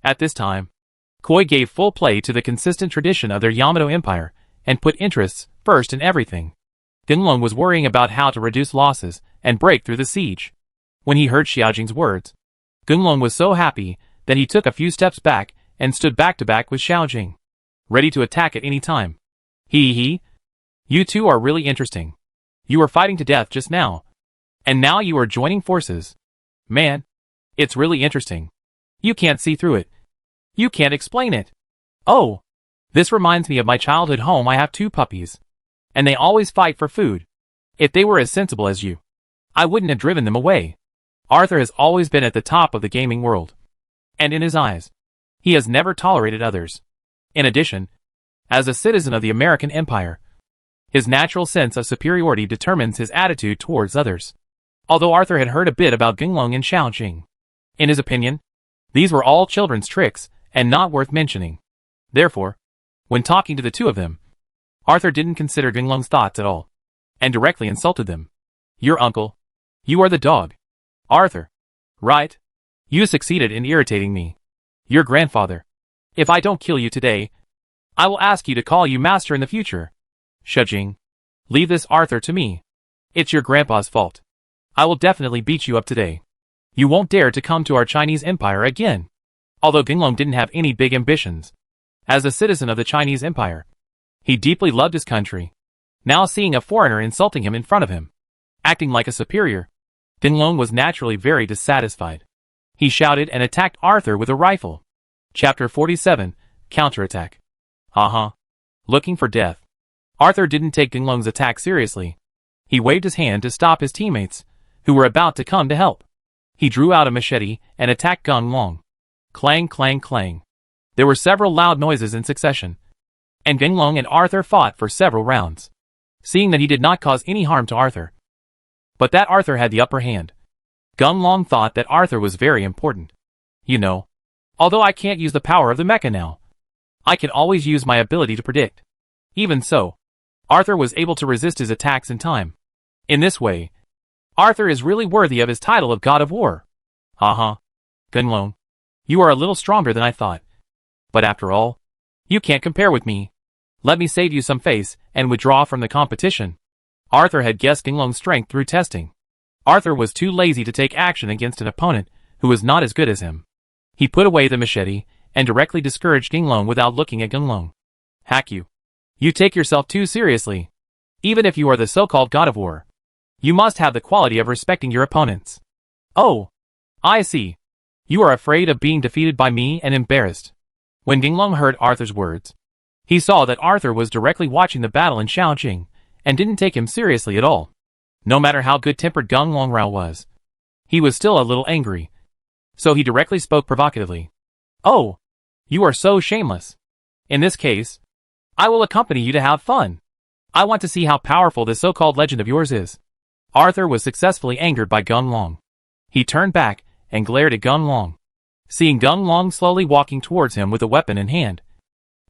At this time, Koi gave full play to the consistent tradition of their Yamato Empire and put interests first in everything. Gunlong was worrying about how to reduce losses and break through the siege. When he heard Xiaojing's words, Gunlong was so happy that he took a few steps back and stood back to back with Xiaojing, ready to attack at any time. Hee. You two are really interesting. You were fighting to death just now. And now you are joining forces. Man, it's really interesting. You can't see through it. You can't explain it. Oh, this reminds me of my childhood home. I have 2 puppies. And they always fight for food. If they were as sensible as you, I wouldn't have driven them away. Arthur has always been at the top of the gaming world. And in his eyes, he has never tolerated others. In addition, as a citizen of the American Empire, his natural sense of superiority determines his attitude towards others. Although Arthur had heard a bit about Gunlong and Xiaojing, in his opinion, these were all children's tricks and not worth mentioning. Therefore, when talking to the two of them, Arthur didn't consider Gunlong's thoughts at all, and directly insulted them. Your uncle. You are the dog. Arthur. Right? You succeeded in irritating me. Your grandfather. If I don't kill you today, I will ask you to call you master in the future. Xiaojing. Leave this Arthur to me. It's your grandpa's fault. I will definitely beat you up today. You won't dare to come to our Chinese Empire again. Although Gunlong didn't have any big ambitions, as a citizen of the Chinese Empire, he deeply loved his country. Now seeing a foreigner insulting him in front of him, acting like a superior, Gunlong was naturally very dissatisfied. He shouted and attacked Arthur with a rifle. Chapter 47, Counterattack. Looking for death. Arthur didn't take Gunlong's attack seriously. He waved his hand to stop his teammates, who were about to come to help. He drew out a machete and attacked Gunlong. Clang, clang, clang. There were several loud noises in succession, and Gunlong and Arthur fought for several rounds. Seeing that he did not cause any harm to Arthur, but that Arthur had the upper hand, Gunlong thought that Arthur was very important. You know, although I can't use the power of the mecha now, I can always use my ability to predict. Even so, Arthur was able to resist his attacks in time. In this way, Arthur is really worthy of his title of God of War. Gunlong, you are a little stronger than I thought. But after all, you can't compare with me. Let me save you some face and withdraw from the competition. Arthur had guessed Gunlong's strength through testing. Arthur was too lazy to take action against an opponent who was not as good as him. He put away the machete and directly discouraged Gunlong without looking at Gunlong. Hack you. You take yourself too seriously. Even if you are the so-called God of War, you must have the quality of respecting your opponents. Oh, I see. You are afraid of being defeated by me and embarrassed. When Gunlong heard Arthur's words, he saw that Arthur was directly watching the battle in Xiaojing and didn't take him seriously at all. No matter how good-tempered Gunlong Rao was, he was still a little angry. So he directly spoke provocatively. Oh, you are so shameless. In this case, I will accompany you to have fun. I want to see how powerful this so-called legend of yours is. Arthur was successfully angered by Gunlong. He turned back and glared at Gunlong. Seeing Gunlong slowly walking towards him with a weapon in hand,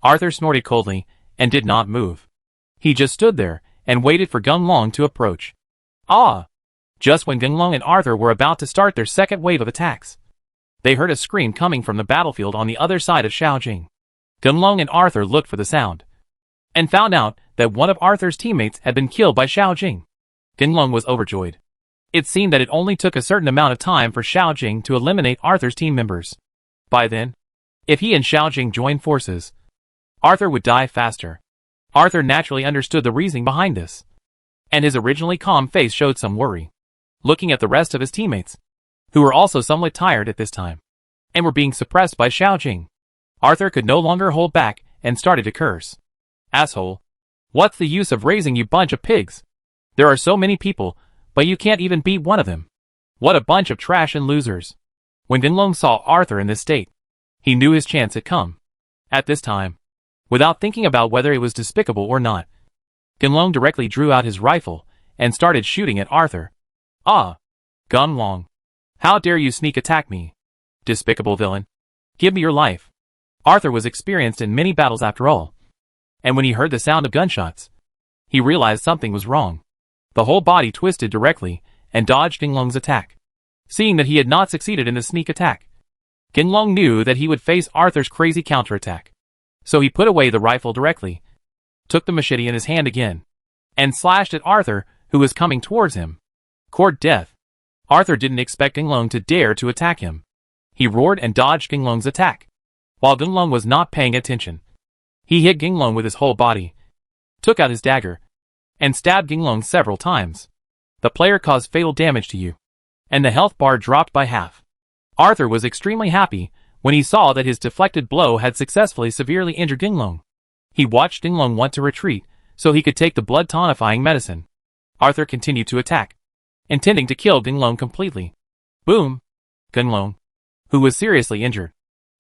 Arthur snorted coldly and did not move. He just stood there and waited for Gunlong to approach. Just when Gunlong and Arthur were about to start their second wave of attacks, they heard a scream coming from the battlefield on the other side of Xiaojing. Gunlong and Arthur looked for the sound, and found out that one of Arthur's teammates had been killed by Xiaojing. Gunlong was overjoyed. It seemed that it only took a certain amount of time for Xiaojing to eliminate Arthur's team members. By then, if he and Xiaojing joined forces, Arthur would die faster. Arthur naturally understood the reasoning behind this, and his originally calm face showed some worry. Looking at the rest of his teammates, who were also somewhat tired at this time, and were being suppressed by Xiaojing, Arthur could no longer hold back and started to curse. Asshole. What's the use of raising, you bunch of pigs? There are so many people, but you can't even beat one of them. What a bunch of trash and losers. When Gunlong saw Arthur in this state, he knew his chance had come. At this time, without thinking about whether it was despicable or not, Gunlong directly drew out his rifle and started shooting at Arthur. Gunlong. How dare you sneak attack me? Despicable villain. Give me your life. Arthur was experienced in many battles after all, and when he heard the sound of gunshots, he realized something was wrong. The whole body twisted directly and dodged Ginglong's attack. Seeing that he had not succeeded in the sneak attack, Ginglong knew that he would face Arthur's crazy counterattack. So he put away the rifle directly, took the machete in his hand again, and slashed at Arthur, who was coming towards him. Court death. Arthur didn't expect Ginglong to dare to attack him. He roared and dodged Ginglong's attack. While Ginglong was not paying attention, he hit Ginglong with his whole body, took out his dagger, and stabbed Ginglong several times. The player caused fatal damage to you, and the health bar dropped by half. Arthur was extremely happy when he saw that his deflected blow had successfully severely injured Ginglong. He watched Ginglong want to retreat so he could take the blood tonifying medicine. Arthur continued to attack, intending to kill Ginglong completely. Boom! Ginglong, who was seriously injured,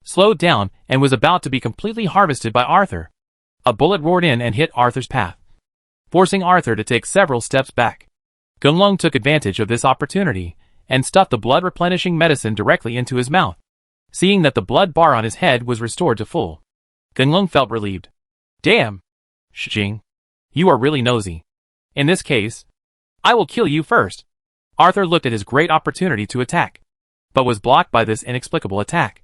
slowed down and was about to be completely harvested by Arthur. A bullet roared in and hit Arthur's path, forcing Arthur to take several steps back. Ginglong took advantage of this opportunity and stuffed the blood-replenishing medicine directly into his mouth. Seeing that the blood bar on his head was restored to full, Ginglong felt relieved. Damn! Shijing, you are really nosy. In this case, I will kill you first. Arthur looked at his great opportunity to attack, but was blocked by this inexplicable attack.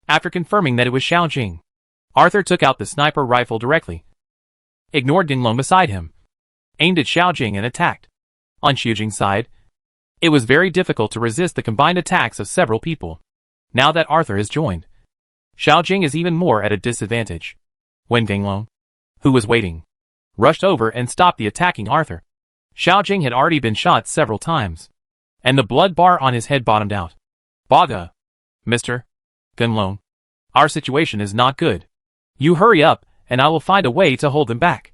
After confirming that it was Xiao Jing, Arthur took out the sniper rifle directly, ignored Ginglong beside him, aimed at Xiao Jing and attacked. On Xiao Jing's side, it was very difficult to resist the combined attacks of several people. Now that Arthur has joined, Xiao Jing is even more at a disadvantage. When Ginglong, who was waiting, rushed over and stopped the attacking Arthur, Xiao Jing had already been shot several times, and the blood bar on his head bottomed out. Baga! Mr. Ginglong, our situation is not good. You hurry up, and I will find a way to hold them back.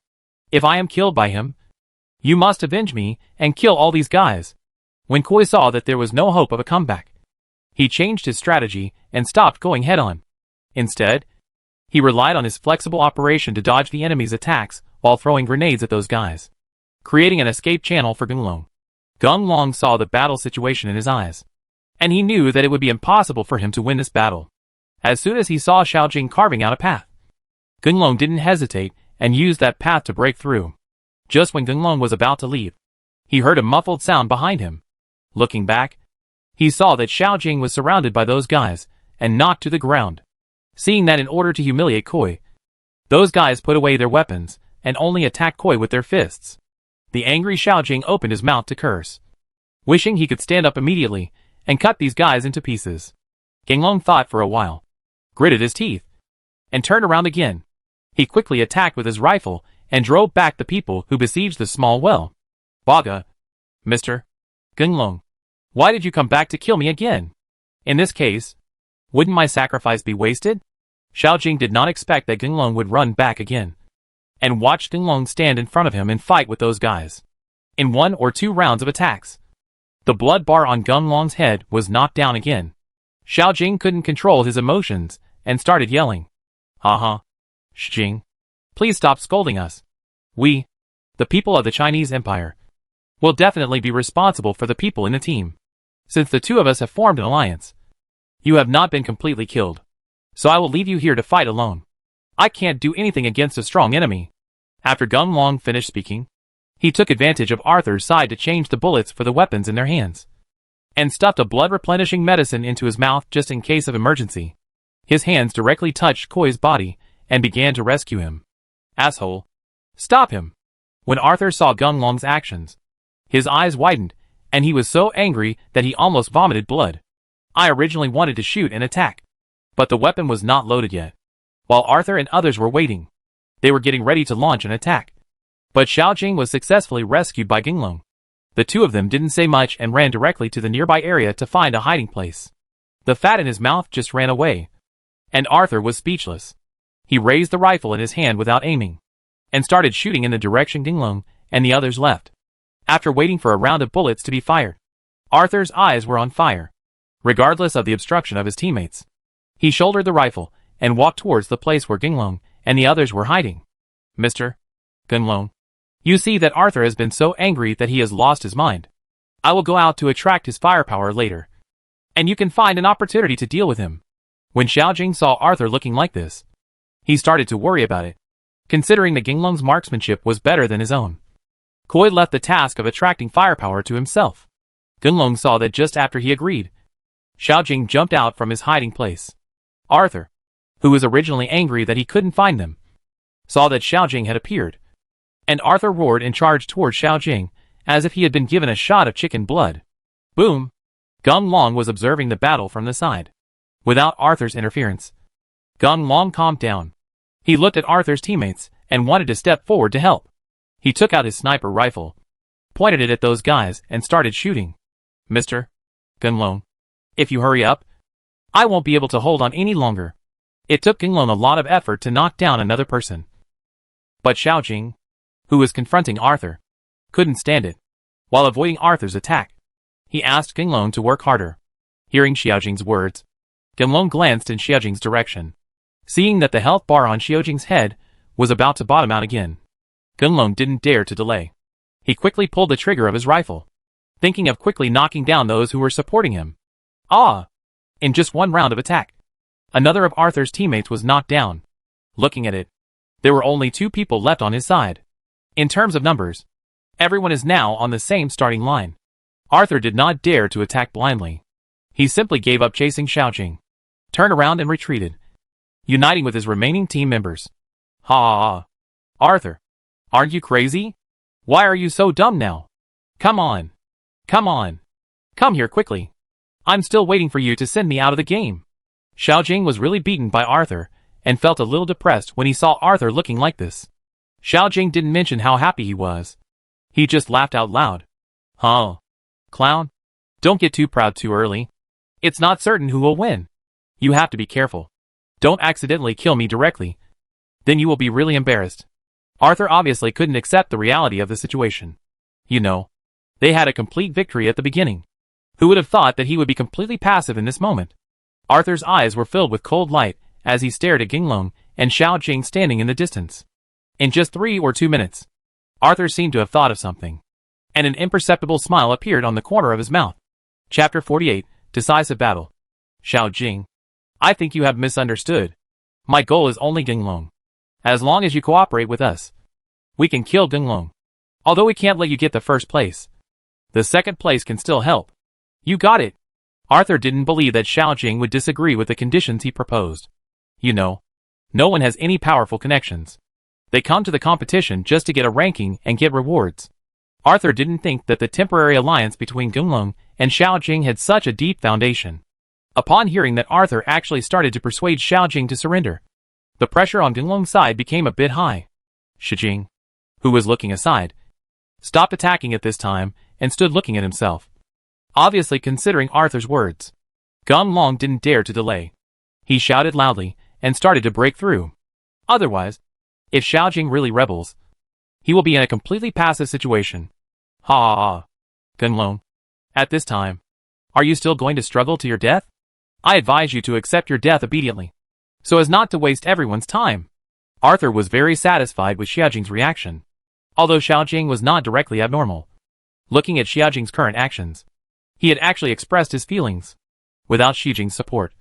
If I am killed by him, you must avenge me and kill all these guys. When Koi saw that there was no hope of a comeback, he changed his strategy and stopped going head-on. Instead, he relied on his flexible operation to dodge the enemy's attacks while throwing grenades at those guys, creating an escape channel for Ginglong. Ginglong saw the battle situation in his eyes, and he knew that it would be impossible for him to win this battle. As soon as he saw Xiao Jing carving out a path, Ginglong didn't hesitate and used that path to break through. Just when Ginglong was about to leave, he heard a muffled sound behind him. Looking back, he saw that Xiao Jing was surrounded by those guys and knocked to the ground. Seeing that in order to humiliate Koi, those guys put away their weapons and only attacked Koi with their fists. The angry Xiao Jing opened his mouth to curse, wishing he could stand up immediately and cut these guys into pieces. Ginglong thought for a while, gritted his teeth, and turned around again. He quickly attacked with his rifle and drove back the people who besieged the small well. Baga! Mr. Ginglong, why did you come back to kill me again? In this case, wouldn't my sacrifice be wasted? Xiao Jing did not expect that Ginglong would run back again, and watched Ginglong stand in front of him and fight with those guys. In 1 or 2 rounds of attacks, the blood bar on Ginglong's head was knocked down again. Xiao Jing couldn't control his emotions and started yelling. Haha. Jing, please stop scolding us. We, the people of the Chinese Empire, will definitely be responsible for the people in the team. Since the two of us have formed an alliance, you have not been completely killed, so I will leave you here to fight alone. I can't do anything against a strong enemy. After Ginglong finished speaking, he took advantage of Arthur's side to change the bullets for the weapons in their hands, and stuffed a blood-replenishing medicine into his mouth just in case of emergency. His hands directly touched Koi's body and began to rescue him. Asshole! Stop him! When Arthur saw Ginglong's actions, his eyes widened, and he was so angry that he almost vomited blood. I originally wanted to shoot and attack, but the weapon was not loaded yet. While Arthur and others were waiting, they were getting ready to launch an attack. But Xiao Jing was successfully rescued by Ginglong. The two of them didn't say much and ran directly to the nearby area to find a hiding place. The fat in his mouth just ran away, and Arthur was speechless. He raised the rifle in his hand without aiming, and started shooting in the direction Ginglong and the others left. After waiting for a round of bullets to be fired, Arthur's eyes were on fire. Regardless of the obstruction of his teammates, he shouldered the rifle and walked towards the place where Ginglong and the others were hiding. Mr. Ginglong, you see that Arthur has been so angry that he has lost his mind. I will go out to attract his firepower later, and you can find an opportunity to deal with him. When Xiao Jing saw Arthur looking like this, he started to worry about it. considering that Ginglong's marksmanship was better than his own. Koi left the task of attracting firepower to himself. Ginglong saw that just after he agreed. Xiaojing jumped out from his hiding place. Arthur, who was originally angry that he couldn't find them, saw that Xiaojing had appeared. And Arthur roared and charged toward Xiaojing, as if he had been given a shot of chicken blood. Boom! Ginglong was observing the battle from the side. Without Arthur's interference, Ginglong calmed down. He looked at Arthur's teammates and wanted to step forward to help. He took out his sniper rifle, pointed it at those guys, and started shooting. Mr. Ginglong, if you hurry up, I won't be able to hold on any longer. It took Ginglong a lot of effort to knock down another person. But Xiaojing, who was confronting Arthur, couldn't stand it. While avoiding Arthur's attack, he asked Ginglong to work harder. Hearing Xiaojing's words, Ginglong glanced in Xiaojing's direction. Seeing that the health bar on Xiaojing's head was about to bottom out again, Ginglong didn't dare to delay. He quickly pulled the trigger of his rifle, thinking of quickly knocking down those who were supporting him. In just one round of attack, another of Arthur's teammates was knocked down. Looking at it, there were only 2 people left on his side. In terms of numbers, everyone is now on the same starting line. Arthur did not dare to attack blindly. He simply gave up chasing Xiaojing, turned around and retreated, uniting with his remaining team members. Ha! Arthur, aren't you crazy? Why are you so dumb now? Come on! Come on! Come here quickly! I'm still waiting for you to send me out of the game. Xiaojing was really beaten by Arthur and felt a little depressed when he saw Arthur looking like this. Xiaojing didn't mention how happy he was. He just laughed out loud. Huh? Clown? Don't get too proud too early. It's not certain who will win. You have to be careful. Don't accidentally kill me directly. Then you will be really embarrassed. Arthur obviously couldn't accept the reality of the situation. You know, they had a complete victory at the beginning. Who would have thought that he would be completely passive in this moment? Arthur's eyes were filled with cold light as he stared at Ginglong and Xiaojing standing in the distance. In just 3 or 2 minutes, Arthur seemed to have thought of something, and an imperceptible smile appeared on the corner of his mouth. Chapter 48, Decisive Battle. Xiaojing, I think you have misunderstood. My goal is only Ginglong. As long as you cooperate with us, we can kill Ginglong. Although we can't let you get the first place, the second place can still help. You got it. Arthur didn't believe that Xiaojing would disagree with the conditions he proposed. You know, no one has any powerful connections. They come to the competition just to get a ranking and get rewards. Arthur didn't think that the temporary alliance between Ginglong and Xiaojing had such a deep foundation. Upon hearing that Arthur actually started to persuade Xiaojing to surrender, the pressure on Ginglong's side became a bit high. Xiaojing, who was looking aside, stopped attacking at this time and stood looking at himself, obviously considering Arthur's words. Ginglong didn't dare to delay. He shouted loudly and started to break through. Otherwise, if Xiaojing really rebels, he will be in a completely passive situation. Ha! Ginglong, at this time, are you still going to struggle to your death? I advise you to accept your death obediently, so as not to waste everyone's time. Arthur was very satisfied with Xiaojing's reaction, although Xiaojing was not directly abnormal. Looking at Xiaojing's current actions, he had actually expressed his feelings. Without Xiaojing's support,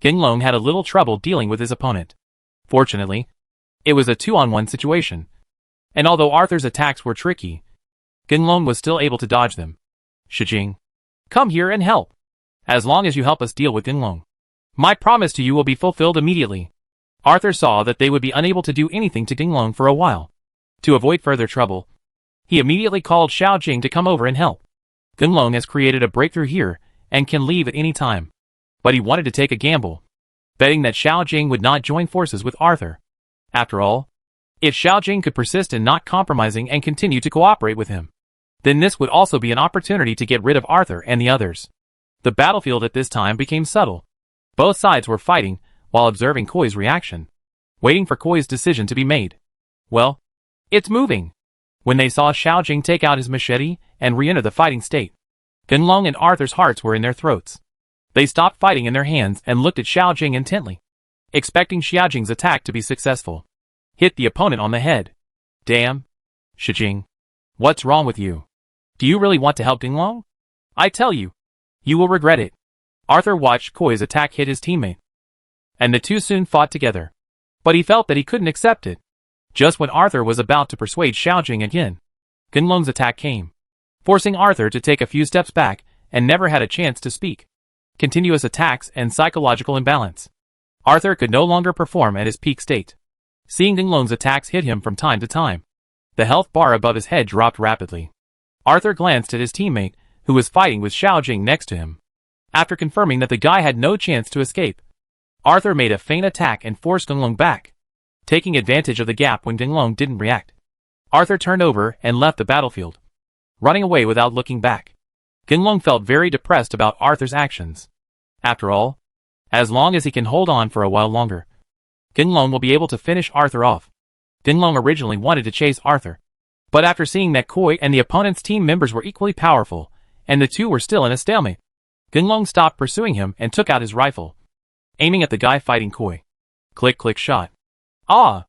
Ginglong had a little trouble dealing with his opponent. Fortunately, it was a 2-on-1 situation, and although Arthur's attacks were tricky, Ginglong was still able to dodge them. Xiaojing, come here and help. As long as you help us deal with Ginglong, my promise to you will be fulfilled immediately. Arthur saw that they would be unable to do anything to Ginglong for a while. To avoid further trouble, he immediately called Xiaojing to come over and help. Ginglong has created a breakthrough here and can leave at any time, but he wanted to take a gamble, betting that Xiaojing would not join forces with Arthur. After all, if Xiaojing could persist in not compromising and continue to cooperate with him, then this would also be an opportunity to get rid of Arthur and the others. The battlefield at this time became subtle. Both sides were fighting while observing Koi's reaction, waiting for Koi's decision to be made. Well, it's moving. When they saw Xiaojing take out his machete and re-enter the fighting state, Ginglong and Arthur's hearts were in their throats. They stopped fighting in their hands and looked at Xiaojing intently, expecting Xiaojing's attack to be successful. Hit the opponent on the head. Damn. Xiaojing, what's wrong with you? Do you really want to help Ginglong? I tell you, you will regret it. Arthur watched Koi's attack hit his teammate, and the two soon fought together. But he felt that he couldn't accept it. Just when Arthur was about to persuade Xiaojing again, Gunlong's attack came, forcing Arthur to take a few steps back and never had a chance to speak. Continuous attacks and psychological imbalance. Arthur could no longer perform at his peak state. Seeing Gunlong's attacks hit him from time to time, the health bar above his head dropped rapidly. Arthur glanced at his teammate, who was fighting with Xiaojing next to him. After confirming that the guy had no chance to escape, Arthur made a feint attack and forced Gunlong back, taking advantage of the gap when Gunlong didn't react. Arthur turned over and left the battlefield, running away without looking back. Gunlong felt very depressed about Arthur's actions. After all, as long as he can hold on for a while longer, Gunlong will be able to finish Arthur off. Gunlong originally wanted to chase Arthur, but after seeing that Koi and the opponent's team members were equally powerful, and the two were still in a stalemate, Gunlong stopped pursuing him and took out his rifle, aiming at the guy fighting Koi. Click click shot. Ah!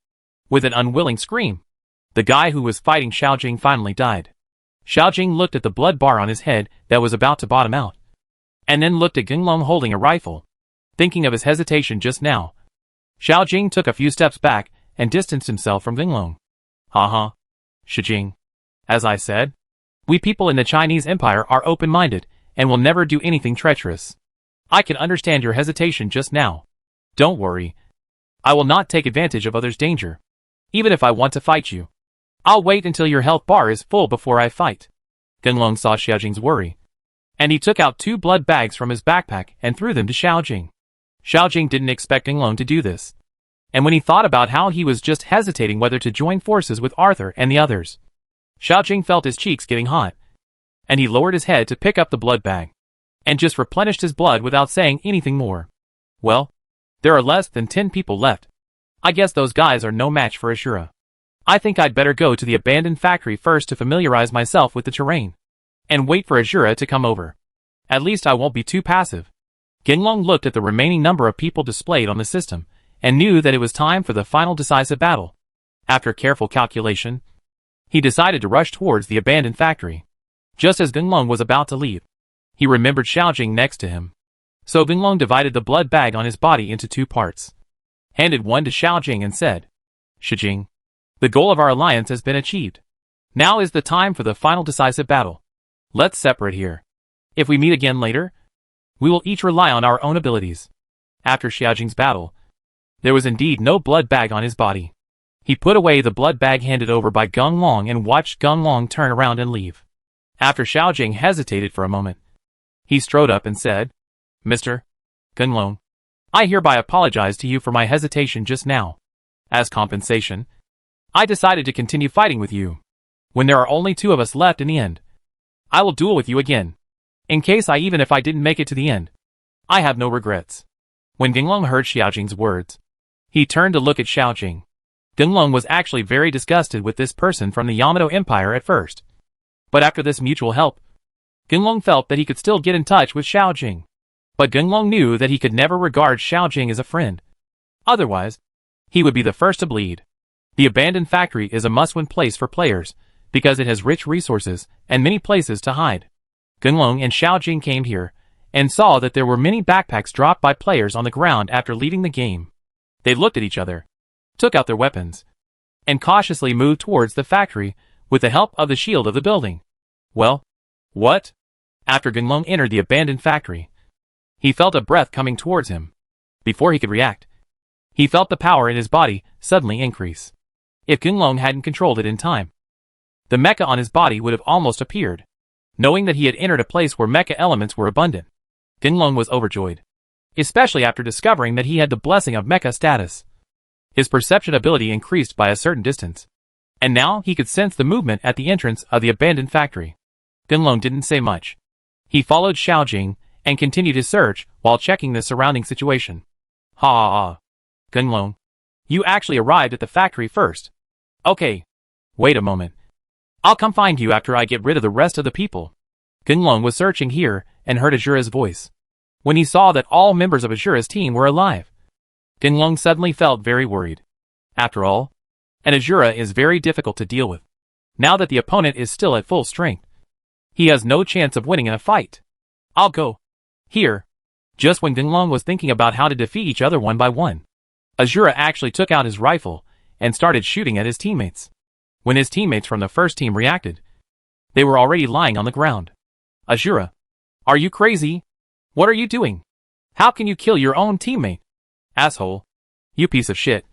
With an unwilling scream, the guy who was fighting Xiaojing finally died. Xiaojing looked at the blood bar on his head that was about to bottom out, and then looked at Gunlong holding a rifle. Thinking of his hesitation just now, Xiaojing took a few steps back and distanced himself from Gunlong. Haha. Shijing. As I said, we people in the Chinese Empire are open-minded and will never do anything treacherous. I can understand your hesitation just now. Don't worry. I will not take advantage of others' danger. Even if I want to fight you, I'll wait until your health bar is full before I fight. Gunlong saw Xiaojing's worry, and he took out 2 blood bags from his backpack and threw them to Xiaojing. Xiaojing didn't expect Gunlong to do this, and when he thought about how he was just hesitating whether to join forces with Arthur and the others, Xiaojing felt his cheeks getting hot, and he lowered his head to pick up the blood bag, and just replenished his blood without saying anything more. Well, there are less than 10 people left. I guess those guys are no match for Ashura. I think I'd better go to the abandoned factory first to familiarize myself with the terrain, and wait for Ashura to come over. At least I won't be too passive. Gunlong looked at the remaining number of people displayed on the system, and knew that it was time for the final decisive battle. After careful calculation, he decided to rush towards the abandoned factory. Just as Gunlong was about to leave, he remembered Xiaojing next to him. So Gunlong divided the blood bag on his body into 2 parts, handed one to Xiaojing and said, Shijing, the goal of our alliance has been achieved. Now is the time for the final decisive battle. Let's separate here. If we meet again later, we will each rely on our own abilities. After Xiaojing's battle, there was indeed no blood bag on his body. He put away the blood bag handed over by Gunlong and watched Gunlong turn around and leave. After Xiaojing hesitated for a moment, he strode up and said, Mr. Gunlong, I hereby apologize to you for my hesitation just now. As compensation, I decided to continue fighting with you. When there are only 2 of us left in the end, I will duel with you again. In case even if I didn't make it to the end, I have no regrets. When Gunlong heard Xiaojing's words, he turned to look at Xiaojing. Gunlong was actually very disgusted with this person from the Yamato Empire at first. But after this mutual help, Gunlong felt that he could still get in touch with Xiaojing. But Gunlong knew that he could never regard Xiaojing as a friend. Otherwise, he would be the first to bleed. The abandoned factory is a must-win place for players, because it has rich resources and many places to hide. Gunlong and Xiaojing came here, and saw that there were many backpacks dropped by players on the ground after leaving the game. They looked at each other, took out their weapons, and cautiously moved towards the factory with the help of the shield of the building. Well, what? After Gunlong entered the abandoned factory, he felt a breath coming towards him. Before he could react, he felt the power in his body suddenly increase. If Gunlong hadn't controlled it in time, the mecha on his body would have almost appeared. Knowing that he had entered a place where mecha elements were abundant, Gunlong was overjoyed, especially after discovering that he had the blessing of mecha status. His perception ability increased by a certain distance, and now he could sense the movement at the entrance of the abandoned factory. Gunlong didn't say much. He followed Xiaojing and continued his search while checking the surrounding situation. Ha ha ha. Gunlong, you actually arrived at the factory first. Okay. Wait a moment. I'll come find you after I get rid of the rest of the people. Gunlong was searching here and heard Ashura's voice. When he saw that all members of Ashura's team were alive, Gunlong suddenly felt very worried. After all, an Ashura is very difficult to deal with. Now that the opponent is still at full strength, he has no chance of winning in a fight. I'll go. Here. Just when Gunlong was thinking about how to defeat each other one by one, Ashura actually took out his rifle and started shooting at his teammates. When his teammates from the first team reacted, they were already lying on the ground. Azura, are you crazy? What are you doing? How can you kill your own teammate? Asshole. You piece of shit.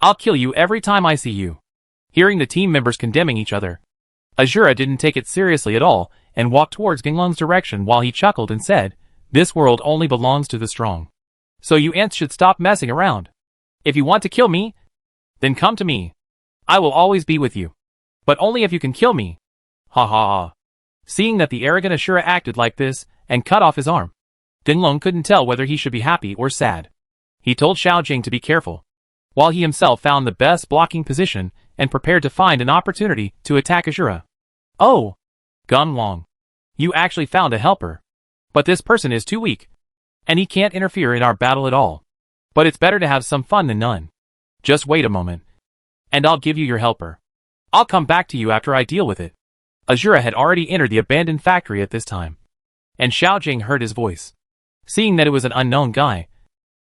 I'll kill you every time I see you. Hearing the team members condemning each other, Azura didn't take it seriously at all and walked towards Ganglong's direction while he chuckled and said, "This world only belongs to the strong. So you ants should stop messing around. If you want to kill me, then come to me. I will always be with you. But only if you can kill me." Ha ha ha. Seeing that the arrogant Ashura acted like this and cut off his arm, Ganglong couldn't tell whether he should be happy or sad. He told Xiaojing to be careful, while he himself found the best blocking position and prepared to find an opportunity to attack Ashura. "Oh, Ganglong, you actually found a helper. But this person is too weak, and he can't interfere in our battle at all. But it's better to have some fun than none. Just wait a moment, and I'll give you your helper. I'll come back to you after I deal with it." Azura had already entered the abandoned factory at this time, and Xiaojing heard his voice. Seeing that it was an unknown guy,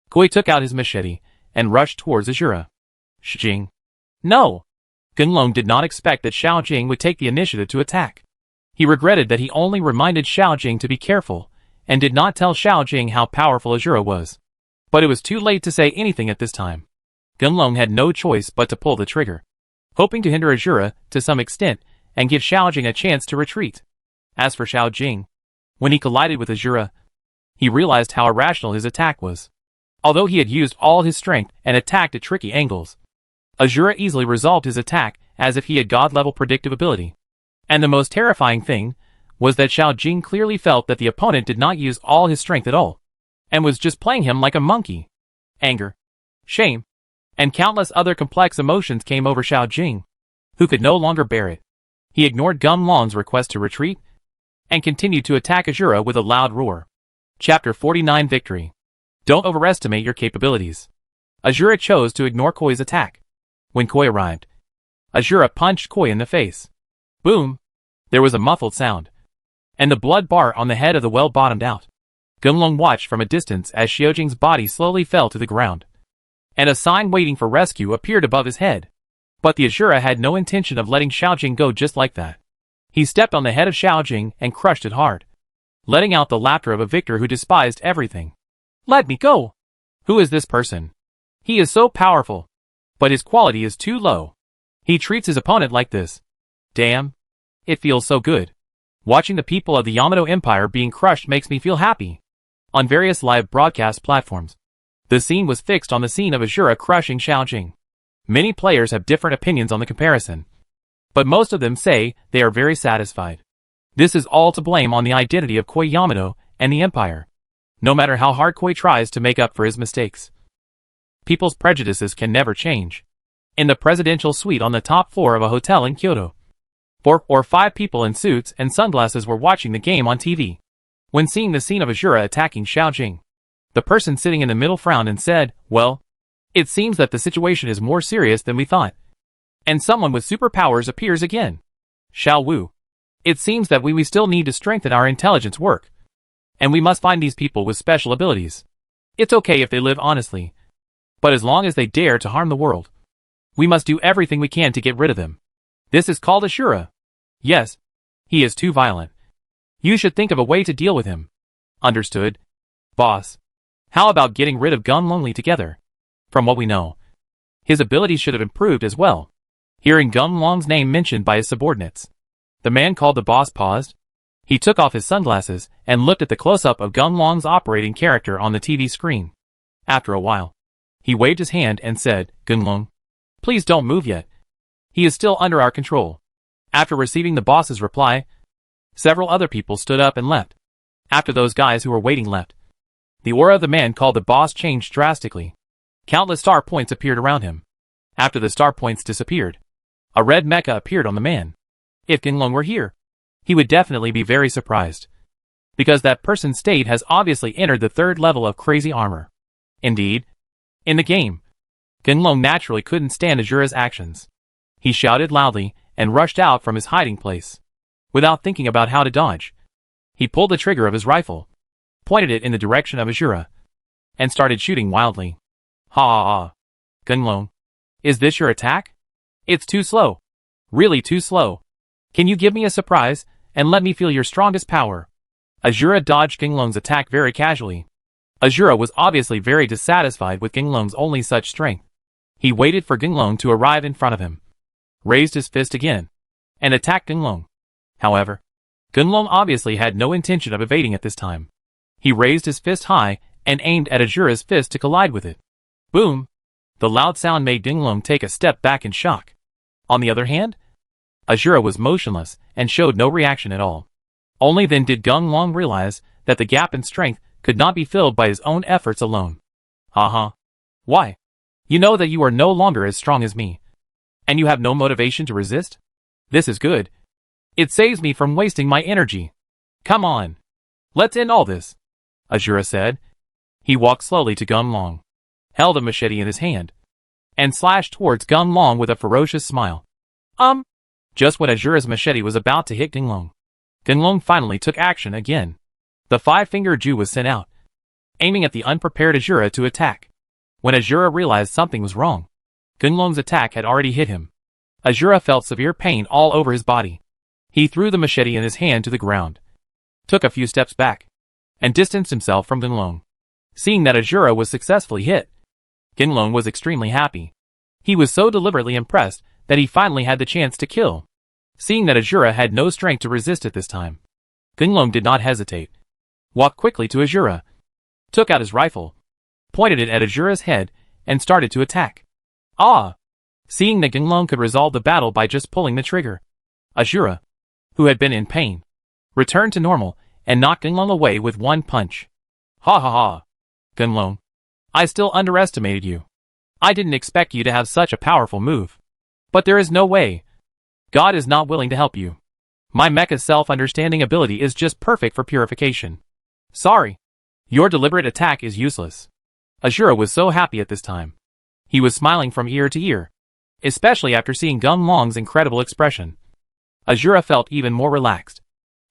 Koi took out his machete and rushed towards Azura. "Xiaojing." "No!" Ganglong did not expect that Xiaojing would take the initiative to attack. He regretted that he only reminded Xiaojing to be careful, and did not tell Xiaojing how powerful Azura was. But it was too late to say anything at this time. Ganglong had no choice but to pull the trigger, hoping to hinder Azura to some extent and give Xiaojing a chance to retreat. As for Xiaojing, when he collided with Azura, he realized how irrational his attack was. Although he had used all his strength and attacked at tricky angles, Azura easily resolved his attack as if he had god-level predictive ability. And the most terrifying thing was that Xiaojing clearly felt that the opponent did not use all his strength at all, and was just playing him like a monkey. Anger, shame, and countless other complex emotions came over Xiaojing, who could no longer bear it. He ignored Ganglong's request to retreat, and continued to attack Azura with a loud roar. Chapter 49 Victory. Don't overestimate your capabilities. Azura chose to ignore Koi's attack. When Koi arrived, Azura punched Koi in the face. Boom! There was a muffled sound, and the blood bar on the head of the well bottomed out. Ganglong watched from a distance as Xiaojing's body slowly fell to the ground, and a sign waiting for rescue appeared above his head. But the Azura had no intention of letting Xiaojing go just like that. He stepped on the head of Xiaojing and crushed it hard, letting out the laughter of a victor who despised everything. "Let me go! Who is this person? He is so powerful, but his quality is too low. He treats his opponent like this. Damn! It feels so good. Watching the people of the Yamato Empire being crushed makes me feel happy." On various live broadcast platforms, the scene was fixed on the scene of Azura crushing Xiaojing. Many players have different opinions on the comparison, but most of them say they are very satisfied. This is all to blame on the identity of Koi Yamato and the Empire. No matter how hard Koi tries to make up for his mistakes, people's prejudices can never change. In the presidential suite on the top floor of a hotel in Kyoto, 4 or 5 people in suits and sunglasses were watching the game on TV. When seeing the scene of Azura attacking Xiaojing, the person sitting in the middle frowned and said, "Well, it seems that the situation is more serious than we thought. And someone with superpowers appears again. Xiao Wu. It seems that we still need to strengthen our intelligence work. And we must find these people with special abilities. It's okay if they live honestly, but as long as they dare to harm the world, we must do everything we can to get rid of them. This is called Ashura. Yes, he is too violent. You should think of a way to deal with him." "Understood, boss. How about getting rid of Ganglong together? From what we know, his abilities should have improved as well." Hearing Ganglong's name mentioned by his subordinates, the man called the boss paused. He took off his sunglasses and looked at the close-up of Ganglong's operating character on the TV screen. After a while, he waved his hand and said, "Ganglong, please don't move yet. He is still under our control." After receiving the boss's reply, several other people stood up and left. After those guys who were waiting left, the aura of the man called the boss changed drastically. Countless star points appeared around him. After the star points disappeared, a red mecha appeared on the man. If Ganglong were here, he would definitely be very surprised, because that person's state has obviously entered the 3rd level of crazy armor. Indeed, in the game, Ganglong naturally couldn't stand Azura's actions. He shouted loudly and rushed out from his hiding place. Without thinking about how to dodge, he pulled the trigger of his rifle, pointed it in the direction of Azura, and started shooting wildly. "Ha ha ha! Ganglong, Is this your attack? It's too slow. Really too slow. Can you give me a surprise, and let me feel your strongest power? Azura dodged Ginglong's attack very casually. Azura was obviously very dissatisfied with Ginglong's only such strength. He waited for Ginglong to arrive in front of him, raised his fist again, and attacked Ginglong. However, Ginglong obviously had no intention of evading at this time. He raised his fist high and aimed at Azura's fist to collide with it. Boom! The loud sound made Ginglong take a step back in shock. On the other hand, Azura was motionless and showed no reaction at all. Only then did Ginglong realize that the gap in strength could not be filled by his own efforts alone. Haha. Why? You know that you are no longer as strong as me. And you have no motivation to resist? This is good. It saves me from wasting my energy. Come on. Let's end all this, Azura said. He walked slowly to Ginglong, held a machete in his hand, and slashed towards Ginglong with a ferocious smile. Just when Azura's machete was about to hit Ginglong, Ginglong finally took action again. The five-finger Jew was sent out, aiming at the unprepared Azura to attack. When Azura realized something was wrong, Ginglong's attack had already hit him. Azura felt severe pain all over his body. He threw the machete in his hand to the ground, took a few steps back, and distanced himself from Ginglong. Seeing that Azura was successfully hit, Ginglong was extremely happy. He was so deliberately impressed that he finally had the chance to kill. Seeing that Azura had no strength to resist at this time, Ginglong did not hesitate. Walked quickly to Azura, took out his rifle, pointed it at Azura's head, and started to attack. Seeing that Ginglong could resolve the battle by just pulling the trigger, Azura, who had been in pain, returned to normal and knocked Ginglong away with one punch. Ha ha ha. Ginglong, I still underestimated you. I didn't expect you to have such a powerful move. But there is no way. God is not willing to help you. My mecha's self-understanding ability is just perfect for purification. Sorry. Your deliberate attack is useless. Azura was so happy at this time. He was smiling from ear to ear, especially after seeing Ginglong's incredible expression. Azura felt even more relaxed.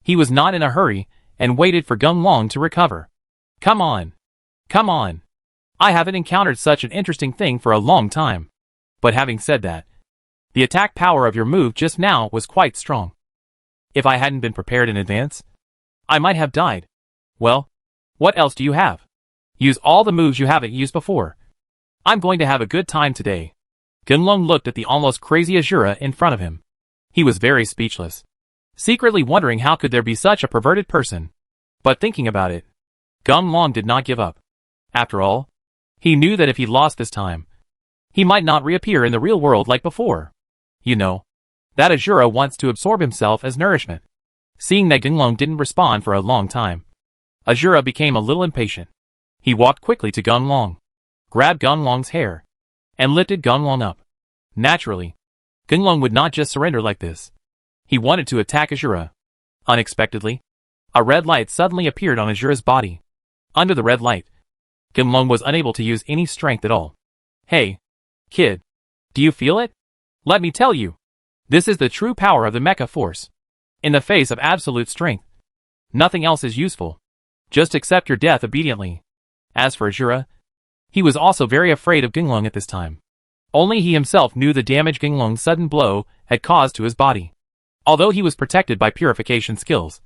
He was not in a hurry and waited for Ginglong to recover. Come on. Come on. I haven't encountered such an interesting thing for a long time. But having said that, the attack power of your move just now was quite strong. If I hadn't been prepared in advance, I might have died. Well, what else do you have? Use all the moves you haven't used before. I'm going to have a good time today. Ginglong looked at the almost crazy Azura in front of him. He was very speechless, secretly wondering how could there be such a perverted person. But thinking about it, Ginglong did not give up. After all, he knew that if he lost this time, he might not reappear in the real world like before. You know, that Azura wants to absorb himself as nourishment. Seeing that Ginglong didn't respond for a long time, Azura became a little impatient. He walked quickly to Ginglong, grabbed Ginglong's hair, and lifted Ginglong up. Naturally, Ginglong would not just surrender like this. He wanted to attack Azura. Unexpectedly, a red light suddenly appeared on Azura's body. Under the red light, Ginglong was unable to use any strength at all. Hey, kid, do you feel it? Let me tell you, this is the true power of the mecha force. In the face of absolute strength, nothing else is useful. Just accept your death obediently. As for Azura, he was also very afraid of Ginglong at this time. Only he himself knew the damage Ginglong's sudden blow had caused to his body. Although he was protected by purification skills,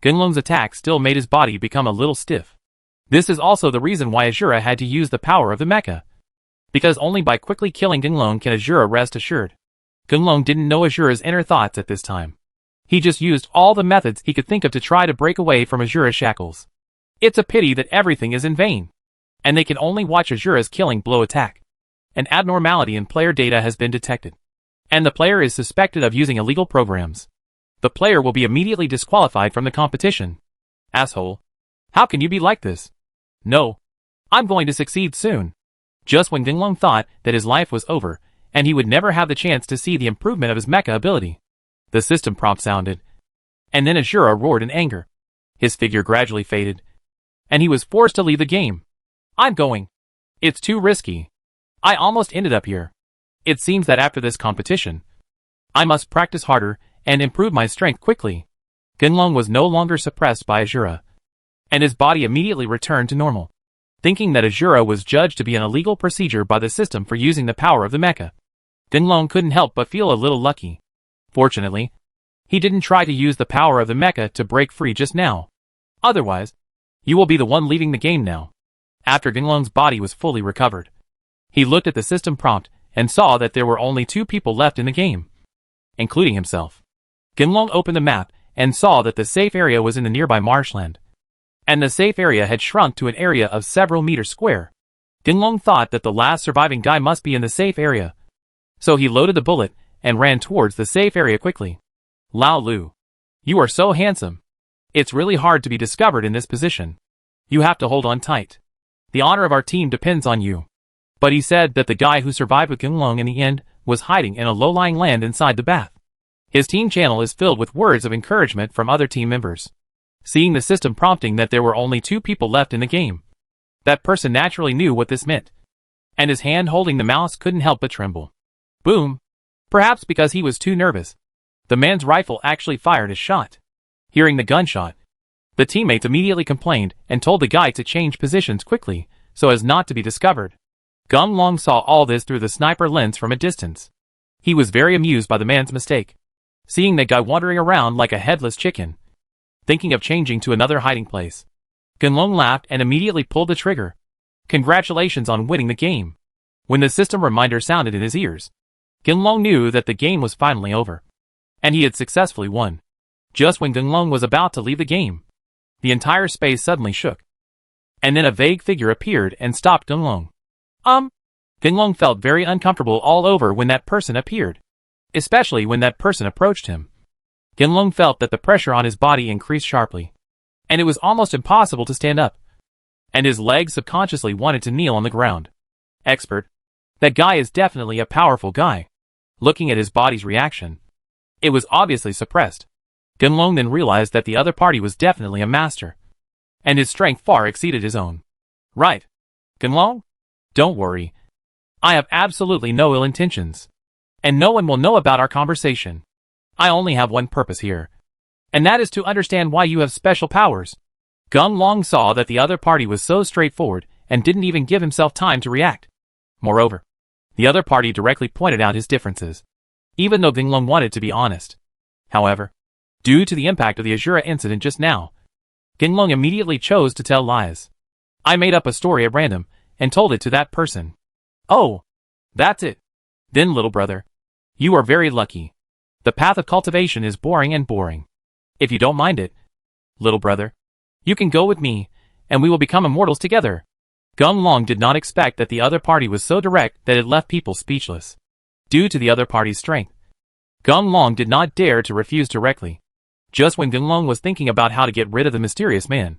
Ginglong's attack still made his body become a little stiff. This is also the reason why Azura had to use the power of the mecha. Because only by quickly killing Ginglong can Azura rest assured. Ginglong didn't know Azura's inner thoughts at this time. He just used all the methods he could think of to try to break away from Azura's shackles. It's a pity that everything is in vain, and they can only watch Azura's killing blow attack. An abnormality in player data has been detected, and the player is suspected of using illegal programs. The player will be immediately disqualified from the competition. Asshole. How can you be like this? No. I'm going to succeed soon. Just when Ginglong thought that his life was over, and he would never have the chance to see the improvement of his mecha ability, the system prompt sounded, and then Azura roared in anger. His figure gradually faded, and he was forced to leave the game. I'm going. It's too risky. I almost ended up here. It seems that after this competition, I must practice harder and improve my strength quickly. Ginglong was no longer suppressed by Azura, and his body immediately returned to normal. thinking that Azura was judged to be an illegal procedure by the system for using the power of the mecha. Gunlong couldn't help but feel a little lucky. Fortunately, he didn't try to use the power of the mecha to break free just now. Otherwise, you will be the one leaving the game now. After Gunlong's body was fully recovered, he looked at the system prompt and saw that there were only 2 people left in the game, including himself. Gunlong opened the map and saw that the safe area was in the nearby marshland, and the safe area had shrunk to an area of several meters square. Gunlong thought that the last surviving guy must be in the safe area, so he loaded the bullet and ran towards the safe area quickly. Lao Lu, you are so handsome. It's really hard to be discovered in this position. You have to hold on tight. The honor of our team depends on you. But he said that the guy who survived with Gunlong in the end was hiding in a low-lying land inside the bath. His team channel is filled with words of encouragement from other team members. Seeing the system prompting that there were only 2 people left in the game, that person naturally knew what this meant, and his hand holding the mouse couldn't help but tremble. Boom! Perhaps because he was too nervous, the man's rifle actually fired a shot. Hearing the gunshot, the teammates immediately complained and told the guy to change positions quickly so as not to be discovered. Gunlong saw all this through the sniper lens from a distance. He was very amused by the man's mistake, seeing the guy wandering around like a headless chicken, thinking of changing to another hiding place. Gunlong laughed and immediately pulled the trigger. Congratulations on winning the game. When the system reminder sounded in his ears, Gunlong knew that the game was finally over, and he had successfully won. Just when Gunlong was about to leave the game, the entire space suddenly shook, and then a vague figure appeared and stopped Gunlong. Gunlong felt very uncomfortable all over when that person appeared, especially when that person approached him. Gunlong felt that the pressure on his body increased sharply, and it was almost impossible to stand up, and his legs subconsciously wanted to kneel on the ground. Expert. That guy is definitely a powerful guy. Looking at his body's reaction, it was obviously suppressed. Gunlong then realized that the other party was definitely a master, and his strength far exceeded his own. Right. Gunlong? Don't worry. I have absolutely no ill intentions, and no one will know about our conversation. I only have one purpose here, and that is to understand why you have special powers. Gunlong saw that the other party was so straightforward and didn't even give himself time to react. Moreover, the other party directly pointed out his differences, even though Gunlong wanted to be honest. However, due to the impact of the Azura incident just now, Gunlong immediately chose to tell lies. I made up a story at random and told it to that person. Oh, that's it. Then little brother, you are very lucky. The path of cultivation is boring and boring. If you don't mind it, little brother, you can go with me, and we will become immortals together. Gunlong did not expect that the other party was so direct that it left people speechless. Due to the other party's strength, Gunlong did not dare to refuse directly. Just when Gunlong was thinking about how to get rid of the mysterious man,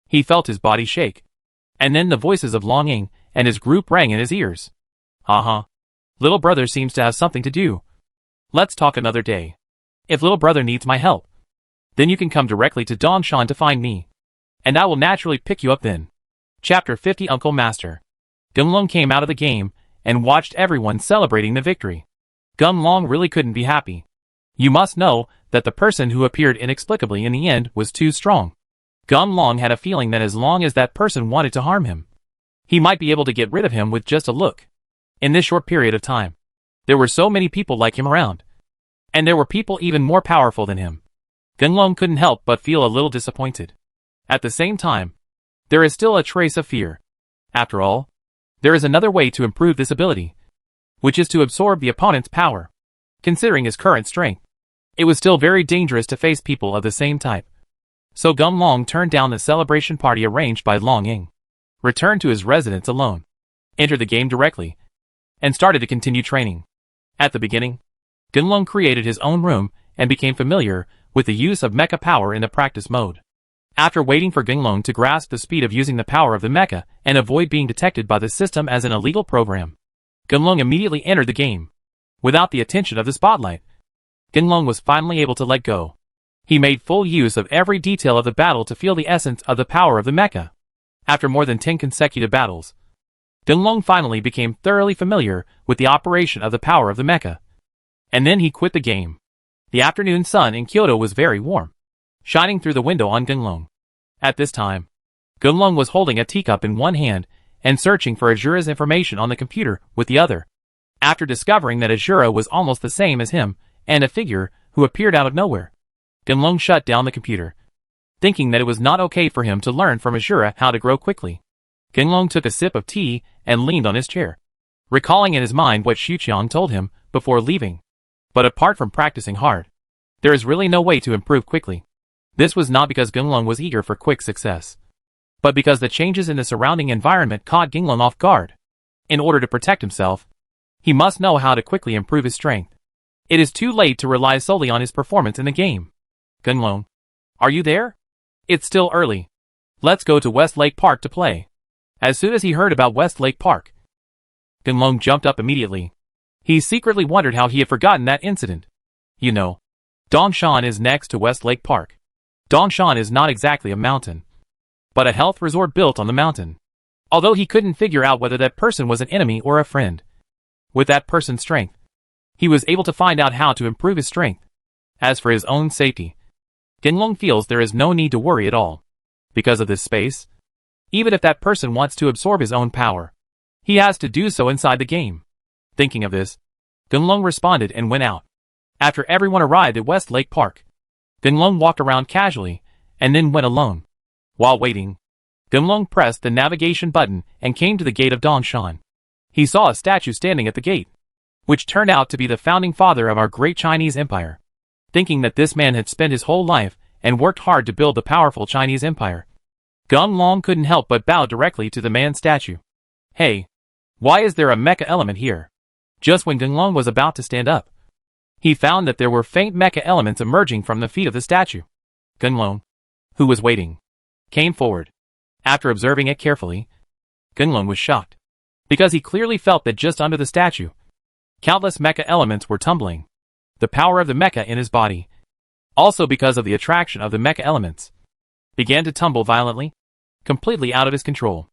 he felt his body shake, and then the voices of Long Ying and his group rang in his ears. Haha. Little brother seems to have something to do. Let's talk another day. If little brother needs my help, then you can come directly to Dongshan to find me, and I will naturally pick you up then. Chapter 50 Uncle Master. Gunlong came out of the game and watched everyone celebrating the victory. Gunlong really couldn't be happy. You must know that the person who appeared inexplicably in the end was too strong. Gunlong had a feeling that as long as that person wanted to harm him, he might be able to get rid of him with just a look. In this short period of time, there were so many people like him around, and there were people even more powerful than him. Gunlong couldn't help but feel a little disappointed. At the same time, there is still a trace of fear. After all, there is another way to improve this ability, which is to absorb the opponent's power. Considering his current strength, it was still very dangerous to face people of the same type. So Gunlong turned down the celebration party arranged by Long Ying, returned to his residence alone, entered the game directly, and started to continue training. At the beginning, Gunlong created his own room and became familiar with the use of mecha power in the practice mode. After waiting for Gunlong to grasp the speed of using the power of the mecha and avoid being detected by the system as an illegal program, Gunlong immediately entered the game. Without the attention of the spotlight, Gunlong was finally able to let go. He made full use of every detail of the battle to feel the essence of the power of the mecha. After more than 10 consecutive battles, Gunlong finally became thoroughly familiar with the operation of the power of the mecha. And then he quit the game. The afternoon sun in Kyoto was very warm, shining through the window on Gunlong. At this time, Gunlung was holding a teacup in one hand and searching for Azura's information on the computer with the other. After discovering that Azura was almost the same as him and a figure who appeared out of nowhere, Gunlung shut down the computer, thinking that it was not okay for him to learn from Azura how to grow quickly. Gunlung took a sip of tea and leaned on his chair, recalling in his mind what Xuqiang told him before leaving. But apart from practicing hard, there is really no way to improve quickly. This was not because Gunlung was eager for quick success, but because the changes in the surrounding environment caught Gunlung off guard. In order to protect himself, he must know how to quickly improve his strength. It is too late to rely solely on his performance in the game. Gunlung, are you there? It's still early. Let's go to Westlake Park to play. As soon as he heard about Westlake Park, Gunlung jumped up immediately. He secretly wondered how he had forgotten that incident. You know, Dongshan is next to Westlake Park. Dongshan is not exactly a mountain, but a health resort built on the mountain. Although he couldn't figure out whether that person was an enemy or a friend, with that person's strength, he was able to find out how to improve his strength. As for his own safety, Gunlung feels there is no need to worry at all. Because of this space, even if that person wants to absorb his own power, he has to do so inside the game. Thinking of this, Gunlung responded and went out. After everyone arrived at Westlake Park, Gunlung walked around casually and then went alone. While waiting, Gunlung pressed the navigation button and came to the gate of Dongshan. He saw a statue standing at the gate, which turned out to be the founding father of our great Chinese empire. Thinking that this man had spent his whole life and worked hard to build the powerful Chinese empire, Gunlung couldn't help but bow directly to the man's statue. Hey, why is there a mecha element here? Just when Gunlung was about to stand up, he found that there were faint mecha elements emerging from the feet of the statue. Gunlung, who was waiting, came forward. After observing it carefully, Gunlung was shocked, because he clearly felt that just under the statue, countless mecha elements were tumbling. The power of the mecha in his body, also because of the attraction of the mecha elements, began to tumble violently, completely out of his control.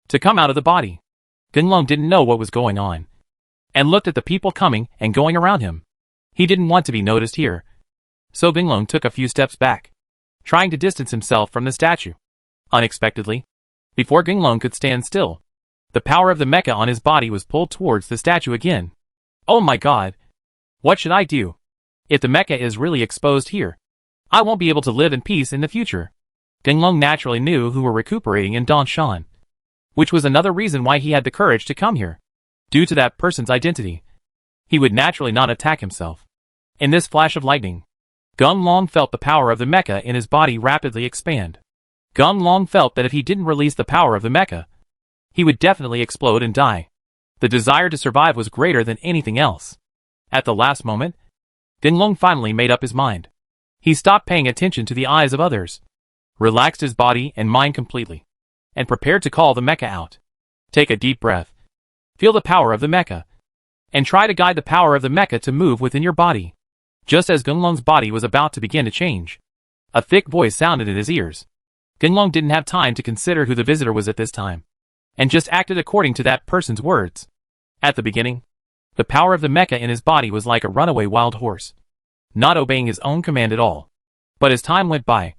To come out of the body, Gunlung didn't know what was going on, and looked at the people coming and going around him. He didn't want to be noticed here, so Gunlung took a few steps back, trying to distance himself from the statue. Unexpectedly, before Gunlung could stand still, the power of the mecha on his body was pulled towards the statue again. Oh my god! What should I do? If the mecha is really exposed here, I won't be able to live in peace in the future. Gunlung naturally knew who were recuperating in Dongshan, which was another reason why he had the courage to come here. Due to that person's identity, he would naturally not attack himself. In this flash of lightning, Gunlung felt the power of the mecha in his body rapidly expand. Gunlung felt that if he didn't release the power of the mecha, he would definitely explode and die. The desire to survive was greater than anything else. At the last moment, Gunlung finally made up his mind. He stopped paying attention to the eyes of others, relaxed his body and mind completely, and prepared to call the mecha out. Take a deep breath. Feel the power of the mecha, and try to guide the power of the mecha to move within your body. Just as Gunlung's body was about to begin to change, a thick voice sounded in his ears. Gunlung didn't have time to consider who the visitor was at this time, and just acted according to that person's words. At the beginning, the power of the mecha in his body was like a runaway wild horse, not obeying his own command at all. But as time went by,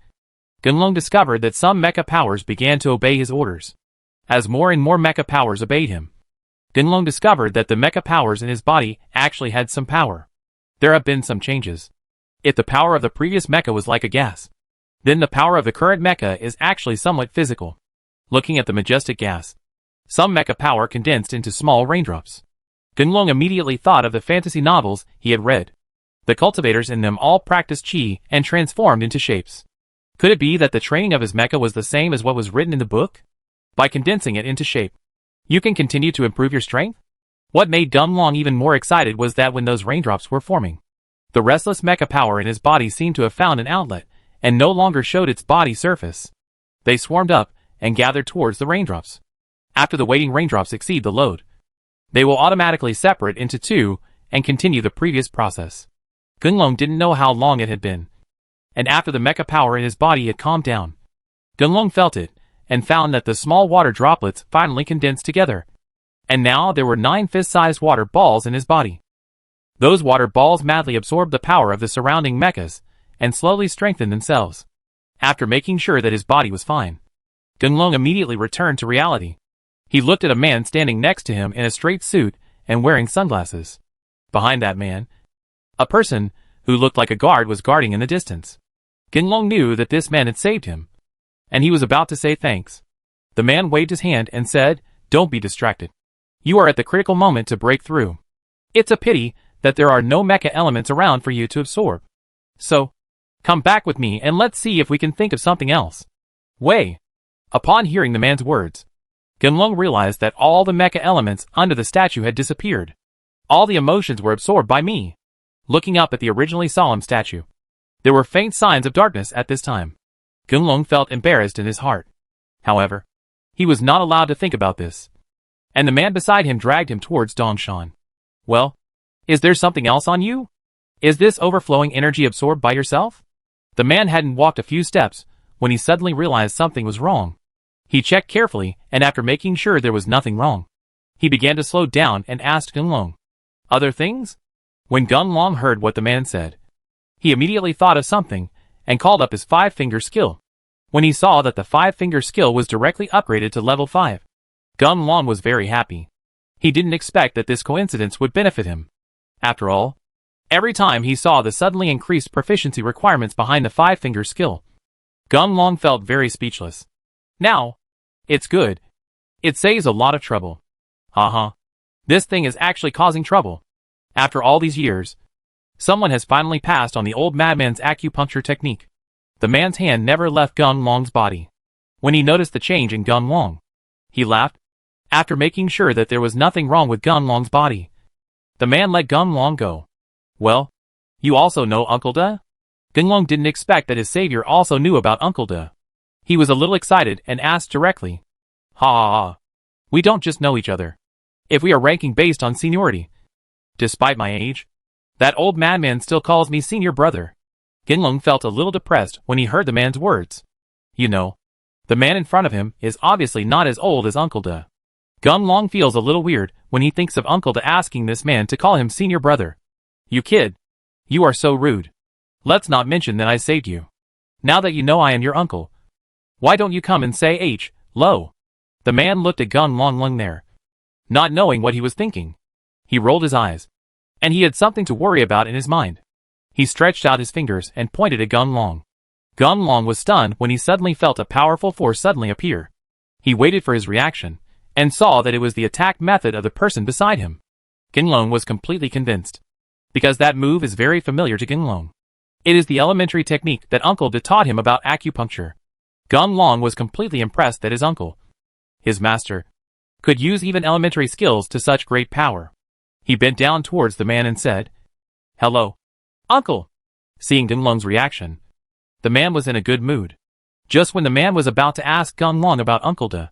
Gunlung discovered that some mecha powers began to obey his orders. As more and more mecha powers obeyed him, Gunlung discovered that the mecha powers in his body actually had some power. There have been some changes. If the power of the previous mecha was like a gas, then the power of the current mecha is actually somewhat physical. Looking at the majestic gas, some mecha power condensed into small raindrops. Gunlung immediately thought of the fantasy novels he had read. The cultivators in them all practiced chi and transformed into shapes. Could it be that the training of his mecha was the same as what was written in the book? By condensing it into shape, you can continue to improve your strength? What made Gunlung even more excited was that when those raindrops were forming, the restless mecha power in his body seemed to have found an outlet, and no longer showed its body surface. They swarmed up and gathered towards the raindrops. After the waiting raindrops exceed the load, they will automatically separate into two and continue the previous process. Gunlung didn't know how long it had been, and after the mecha power in his body had calmed down, Gunlung felt it and found that the small water droplets finally condensed together, and now there were 9 fist-sized water balls in his body. Those water balls madly absorbed the power of the surrounding mechas and slowly strengthened themselves. After making sure that his body was fine, Gunlong immediately returned to reality. He looked at a man standing next to him in a straight suit and wearing sunglasses. Behind that man, a person who looked like a guard was guarding in the distance. Gunlong knew that this man had saved him, and he was about to say thanks. The man waved his hand and said, "Don't be distracted. You are at the critical moment to break through. It's a pity that there are no mecha elements around for you to absorb. So, come back with me and let's see if we can think of something else." Wei. Upon hearing the man's words, Gunlong realized that all the mecha elements under the statue had disappeared. All the emotions were absorbed by me. Looking up at the originally solemn statue, there were faint signs of darkness at this time. Gunlong felt embarrassed in his heart. However, he was not allowed to think about this, and the man beside him dragged him towards Dongshan. "Well, is there something else on you? Is this overflowing energy absorbed by yourself?" The man hadn't walked a few steps when he suddenly realized something was wrong. He checked carefully, and after making sure there was nothing wrong, he began to slow down and asked Gunlong, "Other things?" When Gunlong heard what the man said, he immediately thought of something and called up his 5-finger skill. When he saw that the 5-finger skill was directly upgraded to level 5, Gunlong was very happy. He didn't expect that this coincidence would benefit him. After all, every time he saw the suddenly increased proficiency requirements behind the 5-finger skill, Gunlong felt very speechless. Now, it's good. It saves a lot of trouble. Haha. This thing is actually causing trouble. After all these years, someone has finally passed on the old madman's acupuncture technique. The man's hand never left Gunlong's body. When he noticed the change in Gunlong, he laughed. After making sure that there was nothing wrong with Gunlong's body, the man let Gunlong go. "Well, you also know Uncle Da?" Gunlong didn't expect that his savior also knew about Uncle Da. He was a little excited and asked directly, "Ha ha ha. We don't just know each other. If we are ranking based on seniority, despite my age, that old madman still calls me senior brother." Gunlong felt a little depressed when he heard the man's words. You know, the man in front of him is obviously not as old as Uncle Da. Gunlong feels a little weird when he thinks of Uncle Da asking this man to call him senior brother. "You kid. You are so rude. Let's not mention that I saved you. Now that you know I am your uncle, why don't you come and say hello?" The man looked at Gunlong there, not knowing what he was thinking. He rolled his eyes, and he had something to worry about in his mind. He stretched out his fingers and pointed at Gunlong. Gunlong was stunned when he suddenly felt a powerful force suddenly appear. He waited for his reaction, and saw that it was the attack method of the person beside him. Gunlong was completely convinced, because that move is very familiar to Gunlong. It is the elementary technique that Uncle Da taught him about acupuncture. Gunlong was completely impressed that his uncle, his master, could use even elementary skills to such great power. He bent down towards the man and said, "Hello, Uncle." Seeing Gunlong's reaction, the man was in a good mood. Just when the man was about to ask Gunlong about Uncle Da,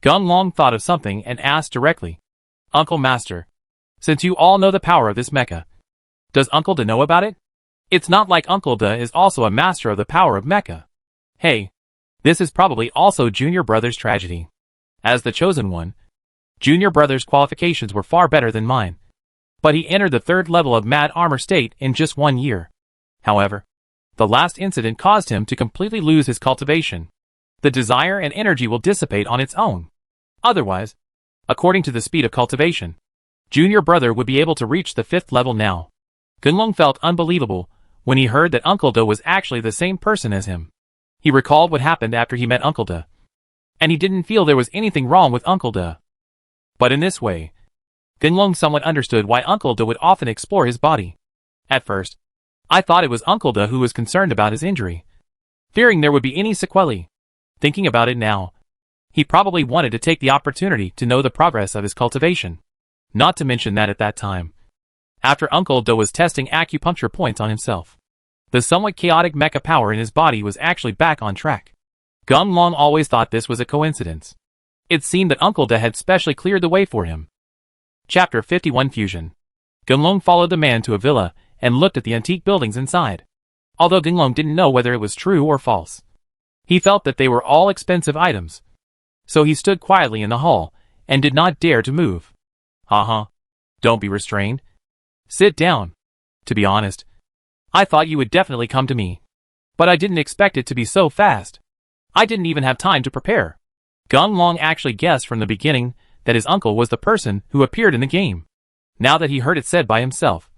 Gunlong thought of something and asked directly, "Uncle Master, since you all know the power of this mecha, does Uncle Da know about it? It's not like Uncle Da is also a master of the power of mecha. Hey, this is probably also Junior Brother's tragedy. As the chosen one, Junior Brother's qualifications were far better than mine, but he entered the 3rd level of Mad Armor State in just 1 year. However, the last incident caused him to completely lose his cultivation. The desire and energy will dissipate on its own. Otherwise, according to the speed of cultivation, Junior Brother would be able to reach the 5th level now." Gunlong felt unbelievable when he heard that Uncle Da was actually the same person as him. He recalled what happened after he met Uncle Da, and he didn't feel there was anything wrong with Uncle Da. But in this way, Gunlong somewhat understood why Uncle Da would often explore his body. At first, I thought it was Uncle Da who was concerned about his injury, fearing there would be any sequelae. Thinking about it now, he probably wanted to take the opportunity to know the progress of his cultivation. Not to mention that at that time, after Uncle Da was testing acupuncture points on himself, the somewhat chaotic mecha power in his body was actually back on track. Gunlong always thought this was a coincidence. It seemed that Uncle Da had specially cleared the way for him. Chapter 51 Fusion. Gunlong followed the man to a villa and looked at the antique buildings inside. Although Gunlong didn't know whether it was true or false, he felt that they were all expensive items. So he stood quietly in the hall and did not dare to move. "Haha. Don't be restrained. Sit down. To be honest, I thought you would definitely come to me, but I didn't expect it to be so fast." I didn't even have time to prepare. Gung Long actually guessed from the beginning that his uncle was the person who appeared in the game. Now that he heard it said by himself,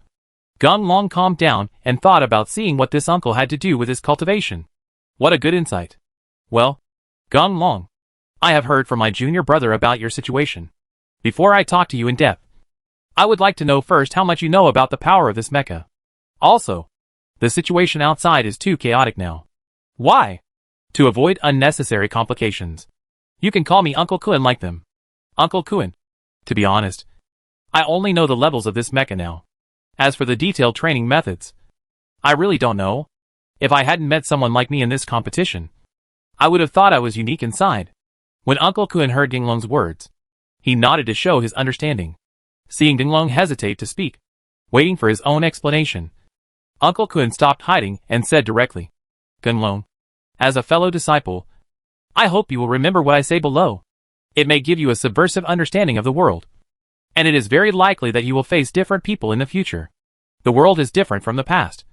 Gung Long calmed down and thought about seeing what this uncle had to do with his cultivation. What a good insight. Well, Gung Long, I have heard from my junior brother about your situation. Before I talk to you in depth, I would like to know first how much you know about the power of this mecha. Also, the situation outside is too chaotic now. Why? To avoid unnecessary complications, you can call me Uncle Kun like them. Uncle Kun. To be honest, I only know the levels of this mecha now. As for the detailed training methods, I really don't know. If I hadn't met someone like me in this competition, I would have thought I was unique inside. When Uncle Kun heard Ginglong's words, he nodded to show his understanding. Seeing Ginglong hesitate to speak, waiting for his own explanation, Uncle Kun stopped hiding and said directly, Ginglong, as a fellow disciple, I hope you will remember what I say below. It may give you a subversive understanding of the world, and it is very likely that you will face different people in the future. The world is different from the past,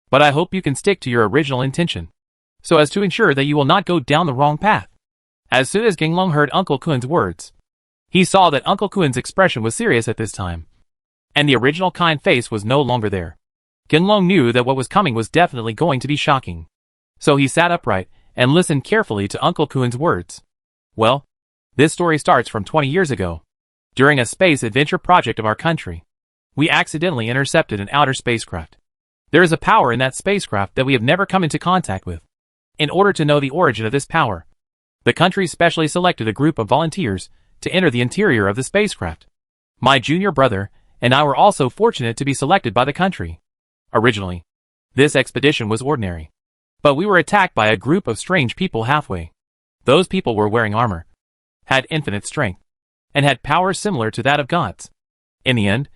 but I hope you can stick to your original intention, so as to ensure that you will not go down the wrong path. As soon as Ginglong heard Uncle Kun's words, he saw that Uncle Kun's expression was serious at this time, and the original kind face was no longer there. Ginglong knew that what was coming was definitely going to be shocking, so he sat upright and listened carefully to Uncle Kun's words. Well, this story starts from 20 years ago. During a space adventure project of our country, we accidentally intercepted an outer spacecraft. There is a power in that spacecraft that we have never come into contact with. In order to know the origin of this power, the country specially selected a group of volunteers to enter the interior of the spacecraft. My junior brother and I were also fortunate to be selected by the country. Originally, this expedition was ordinary, but we were attacked by a group of strange people halfway. Those people were wearing armor, had infinite strength, and had powers similar to that of gods. In the end,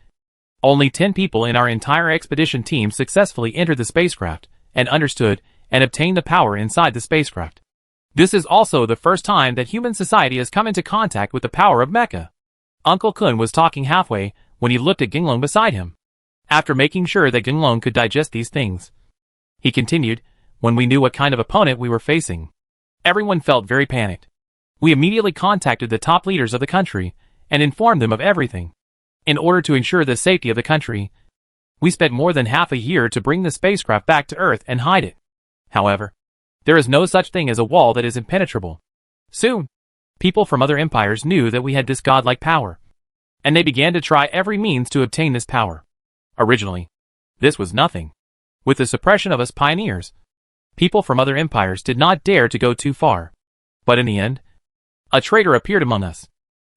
only 10 people in our entire expedition team successfully entered the spacecraft and understood and obtained the power inside the spacecraft. This is also the first time that human society has come into contact with the power of mecha. Uncle Kun was talking halfway when he looked at Ginglong beside him. After making sure that Ginglong could digest these things, he continued, when we knew what kind of opponent we were facing, everyone felt very panicked. We immediately contacted the top leaders of the country and informed them of everything. In order to ensure the safety of the country, we spent more than half a year to bring the spacecraft back to Earth and hide it. However, there is no such thing as a wall that is impenetrable. Soon, people from other empires knew that we had this godlike power, and they began to try every means to obtain this power. Originally, this was nothing. With the suppression of us pioneers, people from other empires did not dare to go too far. But in the end, a traitor appeared among us.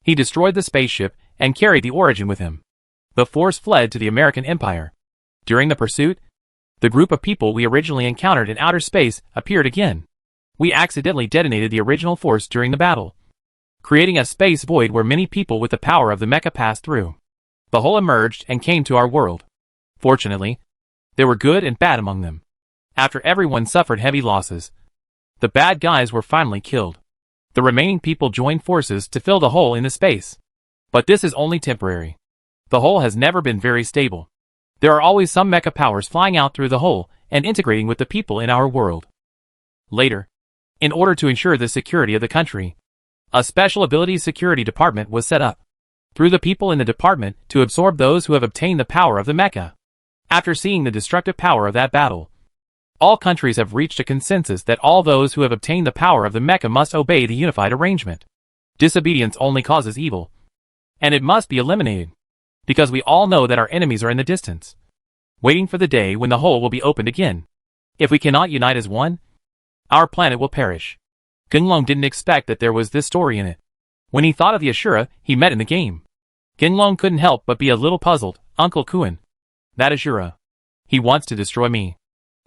He destroyed the spaceship and carried the origin with him. The force fled to the American Empire. During the pursuit, the group of people we originally encountered in outer space appeared again. We accidentally detonated the original force during the battle, creating a space void where many people with the power of the mecha passed through. The whole emerged and came to our world. Fortunately, there were good and bad among them. After everyone suffered heavy losses, the bad guys were finally killed. The remaining people joined forces to fill the hole in the space. But this is only temporary. The hole has never been very stable. There are always some mecha powers flying out through the hole and integrating with the people in our world. Later, in order to ensure the security of the country, a special abilities security department was set up through the people in the department to absorb those who have obtained the power of the mecha. After seeing the destructive power of that battle, all countries have reached a consensus that all those who have obtained the power of the mecha must obey the unified arrangement. Disobedience only causes evil, and it must be eliminated, because we all know that our enemies are in the distance, waiting for the day when the hole will be opened again. If we cannot unite as one, our planet will perish. Ginglong didn't expect that there was this story in it. When he thought of the Ashura he met in the game, Ginglong couldn't help but be a little puzzled. Uncle Kun, that Ashura, he wants to destroy me,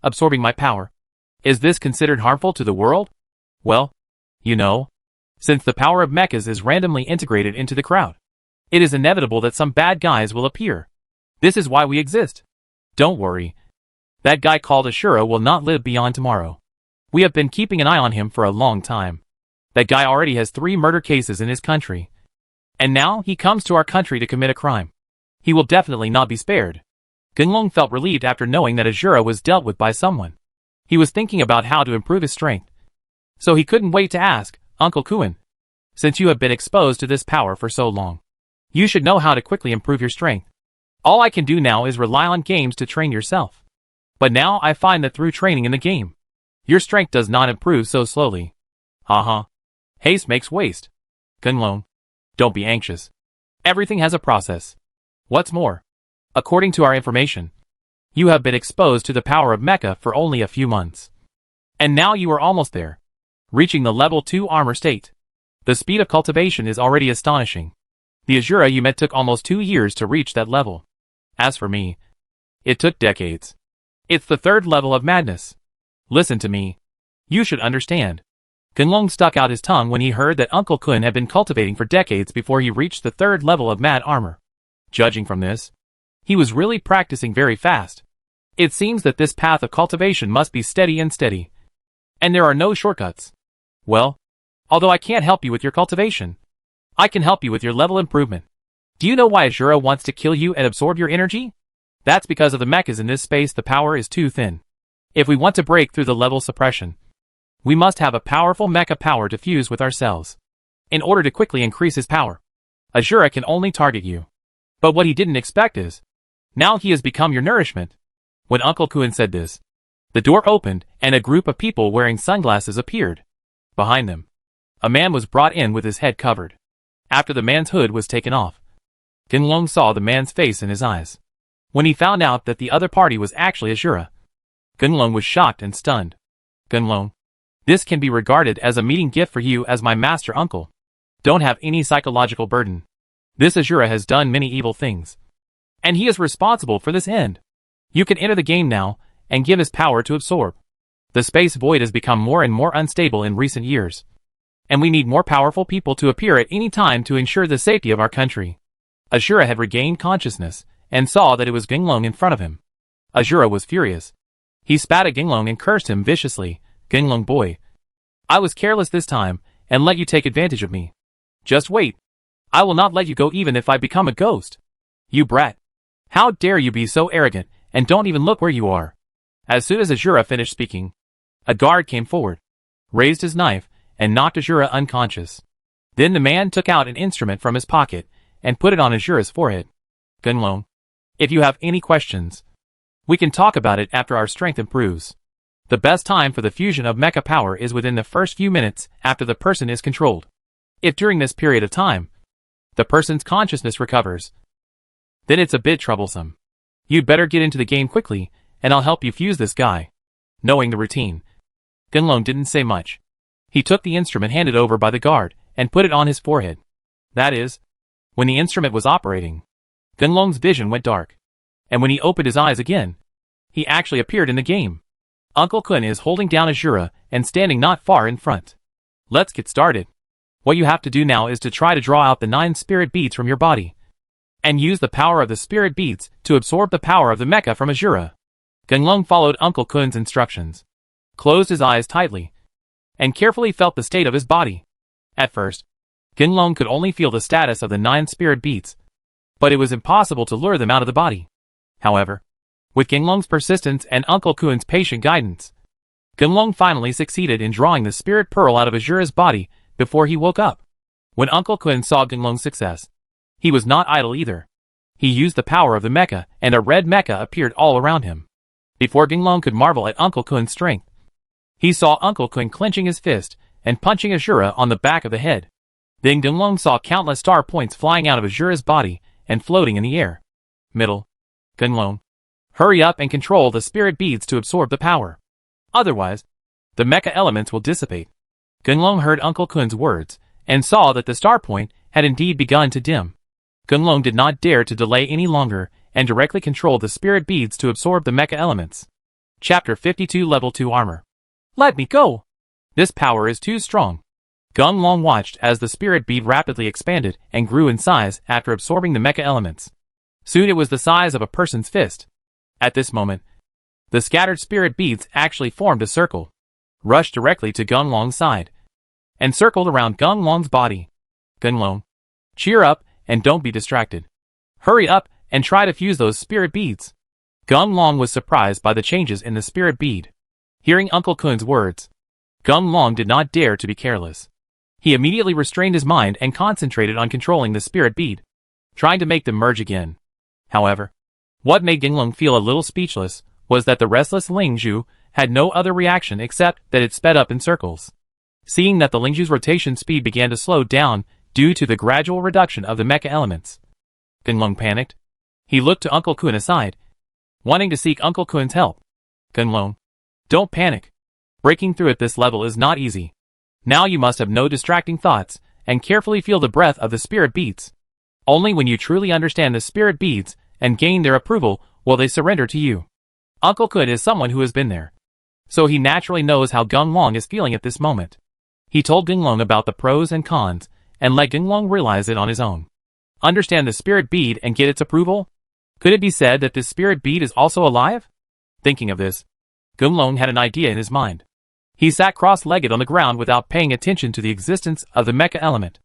absorbing my power. Is this considered harmful to the world? Well, you know, since the power of mechas is randomly integrated into the crowd, it is inevitable that some bad guys will appear. This is why we exist. Don't worry. That guy called Ashura will not live beyond tomorrow. We have been keeping an eye on him for a long time. That guy already has 3 murder cases in his country. And now he comes to our country to commit a crime. He will definitely not be spared. Ginglong felt relieved after knowing that Ashura was dealt with by someone. He was thinking about how to improve his strength. So he couldn't wait to ask, Uncle Kun, since you have been exposed to this power for so long, you should know how to quickly improve your strength. All I can do now is rely on games to train yourself. But now I find that through training in the game, your strength does not improve so slowly. Haha. Haste makes waste. Gunlong, don't be anxious. Everything has a process. What's more, according to our information, you have been exposed to the power of Mecha for only a few months. And now you are almost there, reaching the level 2 armor state. The speed of cultivation is already astonishing. The Azura you met took almost 2 years to reach that level. As for me, it took decades. It's the 3rd level of madness. Listen to me. You should understand. Gunlong stuck out his tongue when he heard that Uncle Kun had been cultivating for decades before he reached the 3rd level of mad armor. Judging from this, he was really practicing very fast. It seems that this path of cultivation must be steady and steady. And there are no shortcuts. Well, although I can't help you with your cultivation, I can help you with your level improvement. Do you know why Azura wants to kill you and absorb your energy? That's because of the mechas in this space. The power is too thin. If we want to break through the level suppression, we must have a powerful mecha power to fuse with our cells. In order to quickly increase his power, Azura can only target you. But what he didn't expect is, now he has become your nourishment. When Uncle Kun said this, the door opened and a group of people wearing sunglasses appeared. Behind them, a man was brought in with his head covered. After the man's hood was taken off, Gunlong saw the man's face and his eyes. When he found out that the other party was actually Azura, Gunlong was shocked and stunned. Gunlong, this can be regarded as a meeting gift for you as my master uncle. Don't have any psychological burden. This Azura has done many evil things, and he is responsible for this end. You can enter the game now and give his power to absorb. The space void has become more and more unstable in recent years, and we need more powerful people to appear at any time to ensure the safety of our country. Azura had regained consciousness and saw that it was Gunlong in front of him. Azura was furious. He spat at Gunlong and cursed him viciously. Gunlong boy, I was careless this time and let you take advantage of me. Just wait. I will not let you go even if I become a ghost. You brat. How dare you be so arrogant and don't even look where you are. As soon as Azura finished speaking, a guard came forward, raised his knife, and knocked Azura unconscious. Then the man took out an instrument from his pocket and put it on Azura's forehead. Gunlong, if you have any questions, we can talk about it after our strength improves. The best time for the fusion of mecha power is within the first few minutes after the person is controlled. If during this period of time, the person's consciousness recovers, then it's a bit troublesome. You'd better get into the game quickly, and I'll help you fuse this guy. Knowing the routine, Gunlong didn't say much. He took the instrument handed over by the guard and put it on his forehead. That is, when the instrument was operating, Gunlong's vision went dark, and when he opened his eyes again, he actually appeared in the game. Uncle Kun is holding down Azura and standing not far in front. Let's get started. What you have to do now is to try to draw out the 9 spirit beads from your body, and use the power of the spirit beads to absorb the power of the mecha from Azura. Gunlong followed Uncle Kun's instructions, closed his eyes tightly, and carefully felt the state of his body. At first, Gunlong could only feel the status of the 9 spirit beads, but it was impossible to lure them out of the body. However, with Gunlong's persistence and Uncle Kun's patient guidance, Gunlong finally succeeded in drawing the spirit pearl out of Azura's body before he woke up. When Uncle Kun saw Gunlong's success, he was not idle either. He used the power of the mecha, and a red mecha appeared all around him. Before Gunlong could marvel at Uncle Kun's strength, he saw Uncle Kun clenching his fist and punching Azura on the back of the head. Then Gunlong saw countless star points flying out of Azura's body and floating in the air. Middle. Gunlong, hurry up and control the spirit beads to absorb the power. Otherwise, the mecha elements will dissipate. Gunlong heard Uncle Kun's words and saw that the star point had indeed begun to dim. Gunlong did not dare to delay any longer and directly controlled the spirit beads to absorb the mecha elements. Chapter 52 Level 2 Armor. Let me go! This power is too strong. Gunlong watched as the spirit bead rapidly expanded and grew in size after absorbing the mecha elements. Soon it was the size of a person's fist. At this moment, the scattered spirit beads actually formed a circle, rushed directly to Gunlong's side, and circled around Gunlong's body. Gunlong, cheer up and don't be distracted. Hurry up and try to fuse those spirit beads. Gunlong was surprised by the changes in the spirit bead. Hearing Uncle Kun's words, Gung Long did not dare to be careless. He immediately restrained his mind and concentrated on controlling the spirit bead, trying to make them merge again. However, what made Gung Long feel a little speechless was that the restless Lingzhu had no other reaction except that it sped up in circles. Seeing that the Lingzhu's rotation speed began to slow down due to the gradual reduction of the mecha elements, Gung Long panicked. He looked to Uncle Kun aside, wanting to seek Uncle Kun's help. Gung Long, don't panic. Breaking through at this level is not easy. Now you must have no distracting thoughts and carefully feel the breath of the spirit beads. Only when you truly understand the spirit beads and gain their approval will they surrender to you. Uncle Kun is someone who has been there, so he naturally knows how Gung Long is feeling at this moment. He told Gung Long about the pros and cons and let Gung Long realize it on his own. Understand the spirit bead and get its approval? Could it be said that this spirit bead is also alive? Thinking of this, Gung Long had an idea in his mind. He sat cross-legged on the ground without paying attention to the existence of the mecha element.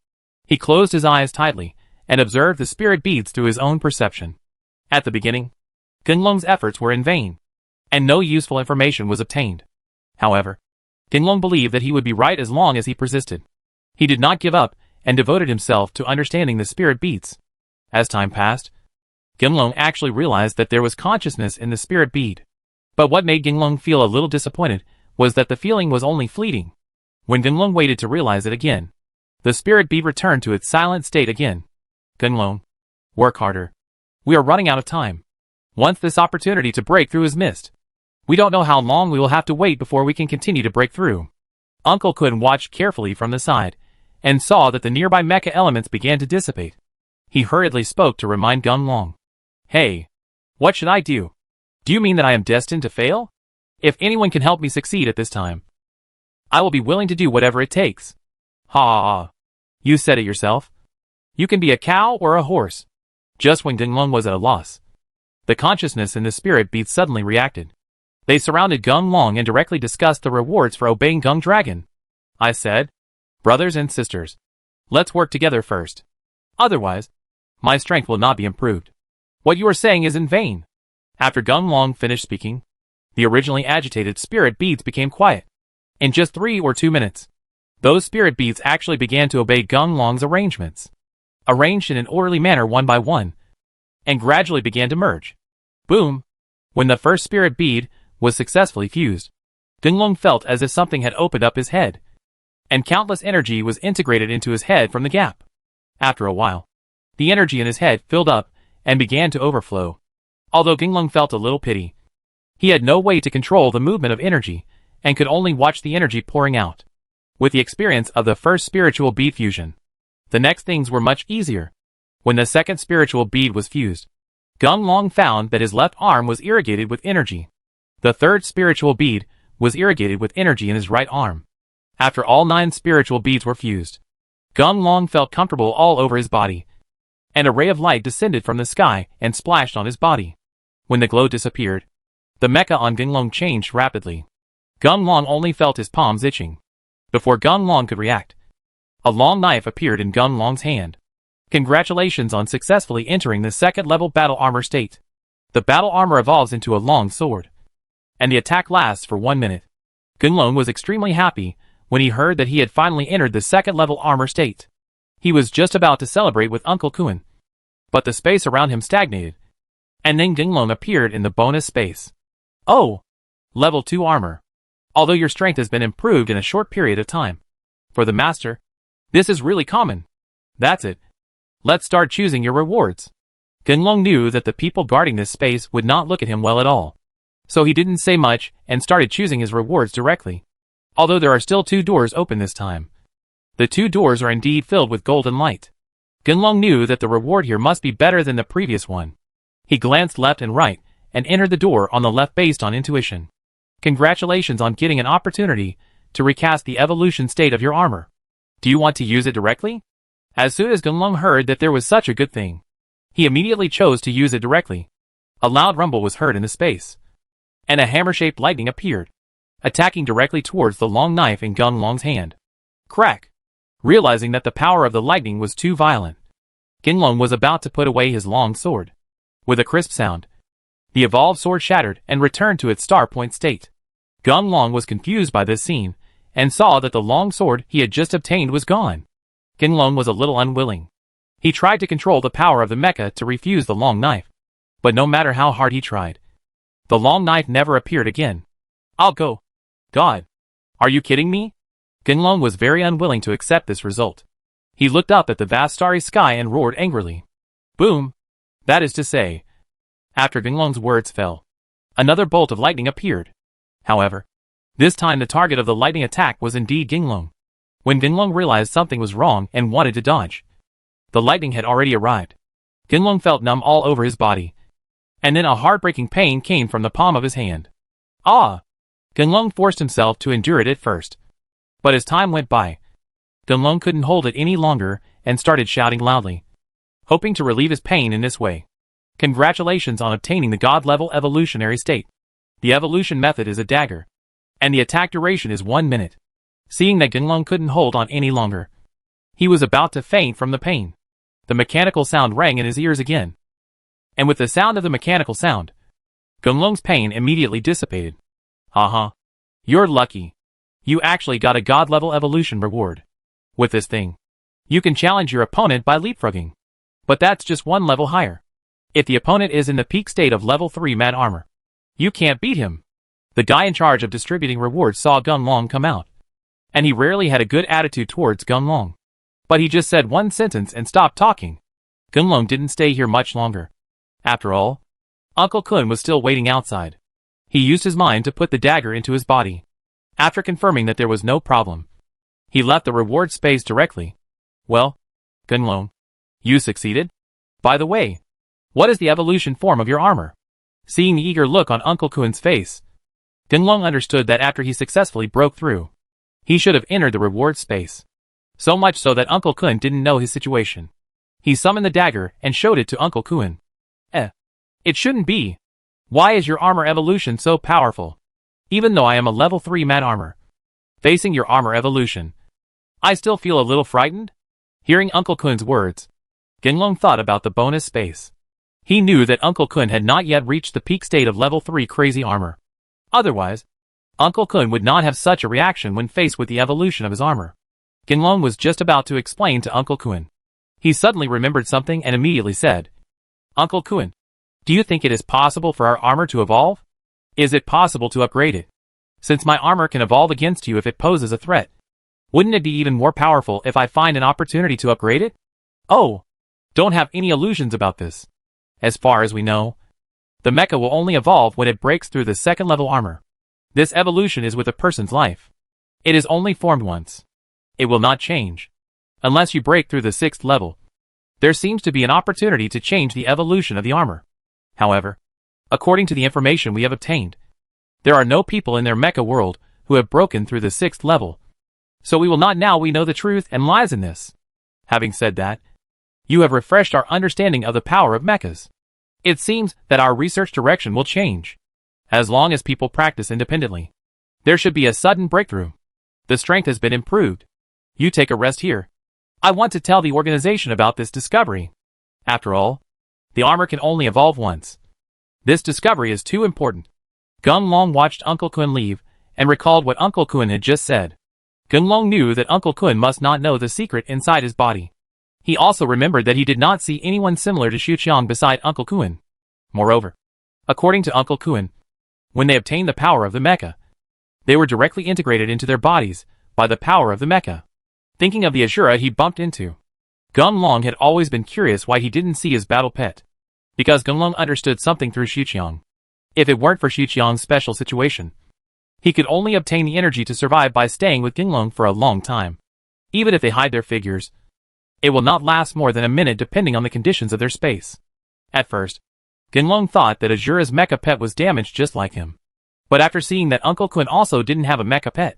He closed his eyes tightly and observed the spirit beads through his own perception. At the beginning, Gung Long's efforts were in vain, and no useful information was obtained. However, Gung Long believed that he would be right as long as he persisted. He did not give up and devoted himself to understanding the spirit beads. As time passed, Gung Long actually realized that there was consciousness in the spirit bead. But what made Gung Long feel a little disappointed was that the feeling was only fleeting. When Gung Long waited to realize it again, the spirit bead returned to its silent state again. Gung Long, work harder. We are running out of time. Once this opportunity to break through is missed, we don't know how long we will have to wait before we can continue to break through. Uncle Kun watched carefully from the side and saw that the nearby mecha elements began to dissipate. He hurriedly spoke to remind Gung Long. Hey, what should I do? Do you mean that I am destined to fail? If anyone can help me succeed at this time, I will be willing to do whatever it takes. Ha ha ha. You said it yourself. You can be a cow or a horse. Just when Gung Long was at a loss, the consciousness in the spirit bead suddenly reacted. They surrounded Gung Long and directly discussed the rewards for obeying Gung Dragon. I said, brothers and sisters, let's work together first. Otherwise, my strength will not be improved. What you are saying is in vain. After Gung Long finished speaking, the originally agitated spirit beads became quiet. In just 3 or 2 minutes, those spirit beads actually began to obey Gung Long's arrangements, arranged in an orderly manner one by one, and gradually began to merge. Boom! When the first spirit bead was successfully fused, Gung Long felt as if something had opened up his head, and countless energy was integrated into his head from the gap. After a while, the energy in his head filled up and began to overflow. Although Gung Long felt a little pity, he had no way to control the movement of energy and could only watch the energy pouring out. With the experience of the first spiritual bead fusion, the next things were much easier. When the second spiritual bead was fused, Gung Long found that his left arm was irrigated with energy. The third spiritual bead was irrigated with energy in his right arm. After all 9 spiritual beads were fused, Gung Long felt comfortable all over his body. And a ray of light descended from the sky and splashed on his body. When the glow disappeared, the mecha on Gung Long changed rapidly. Gung Long only felt his palms itching. Before Gung Long could react, a long knife appeared in Gung Long's hand. Congratulations on successfully entering the second level battle armor state. The battle armor evolves into a long sword, and the attack lasts for 1 minute. Gung Long was extremely happy when he heard that he had finally entered the second level armor state. He was just about to celebrate with Uncle Kun, but the space around him stagnated, and then Gung Long appeared in the bonus space. Oh! Level 2 armor. Although your strength has been improved in a short period of time. For the master, this is really common. That's it. Let's start choosing your rewards. Gung Long knew that the people guarding this space would not look at him well at all, so he didn't say much and started choosing his rewards directly. Although there are still 2 doors open this time, the 2 doors are indeed filled with golden light. Gung Long knew that the reward here must be better than the previous one. He glanced left and right and entered the door on the left based on intuition. Congratulations on getting an opportunity to recast the evolution state of your armor. Do you want to use it directly? As soon as Gung Long heard that there was such a good thing, he immediately chose to use it directly. A loud rumble was heard in the space, and a hammer-shaped lightning appeared, attacking directly towards the long knife in Gung Long's hand. Crack! Realizing that the power of the lightning was too violent, Gung Long was about to put away his long sword. With a crisp sound, the evolved sword shattered and returned to its star point state. Gung Long was confused by this scene and saw that the long sword he had just obtained was gone. Ginlong was a little unwilling. He tried to control the power of the mecha to refuse the long knife. But no matter how hard he tried, the long knife never appeared again. I'll go. God. Are you kidding me? Ginlong was very unwilling to accept this result. He looked up at the vast starry sky and roared angrily. Boom! That is to say, after Ginlong's words fell, another bolt of lightning appeared. However, this time the target of the lightning attack was indeed Ginlong. When Ginlong realized something was wrong and wanted to dodge, the lightning had already arrived. Ginlong felt numb all over his body, and then a heartbreaking pain came from the palm of his hand. Ah! Ginlong forced himself to endure it at first. But as time went by, Ginlong couldn't hold it any longer and started shouting loudly, hoping to relieve his pain in this way. Congratulations on obtaining the God-level evolutionary state. The evolution method is a dagger, and the attack duration is 1 minute. Seeing that Ginlong couldn't hold on any longer, he was about to faint from the pain. The mechanical sound rang in his ears again. And with the sound of the mechanical sound, Ginlong's pain immediately dissipated. Haha. You're lucky. You actually got a God-level evolution reward. With this thing, you can challenge your opponent by leapfrogging. But that's just one level higher. If the opponent is in the peak state of level 3 mad armor, you can't beat him. The guy in charge of distributing rewards saw Ginlong come out, and he rarely had a good attitude towards Ginlong. But he just said one sentence and stopped talking. Ginlong didn't stay here much longer. After all, Uncle Kun was still waiting outside. He used his mind to put the dagger into his body. After confirming that there was no problem, he left the reward space directly. Well, Ginlong, you succeeded? By the way, what is the evolution form of your armor? Seeing the eager look on Uncle Kun's face, Ginlong understood that after he successfully broke through, he should have entered the reward space. So much so that Uncle Kun didn't know his situation. He summoned the dagger and showed it to Uncle Kun. It shouldn't be. Why is your armor evolution so powerful? Even though I am a level 3 mad armor, facing your armor evolution, I still feel a little frightened? Hearing Uncle Kun's words, Ginlong thought about the bonus space. He knew that Uncle Kun had not yet reached the peak state of level 3 crazy armor. Otherwise, Uncle Kun would not have such a reaction when faced with the evolution of his armor. Ginlong was just about to explain to Uncle Kun. He suddenly remembered something and immediately said, Uncle Kun, do you think it is possible for our armor to evolve? Is it possible to upgrade it? Since my armor can evolve against you if it poses a threat, wouldn't it be even more powerful if I find an opportunity to upgrade it? Oh, don't have any illusions about this. As far as we know, the mecha will only evolve when it breaks through the second level armor. This evolution is with a person's life. It is only formed once. It will not change. Unless you break through the 6th level, there seems to be an opportunity to change the evolution of the armor. However, according to the information we have obtained, there are no people in their mecha world who have broken through the 6th level. So we will not now we know the truth and lies in this. Having said that, you have refreshed our understanding of the power of mechas. It seems that our research direction will change. As long as people practice independently, there should be a sudden breakthrough. The strength has been improved. You take a rest here. I want to tell the organization about this discovery. After all, the armor can only evolve once. This discovery is too important. Ginlong watched Uncle Kun leave and recalled what Uncle Kun had just said. Ginlong knew that Uncle Kun must not know the secret inside his body. He also remembered that he did not see anyone similar to Xuqiang beside Uncle Kun. Moreover, according to Uncle Kun, when they obtained the power of the mecha, they were directly integrated into their bodies by the power of the mecha. Thinking of the Ashura he bumped into, Ginlong had always been curious why he didn't see his battle pet. Because Ginlong understood something through Xuqiang. If it weren't for Xuqiang's special situation, he could only obtain the energy to survive by staying with Ginlong for a long time. Even if they hide their figures, it will not last more than a minute depending on the conditions of their space. At first, Ginlong thought that Ashura's mecha pet was damaged just like him. But after seeing that Uncle Kun also didn't have a mecha pet,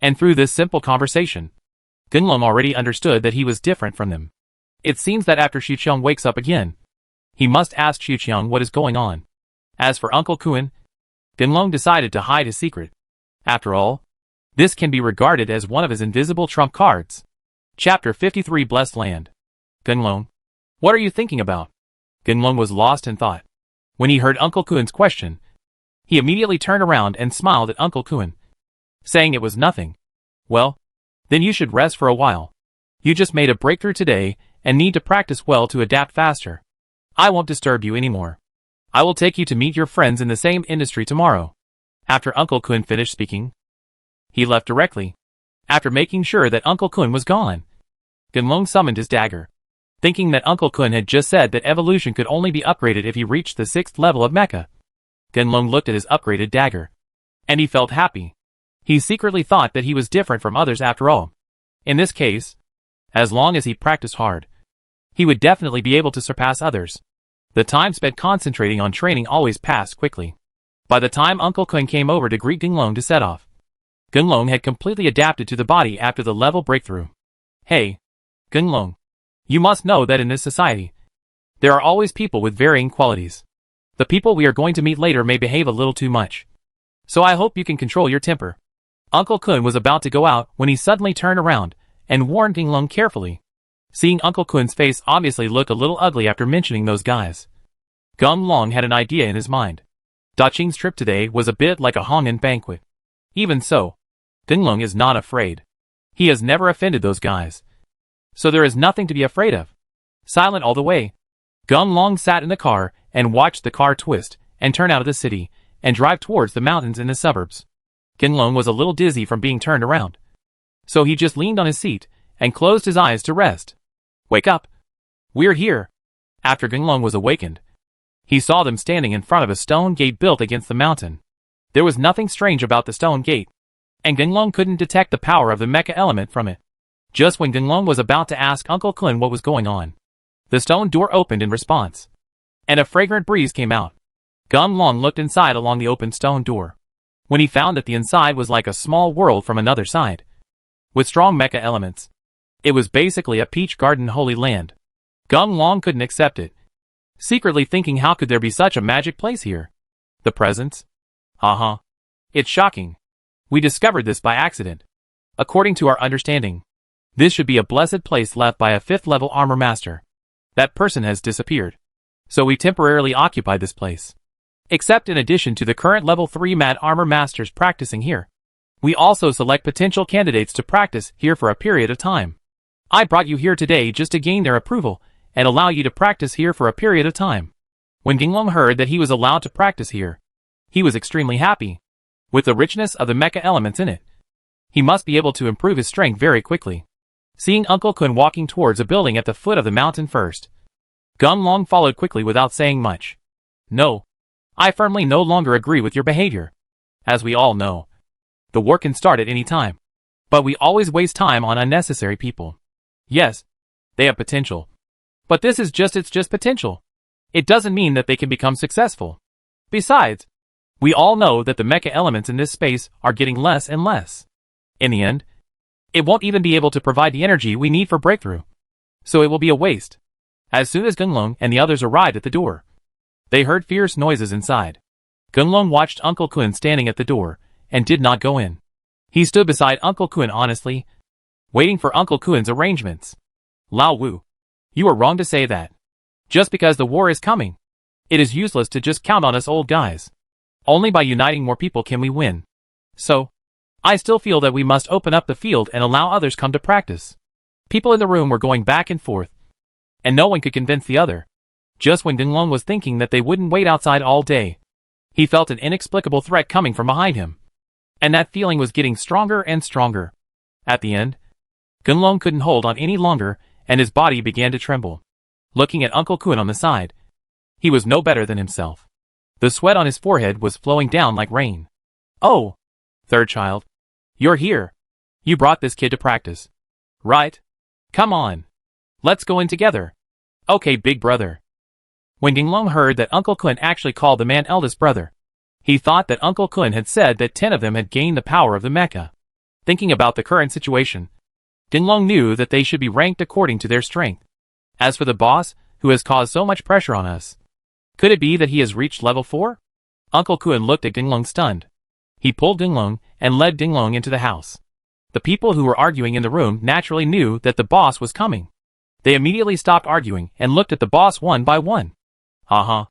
and through this simple conversation, Ginlong already understood that he was different from them. It seems that after Xuqiang wakes up again, he must ask Xuqiang what is going on. As for Uncle Kun, Ginlong decided to hide his secret. After all, this can be regarded as one of his invisible trump cards. Chapter 53 Blessed Land. Ginlong, what are you thinking about? Ginlong was lost in thought. When he heard Uncle Kun's question, he immediately turned around and smiled at Uncle Kun, saying it was nothing. Well, then you should rest for a while. You just made a breakthrough today and need to practice well to adapt faster. I won't disturb you anymore. I will take you to meet your friends in the same industry tomorrow. After Uncle Kun finished speaking, he left directly. After making sure that Uncle Kun was gone, Gunlong summoned his dagger. Thinking that Uncle Kun had just said that evolution could only be upgraded if he reached the 6th level of Mecha. Gunlong looked at his upgraded dagger, and he felt happy. He secretly thought that he was different from others after all. In this case, as long as he practiced hard, he would definitely be able to surpass others. The time spent concentrating on training always passed quickly. By the time Uncle Kun came over to greet Gunlong to set off, Gunlong had completely adapted to the body after the level breakthrough. Hey, Gunlong, you must know that in this society, there are always people with varying qualities. The people we are going to meet later may behave a little too much. So I hope you can control your temper. Uncle Kun was about to go out when he suddenly turned around and warned Gunlong carefully. Seeing Uncle Kun's face obviously look a little ugly after mentioning those guys, Gunlong had an idea in his mind. Daqing's trip today was a bit like a Hong'an banquet. Even so, Gunlong is not afraid. He has never offended those guys. So there is nothing to be afraid of. Silent all the way, Gunlong sat in the car and watched the car twist and turn out of the city and drive towards the mountains in the suburbs. Gunlong was a little dizzy from being turned around, so he just leaned on his seat and closed his eyes to rest. Wake up! We're here! After Gunlong was awakened, he saw them standing in front of a stone gate built against the mountain. There was nothing strange about the stone gate, and Gunlong couldn't detect the power of the mecha element from it. Just when Gunlong was about to ask Uncle Kun what was going on, the stone door opened in response, and a fragrant breeze came out. Gunlong looked inside along the open stone door, when he found that the inside was like a small world from another side, with strong mecha elements. It was basically a peach garden holy land. Gunlong couldn't accept it, secretly thinking how could there be such a magic place here? The presence? It's shocking. We discovered this by accident. According to our understanding, this should be a blessed place left by a 5th level armor master. That person has disappeared, so we temporarily occupied this place. Except in addition to the current level 3 mad armor masters practicing here, we also select potential candidates to practice here for a period of time. I brought you here today just to gain their approval and allow you to practice here for a period of time. When Gunlong heard that he was allowed to practice here, he was extremely happy. With the richness of the mecha elements in it, he must be able to improve his strength very quickly. Seeing Uncle Kun walking towards a building at the foot of the mountain first, Gunlong followed quickly without saying much. No, I firmly no longer agree with your behavior. As we all know, the war can start at any time, but we always waste time on unnecessary people. Yes, they have potential, but this is it's just potential. It doesn't mean that they can become successful. Besides, we all know that the mecha elements in this space are getting less and less. In the end, it won't even be able to provide the energy we need for breakthrough, so it will be a waste. As soon as Gunlong and the others arrived at the door, they heard fierce noises inside. Gunlong watched Uncle Kun standing at the door and did not go in. He stood beside Uncle Kun honestly, waiting for Uncle Kun's arrangements. Lao Wu, you are wrong to say that. Just because the war is coming, it is useless to just count on us old guys. Only by uniting more people can we win. So, I still feel that we must open up the field and allow others come to practice. People in the room were going back and forth, and no one could convince the other. Just when Gunlong was thinking that they wouldn't wait outside all day, he felt an inexplicable threat coming from behind him. And that feeling was getting stronger and stronger. At the end, Gunlong couldn't hold on any longer, and his body began to tremble. Looking at Uncle Kun on the side, he was no better than himself. The sweat on his forehead was flowing down like rain. Oh, third child, you're here. You brought this kid to practice, right? Come on. Let's go in together. Okay, big brother. When Gunlong heard that Uncle Kun actually called the man eldest brother, he thought that Uncle Kun had said that 10 of them had gained the power of the mecha. Thinking about the current situation, Gunlong knew that they should be ranked according to their strength. As for the boss, who has caused so much pressure on us, could it be that he has reached level 4? Uncle Kun looked at Gunlong stunned. He pulled Gunlong and led Gunlong into the house. The people who were arguing in the room naturally knew that the boss was coming. They immediately stopped arguing and looked at the boss one by one. I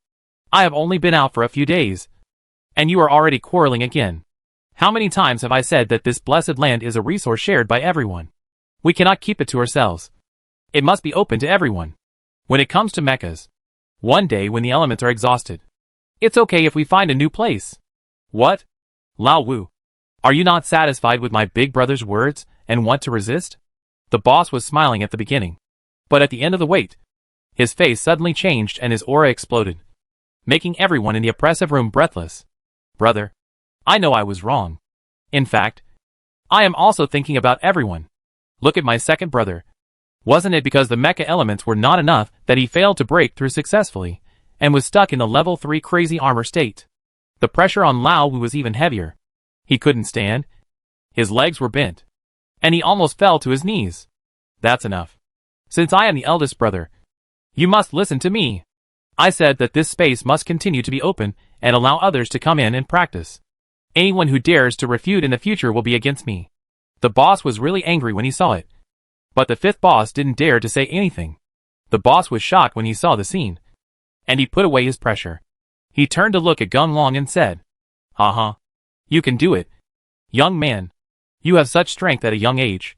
have only been out for a few days, and you are already quarreling again. How many times have I said that this blessed land is a resource shared by everyone? We cannot keep it to ourselves. It must be open to everyone. When it comes to mechas, one day when the elements are exhausted, it's okay if we find a new place. What? Lao Wu. Are you not satisfied with my big brother's words and want to resist? The boss was smiling at the beginning. But at the end of the wait, his face suddenly changed and his aura exploded, making everyone in the oppressive room breathless. Brother, I know I was wrong. In fact, I am also thinking about everyone. Look at my second brother. Wasn't it because the mecha elements were not enough that he failed to break through successfully, and was stuck in the level 3 crazy armor state? The pressure on Lao Wu was even heavier. He couldn't stand. His legs were bent. And he almost fell to his knees. That's enough. Since I am the eldest brother, you must listen to me. I said that this space must continue to be open and allow others to come in and practice. Anyone who dares to refute in the future will be against me. The boss was really angry when he saw it. But the fifth boss didn't dare to say anything. The boss was shocked when he saw the scene. And he put away his pressure. He turned to look at Gung Long and said, "Haha. You can do it. Young man. You have such strength at a young age.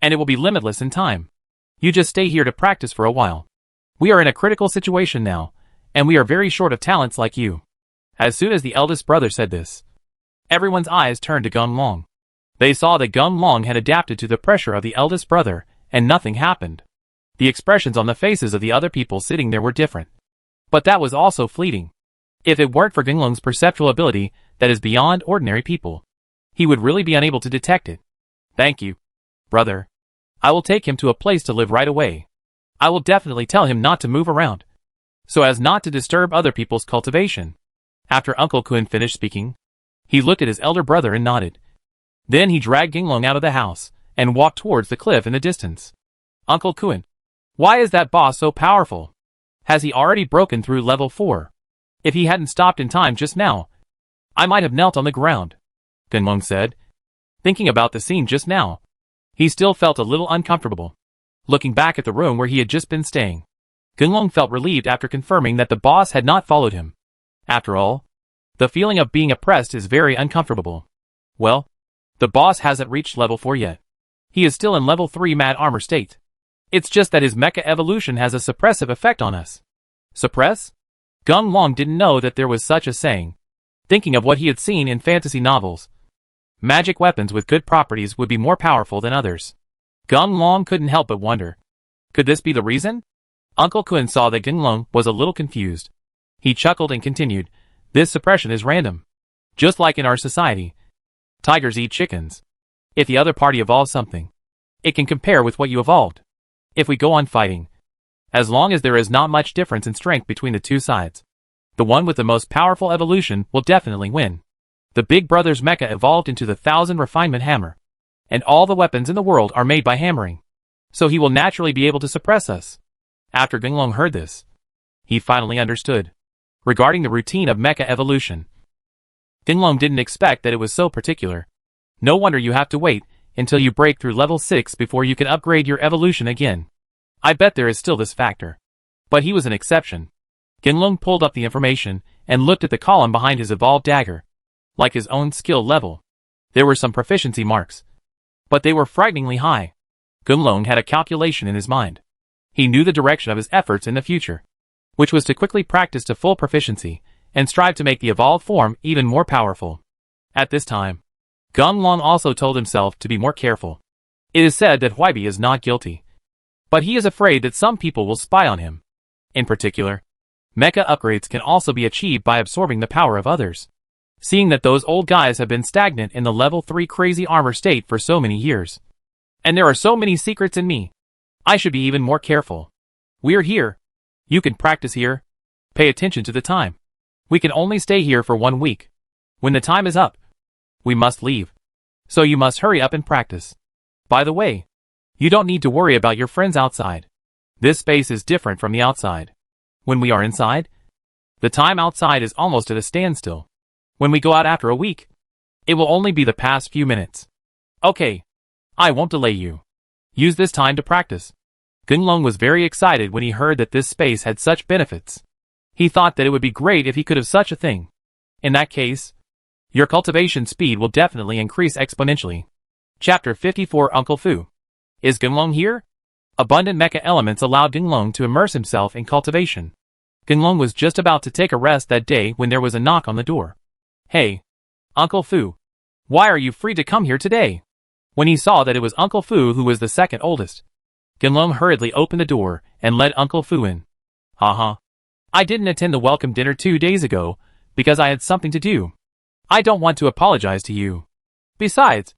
And it will be limitless in time. You just stay here to practice for a while. We are in a critical situation now, and we are very short of talents like you." As soon as the eldest brother said this, everyone's eyes turned to Gung Long. They saw that Gung Long had adapted to the pressure of the eldest brother, and nothing happened. The expressions on the faces of the other people sitting there were different. But that was also fleeting. If it weren't for Gung Long's perceptual ability that is beyond ordinary people, he would really be unable to detect it. Thank you, brother. I will take him to a place to live right away. I will definitely tell him not to move around, so as not to disturb other people's cultivation. After Uncle Kun finished speaking, he looked at his elder brother and nodded. Then he dragged Gung Long out of the house and walked towards the cliff in the distance. Uncle Kun, why is that boss so powerful? Has he already broken through level 4? If he hadn't stopped in time just now, I might have knelt on the ground, Gung Long said. Thinking about the scene just now, he still felt a little uncomfortable. Looking back at the room where he had just been staying, Gung Long felt relieved after confirming that the boss had not followed him. After all, the feeling of being oppressed is very uncomfortable. Well, the boss hasn't reached level 4 yet. He is still in level 3 mad armor state. It's just that his mecha evolution has a suppressive effect on us. Suppress? Gung Long didn't know that there was such a saying. Thinking of what he had seen in fantasy novels, magic weapons with good properties would be more powerful than others. Gung Long couldn't help but wonder. Could this be the reason? Uncle Kun saw that Gung Long was a little confused. He chuckled and continued, "This suppression is random. Just like in our society. Tigers eat chickens. If the other party evolves something, it can compare with what you evolved. If we go on fighting, as long as there is not much difference in strength between the two sides, the one with the most powerful evolution will definitely win. The big brother's mecha evolved into the 1000 refinement hammer, and all the weapons in the world are made by hammering, so he will naturally be able to suppress us." After Gung Long heard this, he finally understood. Regarding the routine of mecha evolution, Gung Long didn't expect that it was so particular. No wonder you have to wait until you break through level 6 before you can upgrade your evolution again. I bet there is still this factor. But he was an exception. Gung Long pulled up the information and looked at the column behind his evolved dagger. Like his own skill level, there were some proficiency marks, but they were frighteningly high. Gung Long had a calculation in his mind. He knew the direction of his efforts in the future, which was to quickly practice to full proficiency and strive to make the evolved form even more powerful. At this time, Gung Long also told himself to be more careful. It is said that Huibi is not guilty, but he is afraid that some people will spy on him. In particular, mecha upgrades can also be achieved by absorbing the power of others. Seeing that those old guys have been stagnant in the level 3 crazy armor state for so many years, and there are so many secrets in me, I should be even more careful. We're here. You can practice here. Pay attention to the time. We can only stay here for 1 week. When the time is up, we must leave. So you must hurry up and practice. By the way, you don't need to worry about your friends outside. This space is different from the outside. When we are inside, the time outside is almost at a standstill. When we go out after a week, it will only be the past few minutes. Okay, I won't delay you. Use this time to practice." Gung Long was very excited when he heard that this space had such benefits. He thought that it would be great if he could have such a thing. In that case, your cultivation speed will definitely increase exponentially. Chapter 54 Uncle Fu. Is Gunlong here? Abundant mecha elements allowed Gunlong to immerse himself in cultivation. Gunlong was just about to take a rest that day when there was a knock on the door. Hey, Uncle Fu. Why are you free to come here today? When he saw that it was Uncle Fu who was the second oldest, Gunlong hurriedly opened the door and let Uncle Fu in. Haha. I didn't attend the welcome dinner 2 days ago because I had something to do. I don't want to apologize to you. Besides,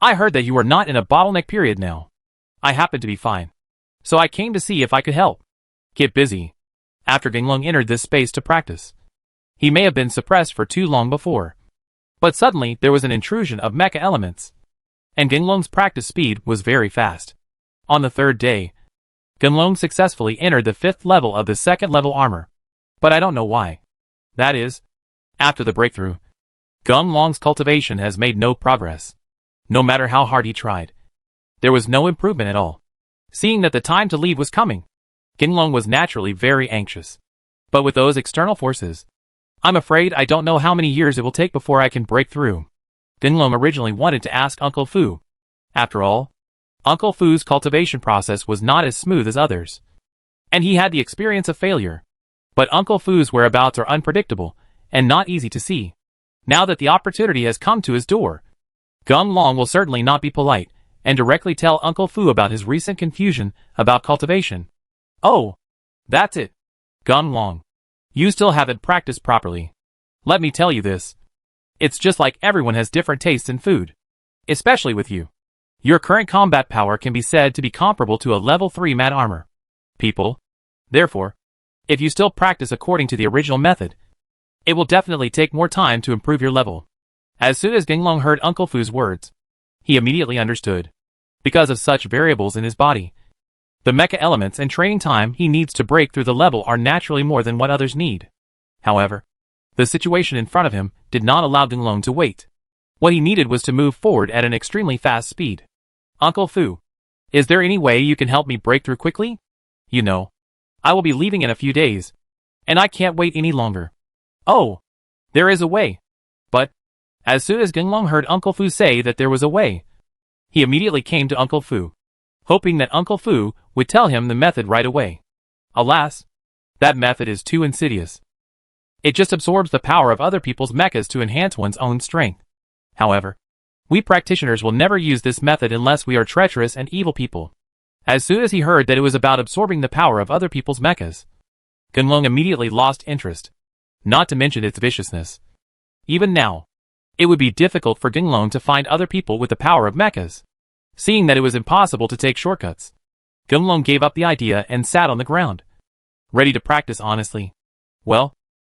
I heard that you are not in a bottleneck period now. I happen to be fine. So I came to see if I could help. Get busy. After Gunlong entered this space to practice, he may have been suppressed for too long before. But suddenly there was an intrusion of mecha elements, and Gunlong's practice speed was very fast. On the third day, Gunlong successfully entered the 5th level of the 2nd level armor. But I don't know why. That is, after the breakthrough, Gunlong's cultivation has made no progress. No matter how hard he tried, there was no improvement at all. Seeing that the time to leave was coming, Gunlong was naturally very anxious. But with those external forces, I'm afraid I don't know how many years it will take before I can break through. Gunlong originally wanted to ask Uncle Fu. After all, Uncle Fu's cultivation process was not as smooth as others, and he had the experience of failure. But Uncle Fu's whereabouts are unpredictable and not easy to see. Now that the opportunity has come to his door, Gunlong will certainly not be polite and directly tell Uncle Fu about his recent confusion about cultivation. Oh, that's it. Gunlong, you still haven't practiced properly. Let me tell you this. It's just like everyone has different tastes in food. Especially with you. Your current combat power can be said to be comparable to a level 3 mat armor. People. Therefore, if you still practice according to the original method, it will definitely take more time to improve your level. As soon as Gunlong heard Uncle Fu's words, he immediately understood. Because of such variables in his body, the mecha elements and training time he needs to break through the level are naturally more than what others need. However, the situation in front of him did not allow Gunlong to wait. What he needed was to move forward at an extremely fast speed. Uncle Fu, is there any way you can help me break through quickly? You know, I will be leaving in a few days, and I can't wait any longer. Oh, there is a way. But, as soon as Gunlong heard Uncle Fu say that there was a way, he immediately came to Uncle Fu, hoping that Uncle Fu would tell him the method right away. Alas, that method is too insidious. It just absorbs the power of other people's mechas to enhance one's own strength. However, we practitioners will never use this method unless we are treacherous and evil people. As soon as he heard that it was about absorbing the power of other people's mechas, Gunlong immediately lost interest, not to mention its viciousness. Even now, it would be difficult for Gunlong to find other people with the power of mechas. Seeing that it was impossible to take shortcuts, Gunlong gave up the idea and sat on the ground, ready to practice honestly. Well,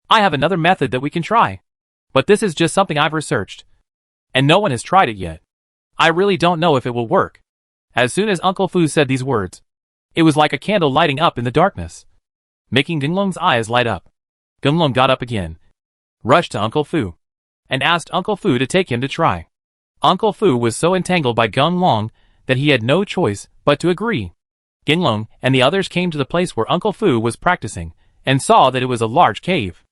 I have another method that we can try. But this is just something I've researched, and no one has tried it yet. I really don't know if it will work. As soon as Uncle Fu said these words, it was like a candle lighting up in the darkness, making Gunlong's eyes light up. Gunlong got up again, rushed to Uncle Fu, and asked Uncle Fu to take him to try. Uncle Fu was so entangled by Gunlong that he had no choice but to agree. Gunlong and the others came to the place where Uncle Fu was practicing, and saw that it was a large cave.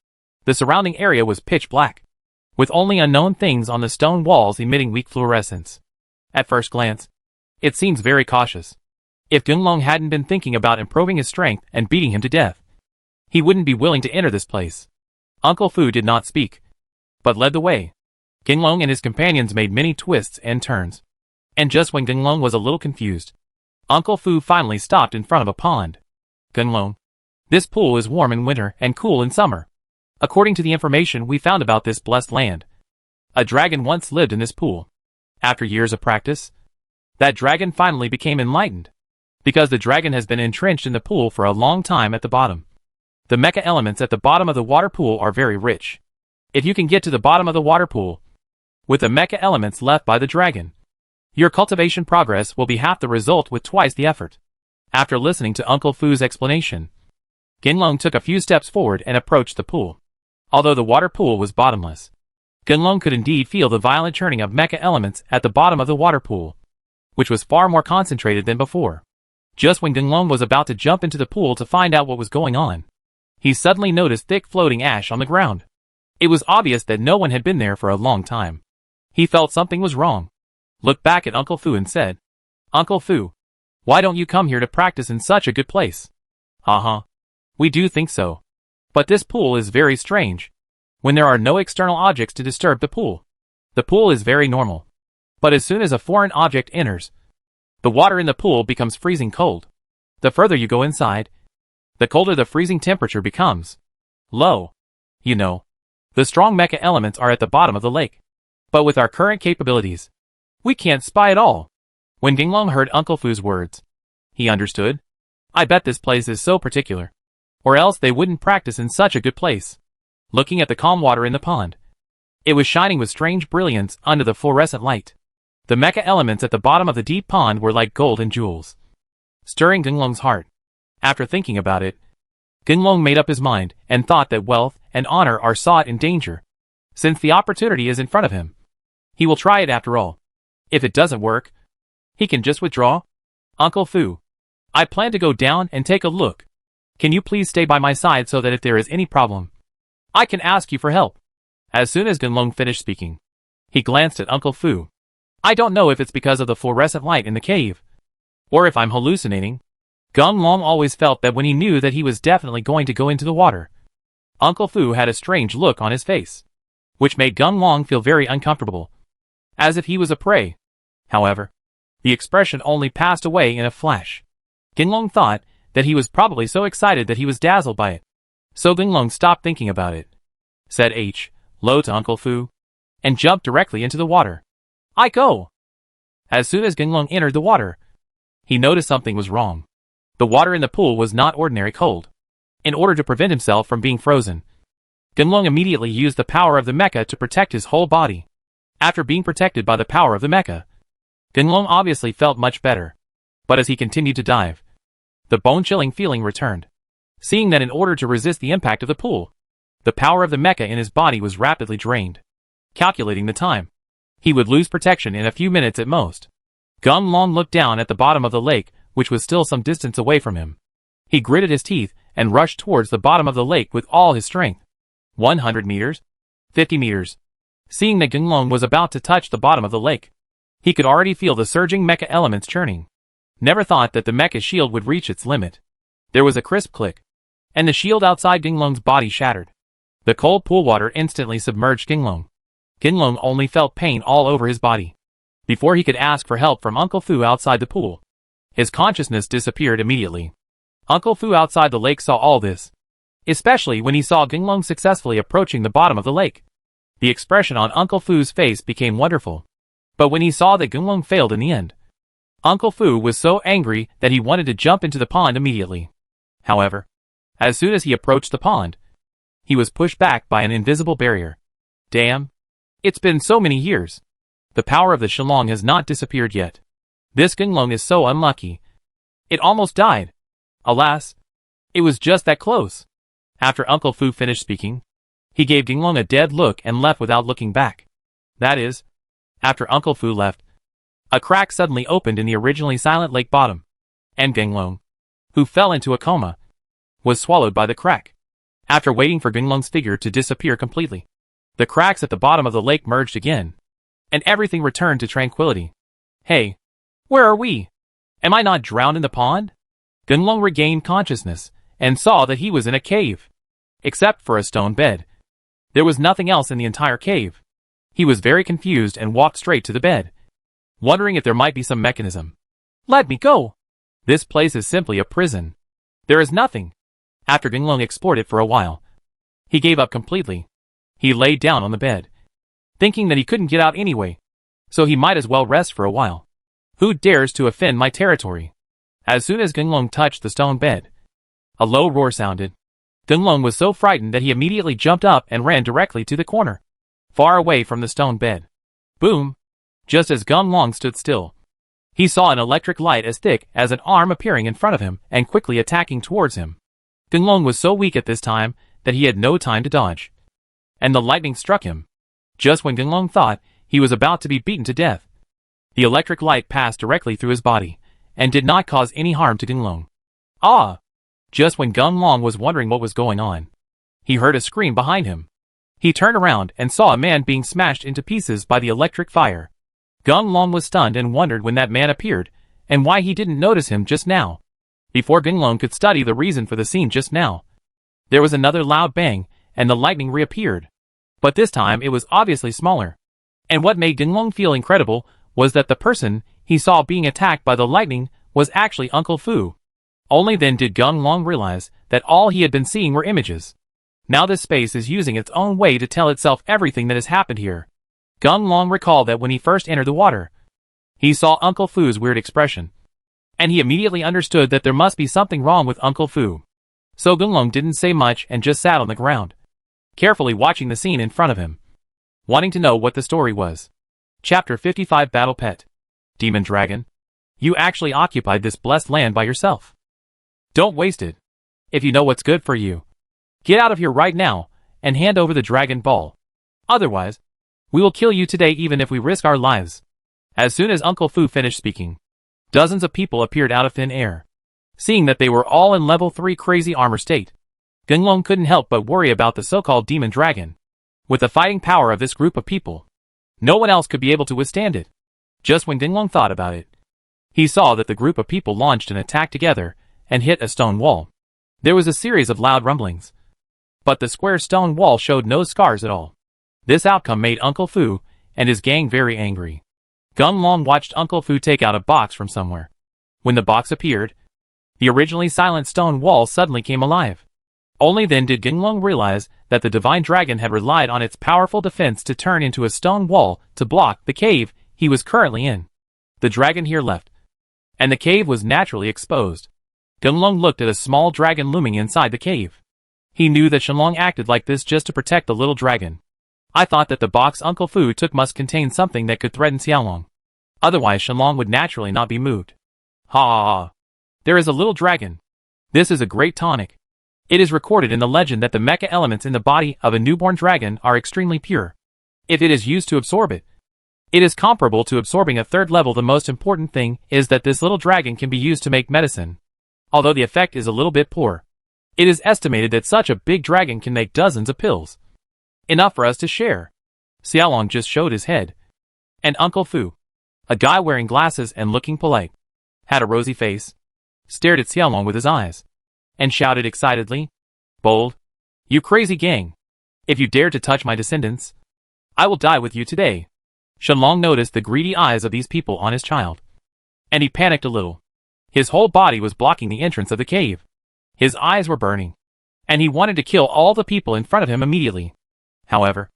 The surrounding area was pitch black, with only unknown things on the stone walls emitting weak fluorescence. At first glance, it seems very cautious. If Gunlong hadn't been thinking about improving his strength and beating him to death, he wouldn't be willing to enter this place. Uncle Fu did not speak, but led the way. Gunlong and his companions made many twists and turns. And just when Gunlong was a little confused, Uncle Fu finally stopped in front of a pond. Gunlong, this pool is warm in winter and cool in summer. According to the information we found about this blessed land, a dragon once lived in this pool. After years of practice, that dragon finally became enlightened, because the dragon has been entrenched in the pool for a long time at the bottom. The mecha elements at the bottom of the water pool are very rich. If you can get to the bottom of the water pool, with the mecha elements left by the dragon, your cultivation progress will be half the result with twice the effort. After listening to Uncle Fu's explanation, Gunlong took a few steps forward and approached the pool. Although the water pool was bottomless, Gunlong could indeed feel the violent churning of mecha elements at the bottom of the water pool, which was far more concentrated than before. Just when Gunlong was about to jump into the pool to find out what was going on, he suddenly noticed thick floating ash on the ground. It was obvious that no one had been there for a long time. He felt something was wrong. Looked back at Uncle Fu and said, "Uncle Fu, why don't you come here to practice in such a good place?" "Uh-huh. We do think so. But this pool is very strange. When there are no external objects to disturb the pool is very normal. But as soon as a foreign object enters, the water in the pool becomes freezing cold. The further you go inside, the colder the freezing temperature becomes. Low. You know, the strong mecha elements are at the bottom of the lake. But with our current capabilities, we can't spy at all." When Ginglong heard Uncle Fu's words, he understood. I bet this place is so particular. Or else they wouldn't practice in such a good place. Looking at the calm water in the pond, it was shining with strange brilliance under the fluorescent light. The mecha elements at the bottom of the deep pond were like gold and jewels, stirring Ginglong's heart. After thinking about it, Ginglong made up his mind and thought that wealth and honor are sought in danger. Since the opportunity is in front of him, he will try it after all. If it doesn't work, he can just withdraw. "Uncle Fu, I plan to go down and take a look. Can you please stay by my side so that if there is any problem, I can ask you for help?" As soon as Ginglong finished speaking, he glanced at Uncle Fu. "I don't know if it's because of the fluorescent light in the cave, or if I'm hallucinating." Ginglong always felt that when he knew that he was definitely going to go into the water, Uncle Fu had a strange look on his face, which made Ginglong feel very uncomfortable, as if he was a prey. However, the expression only passed away in a flash. Ginglong thought that he was probably so excited that he was dazzled by it. So Ginglong stopped thinking about it, said low to Uncle Fu, and jumped directly into the water. "I go!" As soon as Ginglong entered the water, he noticed something was wrong. The water in the pool was not ordinary cold. In order to prevent himself from being frozen, Ginglong immediately used the power of the mecha to protect his whole body. After being protected by the power of the mecha, Ginglong obviously felt much better. But as he continued to dive, the bone-chilling feeling returned. Seeing that in order to resist the impact of the pool, the power of the mecha in his body was rapidly drained. Calculating the time, he would lose protection in a few minutes at most. Ginglong looked down at the bottom of the lake, which was still some distance away from him. He gritted his teeth and rushed towards the bottom of the lake with all his strength. 100 meters? 50 meters? Seeing that Ginglong was about to touch the bottom of the lake, he could already feel the surging mecha elements churning. Never thought that the mecha shield would reach its limit. There was a crisp click, and the shield outside Ginglong's body shattered. The cold pool water instantly submerged Ginglong. Ginglong only felt pain all over his body. Before he could ask for help from Uncle Fu outside the pool, his consciousness disappeared immediately. Uncle Fu outside the lake saw all this, especially when he saw Ginglong successfully approaching the bottom of the lake. The expression on Uncle Fu's face became wonderful. But when he saw that Ginglong failed in the end, Uncle Fu was so angry that he wanted to jump into the pond immediately. However, as soon as he approached the pond, he was pushed back by an invisible barrier. Damn! It's been so many years. The power of the Shillong has not disappeared yet. This Ginglong is so unlucky. It almost died. Alas, it was just that close. After Uncle Fu finished speaking, he gave Ginglong a dead look and left without looking back. That is, after Uncle Fu left, a crack suddenly opened in the originally silent lake bottom, and Ginglong, who fell into a coma, was swallowed by the crack. After waiting for Ginglong's figure to disappear completely, the cracks at the bottom of the lake merged again, and everything returned to tranquility. Hey, where are we? Am I not drowned in the pond? Ginglong regained consciousness and saw that he was in a cave. Except for a stone bed, there was nothing else in the entire cave. He was very confused and walked straight to the bed, wondering if there might be some mechanism. Let me go! This place is simply a prison. There is nothing. After Ginglong explored it for a while, he gave up completely. He laid down on the bed, thinking that he couldn't get out anyway, so he might as well rest for a while. Who dares to offend my territory? As soon as Ginglong touched the stone bed, a low roar sounded. Ginglong was so frightened that he immediately jumped up and ran directly to the corner, far away from the stone bed. Boom! Just as Ginglong stood still, he saw an electric light as thick as an arm appearing in front of him and quickly attacking towards him. Ginglong was so weak at this time that he had no time to dodge, and the lightning struck him. Just when Ginglong thought he was about to be beaten to death, the electric light passed directly through his body and did not cause any harm to Ginglong. Ah! Just when Ginglong was wondering what was going on, he heard a scream behind him. He turned around and saw a man being smashed into pieces by the electric fire. Gung Long was stunned and wondered when that man appeared, and why he didn't notice him just now. Before Gung Long could study the reason for the scene just now, there was another loud bang, and the lightning reappeared. But this time it was obviously smaller. And what made Gung Long feel incredible was that the person he saw being attacked by the lightning was actually Uncle Fu. Only then did Gung Long realize that all he had been seeing were images. Now this space is using its own way to tell itself everything that has happened here. Gung Long recalled that when he first entered the water, he saw Uncle Fu's weird expression. And he immediately understood that there must be something wrong with Uncle Fu. So Gung Long didn't say much and just sat on the ground, carefully watching the scene in front of him, wanting to know what the story was. Chapter 55 Battle Pet. Demon Dragon. You actually occupied this blessed land by yourself. Don't waste it. If you know what's good for you, get out of here right now, and hand over the Dragon Ball. Otherwise, we will kill you today even if we risk our lives. As soon as Uncle Fu finished speaking, dozens of people appeared out of thin air. Seeing that they were all in level 3 crazy armor state, Gung Long couldn't help but worry about the so-called demon dragon. With the fighting power of this group of people, no one else could be able to withstand it. Just when Gung Long thought about it, he saw that the group of people launched an attack together and hit a stone wall. There was a series of loud rumblings, but the square stone wall showed no scars at all. This outcome made Uncle Fu and his gang very angry. Gung Long watched Uncle Fu take out a box from somewhere. When the box appeared, the originally silent stone wall suddenly came alive. Only then did Gung Long realize that the divine dragon had relied on its powerful defense to turn into a stone wall to block the cave he was currently in. The dragon here left, and the cave was naturally exposed. Gung Long looked at a small dragon looming inside the cave. He knew that Shenlong acted like this just to protect the little dragon. I thought that the box Uncle Fu took must contain something that could threaten Xiaolong. Otherwise Shenlong would naturally not be moved. Ha ha ha. There is a little dragon. This is a great tonic. It is recorded in the legend that the mecha elements in the body of a newborn dragon are extremely pure. If it is used to absorb it, it is comparable to absorbing a third level. The most important thing is that this little dragon can be used to make medicine. Although the effect is a little bit poor, it is estimated that such a big dragon can make dozens of pills. Enough for us to share. Xiaolong just showed his head. And Uncle Fu, a guy wearing glasses and looking polite, had a rosy face, stared at Xiaolong with his eyes, and shouted excitedly, "Bold! You crazy gang! If you dare to touch my descendants, I will die with you today." Shenlong noticed the greedy eyes of these people on his child, and he panicked a little. His whole body was blocking the entrance of the cave. His eyes were burning, and he wanted to kill all the people in front of him immediately. However,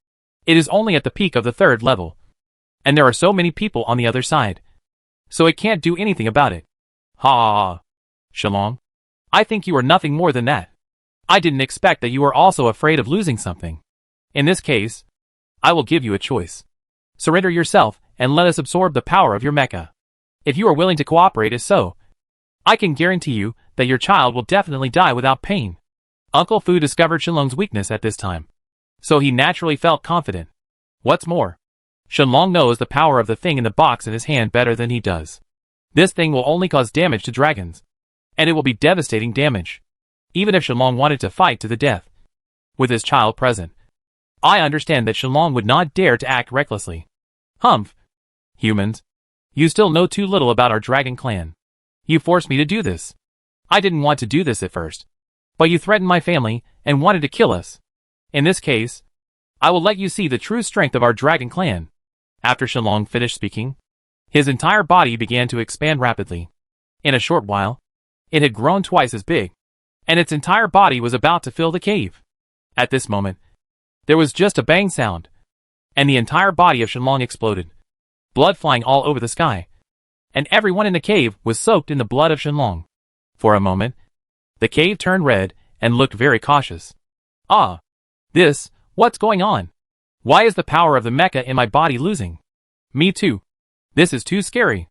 it is only at the peak of the 3rd level, and there are so many people on the other side, so it can't do anything about it. Ha ha ha. Shenlong, I think you are nothing more than that. I didn't expect that you are also afraid of losing something. In this case, I will give you a choice. Surrender yourself and let us absorb the power of your mecha. If you are willing to cooperate as so, I can guarantee you that your child will definitely die without pain. Uncle Fu discovered Shenlong's weakness at this time, so he naturally felt confident. What's more, Shenlong knows the power of the thing in the box in his hand better than he does. This thing will only cause damage to dragons, and it will be devastating damage, even if Shenlong wanted to fight to the death. With his child present, I understand that Shenlong would not dare to act recklessly. Humph! Humans, you still know too little about our dragon clan. You forced me to do this. I didn't want to do this at first, but you threatened my family and wanted to kill us. In this case, I will let you see the true strength of our dragon clan. After Shenlong finished speaking, his entire body began to expand rapidly. In a short while, it had grown twice as big, and its entire body was about to fill the cave. At this moment, there was just a bang sound, and the entire body of Shenlong exploded, blood flying all over the sky, and everyone in the cave was soaked in the blood of Shenlong. For a moment, the cave turned red and looked very cautious. Ah! What's going on? Why is the power of the mecha in my body losing? Me too. This is too scary.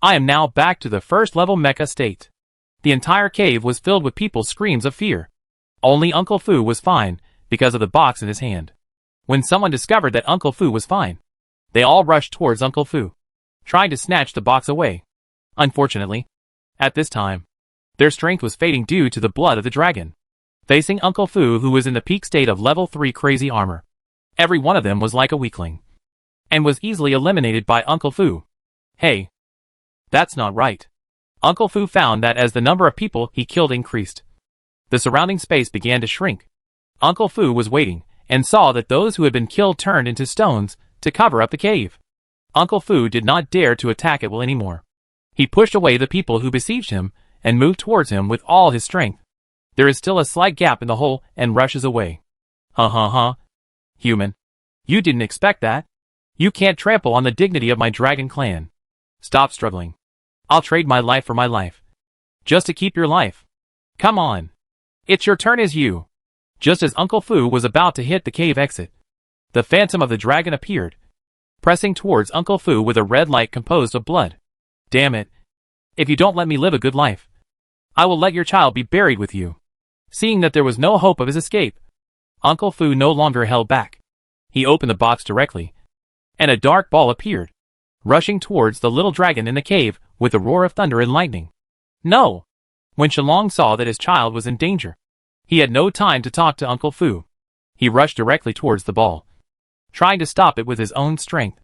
I am now back to the 1st level mecha state. The entire cave was filled with people's screams of fear. Only Uncle Fu was fine, because of the box in his hand. When someone discovered that Uncle Fu was fine, they all rushed towards Uncle Fu, trying to snatch the box away. Unfortunately, at this time, their strength was fading due to the blood of the dragon. Facing Uncle Fu, who was in the peak state of level 3 crazy armor, Every one of them was like a weakling, and was easily eliminated by Uncle Fu. Hey, that's not right. Uncle Fu found that as the number of people he killed increased, the surrounding space began to shrink. Uncle Fu was waiting, and saw that those who had been killed turned into stones to cover up the cave. Uncle Fu did not dare to attack it anymore. He pushed away the people who besieged him, and moved towards him with all his strength. There is still a slight gap in the hole, and rushes away. Human. You didn't expect that. You can't trample on the dignity of my dragon clan. Stop struggling. I'll trade my life for my life. Just to keep your life. Come on. It's your turn as you. Just as Uncle Fu was about to hit the cave exit, the phantom of the dragon appeared, pressing towards Uncle Fu with a red light composed of blood. Damn it. If you don't let me live a good life, I will let your child be buried with you. Seeing that there was no hope of his escape, Uncle Fu no longer held back. He opened the box directly, and a dark ball appeared, rushing towards the little dragon in the cave with a roar of thunder and lightning. No! When Shenlong saw that his child was in danger, he had no time to talk to Uncle Fu. He rushed directly towards the ball, trying to stop it with his own strength.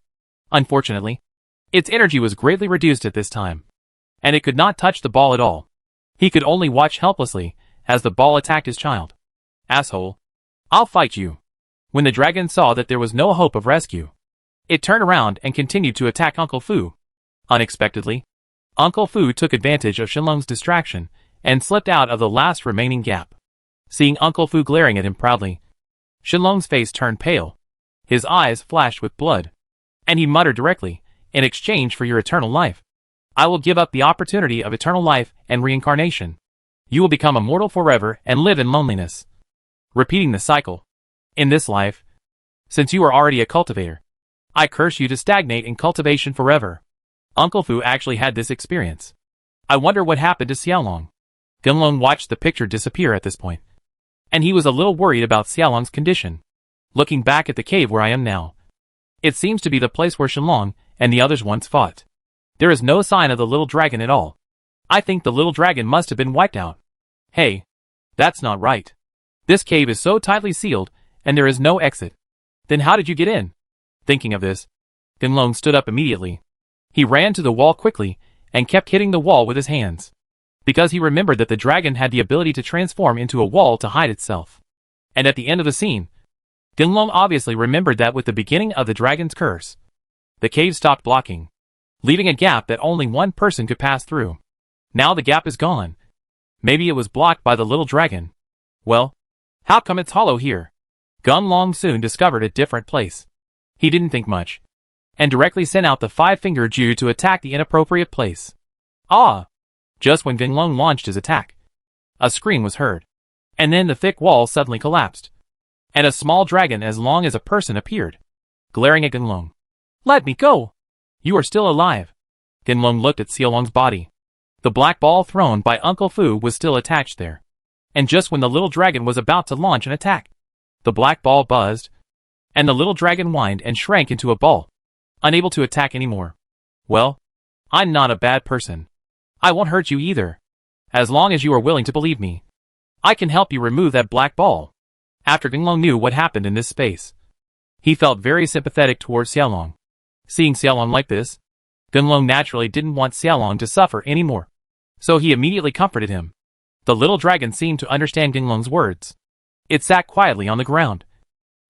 Unfortunately, its energy was greatly reduced at this time, and it could not touch the ball at all. He could only watch helplessly as the ball attacked his child. Asshole. I'll fight you. When the dragon saw that there was no hope of rescue, it turned around and continued to attack Uncle Fu. Unexpectedly, Uncle Fu took advantage of Shenlong's distraction and slipped out of the last remaining gap. Seeing Uncle Fu glaring at him proudly, Shenlong's face turned pale. His eyes flashed with blood, and he muttered directly, "In exchange for your eternal life, I will give up the opportunity of eternal life and reincarnation. You will become immortal forever and live in loneliness, repeating the cycle. In this life, since you are already a cultivator, I curse you to stagnate in cultivation forever." Uncle Fu actually had this experience. I wonder what happened to Xiaolong. Genlong watched the picture disappear at this point, and he was a little worried about Xiaolong's condition. Looking back at the cave where I am now, it seems to be the place where Shenlong and the others once fought. There is no sign of the little dragon at all. I think the little dragon must have been wiped out. Hey, that's not right. This cave is so tightly sealed, and there is no exit. Then how did you get in? Thinking of this, Genlong stood up immediately. He ran to the wall quickly, and kept hitting the wall with his hands, because he remembered that the dragon had the ability to transform into a wall to hide itself. And at the end of the scene, Genlong obviously remembered that with the beginning of the dragon's curse, the cave stopped blocking, leaving a gap that only one person could pass through. Now the gap is gone. Maybe it was blocked by the little dragon. Well, how come it's hollow here? Genlong soon discovered a different place. He didn't think much, and directly sent out the five-finger Jew to attack the inappropriate place. Ah! Just when Genlong launched his attack, a scream was heard, and then the thick wall suddenly collapsed, and a small dragon as long as a person appeared, glaring at Genlong. "Let me go! You are still alive." Genlong looked at Xiaolong's body. The black ball thrown by Uncle Fu was still attached there, and just when the little dragon was about to launch an attack, the black ball buzzed, and the little dragon whined and shrank into a ball, unable to attack anymore. Well, I'm not a bad person. I won't hurt you either. As long as you are willing to believe me, I can help you remove that black ball. After Genlong knew what happened in this space, he felt very sympathetic towards Xiaolong. Seeing Xiaolong like this, Genlong naturally didn't want Xiaolong to suffer anymore, so he immediately comforted him. The little dragon seemed to understand Genlong's words. It sat quietly on the ground,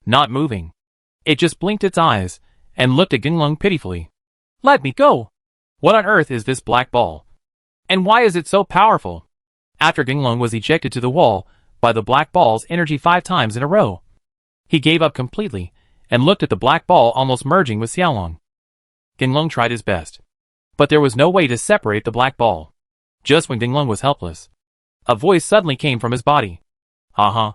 not moving. It just blinked its eyes, and looked at Genlong pitifully. "Let me go! What on earth is this black ball? And why is it so powerful?" After Genlong was ejected to the wall by the black ball's energy 5 times in a row, he gave up completely, and looked at the black ball almost merging with Xiaolong. Genlong tried his best, but there was no way to separate the black ball. Just when Genlong was helpless, a voice suddenly came from his body. "Haha.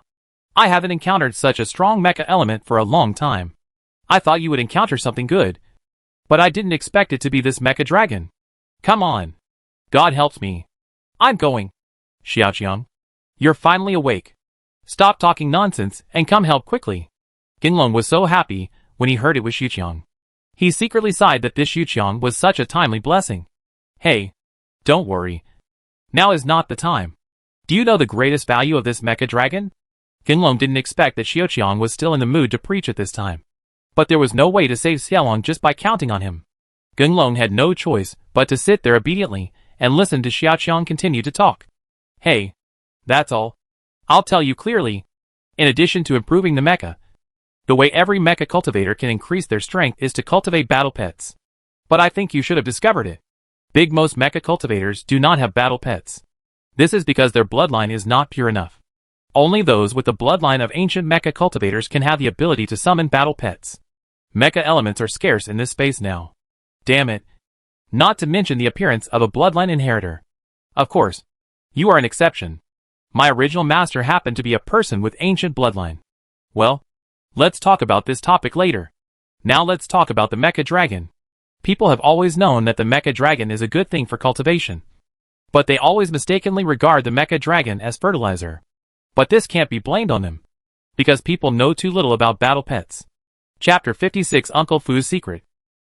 I haven't encountered such a strong mecha element for a long time. I thought you would encounter something good, but I didn't expect it to be this mecha dragon. Come on. God helps me. I'm going." "Xiaoqiang, you're finally awake. Stop talking nonsense and come help quickly." Genlong was so happy when he heard it was Xiaoqiang. He secretly sighed that this Xiaoqiang was such a timely blessing. "Hey, don't worry. Now is not the time. Do you know the greatest value of this mecha dragon?" Ginglong didn't expect that Xiaoqiang was still in the mood to preach at this time. But there was no way to save Xiaolong just by counting on him. Ginglong had no choice but to sit there obediently and listen to Xiaoqiang continue to talk. Hey, that's all. I'll tell you clearly. In addition to improving the mecha, the way every mecha cultivator can increase their strength is to cultivate battle pets. But I think you should have discovered it. Most mecha cultivators do not have battle pets. This is because their bloodline is not pure enough. Only those with the bloodline of ancient mecha cultivators can have the ability to summon battle pets. Mecha elements are scarce in this space now. Damn it. Not to mention the appearance of a bloodline inheritor. Of course, you are an exception. My original master happened to be a person with ancient bloodline. Well, let's talk about this topic later. Now let's talk about the mecha dragon. People have always known that the mecha dragon is a good thing for cultivation. But they always mistakenly regard the mecha dragon as fertilizer. But this can't be blamed on them. Because people know too little about battle pets. Chapter 56 Uncle Fu's Secret.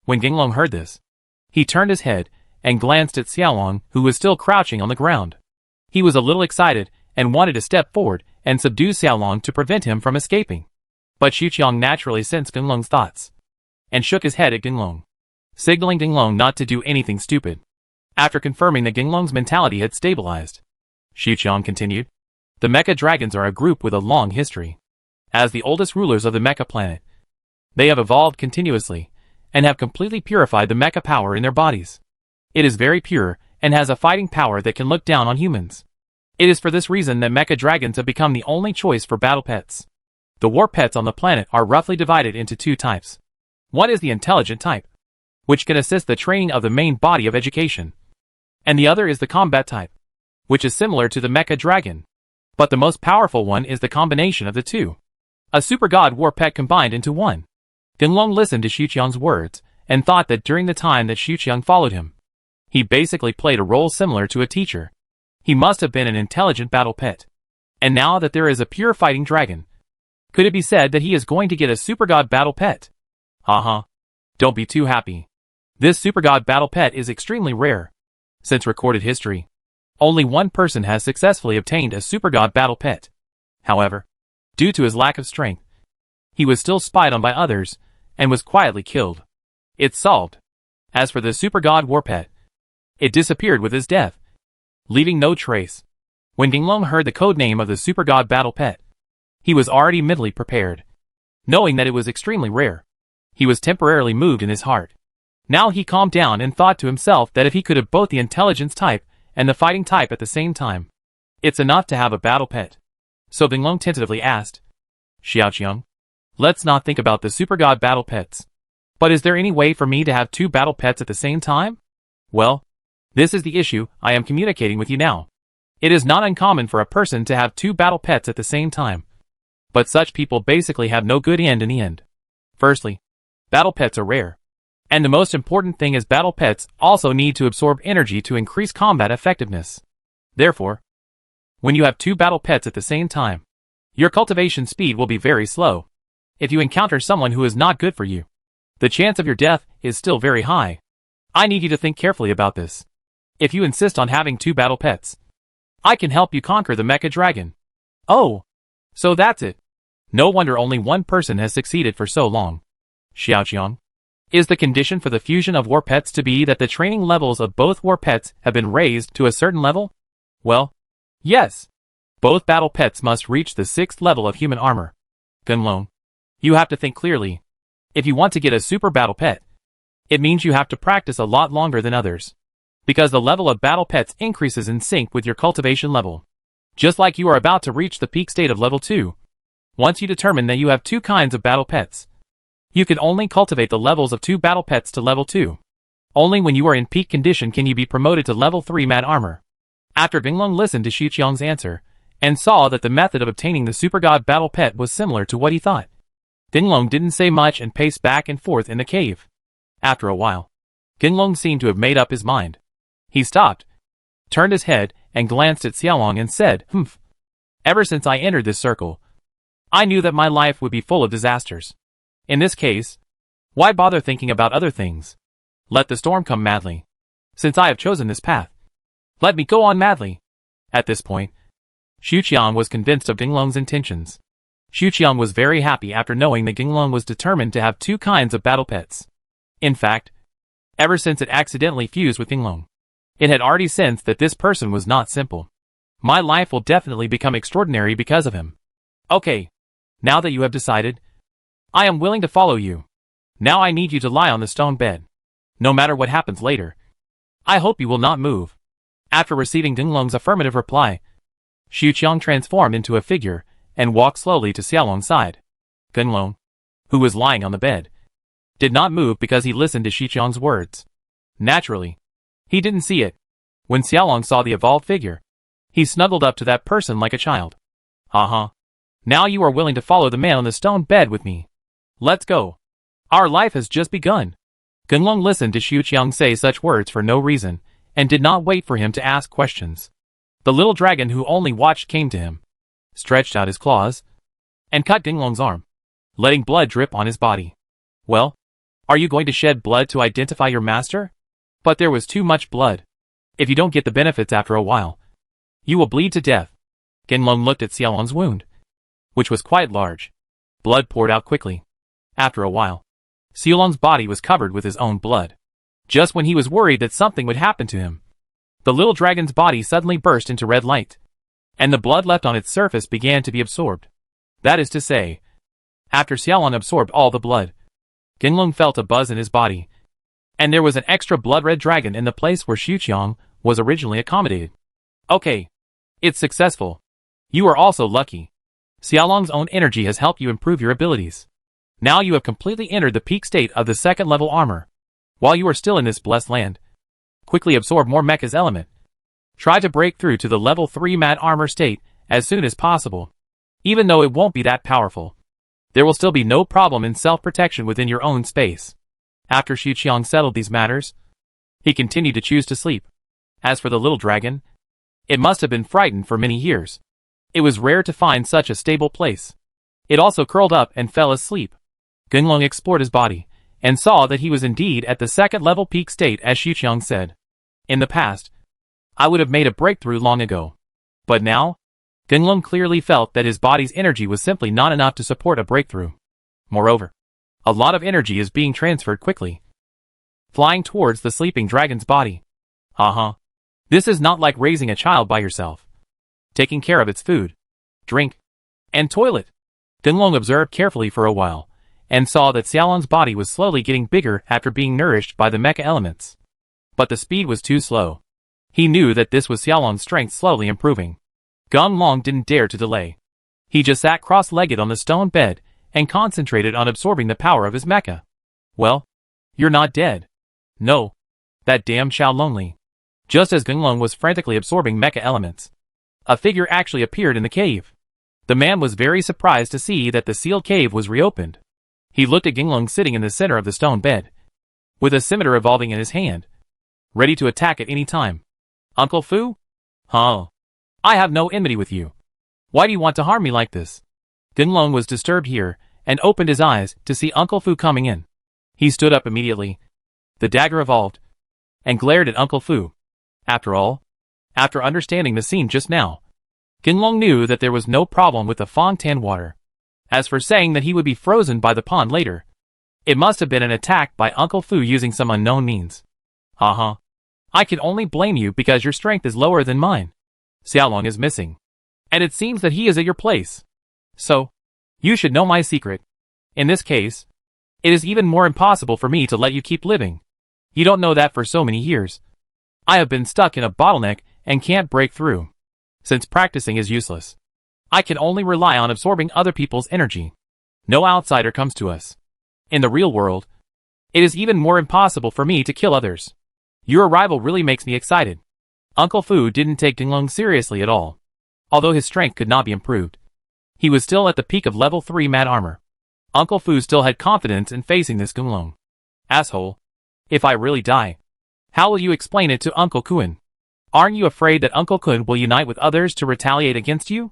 When Ginglong heard this, he turned his head and glanced at Xiaolong, who was still crouching on the ground. He was a little excited and wanted to step forward and subdue Xiaolong to prevent him from escaping. But Xiaoqiang naturally sensed Ginglong's thoughts and shook his head at Ginglong, signaling Ginglong not to do anything stupid. After confirming that Ginglong's mentality had stabilized, Xiaoqiang continued, the mecha dragons are a group with a long history. As the oldest rulers of the mecha planet, they have evolved continuously and have completely purified the mecha power in their bodies. It is very pure and has a fighting power that can look down on humans. It is for this reason that mecha dragons have become the only choice for battle pets. The war pets on the planet are roughly divided into two types. One is the intelligent type, which can assist the training of the main body of education. And the other is the combat type, which is similar to the mecha dragon. But the most powerful one is the combination of the two. A super god war pet combined into one. Ginglong listened to Xiaoqiang's words and thought that during the time that Xiaoqiang followed him, he basically played a role similar to a teacher. He must have been an intelligent battle pet. And now that there is a pure fighting dragon, could it be said that he is going to get a super god battle pet? Haha. Don't be too happy. This super god battle pet is extremely rare. Since recorded history, only one person has successfully obtained a super god battle pet. However, due to his lack of strength, he was still spied on by others and was quietly killed. It's solved. As for the super god war pet, it disappeared with his death, leaving no trace. When Ginglong heard the code name of the super god battle pet, he was already mentally prepared. Knowing that it was extremely rare, he was temporarily moved in his heart. Now he calmed down and thought to himself that if he could have both the intelligence type and the fighting type at the same time, it's enough to have a battle pet. So Ginglong tentatively asked, Xiaoqiang, let's not think about the super god battle pets. But is there any way for me to have two battle pets at the same time? Well, this is the issue I am communicating with you now. It is not uncommon for a person to have two battle pets at the same time. But such people basically have no good end in the end. Firstly, battle pets are rare. And the most important thing is battle pets also need to absorb energy to increase combat effectiveness. Therefore, when you have two battle pets at the same time, your cultivation speed will be very slow. If you encounter someone who is not good for you, the chance of your death is still very high. I need you to think carefully about this. If you insist on having two battle pets, I can help you conquer the mecha dragon. Oh, so that's it. No wonder only one person has succeeded for so long. Xiaoqiang, is the condition for the fusion of war pets to be that the training levels of both war pets have been raised to a certain level? Well, yes. Both battle pets must reach the 6th level of human armor. Ginglong, you have to think clearly. If you want to get a super battle pet, it means you have to practice a lot longer than others. Because the level of battle pets increases in sync with your cultivation level. Just like you are about to reach the peak state of level 2. Once you determine that you have two kinds of battle pets, you can only cultivate the levels of two battle pets to level 2. Only when you are in peak condition can you be promoted to level 3 mad armor. After Ginglong listened to Xiaoqiang's answer, and saw that the method of obtaining the super god battle pet was similar to what he thought, Ginglong didn't say much and paced back and forth in the cave. After a while, Ginglong seemed to have made up his mind. He stopped, turned his head, and glanced at Xiaolong and said, "Humph. Ever since I entered this circle, I knew that my life would be full of disasters. In this case, why bother thinking about other things? Let the storm come madly. Since I have chosen this path, let me go on madly." At this point, Xiaoqiang was convinced of Ginglong's intentions. Xu Qiang was very happy after knowing that Ginglong was determined to have two kinds of battle pets. In fact, ever since it accidentally fused with Ginglong, it had already sensed that this person was not simple. My life will definitely become extraordinary because of him. Okay. Now that you have decided, I am willing to follow you. Now I need you to lie on the stone bed. No matter what happens later, I hope you will not move. After receiving Ginglong's affirmative reply, Xu Qiang transformed into a figure and walked slowly to Xiaolong's side. Ginglong, who was lying on the bed, did not move because he listened to Xu Qiang's words. Naturally, he didn't see it. When Xiaolong saw the evolved figure, he snuggled up to that person like a child. Now you are willing to follow the man on the stone bed with me. Let's go. Our life has just begun. Ginglong listened to Xu Qiang say such words for no reason, and did not wait for him to ask questions. The little dragon who only watched came to him, stretched out his claws, and cut Ginglong's arm, letting blood drip on his body. Well, are you going to shed blood to identify your master? But there was too much blood. If you don't get the benefits after a while, you will bleed to death. Ginglong looked at Xiaolong's wound, which was quite large. Blood poured out quickly. After a while, Xiaolong's body was covered with his own blood. Just when he was worried that something would happen to him, the little dragon's body suddenly burst into red light, and the blood left on its surface began to be absorbed. That is to say, after Xiaolong absorbed all the blood, Ginglong felt a buzz in his body, and there was an extra blood-red dragon in the place where Xu Qiang was originally accommodated. Okay. It's successful. You are also lucky. Xiaolong's own energy has helped you improve your abilities. Now you have completely entered the peak state of the second level armor. While you are still in this blessed land, quickly absorb more mecha's element. Try to break through to the level 3 mat armor state as soon as possible. Even though it won't be that powerful, there will still be no problem in self-protection within your own space. After Xu Qiang settled these matters, he continued to choose to sleep. As for the little dragon, it must have been frightened for many years. It was rare to find such a stable place. It also curled up and fell asleep. Ginglong explored his body, and saw that he was indeed at the second level peak state as Xu Qiang said. In the past, I would have made a breakthrough long ago. But now, Ginglong clearly felt that his body's energy was simply not enough to support a breakthrough. Moreover, a lot of energy is being transferred quickly, flying towards the sleeping dragon's body. This is not like raising a child by yourself, taking care of its food, drink, and toilet. Ginglong observed carefully for a while, and saw that Xiaolong's body was slowly getting bigger after being nourished by the mecha elements. But the speed was too slow. He knew that this was Xiaolong's strength slowly improving. Ginglong didn't dare to delay. He just sat cross-legged on the stone bed, and concentrated on absorbing the power of his mecha. Well, you're not dead. No. That damn Xiao Lonely. Just as Ginglong was frantically absorbing mecha elements, a figure actually appeared in the cave. The man was very surprised to see that the sealed cave was reopened. He looked at Ginglong sitting in the center of the stone bed, with a scimitar evolving in his hand, ready to attack at any time. Uncle Fu? I have no enmity with you. Why do you want to harm me like this? Ginglong was disturbed here, and opened his eyes to see Uncle Fu coming in. He stood up immediately. The dagger evolved, and glared at Uncle Fu. After all, after understanding the scene just now, Ginglong knew that there was no problem with the Fongtan water. As for saying that he would be frozen by the pond later, it must have been an attack by Uncle Fu using some unknown means. I can only blame you because your strength is lower than mine. Xiaolong is missing, and it seems that he is at your place. So, you should know my secret. In this case, it is even more impossible for me to let you keep living. You don't know that for so many years, I have been stuck in a bottleneck and can't break through. Since practicing is useless, I can only rely on absorbing other people's energy. No outsider comes to us. In the real world, it is even more impossible for me to kill others. Your arrival really makes me excited. Uncle Fu didn't take Ginglong seriously at all. Although his strength could not be improved, he was still at the peak of level 3 mat armor. Uncle Fu still had confidence in facing this Ginglong. Asshole. If I really die, how will you explain it to Uncle Kun? Aren't you afraid that Uncle Kun will unite with others to retaliate against you?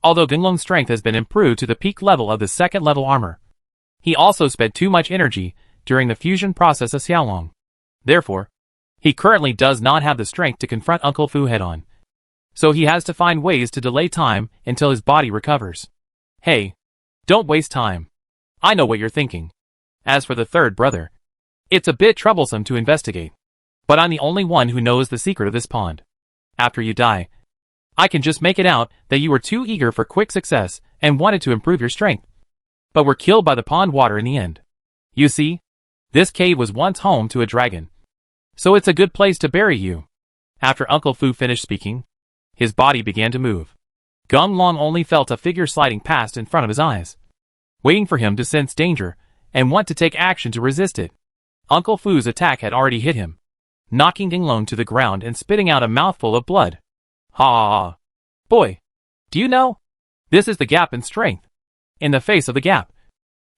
Although Ginglong's strength has been improved to the peak level of the second level armor, he also spent too much energy during the fusion process of Xiaolong. Therefore, he currently does not have the strength to confront Uncle Fu head-on. So he has to find ways to delay time until his body recovers. Hey, Don't waste time. I know what you're thinking. As for the third brother, it's a bit troublesome to investigate. But I'm the only one who knows the secret of this pond. After you die, I can just make it out that you were too eager for quick success and wanted to improve your strength, but were killed by the pond water in the end. You see, this cave was once home to a dragon, so it's a good place to bury you. After Uncle Fu finished speaking, his body began to move. Gung Long only felt a figure sliding past in front of his eyes, waiting for him to sense danger and want to take action to resist it. Uncle Fu's attack had already hit him, knocking Gung Long to the ground and spitting out a mouthful of blood. Ha! Boy, do you know? This is the gap in strength. In the face of the gap,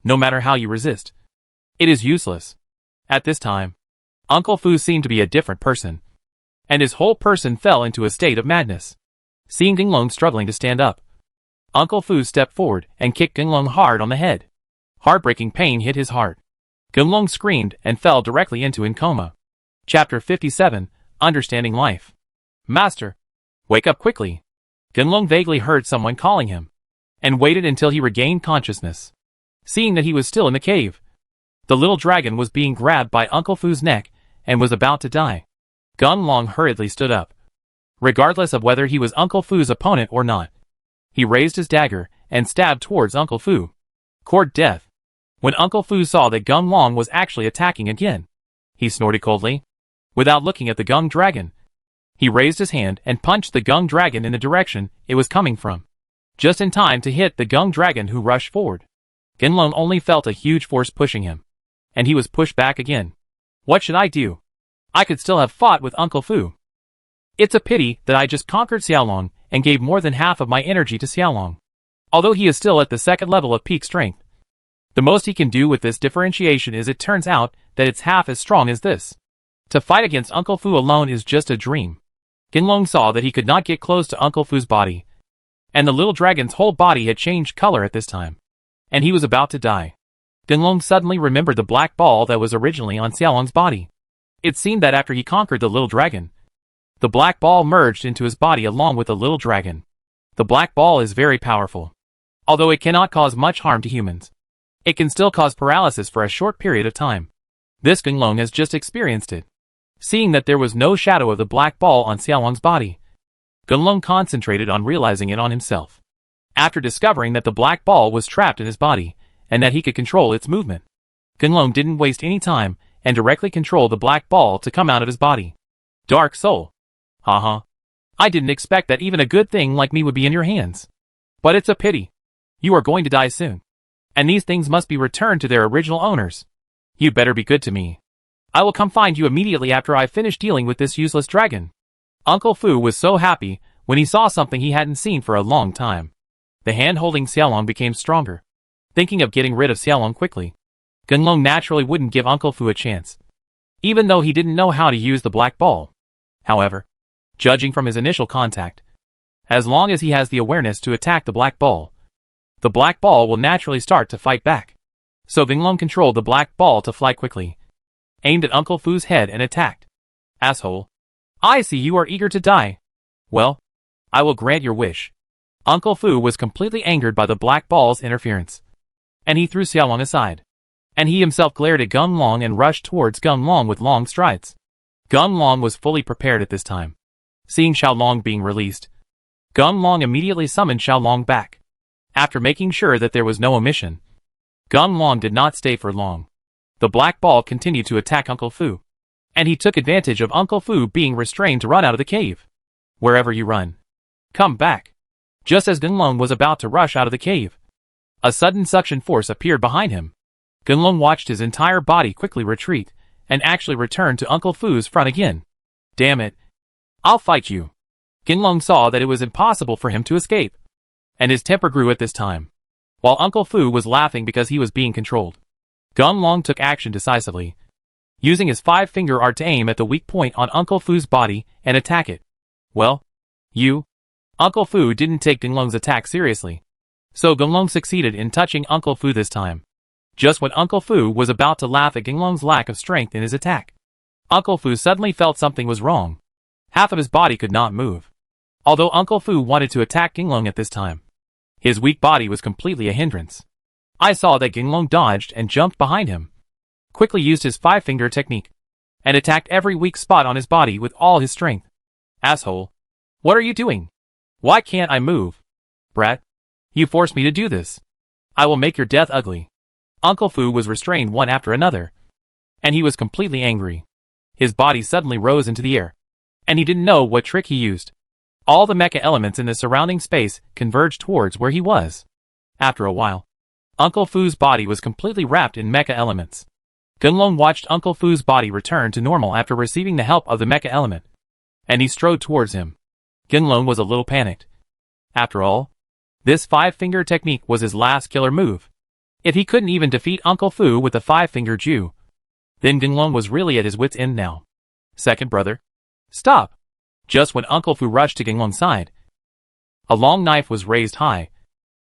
no matter how you resist, it is useless. At this time, Uncle Fu seemed to be a different person, and his whole person fell into a state of madness. Seeing Gung Long struggling to stand up, Uncle Fu stepped forward and kicked Gung Long hard on the head. Heartbreaking pain hit his heart. Gung Long screamed and fell directly into in coma. Chapter 57, Understanding Life. Master, wake up quickly. Gung Long vaguely heard someone calling him, and waited until he regained consciousness. Seeing that he was still in the cave, the little dragon was being grabbed by Uncle Fu's neck and was about to die. Gung Long hurriedly stood up. Regardless of whether he was Uncle Fu's opponent or not, he raised his dagger and stabbed towards Uncle Fu. Court death. When Uncle Fu saw that Gung Long was actually attacking again, he snorted coldly. Without looking at the Gung dragon, he raised his hand and punched the Gung dragon in the direction it was coming from, just in time to hit the Gung dragon, who rushed forward. Gung Long only felt a huge force pushing him, and he was pushed back again. What should I do? I could still have fought with Uncle Fu. It's a pity that I just conquered Xiaolong and gave more than half of my energy to Xiaolong. Although he is still at the second level of peak strength, the most he can do with this differentiation is it turns out that it's half as strong as this. To fight against Uncle Fu alone is just a dream. Gung Long saw that he could not get close to Uncle Fu's body, and the little dragon's whole body had changed color at this time, and he was about to die. Gung Long suddenly remembered the black ball that was originally on Xiaolong's body. It seemed that after he conquered the little dragon, the black ball merged into his body along with the little dragon. The black ball is very powerful. Although it cannot cause much harm to humans, it can still cause paralysis for a short period of time. This Gung Long has just experienced it. Seeing that there was no shadow of the black ball on Xiaolong's body, Gung Long concentrated on realizing it on himself. After discovering that the black ball was trapped in his body, and that he could control its movement, Gung Long didn't waste any time and directly controlled the black ball to come out of his body. Dark Soul. Haha. I didn't expect that even a good thing like me would be in your hands. But it's a pity. You are going to die soon, and these things must be returned to their original owners. You better be good to me. I will come find you immediately after I finish dealing with this useless dragon. Uncle Fu was so happy when he saw something he hadn't seen for a long time. The hand holding Xiaolong became stronger. Thinking of getting rid of Xiaolong quickly, Gung Long naturally wouldn't give Uncle Fu a chance, even though he didn't know how to use the black ball. However, judging from his initial contact, as long as he has the awareness to attack the black ball will naturally start to fight back. So Gung Long controlled the black ball to fly quickly, aimed at Uncle Fu's head and attacked. Asshole. I see you are eager to die. Well, I will grant your wish. Uncle Fu was completely angered by the black ball's interference, and he threw Xiaolong aside. And he himself glared at Gung Long and rushed towards Gung Long with long strides. Gung Long was fully prepared at this time. Seeing Xiaolong being released, Gung Long immediately summoned Xiaolong back. After making sure that there was no omission, Gung Long did not stay for long. The black ball continued to attack Uncle Fu, and he took advantage of Uncle Fu being restrained to run out of the cave. Wherever you run, come back. Just as Gung Long was about to rush out of the cave, a sudden suction force appeared behind him. Gung Long watched his entire body quickly retreat, and actually returned to Uncle Fu's front again. Damn it. I'll fight you. Gung Long saw that it was impossible for him to escape, and his temper grew at this time. While Uncle Fu was laughing because he was being controlled, Gung Long took action decisively, using his 5-finger art to aim at the weak point on Uncle Fu's body and attack it. Well, Uncle Fu didn't take Gung Long's attack seriously, so Gung Long succeeded in touching Uncle Fu this time. Just when Uncle Fu was about to laugh at Gung Long's lack of strength in his attack, Uncle Fu suddenly felt something was wrong. Half of his body could not move. Although Uncle Fu wanted to attack Gung Long at this time, his weak body was completely a hindrance. I saw that Ginglong dodged and jumped behind him, quickly used his five-finger technique, and attacked every weak spot on his body with all his strength. Asshole. What are you doing? Why can't I move? Brat. You forced me to do this. I will make your death ugly. Uncle Fu was restrained one after another, and he was completely angry. His body suddenly rose into the air, and he didn't know what trick he used. All the mecha elements in the surrounding space converged towards where he was. After a while, Uncle Fu's body was completely wrapped in mecha elements. Gunlong watched Uncle Fu's body return to normal after receiving the help of the mecha element, and he strode towards him. Gunlong was a little panicked. After all, this five-finger technique was his last killer move. If he couldn't even defeat Uncle Fu with the five-finger Ju, then Gunlong was really at his wit's end now. Second brother. Stop! Just when Uncle Fu rushed to Gunlong's side, a long knife was raised high,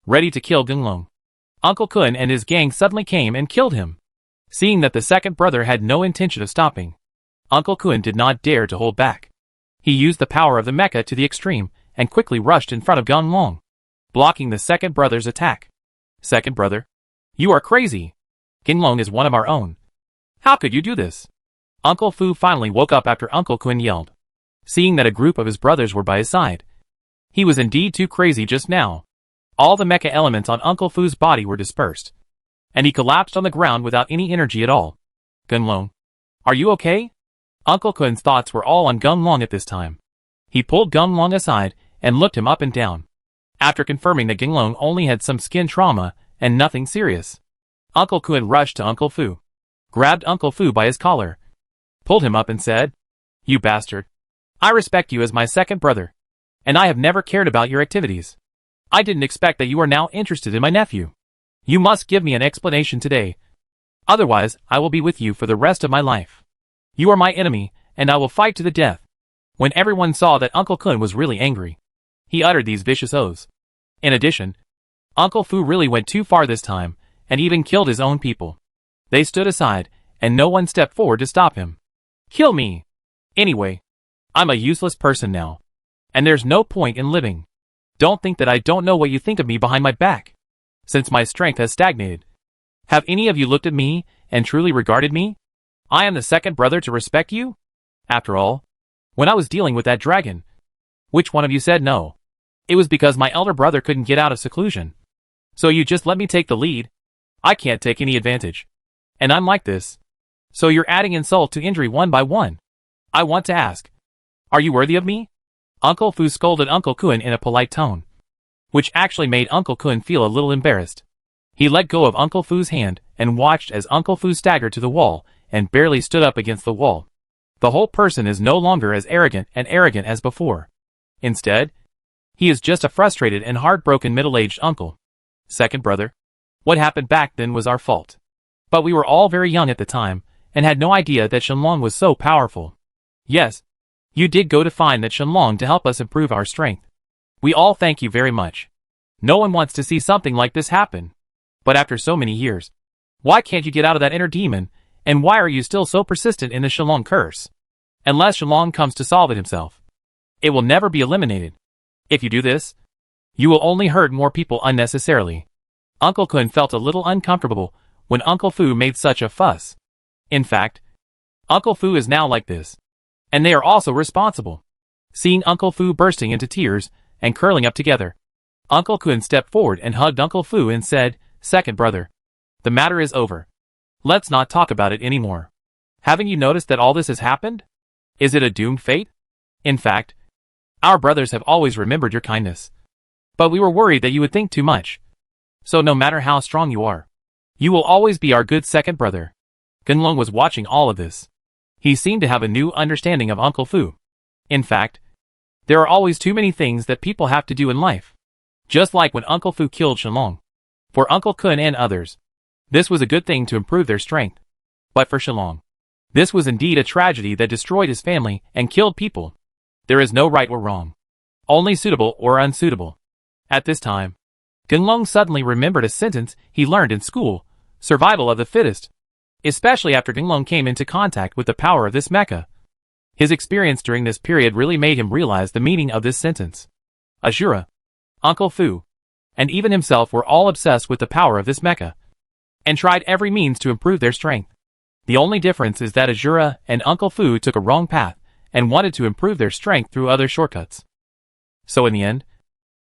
ready to kill Gunlong. Uncle Kun and his gang suddenly came and killed him. Seeing that the second brother had no intention of stopping, Uncle Kun did not dare to hold back. He used the power of the mecha to the extreme and quickly rushed in front of Gunlong, blocking the second brother's attack. Second brother. You are crazy. Gunlong is one of our own. How could you do this? Uncle Fu finally woke up after Uncle Kun yelled. Seeing that a group of his brothers were by his side, he was indeed too crazy just now. All the mecha elements on Uncle Fu's body were dispersed, and he collapsed on the ground without any energy at all. Gunlong. Are you okay? Uncle Kun's thoughts were all on Gunlong at this time. He pulled Gunlong aside and looked him up and down. After confirming that Gunlong only had some skin trauma and nothing serious, Uncle Kun rushed to Uncle Fu, grabbed Uncle Fu by his collar, pulled him up and said, You bastard. I respect you as my second brother, and I have never cared about your activities. I didn't expect that you are now interested in my nephew. You must give me an explanation today. Otherwise, I will be with you for the rest of my life. You are my enemy, and I will fight to the death. When everyone saw that Uncle Kun was really angry, he uttered these vicious oaths. In addition, Uncle Fu really went too far this time, and even killed his own people. They stood aside, and no one stepped forward to stop him. Kill me! Anyway, I'm a useless person now, and there's no point in living. Don't think that I don't know what you think of me behind my back, since my strength has stagnated. Have any of you looked at me and truly regarded me? I am the second brother to respect you? After all, when I was dealing with that dragon, which one of you said no? It was because my elder brother couldn't get out of seclusion. So you just let me take the lead? I can't take any advantage. And I'm like this. So you're adding insult to injury one by one. I want to ask, are you worthy of me? Uncle Fu scolded Uncle Kun in a polite tone, which actually made Uncle Kun feel a little embarrassed. He let go of Uncle Fu's hand and watched as Uncle Fu staggered to the wall and barely stood up against the wall. The whole person is no longer as arrogant as before. Instead, he is just a frustrated and heartbroken middle-aged uncle. Second brother. What happened back then was our fault. But we were all very young at the time, and had no idea that Shenlong was so powerful. Yes, you did go to find that Shenlong to help us improve our strength. We all thank you very much. No one wants to see something like this happen. But after so many years, why can't you get out of that inner demon, and why are you still so persistent in the Shenlong curse? Unless Shenlong comes to solve it himself, it will never be eliminated. If you do this, you will only hurt more people unnecessarily. Uncle Kun felt a little uncomfortable when Uncle Fu made such a fuss. In fact, Uncle Fu is now like this, and they are also responsible. Seeing Uncle Fu bursting into tears and curling up together, Uncle Kun stepped forward and hugged Uncle Fu and said, Second brother, the matter is over. Let's not talk about it anymore. Haven't you noticed that all this has happened? Is it a doomed fate? In fact, our brothers have always remembered your kindness. But we were worried that you would think too much. So no matter how strong you are, you will always be our good second brother. Gunlong was watching all of this. He seemed to have a new understanding of Uncle Fu. In fact, there are always too many things that people have to do in life. Just like when Uncle Fu killed Shenlong. For Uncle Kun and others, this was a good thing to improve their strength. But for Shenlong, this was indeed a tragedy that destroyed his family and killed people. There is no right or wrong, only suitable or unsuitable. At this time, Gunlong suddenly remembered a sentence he learned in school, survival of the fittest. Especially after Gunlong came into contact with the power of this mecha. His experience during this period really made him realize the meaning of this sentence. Ashura. Uncle Fu. and even himself were all obsessed with the power of this mecha, and tried every means to improve their strength. The only difference is that Azura and Uncle Fu took a wrong path, and wanted to improve their strength through other shortcuts. So in the end,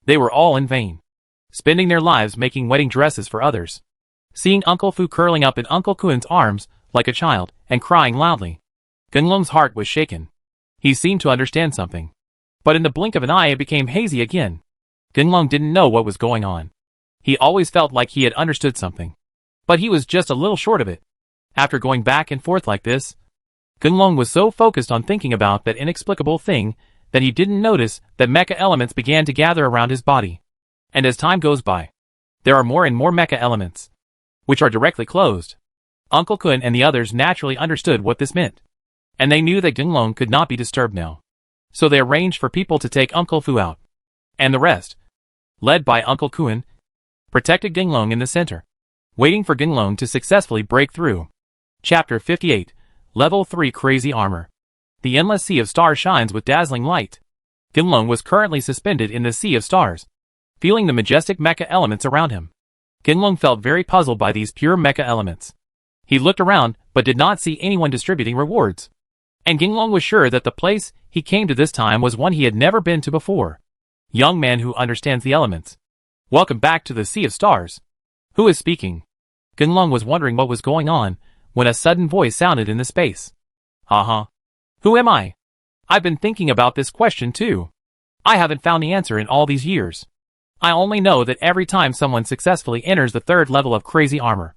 they were all in vain, spending their lives making wedding dresses for others. Seeing Uncle Fu curling up in Uncle Kun's arms like a child and crying loudly, Gunlong's heart was shaken. He seemed to understand something, but in the blink of an eye it became hazy again. Gunlong didn't know what was going on. He always felt like he had understood something, but he was just a little short of it. After going back and forth like this, Gunlong was so focused on thinking about that inexplicable thing that he didn't notice that mecha elements began to gather around his body. And as time goes by, there are more and more mecha elements, which are directly closed. Uncle Kun and the others naturally understood what this meant, and they knew that Gunlong could not be disturbed now. So they arranged for people to take Uncle Fu out, and the rest, led by Uncle Kun, protected Gunlong in the center, waiting for Gunlong to successfully break through. Chapter 58, Level 3 Crazy Armor. The endless sea of stars shines with dazzling light. Gunlong was currently suspended in the sea of stars, feeling the majestic mecha elements around him. Gunlong felt very puzzled by these pure mecha elements. He looked around, but did not see anyone distributing rewards. And Gunlong was sure that the place he came to this time was one he had never been to before. Young man who understands the elements, welcome back to the Sea of Stars. Who is speaking? Gunlong was wondering what was going on, when a sudden voice sounded in the space. Who am I? I've been thinking about this question too. I haven't found the answer in all these years. I only know that every time someone successfully enters the 3rd level of crazy armor,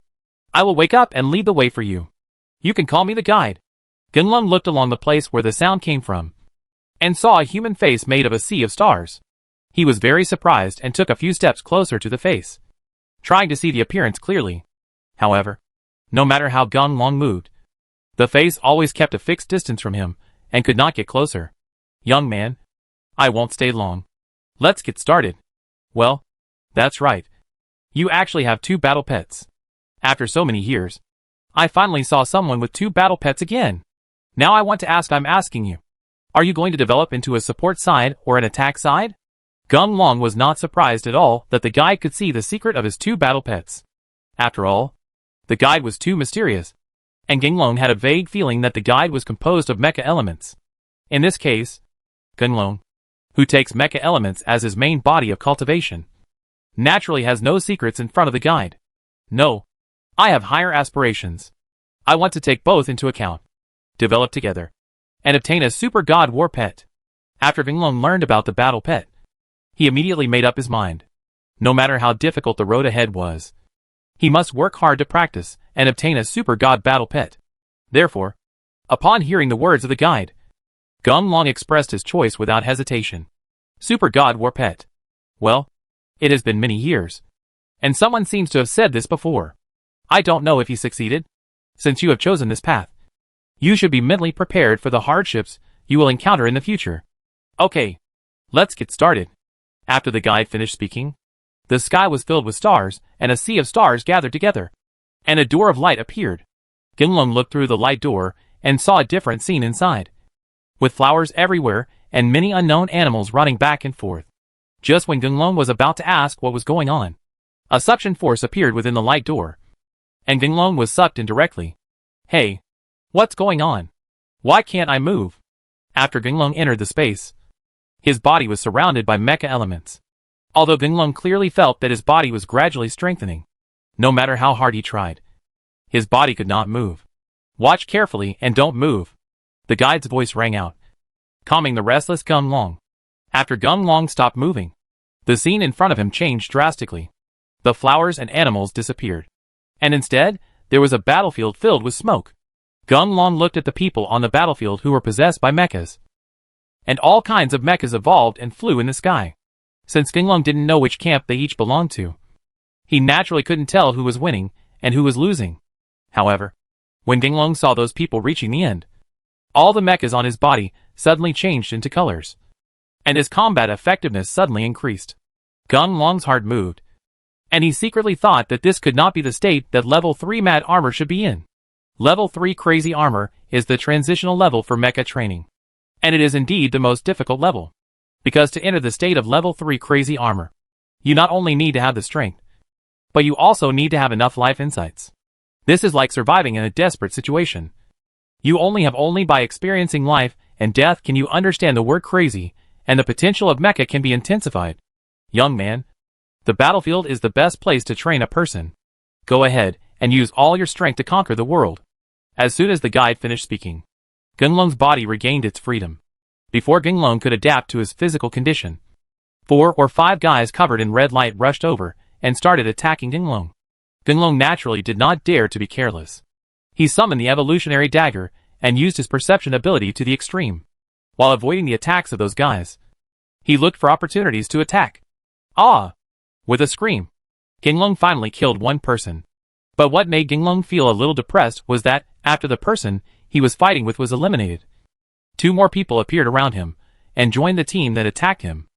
I will wake up and lead the way for you. You can call me the guide. Gunlong looked along the place where the sound came from, and saw a human face made of a sea of stars. He was very surprised and took a few steps closer to the face, trying to see the appearance clearly. However, no matter how Gunlong moved, the face always kept a fixed distance from him, and could not get closer. Young man, I won't stay long. Let's get started. Well, that's right. You actually have 2 battle pets. After so many years, I finally saw someone with 2 battle pets again. Now I want to ask, I'm asking you, are you going to develop into a support side or an attack side? Gunlong was not surprised at all that the guide could see the secret of his 2 battle pets. After all, the guide was too mysterious, and Gunlong had a vague feeling that the guide was composed of mecha elements. In this case, Gunlong, who takes mecha elements as his main body of cultivation, naturally has no secrets in front of the guide. No, I have higher aspirations. I want to take both into account, develop together, and obtain a super god war pet. After Gunlong learned about the battle pet, he immediately made up his mind. No matter how difficult the road ahead was, he must work hard to practice and obtain a super god battle pet. Therefore, upon hearing the words of the guide, Gunlong expressed his choice without hesitation. Super god war pet. Well, it has been many years, and someone seems to have said this before. I don't know if he succeeded. Since you have chosen this path, you should be mentally prepared for the hardships you will encounter in the future. Okay, let's get started. After the guide finished speaking, the sky was filled with stars, and a sea of stars gathered together, and a door of light appeared. Gunlong looked through the light door and saw a different scene inside, with flowers everywhere and many unknown animals running back and forth. Just when Gunlong was about to ask what was going on, a suction force appeared within the light door, and Gunlong was sucked in directly. Hey, what's going on? Why can't I move? After Gunlong entered the space, his body was surrounded by mecha elements. Although Gunlong clearly felt that his body was gradually strengthening, no matter how hard he tried, his body could not move. Watch carefully and don't move. The guide's voice rang out, calming the restless Gunlong. After Gunlong stopped moving, the scene in front of him changed drastically. The flowers and animals disappeared, and instead, there was a battlefield filled with smoke. Gunlong looked at the people on the battlefield who were possessed by mechas, and all kinds of mechas evolved and flew in the sky. Since Gunlong didn't know which camp they each belonged to, he naturally couldn't tell who was winning and who was losing. However, when Gunlong saw those people reaching the end, all the mechas on his body suddenly changed into colors, and his combat effectiveness suddenly increased. Gunlong's heart moved, and he secretly thought that this could not be the state that level 3 mad armor should be in. Level 3 crazy armor is the transitional level for mecha training, and it is indeed the most difficult level, because to enter the state of level 3 crazy armor, You not only need to have the strength, but you also need to have enough life insights. This is like surviving in a desperate situation. You only by experiencing life and death can you understand the word crazy, and the potential of mecha can be intensified. Young man, the battlefield is the best place to train a person. Go ahead and use all your strength to conquer the world. As soon as the guide finished speaking, Gunlong's body regained its freedom. Before Gunlong could adapt to his physical condition, 4 or 5 guys covered in red light rushed over and started attacking Gunlong. Gunlong naturally did not dare to be careless. He summoned the evolutionary dagger and used his perception ability to the extreme. While avoiding the attacks of those guys, he looked for opportunities to attack. Ah! With a scream, Gunlong finally killed one person. But what made Gunlong feel a little depressed was that, after the person he was fighting with was eliminated, 2 more people appeared around him and joined the team that attacked him.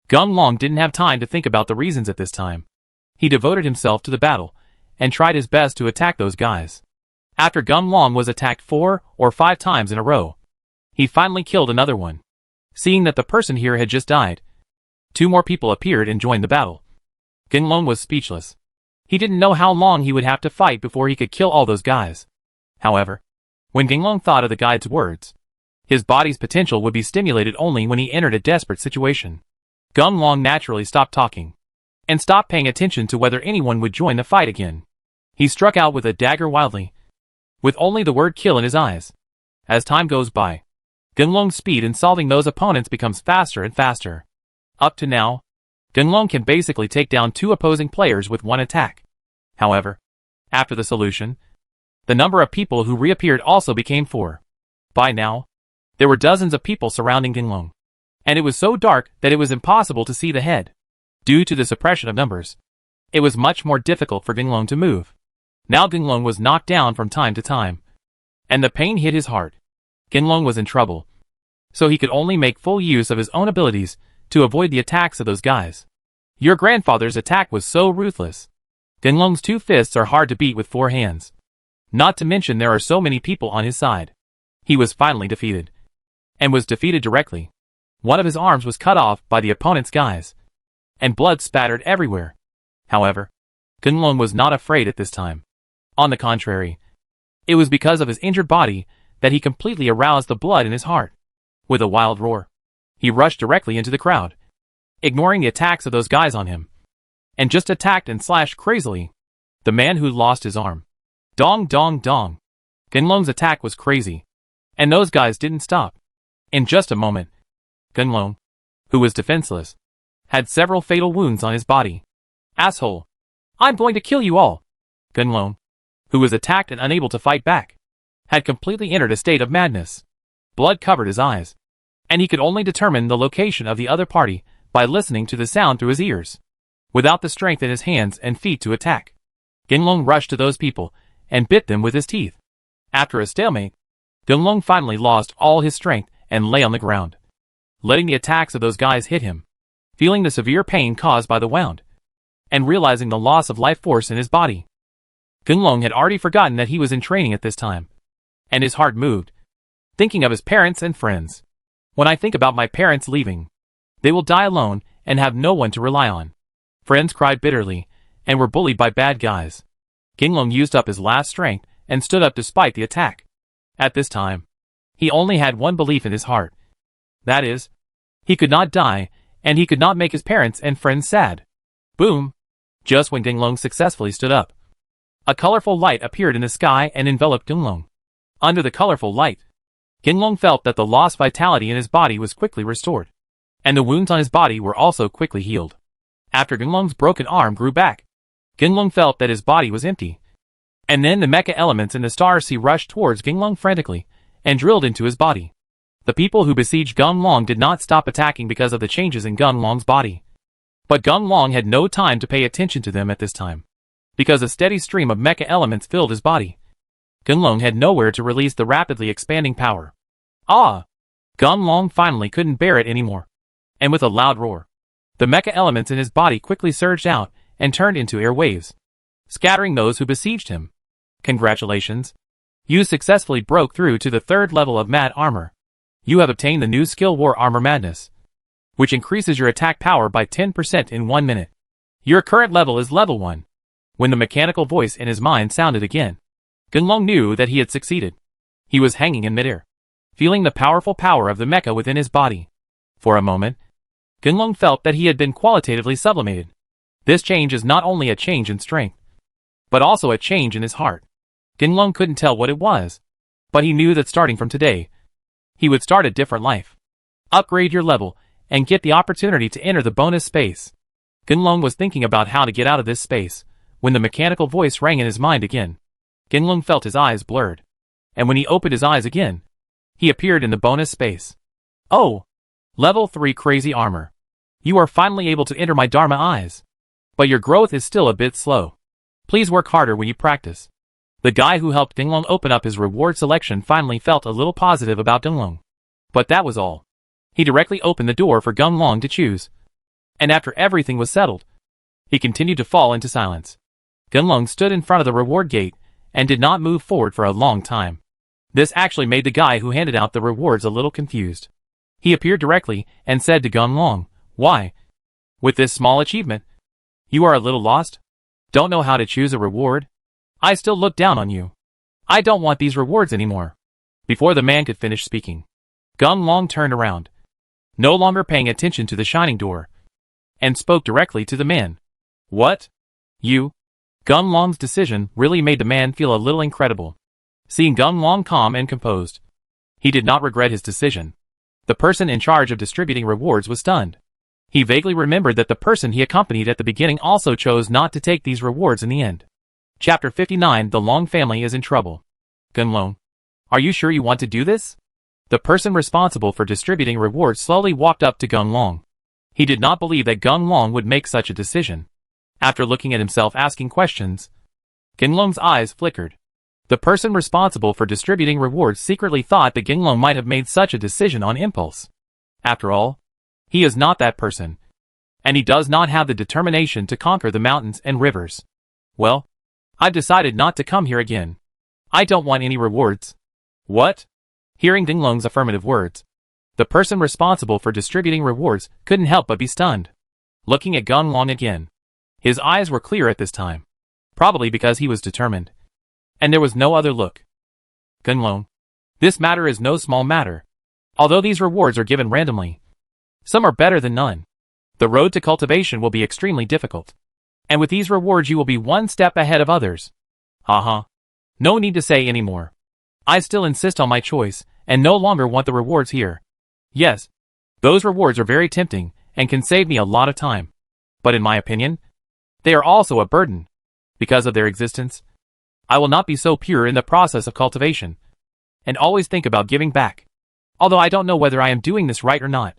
Gunlong didn't have time to think about the reasons at this time. He devoted himself to the battle and tried his best to attack those guys. After Gunlong was attacked 4 or 5 times in a row, he finally killed another one. Seeing that the person here had just died, 2 more people appeared and joined the battle. Gunlong was speechless. He didn't know how long he would have to fight before he could kill all those guys. However, when Gunlong thought of the guide's words, his body's potential would be stimulated only when he entered a desperate situation. Gunlong naturally stopped talking and stopped paying attention to whether anyone would join the fight again. He struck out with a dagger wildly, with only the word kill in his eyes. As time goes by, Gunlong's speed in solving those opponents becomes faster and faster. Up to now, Gunlong can basically take down 2 opposing players with 1 attack. However, after the solution, the number of people who reappeared also became 4. By now, there were dozens of people surrounding Gunlong, and it was so dark that it was impossible to see the head. Due to the suppression of numbers, it was much more difficult for Gunlong to move. Now Gunlong was knocked down from time to time, and the pain hit his heart. Gunlong was in trouble, so he could only make full use of his own abilities to avoid the attacks of those guys. Your grandfather's attack was so ruthless. Gunlong's 2 fists are hard to beat with 4 hands. Not to mention there are so many people on his side. He was finally defeated, and was defeated directly. One of his arms was cut off by the opponent's guys, and blood spattered everywhere. However, Gunlong was not afraid at this time. On the contrary, it was because of his injured body that he completely aroused the blood in his heart. With a wild roar, he rushed directly into the crowd, ignoring the attacks of those guys on him, and just attacked and slashed crazily the man who lost his arm. Dong dong dong. Gunlong's attack was crazy, and those guys didn't stop. In just a moment, Gunlong, who was defenseless, had several fatal wounds on his body. Asshole! I'm going to kill you all! Gunlong, who was attacked and unable to fight back, had completely entered a state of madness. Blood covered his eyes, and he could only determine the location of the other party by listening to the sound through his ears. Without the strength in his hands and feet to attack, Gunlong rushed to those people and bit them with his teeth. After a stalemate, Gunlong finally lost all his strength and lay on the ground, letting the attacks of those guys hit him. Feeling the severe pain caused by the wound, and realizing the loss of life force in his body, Gunlong had already forgotten that he was in training at this time, and his heart moved, thinking of his parents and friends. When I think about my parents leaving, they will die alone and have no one to rely on. Friends cried bitterly, and were bullied by bad guys. Gunlong used up his last strength and stood up despite the attack. At this time, he only had one belief in his heart. That is, he could not die, and he could not make his parents and friends sad. Boom! Just when Gunlong successfully stood up, a colorful light appeared in the sky and enveloped Gunlong. Under the colorful light, Gunlong felt that the lost vitality in his body was quickly restored, and the wounds on his body were also quickly healed. After Gunlong's broken arm grew back, Gunlong felt that his body was empty. And then the mecha elements in the star sea rushed towards Gunlong frantically, and drilled into his body. The people who besieged Gunlong did not stop attacking because of the changes in Gunlong's body. But Gunlong had no time to pay attention to them at this time, because a steady stream of mecha elements filled his body. Gunlong had nowhere to release the rapidly expanding power. Ah! Gunlong finally couldn't bear it anymore. And with a loud roar, the mecha elements in his body quickly surged out and turned into air waves, scattering those who besieged him. Congratulations! You successfully broke through to the 3rd level of Mad Armor. You have obtained the new skill War Armor Madness, which increases your attack power by 10% in 1 minute. Your current level is level 1. When the mechanical voice in his mind sounded again, Gunlong knew that he had succeeded. He was hanging in midair, feeling the powerful power of the mecha within his body. For a moment, Gunlong felt that he had been qualitatively sublimated. This change is not only a change in strength, but also a change in his heart. Gunlong couldn't tell what it was, but he knew that starting from today, he would start a different life. Upgrade your level, and get the opportunity to enter the bonus space. Gunlong was thinking about how to get out of this space, when the mechanical voice rang in his mind again. Gunlong felt his eyes blurred, and when he opened his eyes again, he appeared in the bonus space. Oh! Level 3 Crazy Armor. You are finally able to enter my Dharma eyes. But your growth is still a bit slow. Please work harder when you practice. The guy who helped Gunlong open up his reward selection finally felt a little positive about Gunlong. But that was all. He directly opened the door for Gunlong to choose. And after everything was settled, he continued to fall into silence. Gunlong stood in front of the reward gate and did not move forward for a long time. This actually made the guy who handed out the rewards a little confused. He appeared directly and said to Gunlong, "Why? With this small achievement, you are a little lost? Don't know how to choose a reward? I still look down on you. I don't want these rewards anymore." Before the man could finish speaking, Gunlong turned around, no longer paying attention to the shining door, and spoke directly to the man. "What? You?" Gunlong's decision really made the man feel a little incredible. Seeing Gunlong calm and composed, he did not regret his decision. The person in charge of distributing rewards was stunned. He vaguely remembered that the person he accompanied at the beginning also chose not to take these rewards in the end. Chapter 59 The Long Family is in Trouble. Gunlong, are you sure you want to do this? The person responsible for distributing rewards slowly walked up to Gunlong. He did not believe that Gunlong would make such a decision. After looking at himself asking questions, Gunlong's eyes flickered. The person responsible for distributing rewards secretly thought that Gunlong might have made such a decision on impulse. After all, he is not that person, and he does not have the determination to conquer the mountains and rivers. Well, I've decided not to come here again. I don't want any rewards. What? Hearing Gunlong's affirmative words, the person responsible for distributing rewards couldn't help but be stunned. Looking at Gunlong again, his eyes were clear at this time, probably because he was determined. And there was no other look. Gunlong, this matter is no small matter. Although these rewards are given randomly, some are better than none. The road to cultivation will be extremely difficult. And with these rewards you will be one step ahead of others. Haha. No need to say any more. I still insist on my choice, and no longer want the rewards here. Yes, those rewards are very tempting, and can save me a lot of time. But in my opinion, they are also a burden. Because of their existence, I will not be so pure in the process of cultivation, and always think about giving back. Although I don't know whether I am doing this right or not.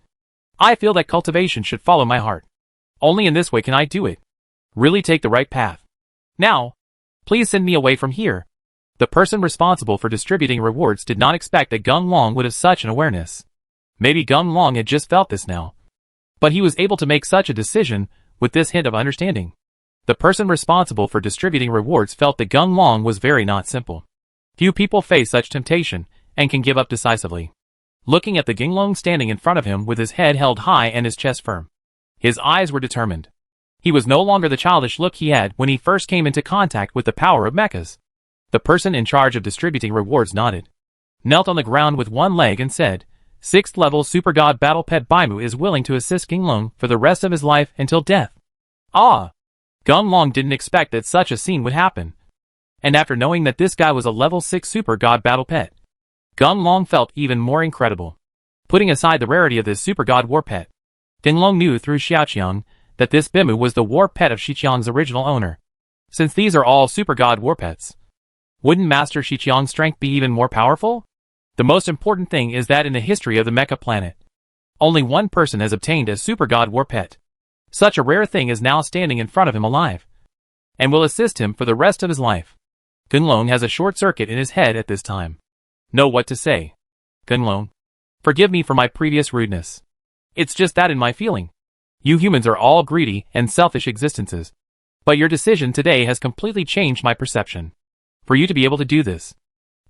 I feel that cultivation should follow my heart. Only in this way can I do it. Really take the right path. Now, please send me away from here. The person responsible for distributing rewards did not expect that Gunlong would have such an awareness. Maybe Gunlong had just felt this now. But he was able to make such a decision with this hint of understanding. The person responsible for distributing rewards felt that Gunlong was very not simple. Few people face such temptation and can give up decisively. Looking at the Gunlong standing in front of him with his head held high and his chest firm, his eyes were determined. He was no longer the childish look he had when he first came into contact with the power of mechas. The person in charge of distributing rewards nodded, knelt on the ground with one leg and said, 6th level Super God Battle Pet Baimu is willing to assist Gunlong for the rest of his life until death. Ah! Gunlong didn't expect that such a scene would happen. And after knowing that this guy was a level 6 Super God Battle Pet, Gunlong felt even more incredible. Putting aside the rarity of this Super God War Pet, Gunlong knew through Xiaoqiang that this Bimu was the war pet of Xiqiang's original owner. Since these are all Super God War Pets, wouldn't Master Xiqiang's strength be even more powerful? The most important thing is that in the history of the Mecha Planet, only one person has obtained a Super God War Pet. Such a rare thing is now standing in front of him alive, and will assist him for the rest of his life. Gunlong has a short circuit in his head at this time. Know what to say. Gunlong, forgive me for my previous rudeness. It's just that in my feeling. You humans are all greedy and selfish existences. But your decision today has completely changed my perception. For you to be able to do this,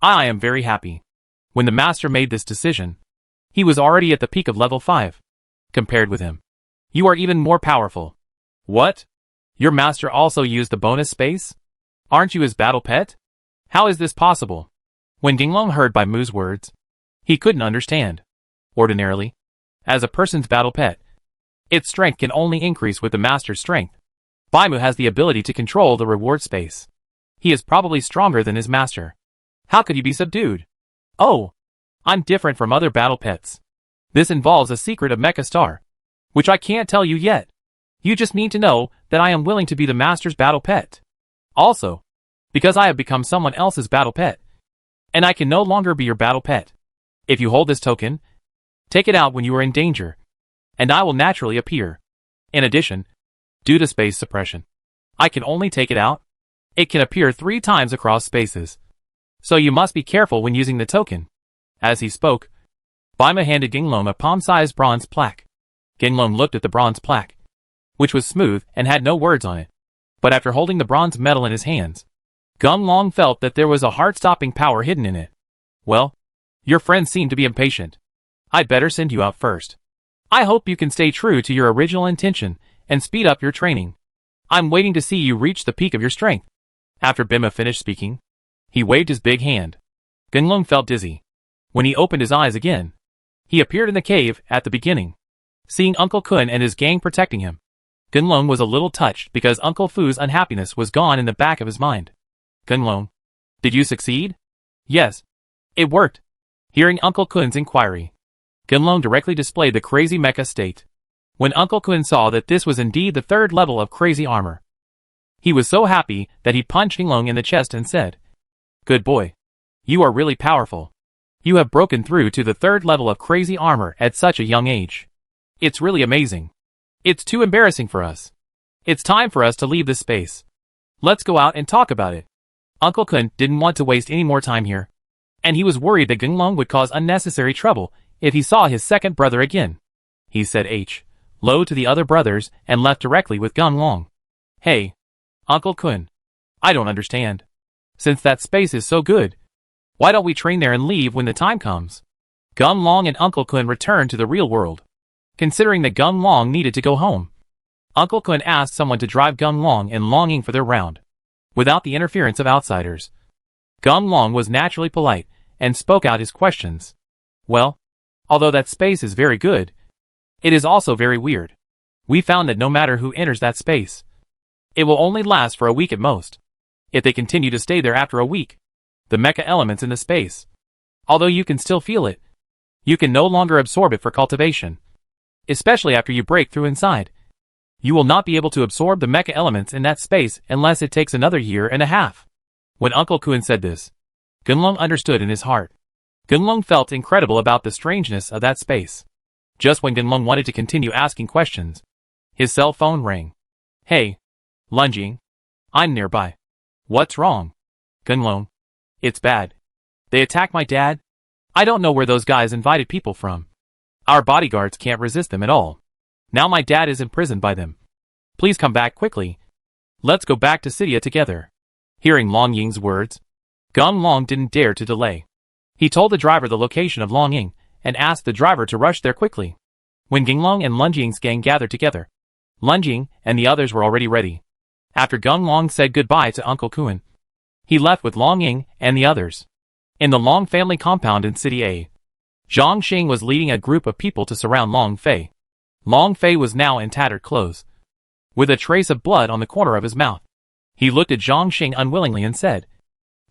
I am very happy. When the master made this decision, he was already at the peak of level 5. Compared with him, you are even more powerful. What? Your master also used the bonus space? Aren't you his battle pet? How is this possible? When Ginglong heard Bai Mu's words, he couldn't understand. Ordinarily, as a person's battle pet, its strength can only increase with the master's strength. Bai Mu has the ability to control the reward space. He is probably stronger than his master. How could he be subdued? Oh, I'm different from other battle pets. This involves a secret of Mecha Star, which I can't tell you yet. You just need to know that I am willing to be the master's battle pet. Also, because I have become someone else's battle pet, and I can no longer be your battle pet. If you hold this token, take it out when you are in danger, and I will naturally appear. In addition, due to space suppression, I can only take it out. It can appear 3 times across spaces, so you must be careful when using the token. As he spoke, Bai Mu handed Ginglong a palm-sized bronze plaque. Ginglong looked at the bronze plaque, which was smooth and had no words on it. But after holding the bronze medal in his hands, Ginglong felt that there was a heart-stopping power hidden in it. Well, your friends seem to be impatient. I'd better send you out first. I hope you can stay true to your original intention and speed up your training. I'm waiting to see you reach the peak of your strength. After Bima finished speaking, he waved his big hand. Ginglong felt dizzy. When he opened his eyes again, he appeared in the cave at the beginning. Seeing Uncle Kun and his gang protecting him, Ginglong was a little touched because Uncle Fu's unhappiness was gone in the back of his mind. Ginglong, did you succeed? Yes. It worked. Hearing Uncle Kun's inquiry, Ginglong directly displayed the crazy mecha state. When Uncle Kun saw that this was indeed the 3rd level of crazy armor, he was so happy that he punched Ginglong in the chest and said, "Good boy. You are really powerful. You have broken through to the 3rd level of crazy armor at such a young age. It's really amazing. It's too embarrassing for us. It's time for us to leave this space. Let's go out and talk about it." Uncle Kun didn't want to waste any more time here, and he was worried that Ginglong would cause unnecessary trouble if he saw his second brother again. He said low to the other brothers and left directly with Ginglong. Hey, Uncle Kun, I don't understand. Since that space is so good, why don't we train there and leave when the time comes? Ginglong and Uncle Kun returned to the real world. Considering that Ginglong needed to go home, Uncle Kun asked someone to drive Ginglong and Longing for their round, without the interference of outsiders. Ginglong was naturally polite and spoke out his questions. Well, although that space is very good, it is also very weird. We found that no matter who enters that space, it will only last for a week at most. If they continue to stay there after a week, the mecha elements in the space, although you can still feel it, you can no longer absorb it for cultivation. Especially after you break through inside. You will not be able to absorb the mecha elements in that space unless it takes another 1.5 years. When Uncle Kun said this, Ginglong understood in his heart. Ginglong felt incredible about the strangeness of that space. Just when Ginglong wanted to continue asking questions, his cell phone rang. Hey, Lunjing, I'm nearby. What's wrong? Ginglong, it's bad. They attacked my dad. I don't know where those guys invited people from. Our bodyguards can't resist them at all. Now my dad is imprisoned by them. Please come back quickly. Let's go back to Sidia together. Hearing Long Ying's words, Ginglong didn't dare to delay. He told the driver the location of Long Ying and asked the driver to rush there quickly. When Ginglong and Lunjing's gang gathered together, Lunjing and the others were already ready. After Ginglong said goodbye to Uncle Kun, he left with Long Ying and the others. In the Long family compound in City A, Zhang Xing was leading a group of people to surround Long Fei. Long Fei was now in tattered clothes, with a trace of blood on the corner of his mouth. He looked at Zhang Xing unwillingly and said,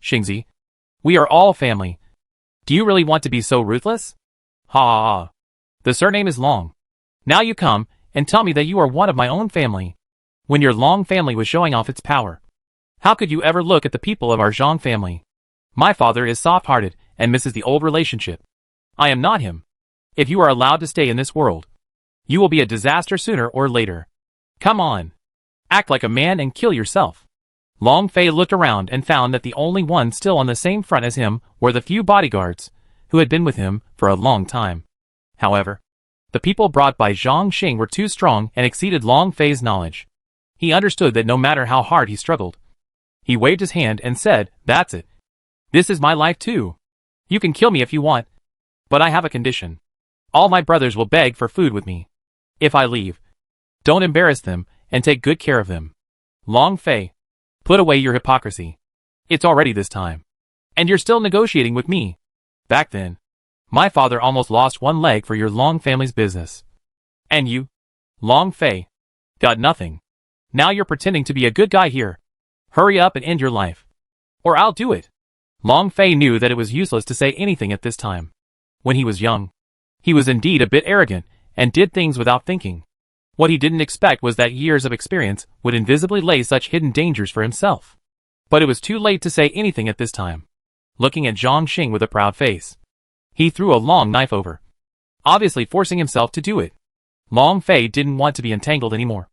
Xingzi, we are all family. Do you really want to be so ruthless? Ha ha ha. The surname is Long. Now you come and tell me that you are one of my own family, when your Long family was showing off its power. How could you ever look at the people of our Zhang family? My father is soft-hearted and misses the old relationship. I am not him. If you are allowed to stay in this world, you will be a disaster sooner or later. Come on. Act like a man and kill yourself. Long Fei looked around and found that the only ones still on the same front as him were the few bodyguards who had been with him for a long time. However, the people brought by Zhang Xing were too strong and exceeded Long Fei's knowledge. He understood that no matter how hard he struggled, he waved his hand and said, That's it. This is my life too. You can kill me if you want. But I have a condition. All my brothers will beg for food with me. If I leave, don't embarrass them and take good care of them. Long Fei, put away your hypocrisy. It's already this time. And you're still negotiating with me. Back then, my father almost lost one leg for your Long family's business. And you, Long Fei, got nothing. Now you're pretending to be a good guy here. Hurry up and end your life. Or I'll do it. Long Fei knew that it was useless to say anything at this time. When he was young, he was indeed a bit arrogant and did things without thinking. What he didn't expect was that years of experience would invisibly lay such hidden dangers for himself. But it was too late to say anything at this time. Looking at Zhang Xing with a proud face, he threw a long knife over, obviously forcing himself to do it. Long Fei didn't want to be entangled anymore,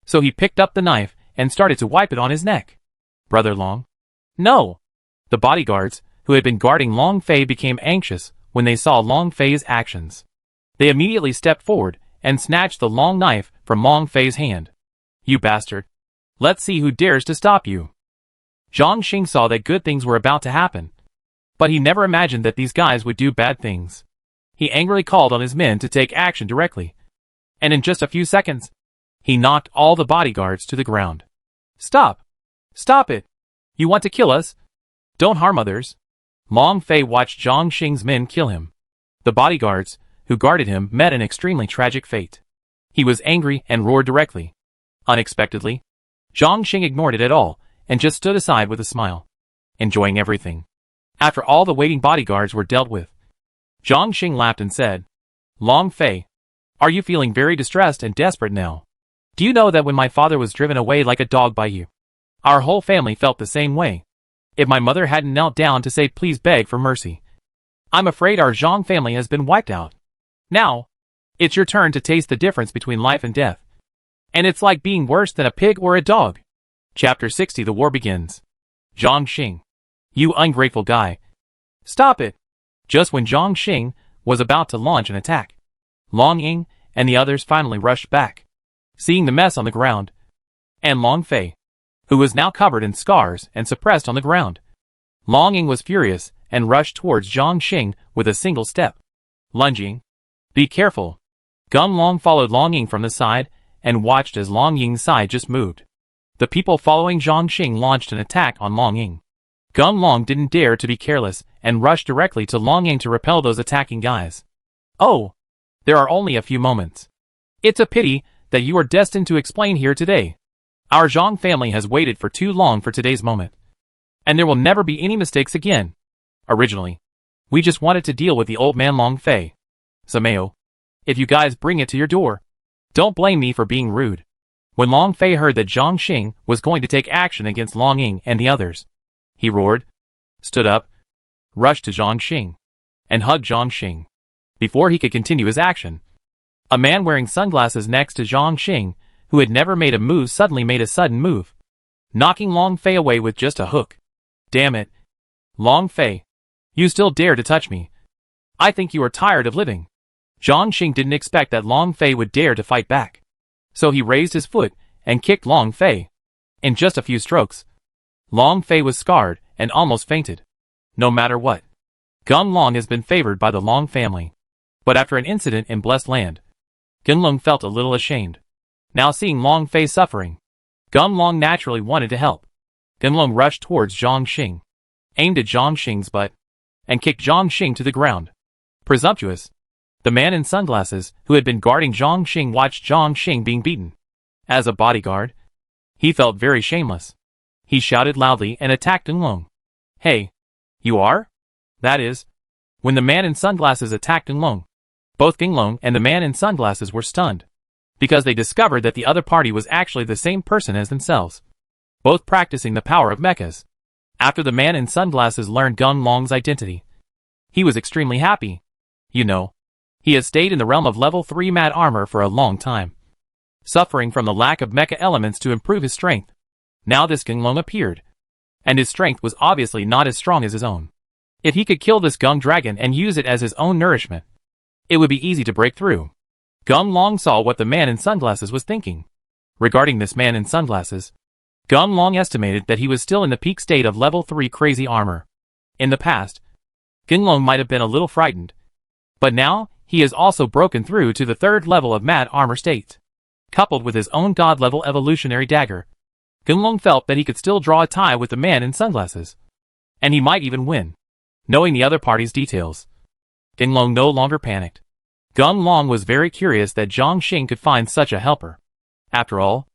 so he picked up the knife and started to wipe it on his neck. Brother Long? No! The bodyguards, who had been guarding Long Fei, became anxious when they saw Long Fei's actions. They immediately stepped forward and snatched the long knife from Long Fei's hand. You bastard! Let's see who dares to stop you. Zhang Xing saw that good things were about to happen, but he never imagined that these guys would do bad things. He angrily called on his men to take action directly, and in just a few seconds, he knocked all the bodyguards to the ground. Stop! Stop it! You want to kill us? Don't harm others. Long Fei watched Zhang Xing's men kill him. The bodyguards, who guarded him, met an extremely tragic fate. He was angry and roared directly. Unexpectedly, Zhang Xing ignored it at all and just stood aside with a smile, enjoying everything. After all the waiting bodyguards were dealt with, Zhang Xing laughed and said, Long Fei, are you feeling very distressed and desperate now? Do you know that when my father was driven away like a dog by you, our whole family felt the same way? If my mother hadn't knelt down to say please beg for mercy, I'm afraid our Zhang family has been wiped out. Now, it's your turn to taste the difference between life and death. And it's like being worse than a pig or a dog. Chapter 60. The war begins. Zhang Xing. You ungrateful guy. Stop it. Just when Zhang Xing was about to launch an attack, Long Ying and the others finally rushed back. Seeing the mess on the ground, and Long Fei, who was now covered in scars and suppressed on the ground, Long Ying was furious and rushed towards Zhang Xing with a single step. Lunging. Be careful. Gun Long followed Long Ying from the side and watched as Long Ying's side just moved. The people following Zhang Xing launched an attack on Long Ying. Gun Long didn't dare to be careless and rushed directly to Long Ying to repel those attacking guys. Oh, there are only a few moments. It's a pity that you are destined to explain here today. Our Zhang family has waited for too long for today's moment, and there will never be any mistakes again. Originally, we just wanted to deal with the old man Long Fei. Sameo, if you guys bring it to your door, don't blame me for being rude. When Long Fei heard that Zhang Xing was going to take action against Long Ying and the others, he roared, stood up, rushed to Zhang Xing, and hugged Zhang Xing. Before he could continue his action, a man wearing sunglasses next to Zhang Xing, who had never made a move, suddenly made a sudden move, knocking Long Fei away with just a hook. Damn it. Long Fei, you still dare to touch me. I think you are tired of living. Zhang Xing didn't expect that Long Fei would dare to fight back, so he raised his foot and kicked Long Fei. In just a few strokes, Long Fei was scarred and almost fainted. No matter what, Gun Long has been favored by the Long family. But after an incident in Blessed Land, Gun Long felt a little ashamed. Now seeing Long Fei suffering, Gun Long naturally wanted to help. Gun Long rushed towards Zhang Xing, aimed at Zhang Xing's butt, and kicked Zhang Xing to the ground. Presumptuous. The man in sunglasses, who had been guarding Zhang Xing, watched Zhang Xing being beaten. As a bodyguard, he felt very shameless. He shouted loudly and attacked Gun Long. Hey, you are? That is, when the man in sunglasses attacked Gun Long, both Gun Long and the man in sunglasses were stunned, because they discovered that the other party was actually the same person as themselves, both practicing the power of mechas. After the man in sunglasses learned Gun Long's identity, he was extremely happy. You know, he has stayed in the realm of level 3 mad armor for a long time, suffering from the lack of mecha elements to improve his strength. Now this Gun Long appeared, and his strength was obviously not as strong as his own. If he could kill this Gung Dragon and use it as his own nourishment, it would be easy to break through. Gun Long saw what the man in sunglasses was thinking. Regarding this man in sunglasses, Gun Long estimated that he was still in the peak state of level 3 crazy armor. In the past, Gun Long might have been a little frightened, but now he has also broken through to the 3rd level of mad armor state. Coupled with his own god level evolutionary dagger, Gunlong felt that he could still draw a tie with the man in sunglasses. And he might even win. Knowing the other party's details, Gunlong no longer panicked. Gunlong was very curious that Zhang Xing could find such a helper. After all,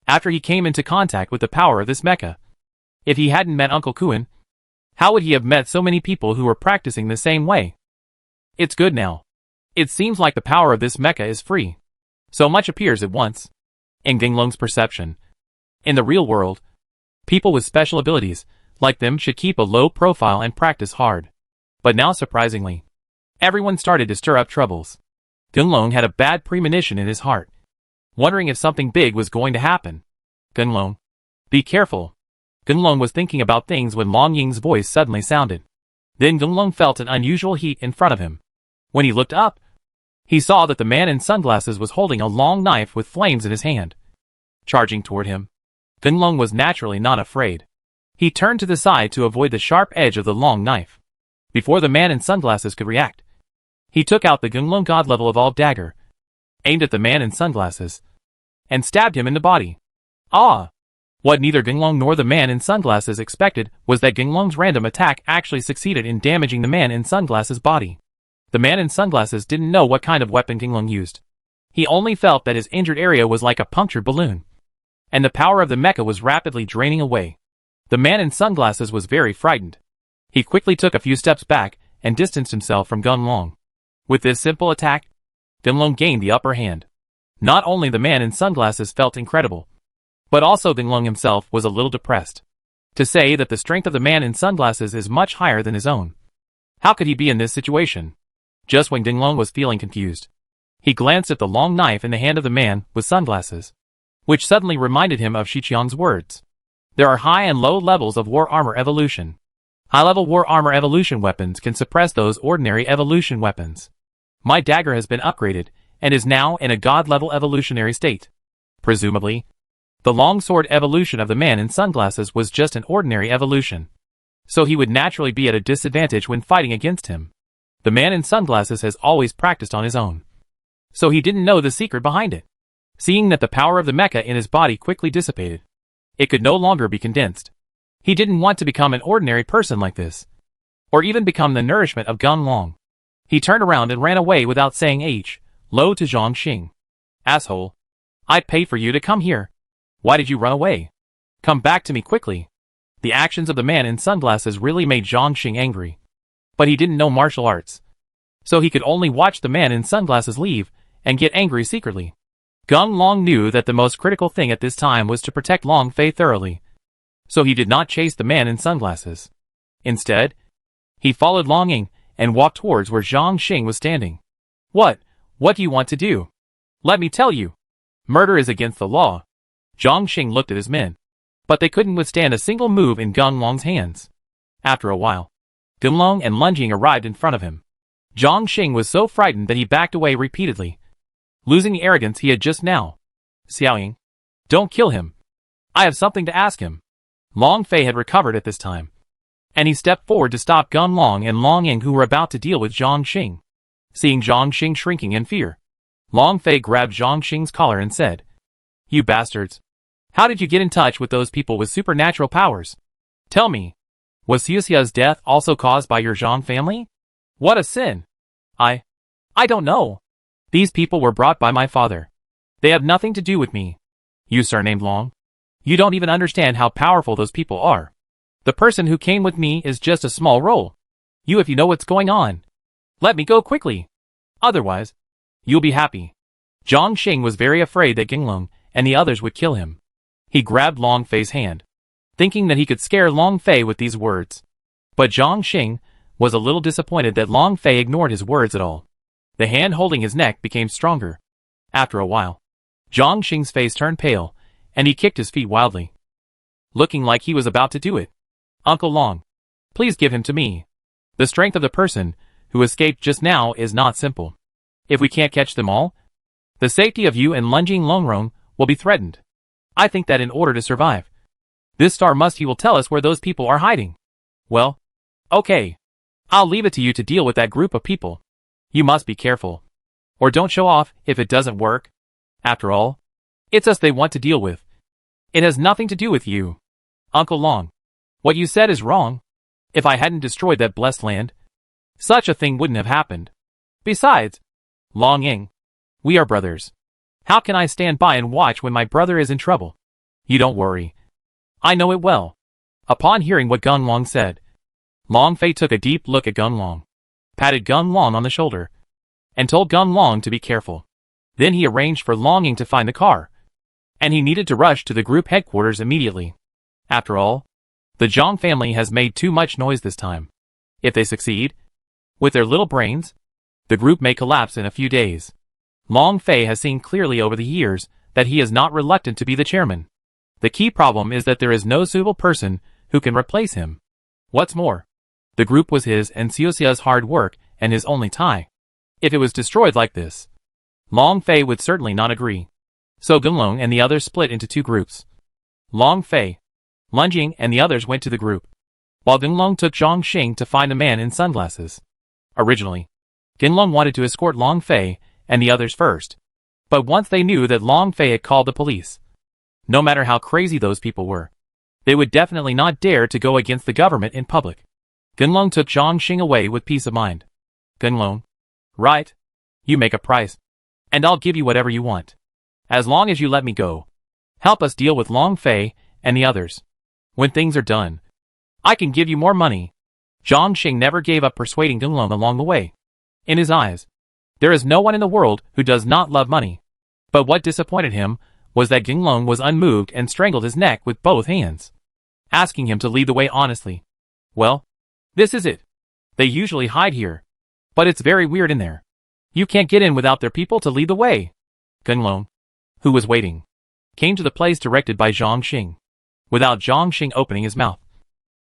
after he came into contact with the power of this mecha, if he hadn't met Uncle Kuan, how would he have met so many people who were practicing the same way? It's good now. It seems like the power of this mecha is free. So much appears at once. In Gunlong's perception, in the real world, people with special abilities, like them, should keep a low profile and practice hard. But now, surprisingly, everyone started to stir up troubles. Gunlong had a bad premonition in his heart, wondering if something big was going to happen. Gunlong, be careful. Gunlong was thinking about things when Long Ying's voice suddenly sounded. Then Gunlong felt an unusual heat in front of him. When he looked up, he saw that the man in sunglasses was holding a long knife with flames in his hand, charging toward him. Gunlong was naturally not afraid. He turned to the side to avoid the sharp edge of the long knife. Before the man in sunglasses could react, he took out the Gunlong God level evolved dagger, aimed at the man in sunglasses, and stabbed him in the body. Ah! What neither Gunlong nor the man in sunglasses expected was that Gunlong's random attack actually succeeded in damaging the man in sunglasses' body. The man in sunglasses didn't know what kind of weapon Gunlong used. He only felt that his injured area was like a punctured balloon, and the power of the mecha was rapidly draining away. The man in sunglasses was very frightened. He quickly took a few steps back and distanced himself from Gunlong. With this simple attack, Gunlong gained the upper hand. Not only the man in sunglasses felt incredible, but also Gunlong himself was a little depressed. To say that the strength of the man in sunglasses is much higher than his own. How could he be in this situation? Just when Gunlong was feeling confused, he glanced at the long knife in the hand of the man with sunglasses, which suddenly reminded him of Shiqiang's words. There are high and low levels of war armor evolution. High-level war armor evolution weapons can suppress those ordinary evolution weapons. My dagger has been upgraded and is now in a god-level evolutionary state. Presumably, the longsword evolution of the man in sunglasses was just an ordinary evolution, so he would naturally be at a disadvantage when fighting against him. The man in sunglasses has always practiced on his own, so he didn't know the secret behind it. Seeing that the power of the mecha in his body quickly dissipated, it could no longer be condensed. He didn't want to become an ordinary person like this, or even become the nourishment of Gunlong. He turned around and ran away without saying hello to Zhang Xing. Asshole. I'd pay for you to come here. Why did you run away? Come back to me quickly. The actions of the man in sunglasses really made Zhang Xing angry. But he didn't know martial arts, so he could only watch the man in sunglasses leave and get angry secretly. Gunlong knew that the most critical thing at this time was to protect Long Fei thoroughly, so he did not chase the man in sunglasses. Instead, he followed Long Ying and walked towards where Zhang Xing was standing. What do you want to do? Let me tell you. Murder is against the law. Zhang Xing looked at his men, but they couldn't withstand a single move in Gunlong's hands. After a while, Gunlong and Lun Jing arrived in front of him. Zhang Xing was so frightened that he backed away repeatedly, losing the arrogance he had just now. Xiaoying, don't kill him. I have something to ask him. Long Fei had recovered at this time, and he stepped forward to stop Gunlong and Long Ying, who were about to deal with Zhang Xing. Seeing Zhang Xing shrinking in fear, Long Fei grabbed Zhang Xing's collar and said, "You bastards! How did you get in touch with those people with supernatural powers? Tell me, was Xiuxia's death also caused by your Zhang family? What a sin! I don't know. These people were brought by my father. They have nothing to do with me. You surnamed Long? You don't even understand how powerful those people are. The person who came with me is just a small role. If you know what's going on, let me go quickly. Otherwise, you'll be happy." Zhang Xing was very afraid that Gunlong and the others would kill him. He grabbed Long Fei's hand, thinking that he could scare Long Fei with these words. But Zhang Xing was a little disappointed that Long Fei ignored his words at all. The hand holding his neck became stronger. After a while, Zhang Xing's face turned pale, and he kicked his feet wildly, looking like he was about to do it. "Uncle Long, please give him to me. The strength of the person who escaped just now is not simple. If we can't catch them all, the safety of you and Lunjing Longrong will be threatened. I think that in order to survive, this star he will tell us where those people are hiding." "Well, okay. I'll leave it to you to deal with that group of people. You must be careful, or don't show off if it doesn't work. After all, it's us they want to deal with. It has nothing to do with you. Uncle Long. What you said is wrong. If I hadn't destroyed that blessed land, such a thing wouldn't have happened. Besides, Long Ying, we are brothers. How can I stand by and watch when my brother is in trouble? You don't worry. I know it well. Upon hearing what Gun Long said, Long Fei took a deep look at Gun Long, patted Gun Long on the shoulder, and told Gun Long to be careful. Then he arranged for Long Ying to find the car, and he needed to rush to the group headquarters immediately. After all, the Zhang family has made too much noise this time. If they succeed, with their little brains, the group may collapse in a few days. Long Fei has seen clearly over the years that he is not reluctant to be the chairman. The key problem is that there is no suitable person who can replace him. What's more, the group was his and Xiuxia's hard work and his only tie. If it was destroyed like this, Long Fei would certainly not agree. So Gunlong and the others split into two groups. Long Fei, Lun Jing and the others went to the group, while Gunlong took Zhang Xing to find a man in sunglasses. Originally, Gunlong wanted to escort Long Fei and the others first, but once they knew that Long Fei had called the police, no matter how crazy those people were, they would definitely not dare to go against the government in public. Gunlong took Zhang Xing away with peace of mind. Gunlong, right? You make a price, and I'll give you whatever you want. As long as you let me go. Help us deal with Long Fei and the others. When things are done, I can give you more money. Zhang Xing never gave up persuading Gunlong along the way. In his eyes, there is no one in the world who does not love money. But what disappointed him was that Gunlong was unmoved and strangled his neck with both hands, asking him to lead the way honestly. Well, this is it. They usually hide here, but it's very weird in there. You can't get in without their people to lead the way. Gunlong, who was waiting, came to the place directed by Zhang Xing. Without Zhang Xing opening his mouth,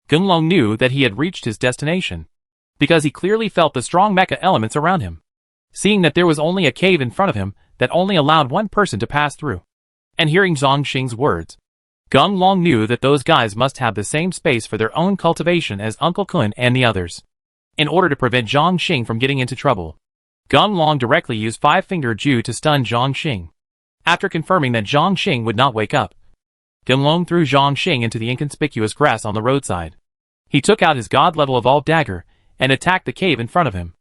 Gunlong knew that he had reached his destination, because he clearly felt the strong mecha elements around him. Seeing that there was only a cave in front of him that only allowed one person to pass through, and hearing Zhang Xing's words, Gunlong knew that those guys must have the same space for their own cultivation as Uncle Kun and the others. In order to prevent Zhang Xing from getting into trouble, Gunlong directly used Five-Finger Ju to stun Zhang Xing. After confirming that Zhang Xing would not wake up, Gunlong threw Zhang Xing into the inconspicuous grass on the roadside. He took out his god-level evolved dagger and attacked the cave in front of him.